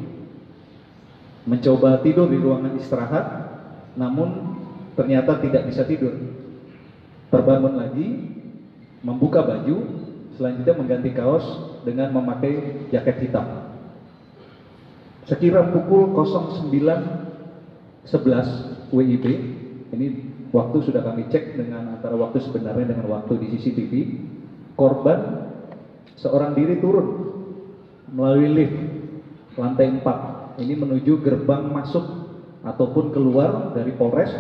mencoba tidur di ruangan istirahat, namun ternyata tidak bisa tidur. Terbangun lagi, membuka baju, selanjutnya mengganti kaos dengan memakai jaket hitam. Sekira pukul 09.11 WIB, ini waktu sudah kami cek dengan antara waktu sebenarnya dengan waktu di CCTV, korban seorang diri turun melalui lift lantai 4, ini menuju gerbang masuk ataupun keluar dari Polres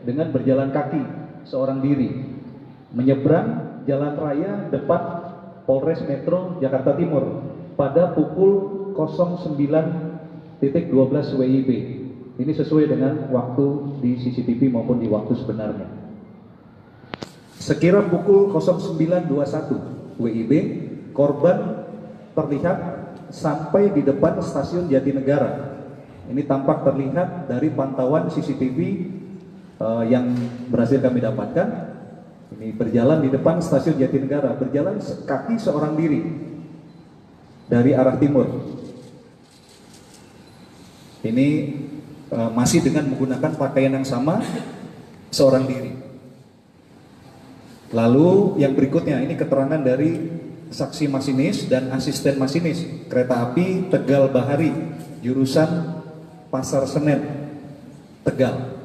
dengan berjalan kaki seorang diri, menyeberang jalan raya depan Polres Metro Jakarta Timur pada pukul 09.12 WIB. Ini sesuai dengan waktu di CCTV maupun di waktu sebenarnya. Sekira pukul 09.21 WIB, korban terlihat sampai di depan stasiun Jatinegara. Ini tampak terlihat dari pantauan CCTV yang berhasil kami dapatkan. Ini berjalan di depan stasiun Jatinegara, berjalan kaki seorang diri dari arah timur. Ini masih dengan menggunakan pakaian yang sama, seorang diri. Lalu yang berikutnya, ini keterangan dari saksi masinis dan asisten masinis kereta api Tegal Bahari, jurusan Pasar Senen, Tegal.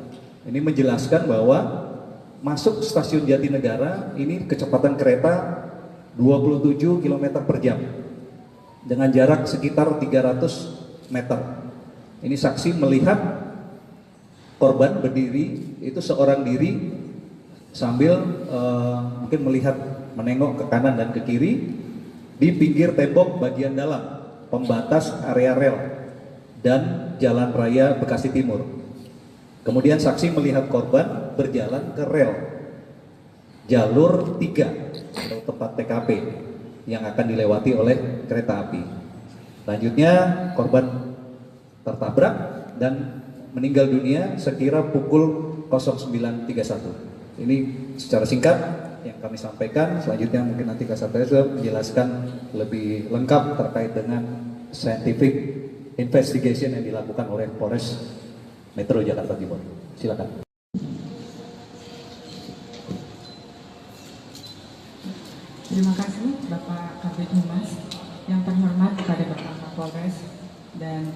Ini menjelaskan bahwa masuk stasiun Jatinegara ini kecepatan kereta 27 km per jam dengan jarak sekitar 300 meter. Ini saksi melihat korban berdiri, itu seorang diri sambil mungkin melihat menengok ke kanan dan ke kiri di pinggir tembok bagian dalam pembatas area rel dan Jalan Raya Bekasi Timur. Kemudian saksi melihat korban berjalan ke rel jalur 3 atau tempat TKP yang akan dilewati oleh kereta api. Selanjutnya korban tertabrak dan meninggal dunia sekira pukul 09.31. Ini secara singkat yang kami sampaikan. Selanjutnya mungkin nanti Kasat Reskrim menjelaskan lebih lengkap terkait dengan scientific investigation yang dilakukan oleh Polres Metro Jakarta Timur. Silakan. Terima kasih Bapak Kabid Humas. Yang terhormat kepada Bapak Kapolres dan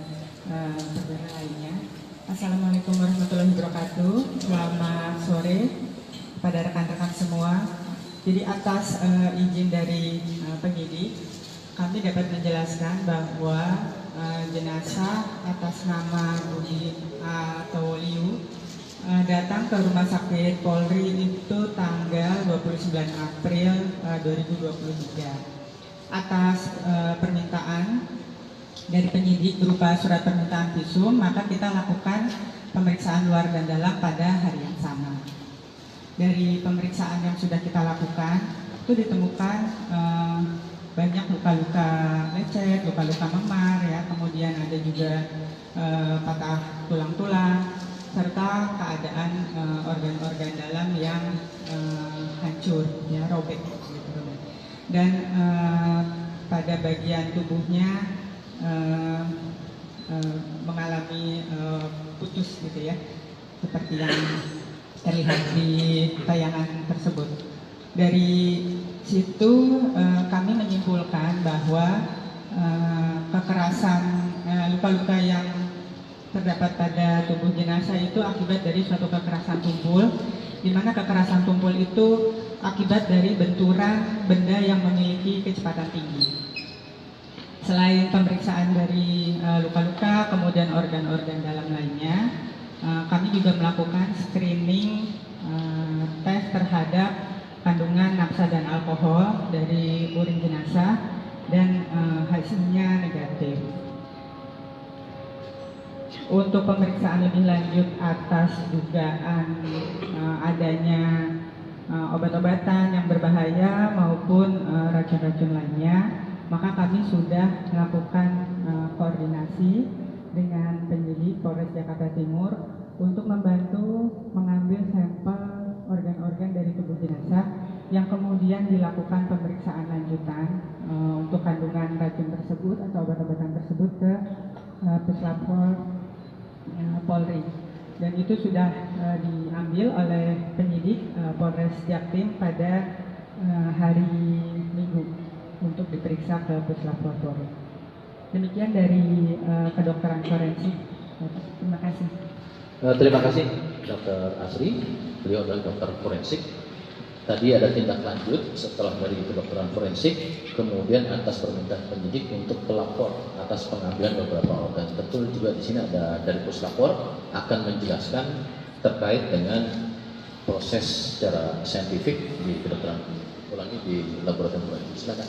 saudara lainnya. Assalamualaikum warahmatullahi wabarakatuh. Selamat sore pada rekan-rekan semua. Jadi atas izin dari penyidik, kami dapat menjelaskan bahwa jenazah atas nama Budi Tauliu datang ke Rumah Sakit Polri itu tanggal 29 April 2023 atas permintaan dari penyidik berupa surat permintaan visum, maka kita lakukan pemeriksaan luar dan dalam pada hari yang sama. Dari pemeriksaan yang sudah kita lakukan itu ditemukan banyak luka-luka lecet, luka-luka memar, ya, kemudian ada juga patah tulang-tulang, serta keadaan organ-organ dalam yang hancur, ya, robek, gitu. Dan pada bagian tubuhnya mengalami putus, gitu ya, seperti yang terlihat di tayangan tersebut. Dari situ kami menyimpulkan bahwa kekerasan luka-luka yang terdapat pada tubuh jenazah itu akibat dari suatu kekerasan tumpul, di mana kekerasan tumpul itu akibat dari benturan benda yang memiliki kecepatan tinggi. Selain pemeriksaan dari luka-luka, kemudian organ-organ dalam lainnya, kami juga melakukan screening tes terhadap kandungan nafsa dan alkohol dari urin jenazah, dan hasilnya negatif. Untuk pemeriksaan lebih lanjut atas dugaan adanya obat-obatan yang berbahaya maupun racun-racun lainnya, maka kami sudah melakukan koordinasi dengan penyidik Polres Jakarta Timur untuk membantu mengambil sampel organ-organ dari tubuh jenazah yang kemudian dilakukan pemeriksaan lanjutan untuk kandungan racun tersebut atau obat-obatan tersebut ke Puslapor Polri, dan itu sudah diambil oleh penyidik Polres Jaktim pada hari Minggu untuk diperiksa ke Puslapor Polri. Demikian dari kedokteran forensik. Terima kasih. Terima kasih Dr. Asri, beliau adalah dokter forensik. Tadi ada tindak lanjut setelah dari kedokteran forensik, kemudian atas permintaan penyidik untuk pelapor atas pengambilan beberapa organ. Betul juga di sini ada dari Puslapor akan menjelaskan terkait dengan proses secara saintifik di kedokteran ulangi di laboratorium forensik. Silakan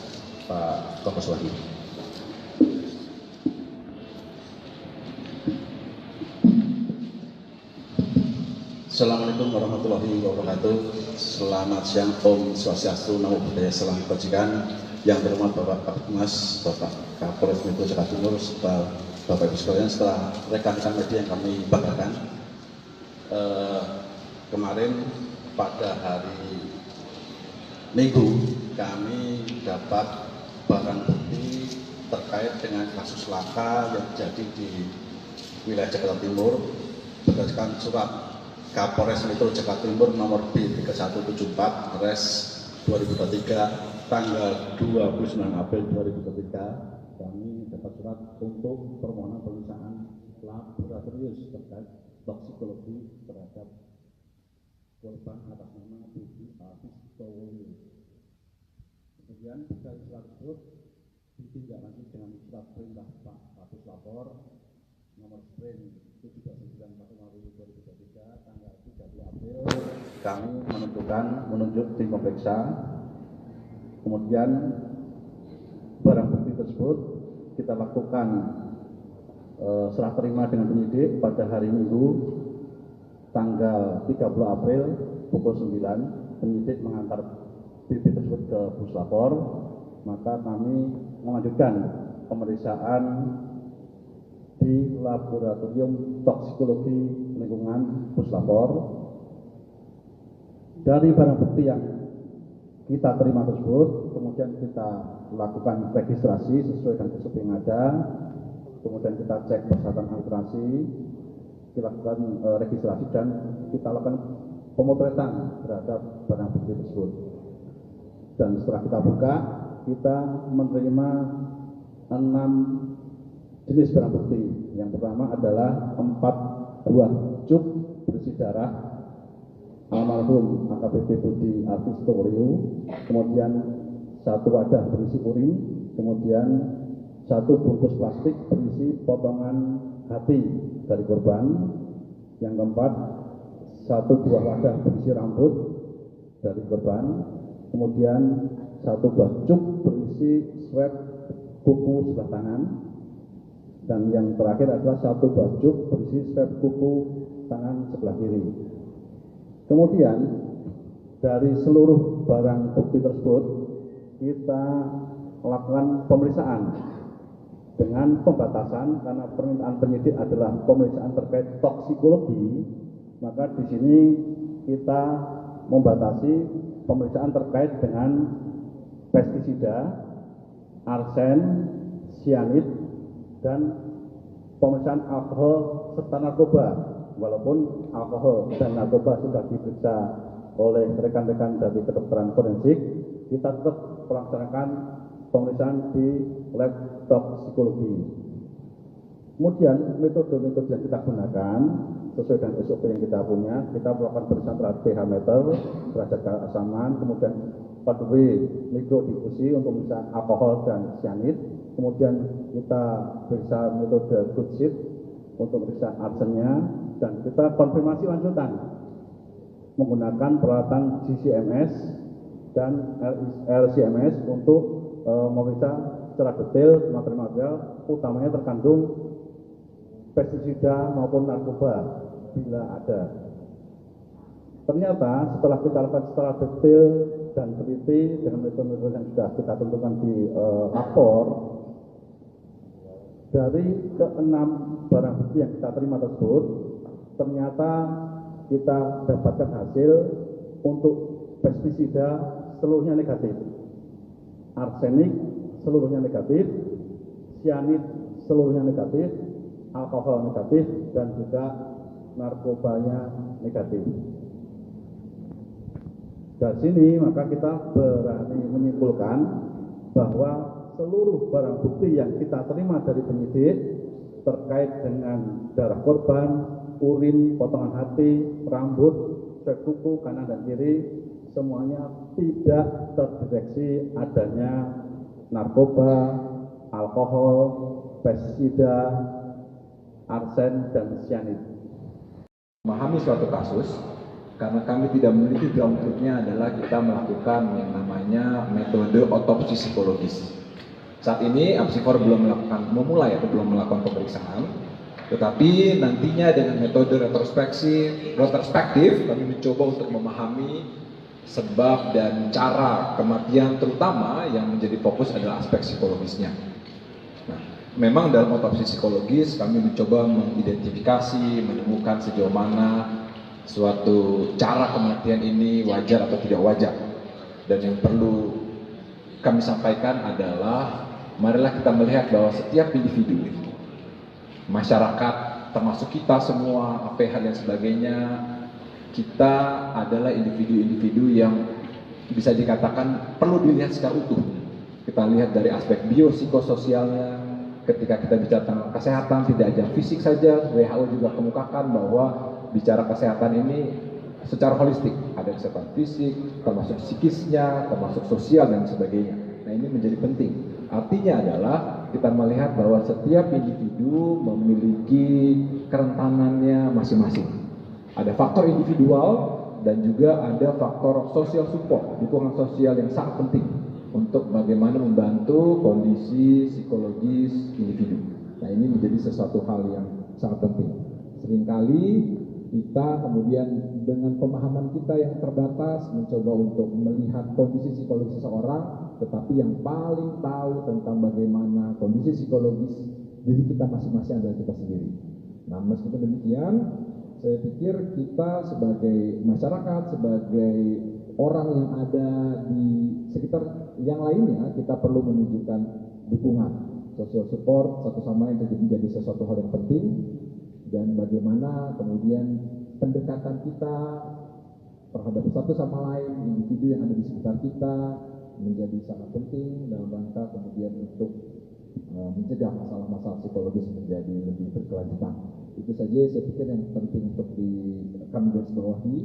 Pak Kompos Wahid. Assalamualaikum warahmatullahi wabarakatuh. Selamat siang, Om Swastiastu, Namo Buddhaya, Salam Kebajikan. Yang terhormat Bapak Kapolres, Bapak Kapolres Metro Jakarta Timur, serta Bapak Ibu sekalian, setelah rekan-rekan media yang kami banggakan, kemarin pada hari Minggu kami dapat barang bukti terkait dengan kasus laka yang terjadi di wilayah Jakarta Timur berdasarkan surat Kapolres Metro Jakarta Timur nomor B3174 Res 2023 tanggal 29 April 2023. Kami dapat surat untuk permohonan pemeriksaan laboratorium terkait toksikologi terhadap korban atas nama Budi Alfistowo. Kemudian dari surat tersebut ditindaklanjuti dengan surat perintah Pak Kapus Lapor nomor sprint 729/2023 tanggal 30 April. Kami menunjuk tim pemeriksa. Kemudian barang bukti tersebut kita lakukan serah terima dengan penyidik pada hari Minggu tanggal 30 April pukul 9. Penyidik mengantar bukti tersebut ke Puslapor, maka kami melanjutkan pemeriksaan di laboratorium toksikologi lingkungan Puslapor. Dari barang bukti yang kita terima tersebut, kemudian kita lakukan registrasi sesuai dengan SOP yang ada, kemudian kita cek persyaratan administrasi, kita lakukan registrasi dan kita lakukan pemotretan terhadap barang bukti tersebut. Dan setelah kita buka, kita menerima 6 jenis barang bukti. Yang pertama adalah 4 buah cuk berisi darah almarhum AKBP Budi Alfistowo, kemudian 1 wadah berisi urin, kemudian 1 bungkus plastik berisi potongan hati dari korban. Yang keempat, 1 buah wadah berisi rambut dari korban, kemudian 1 buah cuk berisi swab kuku sebelah tangan, dan yang terakhir adalah 1 buah cuk berisi swab kuku tangan sebelah kiri. Kemudian dari seluruh barang bukti tersebut kita lakukan pemeriksaan dengan pembatasan, karena permintaan penyidik adalah pemeriksaan terkait toksikologi, maka di sini kita membatasi pemeriksaan terkait dengan pestisida, arsen, sianid, dan pemeriksaan alkohol serta narkoba. Walaupun alkohol dan narkoba sudah diperiksa oleh rekan-rekan dari kedokteran forensik, kita tetap melaksanakan pemeriksaan di lab toksikologi. Kemudian metode-metode yang kita gunakan sesuai dengan SOP yang kita punya, kita melakukan pemeriksaan terhadap pH meter, derajat keasaman, kemudian 4W mikrodifusi untuk pemeriksaan alkohol dan sianid, kemudian kita periksa metode good sheet untuk pemeriksaan arsennya, dan kita konfirmasi lanjutan menggunakan peralatan GCMS dan LCMS untuk memeriksa secara detail material-material, utamanya terkandung pestisida maupun narkoba bila ada. Ternyata setelah kita lakukan secara detail dan teliti dengan metode-metode yang sudah kita tentukan di lapor, dari ke-6 barang bukti yang kita terima tersebut, ternyata kita dapatkan hasil untuk pestisida seluruhnya negatif, arsenik seluruhnya negatif, sianid seluruhnya negatif, alkohol negatif, dan juga narkobanya negatif. Dari sini maka kita berani menyimpulkan bahwa seluruh barang bukti yang kita terima dari penyidik terkait dengan darah korban, urin, potongan hati, rambut, swab kuku kanan dan kiri, semuanya tidak terdeteksi adanya narkoba, alkohol, pestisida, arsen, dan sianid. Memahami suatu kasus, karena kami tidak memiliki ground truth-nya adalah kita melakukan yang namanya metode otopsi psikologis. Saat ini Apsifor belum memulai atau belum melakukan pemeriksaan, tetapi nantinya dengan metode retrospektif kami mencoba untuk memahami sebab dan cara kematian, terutama yang menjadi fokus adalah aspek psikologisnya. Nah, memang dalam otopsi psikologis kami mencoba mengidentifikasi, menemukan sejauh mana suatu cara kematian ini wajar atau tidak wajar. Dan yang perlu kami sampaikan adalah marilah kita melihat bahwa setiap individu, masyarakat, termasuk kita semua, APH dan sebagainya, kita adalah individu-individu yang bisa dikatakan perlu dilihat secara utuh. Kita lihat dari aspek biopsikososialnya. Ketika kita bicara tentang kesehatan, tidak hanya fisik saja, WHO juga kemukakan bahwa bicara kesehatan ini secara holistik, ada kesehatan fisik, termasuk psikisnya, termasuk sosial dan sebagainya. Nah, ini menjadi penting. Artinya adalah kita melihat bahwa setiap individu memiliki kerentanannya masing-masing. Ada faktor individual dan juga ada faktor social support, dukungan sosial yang sangat penting untuk bagaimana membantu kondisi psikologis individu. Nah, ini menjadi sesuatu hal yang sangat penting. Seringkali kita kemudian dengan pemahaman kita yang terbatas mencoba untuk melihat kondisi psikologis seseorang, tetapi yang paling tahu tentang bagaimana kondisi psikologis diri kita masing-masing adalah kita sendiri. Nah, meskipun demikian, saya pikir kita sebagai masyarakat, sebagai orang yang ada di sekitar yang lainnya, kita perlu menunjukkan dukungan, social support satu sama lain menjadi sesuatu hal yang penting. Dan bagaimana kemudian pendekatan kita terhadap satu sama lain, individu yang ada di sekitar kita, menjadi sangat penting dalam rangka kemudian untuk mencegah masalah-masalah psikologis menjadi lebih berkelanjutan. Itu saja saya pikir yang penting untuk kami garis bawahi.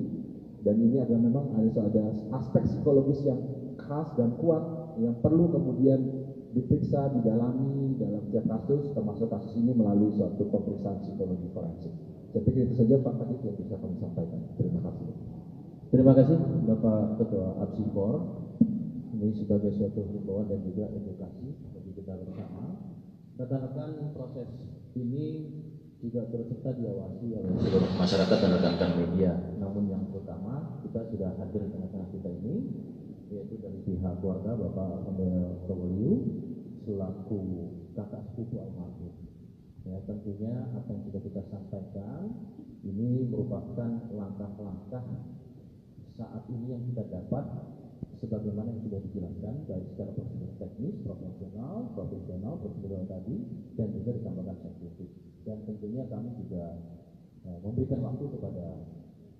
Dan ini adalah memang ada aspek psikologis yang khas dan kuat yang perlu kemudian diperiksa, didalami dalam setiap kasus, termasuk kasus ini melalui suatu pemeriksaan psikologi forensik. Saya pikir itu saja Pak Kadif yang bisa kami sampaikan. Terima kasih. Terima kasih Bapak Ketua APSIFOR. Ini sebagai suatu himbauan dan juga edukasi bagi kita bersama. Rekan-rekan, proses ini juga turut serta diawasi oleh seluruh masyarakat dan rekan-rekan media. Namun yang utama, kita sudah hadir di tengah-tengah kita ini, yaitu dari pihak keluarga Bapak Pembel Towoliu selaku kakak sepupu almarhum. Ya, tentunya apa yang sudah kita sampaikan ini merupakan langkah-langkah saat ini yang kita dapat sebagaimana yang sudah dijelaskan baik secara prosedur teknis, profesional, prosedural tadi, dan juga ditambahkan saintifik. Dan tentunya kami juga memberikan waktu kepada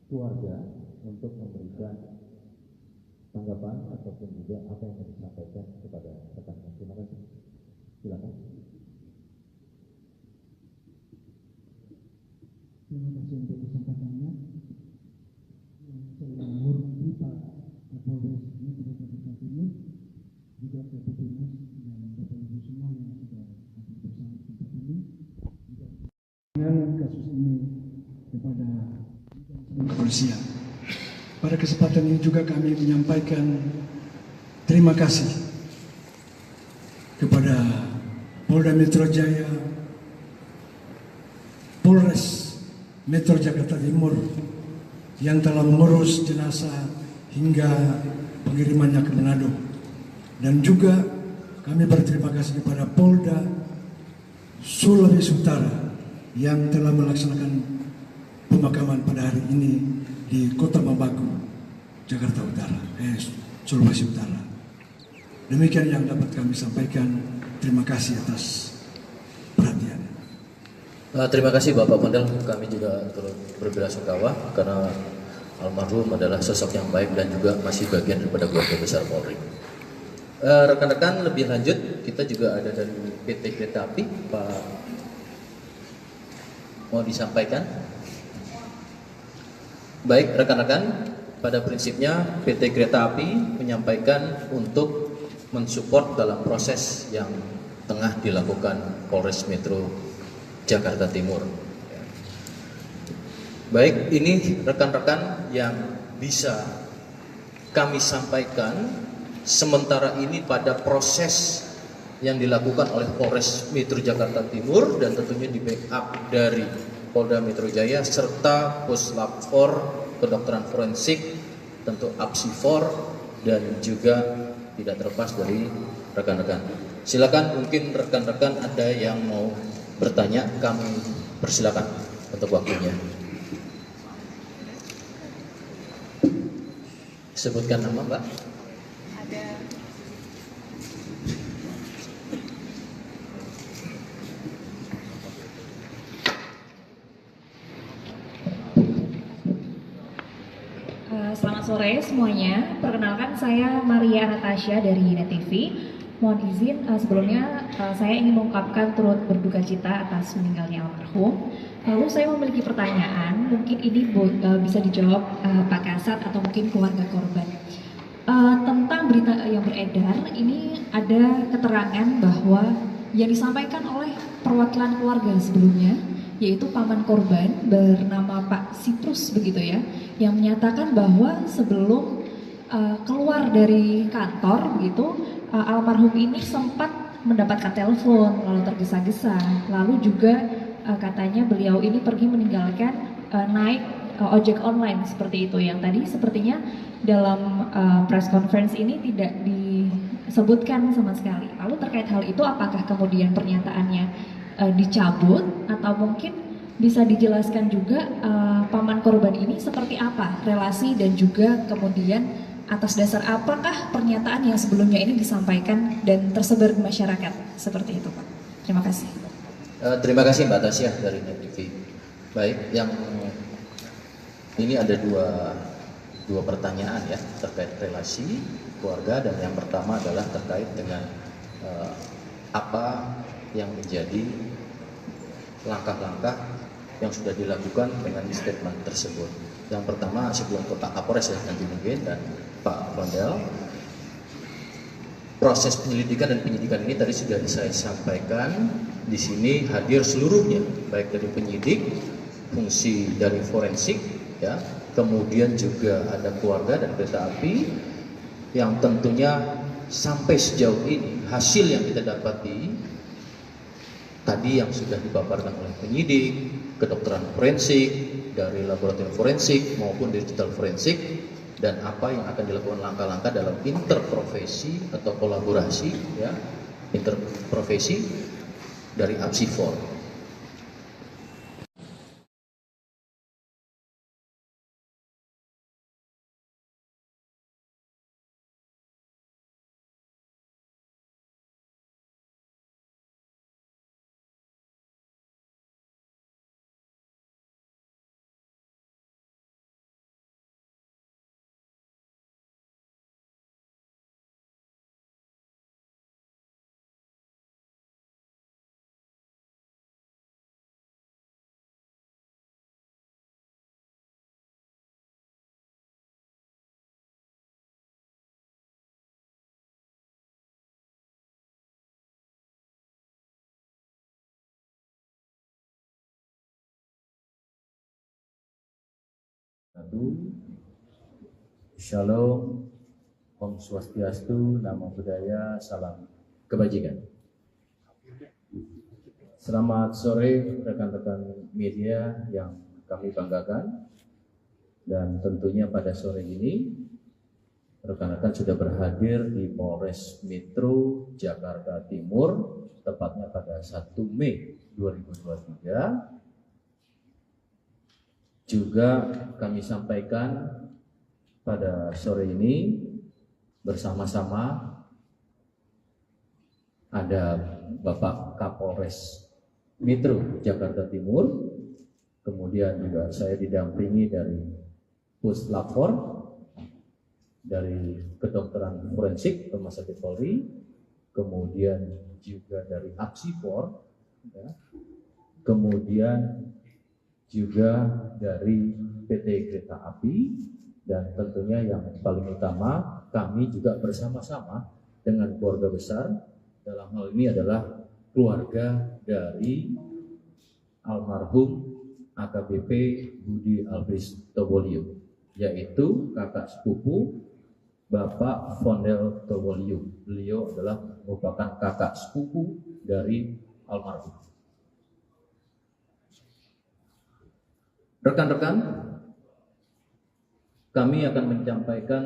keluarga untuk memberikan tanggapan ataupun juga apa yang harus disampaikan kepada rekan-rekan. Terima kasih. Silakan. Terima kasih untuk kesempatannya. Saya menghormati Pak Kapolres Metro Jakarta Timur, juga Kapolres dan Bapak Ibu semua yang sudah hadir bersama tempat ini. Dengan kasus ini kepada kepolisian. Pada kesempatan ini juga kami menyampaikan terima kasih kepada Polda Metro Jaya, Polres Metro Jakarta Timur yang telah mengurus jenazah hingga pengirimannya ke Manado. Dan juga kami berterima kasih kepada Polda Sulawesi Utara yang telah melaksanakan pemakaman pada hari ini di Kota Mambagu, Jakarta Utara, Sulawesi Utara. Demikian yang dapat kami sampaikan. Terima kasih atas perhatian. Terima kasih Bapak Pondel, kami juga turut berbelasungkawa karena almarhum adalah sosok yang baik dan juga masih bagian daripada keluarga besar Polri. Rekan-rekan, lebih lanjut kita juga ada dari PT Kereta Api, Pak, mau disampaikan? Baik rekan-rekan, pada prinsipnya PT Kereta Api menyampaikan untuk mensupport dalam proses yang tengah dilakukan Polres Metro Jakarta Timur. Baik, ini rekan-rekan yang bisa kami sampaikan sementara ini pada proses yang dilakukan oleh Polres Metro Jakarta Timur dan tentunya di backup dari Polda Metro Jaya serta Puslap 4 Kedokteran Forensik, tentu APSIFOR dan juga tidak terlepas dari rekan-rekan. Silakan, mungkin rekan-rekan ada yang mau bertanya, kami persilakan untuk waktunya. Sebutkan nama Mbak. Ada. Selamat sore semuanya. Perkenalkan, saya Maria Anastasia dari NetTV. Mohon izin sebelumnya saya ingin mengungkapkan turut berduka cita atas meninggalnya almarhum. Lalu saya memiliki pertanyaan, mungkin ini bisa dijawab Pak Kasat atau mungkin keluarga korban. Tentang berita yang beredar, ini ada keterangan bahwa yang disampaikan oleh perwakilan keluarga sebelumnya, yaitu paman korban bernama Pak Sitrus begitu ya, yang menyatakan bahwa sebelum keluar dari kantor begitu, almarhum ini sempat mendapatkan telepon lalu tergesa-gesa, lalu juga katanya beliau ini pergi meninggalkan naik ojek online seperti itu, yang tadi sepertinya dalam press conference ini tidak disebutkan sama sekali. Lalu terkait hal itu, apakah kemudian pernyataannya dicabut atau mungkin bisa dijelaskan juga paman korban ini seperti apa relasi dan juga kemudian atas dasar apakah pernyataan yang sebelumnya ini disampaikan dan tersebar di masyarakat seperti itu, Pak. Terima kasih. Terima kasih Mbak Tasya dari NetTV. Baik, yang ini ada dua pertanyaan ya terkait relasi keluarga, dan yang pertama adalah terkait dengan apa yang menjadi langkah-langkah yang sudah dilakukan dengan statement tersebut. Yang pertama, sebelum ke Pak Kapolres ya nanti mungkin dan Pak Pondel, proses penyelidikan dan penyidikan ini tadi sudah saya sampaikan. Di sini hadir seluruhnya, baik dari penyidik, fungsi dari forensik, ya. Kemudian juga ada keluarga dan kereta api yang tentunya sampai sejauh ini hasil yang kita dapati tadi yang sudah dipaparkan oleh penyidik, kedokteran forensik, dari laboratorium forensik maupun digital forensik, dan apa yang akan dilakukan langkah-langkah dalam interprofesi atau kolaborasi ya, interprofesi dari APSI4. Shalom, Om Swastiastu, Namo Buddhaya, Salam Kebajikan. Selamat sore rekan-rekan media yang kami banggakan, dan tentunya pada sore ini rekan-rekan sudah berhadir di Polres Metro Jakarta Timur, tepatnya pada 1 Mei 2023. Juga kami sampaikan pada sore ini bersama-sama ada Bapak Kapolres Metro Jakarta Timur, kemudian juga saya didampingi dari Puslapfor, dari kedokteran forensik Rumah Sakit Polri, kemudian juga dari APSI4, ya, kemudian juga dari PT Kereta Api, dan tentunya yang paling utama kami juga bersama-sama dengan keluarga besar, dalam hal ini adalah keluarga dari almarhum AKBP Budi Alfris Tobolio, yaitu kakak sepupu Bapak Fondel Tobolio. Beliau adalah merupakan kakak sepupu dari almarhum. Rekan-rekan, kami akan menyampaikan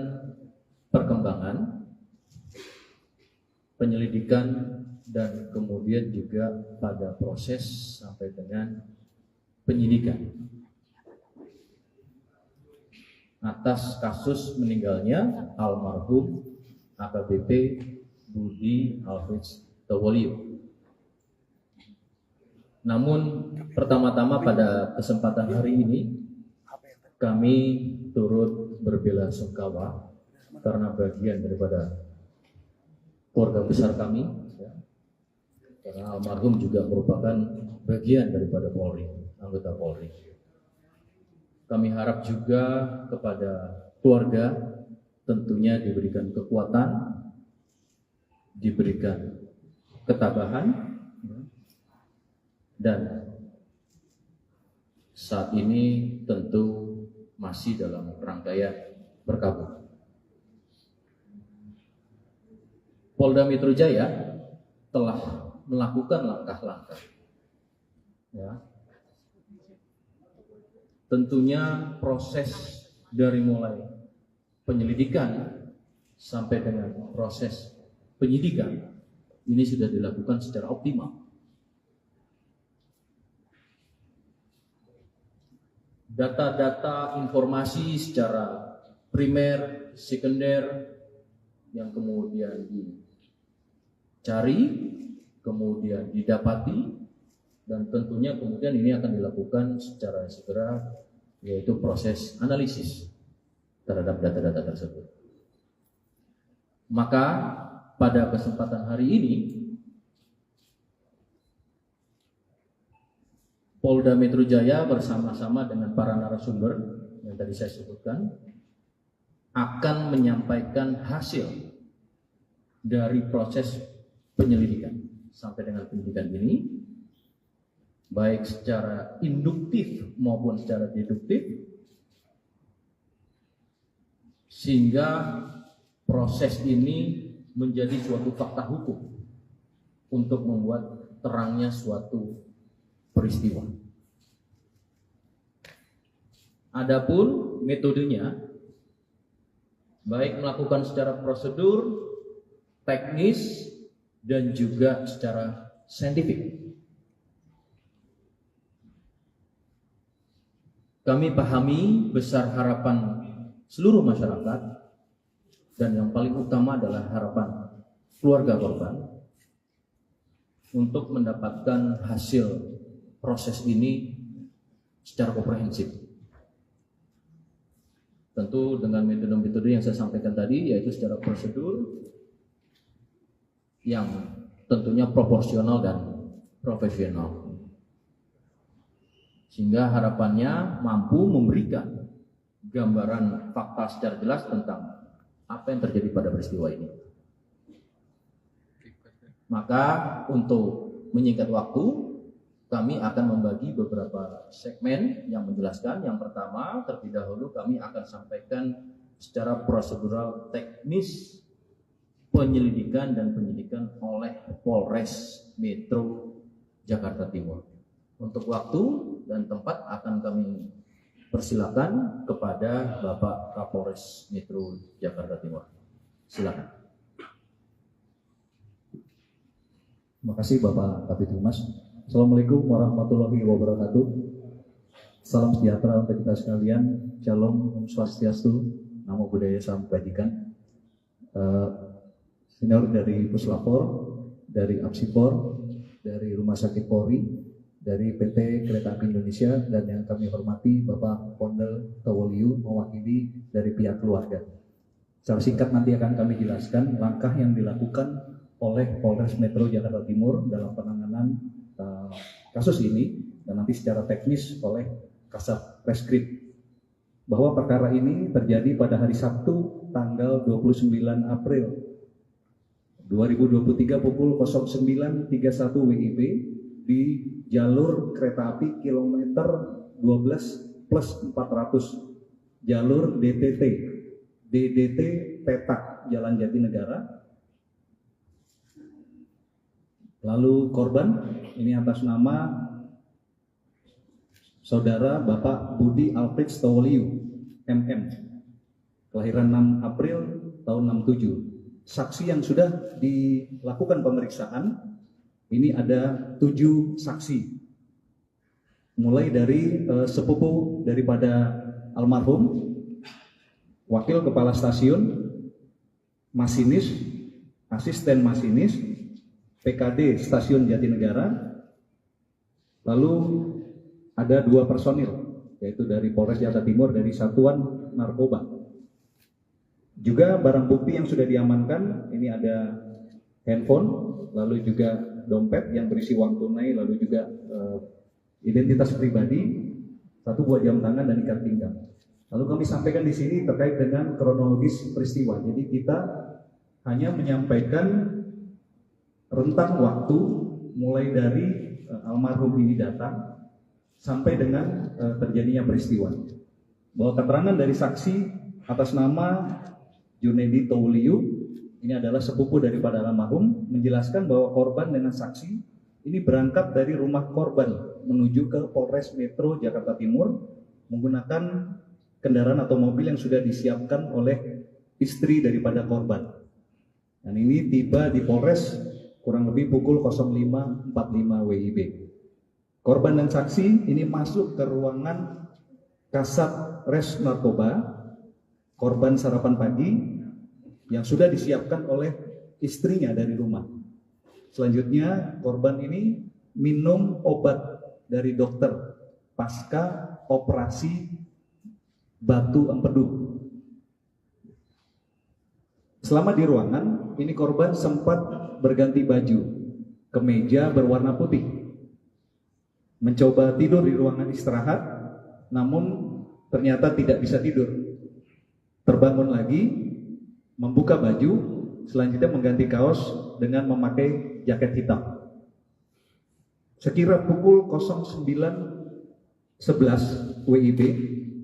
perkembangan penyelidikan dan kemudian juga pada proses sampai dengan penyidikan atas kasus meninggalnya almarhum AKBP Budi Alfris Tobolio. Namun pertama-tama pada kesempatan hari ini kami turut berbelasungkawa karena bagian daripada keluarga besar kami, ya, karena almarhum juga merupakan bagian daripada Polri, anggota Polri. Kami harap juga kepada keluarga tentunya diberikan kekuatan, diberikan ketabahan, dan saat ini tentu masih dalam rangkaian berkabung. Polda Metro Jaya telah melakukan langkah-langkah, ya. Tentunya proses dari mulai penyelidikan sampai dengan proses penyidikan ini sudah dilakukan secara optimal. Data-data informasi secara primer, sekunder yang kemudian dicari, kemudian didapati, dan tentunya kemudian ini akan dilakukan secara segera, yaitu proses analisis terhadap data-data tersebut. Maka pada kesempatan hari ini Polda Metro Jaya bersama-sama dengan para narasumber yang tadi saya sebutkan akan menyampaikan hasil dari proses penyelidikan sampai dengan penyidikan ini, baik secara induktif maupun secara deduktif, sehingga proses ini menjadi suatu fakta hukum untuk membuat terangnya suatu peristiwa. Adapun metodenya, baik melakukan secara prosedur, teknis, dan juga secara saintifik. Kami pahami besar harapan seluruh masyarakat, dan yang paling utama adalah harapan keluarga korban untuk mendapatkan hasil proses ini secara komprehensif. Tentu dengan metode-metode yang saya sampaikan tadi, yaitu secara prosedur yang tentunya proporsional dan profesional, sehingga harapannya mampu memberikan gambaran fakta secara jelas tentang apa yang terjadi pada peristiwa ini. Maka untuk menyingkat waktu, kami akan membagi beberapa segmen yang menjelaskan. Yang pertama, terlebih dahulu kami akan sampaikan secara prosedural teknis penyelidikan dan penyidikan oleh Polres Metro Jakarta Timur. Untuk waktu dan tempat akan kami persilakan kepada Bapak Kapolres Metro Jakarta Timur. Silakan. Terima kasih Bapak Kabid Humas. Assalamualaikum warahmatullahi wabarakatuh. Salam sejahtera untuk kita sekalian. Shalom, Om Swastiastu, Namo Buddhaya, Salam Kebajikan. Senior dari Puslapor, dari Apsipor, dari Rumah Sakit Polri, dari PT Kereta Api Indonesia, dan yang kami hormati Bapak Pondel Tawoliu mewakili dari pihak keluarga. Secara singkat nanti akan kami jelaskan langkah yang dilakukan oleh Polres Metro Jakarta Timur dalam penanganan kasus ini, dan nanti secara teknis oleh Kasat Reskrim, bahwa perkara ini terjadi pada hari Sabtu tanggal 29 April 2023 pukul 09.31 WIB di jalur kereta api kilometer 12+400 jalur DDT Petak Jalan Jatinegara. Lalu korban ini atas nama Saudara Bapak Budi Alfreds Tawoliu, MM, kelahiran 6 April tahun 67. Saksi yang sudah dilakukan pemeriksaan, ini ada 7 saksi. Mulai dari sepupu daripada almarhum, wakil kepala stasiun, masinis, asisten masinis, PKD Stasiun Jatinegara, lalu ada 2 personil, yaitu dari Polres Jakarta Timur dari Satuan Narkoba. Juga barang bukti yang sudah diamankan, ini ada handphone, lalu juga dompet yang berisi uang tunai, lalu juga identitas pribadi, 1 buah jam tangan dan ikat pinggang. Lalu kami sampaikan di sini terkait dengan kronologis peristiwa. Jadi kita hanya menyampaikan rentang waktu mulai dari almarhum ini datang sampai dengan terjadinya peristiwa. Bahwa keterangan dari saksi atas nama Junedi Tawoliu, ini adalah sepupu daripada almarhum, menjelaskan bahwa korban dengan saksi ini berangkat dari rumah korban menuju ke Polres Metro Jakarta Timur menggunakan kendaraan atau mobil yang sudah disiapkan oleh istri daripada korban. Dan ini tiba di Polres kurang lebih pukul 05.45 WIB. Korban dan saksi ini masuk ke ruangan Kasat Res Narkoba, korban sarapan pagi yang sudah disiapkan oleh istrinya dari rumah. Selanjutnya korban ini minum obat dari dokter pasca operasi batu empedu. Selama di ruangan, ini korban sempat berganti baju, kemeja berwarna putih. Mencoba tidur di ruangan istirahat, namun ternyata tidak bisa tidur. Terbangun lagi, membuka baju, selanjutnya mengganti kaos dengan memakai jaket hitam. Sekira pukul 09.11 WIB,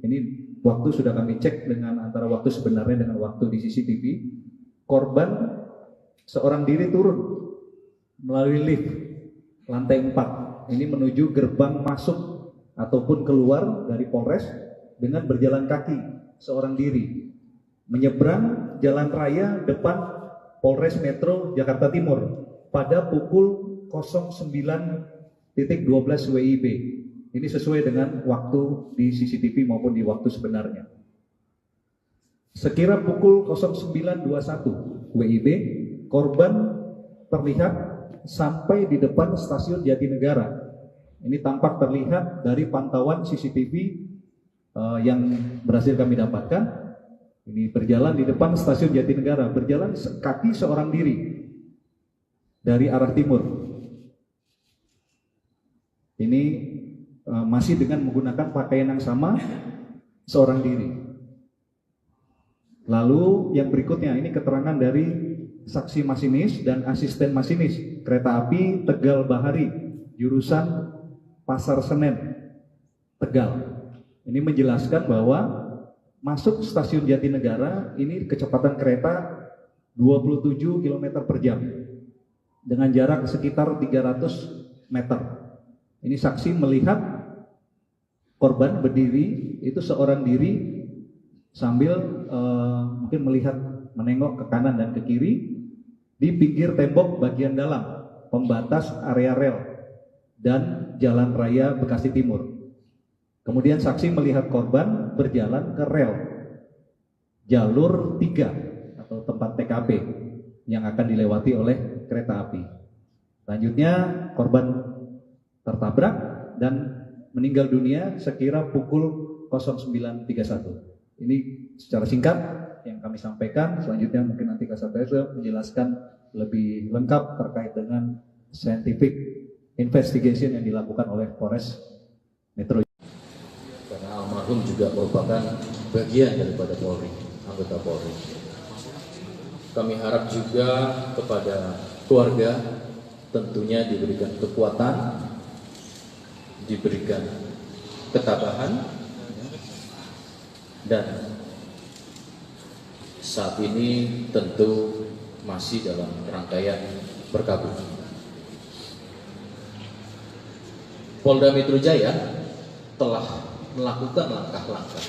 ini waktu sudah kami cek dengan antara waktu sebenarnya dengan waktu di CCTV. Korban seorang diri turun melalui lift lantai 4. Ini menuju gerbang masuk ataupun keluar dari Polres dengan berjalan kaki seorang diri. Menyeberang jalan raya depan Polres Metro Jakarta Timur pada pukul 09.12 WIB. Ini sesuai dengan waktu di CCTV maupun di waktu sebenarnya. Sekira pukul 09.21 WIB, korban terlihat sampai di depan stasiun Jatinegara. Ini tampak terlihat dari pantauan CCTV yang berhasil kami dapatkan. Ini berjalan di depan stasiun Jatinegara, berjalan kaki seorang diri dari arah timur. Ini masih dengan menggunakan pakaian yang sama, seorang diri. Lalu yang berikutnya, ini keterangan dari saksi masinis dan asisten masinis kereta api Tegal Bahari, jurusan Pasar Senen, Tegal. Ini menjelaskan bahwa masuk stasiun Jatinegara ini kecepatan kereta 27 km per jam dengan jarak sekitar 300 meter. Ini saksi melihat korban berdiri, itu seorang diri sambil mungkin melihat menengok ke kanan dan ke kiri di pinggir tembok bagian dalam pembatas area rel dan Jalan Raya Bekasi Timur. Kemudian saksi melihat korban berjalan ke rel jalur 3 atau tempat TKP yang akan dilewati oleh kereta api. Selanjutnya korban tertabrak dan meninggal dunia sekira pukul 09.31. Ini secara singkat yang kami sampaikan. Selanjutnya mungkin nanti Kasatgas menjelaskan lebih lengkap terkait dengan scientific investigation yang dilakukan oleh Polres Metro. Karena almarhum juga merupakan bagian daripada Polri, anggota Polri. Kami harap juga kepada keluarga tentunya diberikan kekuatan, diberikan ketabahan, dan saat ini tentu masih dalam rangkaian berkabung. Polda Metro Jaya telah melakukan langkah-langkah,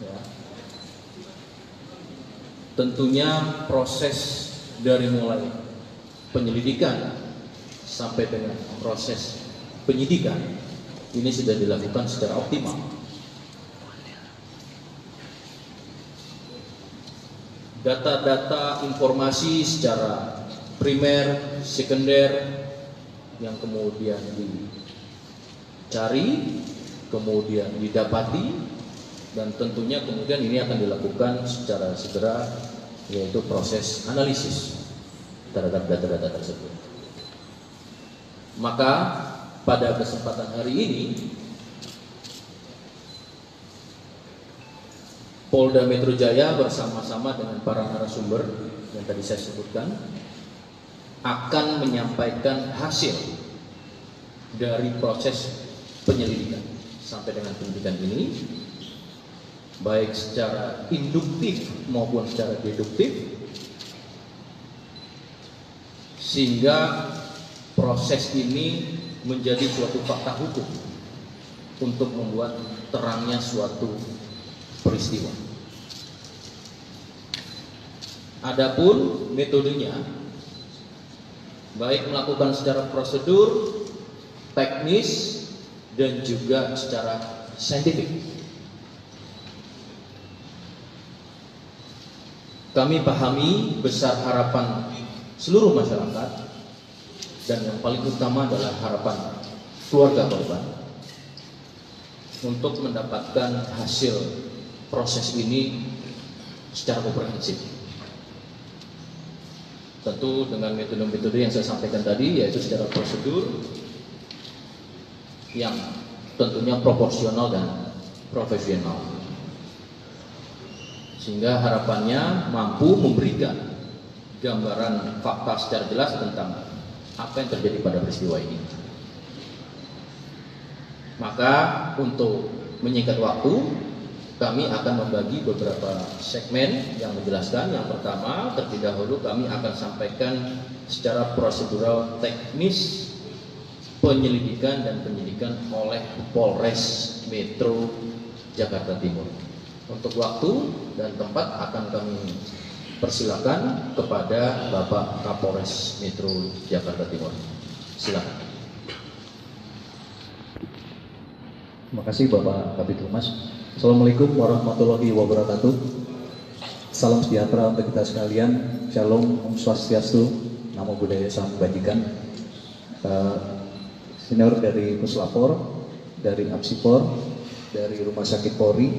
ya. Tentunya proses dari mulai penyelidikan sampai dengan proses penyidikan ini sudah dilakukan secara optimal. Data-data informasi secara primer, sekunder yang kemudian dicari, kemudian didapati, dan tentunya kemudian ini akan dilakukan secara segera, yaitu proses analisis terhadap data-data tersebut. Maka pada kesempatan hari ini Polda Metro Jaya bersama-sama dengan para narasumber yang tadi saya sebutkan akan menyampaikan hasil dari proses penyelidikan sampai dengan penyidikan ini, baik secara induktif maupun secara deduktif, sehingga proses ini menjadi suatu fakta hukum untuk membuat terangnya suatu peristiwa. Adapun metodenya, baik melakukan secara prosedur, teknis, dan juga secara saintifik. Kami pahami besar harapan seluruh masyarakat, dan yang paling utama adalah harapan keluarga korban untuk mendapatkan hasil proses ini secara komprehensif. Tentu dengan metode-metode yang saya sampaikan tadi, yaitu secara prosedur yang tentunya proporsional dan profesional, sehingga harapannya mampu memberikan gambaran fakta secara jelas tentang apa yang terjadi pada peristiwa ini. Maka untuk menyingkat waktu, kami akan membagi beberapa segmen yang menjelaskan. Yang pertama, terlebih dahulu kami akan sampaikan secara prosedural teknis penyelidikan dan penyidikan oleh Polres Metro Jakarta Timur. Untuk waktu dan tempat akan kami persilakan kepada Bapak Kapolres Metro Jakarta Timur. Silakan. Terima kasih Bapak Kabid Humas. Assalamualaikum warahmatullahi wabarakatuh. Salam sejahtera untuk kita sekalian. Shalom, Om Swastiastu, Namo Buddhaya, Salam Kebajikan. Senior dari Puslapor, dari Apsipor, dari Rumah Sakit Polri,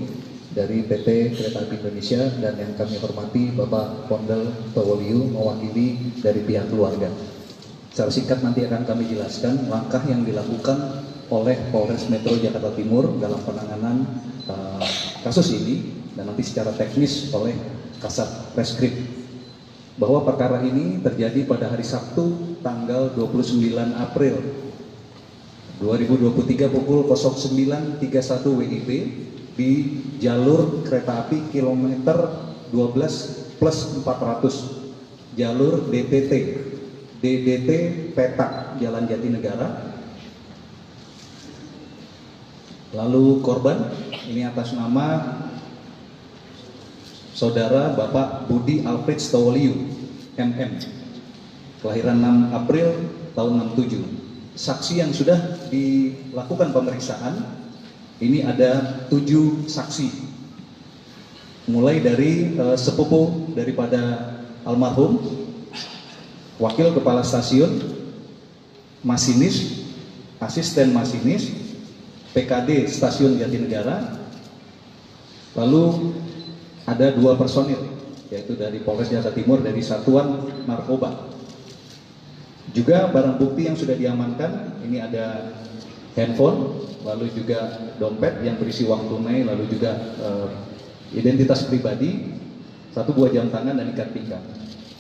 dari PT Kereta Api Indonesia, dan yang kami hormati Bapak Pondel Towoliu mewakili dari pihak keluarga. Secara singkat nanti akan kami jelaskan langkah yang dilakukan oleh Polres Metro Jakarta Timur dalam penanganan kasus ini, dan nanti secara teknis oleh Kasat Reskrim. Bahwa perkara ini terjadi pada hari Sabtu tanggal 29 April 2023 pukul 09.31 WIB di jalur kereta api kilometer 12+400 jalur DDT Petak Jalan Jatinegara. Lalu korban ini atas nama Saudara Bapak Budi Alfred Stowoliu MM, kelahiran 6 April tahun 67. Saksi yang sudah dilakukan pemeriksaan ini ada 7 saksi, mulai dari sepupu daripada almarhum, wakil kepala stasiun, masinis, asisten masinis, PKD Stasiun Jatinegara. Lalu ada 2 personil, yaitu dari Polres Jakarta Timur dari Satuan Narkoba. Juga barang bukti yang sudah diamankan, ini ada handphone, lalu juga dompet yang berisi uang tunai, lalu juga identitas pribadi, 1 buah jam tangan dan ikat pinggang.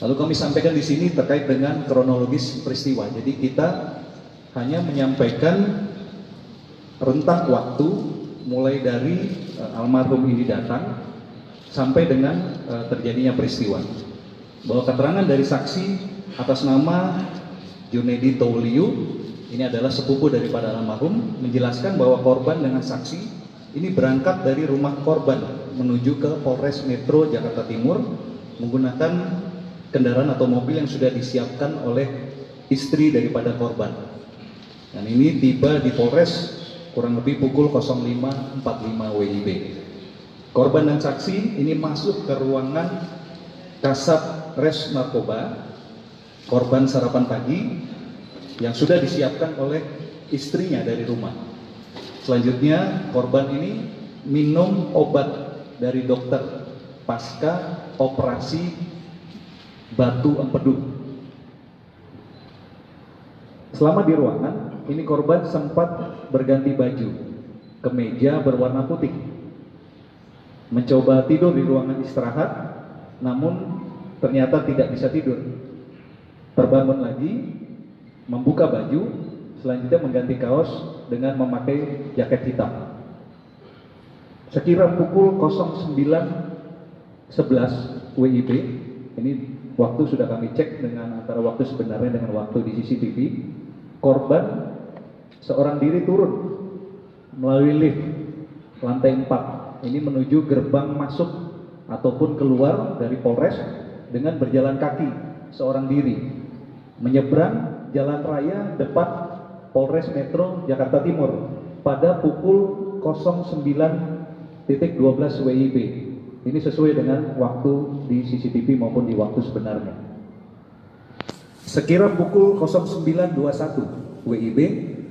Lalu kami sampaikan di sini terkait dengan kronologis peristiwa. Jadi kita hanya menyampaikan rentang waktu mulai dari almarhum ini datang sampai dengan terjadinya peristiwa. Bahwa keterangan dari saksi atas nama Junedi Towoliu, ini adalah sepupu daripada almarhum, menjelaskan bahwa korban dengan saksi ini berangkat dari rumah korban menuju ke Polres Metro Jakarta Timur menggunakan kendaraan atau mobil yang sudah disiapkan oleh istri daripada korban. Dan ini tiba di Polres kurang lebih pukul 05.45 WIB. Korban dan saksi ini masuk ke ruangan Kasat Res Narkoba. Korban sarapan pagi yang sudah disiapkan oleh istrinya dari rumah. Selanjutnya korban ini minum obat dari dokter pasca operasi batu empedu. Selama di ruangan ini korban sempat berganti baju, kemeja berwarna putih, mencoba tidur di ruangan istirahat, namun ternyata tidak bisa tidur. Terbangun lagi, membuka baju, selanjutnya mengganti kaos dengan memakai jaket hitam. Sekira pukul 09.11 WIB, ini waktu sudah kami cek dengan antara waktu sebenarnya dengan waktu di CCTV, korban seorang diri turun melalui lift lantai 4, ini menuju gerbang masuk ataupun keluar dari Polres dengan berjalan kaki seorang diri, menyeberang jalan raya depan Polres Metro Jakarta Timur pada pukul 09.12 WIB. Ini sesuai dengan waktu di CCTV maupun di waktu sebenarnya. Sekira pukul 09.21 WIB,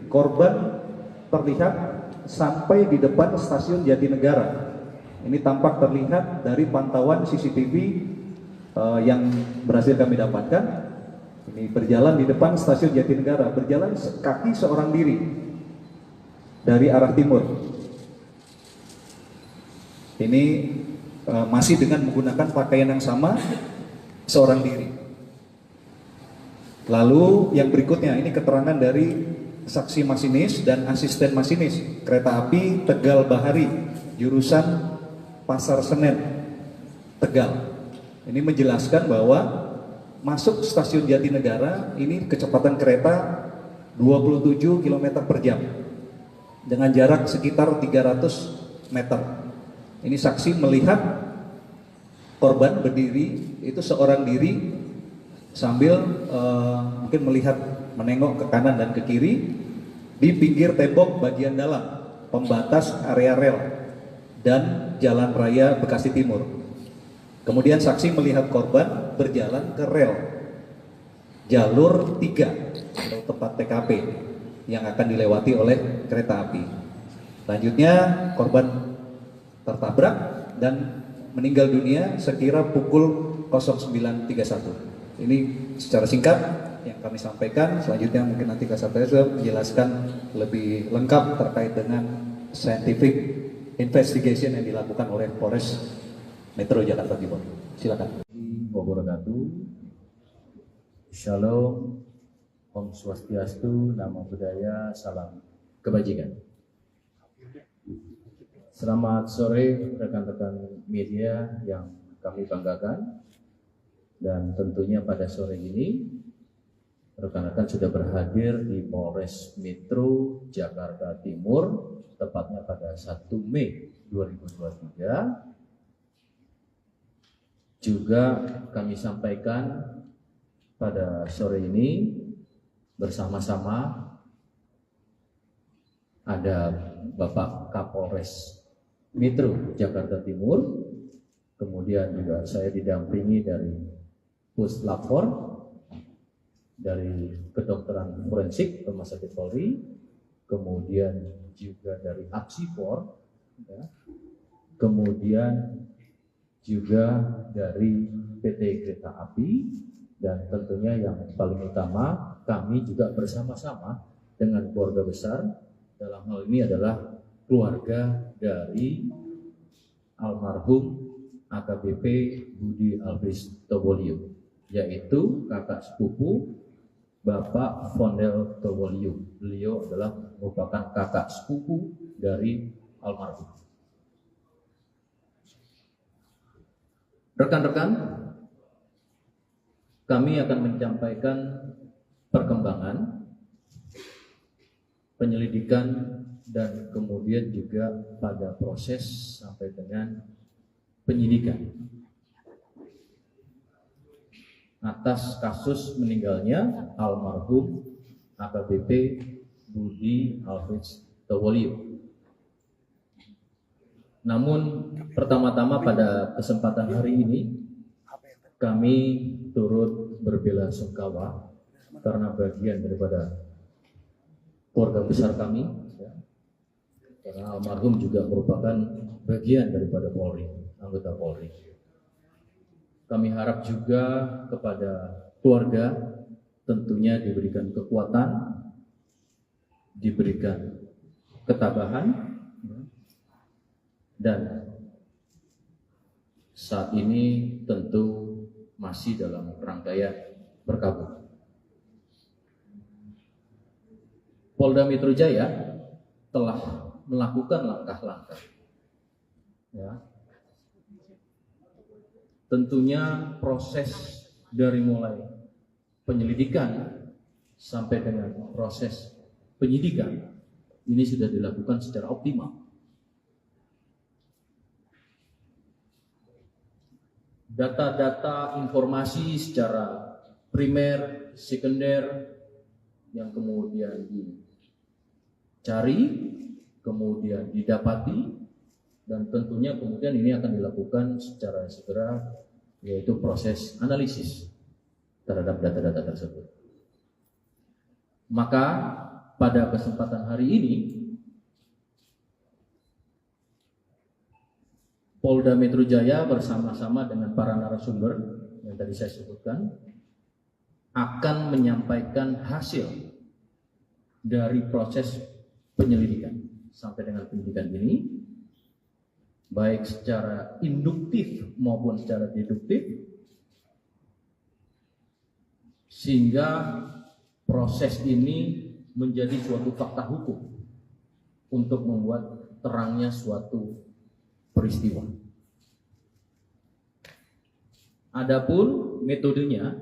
korban terlihat sampai di depan stasiun Jatinegara. Ini tampak terlihat dari pantauan CCTV yang berhasil kami dapatkan. Ini berjalan di depan stasiun Jatinegara, berjalan kaki seorang diri dari arah timur. Ini masih dengan menggunakan pakaian yang sama, seorang diri. Lalu yang berikutnya ini keterangan dari saksi masinis dan asisten masinis kereta api Tegal Bahari jurusan Pasar Senen, Tegal. Ini menjelaskan bahwa masuk stasiun Jatinegara ini kecepatan kereta 27 km per jam dengan jarak sekitar 300 meter. Ini saksi melihat korban berdiri, itu seorang diri sambil mungkin melihat menengok ke kanan dan ke kiri di pinggir tembok bagian dalam pembatas area rel dan Jalan Raya Bekasi Timur. Kemudian saksi melihat korban berjalan ke rel jalur 3 atau tempat TKP yang akan dilewati oleh kereta api. Selanjutnya korban tertabrak dan meninggal dunia sekira pukul 09.31. Ini secara singkat yang kami sampaikan. Selanjutnya mungkin nanti Kasat Reskrim menjelaskan lebih lengkap terkait dengan scientific investigation yang dilakukan oleh Polres Metro Jakarta Timur. Silakan. Wabarakatuh. Shalom, Om Swastiastu, Namo Buddhaya, salam kebajikan. Selamat sore rekan-rekan media yang kami banggakan. Dan tentunya pada sore ini rekan-rekan sudah berhadir di Polres Metro Jakarta Timur, tepatnya pada 1 Mei 2023. Juga kami sampaikan pada sore ini bersama-sama ada Bapak Kapolres Metro Jakarta Timur, kemudian juga saya didampingi dari Puslapfor, dari kedokteran forensik Rumah Sakit Polri, kemudian juga dari Aksipor, ya, kemudian juga dari PT Kereta Api, dan tentunya yang paling utama kami juga bersama-sama dengan keluarga besar, dalam hal ini adalah keluarga dari almarhum AKBP Budi Alfris Tobolio, yaitu kakak sepupu Bapak Fondel Tobolio. Beliau adalah merupakan kakak sepupu dari almarhum. Rekan-rekan, kami akan menyampaikan perkembangan penyelidikan dan kemudian juga pada proses sampai dengan penyidikan atas kasus meninggalnya almarhum AKBP Budi Alfris Tobolio. Namun pertama-tama pada kesempatan hari ini kami turut berbelasungkawa karena bagian daripada keluarga besar kami, ya, karena almarhum juga merupakan bagian daripada Polri, anggota Polri. Kami harap juga kepada keluarga tentunya diberikan kekuatan, diberikan ketabahan, dan saat ini tentu masih dalam rangkaian berkabung. Polda Metro Jaya telah melakukan langkah-langkah, ya. Tentunya proses dari mulai penyelidikan sampai dengan proses penyidikan ini sudah dilakukan secara optimal. Data-data informasi secara primer, sekunder yang kemudian dicari, kemudian didapati, dan tentunya kemudian ini akan dilakukan secara segera, yaitu proses analisis terhadap data-data tersebut. Maka pada kesempatan hari ini Polda Metro Jaya bersama-sama dengan para narasumber yang tadi saya sebutkan akan menyampaikan hasil dari proses penyelidikan sampai dengan penyidikan ini, baik secara induktif maupun secara deduktif, sehingga proses ini menjadi suatu fakta hukum untuk membuat terangnya suatu peristiwa. Adapun metodenya,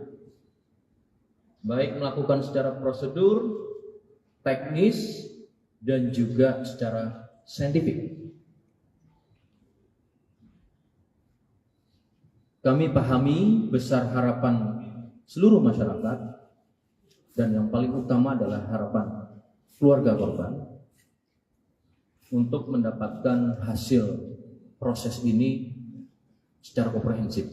baik melakukan secara prosedur, teknis, dan juga secara saintifik. Kami pahami besar harapan seluruh masyarakat, dan yang paling utama adalah harapan keluarga korban untuk mendapatkan hasil proses ini secara komprehensif.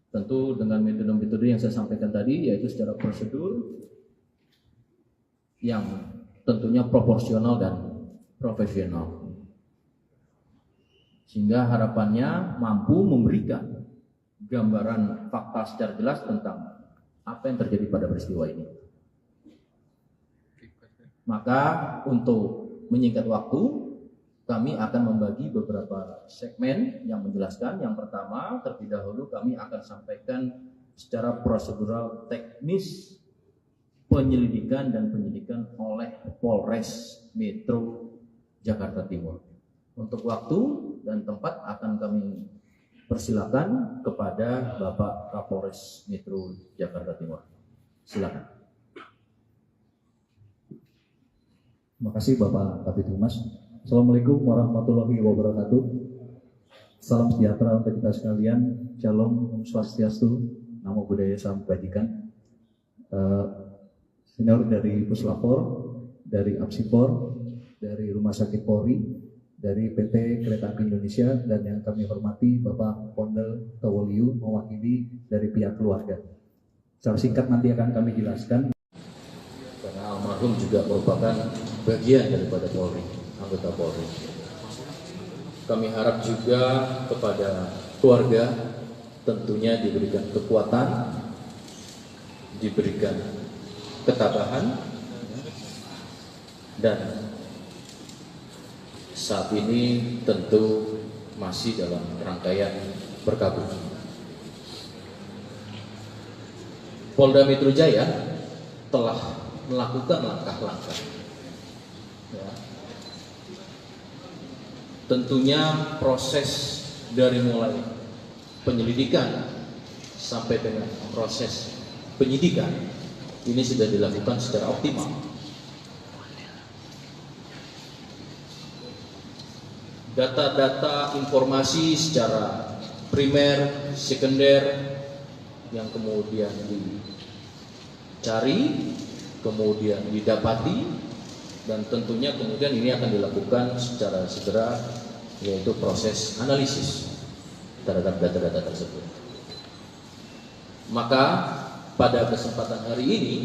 Tentu dengan metode-metode yang saya sampaikan tadi, yaitu secara prosedur yang tentunya proporsional dan profesional, sehingga harapannya mampu memberikan gambaran fakta secara jelas tentang apa yang terjadi pada peristiwa ini. Maka untuk menyingkat waktu, kami akan membagi beberapa segmen yang menjelaskan. Yang pertama, terlebih dahulu kami akan sampaikan secara prosedural teknis penyelidikan dan penyidikan oleh Polres Metro Jakarta Timur. Untuk waktu dan tempat akan kami persilakan kepada Bapak Kapolres Metro Jakarta Timur. Silakan. Terima kasih Bapak Kabid Humas. Assalamualaikum warahmatullahi wabarakatuh. Salam sejahtera untuk kita sekalian. Shalom, Om Swastiastu, Namo Buddhaya, Salam Kebajikan. Senior dari Puslapor, dari Apsipor, dari Rumah Sakit Polri, dari PT Kereta Api Indonesia, dan yang kami hormati Bapak Pondel Tawoliu mewakili dari pihak keluarga. Secara singkat nanti akan kami jelaskan. Karena almarhum juga merupakan bagian daripada Polri, anggota Polri. Kami harap juga kepada keluarga tentunya diberikan kekuatan, diberikan ketabahan, dan saat ini tentu masih dalam rangkaian berkabung. Polda Metro Jaya telah melakukan langkah-langkah, ya. Tentunya proses dari mulai penyelidikan sampai dengan proses penyidikan ini sudah dilakukan secara optimal. Data-data informasi secara primer, sekunder yang kemudian dicari, kemudian didapati, dan tentunya kemudian ini akan dilakukan secara segera, yaitu proses analisis terhadap data-data tersebut. Maka pada kesempatan hari ini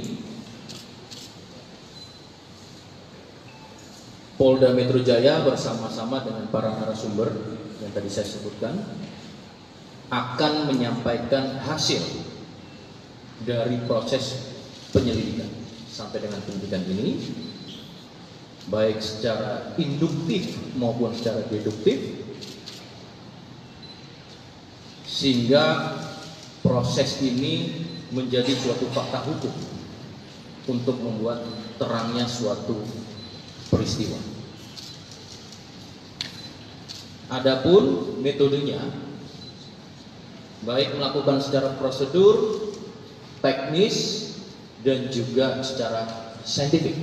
Polda Metro Jaya bersama-sama dengan para narasumber yang tadi saya sebutkan akan menyampaikan hasil dari proses penyelidikan sampai dengan penyidikan ini, baik secara induktif maupun secara deduktif, sehingga proses ini menjadi suatu fakta hukum untuk membuat terangnya suatu peristiwa. Adapun metodenya, baik melakukan secara prosedur, teknis, dan juga secara saintifik.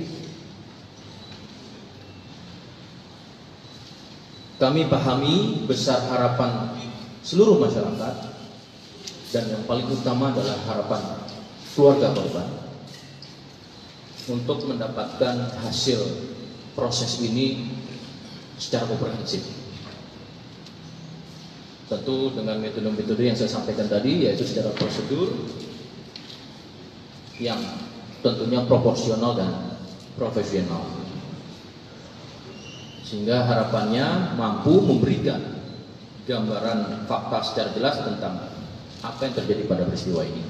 Kami pahami besar harapan seluruh masyarakat, dan yang paling utama adalah harapan keluarga korban untuk mendapatkan hasil proses ini secara komprehensif. Tentu dengan metode-metode yang saya sampaikan tadi, yaitu secara prosedur yang tentunya proporsional dan profesional, sehingga harapannya mampu memberikan gambaran fakta secara jelas tentang apa yang terjadi pada peristiwa ini.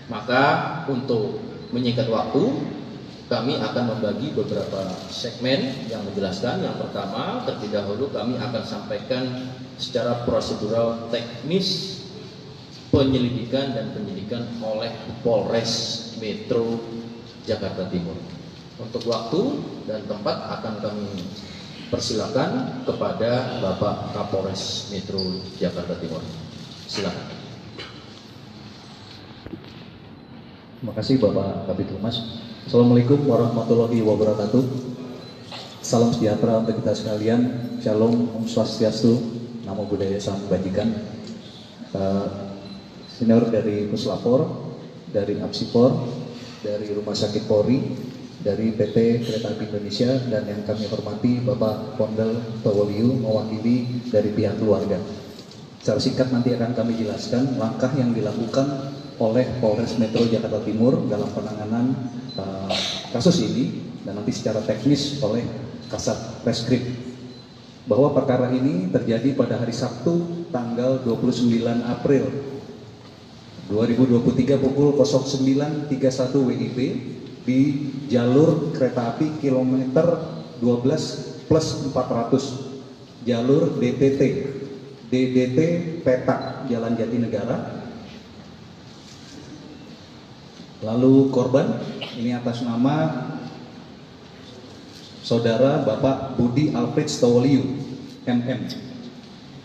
Maka untuk menyingkat waktu, kami akan membagi beberapa segmen yang menjelaskan. Yang pertama, terlebih dahulu kami akan sampaikan secara prosedural teknis penyelidikan dan penyidikan oleh Polres Metro Jakarta Timur. Untuk waktu dan tempat akan kami persilakan kepada Bapak Kapolres Metro Jakarta Timur. Silakan. Terima kasih Bapak Kabid Humas. Assalamualaikum warahmatullahi wabarakatuh. Salam sejahtera untuk kita sekalian. Shalom, Om Swastiastu, Namo Buddhaya, Salam Kebajikan. Senior dari Puslapor, dari Apsipor, dari Rumah Sakit Polri, dari PT Kereta Api Indonesia, dan yang kami hormati Bapak Pondel Towoliu mewakili dari pihak keluarga. Secara singkat nanti akan kami jelaskan langkah yang dilakukan oleh Polres Metro Jakarta Timur dalam penanganan kasus ini, dan nanti secara teknis oleh Kasat Reskrim. Bahwa perkara ini terjadi pada hari Sabtu tanggal 29 April 2023 pukul 09.31 WIB di jalur kereta api kilometer 12+400 jalur DDT Petak Jalan Jatinegara. Lalu korban ini atas nama Saudara Bapak Budi Alfred Towoliu MM,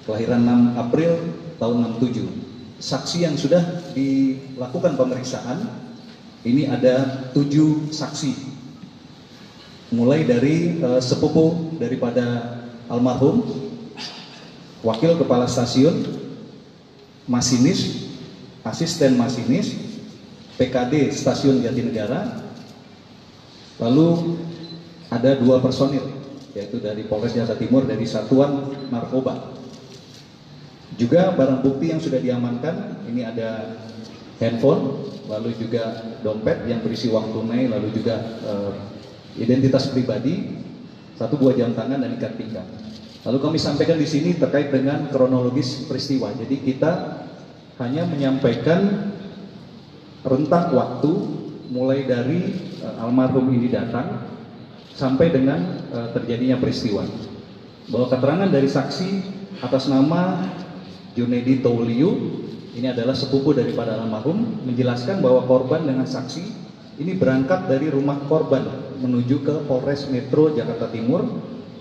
kelahiran 6 April tahun 67. Saksi yang sudah dilakukan pemeriksaan ini ada 7 saksi, mulai dari sepupu daripada almarhum, wakil kepala stasiun, masinis, asisten masinis, PKD Stasiun Jatinegara. Lalu ada 2 personil, yaitu dari Polres Jakarta Timur dari Satuan Narkoba. Juga barang bukti yang sudah diamankan, ini ada handphone, lalu juga dompet yang berisi uang tunai, lalu juga identitas pribadi, 1 buah jam tangan dan ikat pinggang. Lalu kami sampaikan di sini terkait dengan kronologis peristiwa. Jadi kita hanya menyampaikan rentang waktu mulai dari almarhum ini datang sampai dengan terjadinya peristiwa. Bahwa keterangan dari saksi atas nama Junedi Towoliu, ini adalah sepupu daripada almarhum, menjelaskan bahwa korban dengan saksi ini berangkat dari rumah korban menuju ke Polres Metro Jakarta Timur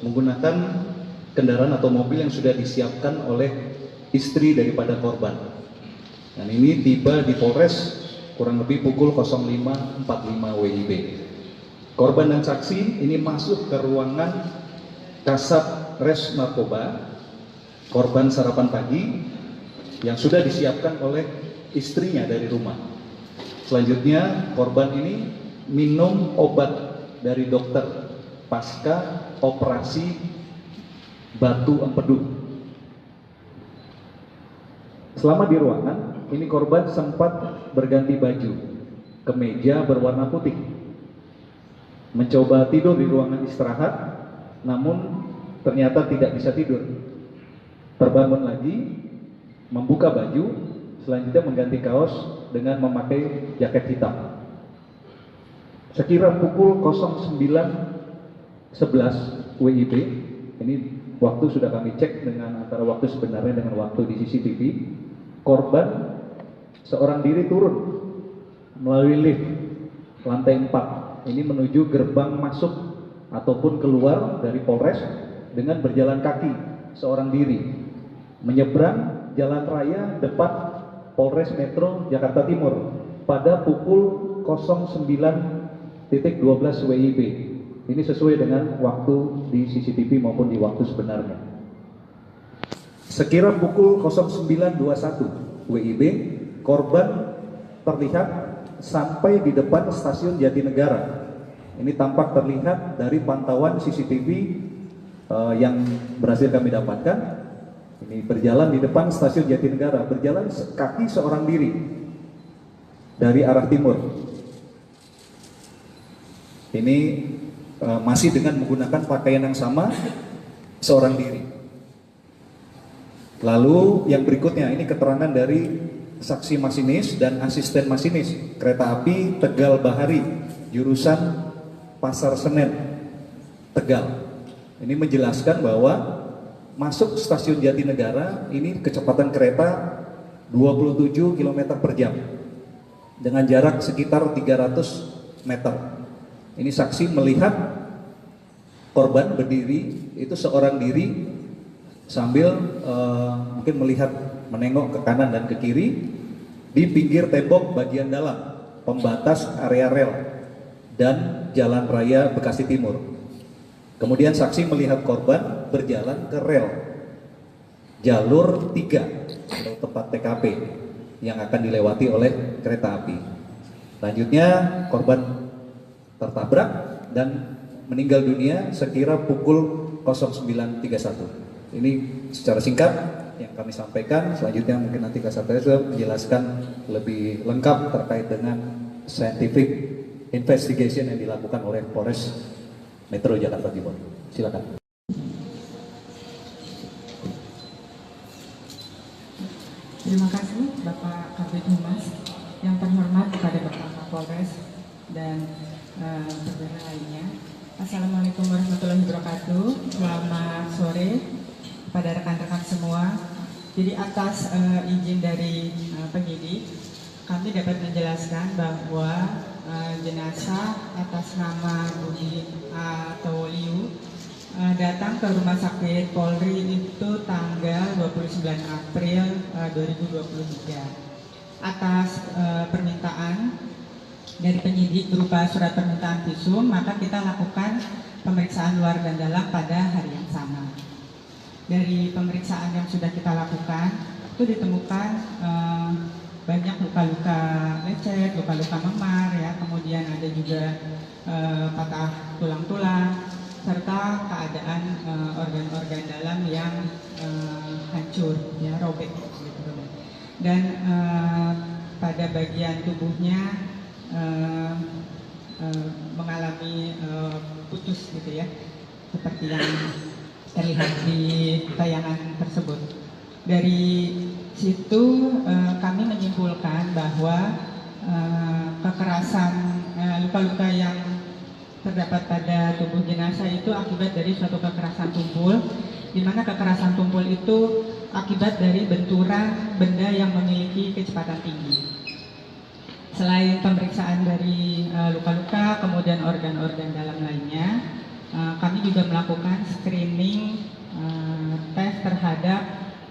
menggunakan kendaraan atau mobil yang sudah disiapkan oleh istri daripada korban. Dan ini tiba di Polres kurang lebih pukul 05.45 WIB. Korban dan saksi ini masuk ke ruangan Kasat Res Narkoba. Korban sarapan pagi yang sudah disiapkan oleh istrinya dari rumah. Selanjutnya korban ini minum obat dari dokter pasca operasi batu empedu. Selama di ruangan ini korban sempat berganti baju, kemeja berwarna putih, mencoba tidur di ruangan istirahat, namun ternyata tidak bisa tidur. Terbangun lagi, membuka baju, selanjutnya mengganti kaos dengan memakai jaket hitam. Sekira pukul 09.11 WIB, ini waktu sudah kami cek dengan antara waktu sebenarnya dengan waktu di CCTV, korban seorang diri turun melalui lift lantai 4, ini menuju gerbang masuk ataupun keluar dari Polres dengan berjalan kaki seorang diri, menyeberang jalan raya depan Polres Metro Jakarta Timur pada pukul 09.12 WIB. Ini sesuai dengan waktu di CCTV maupun di waktu sebenarnya. Sekira pukul 09.21 WIB, korban terlihat sampai di depan stasiun Jatinegara. Ini tampak terlihat dari pantauan CCTV yang berhasil kami dapatkan. Ini berjalan di depan stasiun Jatinegara, berjalan kaki seorang diri dari arah timur. Ini masih dengan menggunakan pakaian yang sama, seorang diri. Lalu yang berikutnya ini keterangan dari saksi masinis dan asisten masinis kereta api Tegal Bahari jurusan Pasar Senen Tegal. Ini menjelaskan bahwa masuk stasiun Jatinegara ini kecepatan kereta 27 km per jam dengan jarak sekitar 300 meter. Ini saksi melihat korban berdiri itu seorang diri sambil mungkin menengok ke kanan dan ke kiri di pinggir tembok bagian dalam pembatas area rel dan Jalan Raya Bekasi Timur. Kemudian saksi melihat korban berjalan ke rel jalur 3 atau tempat TKP yang akan dilewati oleh kereta api. Selanjutnya korban tertabrak dan meninggal dunia sekira pukul 09.31. Ini secara singkat yang kami sampaikan. Selanjutnya mungkin nanti Kasat Reskrim menjelaskan lebih lengkap terkait dengan scientific investigation yang dilakukan oleh Polres Metro Jakarta Timur. Silakan. Terima kasih Bapak Kabid Humas, yang terhormat kepada Bapak Kapolres dan perwira lainnya. Assalamualaikum warahmatullahi wabarakatuh. Selamat sore kepada rekan-rekan semua. Jadi atas izin dari penyidik, kami dapat menjelaskan bahwa jenazah atas nama Budi Tawoliu datang ke Rumah Sakit Polri itu tanggal 29 April 2023. Atas permintaan dari penyidik berupa surat permintaan visum, maka kita lakukan pemeriksaan luar dan dalam pada hari yang sama. Dari pemeriksaan yang sudah kita lakukan, itu ditemukan banyak luka-luka lecet, luka-luka memar, ya, kemudian ada juga patah tulang-tulang, serta keadaan organ-organ dalam yang hancur, ya, robek, gitu. Dan pada bagian tubuhnya mengalami putus, gitu ya, seperti yang terlihat di tayangan tersebut. Dari situ kami menyimpulkan bahwa kekerasan luka-luka yang terdapat pada tubuh jenazah itu akibat dari suatu kekerasan tumpul, di mana kekerasan tumpul itu akibat dari benturan benda yang memiliki kecepatan tinggi. Selain pemeriksaan dari luka-luka, kemudian organ-organ dalam lainnya, kami juga melakukan screening tes terhadap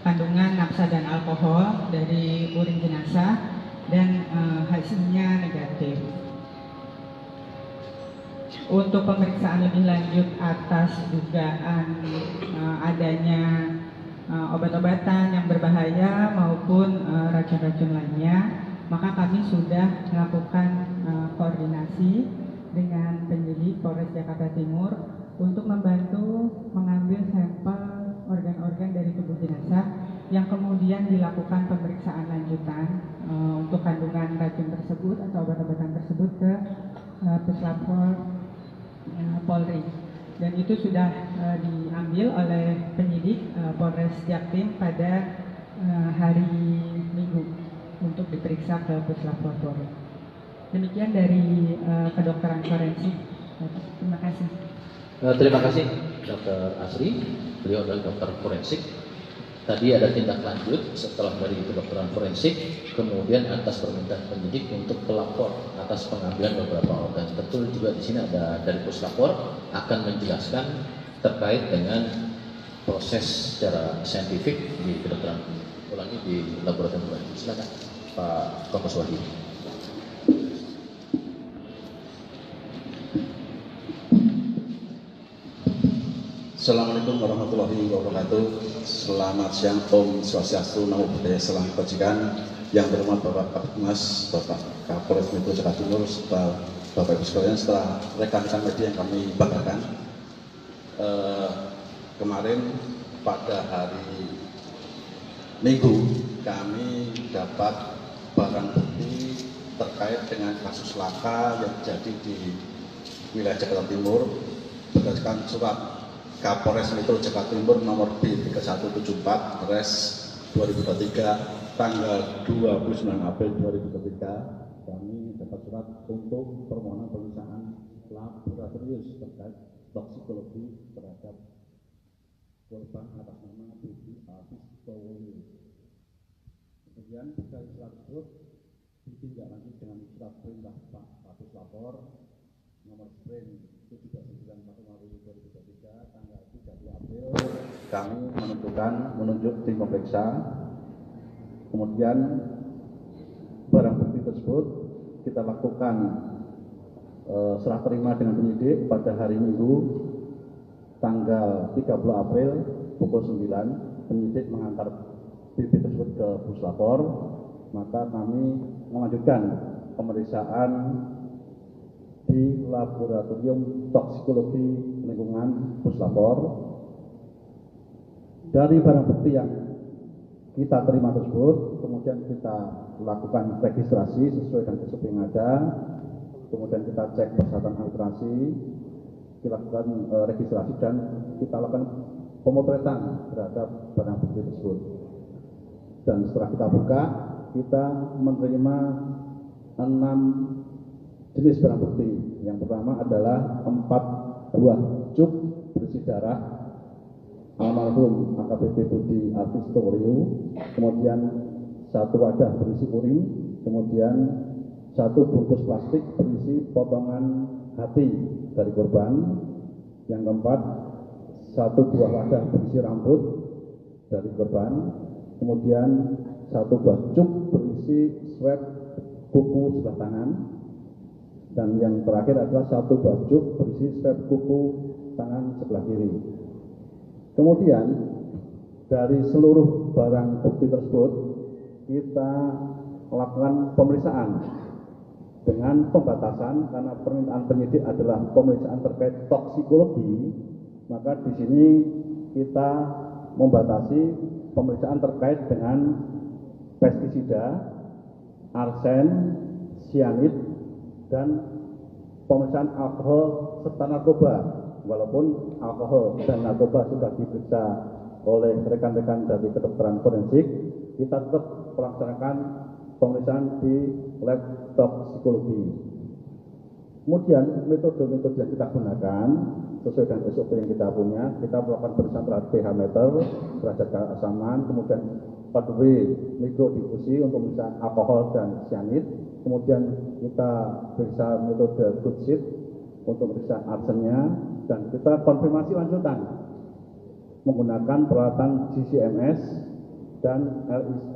kandungan nafsa dan alkohol dari urin jenazah, dan hasilnya negatif. Untuk pemeriksaan lebih lanjut atas dugaan adanya obat-obatan yang berbahaya maupun racun-racun lainnya, maka kami sudah melakukan koordinasi dengan penyidik Polres Jakarta Timur untuk membantu mengambil sampel organ-organ dari tubuh jenazah yang kemudian dilakukan pemeriksaan lanjutan untuk kandungan racun tersebut atau obat-obatan tersebut ke Puslapor Polri, dan itu sudah diambil oleh penyidik Polres Jaktim pada hari Minggu untuk diperiksa ke Puslapor Polri. Demikian dari kedokteran forensik. Terima kasih. Terima kasih Dr. Asri, beliau adalah dokter forensik. Tadi ada tindak lanjut setelah dari kedokteran forensik, kemudian atas permintaan penyidik untuk pelapor atas pengambilan beberapa organ. Betul juga di sini ada dari puslapor akan menjelaskan terkait dengan proses secara saintifik di kedokteran ulangi di laboratorium forensik. Silakan Pak Kompes Wahid. Assalamualaikum warahmatullahi wabarakatuh. Selamat siang, Om Swastiastu, Namo Buddhaya, Salam Kebajikan. Yang berhormat Bapak Kabid Humas, Bapak Kapolres Metro Jakarta Timur, serta Bapak Ibu sekalian, setelah rekan-rekan media yang kami banggakan, kemarin pada hari Minggu kami dapat barang bukti terkait dengan kasus laka yang terjadi di wilayah Jakarta Timur berdasarkan surat Kapolres Metro Jakarta Timur nomor B3174 Res 2023 tanggal 29 April 2023, kami dapat surat untuk permohonan pemeriksaan laboratorium terkait toksikologi terhadap korban atas nama Budi Tawoliu. Kemudian dari surat tersebut ditindaklanjuti dengan surat perintah Pak Kapus Lapor nomor sprint tanggal 30 April kami menunjuk tim pemeriksa. Kemudian barang bukti tersebut kita lakukan serah terima dengan penyidik pada hari Minggu tanggal 30 April pukul 9. Penyidik mengantar bibit tersebut ke Puslapor, maka kami melanjutkan pemeriksaan di laboratorium toksikologi lingkungan Puslapor. Dari barang bukti yang kita terima tersebut, kemudian kita lakukan registrasi sesuai dengan SOP yang ada, kemudian kita cek persyaratan administrasi, kita lakukan registrasi dan kita lakukan pemotretan terhadap barang bukti tersebut. Dan setelah kita buka, kita menerima 6 jenis barang bukti. Yang pertama adalah 4 buah cuk berisi darah almarhum AKBP Budi Artistorio, kemudian 1 wadah berisi urin, kemudian 1 bungkus plastik berisi potongan hati dari korban. Yang keempat, 1 buah wadah berisi rambut dari korban, kemudian 1 buah cuk berisi swab kuku sebelah tangan, dan yang terakhir adalah 1 buah cuk berisi swab kuku tangan sebelah kiri. Kemudian dari seluruh barang bukti tersebut kita lakukan pemeriksaan dengan pembatasan, karena permintaan penyidik adalah pemeriksaan terkait toksikologi, maka di sini kita membatasi pemeriksaan terkait dengan pestisida, arsen, sianid, dan pemeriksaan alkohol serta narkoba. Walaupun alkohol dan narkoba sudah diperiksa oleh rekan-rekan dari kedokteran forensik, kita tetap melaksanakan pemeriksaan di lab toksikologi. Kemudian metode-metode yang kita gunakan sesuai dengan SOP yang kita punya, kita melakukan pemeriksaan terhadap pH meter, derajat keasaman, kemudian 4W mikrodifusi untuk pemeriksaan alkohol dan sianid, kemudian kita periksa metode good sheet untuk periksa arsennya, dan kita konfirmasi lanjutan menggunakan peralatan GCMS dan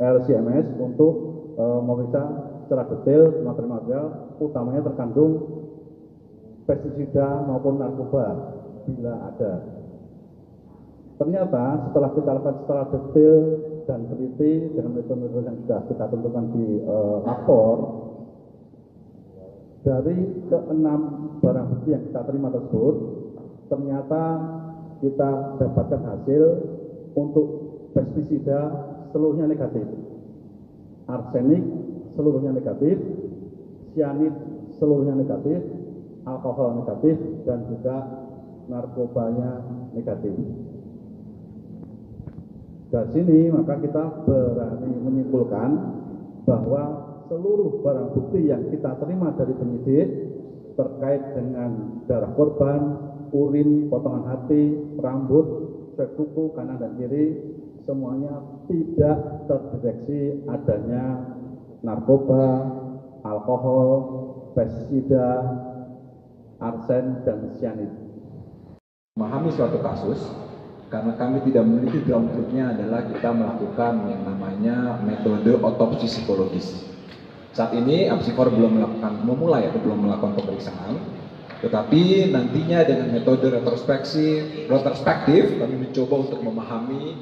LCMS untuk memeriksa secara detail material-material, utamanya terkandung pestisida maupun narkoba bila ada. Ternyata setelah kita lakukan secara detail dan teliti dengan metode-metode yang sudah kita tentukan di lapor, dari ke-6 barang bukti yang kita terima tersebut, ternyata kita dapatkan hasil untuk pestisida seluruhnya negatif, arsenik seluruhnya negatif, sianid seluruhnya negatif, alkohol negatif, dan juga narkobanya negatif. Dari sini maka kita berani menyimpulkan bahwa seluruh barang bukti yang kita terima dari penyidik terkait dengan darah korban, urin, potongan hati, rambut, swab kuku kanan dan kiri, semuanya tidak terdeteksi adanya narkoba, alkohol, pestisida, arsen, dan sianid. Memahami suatu kasus, karena kami tidak memiliki ground truth-nya adalah kita melakukan yang namanya metode otopsi psikologis. Saat ini Apsifor belum memulai atau belum melakukan pemeriksaan, tetapi nantinya dengan metode retrospektif kami mencoba untuk memahami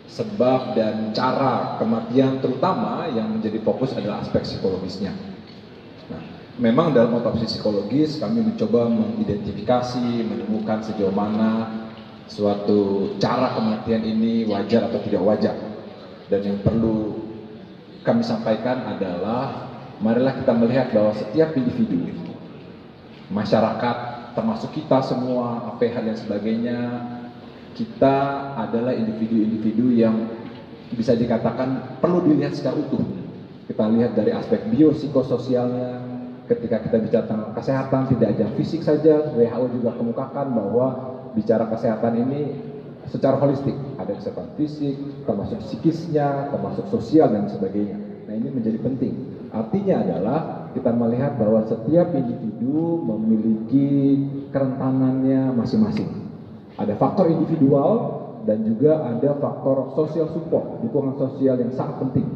sebab dan cara kematian, terutama yang menjadi fokus adalah aspek psikologisnya. Nah, memang dalam otopsi psikologis kami mencoba mengidentifikasi, menemukan sejauh mana suatu cara kematian ini wajar atau tidak wajar. Dan yang perlu kami sampaikan adalah marilah kita melihat bahwa setiap individu, masyarakat, termasuk kita semua, APH dan sebagainya, kita adalah individu-individu yang bisa dikatakan perlu dilihat secara utuh. Kita lihat dari aspek biopsikososialnya. Ketika kita bicara tentang kesehatan, tidak hanya fisik saja, WHO juga kemukakan bahwa bicara kesehatan ini secara holistik, ada kesehatan fisik, termasuk psikisnya, termasuk sosial dan sebagainya. Nah, ini menjadi penting. Artinya adalah kita melihat bahwa setiap individu memiliki kerentanannya masing-masing. Ada faktor individual dan juga ada faktor social support, dukungan sosial yang sangat penting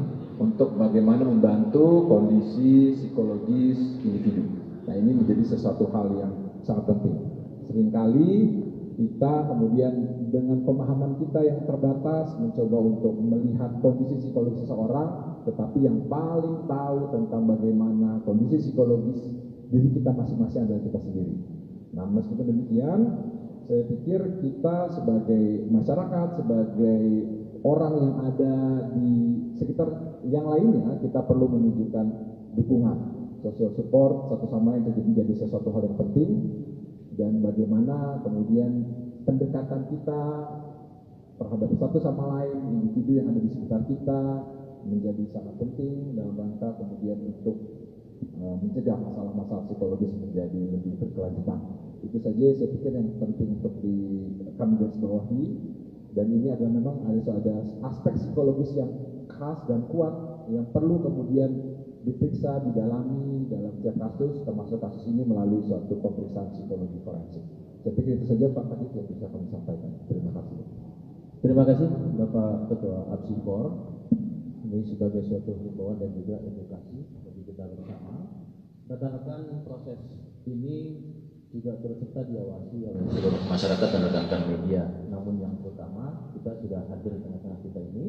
untuk bagaimana membantu kondisi psikologis individu. Nah, ini menjadi sesuatu hal yang sangat penting. Seringkali kita kemudian dengan pemahaman kita yang terbatas mencoba untuk melihat kondisi psikologis seseorang, tetapi yang paling tahu tentang bagaimana kondisi psikologis diri kita masing-masing adalah kita sendiri. Nah, meskipun demikian, saya pikir kita sebagai masyarakat, sebagai orang yang ada di sekitar yang lainnya, kita perlu menunjukkan dukungan, social support satu sama lain menjadi sesuatu hal yang penting. Dan bagaimana kemudian pendekatan kita terhadap satu sama lain, individu yang ada di sekitar kita menjadi sangat penting dalam rangka kemudian untuk mencegah masalah-masalah psikologis menjadi lebih berkelanjutan. Itu saja saya pikir yang penting untuk kami garis bawahi. Dan ini adalah memang ada aspek psikologis yang khas dan kuat yang perlu kemudian diperiksa, didalami dalam setiap kasus, termasuk kasus ini melalui suatu pemeriksaan psikologi forensik. Saya pikir itu saja Pak Kadif yang bisa kami sampaikan. Terima kasih. Terima kasih Bapak Ketua APSIFOR. Ini sebagai suatu himbauan dan juga edukasi bagi kita bersama. Rekan-rekan, proses ini juga turut serta diawasi oleh seluruh masyarakat dan rekan-rekan media. Namun yang utama, kita sudah hadir di tengah-tengah kita ini,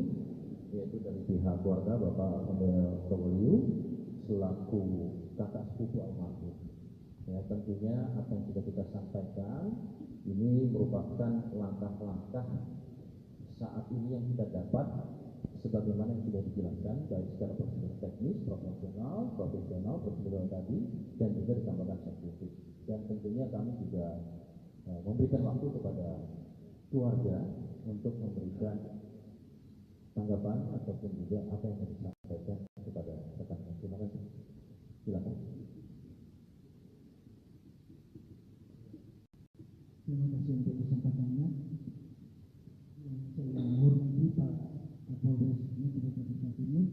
yaitu dari pihak keluarga Bapak Samuel W selaku kakak sepupu almarhum. Ya, tentunya apa yang sudah kita sampaikan ini merupakan langkah-langkah saat ini yang kita dapat sebagaimana yang sudah dijelaskan baik secara prosedur teknis, profesional, prosedural tadi, dan juga ditambahkan saintifik. Dan tentunya kami juga memberikan waktu kepada keluarga untuk memberikan tanggapan ataupun juga apa yang harus disampaikan kepada rekan-rekan. Terima kasih. Silakan. Terima kasih untuk kesempatannya. Saya menghormati Pak Kapolres Metro Jakarta Timur,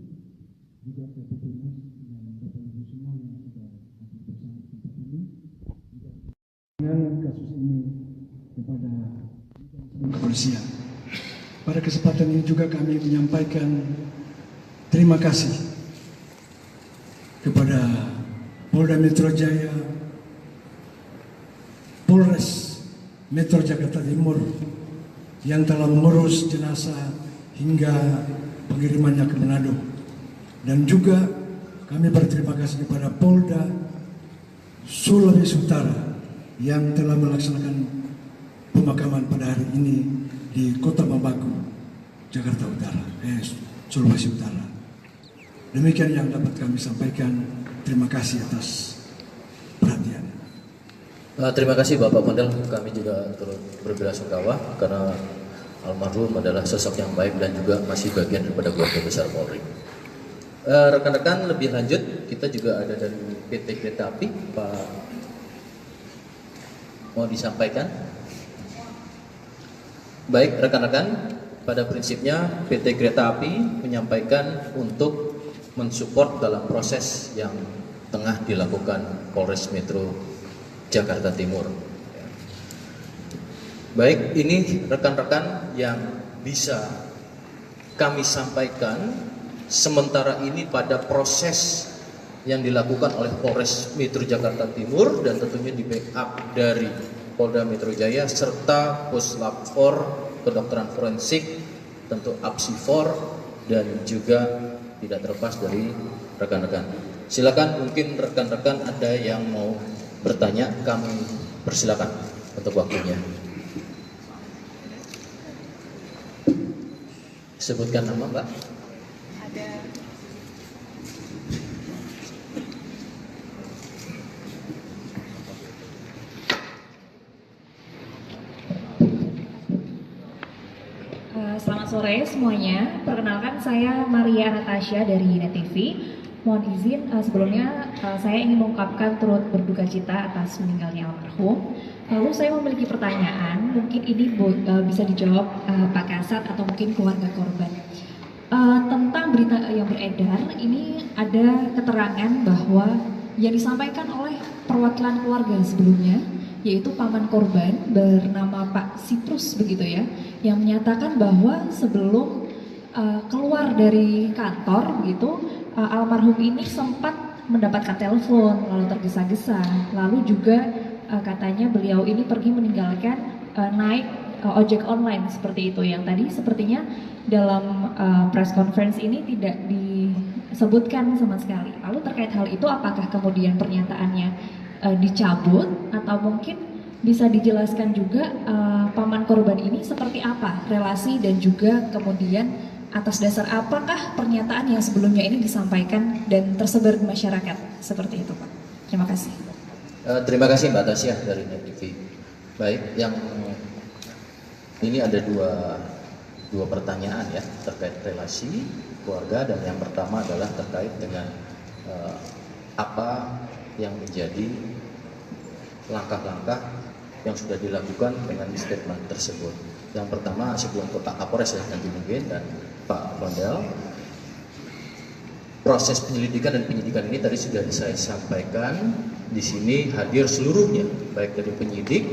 juga Kapolres dan Bapak Ibu semua yang sudah hadir bersama di tempat ini. Dengan kasus ini kepada kepolisian. Pada kesempatan ini juga kami menyampaikan terima kasih kepada Polda Metro Jaya, Polres Metro Jakarta Timur yang telah mengurus jenazah hingga pengirimannya ke Manado. Dan juga kami berterima kasih kepada Polda Sulawesi Utara yang telah melaksanakan pemakaman pada hari ini di Kota Bambaku, Jakarta Utara, Sulawesi Utara. Demikian yang dapat kami sampaikan. Terima kasih atas perhatian. Terima kasih Bapak Mandel. Kami juga turut berbelasungkawa karena almarhum adalah sosok yang baik dan juga masih bagian daripada keluarga besar Polri. Rekan-rekan, lebih lanjut kita juga ada dari PT Kereta Api, Pak, mau disampaikan? Baik rekan-rekan, pada prinsipnya PT Kereta Api menyampaikan untuk mensupport dalam proses yang tengah dilakukan Polres Metro Jakarta Timur. Baik, ini rekan-rekan yang bisa kami sampaikan sementara ini pada proses yang dilakukan oleh Polres Metro Jakarta Timur dan tentunya di backup dari Polda Metro Jaya serta Puslap 4 Kedokteran Forensik, tentu APSIFOR dan juga tidak terlepas dari rekan-rekan. Silakan, mungkin rekan-rekan ada yang mau bertanya, kami persilakan untuk waktunya. Sebutkan nama Mbak. Ada. Selamat sore semuanya. Perkenalkan, saya Maria Anastasia dari Net TV. Mohon izin sebelumnya saya ingin mengungkapkan turut berduka cita atas meninggalnya almarhum. Lalu saya memiliki pertanyaan, mungkin ini bisa dijawab Pak Kasat atau mungkin keluarga korban. Tentang berita yang beredar, ini ada keterangan bahwa yang disampaikan oleh perwakilan keluarga sebelumnya, yaitu paman korban bernama Pak Siprus begitu ya, yang menyatakan bahwa sebelum keluar dari kantor begitu, almarhum ini sempat mendapatkan telepon lalu tergesa-gesa, lalu juga katanya beliau ini pergi meninggalkan naik ojek online seperti itu, yang tadi sepertinya dalam press conference ini tidak disebutkan sama sekali. Lalu terkait hal itu, apakah kemudian pernyataannya dicabut atau mungkin bisa dijelaskan juga paman korban ini seperti apa relasi dan juga kemudian atas dasar apakah pernyataan yang sebelumnya ini disampaikan dan tersebar di masyarakat seperti itu, Pak? Terima kasih. Terima kasih Mbak Tasya dari Net TV. Baik, yang ini ada dua pertanyaan ya terkait relasi keluarga, dan yang pertama adalah terkait dengan apa yang menjadi langkah-langkah yang sudah dilakukan dengan statement tersebut. Yang pertama sebelum ke Pak Kapolres ya nanti mungkin dan Pak Kondel, proses penyelidikan dan penyidikan ini tadi sudah saya sampaikan. Di sini hadir seluruhnya, baik dari penyidik,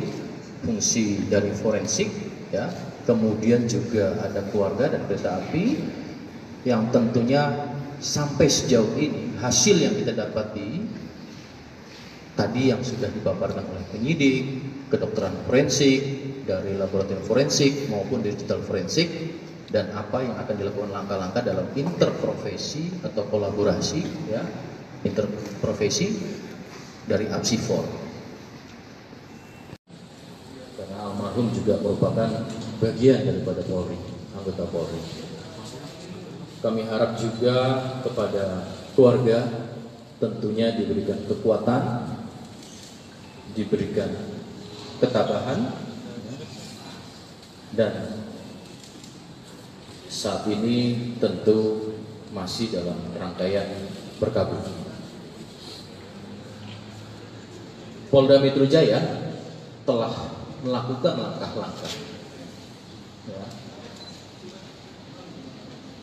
fungsi dari forensik, ya, kemudian juga ada keluarga dan kereta api, yang tentunya sampai sejauh ini hasil yang kita dapati tadi yang sudah dipaparkan oleh penyidik, kedokteran forensik, dari laboratorium forensik maupun digital forensik, dan apa yang akan dilakukan langkah-langkah dalam interprofesi atau kolaborasi, ya, interprofesi dari APSI4. Karena almarhum juga merupakan bagian daripada Polri, anggota Polri. Kami harap juga kepada keluarga tentunya diberikan kekuatan, diberikan ketabahan, dan saat ini tentu masih dalam rangkaian berkabung. Polda Metro Jaya telah melakukan langkah-langkah, ya.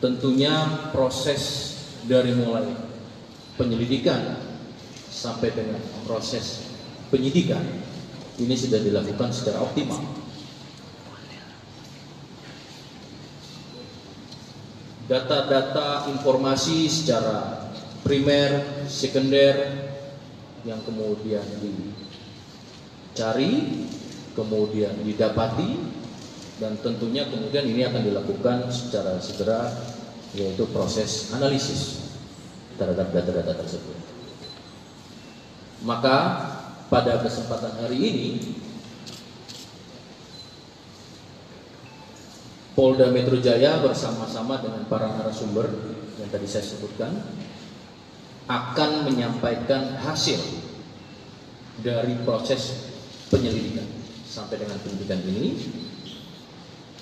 Tentunya proses dari mulai penyelidikan sampai dengan proses penyidikan ini sudah dilakukan secara optimal. Data-data informasi secara primer, sekunder yang kemudian dicari, kemudian didapati, dan tentunya kemudian ini akan dilakukan secara segera, yaitu proses analisis terhadap data-data tersebut. Maka pada kesempatan hari ini Polda Metro Jaya bersama-sama dengan para narasumber yang tadi saya sebutkan akan menyampaikan hasil dari proses penyelidikan sampai dengan penyidikan ini,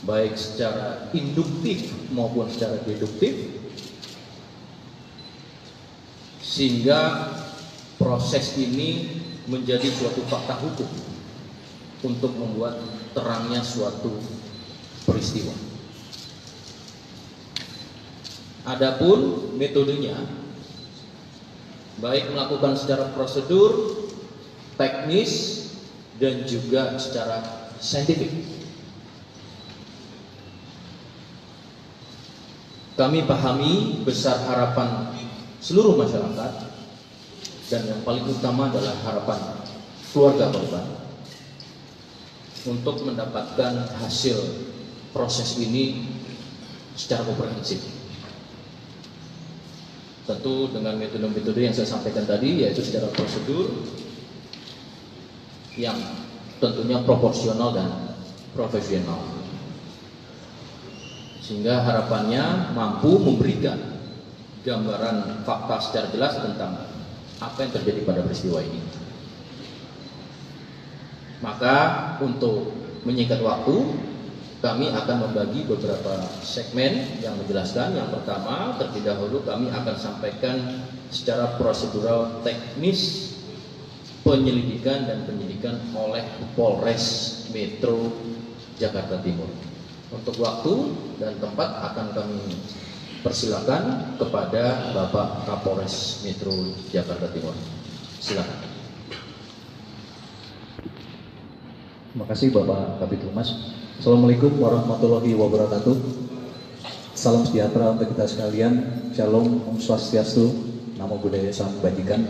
baik secara induktif maupun secara deduktif, sehingga proses ini menjadi suatu fakta hukum untuk membuat terangnya suatu peristiwa. Adapun metodenya, baik melakukan secara prosedur, teknis, dan juga secara saintifik. Kami pahami besar harapan seluruh masyarakat, dan yang paling utama adalah harapan keluarga korban untuk mendapatkan hasil proses ini secara komprehensif. Tentu dengan metode-metode yang saya sampaikan tadi, yaitu secara prosedur yang tentunya proporsional dan profesional, sehingga harapannya mampu memberikan gambaran fakta secara jelas tentang apa yang terjadi pada peristiwa ini. Maka untuk menyingkat waktu, kami akan membagi beberapa segmen yang menjelaskan. Yang pertama, terlebih dahulu kami akan sampaikan secara prosedural teknis penyelidikan dan penyidikan oleh Polres Metro Jakarta Timur. Untuk waktu dan tempat akan kami persilakan kepada Bapak Kapolres Metro Jakarta Timur. Silakan. Terima kasih Bapak Kabid Humas. Assalamualaikum warahmatullahi wabarakatuh. Salam sejahtera untuk kita sekalian. Shalom, Om Swastiastu, Namo Buddhaya, Salam Kebajikan.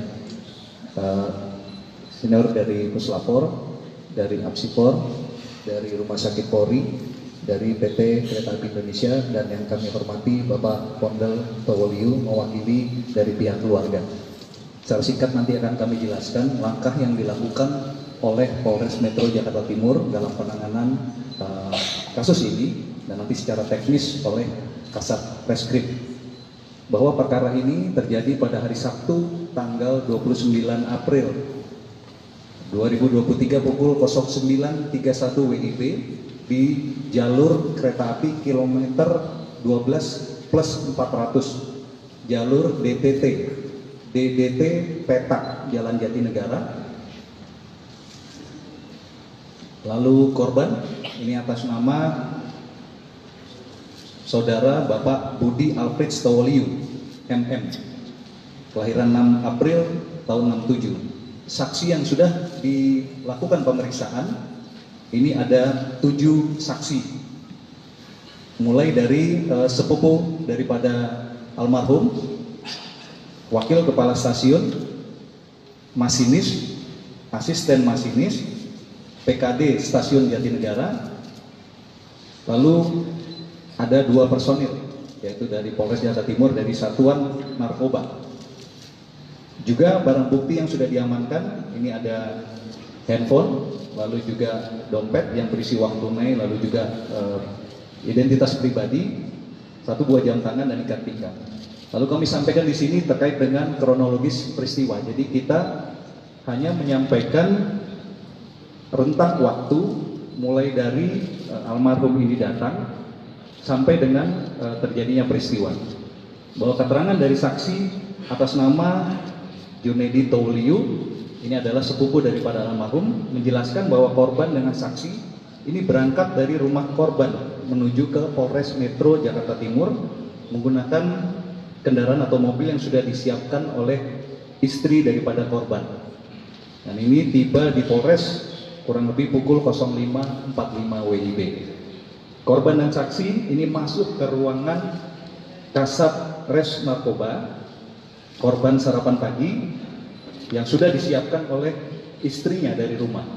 Senior dari Puslapor, dari Apsipor, dari Rumah Sakit Polri, dari PT Kereta Api Indonesia, dan yang kami hormati Bapak Pondel Towoliu mewakili dari pihak keluarga. Secara singkat nanti akan kami jelaskan langkah yang dilakukan oleh Polres Metro Jakarta Timur dalam penanganan kasus ini, dan nanti secara teknis oleh Kasat Reskrim. Bahwa perkara ini terjadi pada hari Sabtu tanggal 29 April 2023 pukul 09.31 WIB di jalur kereta api kilometer 12 plus 400 jalur DDT Petak Jalan Jatinegara. Lalu korban ini atas nama Saudara Bapak Budi Alfred Towoliu, MM, kelahiran 6 April tahun 67. Saksi yang sudah dilakukan pemeriksaan, ini ada 7 saksi. Mulai dari sepupu daripada almarhum, wakil kepala stasiun, masinis, asisten masinis, PKD Stasiun Jatinegara, lalu ada 2 personil, yaitu dari Polres Jakarta Timur dari Satuan Narkoba. Juga barang bukti yang sudah diamankan, ini ada handphone, lalu juga dompet yang berisi uang tunai, lalu juga identitas pribadi, 1 buah jam tangan dan ikat pinggang. Lalu kami sampaikan di sini terkait dengan kronologis peristiwa. Jadi kita hanya menyampaikan rentang waktu mulai dari almarhum ini datang sampai dengan terjadinya peristiwa. Bahwa keterangan dari saksi atas nama Junedi Towoliu, ini adalah sepupu daripada almarhum, menjelaskan bahwa korban dengan saksi ini berangkat dari rumah korban menuju ke Polres Metro Jakarta Timur menggunakan kendaraan atau mobil yang sudah disiapkan oleh istri daripada korban. Dan ini tiba di Polres kurang lebih pukul 05.45 WIB. Korban dan saksi ini masuk ke ruangan Kasat Res Narkoba, korban sarapan pagi yang sudah disiapkan oleh istrinya dari rumah.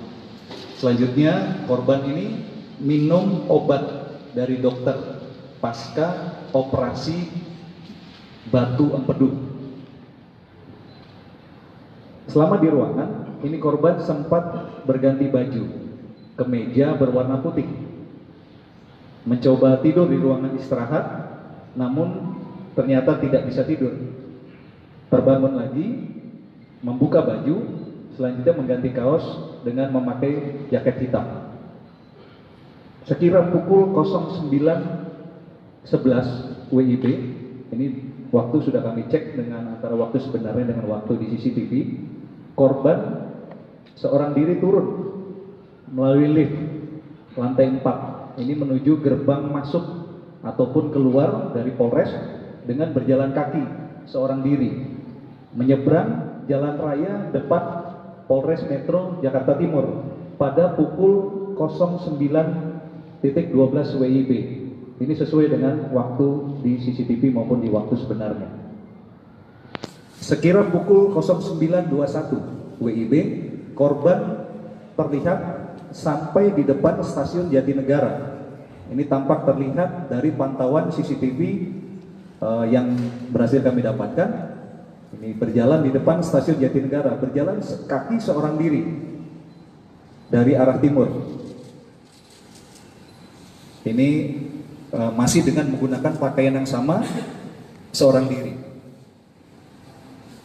Selanjutnya korban ini minum obat dari dokter pasca operasi batu empedu. Selama di ruangan, ini korban sempat berganti baju, kemeja berwarna putih, mencoba tidur di ruangan istirahat, namun ternyata tidak bisa tidur. Terbangun lagi, membuka baju, selanjutnya mengganti kaos dengan memakai jaket hitam. Sekira pukul 09.11 WIB, ini waktu sudah kami cek dengan antara waktu sebenarnya dengan waktu di CCTV, korban seorang diri turun melalui lift lantai 4 ini menuju gerbang masuk ataupun keluar dari Polres dengan berjalan kaki seorang diri menyeberang jalan raya depan Polres Metro Jakarta Timur pada pukul 09.12 WIB. Ini sesuai dengan waktu di CCTV maupun di waktu sebenarnya. Sekira pukul 09.21 WIB, korban terlihat sampai di depan stasiun Jatinegara. Ini tampak terlihat dari pantauan CCTV yang berhasil kami dapatkan. Ini berjalan di depan stasiun Jatinegara, berjalan kaki seorang diri dari arah timur. Ini masih dengan menggunakan pakaian yang sama, seorang diri.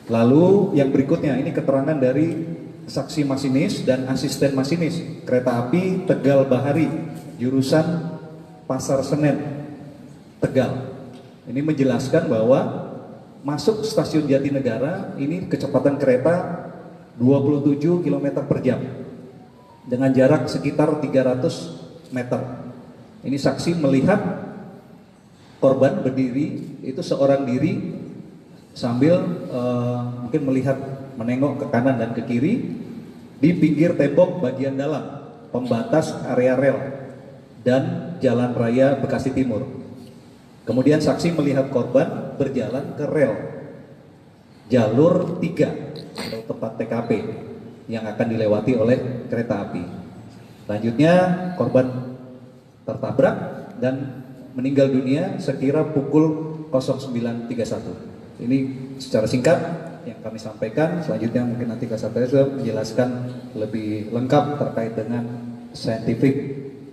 Lalu yang berikutnya, ini keterangan dari saksi masinis dan asisten masinis kereta api Tegal Bahari, jurusan Pasar Senen, Tegal. Ini menjelaskan bahwa masuk stasiun Jatinegara, ini kecepatan kereta 27 km per jam dengan jarak sekitar 300 meter. Ini saksi melihat korban berdiri, itu seorang diri sambil mungkin menengok ke kanan dan ke kiri di pinggir tembok bagian dalam pembatas area rel dan Jalan Raya Bekasi Timur. Kemudian saksi melihat korban berjalan ke rel jalur 3 atau tempat TKP yang akan dilewati oleh kereta api. Selanjutnya korban tertabrak dan meninggal dunia sekira pukul 09.31. Ini secara singkat yang kami sampaikan. Selanjutnya mungkin nanti Kasat menjelaskan lebih lengkap terkait dengan scientific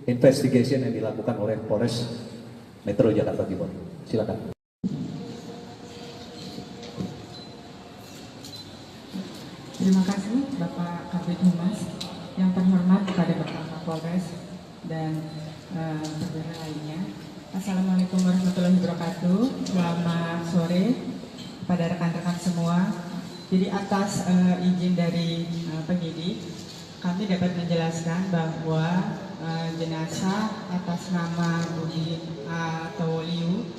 investigation yang dilakukan oleh Polres Metro Jakarta Timur. Silakan. Terima kasih Bapak Kabid Humas, yang terhormat kepada Bapak Kapolres dan perwira lainnya. Assalamualaikum warahmatullahi wabarakatuh. Selamat sore kepada rekan-rekan semua. Jadi atas izin dari penyidik, kami dapat menjelaskan bahwa jenazah atas nama Budi Tawoliu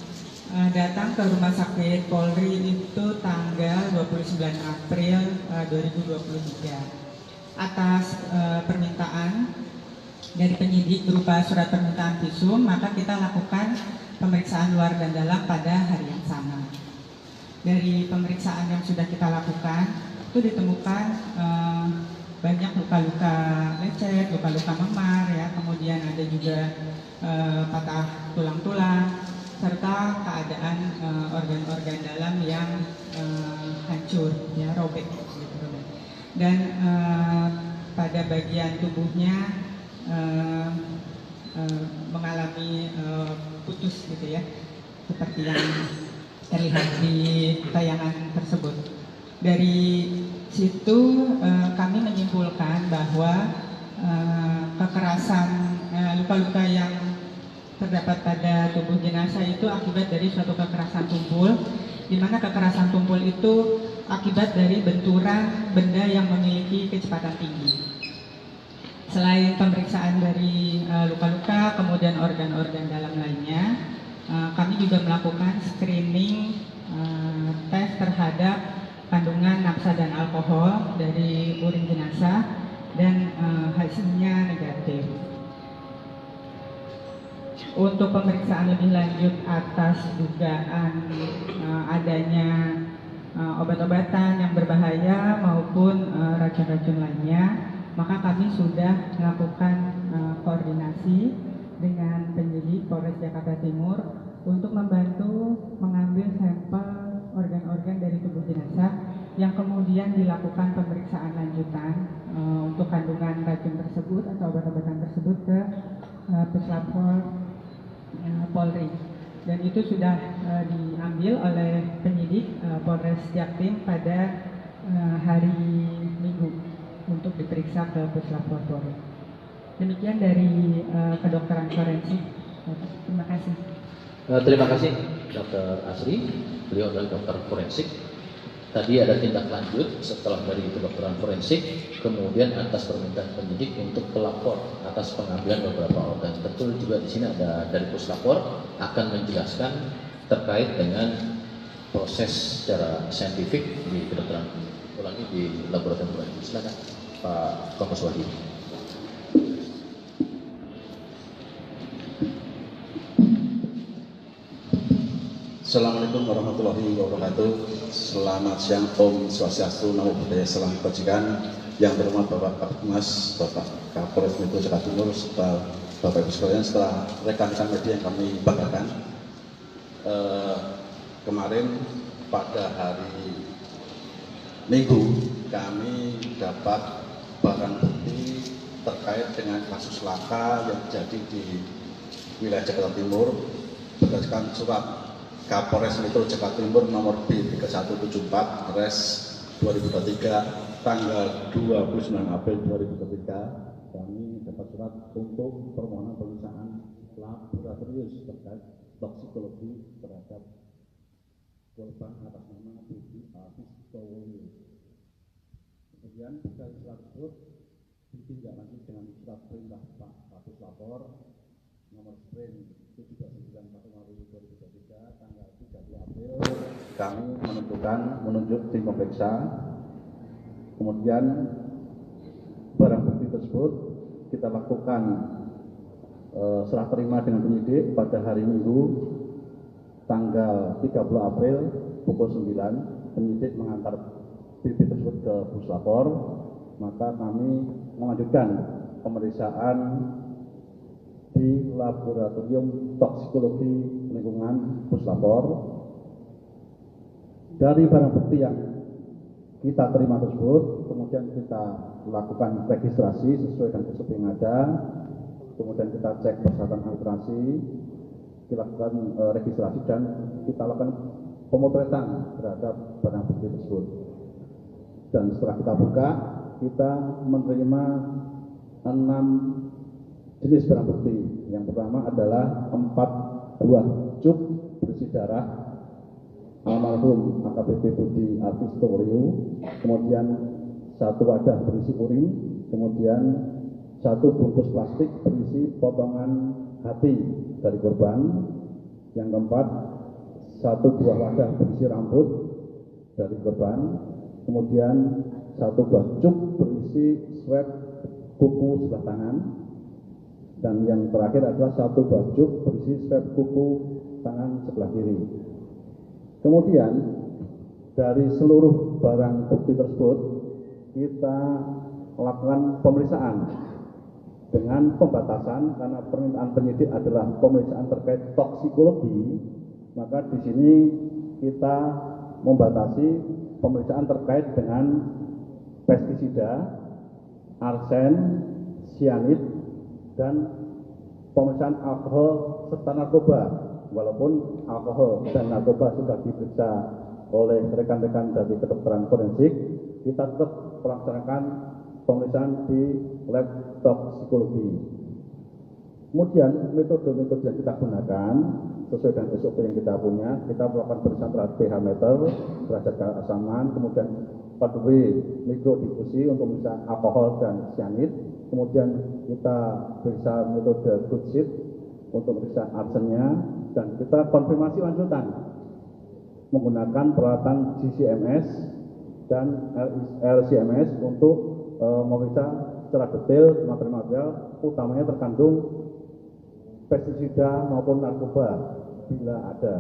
datang ke Rumah Sakit Polri itu tanggal 29 April 2023. Atas permintaan dari penyidik berupa surat permintaan visum, maka kita lakukan pemeriksaan luar dan dalam pada hari yang sama. Dari pemeriksaan yang sudah kita lakukan, itu ditemukan banyak luka-luka lecet, luka-luka memar, ya, kemudian ada juga patah tulang-tulang, serta keadaan organ-organ dalam yang hancur, ya, robek. Dan pada bagian tubuhnya mengalami putus, gitu ya, seperti yang terlihat di tayangan tersebut. Dari situ kami menyimpulkan bahwa kekerasan, luka-luka yang terdapat pada tubuh jenazah itu akibat dari suatu kekerasan tumpul, di mana kekerasan tumpul itu akibat dari benturan benda yang memiliki kecepatan tinggi. Selain pemeriksaan dari luka-luka, kemudian organ-organ dalam lainnya, kami juga melakukan screening tes terhadap kandungan nafsa dan alkohol dari urin jenazah, dan hasilnya negatif. Untuk pemeriksaan lebih lanjut atas dugaan adanya obat-obatan yang berbahaya maupun racun-racun lainnya, maka kami sudah melakukan koordinasi dengan penyidik Polres Jakarta Timur untuk membantu mengambil sampel organ-organ dari tubuh jenazah yang kemudian dilakukan pemeriksaan lanjutan untuk kandungan racun tersebut atau obat-obatan tersebut ke Puslapor Polri, dan itu sudah diambil oleh penyidik Polres Jaktim pada hari Minggu untuk diperiksa ke Puslapor Polri. Demikian dari kedokteran forensik. Terima kasih. Terima kasih Dr. Asri, beliau adalah dokter forensik. Tadi ada tindak lanjut setelah dari kedokteran forensik, kemudian atas permintaan penyidik untuk pelapor atas pengambilan beberapa organ. Betul juga di sini ada dari Puslapor akan menjelaskan terkait dengan proses secara saintifik di kedokteran ulangi di laboratorium forensik. Silakan Pak Kombes Wahyu. Assalamualaikum warahmatullahi wabarakatuh. Selamat siang, Om Swastiastu, Namo Buddhaya, Salam Kebajikan. Yang berhormat Bapak Kabid Humas, Bapak Kapolres Metro Jakarta Timur, serta Bapak Ibu sekalian, setelah rekan-rekan media yang kami banggakan, kemarin pada hari Minggu kami dapat barang bukti terkait dengan kasus laka yang terjadi di wilayah Jakarta Timur berdasarkan surat Kapolres Metro Jakarta Timur nomor B3174 Res 2023 tanggal 29 April 2023. Kami dapat surat untuk permohonan pemeriksaan laboratorium terkait toksikologi terhadap korban atas nama Budi Tawoliu. Kemudian dari surat tersebut ditindaklanjuti dengan surat perintah Pak Kapus Lapor nomor sprint 791/2023 tanggal 30 April. Kami menunjuk tim pemeriksa. Kemudian barang bukti tersebut kita lakukan serah terima dengan penyidik pada hari Minggu tanggal 30 April pukul 9. Penyidik mengantar BB tersebut ke Puslapor, maka kami melanjutkan pemeriksaan di Laboratorium Toksikologi Lingkungan Puslapor. Dari barang bukti yang kita terima tersebut, kemudian kita lakukan registrasi sesuai dengan SOP yang ada, kemudian kita cek persyaratan administrasi, kita lakukan registrasi dan kita lakukan pemotretan terhadap barang bukti tersebut. Dan setelah kita buka, kita menerima 6 jenis barang bukti. Yang pertama adalah 4 buah cuk berisi darah almarhum AKBP Budi Arfistorio, kemudian 1 wadah berisi urin, kemudian 1 bungkus plastik berisi potongan hati dari korban. Yang keempat, 1 buah wadah berisi rambut dari korban, kemudian 1 buah cuk berisi swab kuku sebelah tangan, dan yang terakhir adalah 1 buah cuk berisi swab kuku tangan sebelah kiri. Kemudian dari seluruh barang bukti tersebut kita lakukan pemeriksaan dengan pembatasan, karena permintaan penyidik adalah pemeriksaan terkait toksikologi, maka di sini kita membatasi pemeriksaan terkait dengan pestisida, arsen, sianid, dan pemeriksaan alkohol serta narkoba. Walaupun alkohol dan narkoba sudah diperiksa oleh rekan-rekan dari kedokteran forensik, kita tetap melaksanakan pemeriksaan di lab toksikologi. Kemudian metode-metode yang kita gunakan sesuai dengan SOP yang kita punya, kita melakukan pemeriksaan terhadap pH meter, derajat keasaman, kemudian 4W mikrodifusi untuk memeriksa alkohol dan sianid, kemudian kita periksa metode Good-Sheet untuk memeriksa arsennya, dan kita konfirmasi lanjutan menggunakan peralatan GCMS dan LCMS untuk memeriksa secara detail material-material, utamanya terkandung pestisida maupun narkoba bila ada.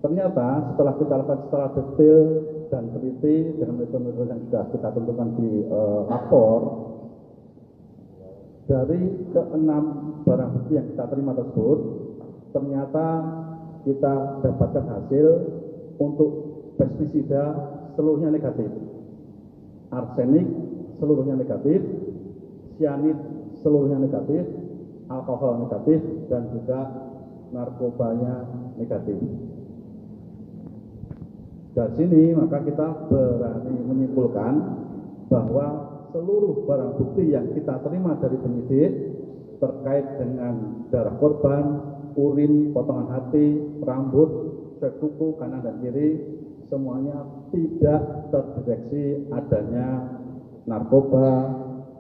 Ternyata setelah kita lakukan secara detail dan teliti dengan metode-metode yang sudah kita tentukan di lapor, dari ke-6 barang bukti yang kita terima tersebut, ternyata kita dapatkan hasil untuk pestisida seluruhnya negatif, arsenik seluruhnya negatif, sianid seluruhnya negatif, alkohol negatif, dan juga narkobanya negatif. Dari sini maka kita berani menyimpulkan bahwa seluruh barang bukti yang kita terima dari penyidik terkait dengan darah korban, urin, potongan hati, rambut, swab kuku kanan dan kiri, semuanya tidak terdeteksi adanya narkoba,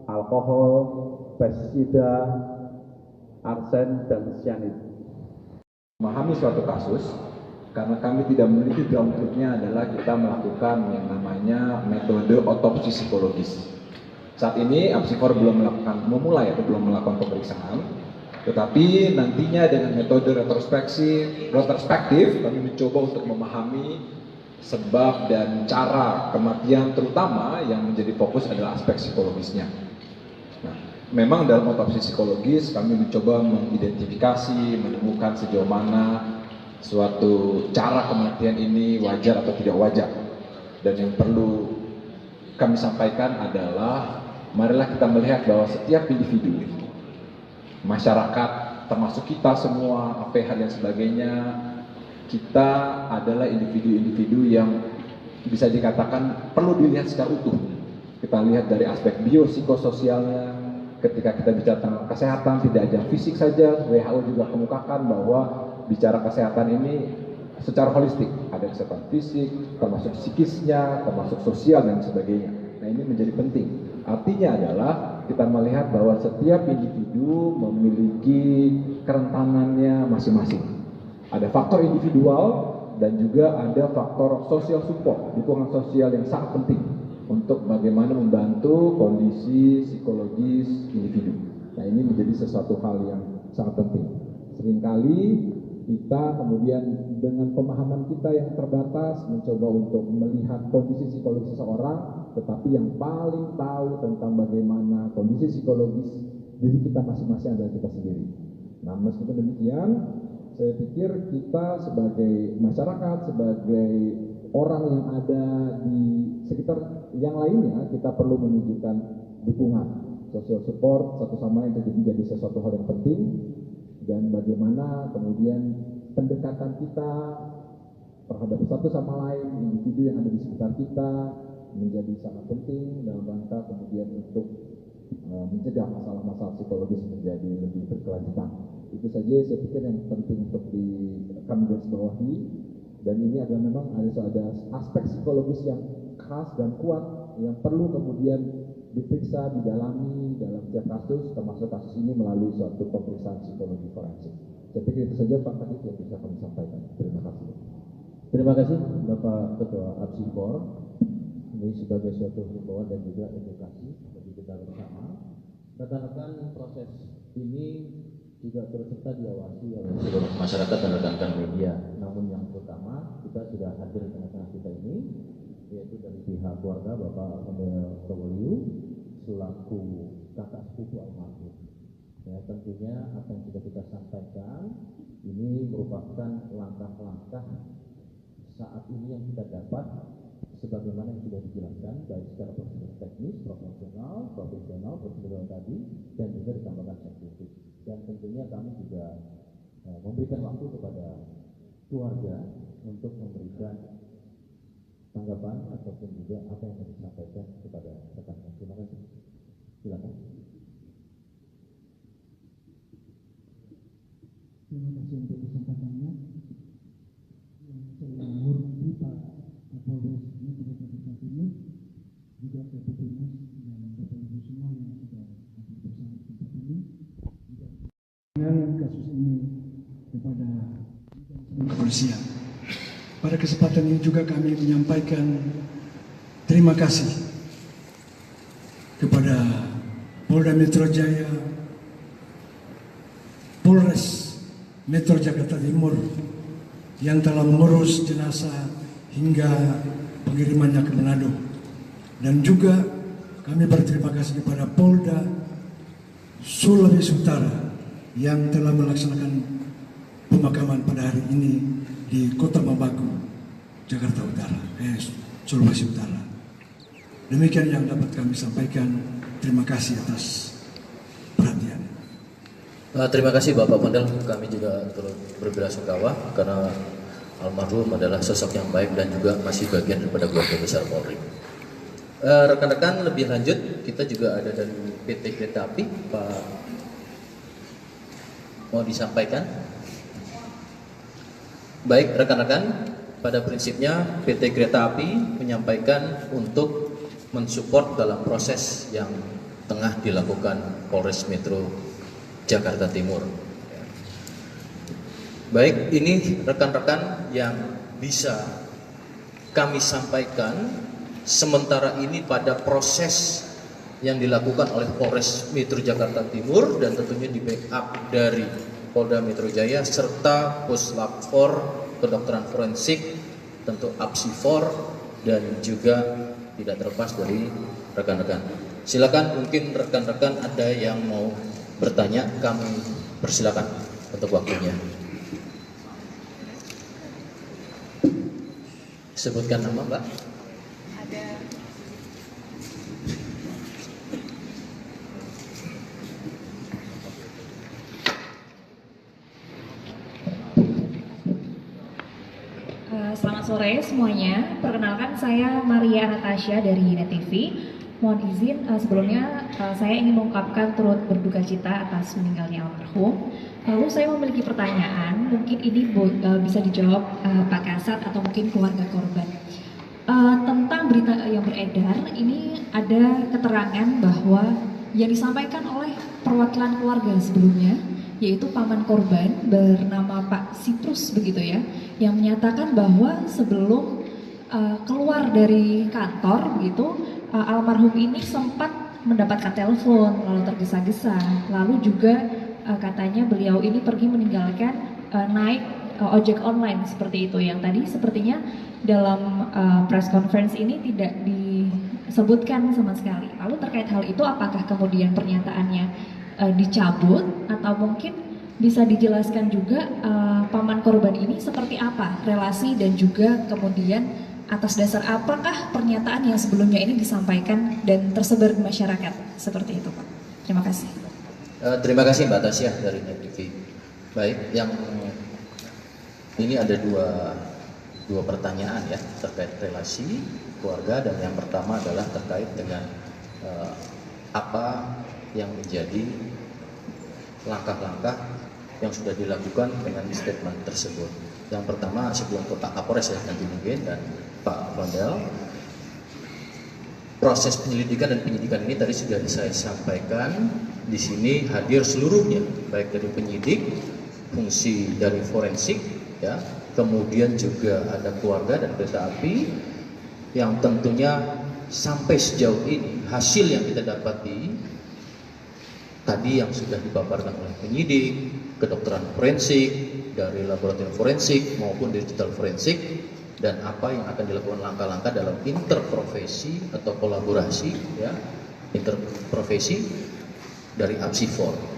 alkohol, pestisida, arsen, dan sianid. Memahami suatu kasus, karena kami tidak memiliki ground truth-nya adalah kita melakukan yang namanya metode otopsi psikologis. Saat ini Apsifor belum memulai atau belum melakukan pemeriksaan, tetapi nantinya dengan metode retrospektif kami mencoba untuk memahami sebab dan cara kematian, terutama yang menjadi fokus adalah aspek psikologisnya. Nah, memang dalam otopsi psikologis kami mencoba mengidentifikasi, menemukan sejauh mana suatu cara kematian ini wajar atau tidak wajar. Dan yang perlu kami sampaikan adalah marilah kita melihat bahwa setiap individu, masyarakat, termasuk kita semua, APH dan sebagainya, kita adalah individu-individu yang bisa dikatakan perlu dilihat secara utuh. Kita lihat dari aspek biopsikososialnya. Ketika kita bicara tentang kesehatan, tidak hanya fisik saja, WHO juga kemukakan bahwa bicara kesehatan ini secara holistik, ada kesehatan fisik, termasuk psikisnya, termasuk sosial dan sebagainya. Nah, ini menjadi penting. Artinya adalah kita melihat bahwa setiap individu memiliki kerentanannya masing-masing. Ada faktor individual dan juga ada faktor social support, dukungan sosial yang sangat penting. untuk bagaimana membantu kondisi psikologis individu. Nah, ini menjadi sesuatu hal yang sangat penting. Seringkali kita kemudian dengan pemahaman kita yang terbatas mencoba untuk melihat kondisi psikologis seseorang, tetapi yang paling tahu tentang bagaimana kondisi psikologis diri kita masing-masing adalah kita sendiri. Nah, meskipun demikian, saya pikir kita sebagai masyarakat, sebagai orang yang ada di sekitar yang lainnya, kita perlu menunjukkan dukungan, social support satu sama lain menjadi sesuatu hal yang penting. Dan bagaimana kemudian pendekatan kita terhadap satu sama lain, individu yang ada di sekitar kita menjadi sangat penting dalam rangka kemudian untuk mencegah masalah-masalah psikologis menjadi lebih berkelanjutan. Itu saja saya pikir yang penting untuk kami garis bawahi. Dan ini adalah memang ada aspek psikologis yang khas dan kuat yang perlu kemudian diperiksa, didalami dalam setiap kasus, termasuk kasus ini melalui suatu pemeriksaan psikologi forensik. Saya pikir itu saja Pak Kadif yang bisa kami sampaikan. Terima kasih. Terima kasih Bapak Ketua Apsifor. Ini sebagai suatu himbauan dan juga edukasi bagi kita bersama. Rekan-rekan, proses ini juga turut serta diawasi oleh seluruh masyarakat dan rekan-rekan media. Namun yang utama, kita sudah hadir di tengah-tengah kita ini, yaitu dari pihak keluarga Bapak Emil Towoliu selaku kakak sepupu almarhum. Ya, tentunya apa yang sudah kita sampaikan ini merupakan langkah-langkah saat ini yang kita dapat sebagaimana yang sudah dijelaskan baik secara prosedur teknis, profesional, prosedural tadi, dan juga ditambahkan saintifik. Dan tentunya kami juga memberikan waktu kepada keluarga untuk memberikan tanggapan ataupun juga apa yang akan disampaikan kepada rekan-rekan. Terima kasih. Silakan. Terima kasih untuk kesempatannya. Yang saya hormati Pak Kapolres Metro Jakarta Timur, juga Kapolres dan Bapak Ibu semua yang sudah hadir bersama di tempat ini. Dengan kasus ini kepada kepolisian. Pada kesempatan ini juga kami menyampaikan terima kasih kepada Polda Metro Jaya, Polres Metro Jakarta Timur yang telah mengurus jenazah hingga pengirimannya ke Manado. Dan juga kami berterima kasih kepada Polda Sulawesi Utara yang telah melaksanakan pemakaman pada hari ini di Kota Bambaku, Jakarta Utara, Sulawesi Utara. Demikian yang dapat kami sampaikan. Terima kasih atas perhatian. Terima kasih Bapak Pondel. Kami juga turut berbelasungkawa karena almarhum adalah sosok yang baik dan juga masih bagian daripada keluarga besar Polri. Rekan-rekan, lebih lanjut kita juga ada dari PT Kereta Api, Pak, mau disampaikan? Baik rekan-rekan, pada prinsipnya PT Kereta Api menyampaikan untuk mensupport dalam proses yang tengah dilakukan Polres Metro Jakarta Timur. Baik, ini rekan-rekan yang bisa kami sampaikan sementara ini pada proses yang dilakukan oleh Polres Metro Jakarta Timur dan tentunya di backup dari Polda Metro Jaya serta Puslap 4 Kedokteran Forensik, tentu Apsifor dan juga tidak terlepas dari rekan-rekan. Silakan, mungkin rekan-rekan ada yang mau bertanya, kami persilakan untuk waktunya. Sebutkan nama, Mbak. Ada. Selamat sore semuanya. Perkenalkan, saya Maria Anastasia dari Net TV. Mohon izin sebelumnya saya ingin mengungkapkan turut berduka cita atas meninggalnya almarhum. Lalu saya memiliki pertanyaan, mungkin ini bisa dijawab Pak Kasat atau mungkin keluarga korban. Tentang berita yang beredar, ini ada keterangan bahwa yang disampaikan oleh perwakilan keluarga sebelumnya, yaitu paman korban bernama Pak Sitrus begitu ya, yang menyatakan bahwa sebelum keluar dari kantor gitu, almarhum ini sempat mendapatkan telepon lalu tergesa-gesa, lalu juga katanya beliau ini pergi meninggalkan naik ojek online seperti itu, yang tadi sepertinya dalam press conference ini tidak disebutkan sama sekali. Lalu terkait hal itu, apakah kemudian pernyataannya dicabut atau mungkin bisa dijelaskan juga paman korban ini seperti apa relasi dan juga kemudian atas dasar apakah pernyataan yang sebelumnya ini disampaikan dan tersebar di masyarakat seperti itu, Pak? Terima kasih. Terima kasih Mbak Tasya dari Net TV. Baik, yang ini ada dua pertanyaan ya terkait relasi keluarga, dan yang pertama adalah terkait dengan apa yang menjadi langkah-langkah yang sudah dilakukan dengan statement tersebut. Yang pertama, sebelum ke Pak Kapolres ya nanti mungkin, dan Pak Fondel, proses penyelidikan dan penyidikan ini tadi sudah saya sampaikan. Di sini hadir seluruhnya, baik dari penyidik, fungsi dari forensik, ya, kemudian juga ada keluarga dan kereta api, yang tentunya sampai sejauh ini hasil yang kita dapati tadi yang sudah dipaparkan oleh penyidik, kedokteran forensik, dari laboratorium forensik maupun digital forensik, dan apa yang akan dilakukan langkah-langkah dalam interprofesi atau kolaborasi ya, interprofesi dari APSIFOR.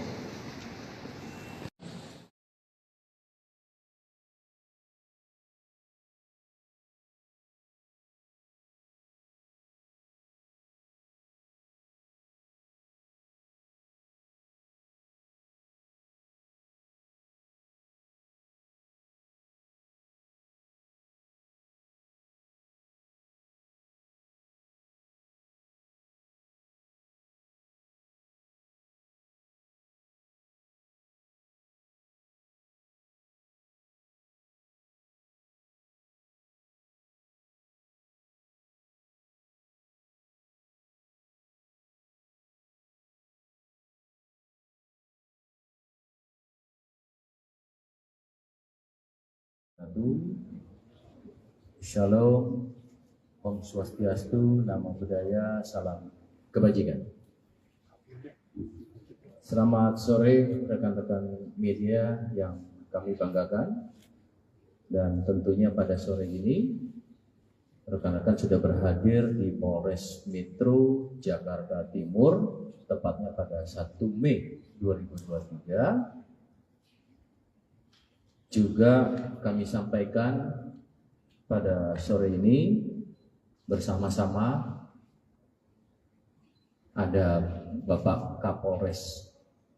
Shalom, Om Swastiastu, Namo Buddhaya, Salam Kebajikan. Selamat sore rekan-rekan media yang kami banggakan, dan tentunya pada sore ini rekan-rekan sudah berhadir di Polres Metro Jakarta Timur, tepatnya pada 1 Mei 2023. Juga kami sampaikan pada sore ini bersama-sama ada Bapak Kapolres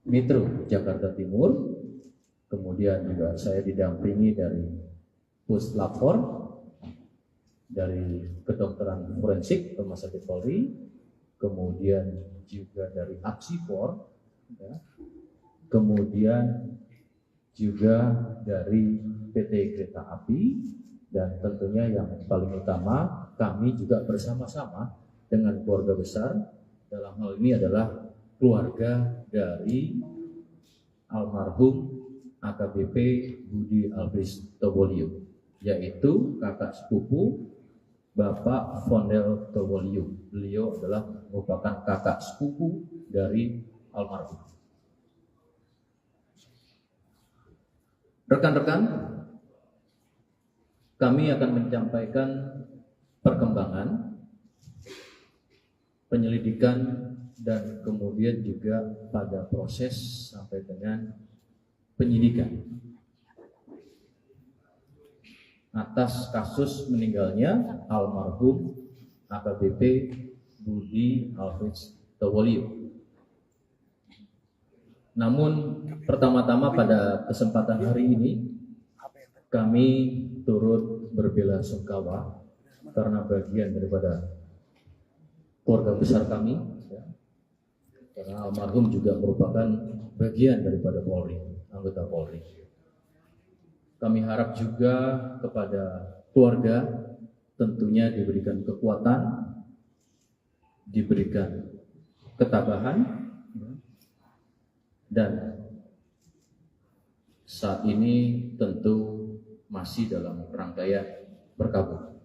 Metro Jakarta Timur, kemudian juga saya didampingi dari Puslapfor, dari kedokteran forensik Rumah Sakit Polri, kemudian juga dari APSIFOR, ya, kemudian juga dari PT Kereta Api, dan tentunya yang paling utama kami juga bersama-sama dengan keluarga besar, dalam hal ini adalah keluarga dari almarhum AKBP Budi Alfris Tobolio, yaitu kakak sepupu Bapak Fondel Tobolio. Beliau adalah merupakan kakak sepupu dari almarhum. Rekan-rekan, kami akan menyampaikan perkembangan penyelidikan dan kemudian juga pada proses sampai dengan penyidikan atas kasus meninggalnya almarhum AKBP Budi Alfris Tobolio. Namun pertama-tama pada kesempatan hari ini kami turut berbelasungkawa karena bagian daripada keluarga besar kami, ya, karena almarhum juga merupakan bagian daripada Polri, anggota Polri. Kami harap juga kepada keluarga tentunya diberikan kekuatan, diberikan ketabahan, dan saat ini tentu masih dalam rangkaian berkabung.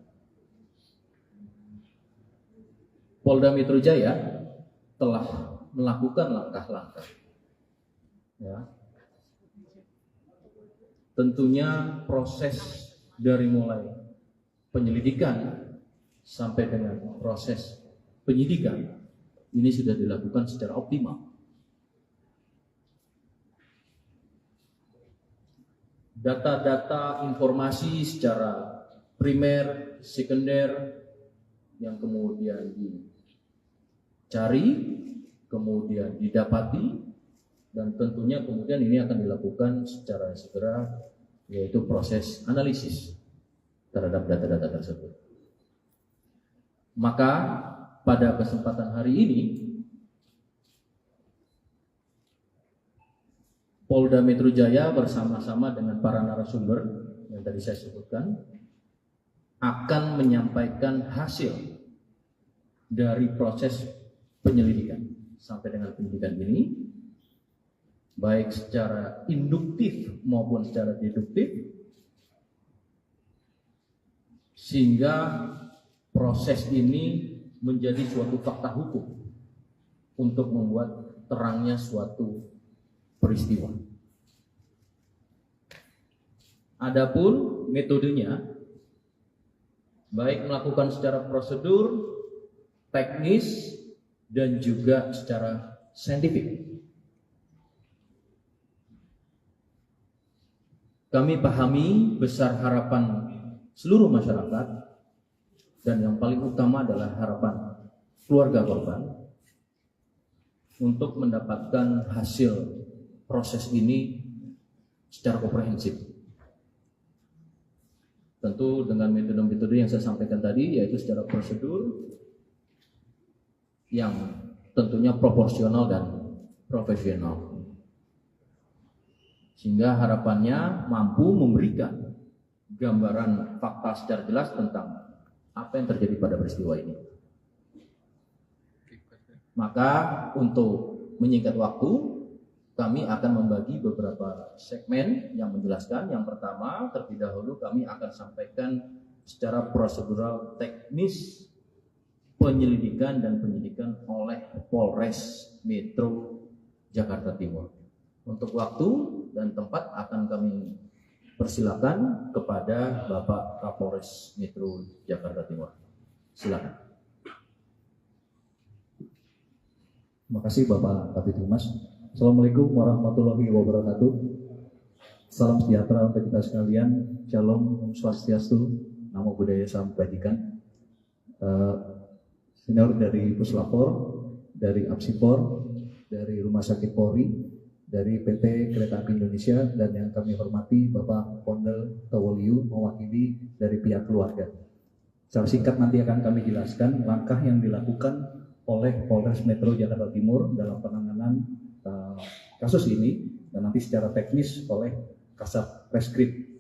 Polda Metro Jaya telah melakukan langkah-langkah, ya. Tentunya proses dari mulai penyelidikan sampai dengan proses penyidikan ini sudah dilakukan secara optimal. Data-data informasi secara primer, sekunder yang kemudian dicari, kemudian didapati, dan tentunya kemudian ini akan dilakukan secara segera, yaitu proses analisis terhadap data-data tersebut. Maka pada kesempatan hari ini Polda Metro Jaya bersama-sama dengan para narasumber yang tadi saya sebutkan akan menyampaikan hasil dari proses penyelidikan sampai dengan penyidikan ini, baik secara induktif maupun secara deduktif, sehingga proses ini menjadi suatu fakta hukum untuk membuat terangnya suatu peristiwa. Adapun metodenya, baik melakukan secara prosedur, teknis, dan juga secara saintifik. Kami pahami besar harapan seluruh masyarakat, dan yang paling utama adalah harapan keluarga korban untuk mendapatkan hasil proses ini secara komprehensif. Tentu dengan metode-metode yang saya sampaikan tadi, yaitu secara prosedur yang tentunya proporsional dan profesional, sehingga harapannya mampu memberikan gambaran fakta secara jelas tentang apa yang terjadi pada peristiwa ini. Maka untuk menyingkat waktu, kami akan membagi beberapa segmen yang menjelaskan. Yang pertama, terlebih dahulu kami akan sampaikan secara prosedural teknis penyelidikan dan penyidikan oleh Polres Metro Jakarta Timur. Untuk waktu dan tempat akan kami persilakan kepada Bapak Kapolres Metro Jakarta Timur. Silakan. Terima kasih Bapak Kabid Humas. Assalamualaikum warahmatullahi wabarakatuh. Salam sejahtera untuk kita sekalian. Shalom, Om Swastiastu, Namo Buddhaya, Salam Kebajikan. Senior dari Puslapor, dari Apsipor, dari Rumah Sakit Polri, dari PT Kereta Api Indonesia, dan yang kami hormati Bapak Pondel Tawoliu mewakili dari pihak keluarga. Secara singkat nanti akan kami jelaskan langkah yang dilakukan oleh Polres Metro Jakarta Timur dalam penanganan kasus ini, dan nanti secara teknis oleh Kasat Reskrim,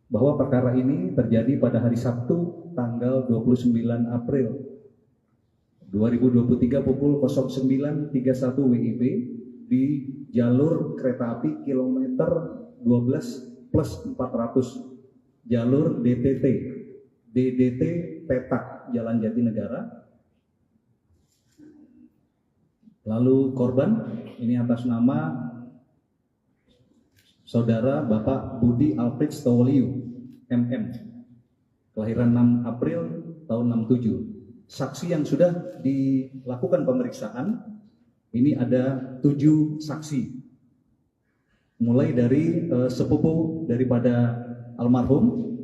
bahwa perkara ini terjadi pada hari Sabtu tanggal 29 April 2023 pukul 09.31 WIB di jalur kereta api kilometer 12+400 jalur DDT Petak Jalan Jatinegara. Lalu korban ini atas nama Saudara Bapak Budi Alfred Stowliu, MM, kelahiran 6 April tahun 67. Saksi yang sudah dilakukan pemeriksaan, ini ada 7 saksi. Mulai dari sepupu daripada almarhum,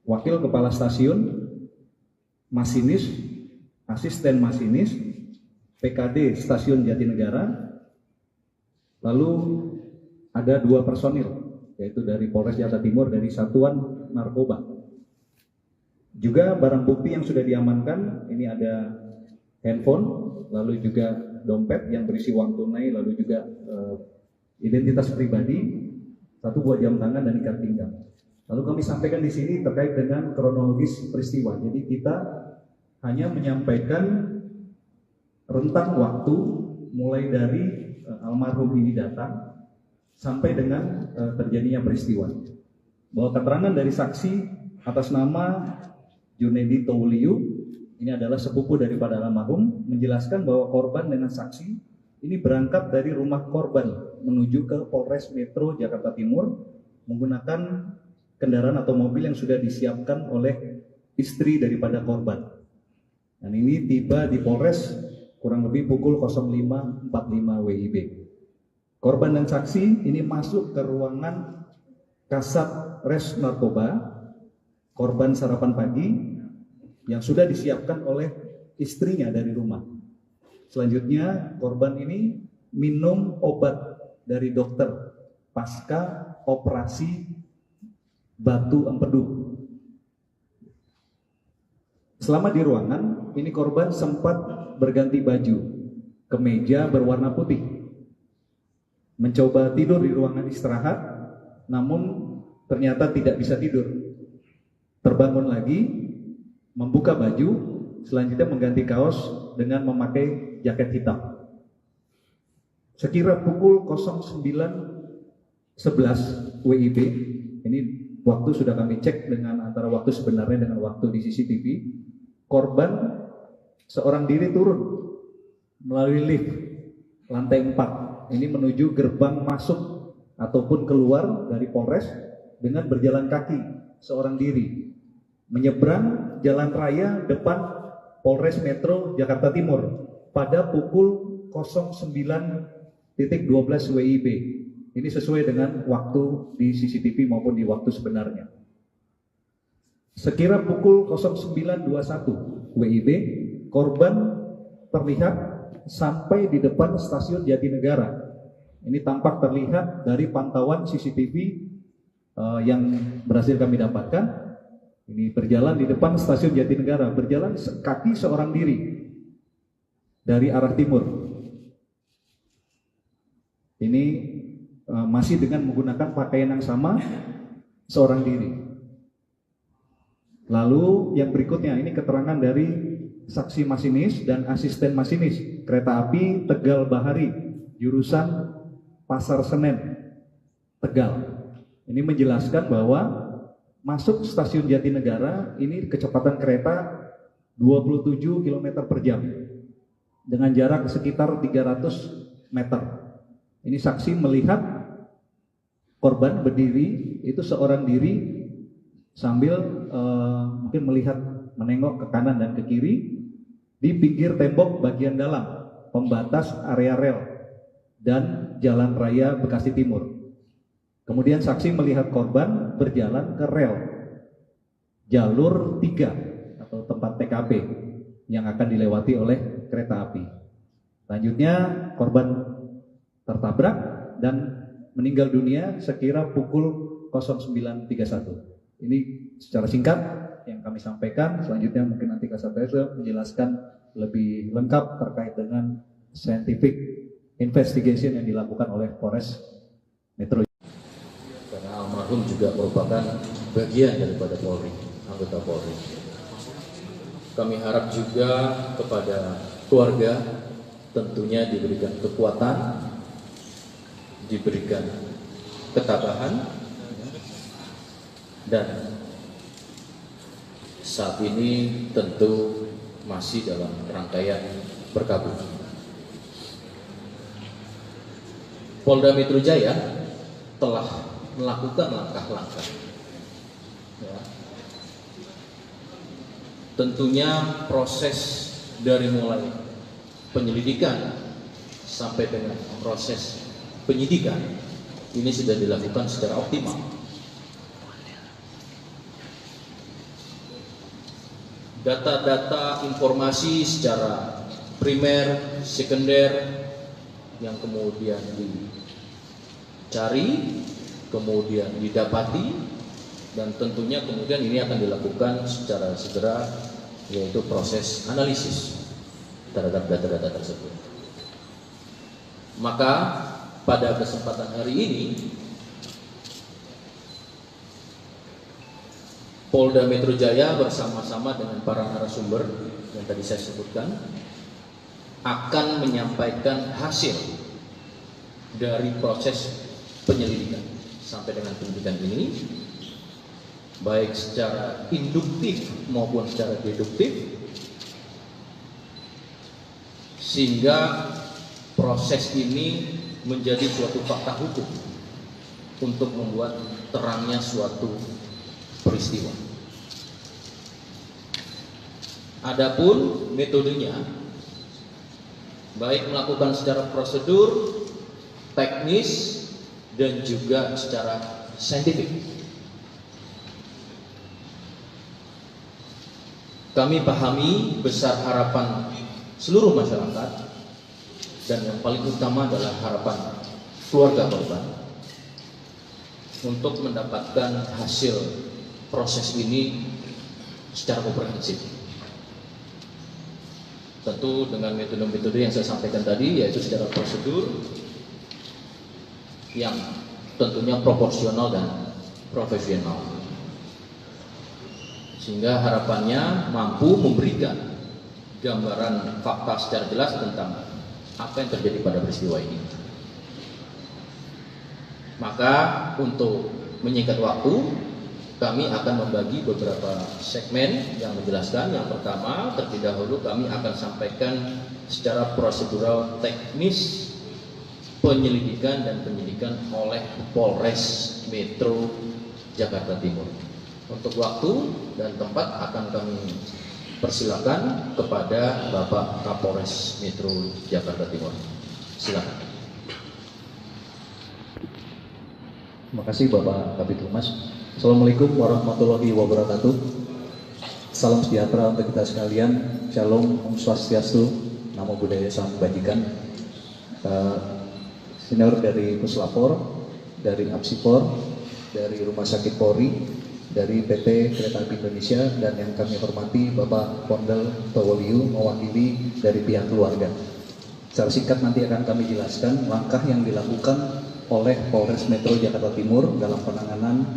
wakil kepala stasiun, masinis, asisten masinis, PKD Stasiun Jatinegara, lalu ada 2 personil, yaitu dari Polres Jakarta Timur dari Satuan Narkoba. Juga barang bukti yang sudah diamankan, ini ada handphone, lalu juga dompet yang berisi uang tunai, lalu juga identitas pribadi, 1 buah jam tangan dan ikat pinggang. Lalu kami sampaikan di sini terkait dengan kronologis peristiwa. Jadi kita hanya menyampaikan rentang waktu mulai dari almarhum ini datang sampai dengan terjadinya peristiwa. Bahwa keterangan dari saksi atas nama Junedi Tauliu ini adalah sepupu daripada almarhum, menjelaskan bahwa korban dengan saksi ini berangkat dari rumah korban menuju ke Polres Metro Jakarta Timur menggunakan kendaraan atau mobil yang sudah disiapkan oleh istri daripada korban. Dan ini tiba di Polres kurang lebih pukul 05.45 WIB. Korban dan saksi ini masuk ke ruangan Kasat Res Narkoba, korban sarapan pagi yang sudah disiapkan oleh istrinya dari rumah. Selanjutnya korban ini minum obat dari dokter pasca operasi batu empedu. Selama di ruangan, ini korban sempat berganti baju, kemeja berwarna putih. Mencoba tidur di ruangan istirahat, namun ternyata tidak bisa tidur. Terbangun lagi, membuka baju, selanjutnya mengganti kaos dengan memakai jaket hitam. Sekira pukul 09.11 WIB, ini waktu sudah kami cek dengan antara waktu sebenarnya dengan waktu di CCTV, korban seorang diri turun melalui lift lantai 4, ini menuju gerbang masuk ataupun keluar dari Polres dengan berjalan kaki seorang diri, menyeberang jalan raya depan Polres Metro Jakarta Timur pada pukul 09.12 WIB. Ini sesuai dengan waktu di CCTV maupun di waktu sebenarnya. Sekira pukul 09.21 WIB, korban terlihat sampai di depan stasiun Jatinegara. Ini tampak terlihat dari pantauan CCTV yang berhasil kami dapatkan. Ini berjalan di depan stasiun Jatinegara, berjalan kaki seorang diri dari arah timur. Ini masih dengan menggunakan pakaian yang sama, seorang diri. Lalu yang berikutnya, ini keterangan dari saksi masinis dan asisten masinis kereta api Tegal Bahari, jurusan Pasar Senen, Tegal. Ini menjelaskan bahwa masuk stasiun Jatinegara ini kecepatan kereta 27 km per jam dengan jarak sekitar 300 meter. Ini saksi melihat korban berdiri, itu seorang diri sambil mungkin melihat menengok ke kanan dan ke kiri di pinggir tembok bagian dalam pembatas area rel dan Jalan Raya Bekasi Timur. Kemudian saksi melihat korban berjalan ke rel jalur 3 atau tempat TKP yang akan dilewati oleh kereta api. Selanjutnya korban tertabrak dan meninggal dunia sekira pukul 09.31. Ini secara singkat yang kami sampaikan. Selanjutnya mungkin nanti Kasat Reskrim menjelaskan lebih lengkap terkait dengan scientific investigation yang dilakukan oleh Polres Metro. Karena almarhum juga merupakan bagian daripada Polri, anggota Polri. Kami harap juga kepada keluarga tentunya diberikan kekuatan, diberikan ketabahan, dan saat ini tentu masih dalam rangkaian berkabung. Polda Metro Jaya telah melakukan langkah-langkah. Ya. Tentunya proses dari mulai penyelidikan sampai dengan proses penyidikan ini sudah dilakukan secara optimal. Data-data informasi secara primer, sekunder yang kemudian dicari, kemudian didapati, dan tentunya kemudian ini akan dilakukan secara segera, yaitu proses analisis terhadap data-data tersebut. Maka pada kesempatan hari ini Polda Metro Jaya bersama-sama dengan para narasumber yang tadi saya sebutkan akan menyampaikan hasil dari proses penyelidikan sampai dengan penyidikan ini, baik secara induktif maupun secara deduktif, sehingga proses ini menjadi suatu fakta hukum untuk membuat terangnya suatu peristiwa. Adapun metodenya, baik melakukan secara prosedur, teknis, dan juga secara saintifik. Kami pahami besar harapan seluruh masyarakat, dan yang paling utama adalah harapan keluarga korban untuk mendapatkan hasil proses ini secara komprehensif. Tentu dengan metode-metode yang saya sampaikan tadi, yaitu secara prosedur yang tentunya proporsional dan profesional, sehingga harapannya mampu memberikan gambaran fakta secara jelas tentang apa yang terjadi pada peristiwa ini. Maka untuk menyingkat waktu, kami akan membagi beberapa segmen yang menjelaskan. Yang pertama, terlebih dahulu kami akan sampaikan secara prosedural teknis penyelidikan dan penyidikan oleh Polres Metro Jakarta Timur. Untuk waktu dan tempat akan kami persilakan kepada Bapak Kapolres Metro Jakarta Timur. Silakan. Terima kasih Bapak Kabid Humas. Assalamualaikum warahmatullahi wabarakatuh. Salam sejahtera untuk kita sekalian. Shalom, Om Swastiastu, Namo Buddhaya, Salam Kebajikan. Senior dari Puslapor, dari Apsipor, dari Rumah Sakit Polri, dari PT Kereta Api Indonesia, dan yang kami hormati Bapak Pondel Towoliu mewakili dari pihak keluarga. Secara singkat nanti akan kami jelaskan langkah yang dilakukan oleh Polres Metro Jakarta Timur dalam penanganan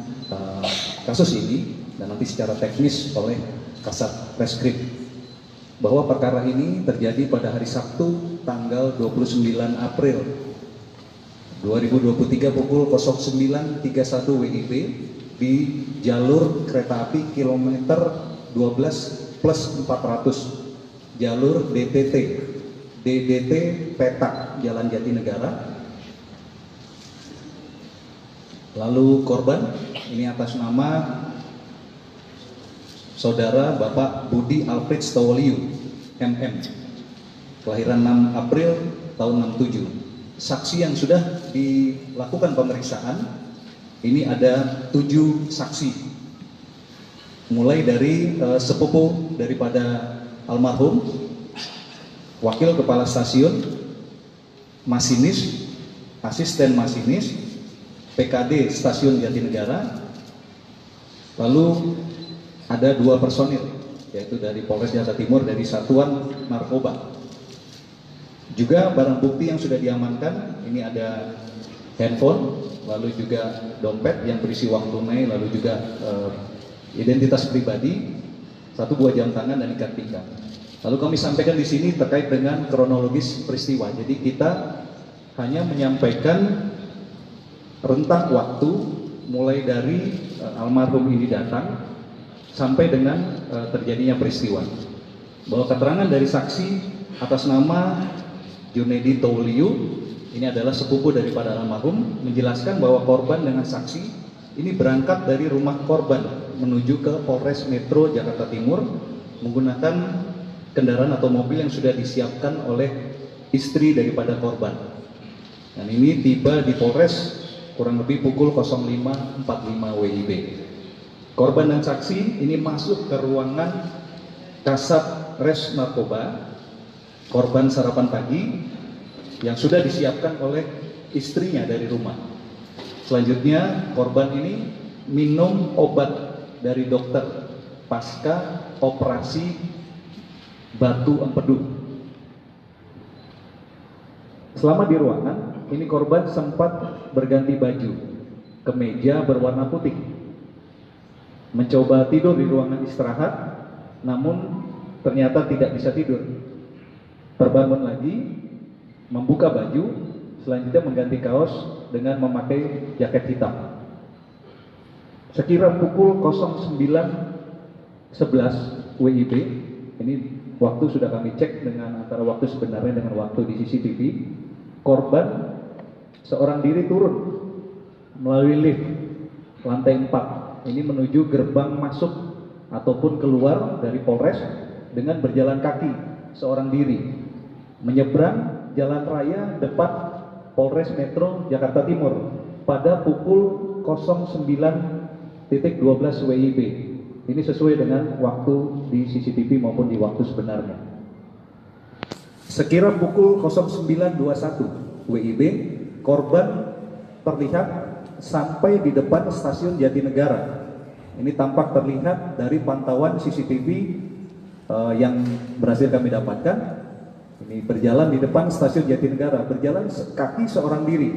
kasus ini, dan nanti secara teknis oleh Kasat Reskrim, bahwa perkara ini terjadi pada hari Sabtu tanggal 29 April 2023 pukul 09.31 WIB di jalur kereta api kilometer 12+400 jalur DDT Petak Jalan Jatinegara. Lalu korban ini atas nama Saudara Bapak Budi Alfred Towoliu, MM, kelahiran 6 April tahun 67. Saksi yang sudah dilakukan pemeriksaan, ini ada 7 saksi. Mulai dari sepupu daripada almarhum, wakil kepala stasiun, masinis, asisten masinis, PKD Stasiun Jatinegara. Lalu ada 2 personil, yaitu dari Polres Jakarta Timur dari Satuan Narkoba. Juga barang bukti yang sudah diamankan, ini ada handphone, lalu juga dompet yang berisi uang tunai, lalu juga identitas pribadi, 1 buah jam tangan dan ikat pinggang. Lalu kami sampaikan di sini terkait dengan kronologis peristiwa. Jadi kita hanya menyampaikan rentang waktu mulai dari almarhum ini datang sampai dengan terjadinya peristiwa. Bahwa keterangan dari saksi atas nama Junedi Towoliu, ini adalah sepupu daripada almarhum, menjelaskan bahwa korban dengan saksi ini berangkat dari rumah korban menuju ke Polres Metro Jakarta Timur menggunakan kendaraan atau mobil yang sudah disiapkan oleh istri daripada korban. Dan ini tiba di Polres kurang lebih pukul 05.45 WIB. Korban dan saksi ini masuk ke ruangan Kasat Res Narkoba. Korban sarapan pagi yang sudah disiapkan oleh istrinya dari rumah. Selanjutnya korban ini minum obat dari dokter pasca operasi batu empedu. Selama di ruangan ini korban sempat berganti baju, kemeja berwarna putih, mencoba tidur di ruangan istirahat, namun ternyata tidak bisa tidur. Terbangun lagi, membuka baju, selanjutnya mengganti kaos dengan memakai jaket hitam. Sekira pukul 09.11 WIB, ini waktu sudah kami cek dengan antara waktu sebenarnya dengan waktu di CCTV. Korban seorang diri turun melalui lift lantai 4 ini menuju gerbang masuk ataupun keluar dari Polres dengan berjalan kaki seorang diri menyeberang jalan raya depan Polres Metro Jakarta Timur pada pukul 09.12 WIB. Ini sesuai dengan waktu di CCTV maupun di waktu sebenarnya. Sekira pukul 09.21 WIB, korban terlihat sampai di depan stasiun Jatinegara. Ini tampak terlihat dari pantauan CCTV yang berhasil kami dapatkan. Ini berjalan di depan stasiun Jatinegara, berjalan kaki seorang diri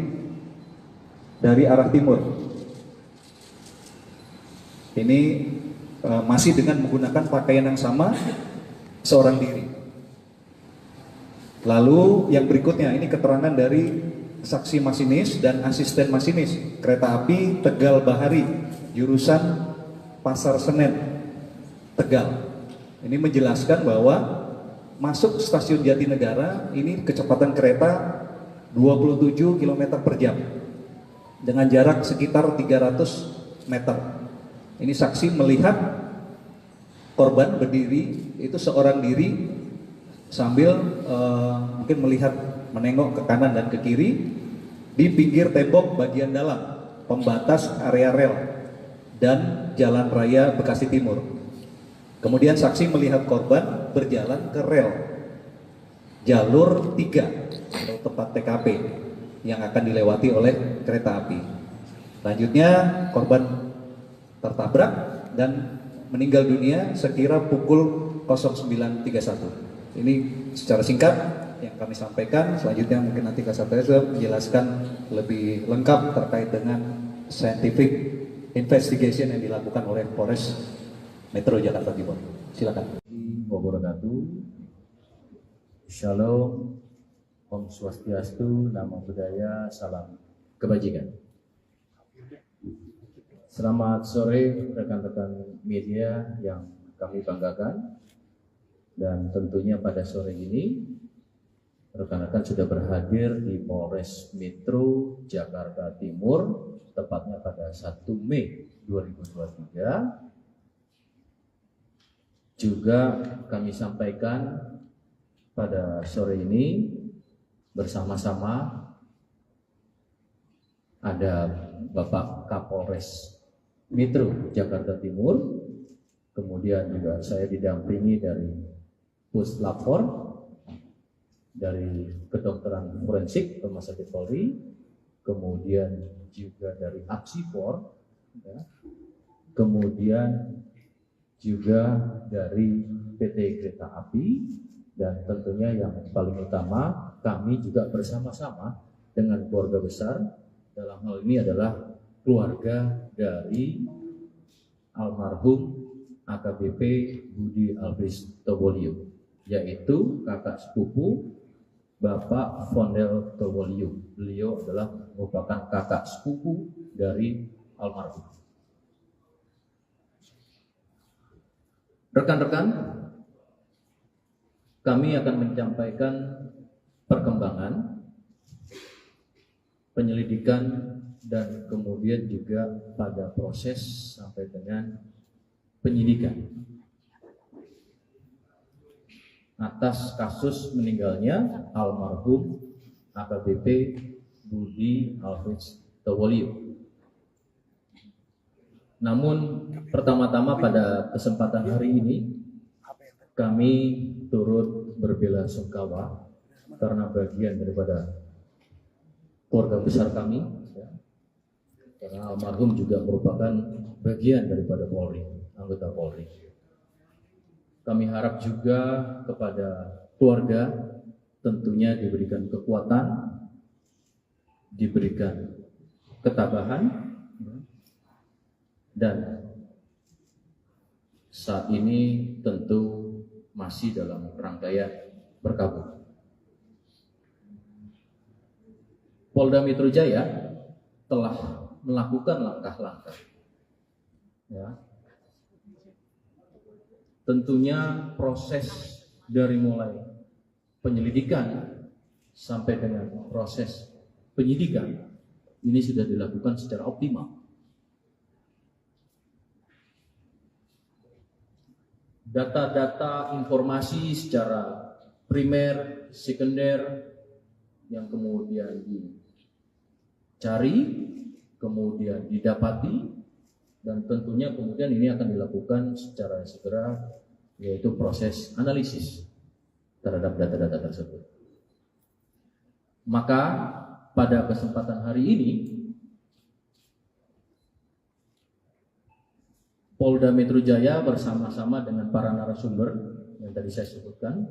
dari arah timur. Ini masih dengan menggunakan pakaian yang sama, seorang diri. Lalu yang berikutnya ini keterangan dari saksi masinis dan asisten masinis kereta api Tegal Bahari jurusan Pasar Senen Tegal. Ini menjelaskan bahwa masuk stasiun Jatinegara ini kecepatan kereta 27 km per jam dengan jarak sekitar 300 meter. Ini saksi melihat korban berdiri itu seorang diri sambil mungkin melihat menengok ke kanan dan ke kiri di pinggir tembok bagian dalam pembatas area rel dan Jalan Raya Bekasi Timur. Kemudian saksi melihat korban berjalan ke rel jalur 3 atau tempat TKP yang akan dilewati oleh kereta api. Selanjutnya korban tertabrak dan meninggal dunia sekira pukul 09.31. Ini secara singkat yang kami sampaikan. Selanjutnya mungkin nanti Kasat Reskrim menjelaskan lebih lengkap terkait dengan scientific investigation yang dilakukan oleh Polres Metro Jakarta Timur. Silakan. Wabarakatuh. Shalom, Om Swastiastu, Namo Buddhaya, salam kebajikan. Selamat sore rekan-rekan media yang kami banggakan. Dan tentunya pada sore ini rekan-rekan sudah berhadir di Polres Metro Jakarta Timur, tepatnya pada 1 Mei 2023. Juga kami sampaikan pada sore ini bersama-sama ada Bapak Kapolres Metro Jakarta Timur, kemudian juga saya didampingi dari Puslapfor, dari kedokteran forensik Rumah Sakit Polri, kemudian juga dari Aksifor, ya, kemudian juga dari PT Kereta Api, dan tentunya yang paling utama kami juga bersama-sama dengan keluarga besar, dalam hal ini adalah keluarga dari almarhum AKBP Budi Alfris Tobolio, yaitu kakak sepupu Bapak Fondel Tobolio. Beliau adalah merupakan kakak sepupu dari almarhum. Rekan-rekan, kami akan menyampaikan perkembangan penyelidikan dan kemudian juga pada proses sampai dengan penyidikan atas kasus meninggalnya almarhum AKBP Budi Alfris Tobolio. Namun pertama-tama pada kesempatan hari ini kami turut berbelasungkawa karena bagian daripada keluarga besar kami, ya, karena almarhum juga merupakan bagian daripada Polri, anggota Polri. Kami harap juga kepada keluarga tentunya diberikan kekuatan, diberikan ketabahan, dan saat ini tentu masih dalam rangkaian berkabung. Polda Metro Jaya telah melakukan langkah-langkah, ya. Tentunya proses dari mulai penyelidikan sampai dengan proses penyidikan ini sudah dilakukan secara optimal. Data-data informasi secara primer, sekunder yang kemudian dicari, kemudian didapati, dan tentunya kemudian ini akan dilakukan secara segera, yaitu proses analisis terhadap data-data tersebut. Maka pada kesempatan hari ini Polda Metro Jaya bersama-sama dengan para narasumber yang tadi saya sebutkan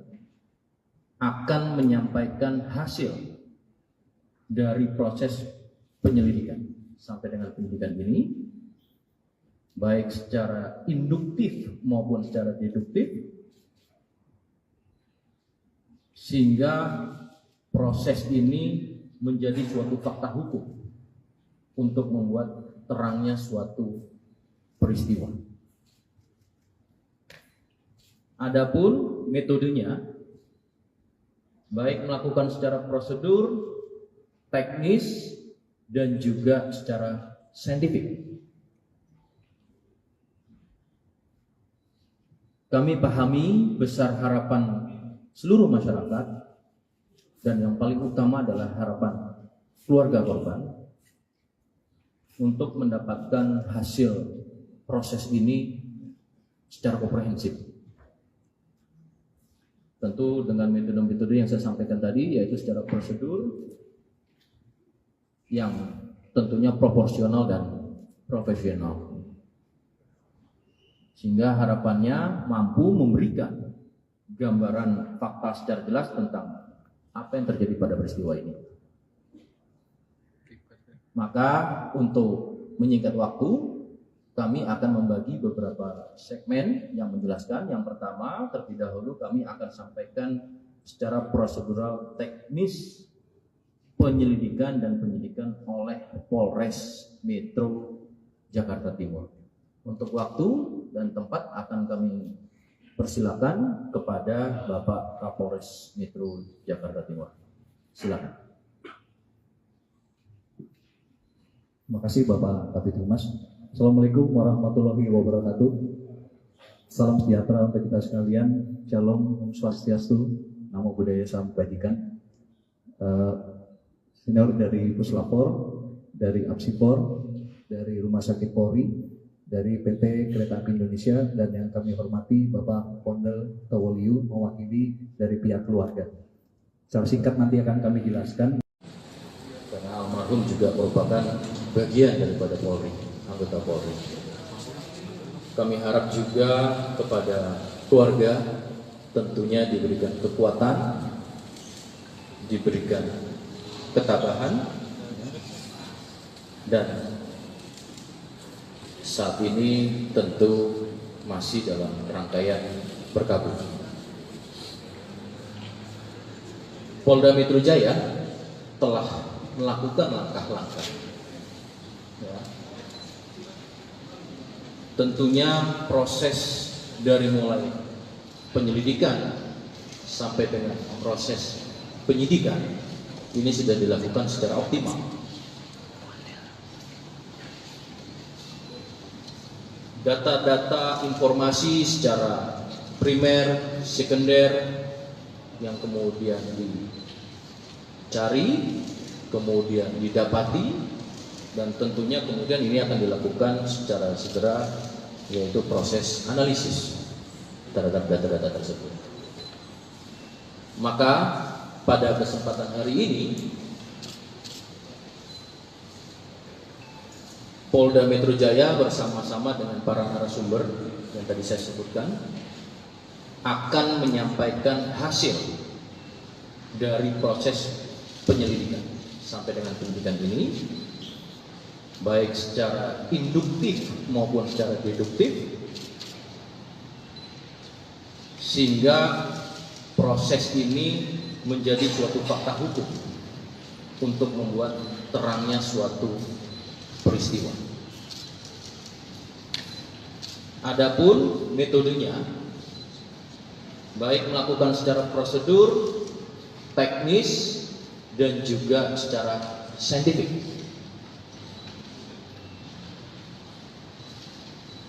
akan menyampaikan hasil dari proses penyelidikan sampai dengan penyidikan ini, baik secara induktif maupun secara deduktif, sehingga proses ini menjadi suatu fakta hukum untuk membuat terangnya suatu peristiwa. Adapun metodenya, baik melakukan secara prosedur, teknis, dan juga secara saintifik. Kami pahami besar harapan seluruh masyarakat, dan yang paling utama adalah harapan keluarga korban untuk mendapatkan hasil proses ini secara komprehensif. Tentu dengan metode-metode yang saya sampaikan tadi, yaitu secara prosedur yang tentunya proporsional dan profesional, sehingga harapannya mampu memberikan gambaran fakta secara jelas tentang apa yang terjadi pada peristiwa ini. Maka untuk menyingkat waktu, kami akan membagi beberapa segmen yang menjelaskan. Yang pertama, terlebih dahulu kami akan sampaikan secara prosedural teknis penyelidikan dan penyidikan oleh Polres Metro Jakarta Timur. Untuk waktu dan tempat akan kami persilakan kepada Bapak Kapolres Metro Jakarta Timur. Silakan. Terima kasih Bapak Kabid Humas. Assalamualaikum warahmatullahi wabarakatuh. Salam sejahtera untuk kita sekalian. Shalom, Om Swastiastu, Namo Buddhaya, Salam Kebajikan. Senior dari Puslapor, dari Apsipor, dari Rumah Sakit Polri, dari PT Kereta Api Indonesia, dan yang kami hormati Bapak Pondel Tawoliu mewakili dari pihak keluarga. Secara singkat nanti akan kami jelaskan. Karena almarhum juga merupakan bagian daripada Polri, anggota Polri. Kami harap juga kepada keluarga tentunya diberikan kekuatan, diberikan ketabahan, dan saat ini tentu masih dalam rangkaian berkabung. Polda Metro Jaya telah melakukan langkah-langkah, ya. Tentunya proses dari mulai penyelidikan sampai dengan proses penyidikan ini sudah dilakukan secara optimal. Data-data informasi secara primer, sekunder yang kemudian dicari, kemudian didapati, dan tentunya kemudian ini akan dilakukan secara segera, yaitu proses analisis terhadap data-data tersebut. Maka pada kesempatan hari ini Polda Metro Jaya bersama-sama dengan para narasumber yang tadi saya sebutkan akan menyampaikan hasil dari proses penyelidikan sampai dengan penyidikan ini, baik secara induktif maupun secara deduktif, sehingga proses ini menjadi suatu fakta hukum untuk membuat terangnya suatu peristiwa. Adapun metodenya, baik melakukan secara prosedur, teknis, dan juga secara saintifik.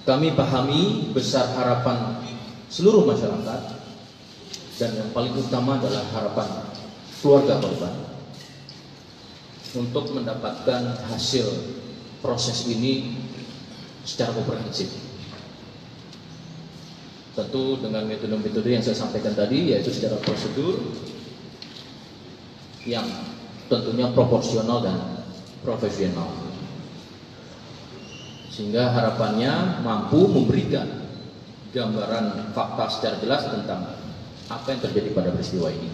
Kami pahami besar harapan seluruh masyarakat, dan yang paling utama adalah harapan keluarga korban untuk mendapatkan hasil proses ini secara komprehensif. Tentu dengan metode-metode yang saya sampaikan tadi, yaitu secara prosedur yang tentunya proporsional dan profesional, sehingga harapannya mampu memberikan gambaran fakta secara jelas tentang apa yang terjadi pada peristiwa ini.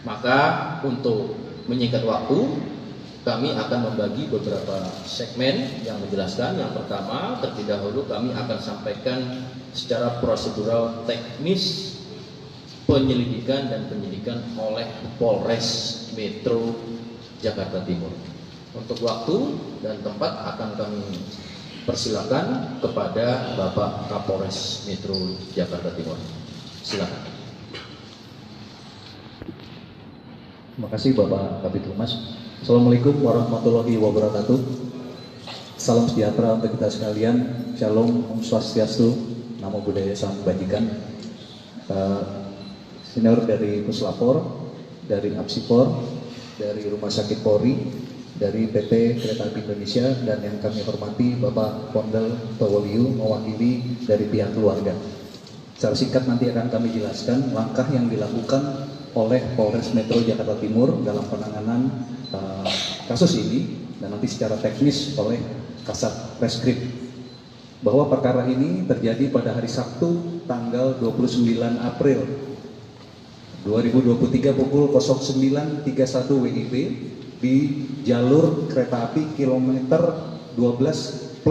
Maka untuk menyingkat waktu, kami akan membagi beberapa segmen yang menjelaskan. Yang pertama, terlebih dahulu kami akan sampaikan secara prosedural teknis penyelidikan dan penyidikan oleh Polres Metro Jakarta Timur. Untuk waktu dan tempat akan kami persilakan kepada Bapak Kapolres Metro Jakarta Timur. Silakan. Terima kasih Bapak Kabid Humas. Assalamualaikum warahmatullahi wabarakatuh. Salam sejahtera untuk kita sekalian. Shalom, Om Swastiastu, Namo Buddhaya, Salam Kebajikan. Senior dari Puslapor, dari Apsipor, dari Rumah Sakit Polri, dari PT Kereta Api Indonesia, dan yang kami hormati Bapak Pondel Towoliu mewakili dari pihak keluarga. Secara singkat nanti akan kami jelaskan langkah yang dilakukan oleh Polres Metro Jakarta Timur dalam penanganan kasus ini, dan nanti secara teknis oleh Kasat Reskrim, bahwa perkara ini terjadi pada hari Sabtu tanggal 29 April 2023 pukul 09.31 WIB di jalur kereta api kilometer 12+400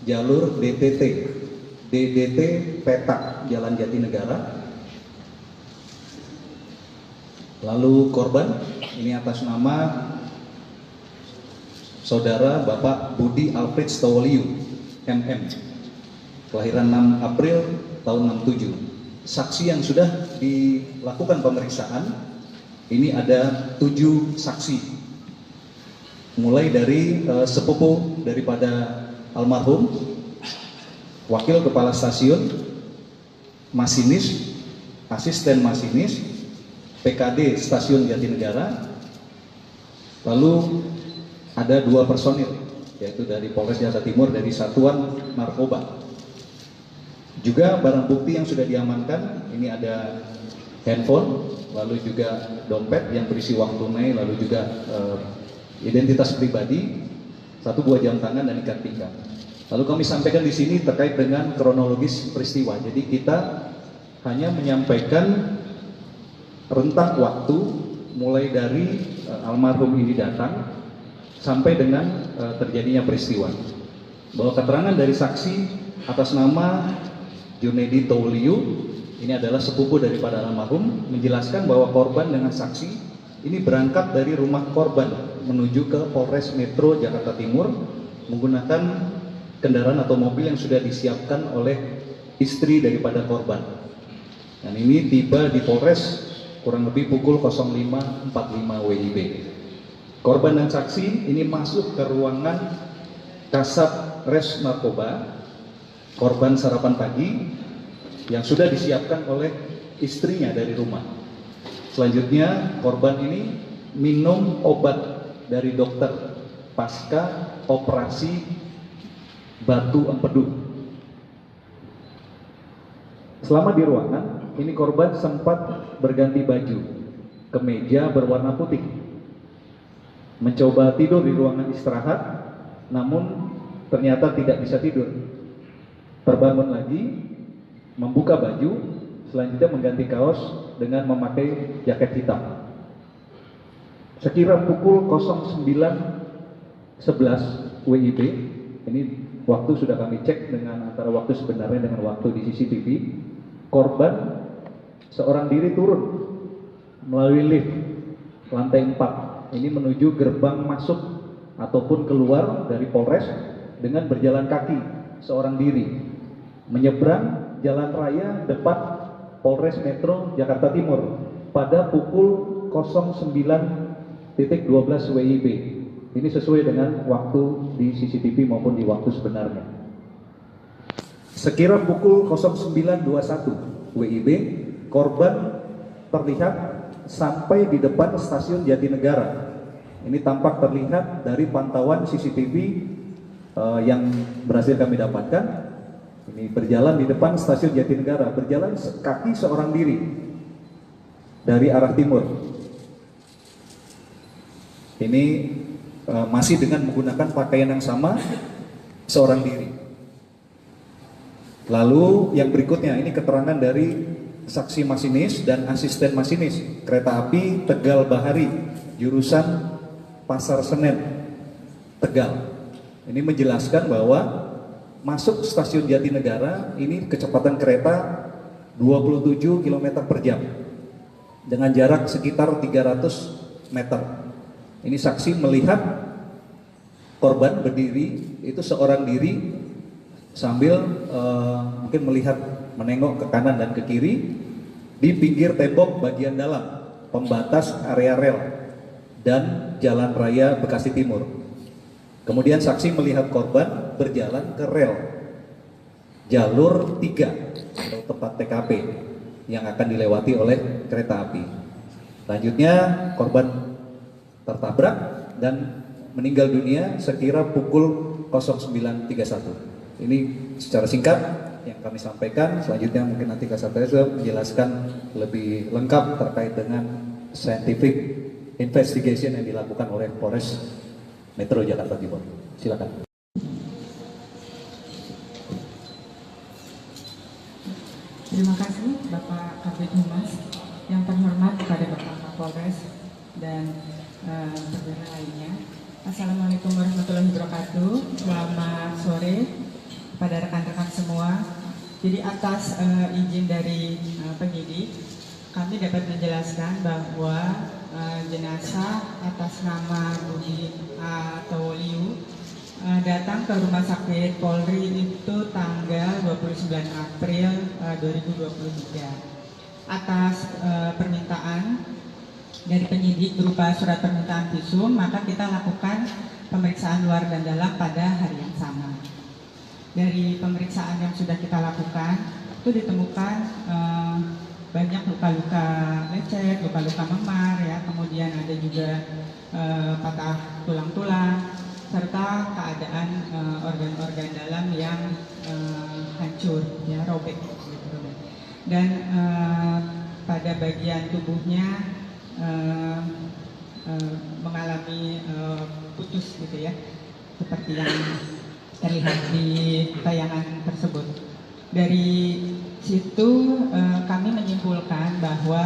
jalur DDT Petak Jalan Jatinegara. Lalu korban ini atas nama Saudara Bapak Budi Alfred Stowoliu, MM, kelahiran 6 April tahun 67. Saksi yang sudah dilakukan pemeriksaan ini ada 7 saksi, mulai dari sepupu daripada almarhum, wakil kepala stasiun, masinis, asisten masinis, PKD Stasiun Jatinegara. Lalu ada 2 personil, yaitu dari Polres Jakarta Timur dari Satuan Narkoba. Juga barang bukti yang sudah diamankan, ini ada handphone, lalu juga dompet yang berisi uang tunai, lalu juga identitas pribadi, 1 buah jam tangan dan ikat pinggang. Lalu kami sampaikan di sini terkait dengan kronologis peristiwa. Jadi kita hanya menyampaikan rentang waktu mulai dari almarhum ini datang sampai dengan terjadinya peristiwa. Bahwa keterangan dari saksi atas nama Junedi Towoliu, ini adalah sepupu daripada almarhum, menjelaskan bahwa korban dengan saksi ini berangkat dari rumah korban menuju ke Polres Metro Jakarta Timur menggunakan kendaraan atau mobil yang sudah disiapkan oleh istri daripada korban. Dan ini tiba di Polres kurang lebih pukul 05.45 WIB. Korban dan saksi ini masuk ke ruangan Kasat Res Narkoba. Korban sarapan pagi yang sudah disiapkan oleh istrinya dari rumah. Selanjutnya korban ini minum obat dari dokter pasca operasi batu empedu. Selama di ruangan ini korban sempat berganti baju, kemeja berwarna putih, mencoba tidur di ruangan istirahat, namun ternyata tidak bisa tidur. Terbangun lagi, membuka baju, selanjutnya mengganti kaos dengan memakai jaket hitam. Sekira pukul 09.11 WIB, ini waktu sudah kami cek dengan antara waktu sebenarnya dengan waktu di CCTV, korban seorang diri turun melalui lift lantai 4 ini menuju gerbang masuk ataupun keluar dari Polres dengan berjalan kaki seorang diri. menyeberang jalan raya depan Polres Metro Jakarta Timur pada pukul 09.12 WIB. Ini sesuai dengan waktu di CCTV maupun di waktu sebenarnya. Sekira pukul 09.21 WIB, korban terlihat sampai di depan stasiun Jatinegara. Ini tampak terlihat dari pantauan CCTV yang berhasil kami dapatkan. Ini berjalan di depan stasiun Jatinegara, berjalan kaki seorang diri dari arah timur. Ini masih dengan menggunakan pakaian yang sama, seorang diri. Lalu yang berikutnya, ini keterangan dari saksi masinis dan asisten masinis kereta api Tegal Bahari jurusan Pasar Senen Tegal. Ini menjelaskan bahwa masuk stasiun Jatinegara ini kecepatan kereta 27 km per jam dengan jarak sekitar 300 meter. Ini saksi melihat korban berdiri itu seorang diri sambil mungkin melihat menengok ke kanan dan ke kiri di pinggir tembok bagian dalam pembatas area rel dan Jalan Raya Bekasi Timur. Kemudian saksi melihat korban berjalan ke rel jalur 3 atau tempat TKP yang akan dilewati oleh kereta api. Selanjutnya korban tertabrak dan meninggal dunia sekira pukul 09.31. Ini secara singkat yang kami sampaikan. Selanjutnya mungkin nanti Kasatgas menjelaskan lebih lengkap terkait dengan scientific investigation yang dilakukan oleh Polres Metro Jakarta Timur. Silakan. Terima kasih Bapak Kabid Humas. Yang terhormat kepada Bapak Kapolres dan perwira lainnya. Assalamualaikum warahmatullahi wabarakatuh. Selamat sore pada rekan-rekan semua. Jadi atas izin dari penyidik, kami dapat menjelaskan bahwa jenazah atas nama Budi Tawoliu datang ke Rumah Sakit Polri itu tanggal 29 April 2023. Atas permintaan dari penyidik berupa surat permintaan visum, maka kita lakukan pemeriksaan luar dan dalam pada hari yang sama. Dari pemeriksaan yang sudah kita lakukan, itu ditemukan banyak luka-luka lecet, luka-luka memar, ya, kemudian ada juga patah tulang-tulang, serta keadaan organ-organ dalam yang hancur, ya, robek. Dan pada bagian tubuhnya mengalami putus gitu ya, seperti yang terlihat di tayangan tersebut. Dari situ kami menyimpulkan bahwa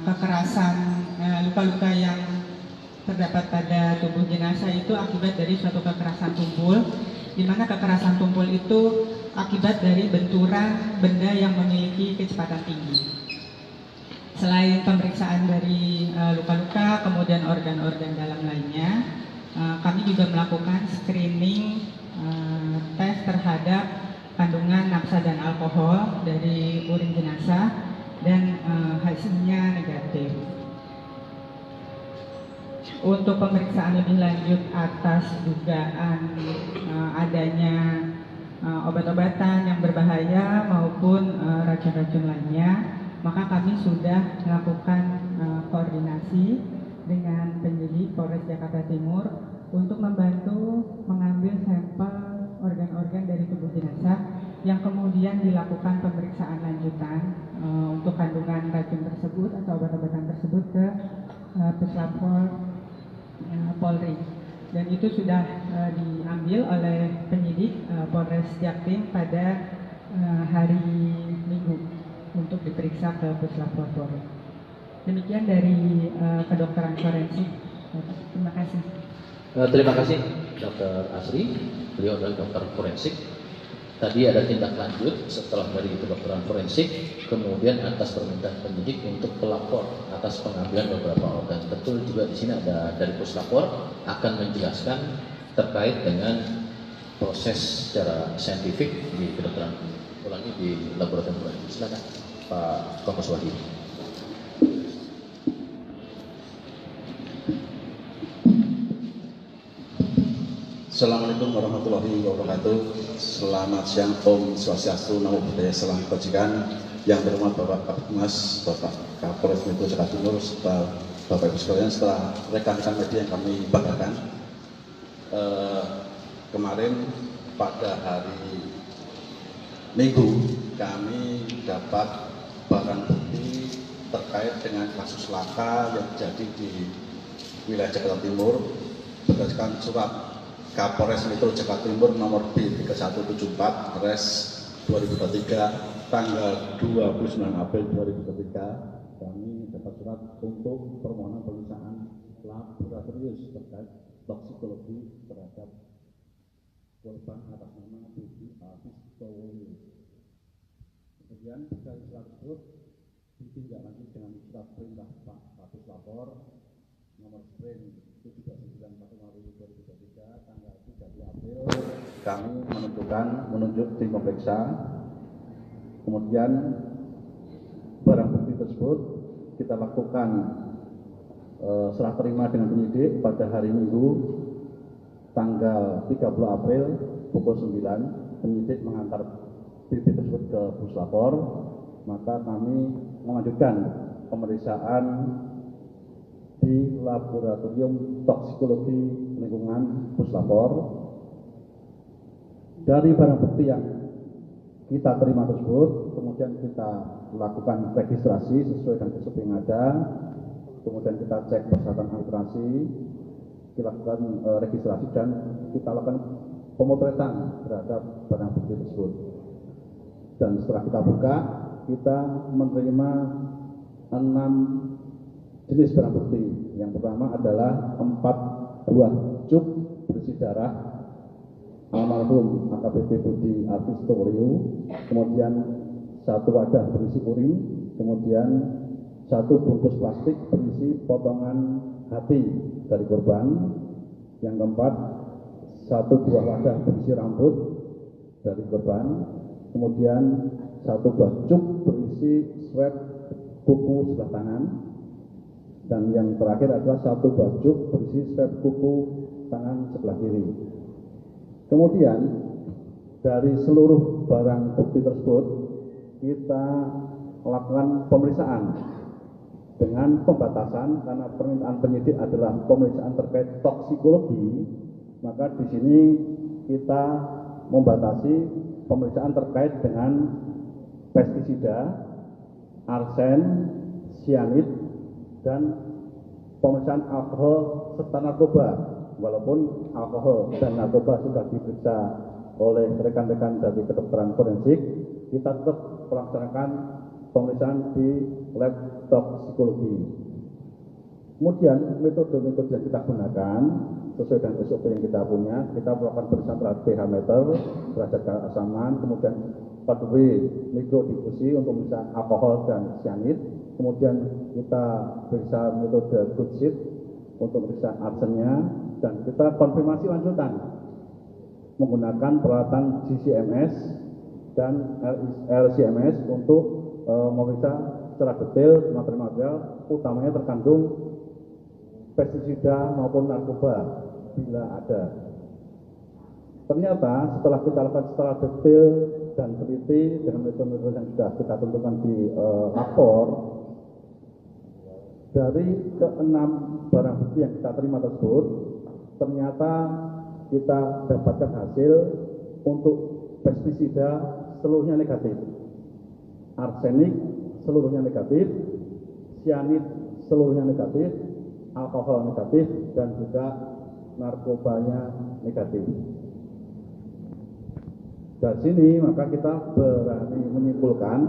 kekerasan luka-luka yang terdapat pada tubuh jenazah itu akibat dari suatu kekerasan tumpul, di mana kekerasan tumpul itu akibat dari benturan benda yang memiliki kecepatan tinggi. Selain pemeriksaan dari luka-luka, kemudian organ-organ dalam lainnya, kami juga melakukan screening tes terhadap kandungan nafsa dan alkohol dari urin jenazah dan hasilnya negatif. Untuk pemeriksaan lebih lanjut atas dugaan adanya obat-obatan yang berbahaya maupun racun-racun lainnya, maka kami sudah melakukan koordinasi dengan penyidik Polres Jakarta Timur untuk membantu mengambil sampel organ-organ dari tubuh jenazah yang kemudian dilakukan pemeriksaan lanjutan untuk kandungan racun tersebut atau obat-obatan tersebut ke Puslapor Polri. Dan itu sudah diambil oleh penyidik Polres Jaktim pada hari Minggu untuk diperiksa ke Puslapor Polri. Demikian dari kedokteran forensik. Terima kasih. Terima kasih Dr. Asri, beliau adalah dokter forensik. Tadi ada tindak lanjut setelah dari kedokteran forensik, kemudian atas permintaan penyidik untuk pelapor atas pengambilan beberapa organ. Betul juga di sini ada dari Puslapor akan menjelaskan terkait dengan proses secara saintifik di kedokteran ulangi di laboratorium forensik. Silakan Pak Kompes Wahyu. Assalamualaikum warahmatullahi wabarakatuh. Selamat siang, Om Swastiastu, Namo Buddhaya, Salam Kebajikan. Yang berhormat Bapak Kapolres, Bapak Kapolres Metro Jakarta Timur, serta Bapak Ibu sekalian, serta rekan-rekan media yang kami banggakan. Kemarin pada hari Minggu kami dapat barang bukti terkait dengan kasus laka yang terjadi di wilayah Jakarta Timur berdasarkan surat Kapolres Metro Jakarta Timur nomor B3174 Res 2023 tanggal 29 April 2023. Kami dapat surat untuk permohonan pemeriksaan laboratorius terkait toksikologi terhadap korban atas nama Budi Alfistowo. Kemudian dari surat tersebut ditindaklanjuti dengan surat perintah Pak Kapus Lapor nomor sprint 729/2023 tanggal 30 April. Kami menunjuk tim pemeriksa. Kemudian barang bukti tersebut kita lakukan serah terima dengan penyidik pada hari Minggu tanggal 30 April pukul 9. Penyidik mengantar bukti tersebut ke Puslapor, maka kami melanjutkan pemeriksaan di laboratorium toksikologi lingkungan Puslapor. Dari barang bukti yang kita terima tersebut, kemudian kita lakukan registrasi sesuai dengan SOP yang ada, kemudian kita cek persyaratan administrasi, kita lakukan registrasi dan kita lakukan pemotretan terhadap barang bukti tersebut. Dan setelah kita buka, kita menerima 6 jenis barang bukti. Yang pertama adalah 4 buah cuk berisi darah almarhum AKBP Budi Alfistowo, kemudian 1 wadah berisi urin, kemudian 1 bungkus plastik berisi potongan hati dari korban. Yang keempat, 1 buah wadah berisi rambut dari korban, kemudian 1 buah cuk berisi swab kuku sebelah tangan, dan yang terakhir adalah 1 buah cuk berisi swab kuku tangan sebelah kiri. Kemudian dari seluruh barang bukti tersebut kita lakukan pemeriksaan dengan pembatasan karena permintaan penyidik adalah pemeriksaan terkait toksikologi, maka di sini kita membatasi pemeriksaan terkait dengan pestisida, arsen, sianid, dan pemeriksaan alkohol serta narkoba. Walaupun alkohol dan narkoba sudah diperiksa oleh rekan-rekan dari kedokteran forensik, kita tetap melaksanakan pemeriksaan di lab toksikologi. Kemudian metode-metode yang kita gunakan sesuai dengan SOP yang kita punya, kita melakukan pemeriksaan terhadap pH meter, derajat keasaman, kemudian 4W mikrodifusi untuk pemeriksaan alkohol dan cyanid, kemudian kita periksa metode good sheet untuk pemeriksaan arsennya, dan kita konfirmasi lanjutan menggunakan peralatan GCMS dan LCMS untuk memeriksa secara detail material-material, utamanya terkandung pestisida maupun narkoba bila ada. Ternyata setelah kita lakukan secara detail dan teliti dengan metode-metode yang sudah kita tentukan di lapor, dari ke-6 barang bukti yang kita terima tersebut, ternyata kita dapatkan hasil untuk pestisida seluruhnya negatif, arsenik seluruhnya negatif, sianid seluruhnya negatif, alkohol negatif, dan juga narkobanya negatif. Dari sini maka kita berani menyimpulkan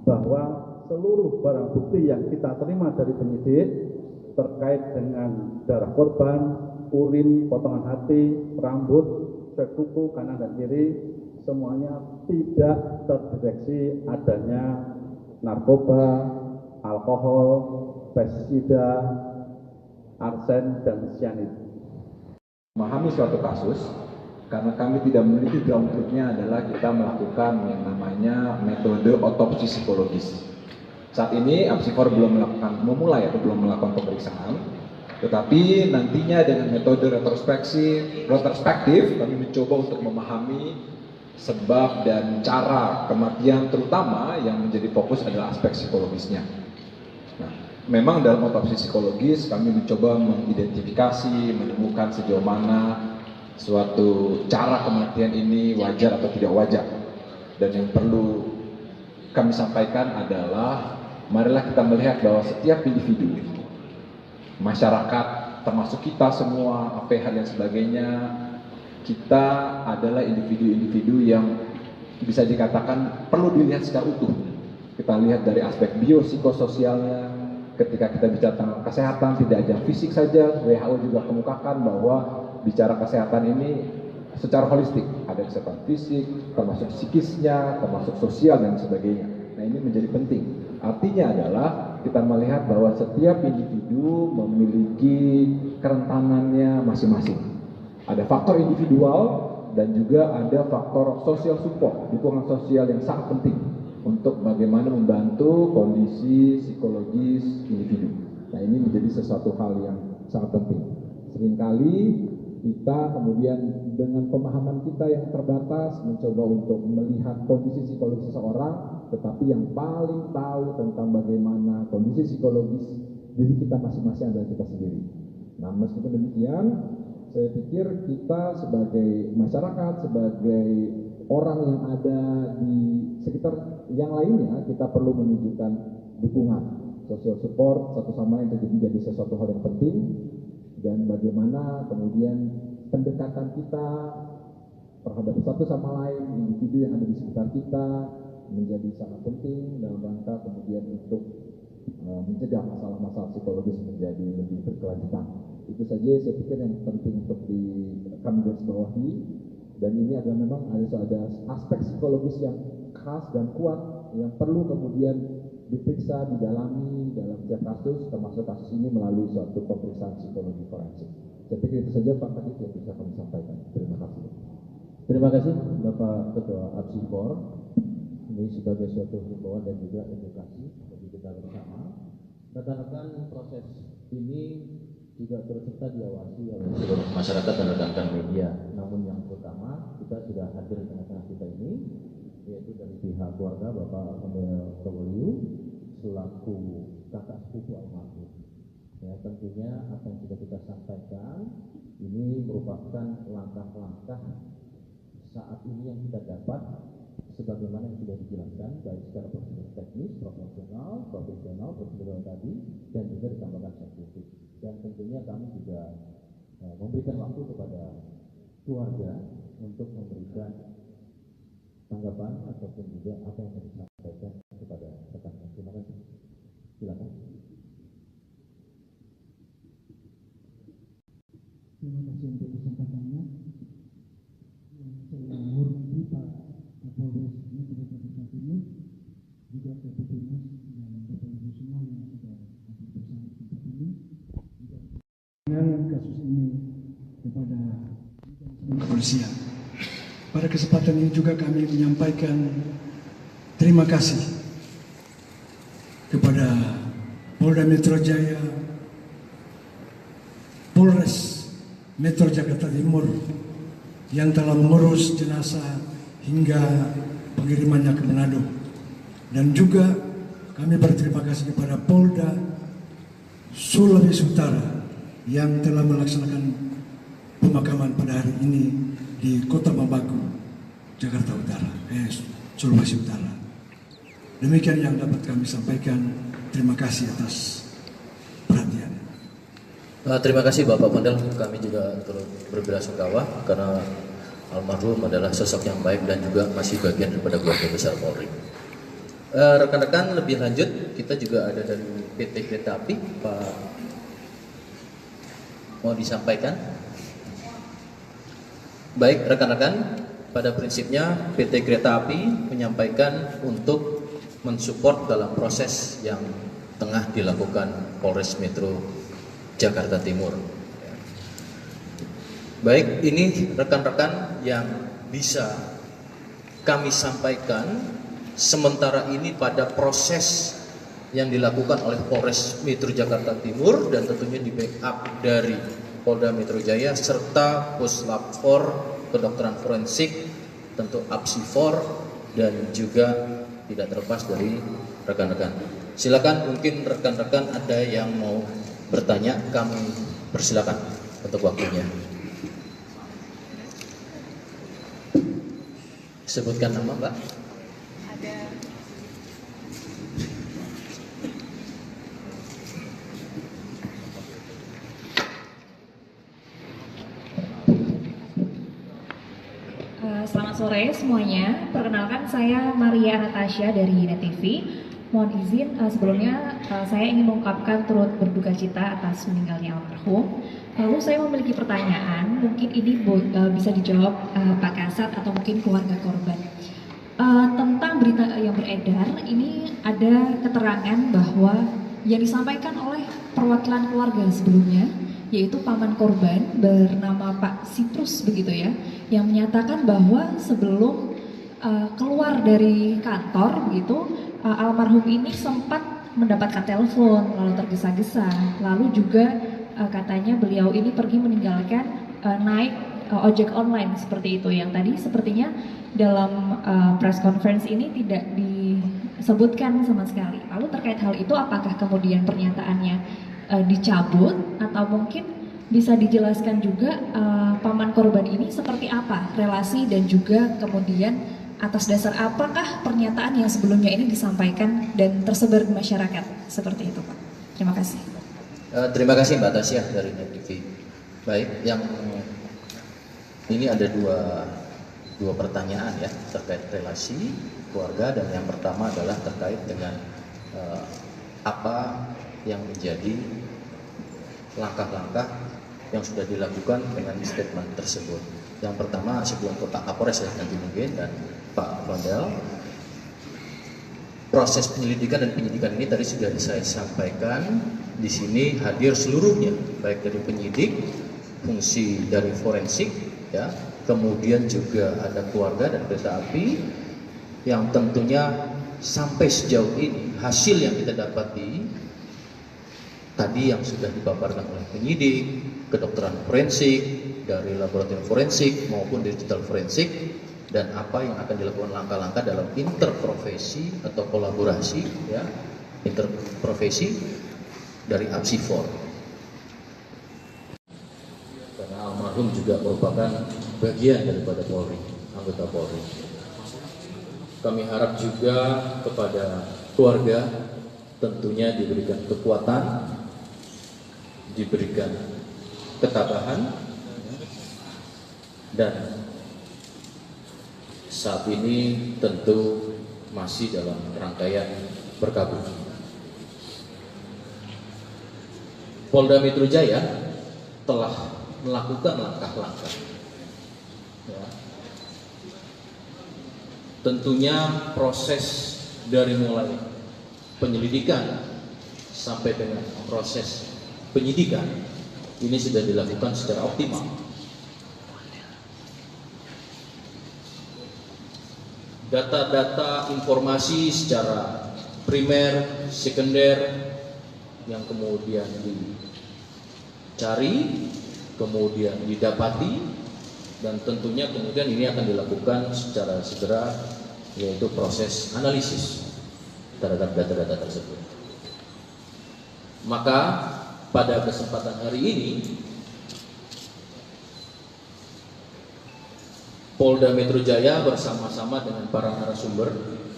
bahwa seluruh barang bukti yang kita terima dari penyidik terkait dengan darah korban, urin, potongan hati, rambut, swab kuku kanan dan kiri, semuanya tidak terdeteksi adanya narkoba, alkohol, pestisida, arsen, dan sianid. Memahami suatu kasus, karena kami tidak memiliki ground truth-nya adalah kita melakukan yang namanya metode otopsi psikologis. Saat ini Apsifor belum memulai atau belum melakukan pemeriksaan, tetapi nantinya dengan metode retrospektif kami mencoba untuk memahami sebab dan cara kematian, terutama yang menjadi fokus adalah aspek psikologisnya. Nah, memang dalam otopsi psikologis kami mencoba mengidentifikasi, menemukan sejauh mana suatu cara kematian ini wajar atau tidak wajar. Dan yang perlu kami sampaikan adalah marilah kita melihat bahwa setiap individu, masyarakat, termasuk kita semua, APH dan sebagainya, kita adalah individu-individu yang bisa dikatakan perlu dilihat secara utuh. Kita lihat dari aspek biopsikososialnya. Ketika kita bicara tentang kesehatan, tidak hanya fisik saja, WHO juga kemukakan bahwa bicara kesehatan ini secara holistik, ada kesehatan fisik, termasuk psikisnya, termasuk sosial dan sebagainya. Nah, ini menjadi penting. Artinya adalah kita melihat bahwa setiap individu memiliki kerentanannya masing-masing. Ada faktor individual dan juga ada faktor social support, dukungan sosial yang sangat penting untuk bagaimana membantu kondisi psikologis individu. Nah, ini menjadi sesuatu hal yang sangat penting. Seringkali kita kemudian dengan pemahaman kita yang terbatas mencoba untuk melihat kondisi psikologis seseorang, tetapi yang paling tahu tentang bagaimana kondisi psikologis diri kita masing-masing adalah kita sendiri. Nah, meskipun demikian, saya pikir kita sebagai masyarakat, sebagai orang yang ada di sekitar yang lainnya, kita perlu menunjukkan dukungan, social support satu sama lain menjadi sesuatu hal yang penting. Dan bagaimana kemudian pendekatan kita terhadap satu sama lain, individu yang ada di sekitar kita menjadi sangat penting dalam rangka kemudian untuk mencegah masalah-masalah psikologis menjadi lebih berkelanjutan. Itu saja saya pikir yang penting untuk kami garis bawahi. Dan ini adalah memang ada aspek psikologis yang khas dan kuat yang perlu kemudian diperiksa, didalami dalam setiap kasus, termasuk kasus ini melalui suatu pemeriksaan psikologi forensik. Saya pikir itu saja Pak Kadif yang bisa kami sampaikan. Terima kasih. Terima kasih Bapak Ketua Apsifor. Ini sebagai suatu himbauan dan juga edukasi bagi kita bersama. Rekan-rekan, proses ini juga terus serta diawasi oleh seluruh masyarakat dan rekan-rekan media. Namun yang utama, kita sudah hadir di tengah-tengah kita ini, yaitu dari pihak keluarga Bapak Amel Towoliu selaku kakak sepupu almarhum. Ya, tentunya apa yang sudah kita sampaikan ini merupakan langkah-langkah saat ini yang kita dapat sebagaimana yang sudah dijelaskan baik secara prosedur teknis, profesional, prosedural tadi, dan juga ditambahkan saintifik. Dan tentunya kami juga memberikan waktu kepada keluarga untuk memberikan tanggapan ataupun juga apa yang tadi disampaikan kepada rekan-rekan. Terima kasih. Silakan. Terima kasih untuk kesempatannya. Saya menghormati Pak Kapolres Metro Jakarta Timur, juga Kapolres dan Bapak Ibu semua yang sudah hadir bersama di tempat ini. Dengan kasus ini kepada kepolisian. Pada kesempatan ini juga kami menyampaikan terima kasih kepada Polda Metro Jaya, Polres Metro Jakarta Timur yang telah mengurus jenazah hingga pengirimannya ke Manado. Dan juga kami berterima kasih kepada Polda Sulawesi Utara yang telah melaksanakan pemakaman pada hari ini di Kota Bambagu, Jakarta Utara, Sulawesi Utara. Demikian yang dapat kami sampaikan. Terima kasih atas perhatian. Terima kasih Bapak Pondel, kami juga turut berbelasungkawa karena almarhum adalah sosok yang baik dan juga masih bagian daripada keluarga besar Polri. Rekan-rekan, lebih lanjut kita juga ada dari PT Kereta Api, Pak, mau disampaikan? Baik rekan-rekan, pada prinsipnya PT Kereta Api menyampaikan untuk mensupport dalam proses yang tengah dilakukan Polres Metro Jakarta Timur. Baik, ini rekan-rekan yang bisa kami sampaikan sementara ini pada proses yang dilakukan oleh Polres Metro Jakarta Timur dan tentunya di backup dari Polda Metro Jaya serta Puslap 4 Kedokteran Forensik, tentu Apsifor, dan juga tidak terlepas dari rekan-rekan. Silakan, mungkin rekan-rekan ada yang mau bertanya, kami persilakan untuk waktunya. Sebutkan nama, Mbak. Ada. Selamat sore semuanya. Perkenalkan, saya Maria Anastasia dari Net TV. Mohon izin sebelumnya saya ingin mengungkapkan turut berduka cita atas meninggalnya almarhum. Lalu saya memiliki pertanyaan, mungkin ini bisa dijawab Pak Kasat atau mungkin keluarga korban. Tentang berita yang beredar, ini ada keterangan bahwa yang disampaikan oleh perwakilan keluarga sebelumnya, yaitu paman korban bernama Pak Sitrus begitu ya, yang menyatakan bahwa sebelum keluar dari kantor begitu, almarhum ini sempat mendapatkan telepon lalu tergesa-gesa, lalu juga katanya beliau ini pergi meninggalkan naik ojek online seperti itu, yang tadi sepertinya dalam press conference ini tidak disebutkan sama sekali. Lalu terkait hal itu, apakah kemudian pernyataannya dicabut atau mungkin bisa dijelaskan juga paman korban ini seperti apa relasi dan juga kemudian atas dasar apakah pernyataan yang sebelumnya ini disampaikan dan tersebar di masyarakat seperti itu, Pak. Terima kasih. Terima kasih Mbak Tasya dari Net TV. Baik, yang ini ada dua pertanyaan ya terkait relasi keluarga, dan yang pertama adalah terkait dengan apa yang menjadi langkah-langkah yang sudah dilakukan dengan statement tersebut. Yang pertama, sebelum ke Pak Kapolres ya nanti mungkin dan Pak Fondel, proses penyelidikan dan penyidikan ini tadi sudah saya sampaikan. Di sini hadir seluruhnya, baik dari penyidik, fungsi dari forensik, ya, kemudian juga ada keluarga dan kereta api, yang tentunya sampai sejauh ini hasil yang kita dapati tadi yang sudah dipaparkan oleh penyidik, kedokteran forensik, dari laboratorium forensik maupun digital forensik, dan apa yang akan dilakukan langkah-langkah dalam interprofesi atau kolaborasi ya, interprofesi dari Apsifor. Karena almarhum juga merupakan bagian daripada Polri, anggota Polri. Kami harap juga kepada keluarga tentunya diberikan kekuatan, diberikan ketabahan, dan saat ini tentu masih dalam rangkaian berkabung. Polda Metro Jaya telah melakukan langkah-langkah ya. Tentunya proses dari mulai penyelidikan sampai dengan proses penyidikan ini sudah dilakukan secara optimal. Data-data informasi secara primer, sekunder yang kemudian dicari, kemudian didapati, dan tentunya kemudian ini akan dilakukan secara segera, yaitu proses analisis terhadap data-data tersebut. Maka pada kesempatan hari ini Polda Metro Jaya bersama-sama dengan para narasumber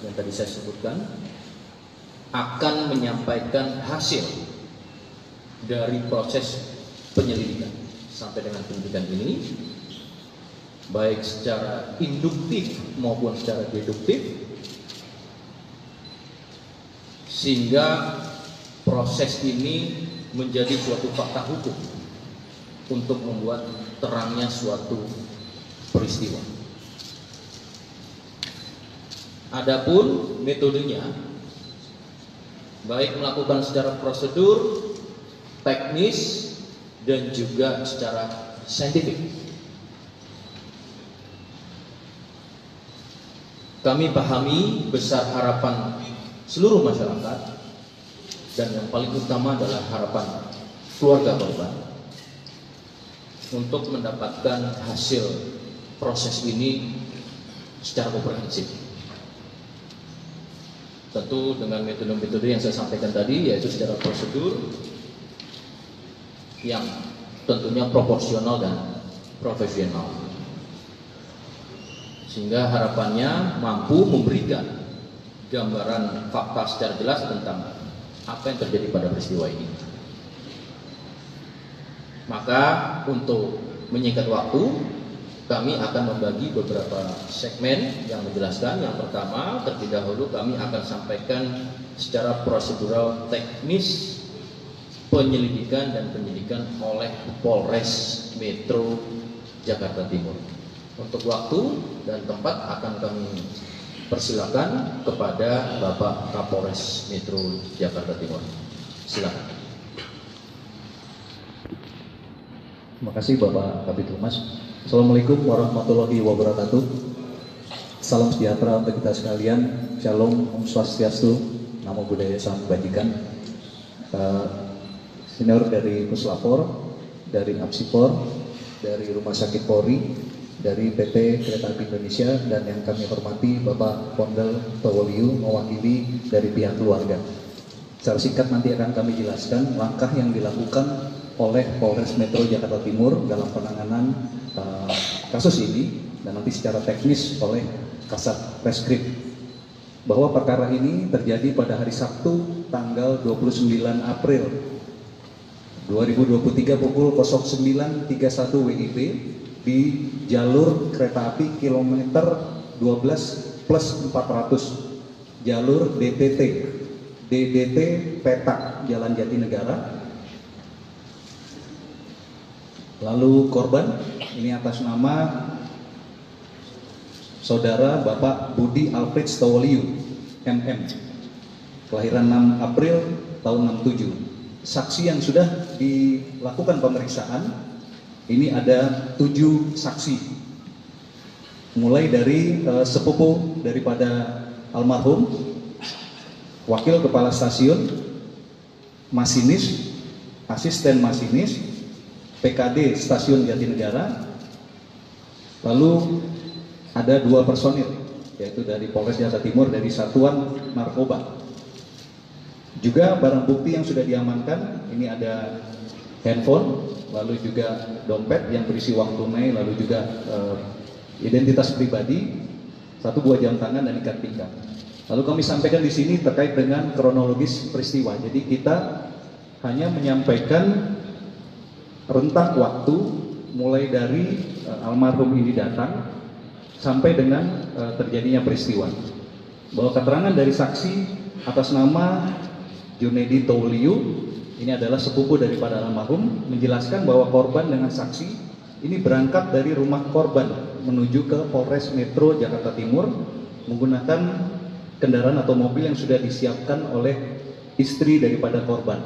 yang tadi saya sebutkan akan menyampaikan hasil dari proses penyelidikan sampai dengan penyidikan ini, baik secara induktif maupun secara deduktif, sehingga proses ini menjadi suatu fakta hukum untuk membuat terangnya suatu peristiwa. Adapun metodenya, baik melakukan secara prosedur, teknis, dan juga secara saintifik. Kami pahami besar harapan seluruh masyarakat dan yang paling utama adalah harapan keluarga korban untuk mendapatkan hasil proses ini secara komprehensif. Tentu dengan metode-metode yang saya sampaikan tadi, yaitu secara prosedur yang tentunya proporsional dan profesional, sehingga harapannya mampu memberikan gambaran fakta secara jelas tentang apa yang terjadi pada peristiwa ini. Maka untuk menyingkat waktu, kami akan membagi beberapa segmen yang menjelaskan. Yang pertama, terlebih dahulu kami akan sampaikan secara prosedural teknis penyelidikan dan penyidikan oleh Polres Metro Jakarta Timur. Untuk waktu dan tempat akan kami persilakan kepada Bapak Kapolres Metro Jakarta Timur. Silakan. Terima kasih Bapak Kabid Humas. Assalamualaikum warahmatullahi wabarakatuh. Salam sejahtera untuk kita sekalian. Shalom, Om Swastiastu, Namo Buddhaya, Salam Kebajikan. Senior dari Puslapor, dari Apsipor, dari Rumah Sakit Polri, dari PT Kereta Api Indonesia, dan yang kami hormati Bapak Pondel Towoliu mewakili dari pihak keluarga. Secara singkat nanti akan kami jelaskan langkah yang dilakukan oleh Polres Metro Jakarta Timur dalam penanganan kasus ini, dan nanti secara teknis oleh Kasat Reskrim. Bahwa perkara ini terjadi pada hari Sabtu tanggal 29 April 2023 pukul 09.31 WIB di jalur kereta api kilometer 12+400 jalur DDT Petak Jalan Jatinegara. Lalu korban ini atas nama Saudara Bapak Budi Alfred Stowoliu MM, kelahiran 6 April tahun 67. Saksi yang sudah dilakukan pemeriksaan ini ada 7 saksi, mulai dari sepupu daripada almarhum, wakil kepala stasiun, masinis, asisten masinis, PKD Stasiun Jatinegara. Lalu ada 2 personil, yaitu dari Polres Jakarta Timur dari Satuan Narkoba. Juga barang bukti yang sudah diamankan, ini ada handphone, lalu juga dompet yang berisi uang tunai, lalu juga identitas pribadi, 1 buah jam tangan dan ikat pinggang. Lalu kami sampaikan di sini terkait dengan kronologis peristiwa. Jadi kita hanya menyampaikan rentang waktu mulai dari almarhum ini datang sampai dengan terjadinya peristiwa. Bahwa keterangan dari saksi atas nama Junedi Towoliu, ini adalah sepupu daripada almarhum, menjelaskan bahwa korban dengan saksi ini berangkat dari rumah korban menuju ke Polres Metro Jakarta Timur menggunakan kendaraan atau mobil yang sudah disiapkan oleh istri daripada korban.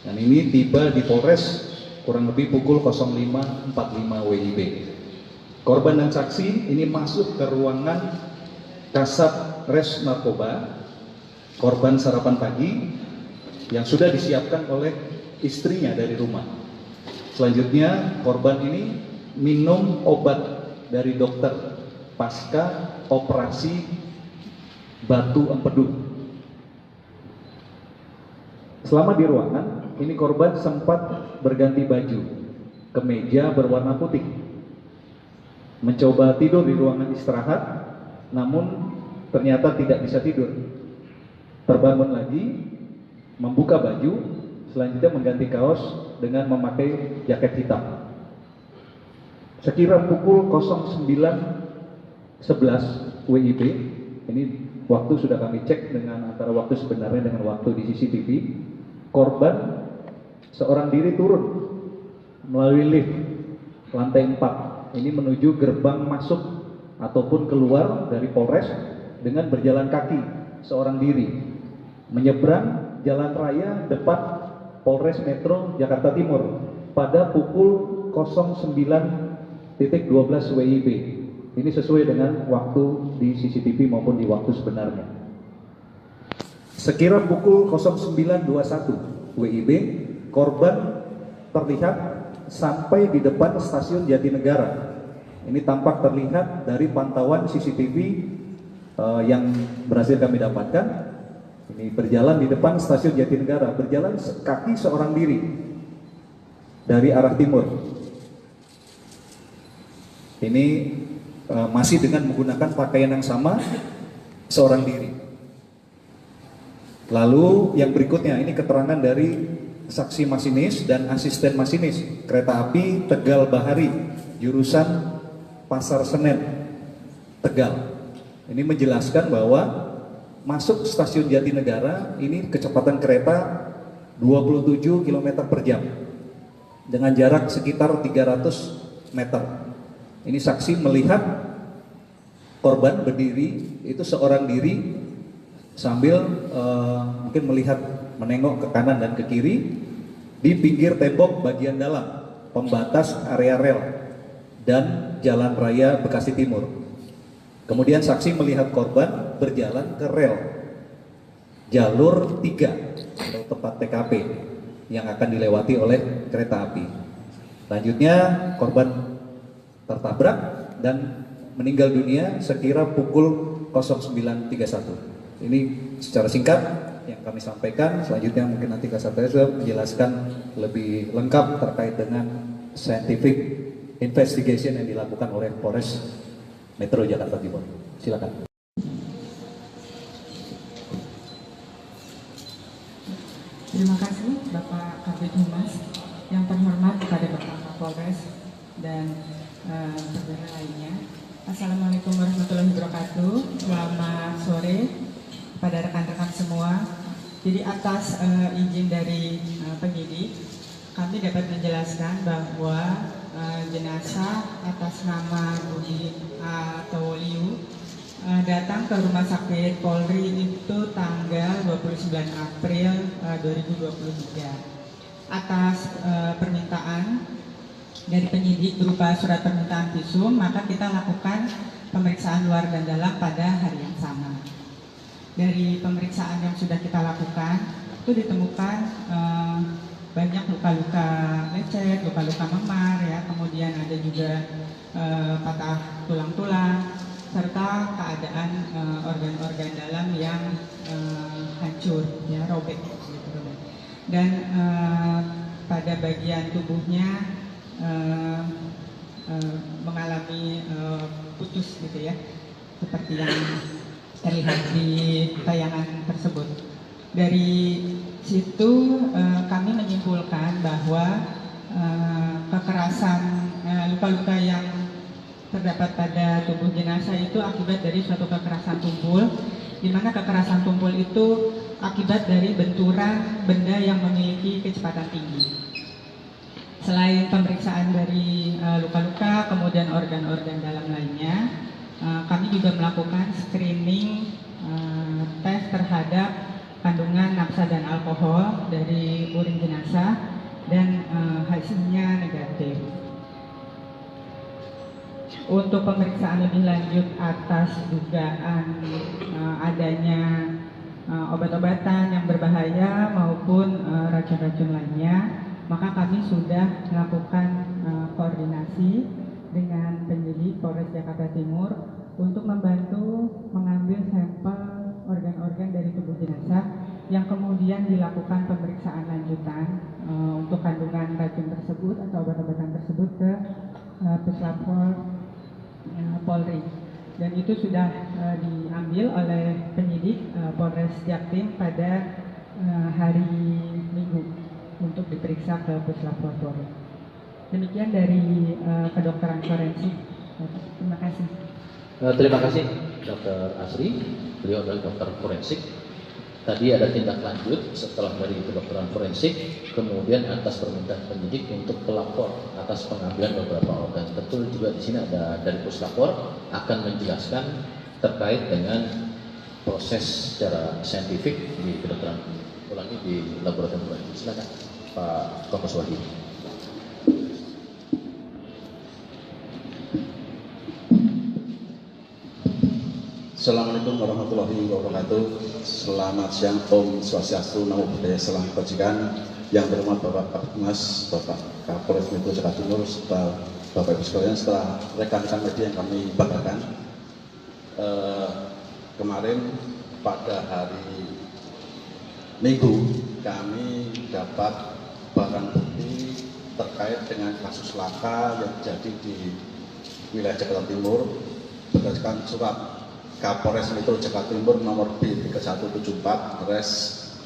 Dan ini tiba di Polres kurang lebih pukul 05.45 WIB. Korban dan saksi ini masuk ke ruangan Kasat Res Narkoba. Korban sarapan pagi yang sudah disiapkan oleh istrinya dari rumah. Selanjutnya korban ini minum obat dari dokter pasca operasi batu empedu. Selama di ruangan ini korban sempat berganti baju, kemeja berwarna putih, mencoba tidur di ruangan istirahat, namun ternyata tidak bisa tidur. Terbangun lagi, membuka baju, selanjutnya mengganti kaos dengan memakai jaket hitam. Sekira pukul 09.11 WIB, ini waktu sudah kami cek dengan antara waktu sebenarnya dengan waktu di CCTV, korban seorang diri turun melalui lift lantai 4, ini menuju gerbang masuk ataupun keluar dari Polres dengan berjalan kaki seorang diri, menyeberang jalan raya depan Polres Metro Jakarta Timur pada pukul 09.12 WIB. Ini sesuai dengan waktu di CCTV maupun di waktu sebenarnya. Sekira pukul 09.21 WIB, korban terlihat sampai di depan stasiun Jatinegara. Ini tampak terlihat dari pantauan CCTV yang berhasil kami dapatkan. Ini berjalan di depan stasiun Jatinegara, berjalan kaki seorang diri dari arah timur. Ini masih dengan menggunakan pakaian yang sama, seorang diri. Lalu yang berikutnya, ini keterangan dari saksi masinis dan asisten masinis kereta api Tegal Bahari, jurusan Pasar Senen, Tegal. Ini menjelaskan bahwa masuk stasiun Jatinegara ini kecepatan kereta 27 km per jam dengan jarak sekitar 300 meter. Ini saksi melihat korban berdiri, itu seorang diri sambil mungkin melihat, menengok ke kanan dan ke kiri di pinggir tembok bagian dalam pembatas area rel dan Jalan Raya Bekasi Timur. Kemudian saksi melihat korban berjalan ke rel jalur 3 atau tempat TKP yang akan dilewati oleh kereta api. Selanjutnya korban tertabrak dan meninggal dunia sekira pukul 09.31. Ini secara singkat yang kami sampaikan. Selanjutnya mungkin nanti Kasatgas sudah menjelaskan lebih lengkap terkait dengan scientific investigation yang dilakukan oleh Polres Metro Jakarta Timur. Silakan. Terima kasih Bapak Kabid Humas, yang terhormat kepada Bapak Kapolres dan saudara lainnya. Assalamualaikum warahmatullahi wabarakatuh. Selamat sore pada rekan-rekan semua. Jadi atas izin dari penyidik, kami dapat menjelaskan bahwa jenazah atas nama Budi Tawoliu datang ke Rumah Sakit Polri itu tanggal 29 April 2023. Atas permintaan dari penyidik berupa surat permintaan visum, maka kita lakukan pemeriksaan luar dan dalam pada hari yang sama. Dari pemeriksaan yang sudah kita lakukan, itu ditemukan banyak luka-luka lecet, luka-luka memar, ya, kemudian ada juga patah tulang-tulang, serta keadaan organ-organ dalam yang hancur, ya, robek. Gitu. Dan pada bagian tubuhnya mengalami putus, gitu ya, seperti yang terlihat di tayangan tersebut. Dari situ kami menyimpulkan bahwa kekerasan, luka-luka yang terdapat pada tubuh jenazah itu akibat dari suatu kekerasan tumpul, di mana kekerasan tumpul itu akibat dari benturan benda yang memiliki kecepatan tinggi. Selain pemeriksaan dari luka-luka, kemudian organ-organ dalam lainnya, kami juga melakukan screening tes terhadap kandungan nafsa dan alkohol dari urin jenazah, dan hasilnya negatif. Untuk pemeriksaan lebih lanjut atas dugaan adanya obat-obatan yang berbahaya maupun racun-racun lainnya, maka kami sudah melakukan koordinasi dengan penyidik Polres Jakarta Timur untuk membantu mengambil sampel organ-organ dari tubuh jenazah yang kemudian dilakukan pemeriksaan lanjutan untuk kandungan racun tersebut atau obat-obatan tersebut ke Puslapor Polri. Dan itu sudah diambil oleh penyidik Polres Jaktim pada hari Minggu untuk diperiksa ke Puslapor Polri. Demikian dari kedokteran forensik. Terima kasih. Terima kasih Dr. Asri, beliau adalah dokter forensik. Tadi ada tindak lanjut setelah dari kedokteran forensik, kemudian atas permintaan penyidik untuk pelapor atas pengambilan beberapa organ. Betul juga di sini ada dari Puslapor akan menjelaskan terkait dengan proses secara saintifik di kedokteran ulangi di laboratorium. Silakan Pak Kompos Wahid. Assalamualaikum warahmatullahi wabarakatuh. Selamat siang, Om Swastiastu, Namo Buddhaya, Salam Kebajikan. Yang terhormat Bapak Kapolres, Bapak Kapolres Metro Jakarta Timur, serta Bapak Ibu sekalian, serta rekan-rekan media yang kami banggakan. Kemarin pada hari Minggu kami dapat barang bukti terkait dengan kasus laka yang terjadi di wilayah Jakarta Timur berdasarkan surat Kapolres Metro Jakarta Timur nomor B3174 Res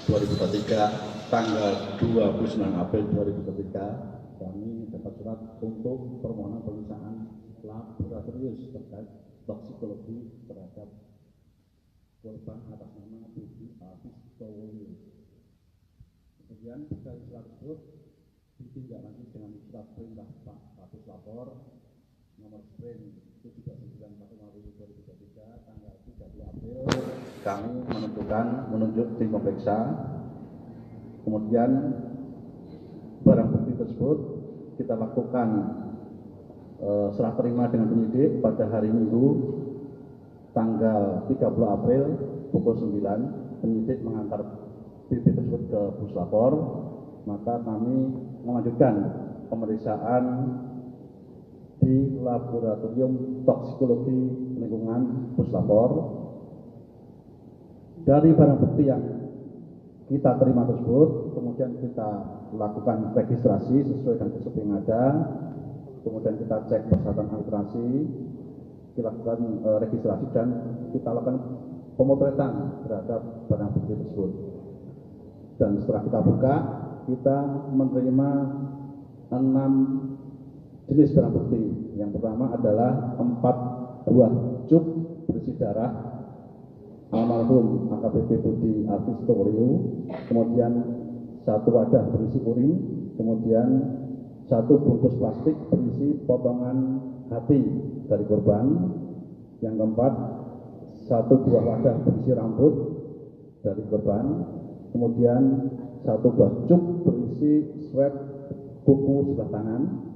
2023 tanggal 29 April 2023. Kami dapat surat untuk permohonan pemeriksaan laboratorius terkait toksikologi terhadap korban atas nama Budi Alfistowo. Kemudian dari surat tersebut ditindaklanjuti dengan surat perintah Pak Kapus Lapor nomor sprint 729/2023 tanggal 30 April. Kami menunjuk tim pemeriksa. Kemudian barang bukti tersebut kita lakukan serah terima dengan penyidik pada hari Minggu tanggal 30 April pukul 9. Penyidik mengantar BB tersebut ke Puslapor, maka kami melanjutkan pemeriksaan di laboratorium toksikologi lingkungan Puslapor. Dari barang bukti yang kita terima tersebut, kemudian kita lakukan registrasi sesuai dengan SOP yang ada, kemudian kita cek persyaratan administrasi, kita lakukan registrasi dan kita lakukan pemotretan terhadap barang bukti tersebut. Dan setelah kita buka, kita menerima 6 jenis barang bukti. Yang pertama adalah 4 buah cuk berisi darah almarhum AKBP Budi Alfistowo, kemudian 1 wadah berisi urin, kemudian 1 bungkus plastik berisi potongan hati dari korban. Yang keempat, 1 buah wadah berisi rambut dari korban, kemudian 1 buah cuk berisi swab kuku sebelah tangan,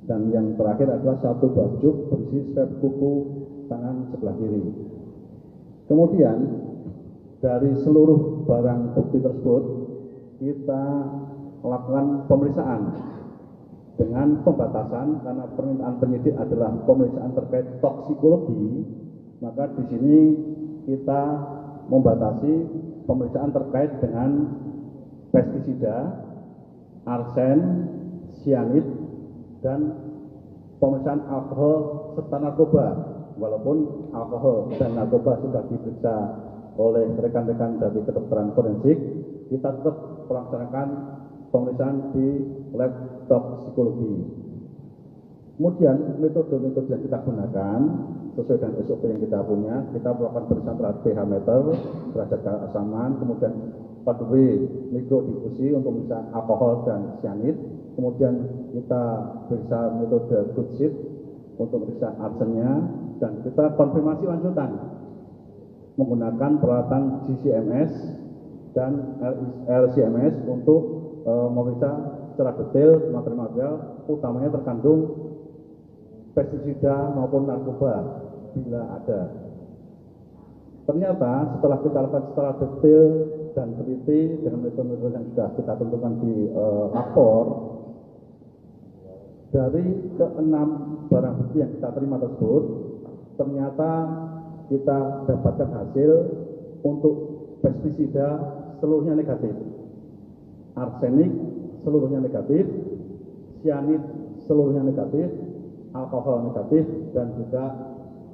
dan yang terakhir adalah 1 buah cuk berisi swab kuku tangan sebelah kiri. Kemudian dari seluruh barang bukti tersebut kita lakukan pemeriksaan dengan pembatasan karena permintaan penyidik adalah pemeriksaan terkait toksikologi, maka di sini kita membatasi pemeriksaan terkait dengan pestisida, arsen, sianid, dan pemeriksaan alkohol serta narkoba. Walaupun alkohol dan narkoba sudah diperiksa oleh rekan-rekan dari kedokteran forensik, kita tetap melaksanakan pemeriksaan di lab toksikologi. Kemudian metode-metode yang kita gunakan sesuai dengan SOP yang kita punya, kita melakukan pemeriksaan terhadap pH meter, derajat keasaman, kemudian 4W mikrodifusi untuk pemeriksaan alkohol dan sianid, kemudian kita periksa metode good sheet untuk pemeriksaan arsennya, dan kita konfirmasi lanjutan menggunakan peralatan GCMS dan LCMS untuk memeriksa secara detail material-material, utamanya terkandung pestisida maupun narkoba bila ada. Ternyata setelah kita lakukan secara detail dan teliti dengan metode-metode yang sudah kita tentukan di lapor, dari ke-6 barang bukti yang kita terima tersebut, ternyata kita dapatkan hasil untuk pestisida seluruhnya negatif, arsenik seluruhnya negatif, sianid seluruhnya negatif, alkohol negatif, dan juga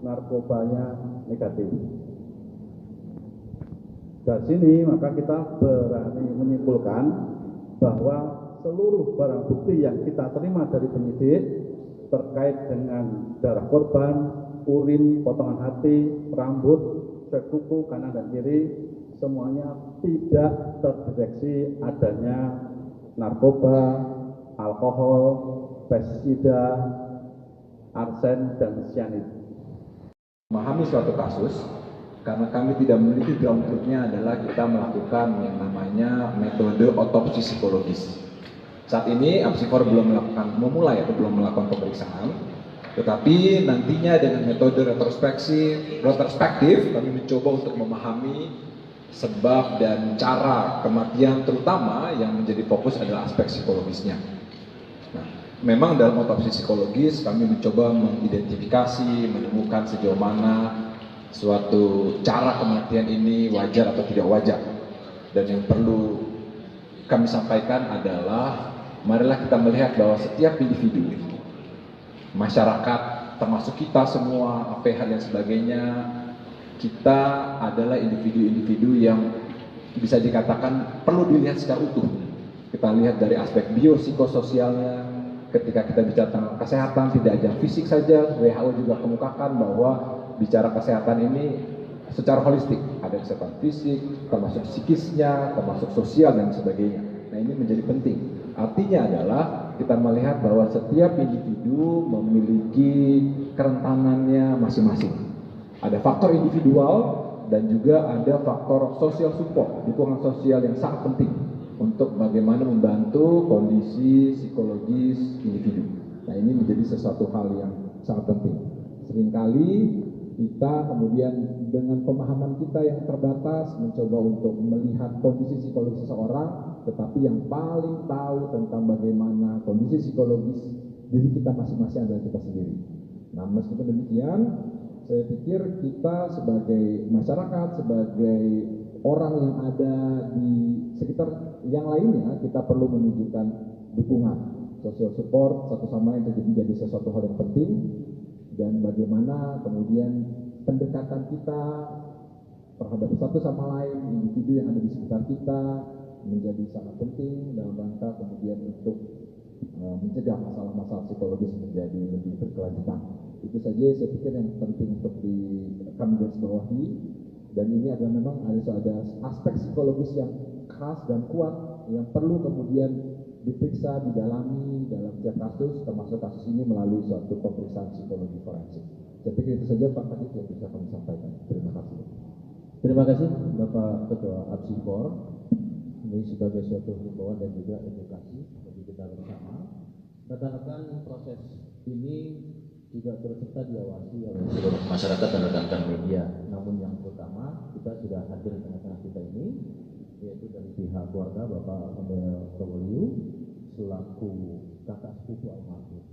narkobanya negatif. Dari sini maka kita berani menyimpulkan bahwa seluruh barang bukti yang kita terima dari penyidik terkait dengan darah korban, urin, potongan hati, rambut, swab kuku kanan dan kiri, semuanya tidak terdeteksi adanya narkoba, alkohol, pestisida, arsen, dan sianid. Memahami suatu kasus, karena kami tidak memiliki ground truth-nya adalah kita melakukan yang namanya metode otopsi psikologis. Saat ini Apsifor belum memulai atau belum melakukan pemeriksaan, Tetapi nantinya dengan metode retrospektif kami mencoba untuk memahami sebab dan cara kematian, terutama yang menjadi fokus adalah aspek psikologisnya. Nah, memang dalam otopsi psikologis kami mencoba mengidentifikasi, menemukan sejauh mana suatu cara kematian ini wajar atau tidak wajar. Dan yang perlu kami sampaikan adalah marilah kita melihat bahwa setiap individu, masyarakat, termasuk kita semua, APH dan sebagainya, kita adalah individu-individu yang bisa dikatakan perlu dilihat secara utuh. Kita lihat dari aspek biopsikososialnya. Ketika kita bicara tentang kesehatan, tidak hanya fisik saja, WHO juga kemukakan bahwa bicara kesehatan ini secara holistik, ada kesehatan fisik, termasuk psikisnya, termasuk sosial dan sebagainya. Nah, ini menjadi penting. Artinya adalah kita melihat bahwa setiap individu memiliki kerentanannya masing-masing. Ada faktor individual dan juga ada faktor social support, dukungan sosial yang sangat penting untuk bagaimana membantu kondisi psikologis individu. Nah, ini menjadi sesuatu hal yang sangat penting. Seringkali kita kemudian dengan pemahaman kita yang terbatas mencoba untuk melihat kondisi psikologis seseorang, tetapi yang paling tahu tentang bagaimana kondisi psikologis diri kita masing-masing adalah kita sendiri. Nah, meskipun demikian, saya pikir kita sebagai masyarakat, sebagai orang yang ada di sekitar yang lainnya, kita perlu menunjukkan dukungan, social support satu sama lain menjadi sesuatu hal yang penting. Dan bagaimana kemudian pendekatan kita terhadap satu sama lain, individu yang ada di sekitar kita menjadi sangat penting dalam rangka kemudian untuk mencegah masalah-masalah psikologis menjadi lebih berkelanjutan. Itu saja saya pikir yang penting untuk kami garis bawahi. Dan ini adalah memang ada aspek psikologis yang khas dan kuat yang perlu kemudian diperiksa, didalami dalam setiap kasus, termasuk kasus ini melalui suatu pemeriksaan psikologi forensik. Saya pikir itu saja Pak Kadif yang bisa kami sampaikan. Terima kasih. Terima kasih Bapak Ketua APSIFOR. Ini sebagai suatu himbauan dan juga edukasi bagi kita bersama. Rekan-rekan, proses ini juga turut serta diawasi oleh seluruh masyarakat dan rekan-rekan media. Namun yang utama, kita sudah hadir di tengah-tengah kita ini, yaitu dari pihak keluarga Bapak Amel Towoliu selaku kakak sepupu almarhum.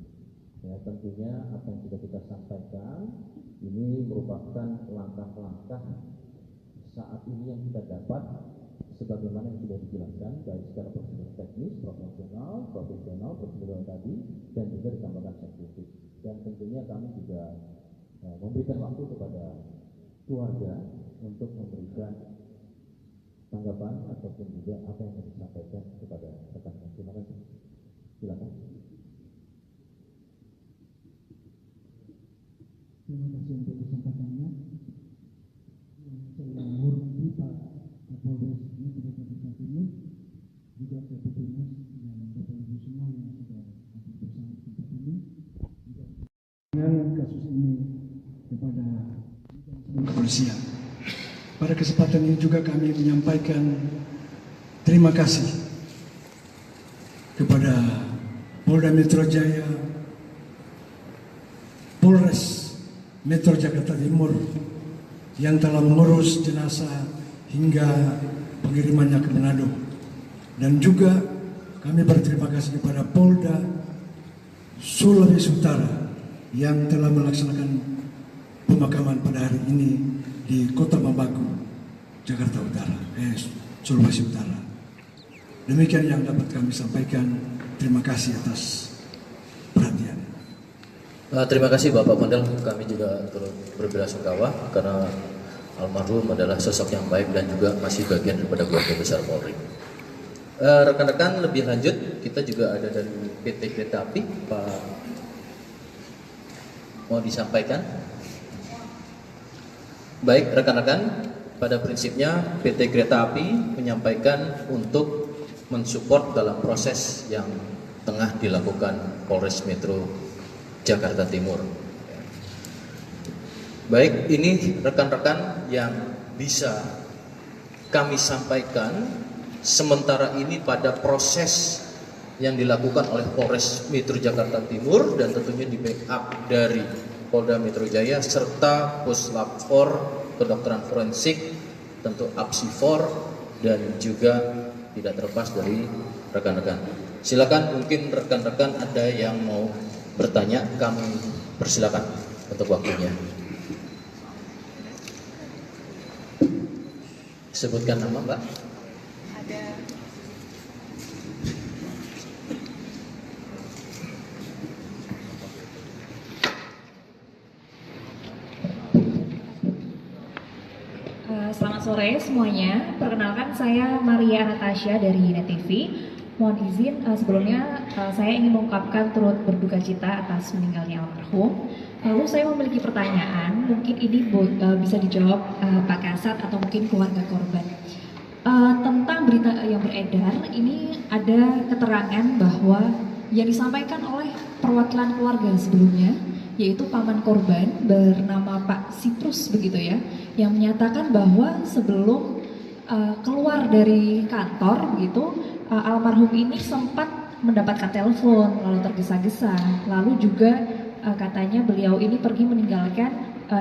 Ya, tentunya apa yang sudah kita sampaikan ini merupakan langkah-langkah saat ini yang kita dapat sebagaimana yang sudah dijelaskan baik secara prosedur teknis, profesional, prosedural tadi, dan juga ditambahkan saintifik. Dan tentunya kami juga memberikan waktu kepada keluarga untuk memberikan tanggapan ataupun juga apa yang harus disampaikan kepada rekan-rekan. Terima kasih. Silakan. Terima kasih untuk kesempatannya. Saya menghormati Pak Kapolres Metro Jakarta Timur, juga Kapolres dan Bapak Ibu semua yang sudah hadir bersama tempat ini. Dengan kasus ini kepada kepolisian. Pada kesempatan ini juga kami menyampaikan terima kasih kepada Polda Metro Jaya, Polres Metro Jakarta Timur yang telah mengurus jenazah hingga pengirimannya ke Manado. Dan juga kami berterima kasih kepada Polda Sulawesi Utara yang telah melaksanakan pemakaman pada hari ini di Kota Mabagu, Jakarta Utara, Sulawesi Utara. Demikian yang dapat kami sampaikan. Terima kasih atas perhatian. Terima kasih Bapak Mandel. Kami juga turut berbelasungkawa karena almarhum adalah sosok yang baik dan juga masih bagian daripada keluarga besar Polri. Rekan-rekan, lebih lanjut kita juga ada dari PT Kereta Api, Pak, mau disampaikan? Baik rekan-rekan, pada prinsipnya PT Kereta Api menyampaikan untuk mensupport dalam proses yang tengah dilakukan Polres Metro Jakarta Timur. Baik, ini rekan-rekan yang bisa kami sampaikan sementara ini pada proses yang dilakukan oleh Polres Metro Jakarta Timur dan tentunya di backup dari Polda Metro Jaya serta Puslap 4 Kedokteran Forensik, tentu Apsifor, dan juga tidak terlepas dari rekan-rekan. Silakan, mungkin rekan-rekan ada yang mau bertanya, kami persilakan untuk waktunya. Sebutkan nama, Mbak. Ada. Selamat sore semuanya. Perkenalkan, saya Maria Anastasia dari Net TV. Mohon izin sebelumnya saya ingin mengungkapkan turut berduka cita atas meninggalnya almarhum. Lalu saya memiliki pertanyaan, mungkin ini bisa dijawab Pak Kasat atau mungkin keluarga korban. Tentang berita yang beredar, ini ada keterangan bahwa yang disampaikan oleh perwakilan keluarga sebelumnya, yaitu paman korban bernama Pak Siprus begitu ya, yang menyatakan bahwa sebelum keluar dari kantor begitu, almarhum ini sempat mendapatkan telepon lalu tergesa-gesa, lalu juga katanya beliau ini pergi meninggalkan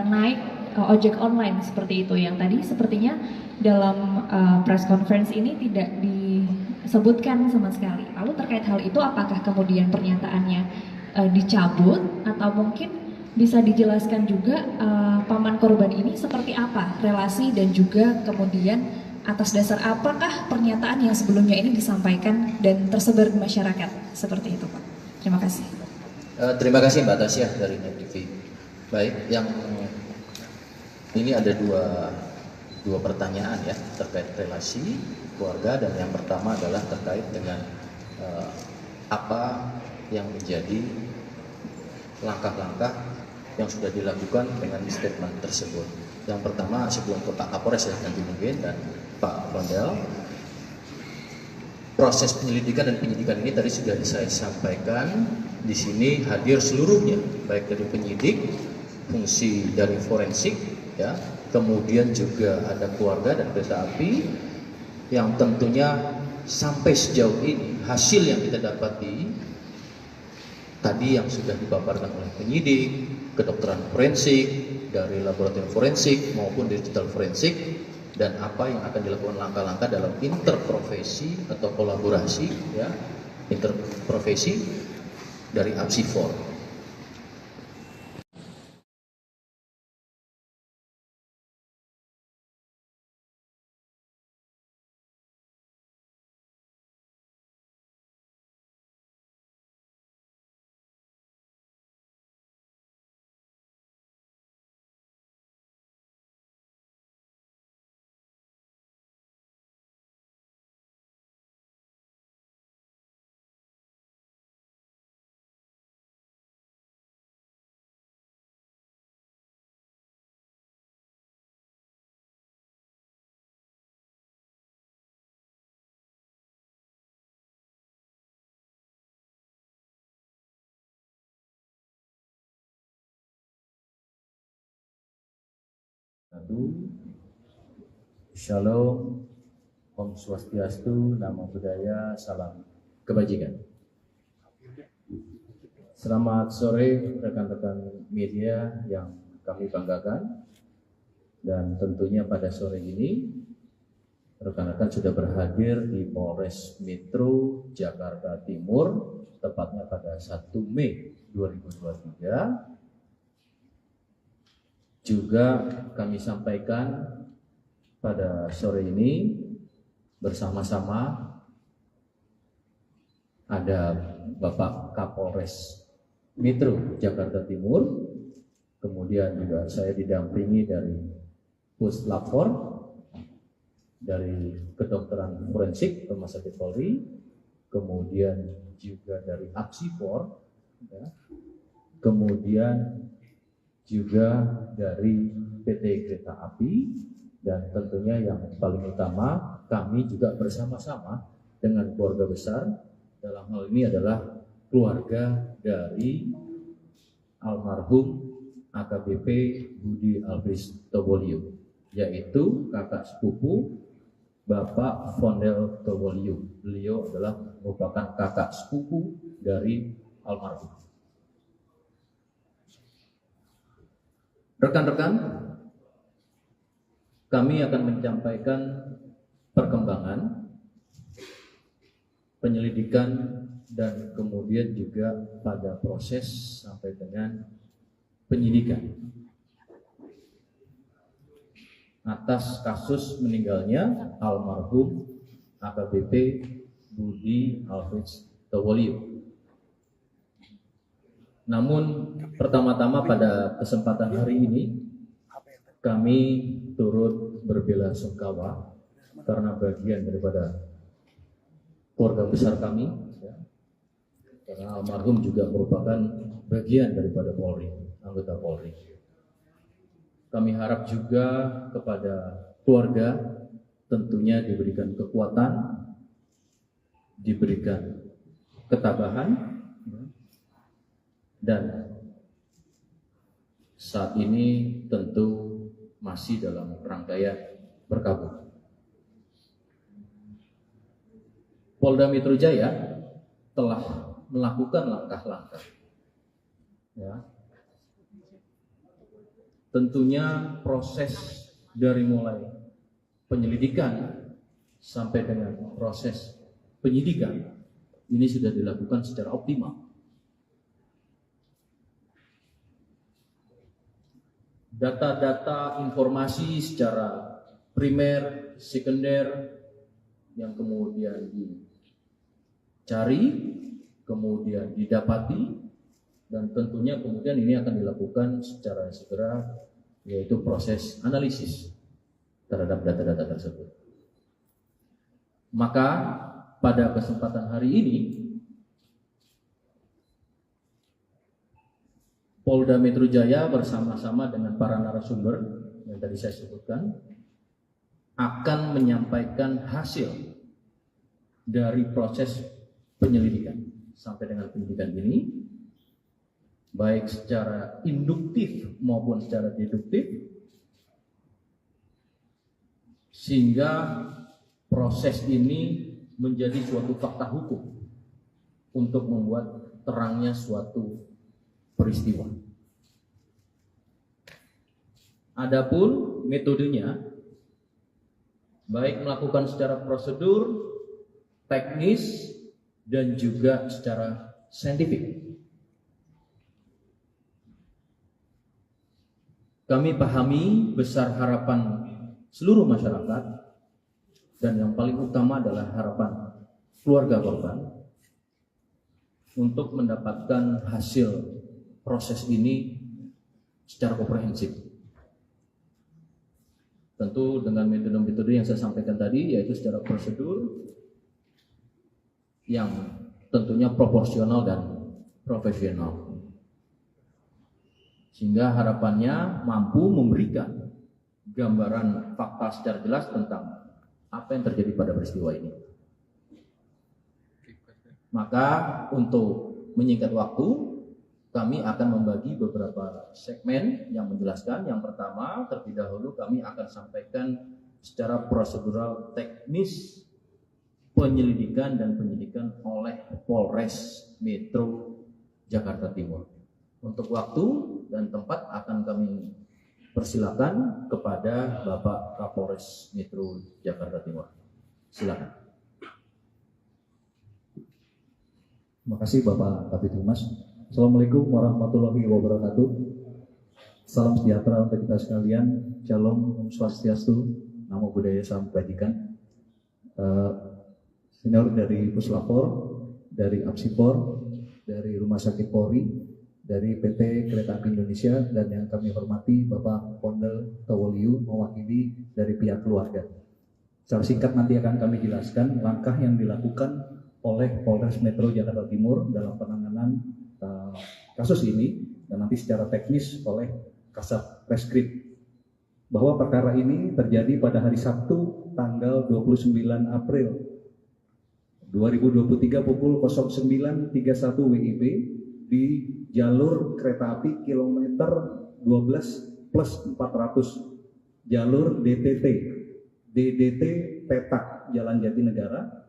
naik ojek online seperti itu, yang tadi sepertinya dalam press conference ini tidak disebutkan sama sekali. Lalu terkait hal itu, apakah kemudian pernyataannya dicabut atau mungkin bisa dijelaskan juga paman korban ini seperti apa relasi dan juga kemudian atas dasar apakah pernyataan yang sebelumnya ini disampaikan dan tersebar di masyarakat seperti itu, Pak. Terima kasih. Terima kasih Mbak Tasya dari Net TV. Baik, yang ini ada dua pertanyaan ya terkait relasi keluarga, dan yang pertama adalah terkait dengan apa yang menjadi langkah-langkah yang sudah dilakukan dengan statement tersebut. Yang pertama sebelum ke Pak Kapolres ya nanti mungkin dan Pak Kondel, proses penyelidikan dan penyidikan ini tadi sudah saya sampaikan di sini, hadir seluruhnya baik dari penyidik, fungsi dari forensik ya, kemudian juga ada keluarga dan kereta api yang tentunya sampai sejauh ini hasil yang kita dapati tadi yang sudah dipaparkan oleh penyidik, kedokteran forensik, dari laboratorium forensik maupun digital forensik, dan apa yang akan dilakukan langkah-langkah dalam interprofesi atau kolaborasi ya, interprofesi dari Apsifor. Shalom, Om Swastiastu, Namo Buddhaya, Salam Kebajikan. Selamat sore rekan-rekan media yang kami banggakan, dan tentunya pada sore ini rekan-rekan sudah berhadir di Polres Metro Jakarta Timur, tepatnya pada 1 Mei 2023. Juga kami sampaikan pada sore ini bersama-sama ada Bapak Kapolres Metro Jakarta Timur, kemudian juga saya didampingi dari Puslap 4, dari kedokteran forensik Rumah Sakit Polri, kemudian juga dari Apsifor, ya, kemudian juga dari PT Kereta Api, dan tentunya yang paling utama kami juga bersama-sama dengan keluarga besar, dalam hal ini adalah keluarga dari almarhum AKBP Budi Alfris Tobolio, yaitu kakak sepupu Bapak Vondel Towoliu. Beliau adalah merupakan kakak sepupu dari almarhum. Rekan-rekan, kami akan menyampaikan perkembangan penyelidikan dan kemudian juga pada proses sampai dengan penyidikan atas kasus meninggalnya almarhum AKBP Budi Alfreds Towoliu. Namun pertama-tama pada kesempatan hari ini kami turut berbelasungkawa karena bagian daripada keluarga besar kami, ya. Karena almarhum juga merupakan bagian daripada Polri, anggota Polri. Kami harap juga kepada keluarga tentunya diberikan kekuatan, diberikan ketabahan, dan saat ini tentu masih dalam rangkaian berkabung. Polda Metro Jaya telah melakukan langkah-langkah, ya. Tentunya proses dari mulai penyelidikan sampai dengan proses penyidikan ini sudah dilakukan secara optimal. Data-data informasi secara primer, sekunder yang kemudian dicari, kemudian didapati, dan tentunya kemudian ini akan dilakukan secara segera, yaitu proses analisis terhadap data-data tersebut. Maka pada kesempatan hari ini Polda Metro Jaya bersama-sama dengan para narasumber yang tadi saya sebutkan akan menyampaikan hasil dari proses penyelidikan sampai dengan penyidikan ini, baik secara induktif maupun secara deduktif, sehingga proses ini menjadi suatu fakta hukum untuk membuat terangnya suatu peristiwa. Adapun metodenya, baik melakukan secara prosedur, teknis, dan juga secara saintifik. Kami pahami besar harapan seluruh masyarakat, dan yang paling utama adalah harapan keluarga korban untuk mendapatkan hasil proses ini secara komprehensif. Tentu dengan metode-metode yang saya sampaikan tadi, yaitu secara prosedur yang tentunya proporsional dan profesional, sehingga harapannya mampu memberikan gambaran fakta secara jelas tentang apa yang terjadi pada peristiwa ini. Maka untuk menyingkat waktu, kami akan membagi beberapa segmen yang menjelaskan. Yang pertama, terlebih dahulu kami akan sampaikan secara prosedural teknis penyelidikan dan penyidikan oleh Polres Metro Jakarta Timur. Untuk waktu dan tempat akan kami persilakan kepada Bapak Kapolres Metro Jakarta Timur. Silakan. Terima kasih Bapak Kabid Humas. Assalamualaikum warahmatullahi wabarakatuh. Salam sejahtera untuk kita sekalian. Shalom, Om Swastiastu, Namo Buddhaya, Salam Kebajikan. Senior dari Puslapor, dari Apsipor, dari Rumah Sakit Polri, dari PT Kereta Api Indonesia, dan yang kami hormati Bapak Vondel Towoliu mewakili dari pihak keluarga. Secara singkat nanti akan kami jelaskan langkah yang dilakukan oleh Polres Metro Jakarta Timur dalam penanganan kasus ini, dan nanti secara teknis oleh Kasat Reskrim, bahwa perkara ini terjadi pada hari Sabtu tanggal 29 April 2023 pukul 09.31 WIB di jalur kereta api kilometer 12+400 jalur DTT DDT Petak Jalan Jatinegara.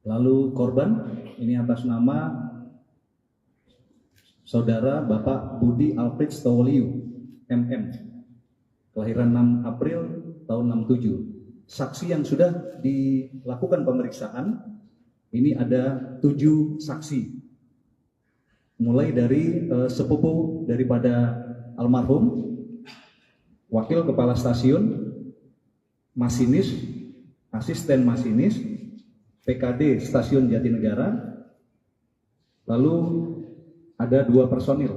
Lalu korban ini atas nama Saudara Bapak Budi Alfred Stoliu, MM, kelahiran 6 April tahun 67. Saksi yang sudah dilakukan pemeriksaan, ini ada 7 saksi. Mulai dari sepupu daripada almarhum, wakil kepala stasiun, masinis, asisten masinis, PKD Stasiun Jatinegara, lalu ada 2 personil,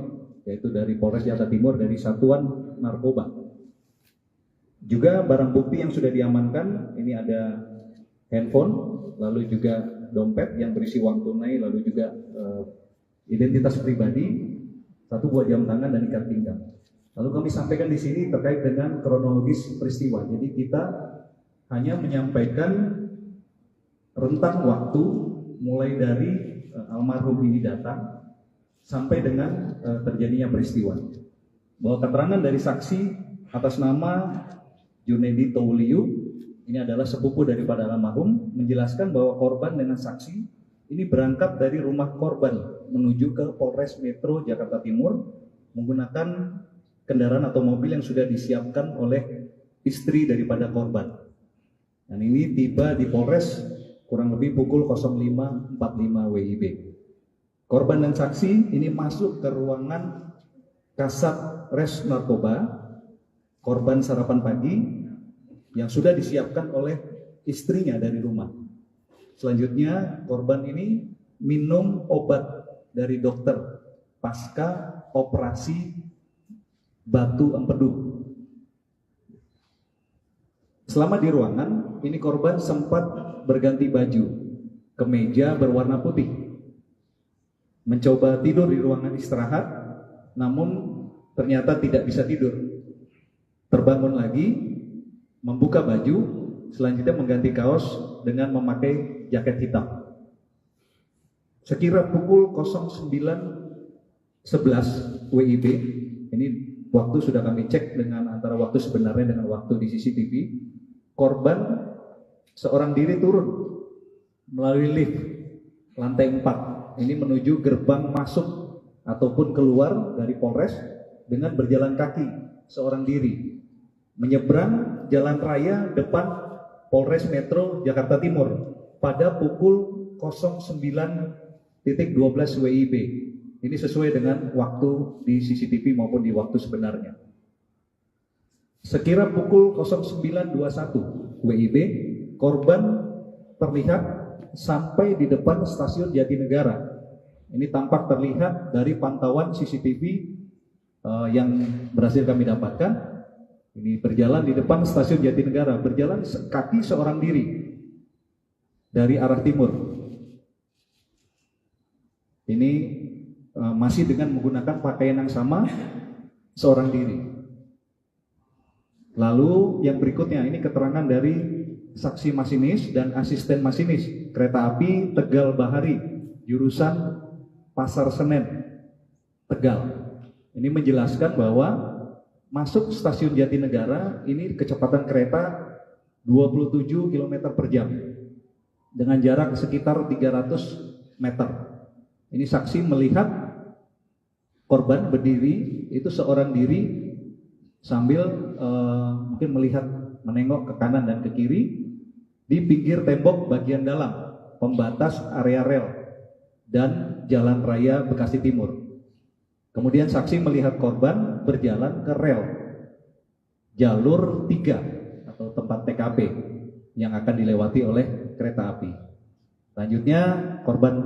yaitu dari Polres Jakarta Timur dari Satuan Narkoba. Juga barang bukti yang sudah diamankan, ini ada handphone, lalu juga dompet yang berisi uang tunai, lalu juga identitas pribadi, 1 buah jam tangan dan ikat pinggang. Lalu kami sampaikan di sini terkait dengan kronologis peristiwa. Jadi kita hanya menyampaikan rentang waktu mulai dari almarhum ini datang sampai dengan terjadinya peristiwa. Bahwa keterangan dari saksi atas nama Junedi Touliu, ini adalah sepupu daripada almarhum, menjelaskan bahwa korban dengan saksi ini berangkat dari rumah korban menuju ke Polres Metro Jakarta Timur menggunakan kendaraan atau mobil yang sudah disiapkan oleh istri daripada korban. Dan ini tiba di Polres kurang lebih pukul 05.45 WIB. Korban dan saksi ini masuk ke ruangan Kasat Res Narkoba, korban sarapan pagi yang sudah disiapkan oleh istrinya dari rumah. Selanjutnya korban ini minum obat dari dokter pasca operasi batu empedu. Selama di ruangan, ini korban sempat berganti baju, kemeja berwarna putih. Mencoba tidur di ruangan istirahat, namun ternyata tidak bisa tidur. Terbangun lagi, membuka baju, selanjutnya mengganti kaos dengan memakai jaket hitam. Sekira pukul 09.11 WIB, ini waktu sudah kami cek dengan antara waktu sebenarnya dengan waktu di CCTV, korban seorang diri turun melalui lift lantai 4. Ini menuju gerbang masuk ataupun keluar dari Polres dengan berjalan kaki seorang diri menyeberang jalan raya depan Polres Metro Jakarta Timur pada pukul 09.12 WIB. Ini sesuai dengan waktu di CCTV maupun di waktu sebenarnya. Sekira pukul 09.21 WIB, korban terlihat sampai di depan stasiun Jatinegara. Ini tampak terlihat dari pantauan CCTV yang berhasil kami dapatkan. Ini berjalan di depan stasiun Jatinegara, berjalan kaki seorang diri dari arah timur. Ini masih dengan menggunakan pakaian yang sama, seorang diri. Lalu yang berikutnya, ini keterangan dari saksi masinis dan asisten masinis kereta api Tegal Bahari jurusan Pasar Senen Tegal. Ini menjelaskan bahwa masuk stasiun Jatinegara ini kecepatan kereta 27 km per jam dengan jarak sekitar 300 meter. Ini saksi melihat korban berdiri itu seorang diri sambil mungkin melihat menengok ke kanan dan ke kiri di pinggir tembok bagian dalam pembatas area rel dan Jalan Raya Bekasi Timur. Kemudian saksi melihat korban berjalan ke rel jalur 3 atau tempat TKP yang akan dilewati oleh kereta api. Selanjutnya korban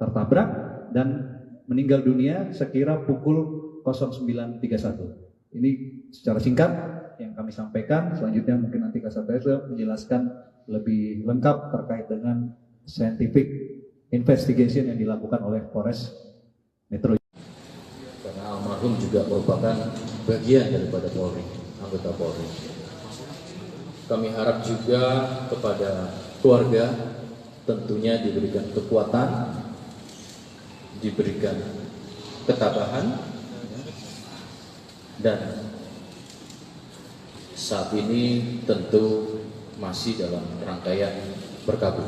tertabrak dan meninggal dunia sekira pukul 09.31. Ini secara singkat yang kami sampaikan. Selanjutnya mungkin nanti Kasat Reskrim menjelaskan lebih lengkap terkait dengan scientific investigation yang dilakukan oleh Polres Metro. Karena almarhum juga merupakan bagian daripada Polri, anggota Polri. Kami harap juga kepada keluarga tentunya diberikan kekuatan, diberikan ketabahan, dan saat ini tentu masih dalam rangkaian berkabung.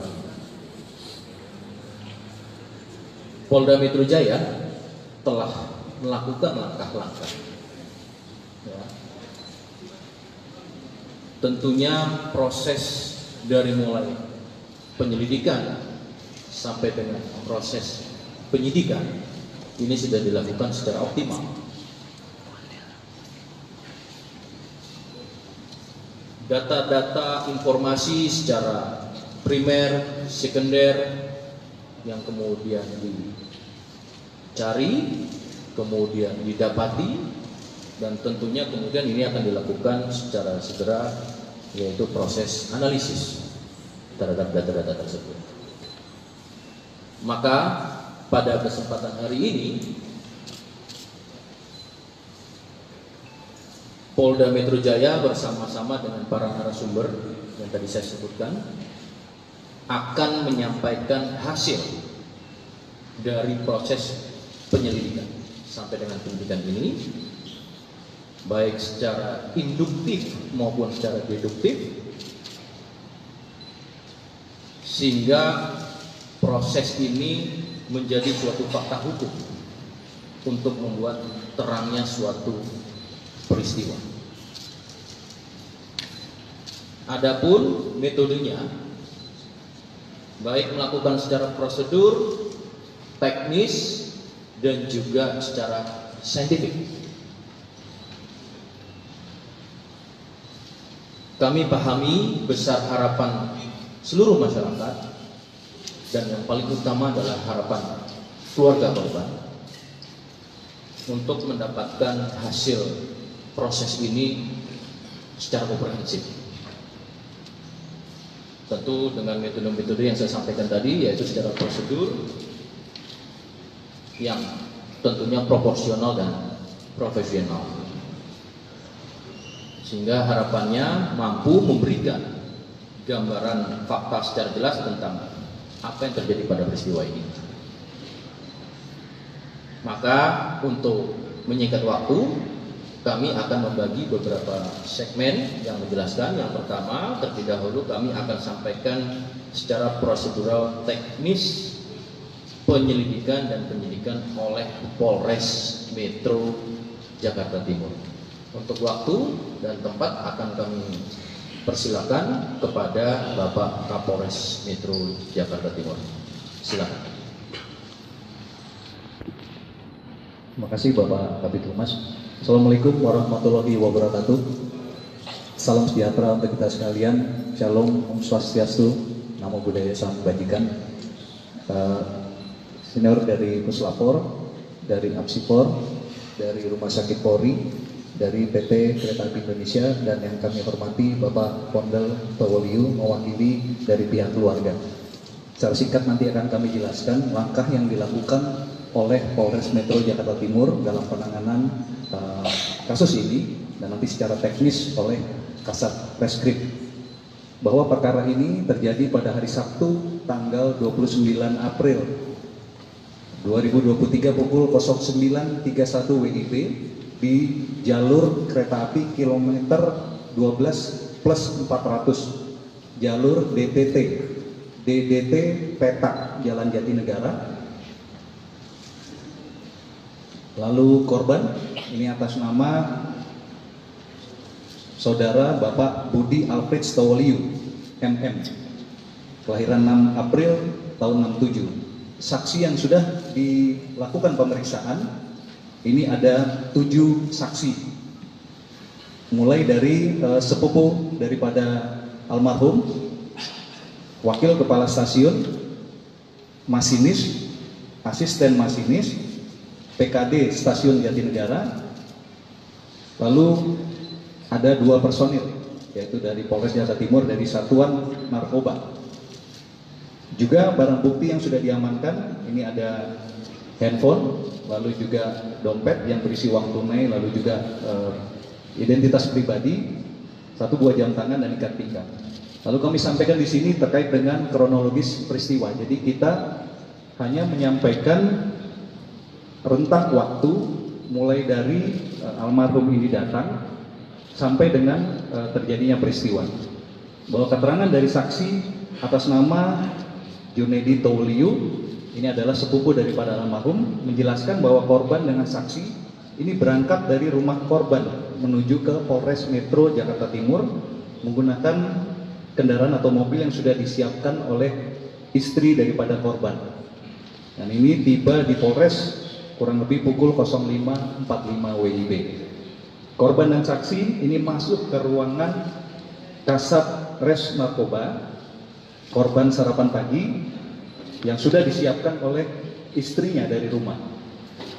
Polda Metro Jaya telah melakukan langkah-langkah, ya. Tentunya proses dari mulai penyelidikan sampai dengan proses penyidikan ini sudah dilakukan secara optimal. Data-data informasi secara primer, sekunder yang kemudian dicari, kemudian didapati, dan tentunya kemudian ini akan dilakukan secara segera, yaitu proses analisis terhadap data-data tersebut. Maka pada kesempatan hari ini Polda Metro Jaya bersama-sama dengan para narasumber yang tadi saya sebutkan akan menyampaikan hasil dari proses penyelidikan sampai dengan penyidikan ini, baik secara induktif maupun secara deduktif, sehingga proses ini menjadi suatu fakta hukum untuk membuat terangnya suatu peristiwa. Adapun metodenya, baik melakukan secara prosedur, teknis, dan juga secara saintifik. Kami pahami besar harapan seluruh masyarakat, dan yang paling utama adalah harapan keluarga korban untuk mendapatkan hasil proses ini secara komprehensif. Tentu dengan metode-metode yang saya sampaikan tadi, yaitu secara prosedur yang tentunya proporsional dan profesional, sehingga harapannya mampu memberikan gambaran fakta secara jelas tentang apa yang terjadi pada peristiwa ini. Maka untuk menyingkat waktu, kami akan membagi beberapa segmen yang menjelaskan. Yang pertama, terlebih dahulu kami akan sampaikan secara prosedural teknis penyelidikan dan penyidikan oleh Polres Metro Jakarta Timur. Untuk waktu dan tempat akan kami persilakan kepada Bapak Kapolres Metro Jakarta Timur. Silakan. Terima kasih Bapak Kabid Humas. Assalamualaikum warahmatullahi wabarakatuh. Salam sejahtera untuk kita sekalian. Shalom, Om Swastiastu, Namo Buddhaya, Salam Kebajikan. Senior dari Puslapor, dari Apsipor, dari Rumah Sakit Polri, dari PT Kereta Api Indonesia, dan yang kami hormati Bapak Pondel Towoliu mewakili dari pihak keluarga. Secara singkat nanti akan kami jelaskan langkah yang dilakukan oleh Polres Metro Jakarta Timur dalam penanganan kasus ini, dan nanti secara teknis oleh Kasat Reskrim, bahwa perkara ini terjadi pada hari Sabtu tanggal 29 April 2023 pukul 09.31 WIB di jalur kereta api kilometer 12+400 jalur DDT Petak Jalan Jatinegara. Lalu korban ini atas nama Saudara Bapak Budi Alfred Stowoliu MM, kelahiran 6 April tahun 67. Saksi yang sudah dilakukan pemeriksaan ini ada 7 saksi, mulai dari sepupu daripada almarhum, wakil kepala stasiun, masinis, asisten masinis, PKD Stasiun Jatinegara. Lalu ada 2 personil, yaitu dari Polres Jakarta Timur dari Satuan Narkoba. Juga barang bukti yang sudah diamankan, ini ada handphone, lalu juga dompet yang berisi uang tunai, lalu juga identitas pribadi, 1 buah jam tangan dan ikat pinggang. Lalu kami sampaikan di sini terkait dengan kronologis peristiwa. Jadi kita hanya menyampaikan rentang waktu mulai dari almarhum ini datang sampai dengan terjadinya peristiwa. Bahwa keterangan dari saksi atas nama Junedi Tauliu, ini adalah sepupu daripada almarhum, menjelaskan bahwa korban dengan saksi ini berangkat dari rumah korban menuju ke Polres Metro Jakarta Timur menggunakan kendaraan atau mobil yang sudah disiapkan oleh istri daripada korban. Dan ini tiba di Polres kurang lebih pukul 05.45 WIB. Korban dan saksi ini masuk ke ruangan Kasat Res Narkoba, korban sarapan pagi yang sudah disiapkan oleh istrinya dari rumah.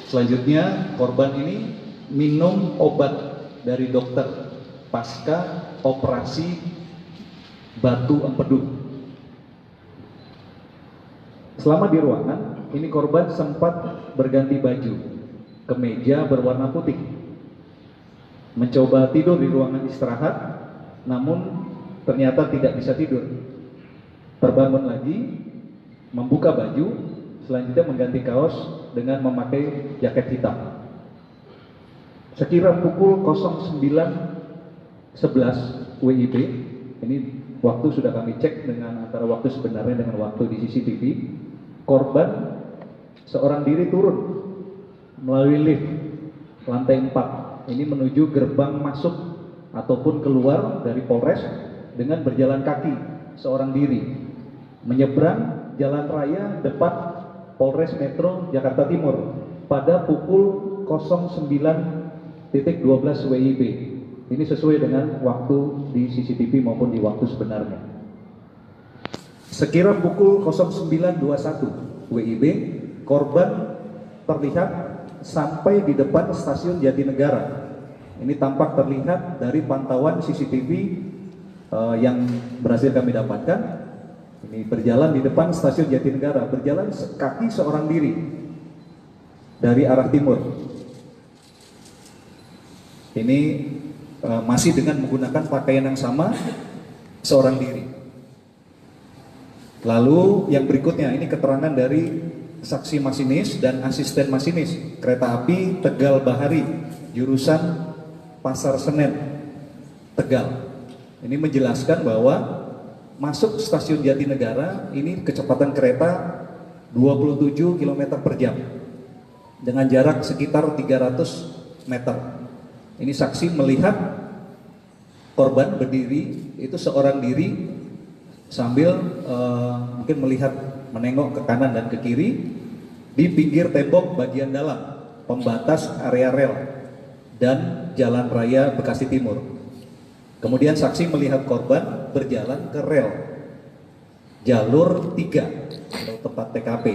Selanjutnya korban ini minum obat dari dokter pasca operasi batu empedu. Selama di ruangan, ini korban sempat berganti baju, kemeja berwarna putih, mencoba tidur di ruangan istirahat, namun ternyata tidak bisa tidur. Terbangun lagi, membuka baju, selanjutnya mengganti kaos dengan memakai jaket hitam. Sekira pukul 09.11 WIB, ini waktu sudah kami cek dengan antara waktu sebenarnya dengan waktu di CCTV, korban seorang diri turun melalui lift lantai 4, ini menuju gerbang masuk ataupun keluar dari Polres dengan berjalan kaki seorang diri, menyeberang jalan raya depan Polres Metro Jakarta Timur pada pukul 09.12 WIB. Ini sesuai dengan waktu di CCTV maupun di waktu sebenarnya. Sekira pukul 09.21 WIB, korban terlihat sampai di depan stasiun Jatinegara. Ini tampak terlihat dari pantauan CCTV yang berhasil kami dapatkan. Ini berjalan di depan stasiun Jatinegara, berjalan kaki seorang diri dari arah timur. Ini masih dengan menggunakan pakaian yang sama, seorang diri. Lalu yang berikutnya, ini keterangan dari saksi masinis dan asisten masinis kereta api Tegal Bahari, jurusan Pasar Senen, Tegal. Ini menjelaskan bahwa masuk stasiun Jatinegara ini kecepatan kereta 27 km per jam dengan jarak sekitar 300 meter. Ini saksi melihat korban berdiri itu seorang diri sambil mungkin melihat menengok ke kanan dan ke kiri di pinggir tembok bagian dalam pembatas area rel dan Jalan Raya Bekasi Timur. Kemudian saksi melihat korban berjalan ke rel jalur 3 atau tempat TKP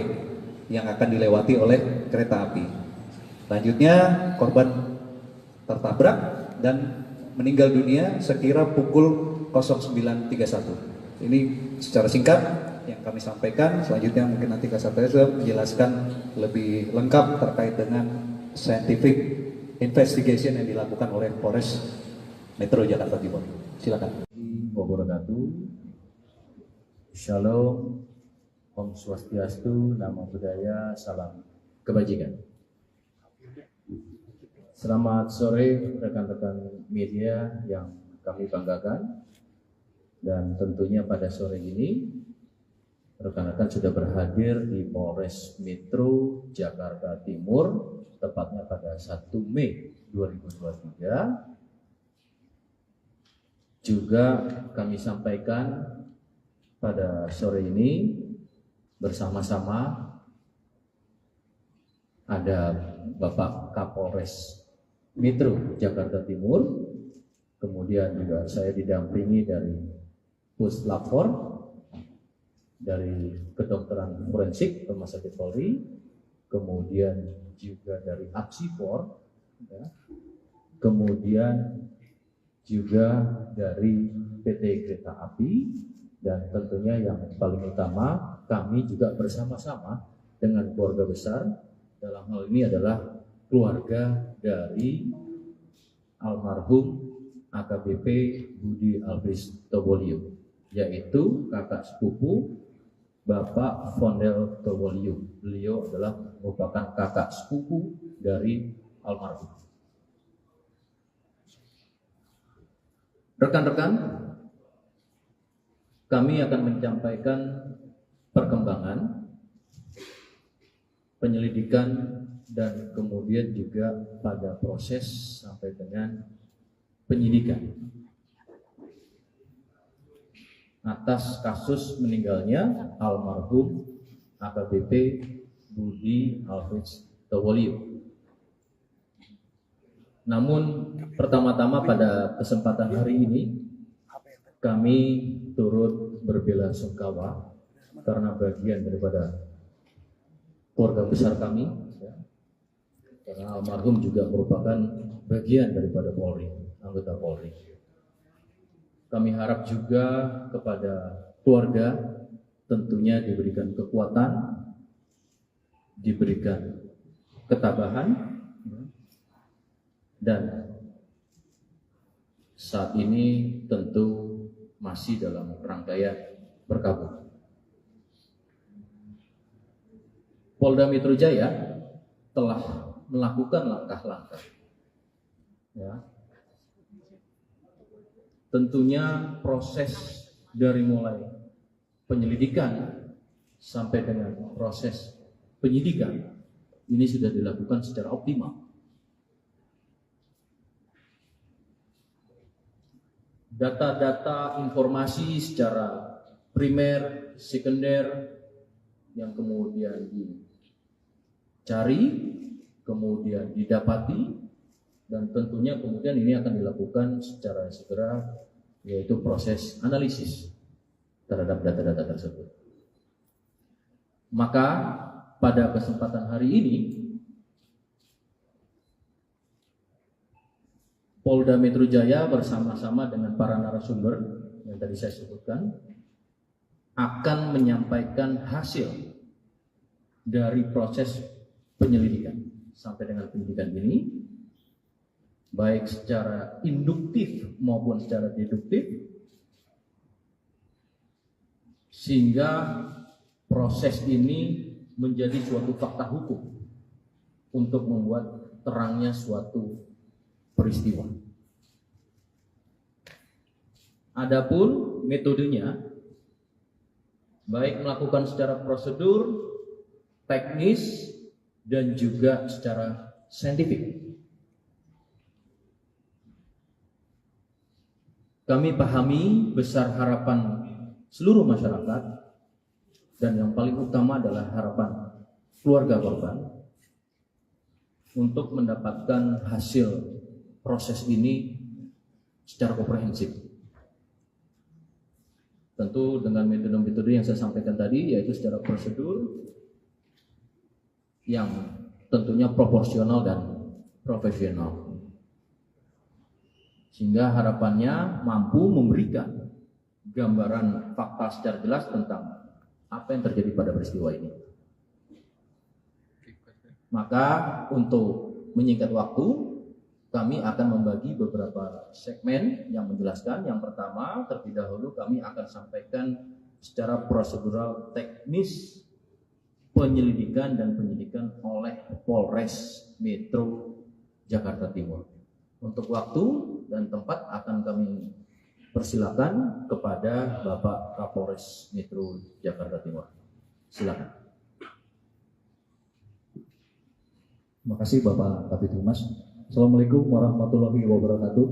yang akan dilewati oleh kereta api. Selanjutnya korban tertabrak dan meninggal dunia sekira pukul 09.31. Ini secara singkat yang kami sampaikan. Selanjutnya mungkin nanti Kasat Reskrim menjelaskan lebih lengkap terkait dengan scientific investigation yang dilakukan oleh Polres Metro Jakarta Timur. Silakan. Wabarakatuh. Shalom, Om Swastiastu, Namo Buddhaya, salam kebajikan. Selamat sore rekan-rekan media yang kami banggakan, dan tentunya pada sore ini rekan-rekan sudah berhadir di Polres Metro Jakarta Timur, tepatnya pada 1 Mei 2023. Juga kami sampaikan pada sore ini bersama-sama ada Bapak Kapolres Metro Jakarta Timur, kemudian juga saya didampingi dari Puslapfor, dari kedokteran forensik Rumah Sakit Polri, kemudian juga dari Aksipor, ya, kemudian juga dari PT Kereta Api, dan tentunya yang paling utama kami juga bersama-sama dengan keluarga besar, dalam hal ini adalah keluarga dari almarhum AKBP Budi Alfris Tobolio, yaitu kakak sepupu Bapak Fondel Tobolio. Beliau adalah merupakan kakak sepupu dari almarhum. Rekan-rekan, kami akan menyampaikan perkembangan penyelidikan dan kemudian juga pada proses sampai dengan penyidikan atas kasus meninggalnya almarhum AKBP Budi Alfreds Towoliu. Namun pertama-tama pada kesempatan hari ini kami turut berbelasungkawa karena bagian daripada keluarga besar kami, ya, karena almarhum juga merupakan bagian daripada Polri, anggota Polri. Kami harap juga kepada keluarga tentunya diberikan kekuatan, diberikan ketabahan, dan saat ini tentu masih dalam rangkaian berkabung. Polda Metro Jaya telah melakukan langkah-langkah, ya. Tentunya proses dari mulai penyelidikan sampai dengan proses penyidikan ini sudah dilakukan secara optimal. Data-data informasi secara primer, sekunder yang kemudian dicari, kemudian didapati, dan tentunya kemudian ini akan dilakukan secara segera, yaitu proses analisis terhadap data-data tersebut. Maka pada kesempatan hari ini Polda Metro Jaya bersama-sama dengan para narasumber yang tadi saya sebutkan akan menyampaikan hasil dari proses penyelidikan sampai dengan penyidikan ini, baik secara induktif maupun secara deduktif, sehingga proses ini menjadi suatu fakta hukum untuk membuat terangnya suatu peristiwa. Adapun metodenya, baik melakukan secara prosedur, teknis, dan juga secara saintifik. Kami pahami besar harapan seluruh masyarakat, dan yang paling utama adalah harapan keluarga korban untuk mendapatkan hasil proses ini secara komprehensif. Tentu dengan metode-metode yang saya sampaikan tadi, yaitu secara prosedur yang tentunya proporsional dan profesional, sehingga harapannya mampu memberikan gambaran fakta secara jelas tentang apa yang terjadi pada peristiwa ini. Maka untuk menyingkat waktu, kami akan membagi beberapa segmen yang menjelaskan. Yang pertama, terlebih dahulu kami akan sampaikan secara prosedural teknis penyelidikan dan penyidikan oleh Polres Metro Jakarta Timur. Untuk waktu dan tempat akan kami persilakan kepada Bapak Kapolres Metro Jakarta Timur. Silakan. Terima kasih Bapak Kabid Humas. Assalamualaikum warahmatullahi wabarakatuh.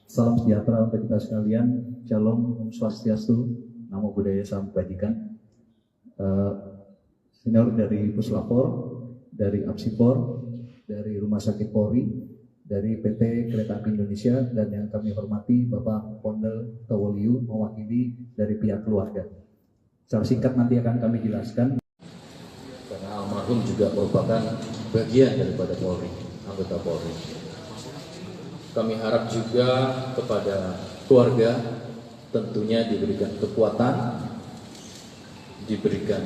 Salam sejahtera untuk kita sekalian. Shalom, Om Swastiastu, Namo Buddhaya, Salam Kebajikan. Senior dari Puslapor, dari Apsipor, dari Rumah Sakit Polri, dari PT Kereta Api Indonesia, dan yang kami hormati Bapak Pondel Towoliu mewakili dari pihak keluarga. Secara singkat nanti akan kami jelaskan. Karena almarhum juga merupakan bagian daripada Polri, anggota Polri. Kami harap juga kepada keluarga tentunya diberikan kekuatan, diberikan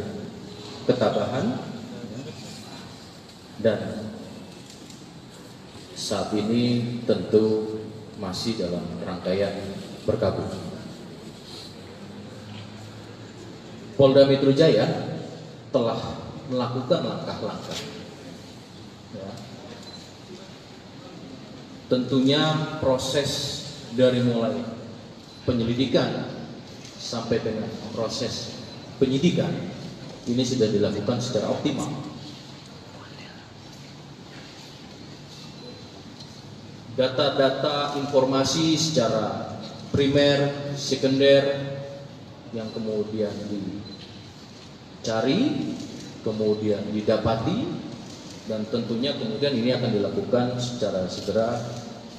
ketabahan, dan saat ini tentu masih dalam rangkaian berkabung. Polda Metro Jaya telah melakukan langkah-langkah, ya. Tentunya proses dari mulai penyelidikan sampai dengan proses penyidikan ini sudah dilakukan secara optimal. Data-data informasi secara primer, sekunder yang kemudian dicari, kemudian didapati, dan tentunya kemudian ini akan dilakukan secara segera,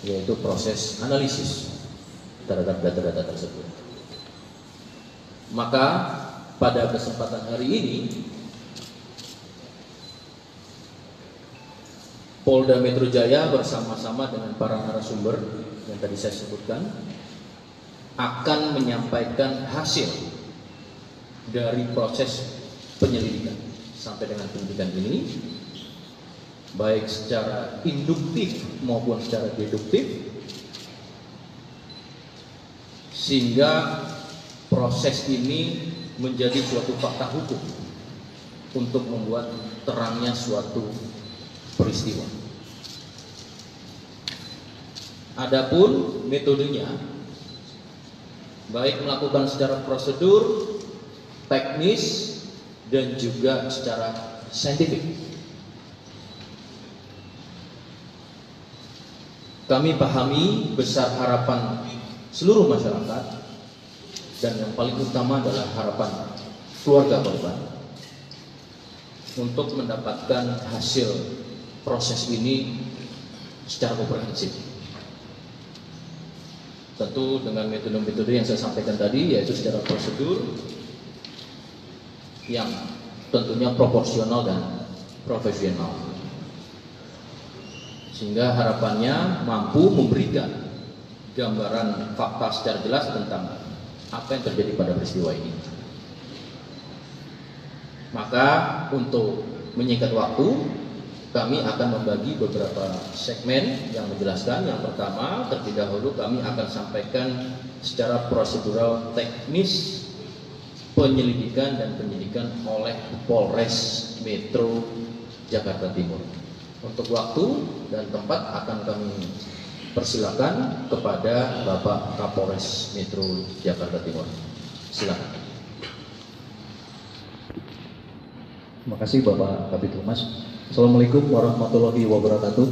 yaitu proses analisis terhadap data-data tersebut. Maka pada kesempatan hari ini Polda Metro Jaya bersama-sama dengan para narasumber yang tadi saya sebutkan akan menyampaikan hasil dari proses penyelidikan sampai dengan penyidikan ini, baik secara induktif maupun secara deduktif, sehingga proses ini menjadi suatu fakta hukum untuk membuat terangnya suatu peristiwa. Adapun metodenya, baik melakukan secara prosedur, teknis, dan juga secara saintifik. Kami pahami besar harapan seluruh masyarakat, dan yang paling utama adalah harapan keluarga korban untuk mendapatkan hasil proses ini secara komprehensif. Tentu dengan metode-metode yang saya sampaikan tadi, yaitu secara prosedur yang tentunya proporsional dan profesional, sehingga harapannya mampu memberikan gambaran fakta secara jelas tentang apa yang terjadi pada peristiwa ini. Maka untuk menyingkat waktu, kami akan membagi beberapa segmen yang menjelaskan. Yang pertama, terlebih dahulu kami akan sampaikan secara prosedural teknis penyelidikan dan penyidikan oleh Polres Metro Jakarta Timur. Untuk waktu dan tempat akan kami persilakan kepada Bapak Kapolres Metro Jakarta Timur. Silakan. Terima kasih Bapak Kabid Humas. Assalamualaikum warahmatullahi wabarakatuh.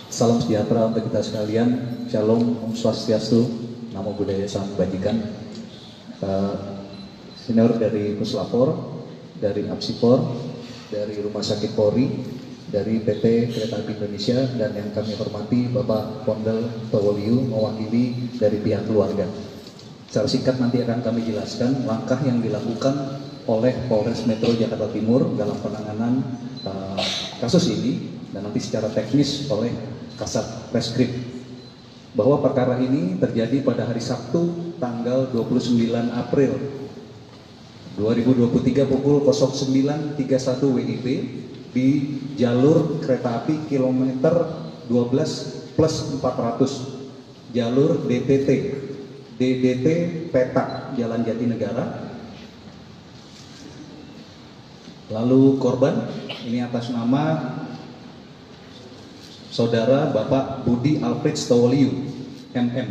Salam sejahtera untuk kita sekalian. Shalom, Om Swastiastu, Namo Buddhaya, Salam Kebajikan. Senior dari Puslapor, dari Apsipor, dari Rumah Sakit Polri, dari PT Kereta Api Indonesia, dan yang kami hormati Bapak Pondel Towoliu mewakili dari pihak keluarga. Secara singkat nanti akan kami jelaskan langkah yang dilakukan oleh Polres Metro Jakarta Timur dalam penanganan kasus ini, dan nanti secara teknis oleh Kasat Reskrim, bahwa perkara ini terjadi pada hari Sabtu tanggal 29 April 2023 pukul 09.31 WIB di jalur kereta api kilometer 12+400 jalur DDT Petak Jalan Jatinegara. Lalu korban ini atas nama Saudara Bapak Budi Alfred Towoliu, MM,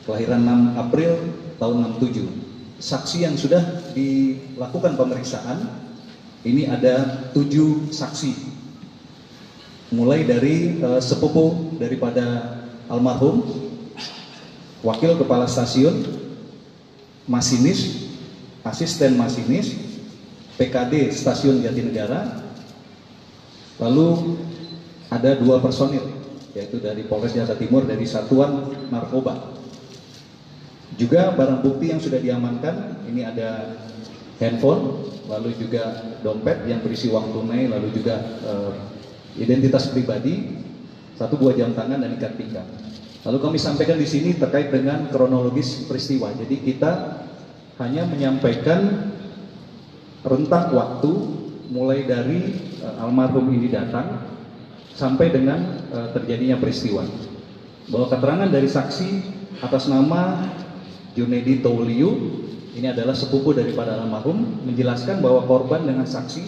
kelahiran 6 April tahun 67. Saksi yang sudah dilakukan pemeriksaan, ini ada 7 saksi. Mulai dari sepupu daripada almarhum, wakil kepala stasiun, masinis, asisten masinis, PKD Stasiun Jatinegara. Lalu ada 2 personil, yaitu dari Polres Jakarta Timur, dari Satuan Narkoba. Juga barang bukti yang sudah diamankan, ini ada handphone, lalu juga dompet yang berisi uang tunai, lalu juga identitas pribadi, 1 buah jam tangan dan ikat pinggang. Lalu kami sampaikan di sini terkait dengan kronologis peristiwa. Jadi kita hanya menyampaikan rentang waktu mulai dari almarhum ini datang sampai dengan terjadinya peristiwa. Bahwa keterangan dari saksi atas nama Junedi Towoliu, ini adalah sepupu daripada almarhum, menjelaskan bahwa korban dengan saksi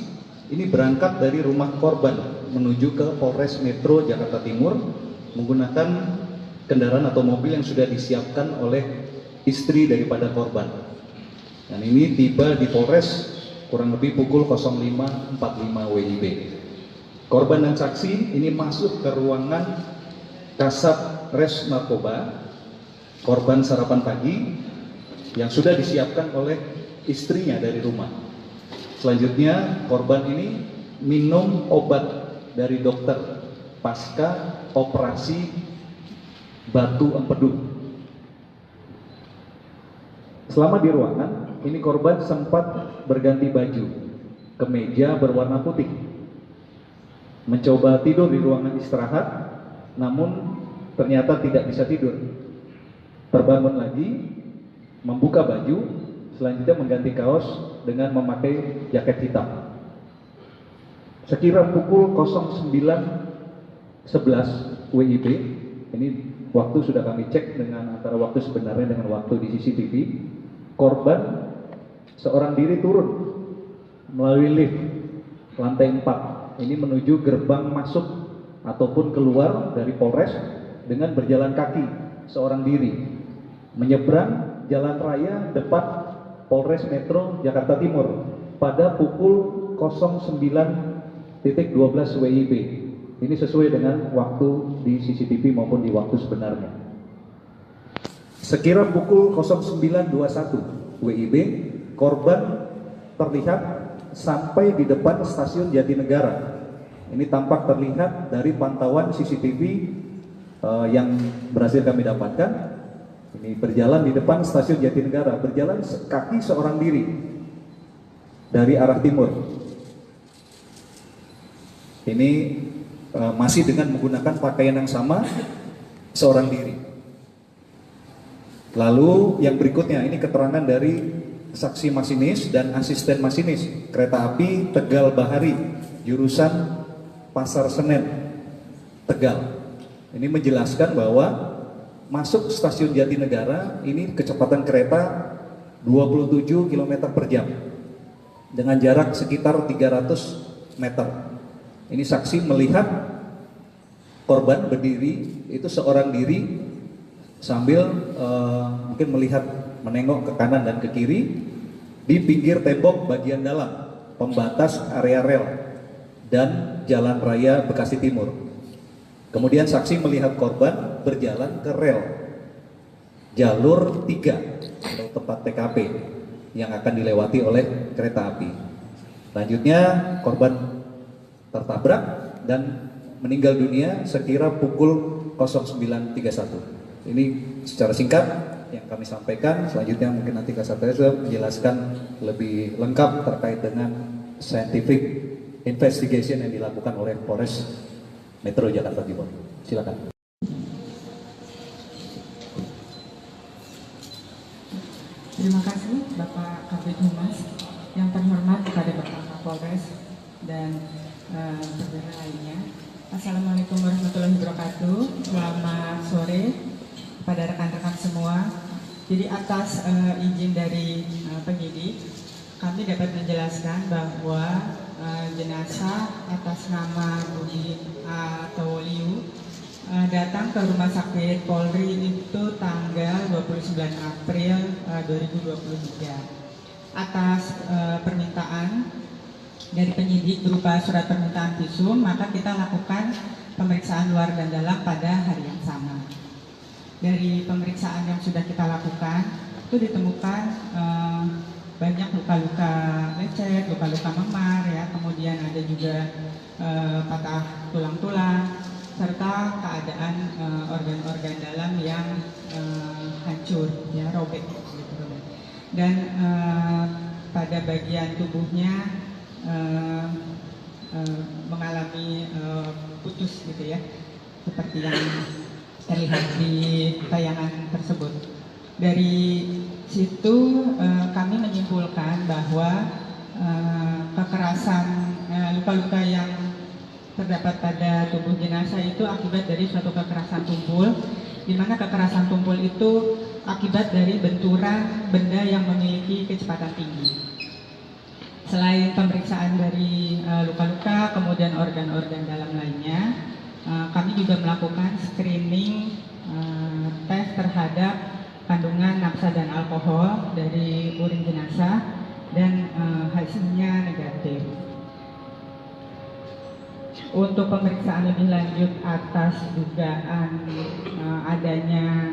ini berangkat dari rumah korban menuju ke Polres Metro Jakarta Timur menggunakan kendaraan atau mobil yang sudah disiapkan oleh istri daripada korban. Dan ini tiba di Polres kurang lebih pukul 05.45 WIB. Korban dan saksi ini masuk ke ruangan Kasat Res Narkoba, korban sarapan pagi yang sudah disiapkan oleh istrinya dari rumah. Selanjutnya korban ini minum obat dari dokter pasca operasi batu empedu. Selama di ruangan, ini korban sempat berganti baju, kemeja berwarna putih, mencoba tidur di ruangan istirahat, namun ternyata tidak bisa tidur. Terbangun lagi, membuka baju, selanjutnya mengganti kaos dengan memakai jaket hitam. Sekira pukul 09.11 WIB, ini waktu sudah kami cek dengan antara waktu sebenarnya dengan waktu di CCTV, korban seorang diri turun melalui lift lantai 4, ini menuju gerbang masuk ataupun keluar dari Polres dengan berjalan kaki seorang diri, menyeberang jalan raya depan Polres Metro Jakarta Timur pada pukul 09.12 WIB. Ini sesuai dengan waktu di CCTV maupun di waktu sebenarnya. Sekira pukul 09.21 WIB, korban terlihat sampai di depan stasiun Jatinegara. Ini tampak terlihat dari pantauan CCTV yang berhasil kami dapatkan. Ini berjalan di depan stasiun Jatinegara, berjalan kaki seorang diri dari arah timur. Ini masih dengan menggunakan pakaian yang sama, seorang diri. Lalu yang berikutnya, ini keterangan dari saksi masinis dan asisten masinis kereta api Tegal Bahari, jurusan Pasar Senen, Tegal. Ini menjelaskan bahwa masuk stasiun Jatinegara, ini kecepatan kereta 27 km per jam dengan jarak sekitar 300 meter. Ini saksi melihat korban berdiri, itu seorang diri sambil mungkin melihat menengok ke kanan dan ke kiri di pinggir tembok bagian dalam pembatas area rel dan Jalan Raya Bekasi Timur. Kemudian saksi melihat korban berjalan ke rel jalur 3 atau tempat TKP yang akan dilewati oleh kereta api. Selanjutnya korban tertabrak dan meninggal dunia sekira pukul 09.31. Ini secara singkat yang kami sampaikan. Selanjutnya mungkin nanti Kasat Reskrim menjelaskan lebih lengkap terkait dengan scientific investigation yang dilakukan oleh Polres Metro Jakarta Timur. Silakan. Terima kasih Bapak Kabid Humas, yang terhormat kepada Bapak Kapolres dan saudara lainnya. Assalamualaikum warahmatullahi wabarakatuh. Selamat sore pada rekan-rekan semua. Jadi atas izin dari penyidik, kami dapat menjelaskan bahwa jenazah atas nama Budi Tawoliu datang ke Rumah Sakit Polri itu tanggal 29 April 2023. Atas permintaan dari penyidik berupa surat permintaan visum, maka kita lakukan pemeriksaan luar dan dalam pada hari yang sama. Dari pemeriksaan yang sudah kita lakukan, itu ditemukan banyak luka-luka lecet, luka-luka memar, ya, kemudian ada juga patah tulang-tulang, serta keadaan organ-organ dalam yang hancur, ya, robek. Gitu. Dan pada bagian tubuhnya mengalami putus, gitu ya, seperti yang terlihat di tayangan tersebut. Dari situ kami menyimpulkan bahwa kekerasan luka-luka yang terdapat pada tubuh jenazah itu akibat dari suatu kekerasan tumpul, di mana kekerasan tumpul itu akibat dari benturan benda yang memiliki kecepatan tinggi. Selain pemeriksaan dari luka-luka, kemudian organ-organ dalam lainnya, kami juga melakukan screening terhadap kandungan napsa dan alkohol dari urin jenazah dan hasilnya negatif. Untuk pemeriksaan lebih lanjut atas dugaan adanya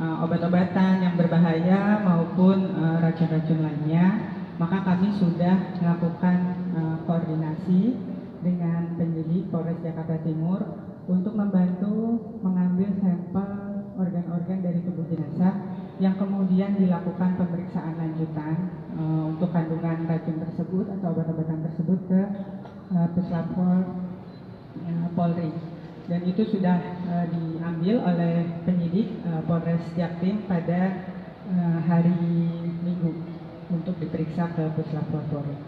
obat-obatan yang berbahaya maupun racun-racun lainnya, maka kami sudah melakukan koordinasi dengan penyidik Polres Jakarta Timur untuk membantu mengambil sampel organ-organ dari tubuh jenazah yang kemudian dilakukan pemeriksaan lanjutan untuk kandungan racun tersebut atau obat-obatan tersebut ke Puslapor Polri, dan itu sudah diambil oleh penyidik Polres Jaktim pada hari Minggu untuk diperiksa ke Puslapor Polri.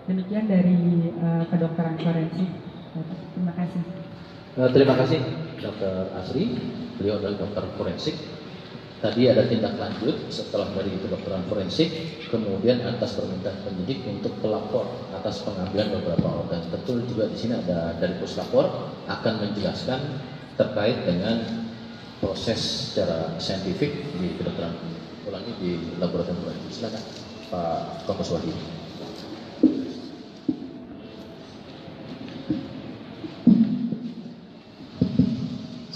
Demikian dari kedokteran forensik. Terima kasih. Terima kasih Dr. Asri, beliau adalah dokter forensik. Tadi ada tindak lanjut setelah dari kedokteran forensik, kemudian atas permintaan penyidik untuk pelapor atas pengambilan beberapa organ. Betul juga di sini ada dari puslapor akan menjelaskan terkait dengan proses secara saintifik di kedokteran ulangi di laboratorium forensik. Silakan Pak Kombes Wahid.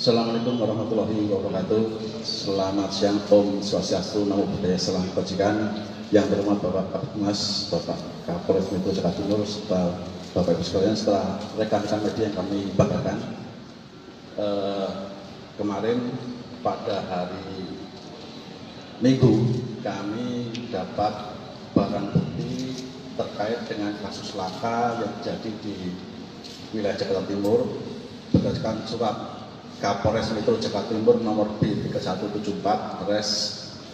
Assalamualaikum warahmatullahi wabarakatuh. Selamat siang, Om Swastiastu, Namo Buddhaya, Salam Kebajikan. Yang terhormat Bapak Kapolres, Bapak Kapolres Metro Jakarta Timur, serta Bapak Ibu sekalian, setelah rekan-rekan media yang kami banggakan, kemarin pada hari Minggu kami dapat barang bukti terkait dengan kasus laka yang terjadi di wilayah Jakarta Timur berdasarkan surat Kapolres Metro Jakarta Timur nomor B3174 Res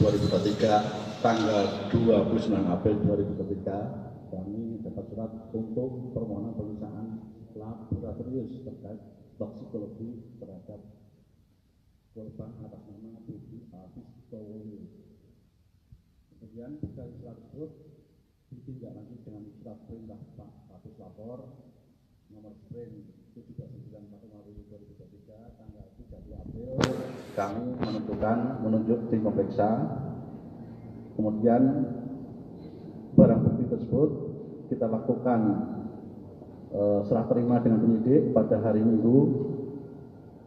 2023 tanggal 29 April 2023, kami dapat surat untuk permohonan pemeriksaan laboratorium terkait toksikologi terhadap korban atas nama Budi Alfistowo. Kemudian dari surat tersebut ditindaklanjuti dengan surat perintah Pak Kapus Lapor nomor sprint 799/2023 tanggal 30 April, kami menunjuk tim pemeriksa. Kemudian barang bukti tersebut kita lakukan serah terima dengan penyidik pada hari Minggu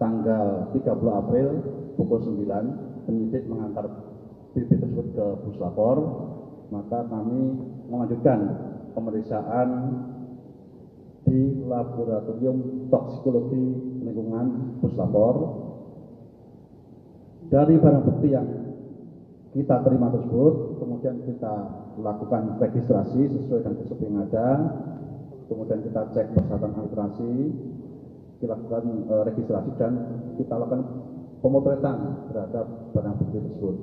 tanggal 30 April pukul 9. Penyidik mengantar bukti tersebut ke Puslapor, maka kami melanjutkan pemeriksaan di laboratorium toksikologi lingkungan Puslapor. Dari barang bukti yang kita terima tersebut, kemudian kita lakukan registrasi sesuai dengan SOP yang ada, kemudian kita cek persyaratan administrasi, kita lakukan registrasi dan kita lakukan pemotretan terhadap barang bukti tersebut.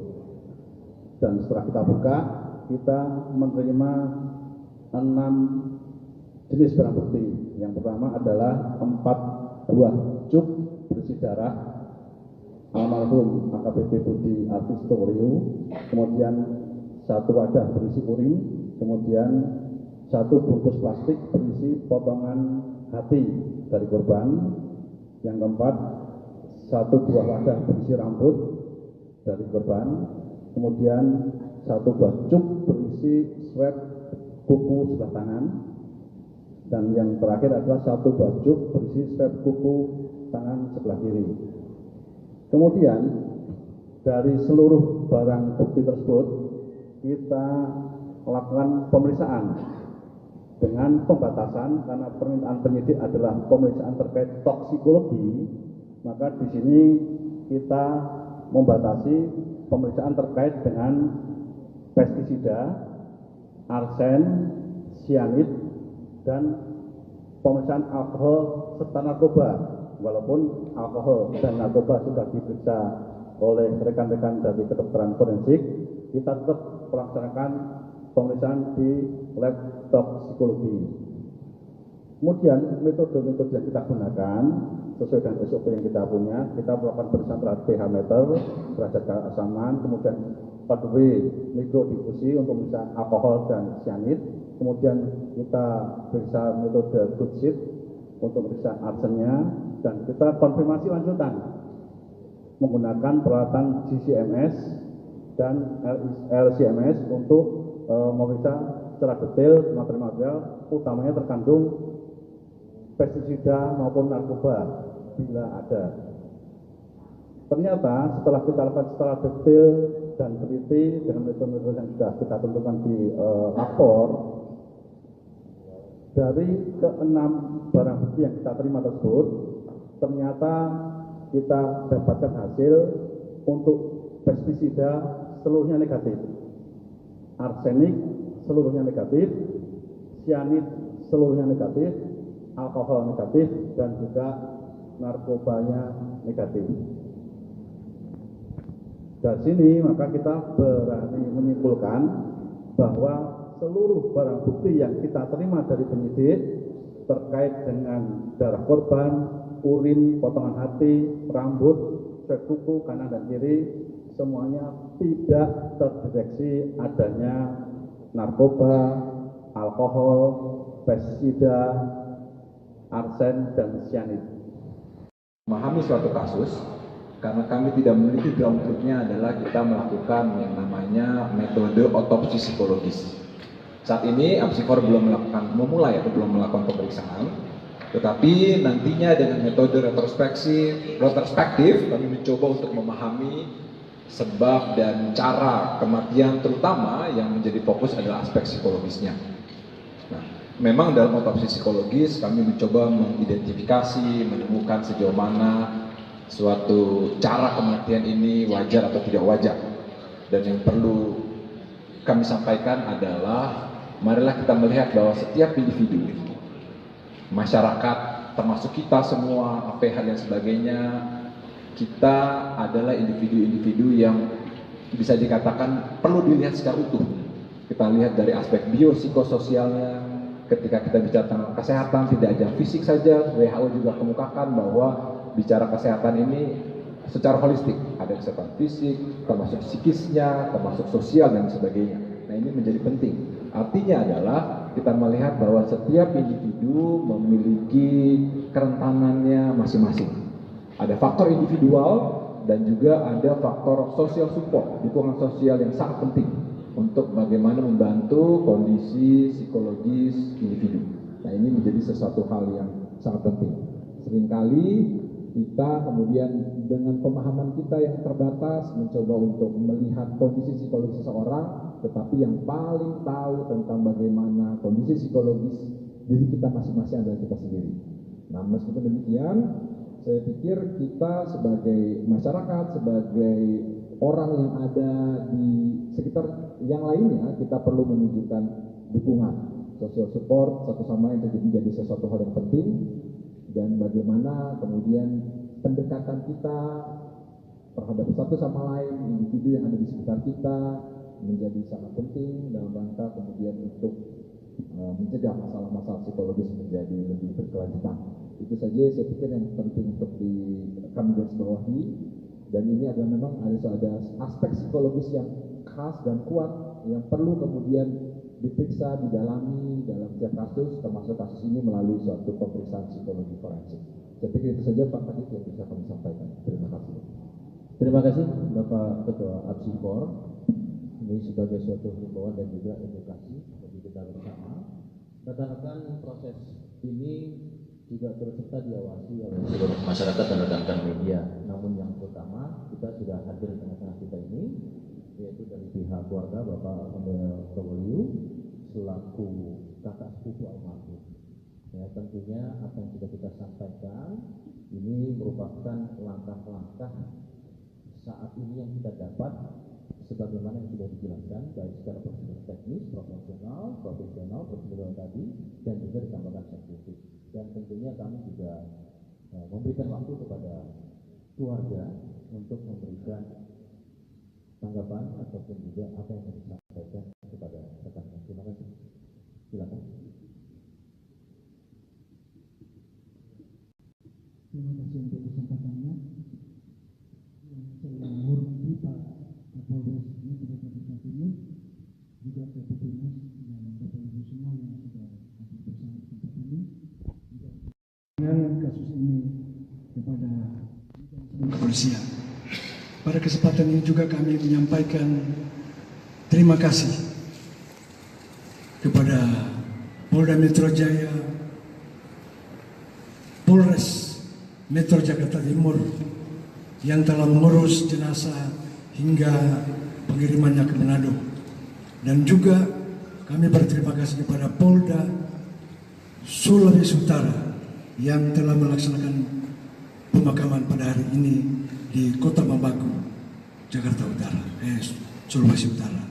Dan setelah kita buka, kita menerima 6 jenis barang bukti. Yang pertama adalah 4 buah cuk berisi darah almarhum AKBP Budi Alfistowo, kemudian 1 wadah berisi urin, kemudian 1 bungkus plastik berisi potongan hati dari korban. Yang keempat, 1 buah wadah berisi rambut dari korban, kemudian 1 buah cuk berisi swab kuku sebelah tangan. Dan yang terakhir adalah 1 buah cuk berisi swab kuku tangan sebelah kiri. Kemudian dari seluruh barang bukti tersebut kita lakukan pemeriksaan dengan pembatasan, karena permintaan penyidik adalah pemeriksaan terkait toksikologi, maka di sini kita membatasi pemeriksaan terkait dengan pestisida, arsen, sianid, dan pemeriksaan alkohol serta narkoba. Walaupun alkohol dan narkoba sudah diperiksa oleh rekan-rekan dari kedokteran forensik, kita tetap melaksanakan pemeriksaan di lab toksikologi. Kemudian metode-metode yang kita gunakan sesuai dengan SOP yang kita punya, kita melakukan pemeriksaan terhadap pH meter, derajat keasaman, kemudian 4W mikrodifusi untuk pemeriksaan alkohol dan sianid, kemudian kita periksa metode good sheet untuk pemeriksaan arsennya, dan kita konfirmasi lanjutan menggunakan peralatan GCMS dan LCMS untuk memeriksa secara detail material-material, utamanya terkandung pestisida maupun narkoba bila ada. Ternyata setelah kita lakukan secara detail dan teliti dengan metode-metode yang sudah kita tentukan di lapor, dari ke-6 barang bukti yang kita terima tersebut, ternyata kita dapatkan hasil untuk pestisida seluruhnya negatif, arsenik seluruhnya negatif, sianid seluruhnya negatif, alkohol negatif, dan juga narkobanya negatif. Dari sini maka kita berani menyimpulkan bahwa seluruh barang bukti yang kita terima dari penyidik terkait dengan darah korban, urin, potongan hati, rambut, swab kuku kanan dan kiri, semuanya tidak terdeteksi adanya narkoba, alkohol, pestisida, arsen, dan sianid. Memahami suatu kasus, karena kami tidak memiliki ground truth-nya adalah kita melakukan yang namanya metode otopsi psikologis. Saat ini Apsifor belum memulai atau belum melakukan pemeriksaan, tetapi nantinya dengan metode retrospektif kami mencoba untuk memahami sebab dan cara kematian, terutama yang menjadi fokus adalah aspek psikologisnya. Nah, memang dalam otopsi psikologis kami mencoba mengidentifikasi, menemukan sejauh mana suatu cara kematian ini wajar atau tidak wajar. Dan yang perlu kami sampaikan adalah marilah kita melihat bahwa setiap individu, masyarakat, termasuk kita semua, APH dan sebagainya, kita adalah individu-individu yang bisa dikatakan perlu dilihat secara utuh. Kita lihat dari aspek biopsikososialnya. Ketika kita bicara tentang kesehatan, tidak hanya fisik saja, WHO juga kemukakan bahwa bicara kesehatan ini secara holistik, ada kesehatan fisik, termasuk psikisnya, termasuk sosial dan sebagainya. Nah, ini menjadi penting. Artinya adalah kita melihat bahwa setiap individu memiliki kerentanannya masing-masing. Ada faktor individual dan juga ada faktor social support, dukungan sosial yang sangat penting untuk bagaimana membantu kondisi psikologis individu. Nah, ini menjadi sesuatu hal yang sangat penting. Seringkali kita kemudian dengan pemahaman kita yang terbatas mencoba untuk melihat kondisi psikologis seseorang, tetapi yang paling tahu tentang bagaimana kondisi psikologis diri kita masing-masing adalah kita sendiri. Nah, meskipun demikian, saya pikir kita sebagai masyarakat, sebagai orang yang ada di sekitar yang lainnya, kita perlu menunjukkan dukungan, social support satu sama lain menjadi sesuatu hal yang penting. Dan bagaimana kemudian pendekatan kita terhadap satu sama lain, individu yang ada di sekitar kita menjadi sangat penting dalam rangka kemudian untuk mencegah masalah-masalah psikologis menjadi lebih berkelanjutan. Itu saja saya pikir yang penting untuk kami garis bawahi. Dan ini adalah memang ada aspek psikologis yang khas dan kuat yang perlu kemudian diperiksa, didalami dalam setiap kasus, termasuk kasus ini melalui suatu pemeriksaan psikologi forensik. Saya pikir itu saja Pak Kadif yang bisa kami sampaikan. Terima kasih. Terima kasih Bapak Ketua Apsifor. Ini sebagai suatu himbauan dan juga edukasi bagi kita bersama. Rekan-rekan, proses ini juga terus serta diawasi oleh seluruh masyarakat dan rekan-rekan media. Namun yang utama, kita sudah hadir di tengah-tengah kita ini, yaitu dari pihak keluarga Bapak Samuel Towoliu selaku kakak sepupu almarhum. Ya, tentunya apa yang sudah kita sampaikan ini merupakan langkah-langkah saat ini yang kita dapat sebagaimana yang sudah dijelaskan baik secara prosedur teknis, profesional, prosedural tadi, dan juga ditambahkan saintifik. Dan tentunya kami juga memberikan waktu kepada keluarga untuk memberikan tanggapan ataupun juga apa yang harus disampaikan kepada rekan-rekan. Terima kasih. Silakan. Terima kasih untuk kesempatannya. Saya menghormati Pak Kapolres Metro Jakarta Timur, juga Kapolres dan Bapak Ibu semua yang sudah hadir bersama tempat ini. Dengan kasus ini kepada kepolisian. pada kesempatan ini juga kami menyampaikan terima kasih kepada Polda Metro Jaya, Polres Metro Jakarta Timur yang telah mengurus jenazah hingga pengirimannya ke Manado. Dan juga kami berterima kasih kepada Polda Sulawesi Utara yang telah melaksanakan pemakaman pada hari ini di Kota Bambagu, Jakarta Utara, Sulawesi Utara.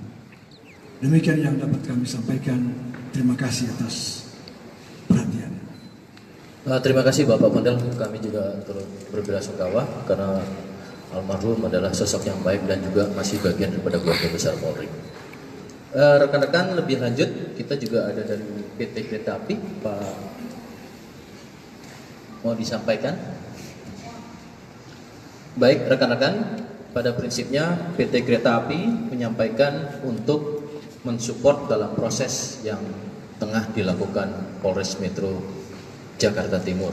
Demikian yang dapat kami sampaikan. Terima kasih atas perhatian. Terima kasih Bapak Pondel, kami juga turut berbelasungkawa karena almarhum adalah sosok yang baik dan juga masih bagian daripada keluarga besar Polri. Rekan-rekan lebih lanjut, kita juga ada dari PT Kereta Api, Pak, mau disampaikan? Baik rekan-rekan, pada prinsipnya PT Kereta Api menyampaikan untuk mensupport dalam proses yang tengah dilakukan Polres Metro Jakarta Timur.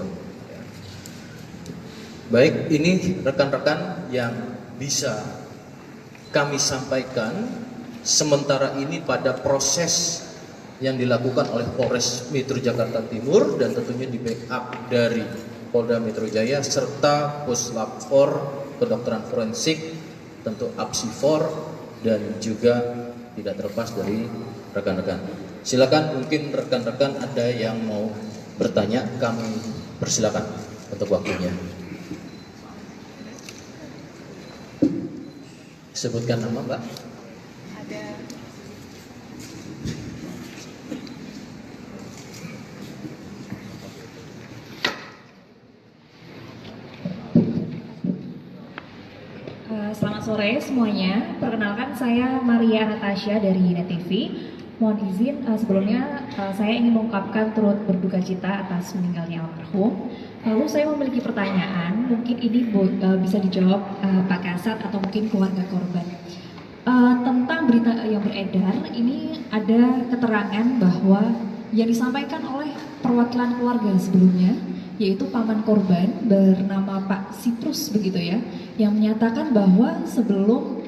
Baik, ini rekan-rekan yang bisa kami sampaikan sementara ini pada proses yang dilakukan oleh Polres Metro Jakarta Timur dan tentunya di backup dari Polda Metro Jaya serta Puslap 4 Kedokteran Forensik, tentu APSI4 dan juga tidak terlepas dari rekan-rekan. Silakan, mungkin rekan-rekan ada yang mau bertanya, kami persilakan untuk waktunya. Sebutkan nama, Mbak. Ada. Selamat sore semuanya. Perkenalkan, saya Maria Anastasia dari NetTV. Mohon izin sebelumnya saya ingin mengungkapkan turut berduka cita atas meninggalnya almarhum. Lalu saya memiliki pertanyaan, mungkin ini bisa dijawab Pak Kasat atau mungkin keluarga korban. Tentang berita yang beredar, ini ada keterangan bahwa yang disampaikan oleh perwakilan keluarga sebelumnya, yaitu paman korban bernama Pak Siprus begitu ya, yang menyatakan bahwa sebelum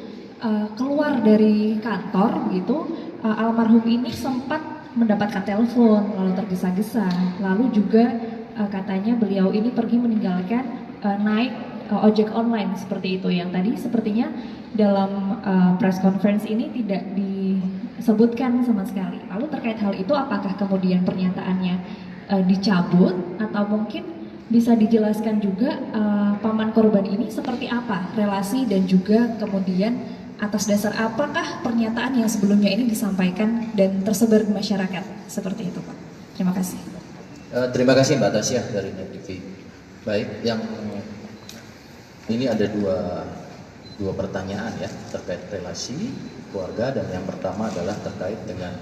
keluar dari kantor begitu, almarhum ini sempat mendapatkan telepon lalu tergesa-gesa, lalu juga katanya beliau ini pergi meninggalkan naik ojek online seperti itu, yang tadi sepertinya dalam press conference ini tidak disebutkan sama sekali. Lalu terkait hal itu, apakah kemudian pernyataannya dicabut atau mungkin bisa dijelaskan juga paman korban ini seperti apa relasi dan juga kemudian atas dasar apakah pernyataan yang sebelumnya ini disampaikan dan tersebar di masyarakat seperti itu, Pak. Terima kasih. Terima kasih Mbak Tasya dari NetTV. Baik, yang ini ada dua pertanyaan ya terkait relasi keluarga, dan yang pertama adalah terkait dengan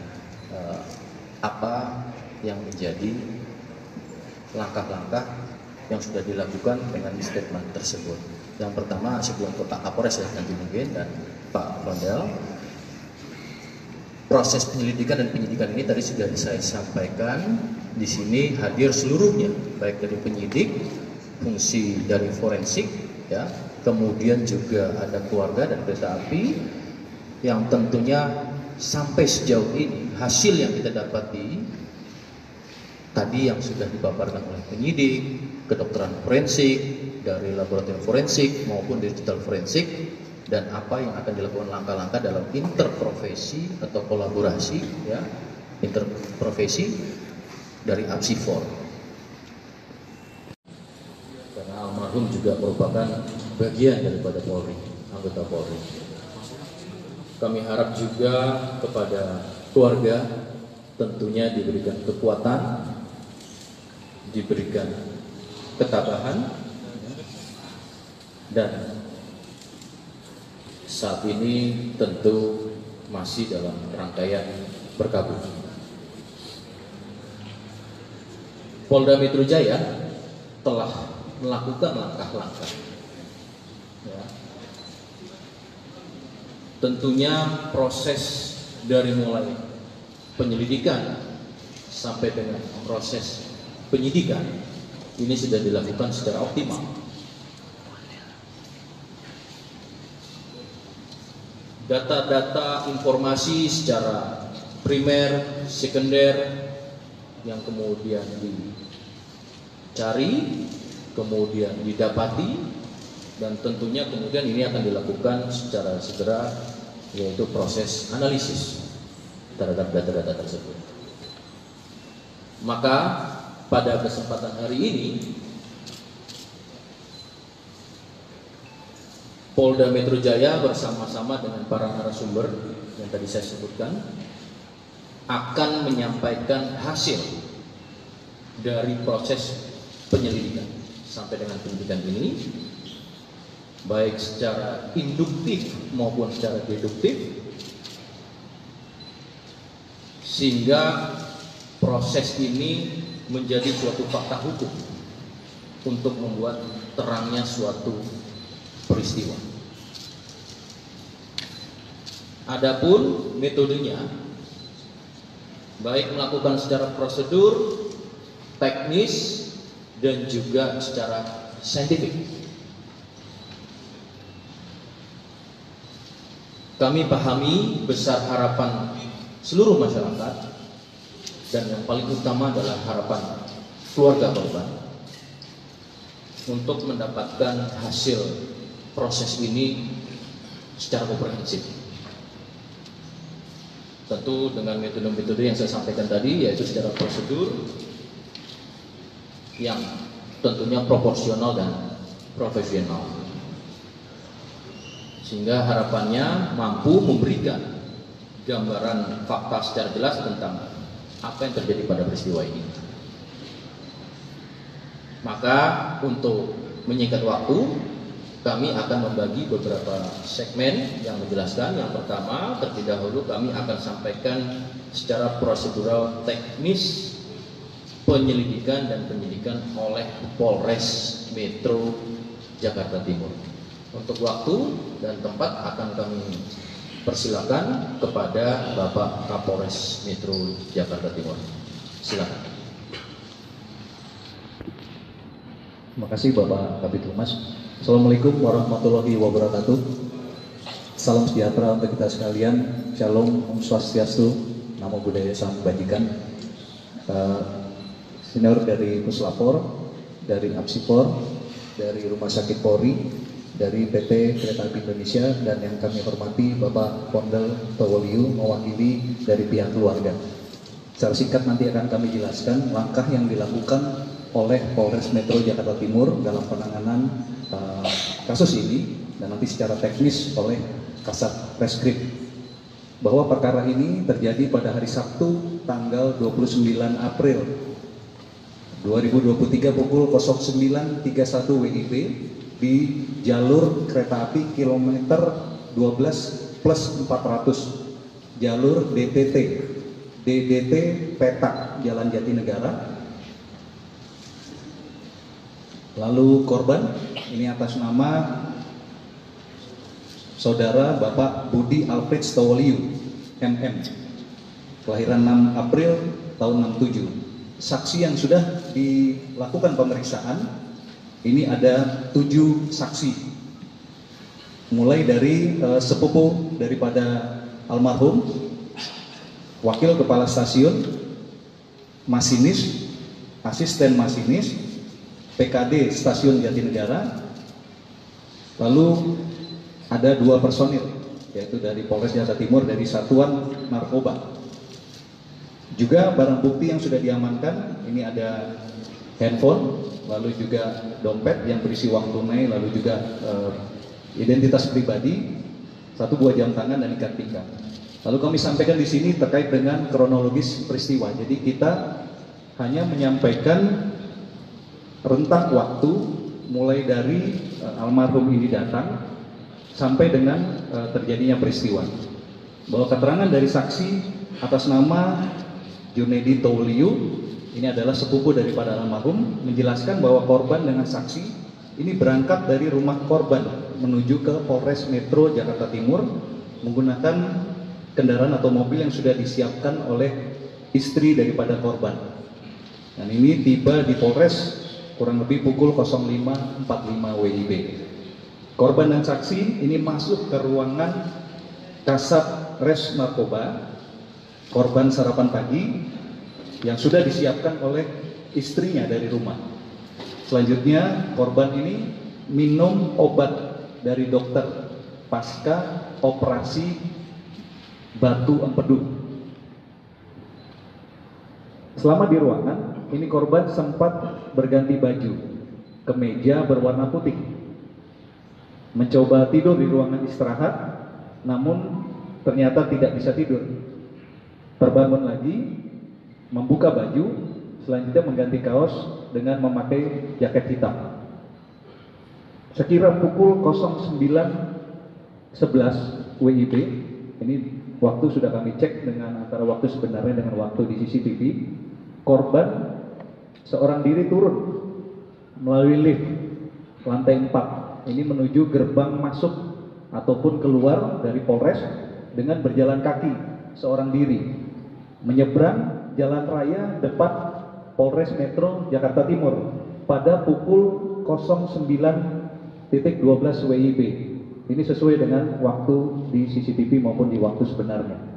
apa yang menjadi langkah-langkah yang sudah dilakukan dengan statement tersebut. Yang pertama, sebelum ke Pak Kapolres ya nanti mungkin dan Pak Pondel, proses penyelidikan dan penyidikan ini tadi sudah saya sampaikan. Di sini hadir seluruhnya, baik dari penyidik, fungsi dari forensik, ya, kemudian juga ada keluarga dan kereta api, yang tentunya sampai sejauh ini hasil yang kita dapati tadi yang sudah dipaparkan oleh penyidik, kedokteran forensik, dari laboratorium forensik maupun digital forensik, dan apa yang akan dilakukan langkah-langkah dalam interprofesi atau kolaborasi ya, interprofesi dari APSI4. Karena almarhum juga merupakan bagian daripada Polri, anggota Polri. Kami harap juga kepada keluarga tentunya diberikan kekuatan, diberikan ketabahan, dan saat ini tentu masih dalam rangkaian berkabung. Polda Metro Jaya telah melakukan langkah-langkah, ya. Tentunya proses dari mulai penyelidikan sampai dengan proses penyidikan ini sudah dilakukan secara optimal. data-data informasi secara primer, sekunder yang kemudian dicari, kemudian didapati, dan tentunya kemudian ini akan dilakukan secara segera, yaitu proses analisis terhadap data-data tersebut. Maka pada kesempatan hari ini Polda Metro Jaya bersama-sama dengan para narasumber yang tadi saya sebutkan akan menyampaikan hasil dari proses penyelidikan sampai dengan penyidikan ini, baik secara induktif maupun secara deduktif, sehingga proses ini menjadi suatu fakta hukum untuk membuat terangnya suatu peristiwa. Adapun metodenya, baik melakukan secara prosedur, teknis, dan juga secara saintifik. Kami pahami besar harapan seluruh masyarakat, dan yang paling utama adalah harapan keluarga korban untuk mendapatkan hasil proses ini secara komprehensif. Tentu dengan metode-metode yang saya sampaikan tadi, yaitu secara prosedur yang tentunya proporsional dan profesional, sehingga harapannya mampu memberikan gambaran fakta secara jelas tentang apa yang terjadi pada peristiwa ini. Maka untuk menyingkat waktu, kami akan membagi beberapa segmen yang menjelaskan. Yang pertama, terlebih dahulu kami akan sampaikan secara prosedural teknis penyelidikan dan penyidikan oleh Polres Metro Jakarta Timur. Untuk waktu dan tempat akan kami persilakan kepada Bapak Kapolres Metro Jakarta Timur. Silakan. Terima kasih Bapak Kabid Humas. Assalamualaikum warahmatullahi wabarakatuh. Salam sejahtera untuk kita sekalian. Shalom, Om Swastiastu, Namo Buddhaya, Salam Kebajikan. Senior dari Puslapor, dari Apsipor, dari Rumah Sakit Polri, dari PT Kereta Api Indonesia, dan yang kami hormati Bapak Pondel Towoliu mewakili dari pihak keluarga. Secara singkat nanti akan kami jelaskan langkah yang dilakukan oleh Polres Metro Jakarta Timur dalam penanganan kasus ini, dan nanti secara teknis oleh Kasat Reskrim, bahwa perkara ini terjadi pada hari Sabtu tanggal 29 April 2023 pukul 09.31 WIB di jalur kereta api kilometer 12+400 jalur DDT Petak Jalan Jatinegara. Lalu korban ini atas nama Saudara Bapak Budi Alfred Towoliu, MM, kelahiran 6 April tahun 67. Saksi yang sudah dilakukan pemeriksaan, ini ada 7 saksi. Mulai dari sepupu daripada almarhum, wakil kepala stasiun, masinis, asisten masinis, PKD Stasiun Jatinegara. Lalu ada 2 personil, yaitu dari Polres Jakarta Timur dari Satuan Narkoba. Juga barang bukti yang sudah diamankan, ini ada handphone, lalu juga dompet yang berisi uang tunai, lalu juga identitas pribadi, 1 buah jam tangan dan ikat pinggang. Lalu kami sampaikan di sini terkait dengan kronologis peristiwa. Jadi kita hanya menyampaikan rentang waktu mulai dari almarhum ini datang sampai dengan terjadinya peristiwa. Bahwa keterangan dari saksi atas nama Junedi Towoliu, ini adalah sepupu daripada almarhum, menjelaskan bahwa korban dengan saksi ini berangkat dari rumah korban menuju ke Polres Metro Jakarta Timur menggunakan kendaraan atau mobil yang sudah disiapkan oleh istri daripada korban. Dan ini tiba di Polres kurang lebih pukul 05.45 WIB. Korban dan saksi ini masuk ke ruangan Kasat Res Narkoba, korban sarapan pagi yang sudah disiapkan oleh istrinya dari rumah. Selanjutnya korban ini minum obat dari dokter pasca operasi batu empedu. Selama di ruangan, ini korban sempat berganti baju, kemeja berwarna putih, mencoba tidur di ruangan istirahat, namun ternyata tidak bisa tidur. Terbangun lagi, membuka baju, selanjutnya mengganti kaos dengan memakai jaket hitam. Sekira pukul 09.11 WIB, ini waktu sudah kami cek dengan antara waktu sebenarnya dengan waktu di CCTV, korban seorang diri turun melalui lift lantai 4, ini menuju gerbang masuk ataupun keluar dari Polres dengan berjalan kaki seorang diri menyeberang jalan raya depan Polres Metro Jakarta Timur pada pukul 09.12 WIB. Ini sesuai dengan waktu di CCTV maupun di waktu sebenarnya.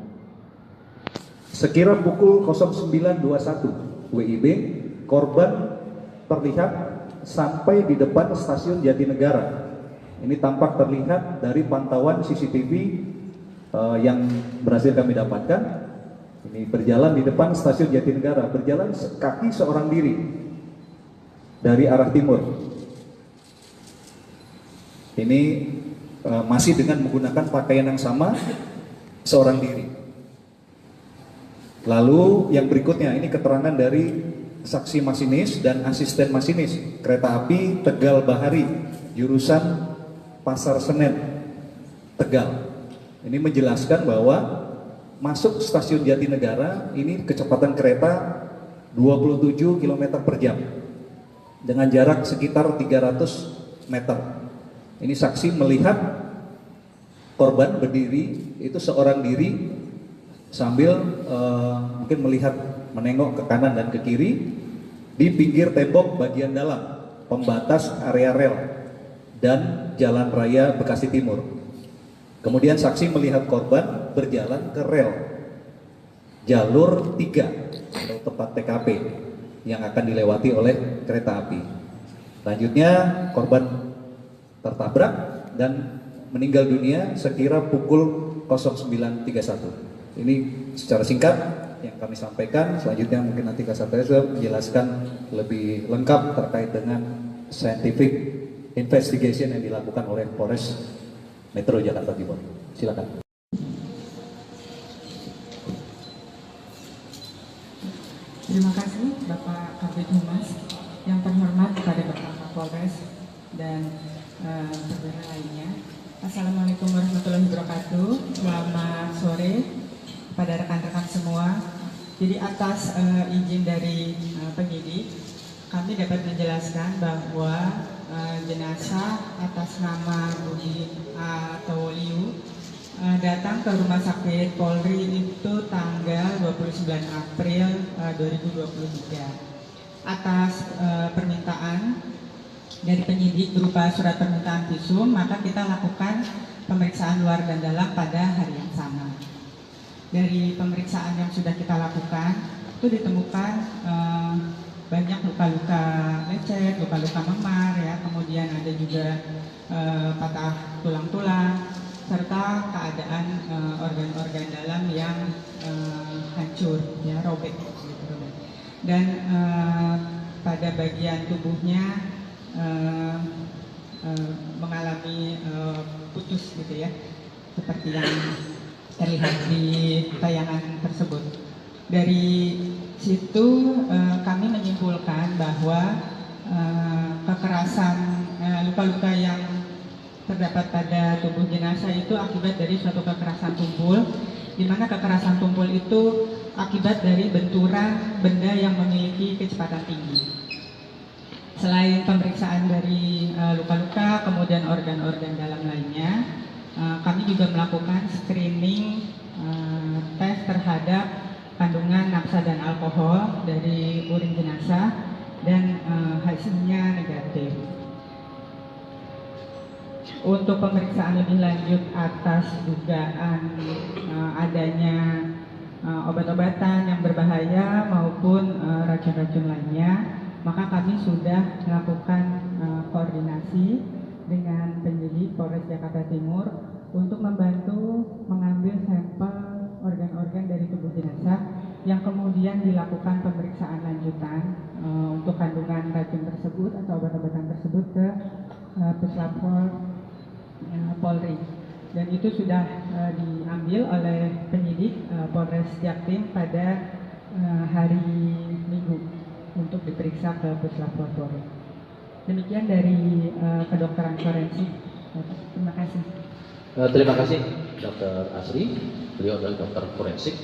Sekira pukul 09.21 WIB, korban terlihat sampai di depan stasiun Jatinegara. Ini tampak terlihat dari pantauan CCTV yang berhasil kami dapatkan. Ini berjalan di depan stasiun Jatinegara, berjalan kaki seorang diri dari arah timur. Ini masih dengan menggunakan pakaian yang sama, seorang diri. Lalu yang berikutnya, ini keterangan dari saksi masinis dan asisten masinis kereta api Tegal Bahari, jurusan Pasar Senen, Tegal. Ini menjelaskan bahwa masuk stasiun Jatinegara ini kecepatan kereta 27 km per jam dengan jarak sekitar 300 meter. Ini saksi melihat korban berdiri, itu seorang diri sambil mungkin melihat menengok ke kanan dan ke kiri di pinggir tembok bagian dalam pembatas area rel dan Jalan Raya Bekasi Timur. Kemudian saksi melihat korban berjalan ke rel jalur 3 atau tempat TKP yang akan dilewati oleh kereta api. Selanjutnya korban tertabrak dan meninggal dunia sekira pukul 09.31. Ini secara singkat yang kami sampaikan. Selanjutnya mungkin nanti Kasat Res menjelaskan lebih lengkap terkait dengan scientific investigation yang dilakukan oleh Polres Metro Jakarta Timur. Silakan. Terima kasih Bapak Kabid Humas, yang terhormat kepada Bapak Kapolres dan perwira lainnya. Assalamualaikum warahmatullahi wabarakatuh. Selamat sore kepada rekan-rekan semua. Jadi atas izin dari penyidik, kami dapat menjelaskan bahwa jenazah atas nama Budi Tawoliu datang ke Rumah Sakit Polri itu tanggal 29 April 2023. Atas permintaan dari penyidik berupa surat permintaan visum, maka kita lakukan pemeriksaan luar dan dalam pada hari yang sama. Dari pemeriksaan yang sudah kita lakukan, itu ditemukan banyak luka-luka lecet, luka-luka memar, ya, kemudian ada juga patah tulang-tulang, serta keadaan organ-organ dalam yang hancur, ya, robek. Dan pada bagian tubuhnya mengalami putus, gitu ya, seperti yang terlihat di tayangan tersebut. Dari situ kami menyimpulkan bahwa kekerasan luka-luka yang terdapat pada tubuh jenazah itu akibat dari suatu kekerasan tumpul, di mana kekerasan tumpul itu akibat dari benturan benda yang memiliki kecepatan tinggi. Selain pemeriksaan dari luka-luka, kemudian organ-organ dalam lainnya, kami juga melakukan screening tes terhadap kandungan nafsa dan alkohol dari urin jenazah dan hasilnya negatif. untuk pemeriksaan lebih lanjut atas dugaan adanya obat-obatan yang berbahaya maupun racun-racun lainnya, maka kami sudah melakukan koordinasi dengan penyidik Polres Jakarta Timur untuk membantu mengambil sampel organ-organ dari tubuh jenazah yang kemudian dilakukan pemeriksaan lanjutan untuk kandungan racun tersebut atau obat-obatan tersebut ke Puslapor Polri. Dan itu sudah diambil oleh penyidik Polres Jaktim pada hari Minggu untuk diperiksa ke Puslapor Polri. Demikian dari kedokteran forensik. Terima kasih. Terima kasih Dr. Asri, beliau adalah dokter forensik.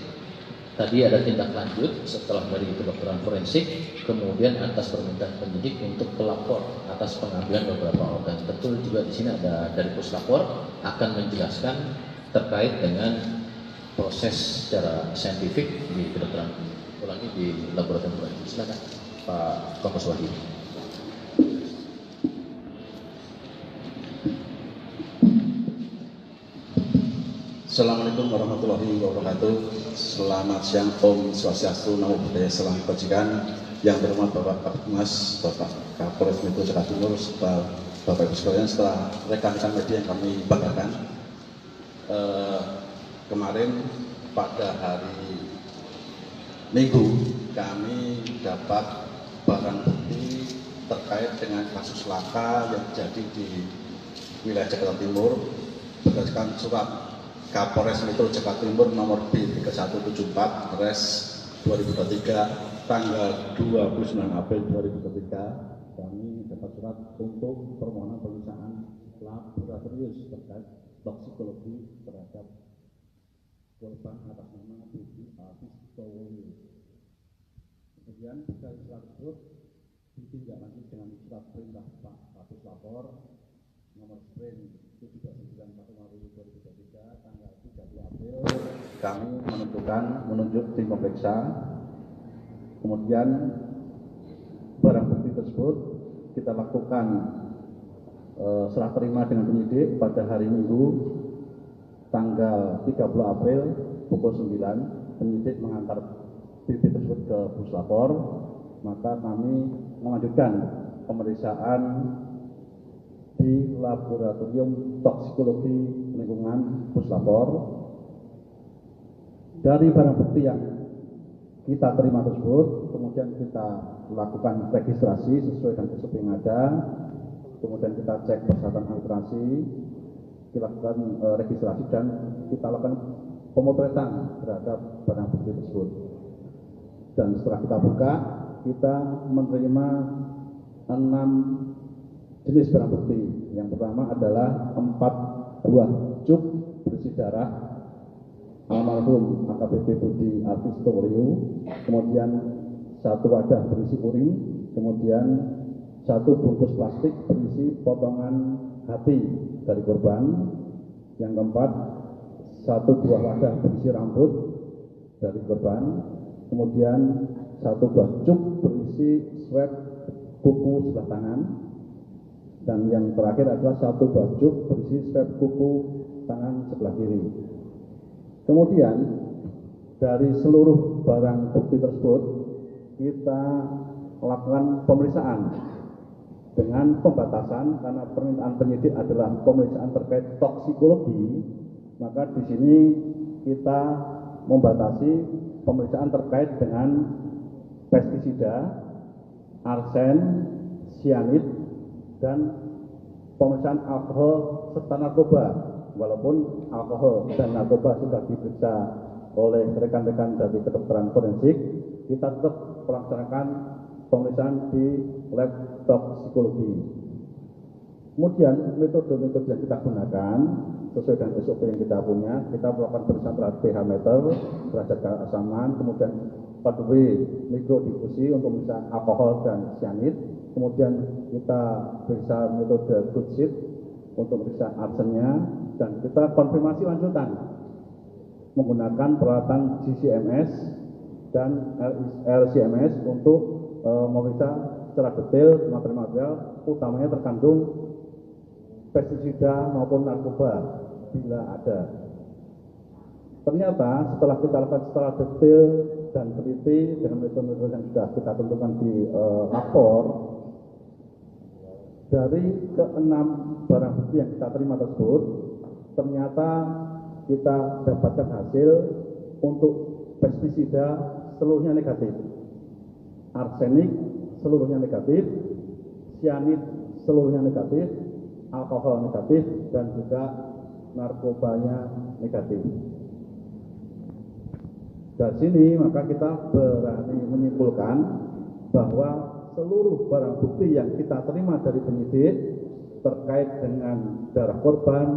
Tadi ada tindak lanjut setelah dari kedokteran forensik, kemudian atas permintaan penyidik untuk pelapor atas pengambilan beberapa organ. Betul juga di sini ada dari puslapor akan menjelaskan terkait dengan proses secara saintifik di kedokteran ulangi di laboratorium forensik. Silakan Pak Kompes Wahyu. Assalamualaikum warahmatullahi wabarakatuh. Selamat siang, Om Swastiastu, Namo Buddhaya, Salam Kebajikan. Yang berhormat Bapak Kapolres, Bapak Kapolres Metro Jakarta Timur, serta Bapak Ibu sekalian, serta rekan-rekan media yang kami banggakan. Kemarin pada hari Minggu kami dapat barang bukti terkait dengan kasus laka yang terjadi di wilayah Jakarta Timur berdasarkan surat Kapolres Metro Jakarta Timur nomor B3174 Res 2023 tanggal 29 April 2023 kami dapat surat untuk permohonan pemeriksaan laboratorium terkait toksikologi terhadap korban atas nama Budi Alfistowo. Kemudian dari surat tersebut ditindaklanjuti dengan surat perintah Pak Kapus Lapor nomor sprint 791/2023 tanggal 30 April kami menunjuk tim pemeriksa. Kemudian barang bukti tersebut kita lakukan serah terima dengan penyidik pada hari Minggu tanggal 30 April pukul 9. Penyidik mengantar bukti tersebut ke Puslapor, maka kami melanjutkan pemeriksaan di laboratorium toksikologi lingkungan Puslapor. Dari barang bukti yang kita terima tersebut, kemudian kita lakukan registrasi sesuai dengan SOP yang ada, kemudian kita cek persyaratan administrasi, kita lakukan registrasi dan kita lakukan pemotretan terhadap barang bukti tersebut. Dan setelah kita buka, kita menerima 6 jenis barang bukti. Yang pertama adalah 4 buah cuk berisi darah almarhum AKBP Budi Alfistowo, kemudian 1 wadah berisi urin, kemudian 1 bungkus plastik berisi potongan hati dari korban. Yang keempat, 1 buah wadah berisi rambut dari korban, kemudian 1 buah cuk berisi swab kuku sebelah tangan. Dan yang terakhir adalah 1 buah cuk berisi swab kuku tangan sebelah kiri. Kemudian dari seluruh barang bukti tersebut kita lakukan pemeriksaan dengan pembatasan karena permintaan penyidik adalah pemeriksaan terkait toksikologi, maka di sini kita membatasi pemeriksaan terkait dengan pestisida, arsen, sianid, dan pemeriksaan alkohol serta narkoba. Walaupun alkohol dan narkoba sudah diperiksa oleh rekan-rekan dari kedokteran forensik, kita tetap melaksanakan pemeriksaan di lab toksikologi. Kemudian metode-metode yang kita gunakan sesuai dengan SOP yang kita punya, kita melakukan pemeriksaan terhadap pH meter, derajat keasaman, kemudian 4W mikrodifusi untuk pemeriksaan alkohol dan sianid. Kemudian kita periksa metode good sheet untuk periksa arsennya, dan kita konfirmasi lanjutan menggunakan peralatan GCMS dan LCMS untuk memeriksa secara detail material-material, utamanya terkandung pestisida maupun narkoba bila ada. Ternyata setelah kita lakukan secara detail dan teliti dengan metode-metode yang sudah kita tentukan di lapor, dari ke-6 barang bukti yang kita terima tersebut, ternyata kita dapatkan hasil untuk pestisida seluruhnya negatif, arsenik seluruhnya negatif, sianid seluruhnya negatif, alkohol negatif, dan juga narkobanya negatif. Dari sini maka kita berani menyimpulkan bahwa seluruh barang bukti yang kita terima dari penyidik terkait dengan darah korban,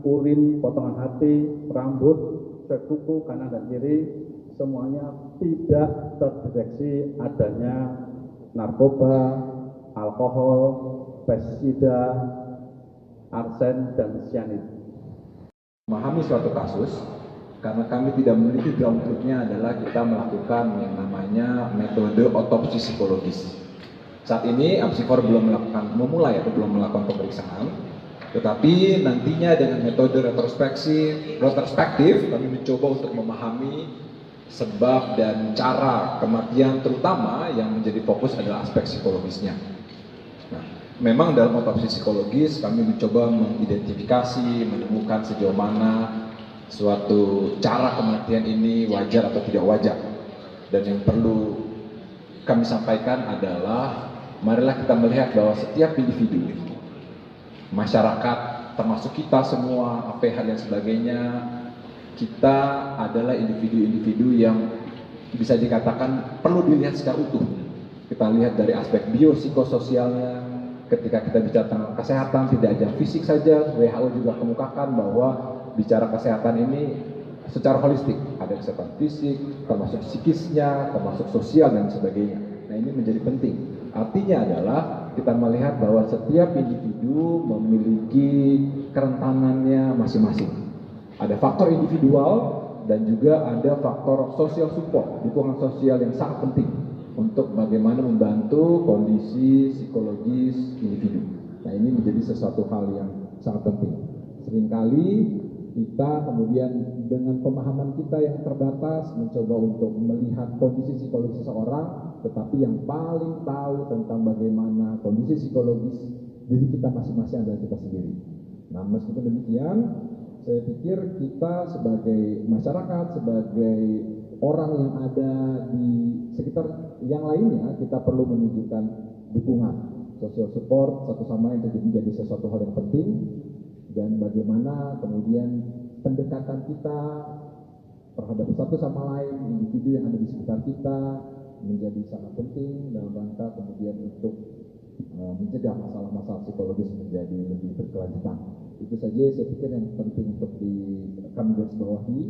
urin, potongan hati, rambut, swab kuku kanan dan kiri, semuanya tidak terdeteksi adanya narkoba, alkohol, pestisida, arsen, dan sianid. Memahami suatu kasus, karena kami tidak memiliki ground truth-nya adalah kita melakukan yang namanya metode otopsi psikologis. Saat ini Apsifor belum memulai atau belum melakukan pemeriksaan, tetapi nantinya dengan metode retrospektif kami mencoba untuk memahami sebab dan cara kematian, terutama yang menjadi fokus adalah aspek psikologisnya. Nah, memang dalam otopsi psikologis kami mencoba mengidentifikasi, menemukan sejauh mana suatu cara kematian ini wajar atau tidak wajar. Dan yang perlu kami sampaikan adalah marilah kita melihat bahwa setiap individu, masyarakat, termasuk kita semua, APH dan sebagainya, kita adalah individu-individu yang bisa dikatakan perlu dilihat secara utuh. Kita lihat dari aspek biopsikososialnya. Ketika kita bicara tentang kesehatan, tidak hanya fisik saja, WHO juga kemukakan bahwa bicara kesehatan ini secara holistik, ada kesehatan fisik, termasuk psikisnya, termasuk sosial dan sebagainya. Nah, ini menjadi penting. Artinya adalah kita melihat bahwa setiap individu memiliki kerentanannya masing-masing. Ada faktor individual dan juga ada faktor social support, dukungan sosial yang sangat penting untuk bagaimana membantu kondisi psikologis individu. Nah, ini menjadi sesuatu hal yang sangat penting. Seringkali kita kemudian dengan pemahaman kita yang terbatas mencoba untuk melihat kondisi psikologis seseorang, tetapi yang paling tahu tentang bagaimana kondisi psikologis diri kita masing-masing adalah kita sendiri. Nah, meskipun demikian, saya pikir kita sebagai masyarakat, sebagai orang yang ada di sekitar yang lainnya, kita perlu menunjukkan dukungan, social support satu sama lain menjadi sesuatu hal yang penting. Dan bagaimana kemudian pendekatan kita terhadap satu sama lain, individu yang ada di sekitar kita menjadi sangat penting dalam rangka kemudian untuk mencegah masalah-masalah psikologis menjadi lebih berkelanjutan. Itu saja saya pikir yang penting untuk kami garis bawahi.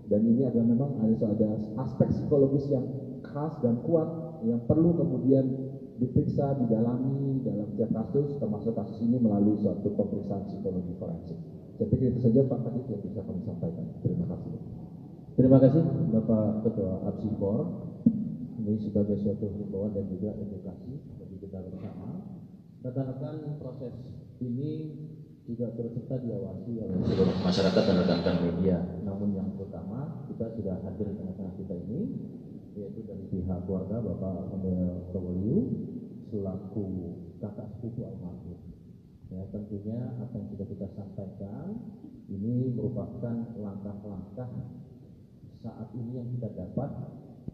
Dan ini adalah memang ada aspek psikologis yang khas dan kuat yang perlu kemudian diperiksa, didalami dalam setiap kasus, termasuk kasus ini melalui suatu pemeriksaan psikologi forensik. Saya pikir itu saja Pak Kadif yang bisa kami sampaikan. Terima kasih. Terima kasih Bapak Ketua Apsifor. Ini sebagai suatu himbauan dan juga edukasi bagi kita bersama. Rekan-rekan, proses ini juga terus serta diawasi oleh seluruh masyarakat dan rekan-rekan media. Namun yang utama, kita sudah hadir di tengah-tengah kita ini, yaitu dari pihak keluarga Bapak Samuel Towoliu selaku kakak sepupu almarhum. Ya, tentunya apa yang sudah kita sampaikan ini merupakan langkah-langkah saat ini yang kita dapat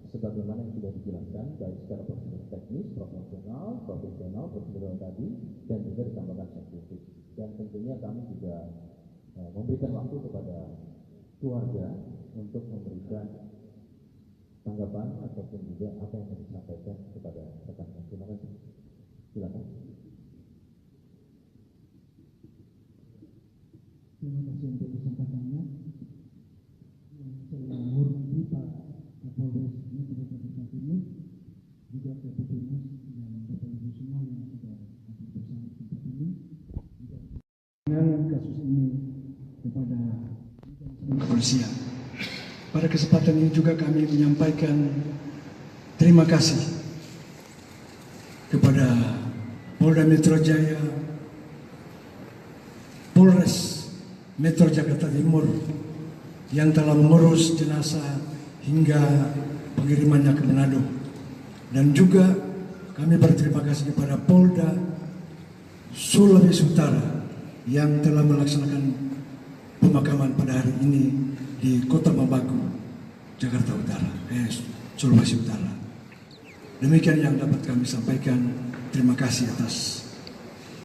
sebagaimana yang sudah dijelaskan baik secara prosedur teknis, profesional, prosedural tadi, dan juga ditambahkan saintifik. Dan tentunya kami juga memberikan waktu kepada keluarga untuk memberikan tanggapan ataupun juga apa yang harus disampaikan kepada rekan-rekan. Terima kasih. Silakan. Terima kasih untuk kesempatannya. Saya menghormati Pak Kapolres Metro Jakarta Timur, juga Kapolres dan Bapak Ibu semua yang sudah hadir bersama tempat ini. Dengan kasus ini kepada kepolisian. Pada kesempatan ini juga kami menyampaikan terima kasih kepada Polda Metro Jaya Polres Metro Jakarta Timur yang telah mengurus jenazah hingga pengirimannya ke Manado. Dan juga kami berterima kasih kepada Polda Sulawesi Utara yang telah melaksanakan pemakaman pada hari ini di Kota Bambagu, Jakarta Utara, Sulawesi Utara. Demikian yang dapat kami sampaikan. Terima kasih atas